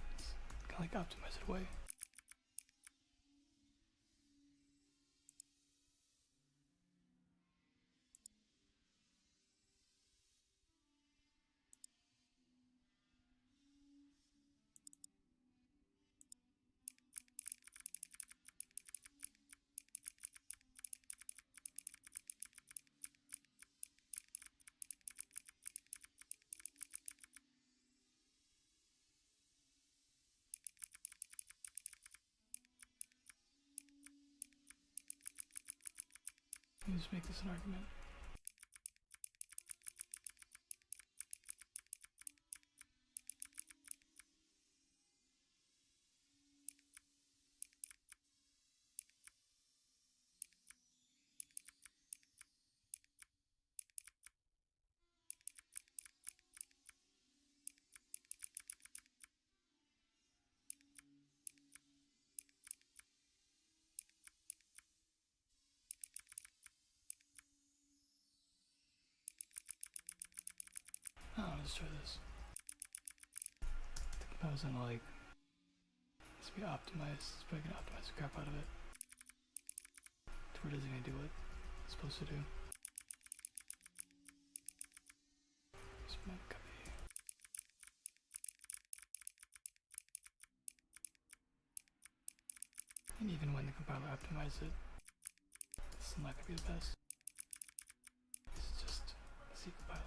kind of like optimize it away. just make this an argument. Let's try this. The compiler's not like, it's to be optimized. It's probably gonna optimize the crap out of it to where it isn't gonna do what it's supposed to do. This might copy. And even when the compiler optimizes it, it's not gonna be the best. It's just a C compiler.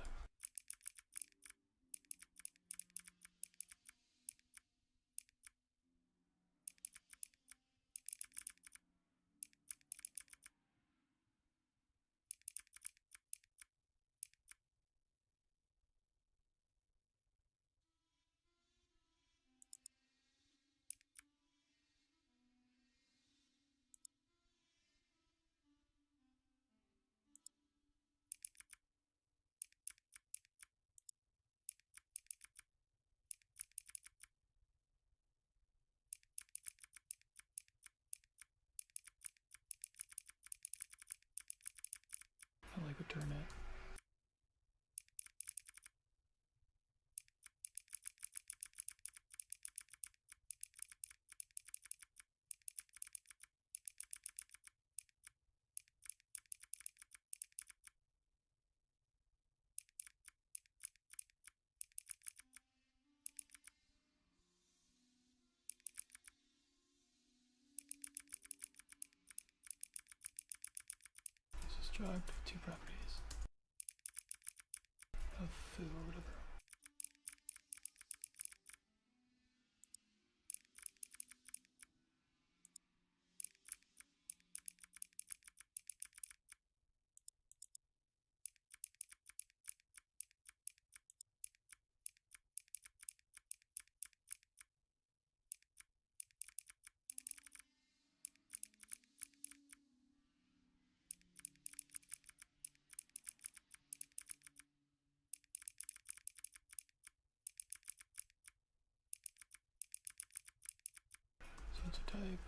I like return it. Let's just draw two properties of foo or whatever. So it's a type.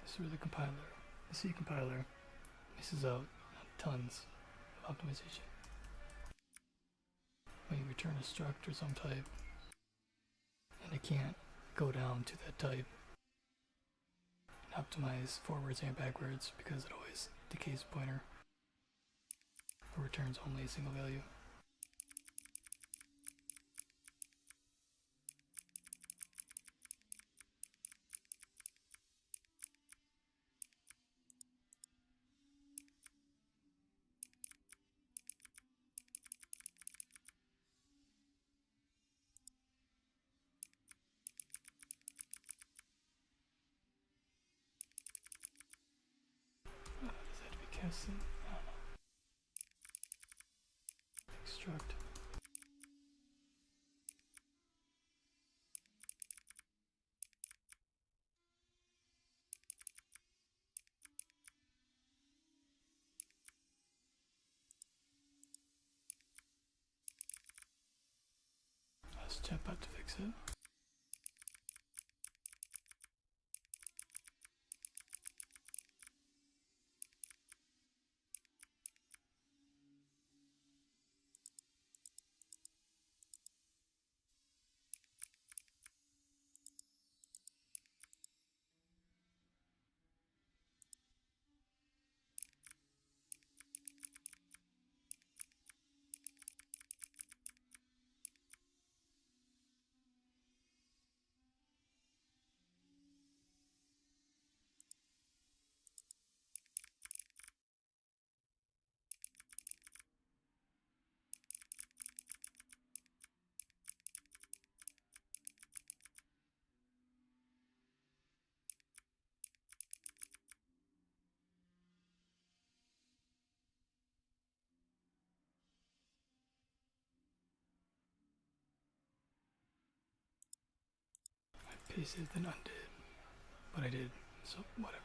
This is where the compiler, the C compiler, misses out tons of optimization. When you return a struct or some type, and it can't go down to that type and optimize forwards and backwards because it always decays the pointer or returns only a single value. Does that have to be casted? I don't know. Extract. Ask chatbot to fix it. pasted then undid, but I did, so whatever.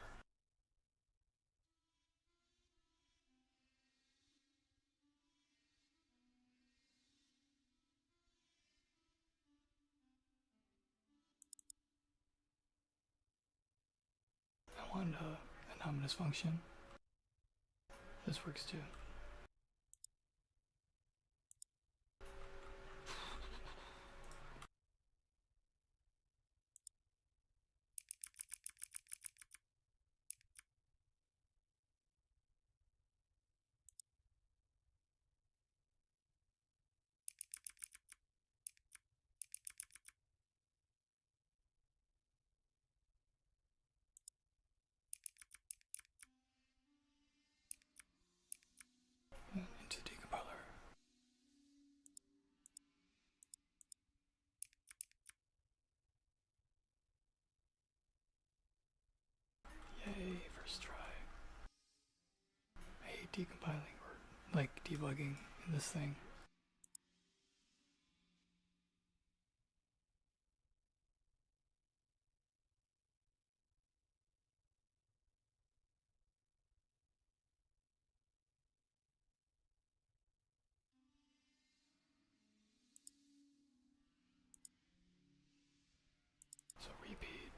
I wanted a anonymous function. This works too. Into the decompiler. Yay, first try. I hate decompiling or like debugging in this thing. So repeat.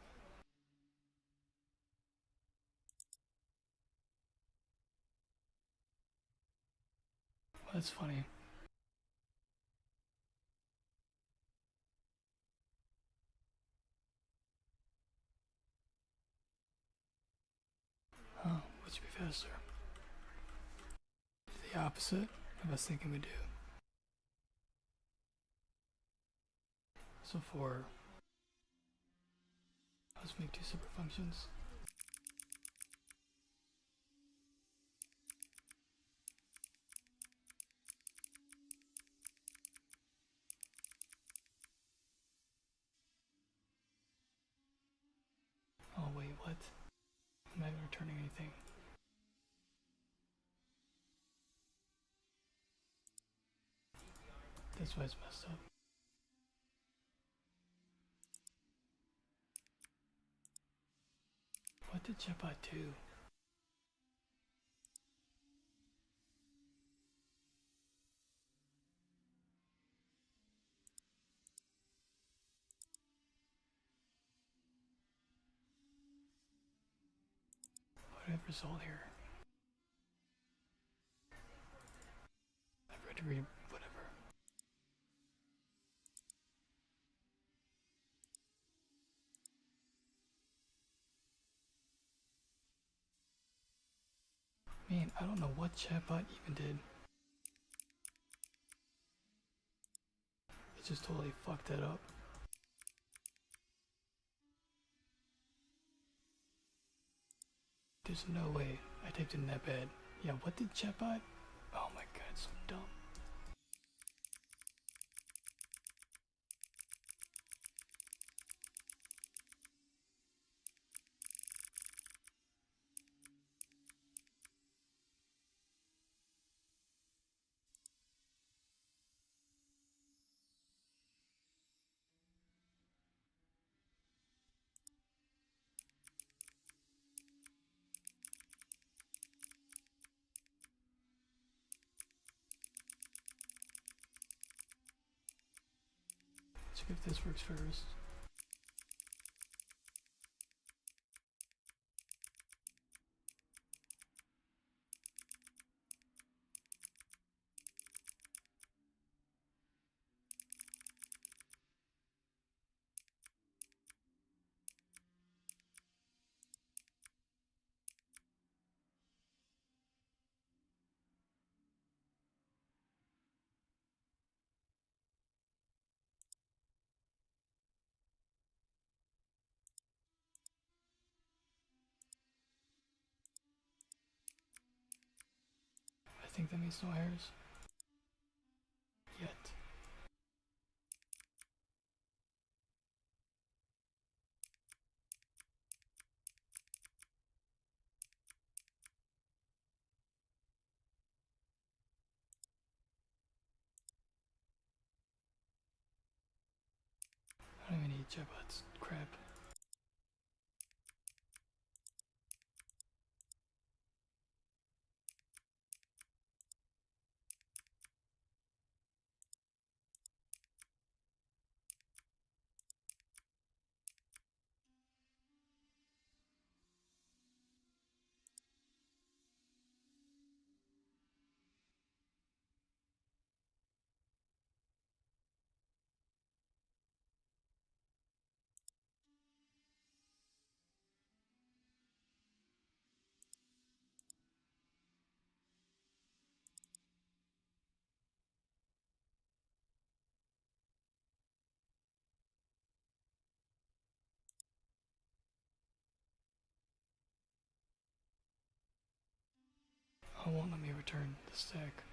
Well, that's funny. Oh, what should be faster? The opposite of us thinking we do. So for, let's make two separate functions. Oh wait, what? I'm not even returning anything. That's why it's messed up. What did Jetbot do? What did I result here? I've read to read whatever. Man, I don't know what Chatbot even did. It just totally fucked that up. There's no way I typed in that bad. Yeah, what did Chatbot? Oh my god, it's so dumb. Let's see if this works first. I think that means no errors. Yet. I don't even need chatbots crap. Oh, won't let me return the stack.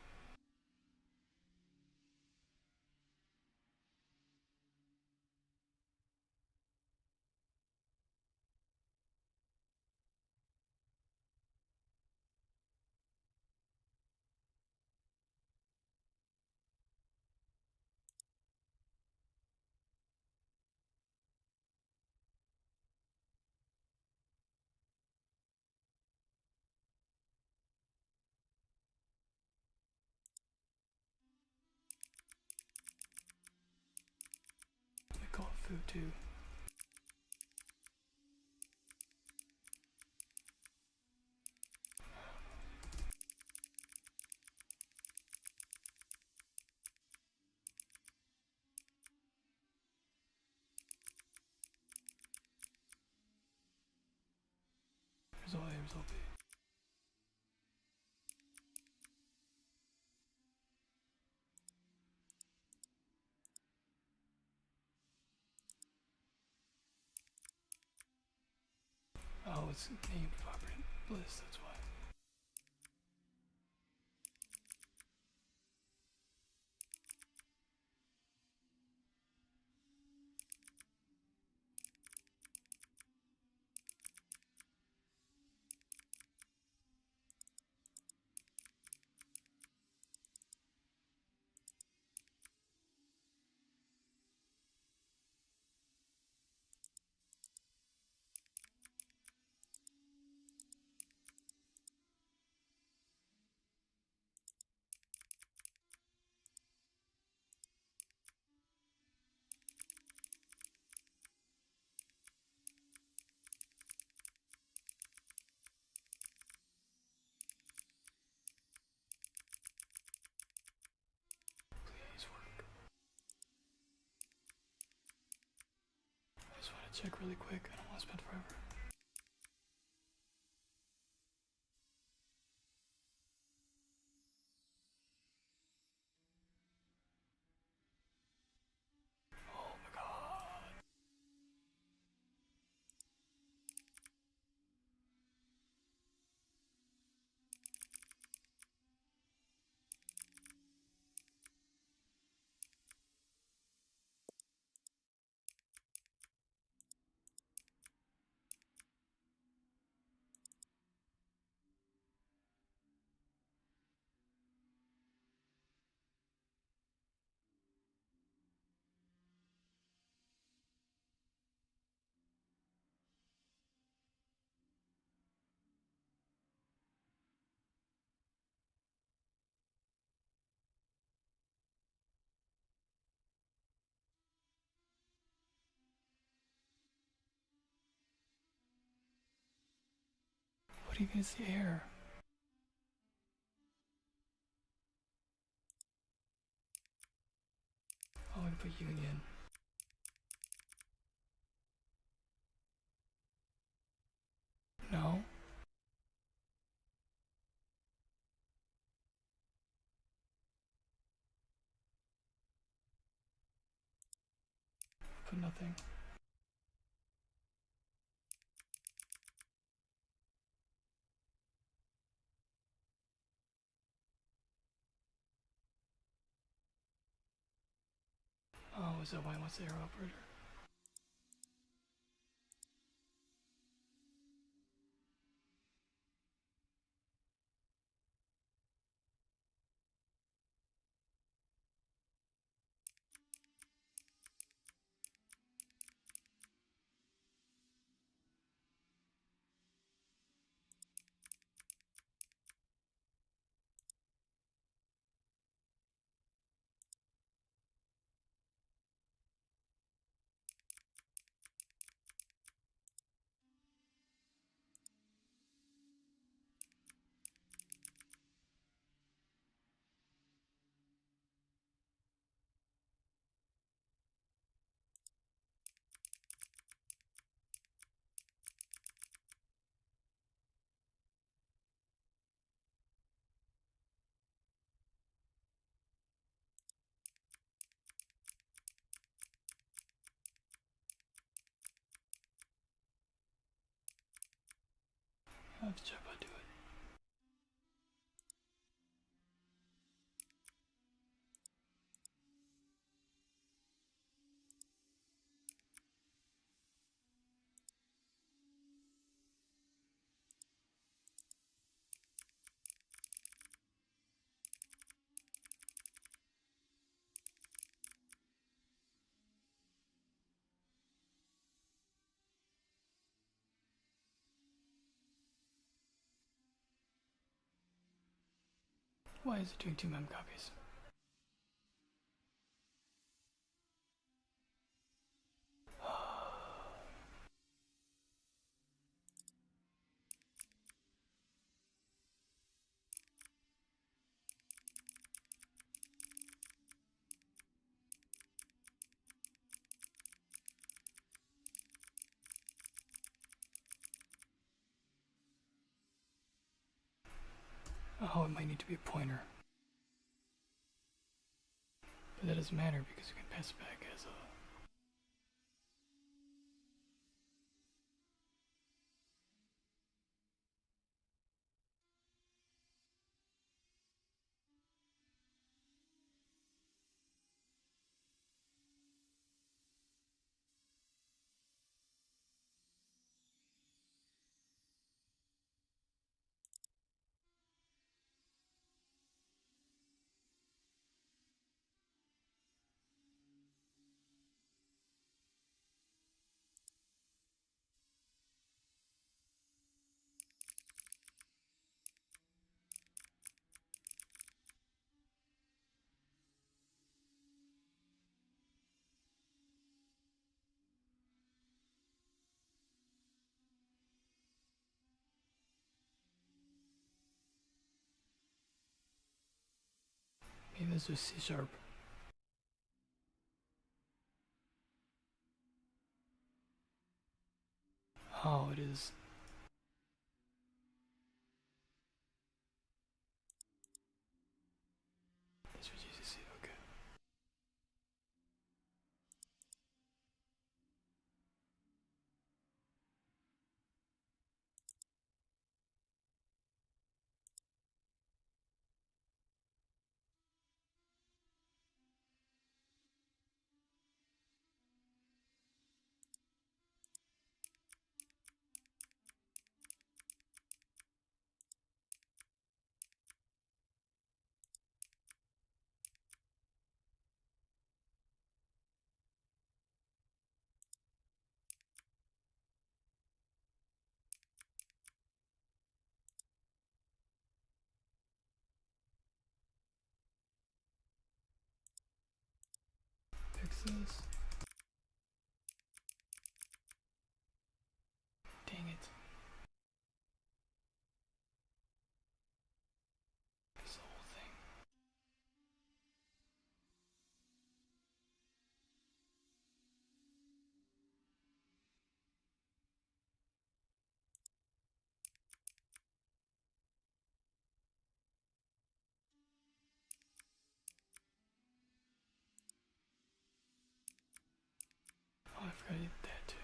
Let me call it food too. Result A, result B. Oh, it's named property list, that's why. Please work. I just want to check really quick. I don't want to spend forever. Oh my god. What even is the error? Oh, I'm gonna put union. No. Put nothing. Oh, is that why it wants the arrow operator? I have to check how to do it. Why is it doing 2 mem copies? Oh, it might need to be a pointer. But that doesn't matter because you can pass it back as a... Maybe that's just C#. Oh, it is. That's for GCC, okay. Fix this. Dang it. Fix the whole thing. Oh, I forgot I did that too.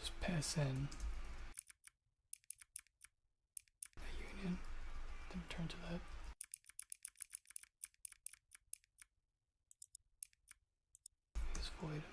Just pass in a union, then return to that. Use void.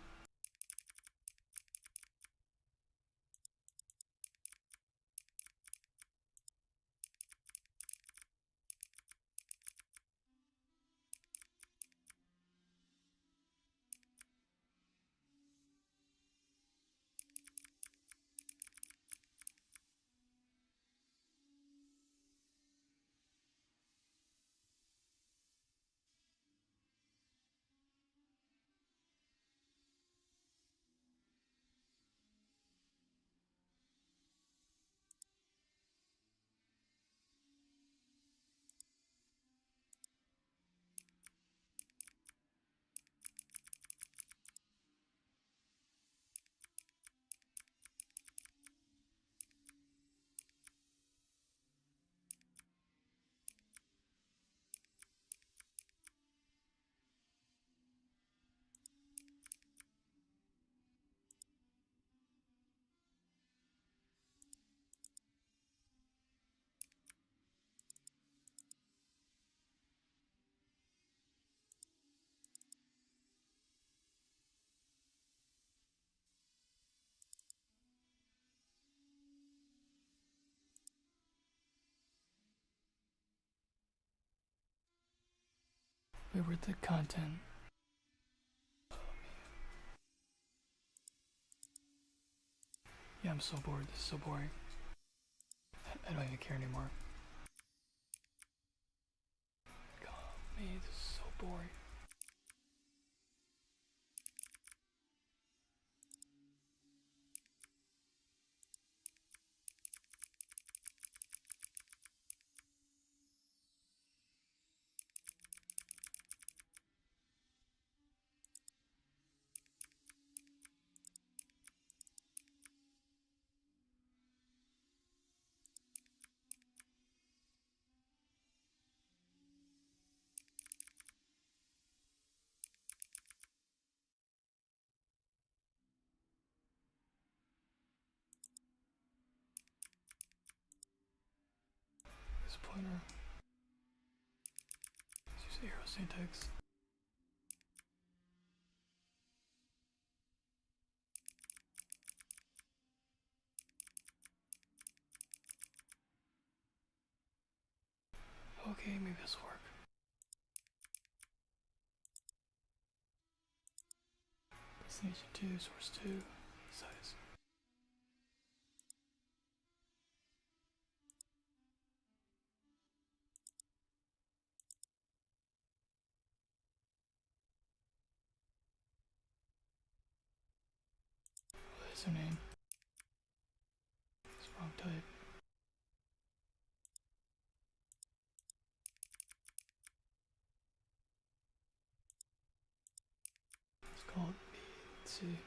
Wait, where'd the content? Yeah, I'm so bored. This is so boring. I don't even care anymore. God, man, this is so boring. This pointer. Let's use arrow syntax. Okay, maybe this will work. Destination 2, source 2, size. What is her name? It's wrong type. It's called B. Let's see.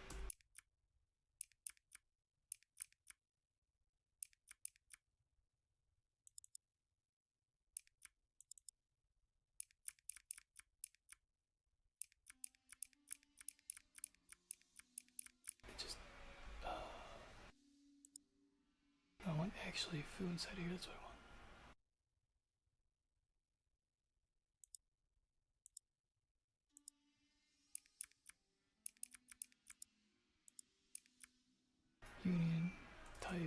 It just I want actually foo inside here, that's what I want. Union, type, and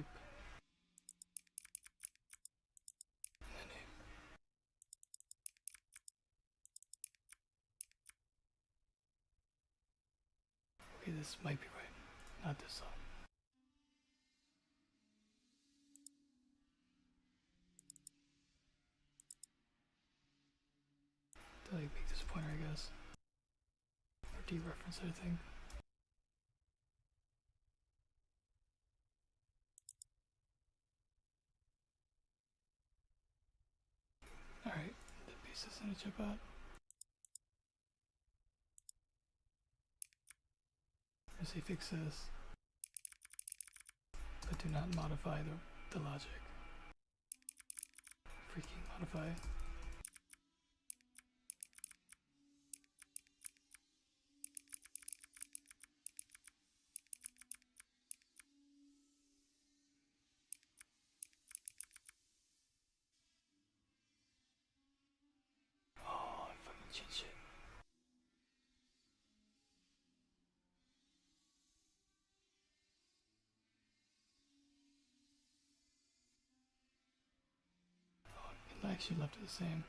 then name. Okay, this might be right. Not this though. To like make this pointer, I guess. Or dereference, I think. Alright, the piece this in a chip out. Let's see, fix this. But do not modify the logic. Freaking modify. Oh, I fucking changed it. Oh, it actually left it the same.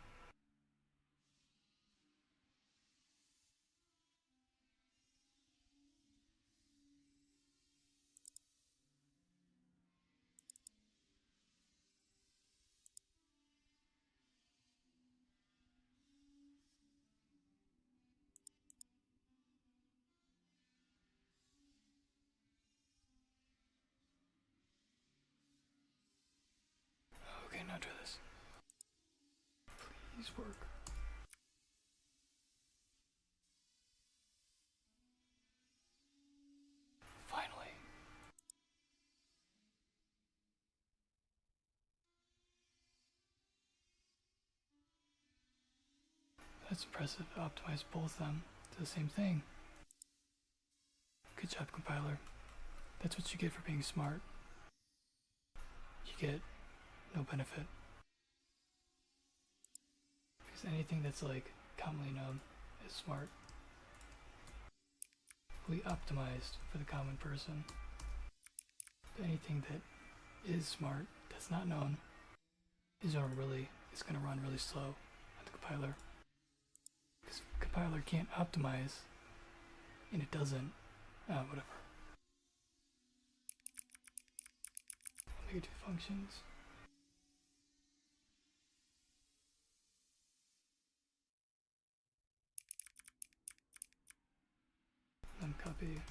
Okay, now try this. Please work. Finally. That's impressive. Optimize both of them to the same thing. Good job, compiler. That's what you get for being smart. You get no benefit. Because anything that's like commonly known is smart. We optimized for the common person. But anything that is smart, that's not known, is gonna run really slow on the compiler. Because compiler can't optimize, and it doesn't. Whatever. I'll make it 2 functions. Then copy. And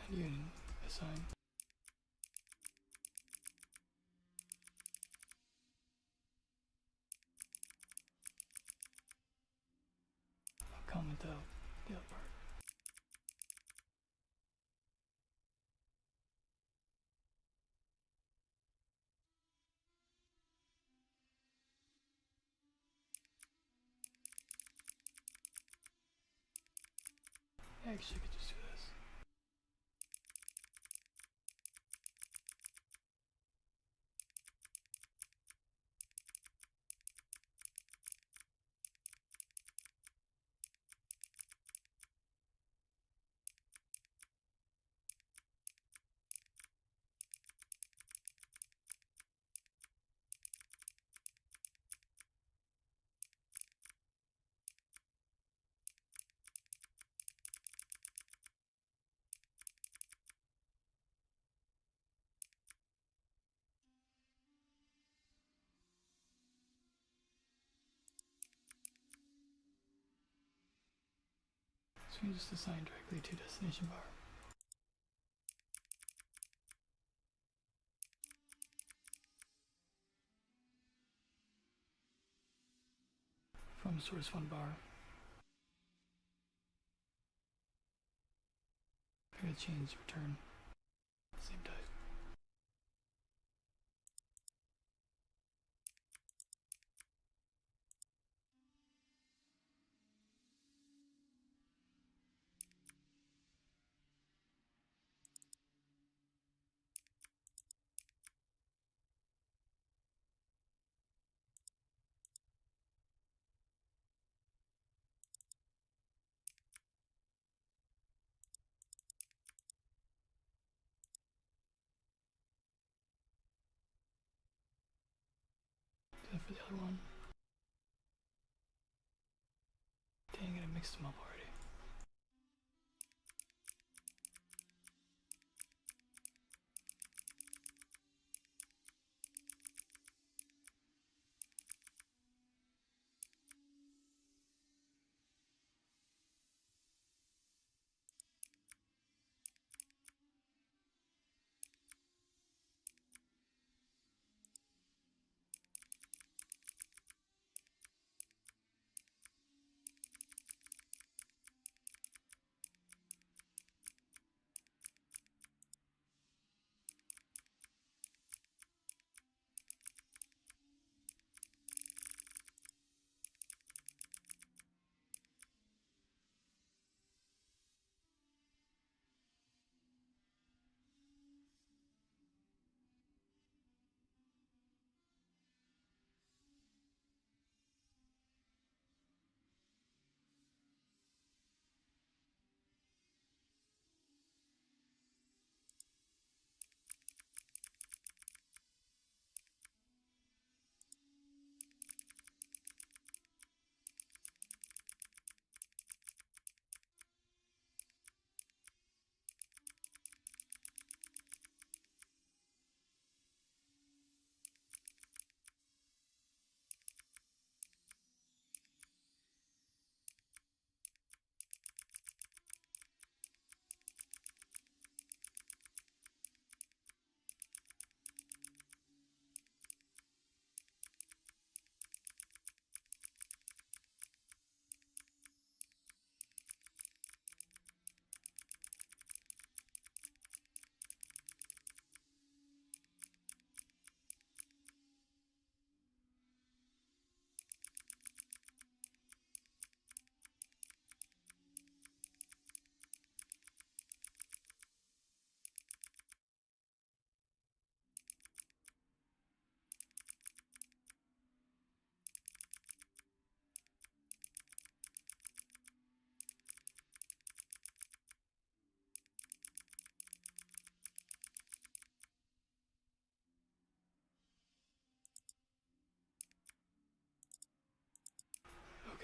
then you can assign. I'll comment out the other part. Actually, I could just do this. So we can just assign directly to destination bar. From source fun bar. I'm gonna change return. Same type. Do that for the other one. Dang it, I mixed them up already.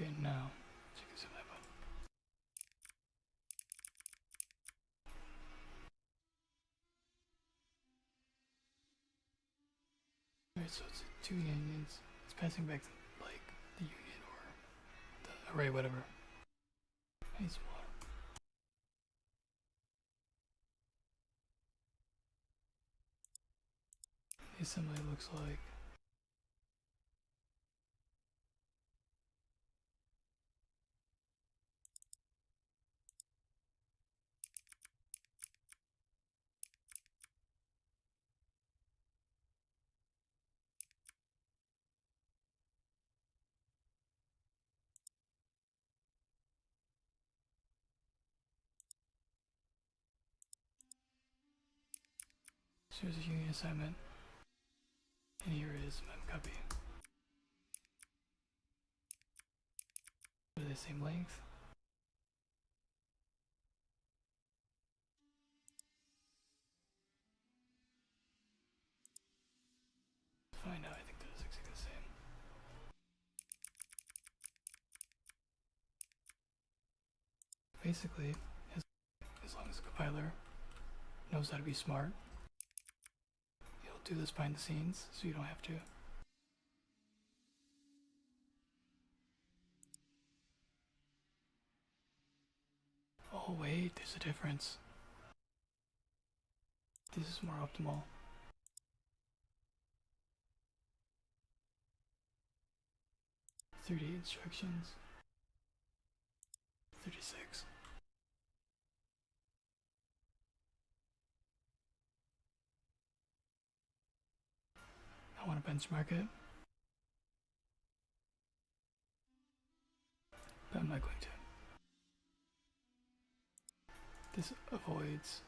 Okay, now check this out. Alright, so it's two unions. It's passing back like the union or the array, whatever. I need some water. The assembly looks like so here's a union assignment, and here is memcopy. Are they the same length? Find out. I think they're exactly the same. Basically, as long as the compiler knows how to be smart, it'll do this behind the scenes, so you don't have to. Oh wait, there's a difference. This is more optimal. 30 instructions. 36. I want to benchmark it, but I'm not going to. This avoids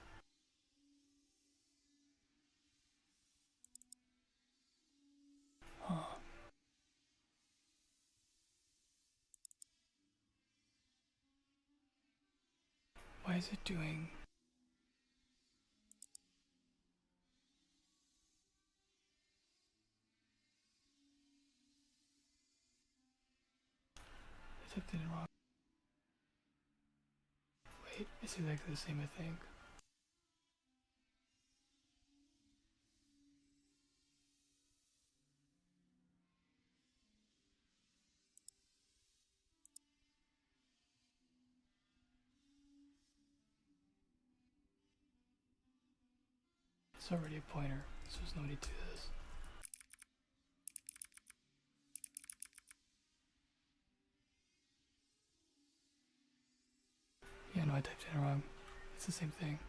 why is it doing I typed it in wrong. Wait, it's exactly the same, I think. It's already a pointer, so there's no need to do this. Yeah, no, I typed it in wrong. It's the same thing.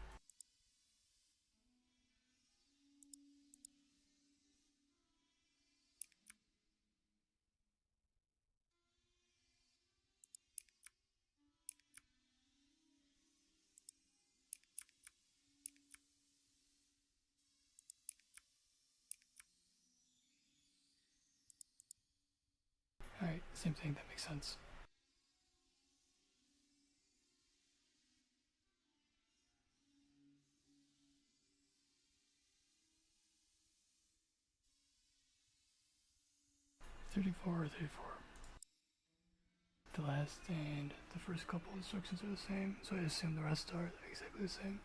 Alright, same thing, that makes sense. $34 or $34. The last and the first couple instructions are the same, so I assume the rest are exactly the same.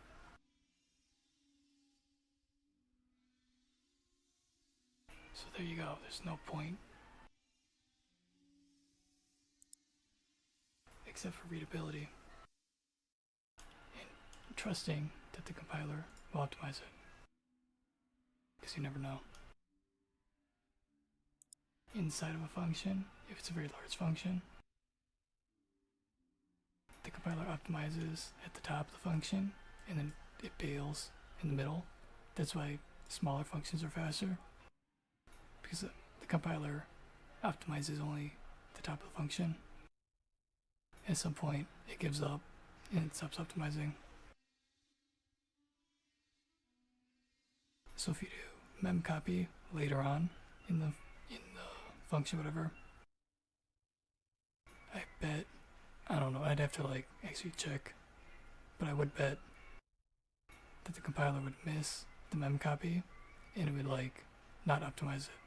So there you go, there's no point. Except for readability. And trusting that the compiler will optimize it. Because you never know. Inside of a function, if it's a very large function, the compiler optimizes at the top of the function, and then it bails in the middle. That's why smaller functions are faster. Because the compiler optimizes only the top of the function. At some point, it gives up and it stops optimizing. So if you do memcopy later on in the function, whatever, I bet, I don't know, I'd have to like actually check, but I would bet that the compiler would miss the memcopy and it would like not optimize it.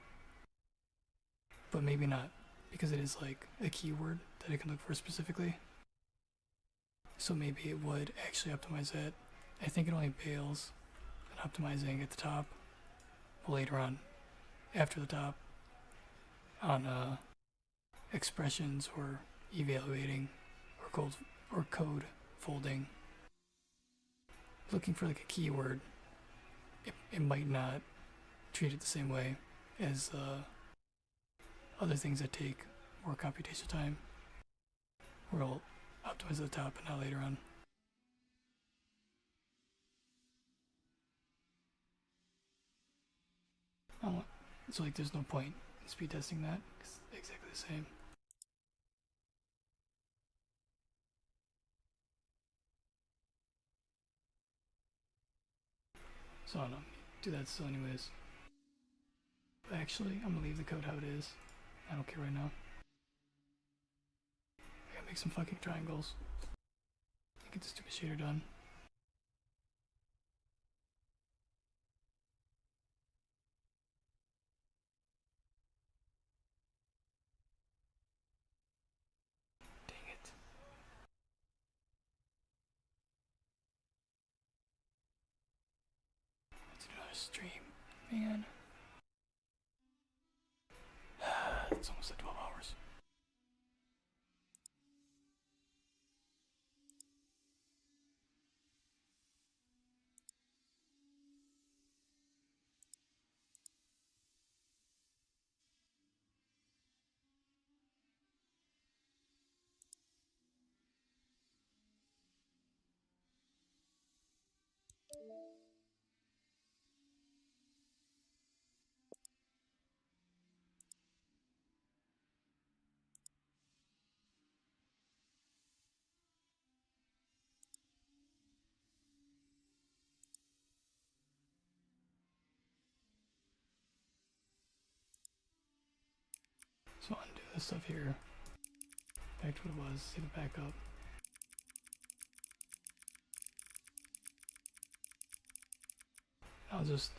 But maybe not, because it is like a keyword that I can look for specifically. So maybe it would actually optimize that. I think it only bails on optimizing at the top, but later on, after the top, on expressions or evaluating or code folding. Looking for like a keyword, it might not treat it the same way as other things that take more computational time. We'll optimize at the top and not later on. So like there's no point in speed testing that because it's exactly the same. So I don't know, do that still anyways. But actually, I'm gonna leave the code how it is. I don't care right now. I gotta make some fucking triangles. Get this stupid shader done. Dang it. Let's do another stream. Man. It's almost like 12 hours. So undo this stuff here. Back to what it was. Save it back up. I'll just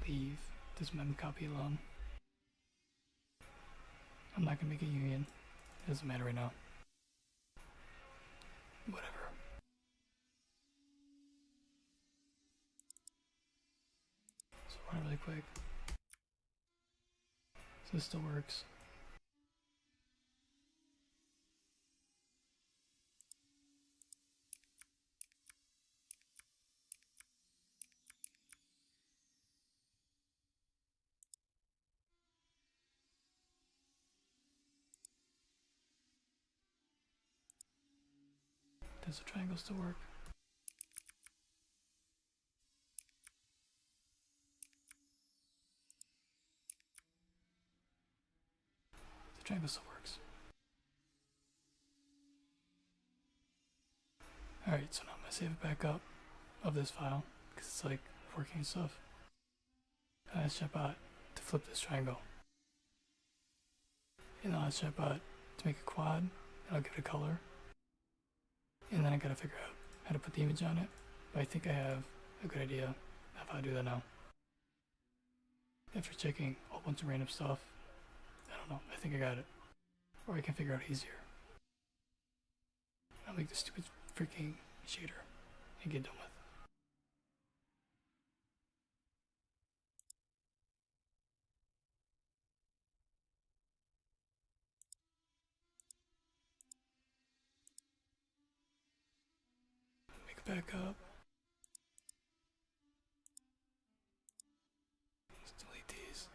leave this mem copy alone. I'm not gonna make a union. It doesn't matter right now. Whatever. So run it really quick. So this still works. Does the triangle still work? The triangle still works. Alright, so now I'm gonna save it back up of this file because it's like working and stuff. I ask chatbot to flip this triangle. And I'll ask chatbot to make a quad, and I'll give it a color. And then I gotta figure out how to put the image on it. But I think I have a good idea of how to do that now. After checking a whole bunch of random stuff, I don't know, I think I got it. Or I can figure out easier. I'll make this stupid freaking shader and get done with. Make it back up. Let's delete these.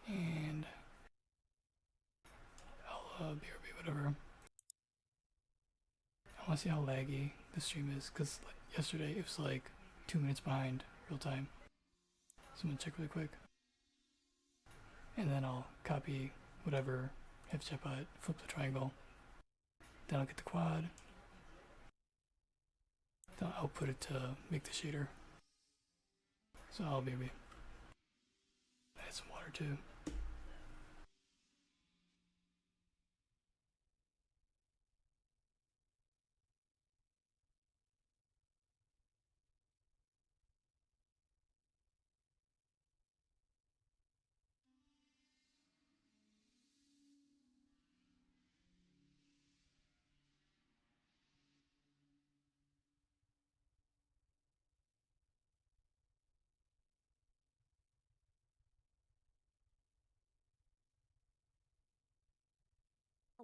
And I'll BRB whatever. I want to see how laggy the stream is because like, yesterday it was like 2 minutes behind real time. So I'm gonna check really quick. And then I'll copy whatever, have chatbot flip the triangle. Then I'll get the quad. Then I'll output it to make the shader. So I'll maybe add some water too.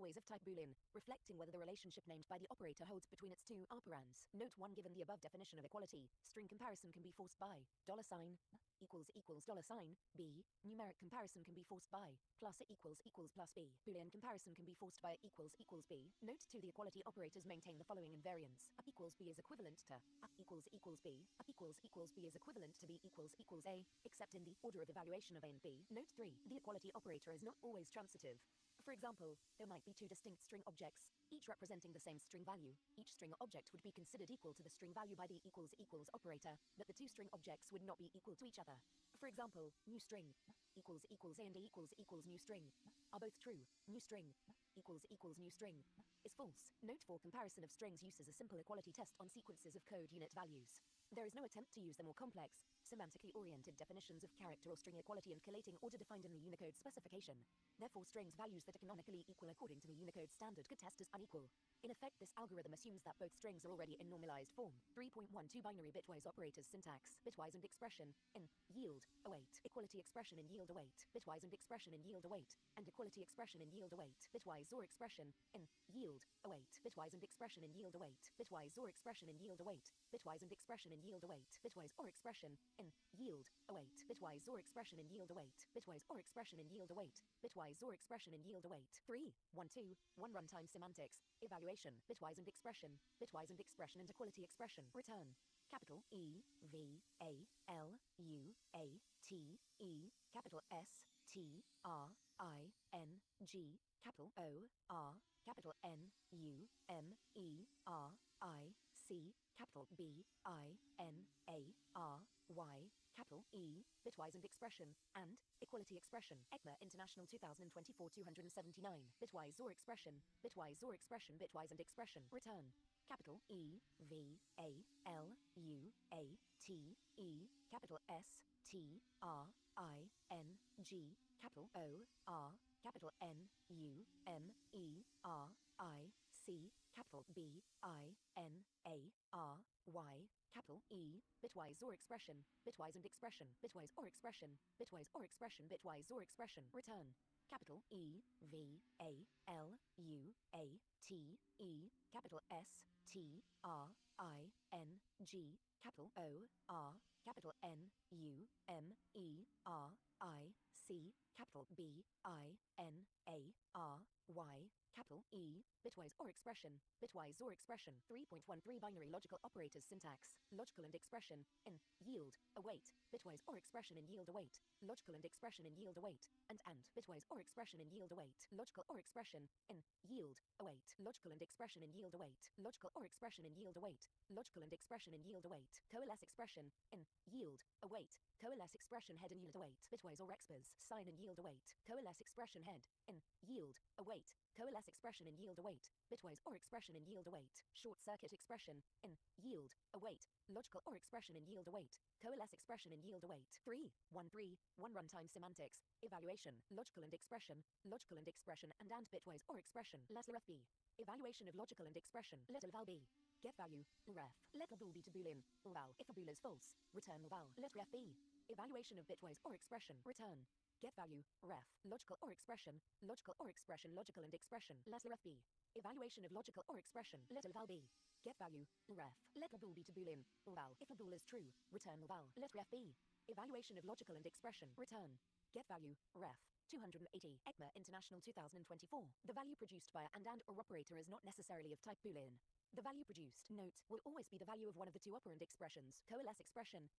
Ways of type Boolean, reflecting whether the relationship named by the operator holds between its two operands. Note 1. Given the above definition of equality, string comparison can be forced by $sign equals $sign b. Numeric comparison can be forced by plus equals plus b. Boolean comparison can be forced by equals b. Note 2. The equality operators maintain the following invariants. Up equals b is equivalent to up equals b. Up equals b is equivalent to b equals a, except in the order of evaluation of a and b. Note 3. The equality operator is not always transitive. For example, there might be two distinct string objects, each representing the same string value. Each string object would be considered equal to the string value by the equals operator, but the two string objects would not be equal to each other. For example, new string equals a and a equals new string are both true. New string equals new string is false. Note 4. Comparison of strings uses a simple equality test on sequences of code unit values. There is no attempt to use the more complex, semantically oriented definitions of character or string equality and collating order defined in the Unicode specification. Therefore, strings values that are canonically equal according to the Unicode standard could test as unequal. In effect, this algorithm assumes that both strings are already in normalized form. 3.12 Binary bitwise operators syntax. Bitwise and expression in yield await. Equality expression in yield await. Bitwise and expression in yield await. And equality expression in yield await. Bitwise or expression in yield await. Bitwise and expression in yield await. Bitwise or expression in yield await. Bitwise and expression in yield await. Bitwise or expression in yield await. Bitwise or expression in yield await. Bitwise or expression in yield await. Bitwise or expression in yield await. 3, 1, 2, 1 runtime semantics. Evaluation. Bitwise and expression. Bitwise and expression and equality expression. Return. Capital E V A L U A T E capital S T R I N G capital O R capital N U M E R I C capital B I N A R Y capital E bitwise and expression and equality expression. ECMA International 2024 279. Bitwise or expression. Bitwise or expression. Bitwise and expression. Return. Capital E V A L U A T E capital S T R I N G capital O R capital N U M E R I C capital B I N A R Y capital E bitwise or expression. Bitwise and expression. Bitwise or expression. Bitwise or expression. Bitwise or expression. Return. Capital E V A L U A T E capital S T R I N G capital O R capital N U M E R I C capital B I N A R Y capital E bitwise or expression. Bitwise or expression. 3.13 Binary logical operators syntax. Logical and expression in yield await. Bitwise or expression in yield await. Logical and expression in yield await. And bitwise or expression in yield await. Logical or expression in yield await. Logical and expression in yield await. Logical or expression in yield await. Logical and expression in yield await. Coalesce expression in yield await. Coalesce expression head in yield await. Bitwise or expers sign in yield await. Coalesce expression head in yield await. Coalesce expression in yield await. Bitwise or expression in yield await. Short circuit expression in yield await. Logical or expression in yield await. Coalesce expression in yield await. 3, 1, 3, 1 runtime semantics. Evaluation. Logical and expression. Logical and expression and bitwise or expression. Letter FB. Evaluation of logical and expression. Letter val B. Get value. Ref. Let bool be to boolean. Val. If a bool is false, return val. Letter FB. Evaluation of bitwise or expression. Return. Get value. Ref. Logical or expression. Logical or expression. Logical and expression. Letter FB. Evaluation of logical or expression. Letter val B. Get value. Ref. Let bool be to boolean. Val. If a bool is true, return val. Letter FB. Evaluation of logical and expression. Return. Get value. Ref. 280. ECMA International 2024. The value produced by a and or operator is not necessarily of type boolean. The value produced, note, will always be the value of one of the two operand expressions. Coalesce expression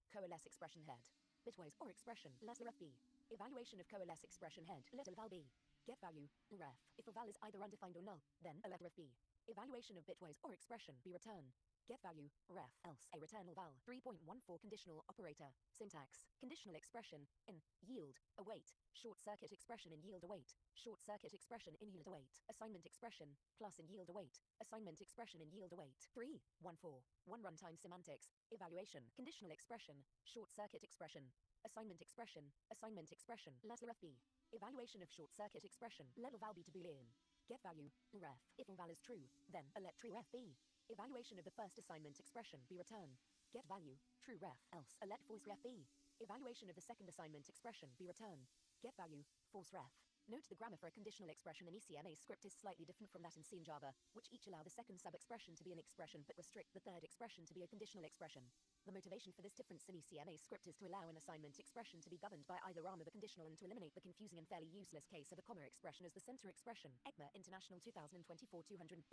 head. Bitwise or expression. Letter FB. Evaluation of coalesce expression head. Letter val B. Get value. Ref. If a val is either undefined or null, then a letter FB. Evaluation of bitwise or expression be return. Get value, ref, else, a return or val. 3.14 conditional operator. Syntax. Conditional expression, in, yield, await. Short circuit expression in yield await. Short circuit expression in yield await. Assignment expression, plus in yield await. Assignment expression in yield await. 3.14. 1 runtime semantics. Evaluation. Conditional expression, short circuit expression. Assignment expression, assignment expression. Letter FB. Evaluation of short circuit expression. Let val be to boolean. Get value, ref. If val is true, then a let true ref be. Evaluation of the first assignment expression be return. Get value, true ref, else a let false ref be. Evaluation of the second assignment expression be return. Get value, false ref. Note the grammar for a conditional expression in ECMA script is slightly different from that in C and Java, which each allow the second sub-expression to be an expression but restrict the third expression to be a conditional expression. The motivation for this difference in ECMA script is to allow an assignment expression to be governed by either arm of a conditional and to eliminate the confusing and fairly useless case of a comma expression as the center expression. ECMA International 2024 281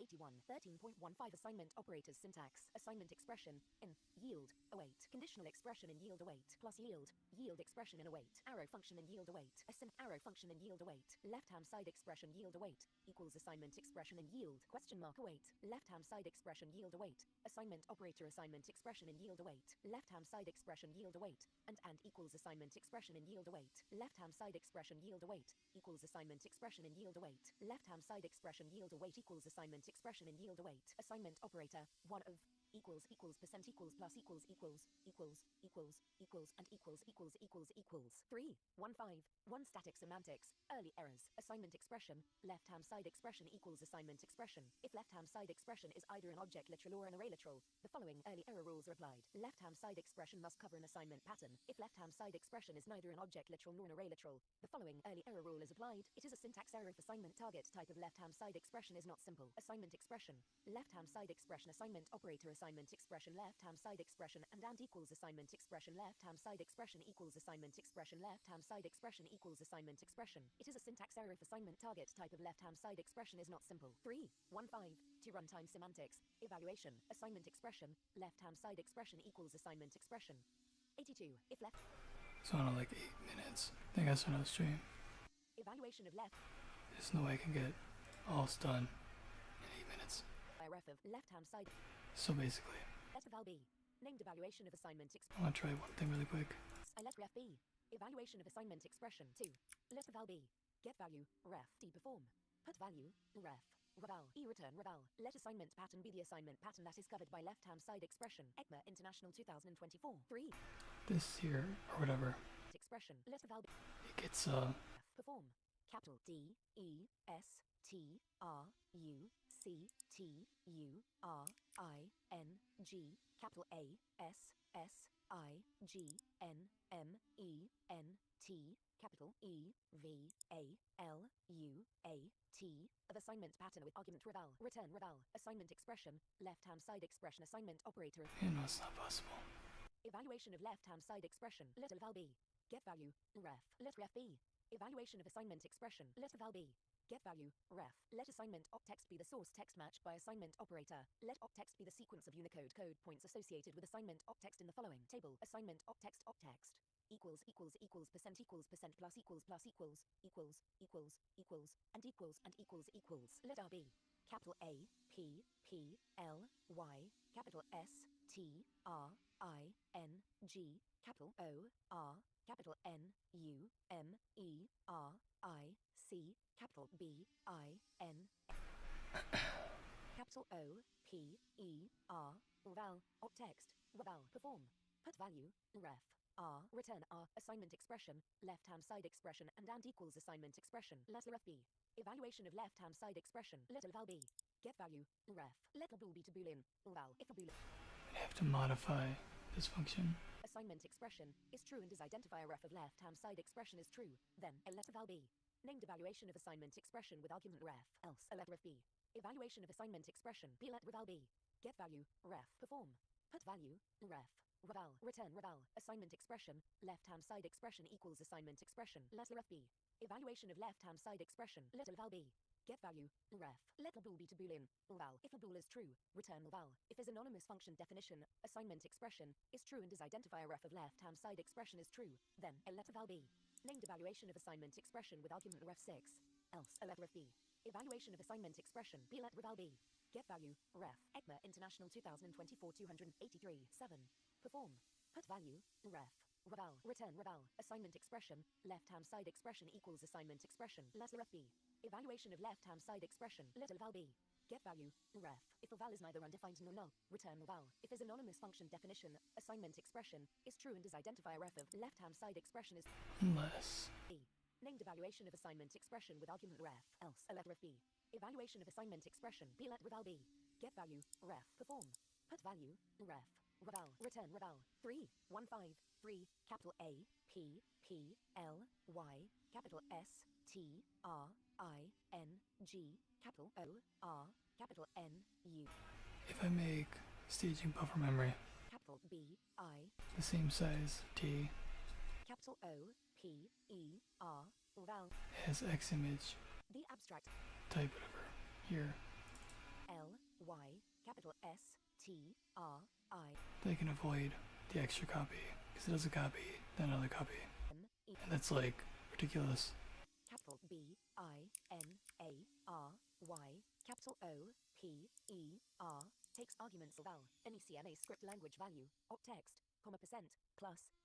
13.15 Assignment operators syntax. Assignment expression, in, yield, await. Conditional expression in yield await, plus yield, yield expression in await. Arrow function in yield await. Arrow function in yield await. Left-hand side expression yield await, equals assignment expression in yield, question mark await. Left-hand side expression yield await. Assignment operator assignment expression in yield await. Left-hand side expression yield await, and equals assignment expression in yield await. Left-hand side expression yield await, equals assignment expression in yield await. Left-hand side expression yield await equals assignment expression in yield await. Assignment operator, one of, equals percent equals plus equals and equals 3.15 1 static semantics early errors assignment expression left-hand side expression equals assignment expression if left-hand side expression is either an object literal or an array literal the following early error rules are applied. Left-hand side expression must cover an assignment pattern. If left-hand side expression is neither an object literal nor an array literal, the following early error rule is applied. It is a syntax error if assignment target type of left-hand side expression is not simple. Assignment expression left-hand side expression assignment operator assignment expression left-hand side expression and equals assignment expression left-hand side expression equals assignment expression left-hand side expression equals assignment expression. It is a syntax error if assignment target type of left-hand side expression is not simple. 3.15 to runtime semantics evaluation assignment expression left-hand side expression equals assignment expression. 82 if left. So on like 8 minutes. I think I saw another stream. Evaluation of left. There's no way I can get all done in 8 minutes. By ref of left-hand side. So basically, Let val B. Named evaluation of assignment I want to try one thing really quick. I let ref B. Evaluation of assignment expression 2. Let val B. Get value, ref D perform. Put value, ref. Reval, return reval. Let assignment pattern be the assignment pattern that is covered by left-hand side expression. ECMA International 2024. 3. This here, or whatever, Expression. Let val B. it gets, Perform. Capital D, E, S, T, R, U, C, T, U, R, I, N, G, capital A, S, S, I, G, N, M, E, N, T, capital E, V, A, L, U, A, T, of assignment pattern with argument reval. Return reval. Assignment expression, left-hand side expression assignment operator. no, it's not possible. Evaluation of left-hand side expression. Let val B. Get value, ref. Let ref B. Evaluation of assignment expression. Let val B. Get value, ref. Let assignment op text be the source text matched by assignment operator. Let op text be the sequence of Unicode code points associated with assignment op text in the following table. Assignment op text equals percent plus equals let R be capital A P P L Y capital S T R I N G capital O R capital N U M E R I C capital B I N capital O P E R val op text reval perform put value ref R return R assignment expression left-hand side expression and equals assignment expression let ref B evaluation of left-hand side expression let val B get value ref let bool be to boolean val if a boolean. I have to modify this function. Assignment expression is true and is identifier ref of left-hand side expression is true then a let val B named evaluation of assignment expression with argument ref else a let ref B evaluation of assignment expression be let reval B get value ref perform put value ref reval return reval assignment expression left-hand side expression equals assignment expression let ref B evaluation of left-hand side expression let val B get value ref let bool be to boolean val if a bool is true return val if is anonymous function definition assignment expression is true and is identifier ref of left-hand side expression is true then a let val B named evaluation of assignment expression with argument ref 6 else a let ref B evaluation of assignment expression be let reval B Get value, ref, ECMA International 2024 283, 7. Perform. Put value, ref. Reval, return reval, assignment expression, left-hand side expression equals assignment expression, less ref b. Evaluation of left-hand side expression, little val b. Get value, ref. If a val is neither undefined nor null, return val. If is anonymous function definition, assignment expression, is true and is identifier ref of left-hand side expression is Unless. b. Named evaluation of assignment expression with argument ref, else, a letter of b. Evaluation of assignment expression, b let reval b. Get value, ref. Perform. Put value, ref. Reval, return reval. 3, 1, 5, 3, capital A, P, P, L, Y, capital S, T, R, I, N, G, capital O, R, capital N, U. If I make staging buffer memory Capital B, I, the same size t capital O, P, E, R, val, as X image the abstract, type whatever here, L, Y, capital S, T, R, I, they can avoid the extra copy because it does a copy, then another copy, M, E, and that's like ridiculous. capital B, I, N, A, R, Y, capital O, P, E, R, takes arguments of val, any CNA script language value, op text, comma percent, plus,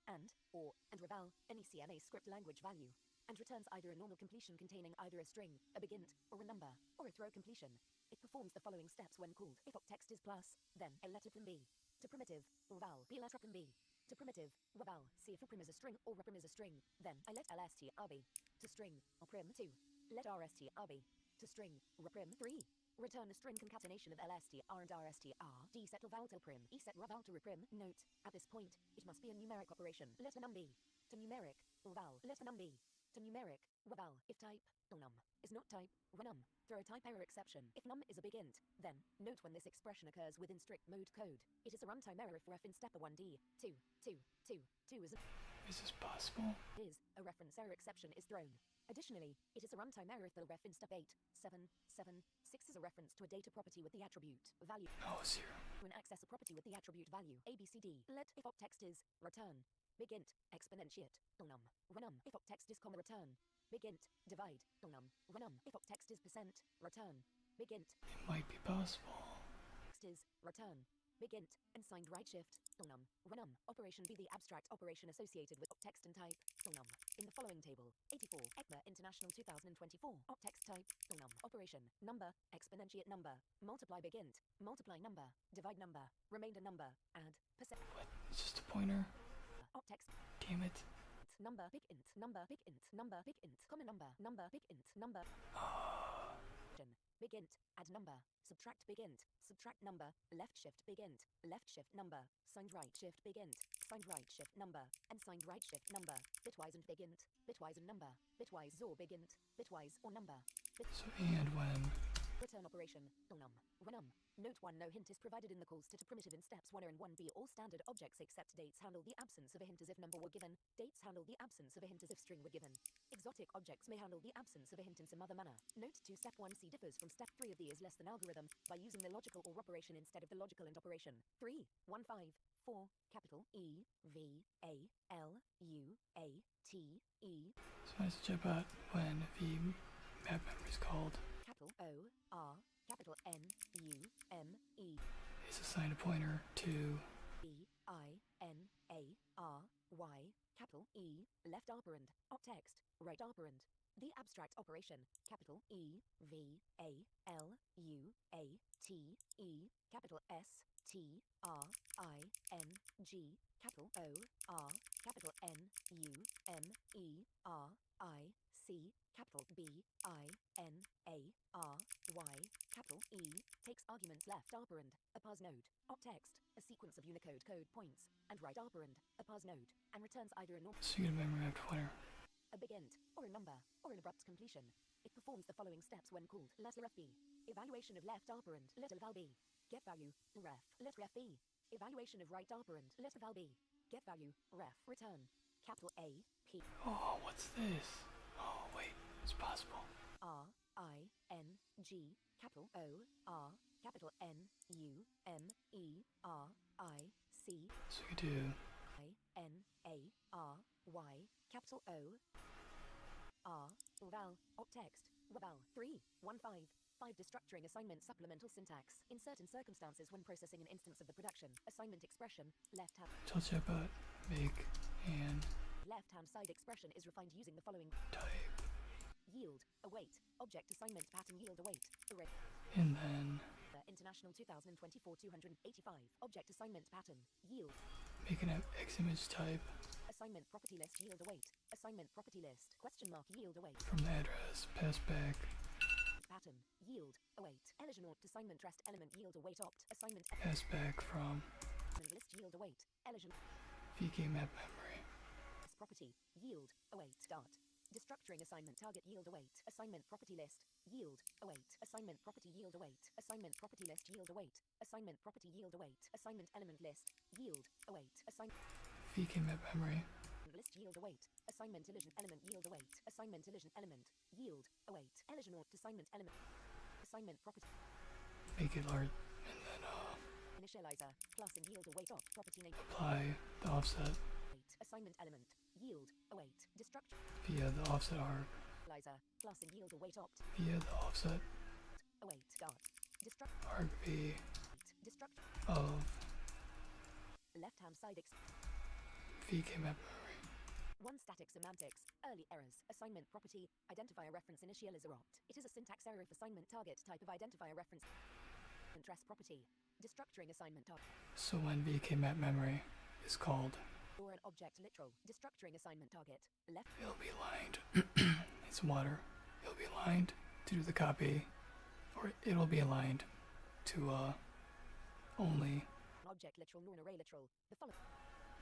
or, and reval, any CNA script language value, and returns either a normal completion containing either a string, a begint, or a number, or a throw completion. It performs the following steps when called. If op text is plus, then a letter from B. To primitive, val, B letter from B. To primitive, reval, see if prim is a string or reprim is a string, then I let lst rb. To string, prim 2. Let rst rb. To string, reprim 3. Return a string concatenation of lstr and rstr. D set val till prim. E set reval to reprim. Note, at this point, it must be a numeric operation. Let num be. To numeric, val. Let num be. To numeric, reval. If type, num, is not type, renum. Throw a type error exception. If num is a big int, then, note when this expression occurs within strict mode code. It is a runtime error if ref in step 1d. 2 is a Is this possible? a reference error exception is thrown. Additionally, it is a runtime error if the ref in step 8, 7, 6 is a reference to a data property with the attribute value. Oh, 0. To access a property with the attribute value ABCD. Let if op text is return begint exponentiate num renum. If op text is comma return begint divide num renum. If op text is percent return begint It might be possible. text is return begint and signed right shift num renum. Operation be the abstract operation associated with op text and type num. In the following table, 84 ECMA International 2024 op text type num operation number exponentiate number multiply begint multiply number divide number remainder number add percent What? It's just a pointer? op text Damn it. number big int number big int number big int comma number big int number begint add number subtract begint subtract number left shift begint left shift number signed right shift begint signed right shift number and signed right shift number bitwise and begint bitwise and number bitwise or begint bitwise or number So, and when return operation num renum. Note 1 no hint is provided in the calls to primitive in steps 1a and 1b. All standard objects except dates handle the absence of a hint as if number were given. Dates handle the absence of a hint as if string were given. Exotic objects may handle the absence of a hint in some other manner. Note 2 step 1c differs from step 3 of the is less than algorithm by using the logical or operation instead of the logical and operation. 3, 1, 5, 4, capital E, V, A, L, U, A, T, E. so I check out when the map memory is called Capital O, R, capital N, U, M, E. is assigned a pointer to B, I, N, A, R, Y, capital E, left operand, op text, right operand. The abstract operation, capital E, V, A, L, U, A, T, E, capital S, T, R, I, N, G, capital O, R, capital N, U, M, E, R, I, C, capital B, I, N, A, R, Y, capital E, takes arguments left operand, a parse node, op text, a sequence of Unicode code points, and right operand, a parse node, and returns either a normal so you get a memory map pointer. a begint, or a number, or an abrupt completion. It performs the following steps when called. Let ref b. Evaluation of left operand. Let val b. Get value. Ref. Let ref b. Evaluation of right operand. Let val b. Get value. Ref. Return. Capital A, P, Oh, what's this? Oh, wait, it's possible. R, I, N, G, capital O, R, capital N, U, M, E, R, I, C, So you do I, N, A, R, Y, capital O, R, val, op text, reval, 3, 1, 5, 5. Destructuring assignment supplemental syntax. In certain circumstances when processing an instance of the production assignment expression, left-hand told you about make and left-hand side expression is refined using the following type, yield, await, object assignment pattern yield await, array. and then International 2024 285, object assignment pattern, yield, make an ximage type assignment property list yield await, assignment property list, question mark yield await, from the address, pass back, pattern, yield, await, eligible assignment rest element yield await opt, assignment pass back from list yield await, eligible VK map memory, property, yield, await, dot. Destructuring assignment target yield await, assignment property list, yield, await, assignment property yield await, assignment property list yield await, assignment property yield await, assignment element list, yield, await, assignment VK map memory, list yield await, assignment elision element yield await, assignment elision element, yield, await, elision assignment element, assignment property, make it large, and then initializer, class and yield await opt, property name, apply the offset await, assignment element, yield, await, destruction, via the offset arc, initializer, class and yield await opt, via the offset await, dot, destruct, arc v destruct, of left-hand side VK map memory. 1. Static semantics. Early errors. Assignment property. Identifier reference initializer opt. It is a syntax error if assignment target type of identifier reference address property. Destructuring assignment target. So when VK map memory is called, Or an object literal. Destructuring assignment target. Left it'll be aligned. It's water. It'll be aligned to do the copy, or it'll be aligned to only object literal nor an array literal. The following.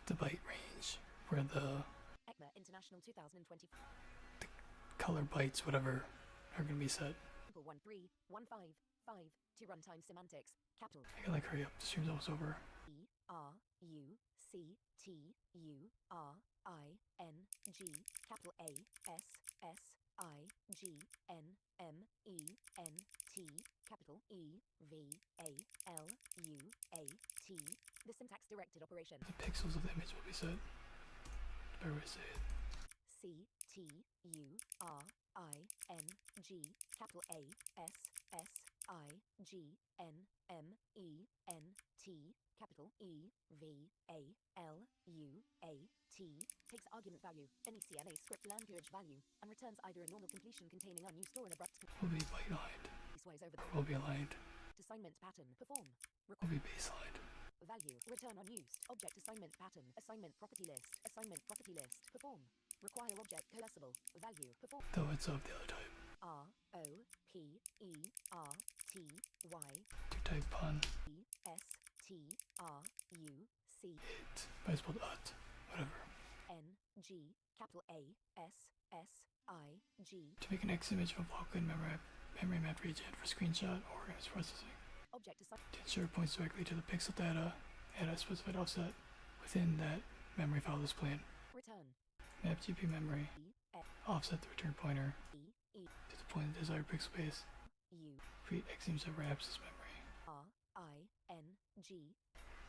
the byte range where the ECMA International 2020. color bytes, whatever, are going to be set. 13155 to runtime semantics. Capital I gotta like hurry up. The stream's almost over. E R U C T U R I N G capital A S S I G N M E N T capital E V A L U A T. The syntax directed operation. The pixels of the image will be set. Better way to say it. C T U R I N G capital A S S I G N M E N T capital E V A L U A T takes argument value, any CNA script language value, and returns either a normal completion containing unused or an abrupt Will be byte aligned. piecewise over the Will be aligned. assignment pattern. Perform. Will be baselined. Value. Return unused. Object assignment pattern. Assignment property list. Assignment property list. Perform. Require object collapsible. Value. Perform. Though it's of the other type. R O P E R T Y Two type pun. E S T R U C It. But it's spelled ut. Whatever. N G capital A S S I G. To make an X image of a local memory map region for screenshot or image processing. Object assignment. To ensure it points directly to the pixel data at a specified offset within that memory file displayed. Return. Map GP memory. E F Offset the return pointer E E to the point of the desired pixel space. U Create X image that wraps this memory. R I N G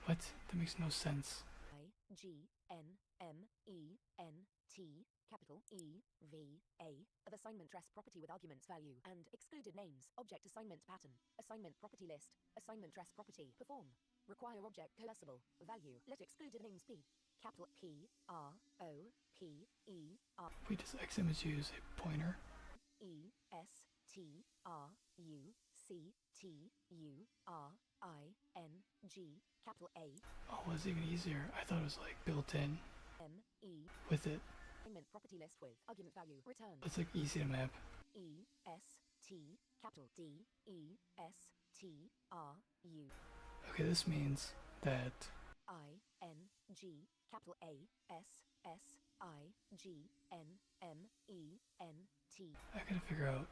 What? That makes no sense. I G N M E N T capital E V A of assignment dress property with arguments value and excluded names. Object assignment pattern. Assignment property list. Assignment dress property. Perform. Require object collapsible. Value. Let excluded names be. Capital P R O P E R Wait, does X image use a pointer? E S T R U C T U R I N G capital A Oh, was even easier. I thought it was like built in M E with it. assignment property list with argument value return It's like easy to map. E S T capital D E S T R U Okay, this means that I N G capital A S S I G N M E N T I gotta figure out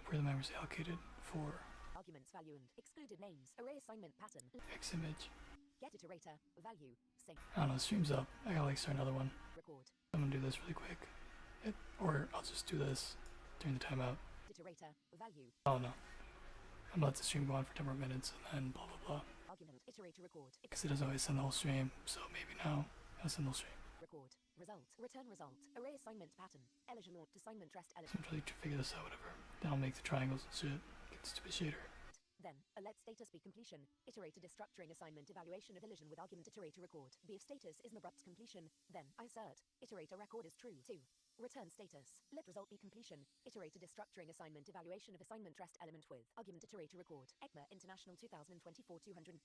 where the memory's allocated for arguments value and excluded names array assignment pattern X image. get iterator value sync I don't know, the stream's up. I gotta like start another one. record I'm gonna do this really quick. Or I'll just do this during the timeout. iterator value I don't know. I'm gonna let the stream go on for 10 more minutes and then blah blah blah. argument iterator record Because it doesn't always send the whole stream, so maybe now I'll send the whole stream. record result return result array assignment pattern eligible assignment dressed So I'm trying to figure this out, whatever. Then I'll make the triangles and shit. Stupid shader. Then, a let status be completion, iterated destructuring assignment evaluation of elision with argument iterator record. B if status is an abrupt completion, then I assert, iterator record is true. 2. Return status. Let result be completion, iterated destructuring assignment evaluation of assignment rest element with argument iterator record. ECMA International 2024 287.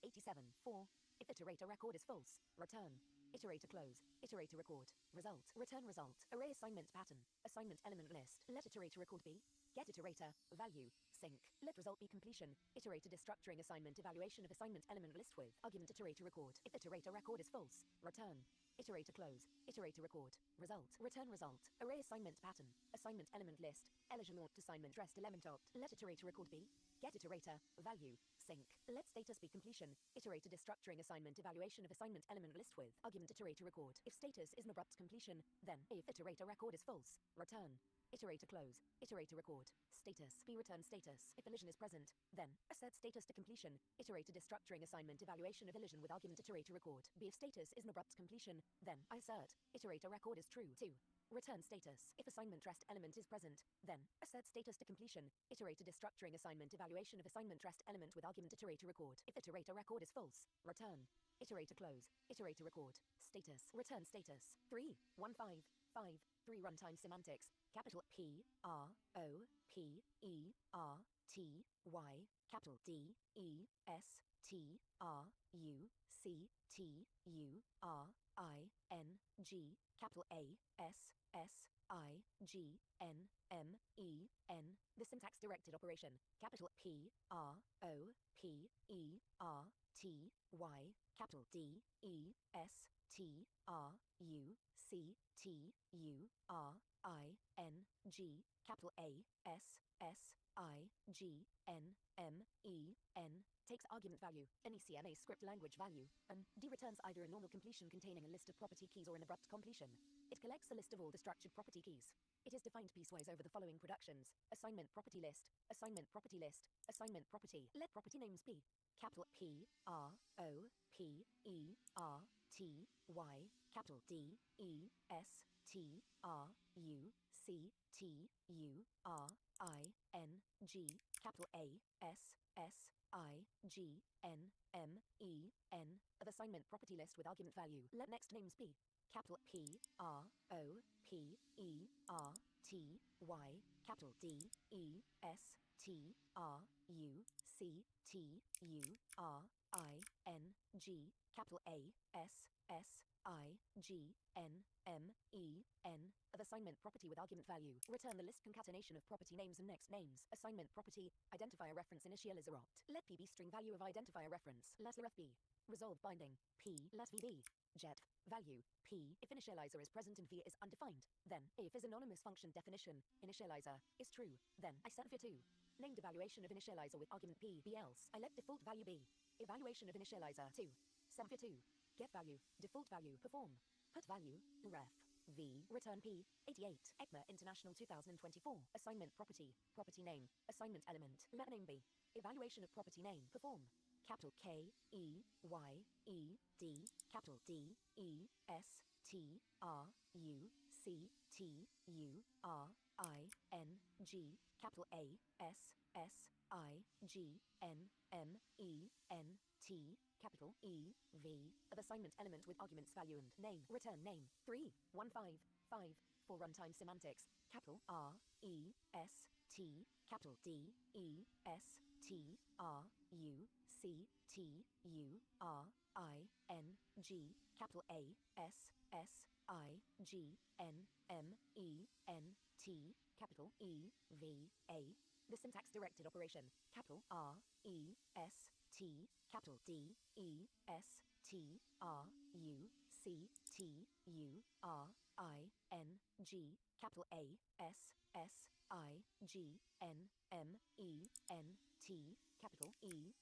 4. If iterator record is false, return. Iterator close. Iterator record. Result. Return result. Array assignment pattern. Assignment element list. Let iterator record be. Get iterator. Value. Sync. Let result be completion. Iterator destructuring assignment evaluation of assignment element list with argument iterator record. If iterator record is false, return. Iterator close. Iterator record. Result. Return result. Array assignment pattern. Assignment element list. Eligible assignment rest element opt. Let iterator record be. Get iterator. Value. Sync. Let status be completion. Iterator destructuring assignment evaluation of assignment element list with argument iterator record. If status is an abrupt completion, then if iterator record is false, return. Iterator close. Iterator record. Status. Be return status. If elision is present, then assert status to completion. Iterator destructuring assignment evaluation of elision with argument iterator record. B if status is an abrupt completion, then I assert iterator record is true. 2. Return status. If assignment rest element is present, then assert status to completion. Iterator destructuring assignment evaluation of assignment rest element with argument iterator record. If iterator record is false, return. Iterator close. Iterator record. Status. Return status. 3. 1 5 5 3 runtime semantics. Capital P R O P E R T Y. Capital D E S T R U C T U R I N G. Capital A S S I G N M E N. The syntax directed operation. Capital P R O P E R T Y. Capital D E S T R U C T U R I N G. Capital A S S I G N M E N. Takes argument value, any CMA script language value, and D returns either a normal completion containing a list of property keys or an abrupt completion. It collects a list of all the structured property keys. It is defined piecewise over the following productions: assignment property list, assignment property list, assignment property. Let property names be capital P R O P E R T Y, capital D E S T R U C T U R I N G, capital A S S I G N M E N. Of assignment property list with argument value. Let next names be capital P R O P E R T Y, capital D E S T R U C T U R I N G, capital A S S I G N M E N. Of assignment property with argument value. Return the list concatenation of property names and next names. Assignment property identifier reference initializer opt. Let P be string value of identifier reference. Let ref be resolve binding. P let V be jet value. P if initializer is present and V is undefined. Then if is anonymous function definition initializer is true. Then I set V2. Named evaluation of initializer with argument P be else. I let default value be evaluation of initializer 2. Set V2. Get value default value perform. Put value ref V return P 88. ECMA International 2024. Assignment property property name assignment element. Let name be evaluation of property name perform. Capital K E Y E D, capital D E S T R U C T U R I N G, capital A S S I G N M E N T, capital E V. Of assignment element with arguments value and name. Return name. 3 1 5 5 for runtime semantics. Capital R E S T, capital D E S T R U C T U R I N G, capital A S S I G N M E N T, capital E V A. The syntax directed operation. Capital R E S T, capital D E S T R U C T U R I N G, capital A S S I G N M E N T, capital E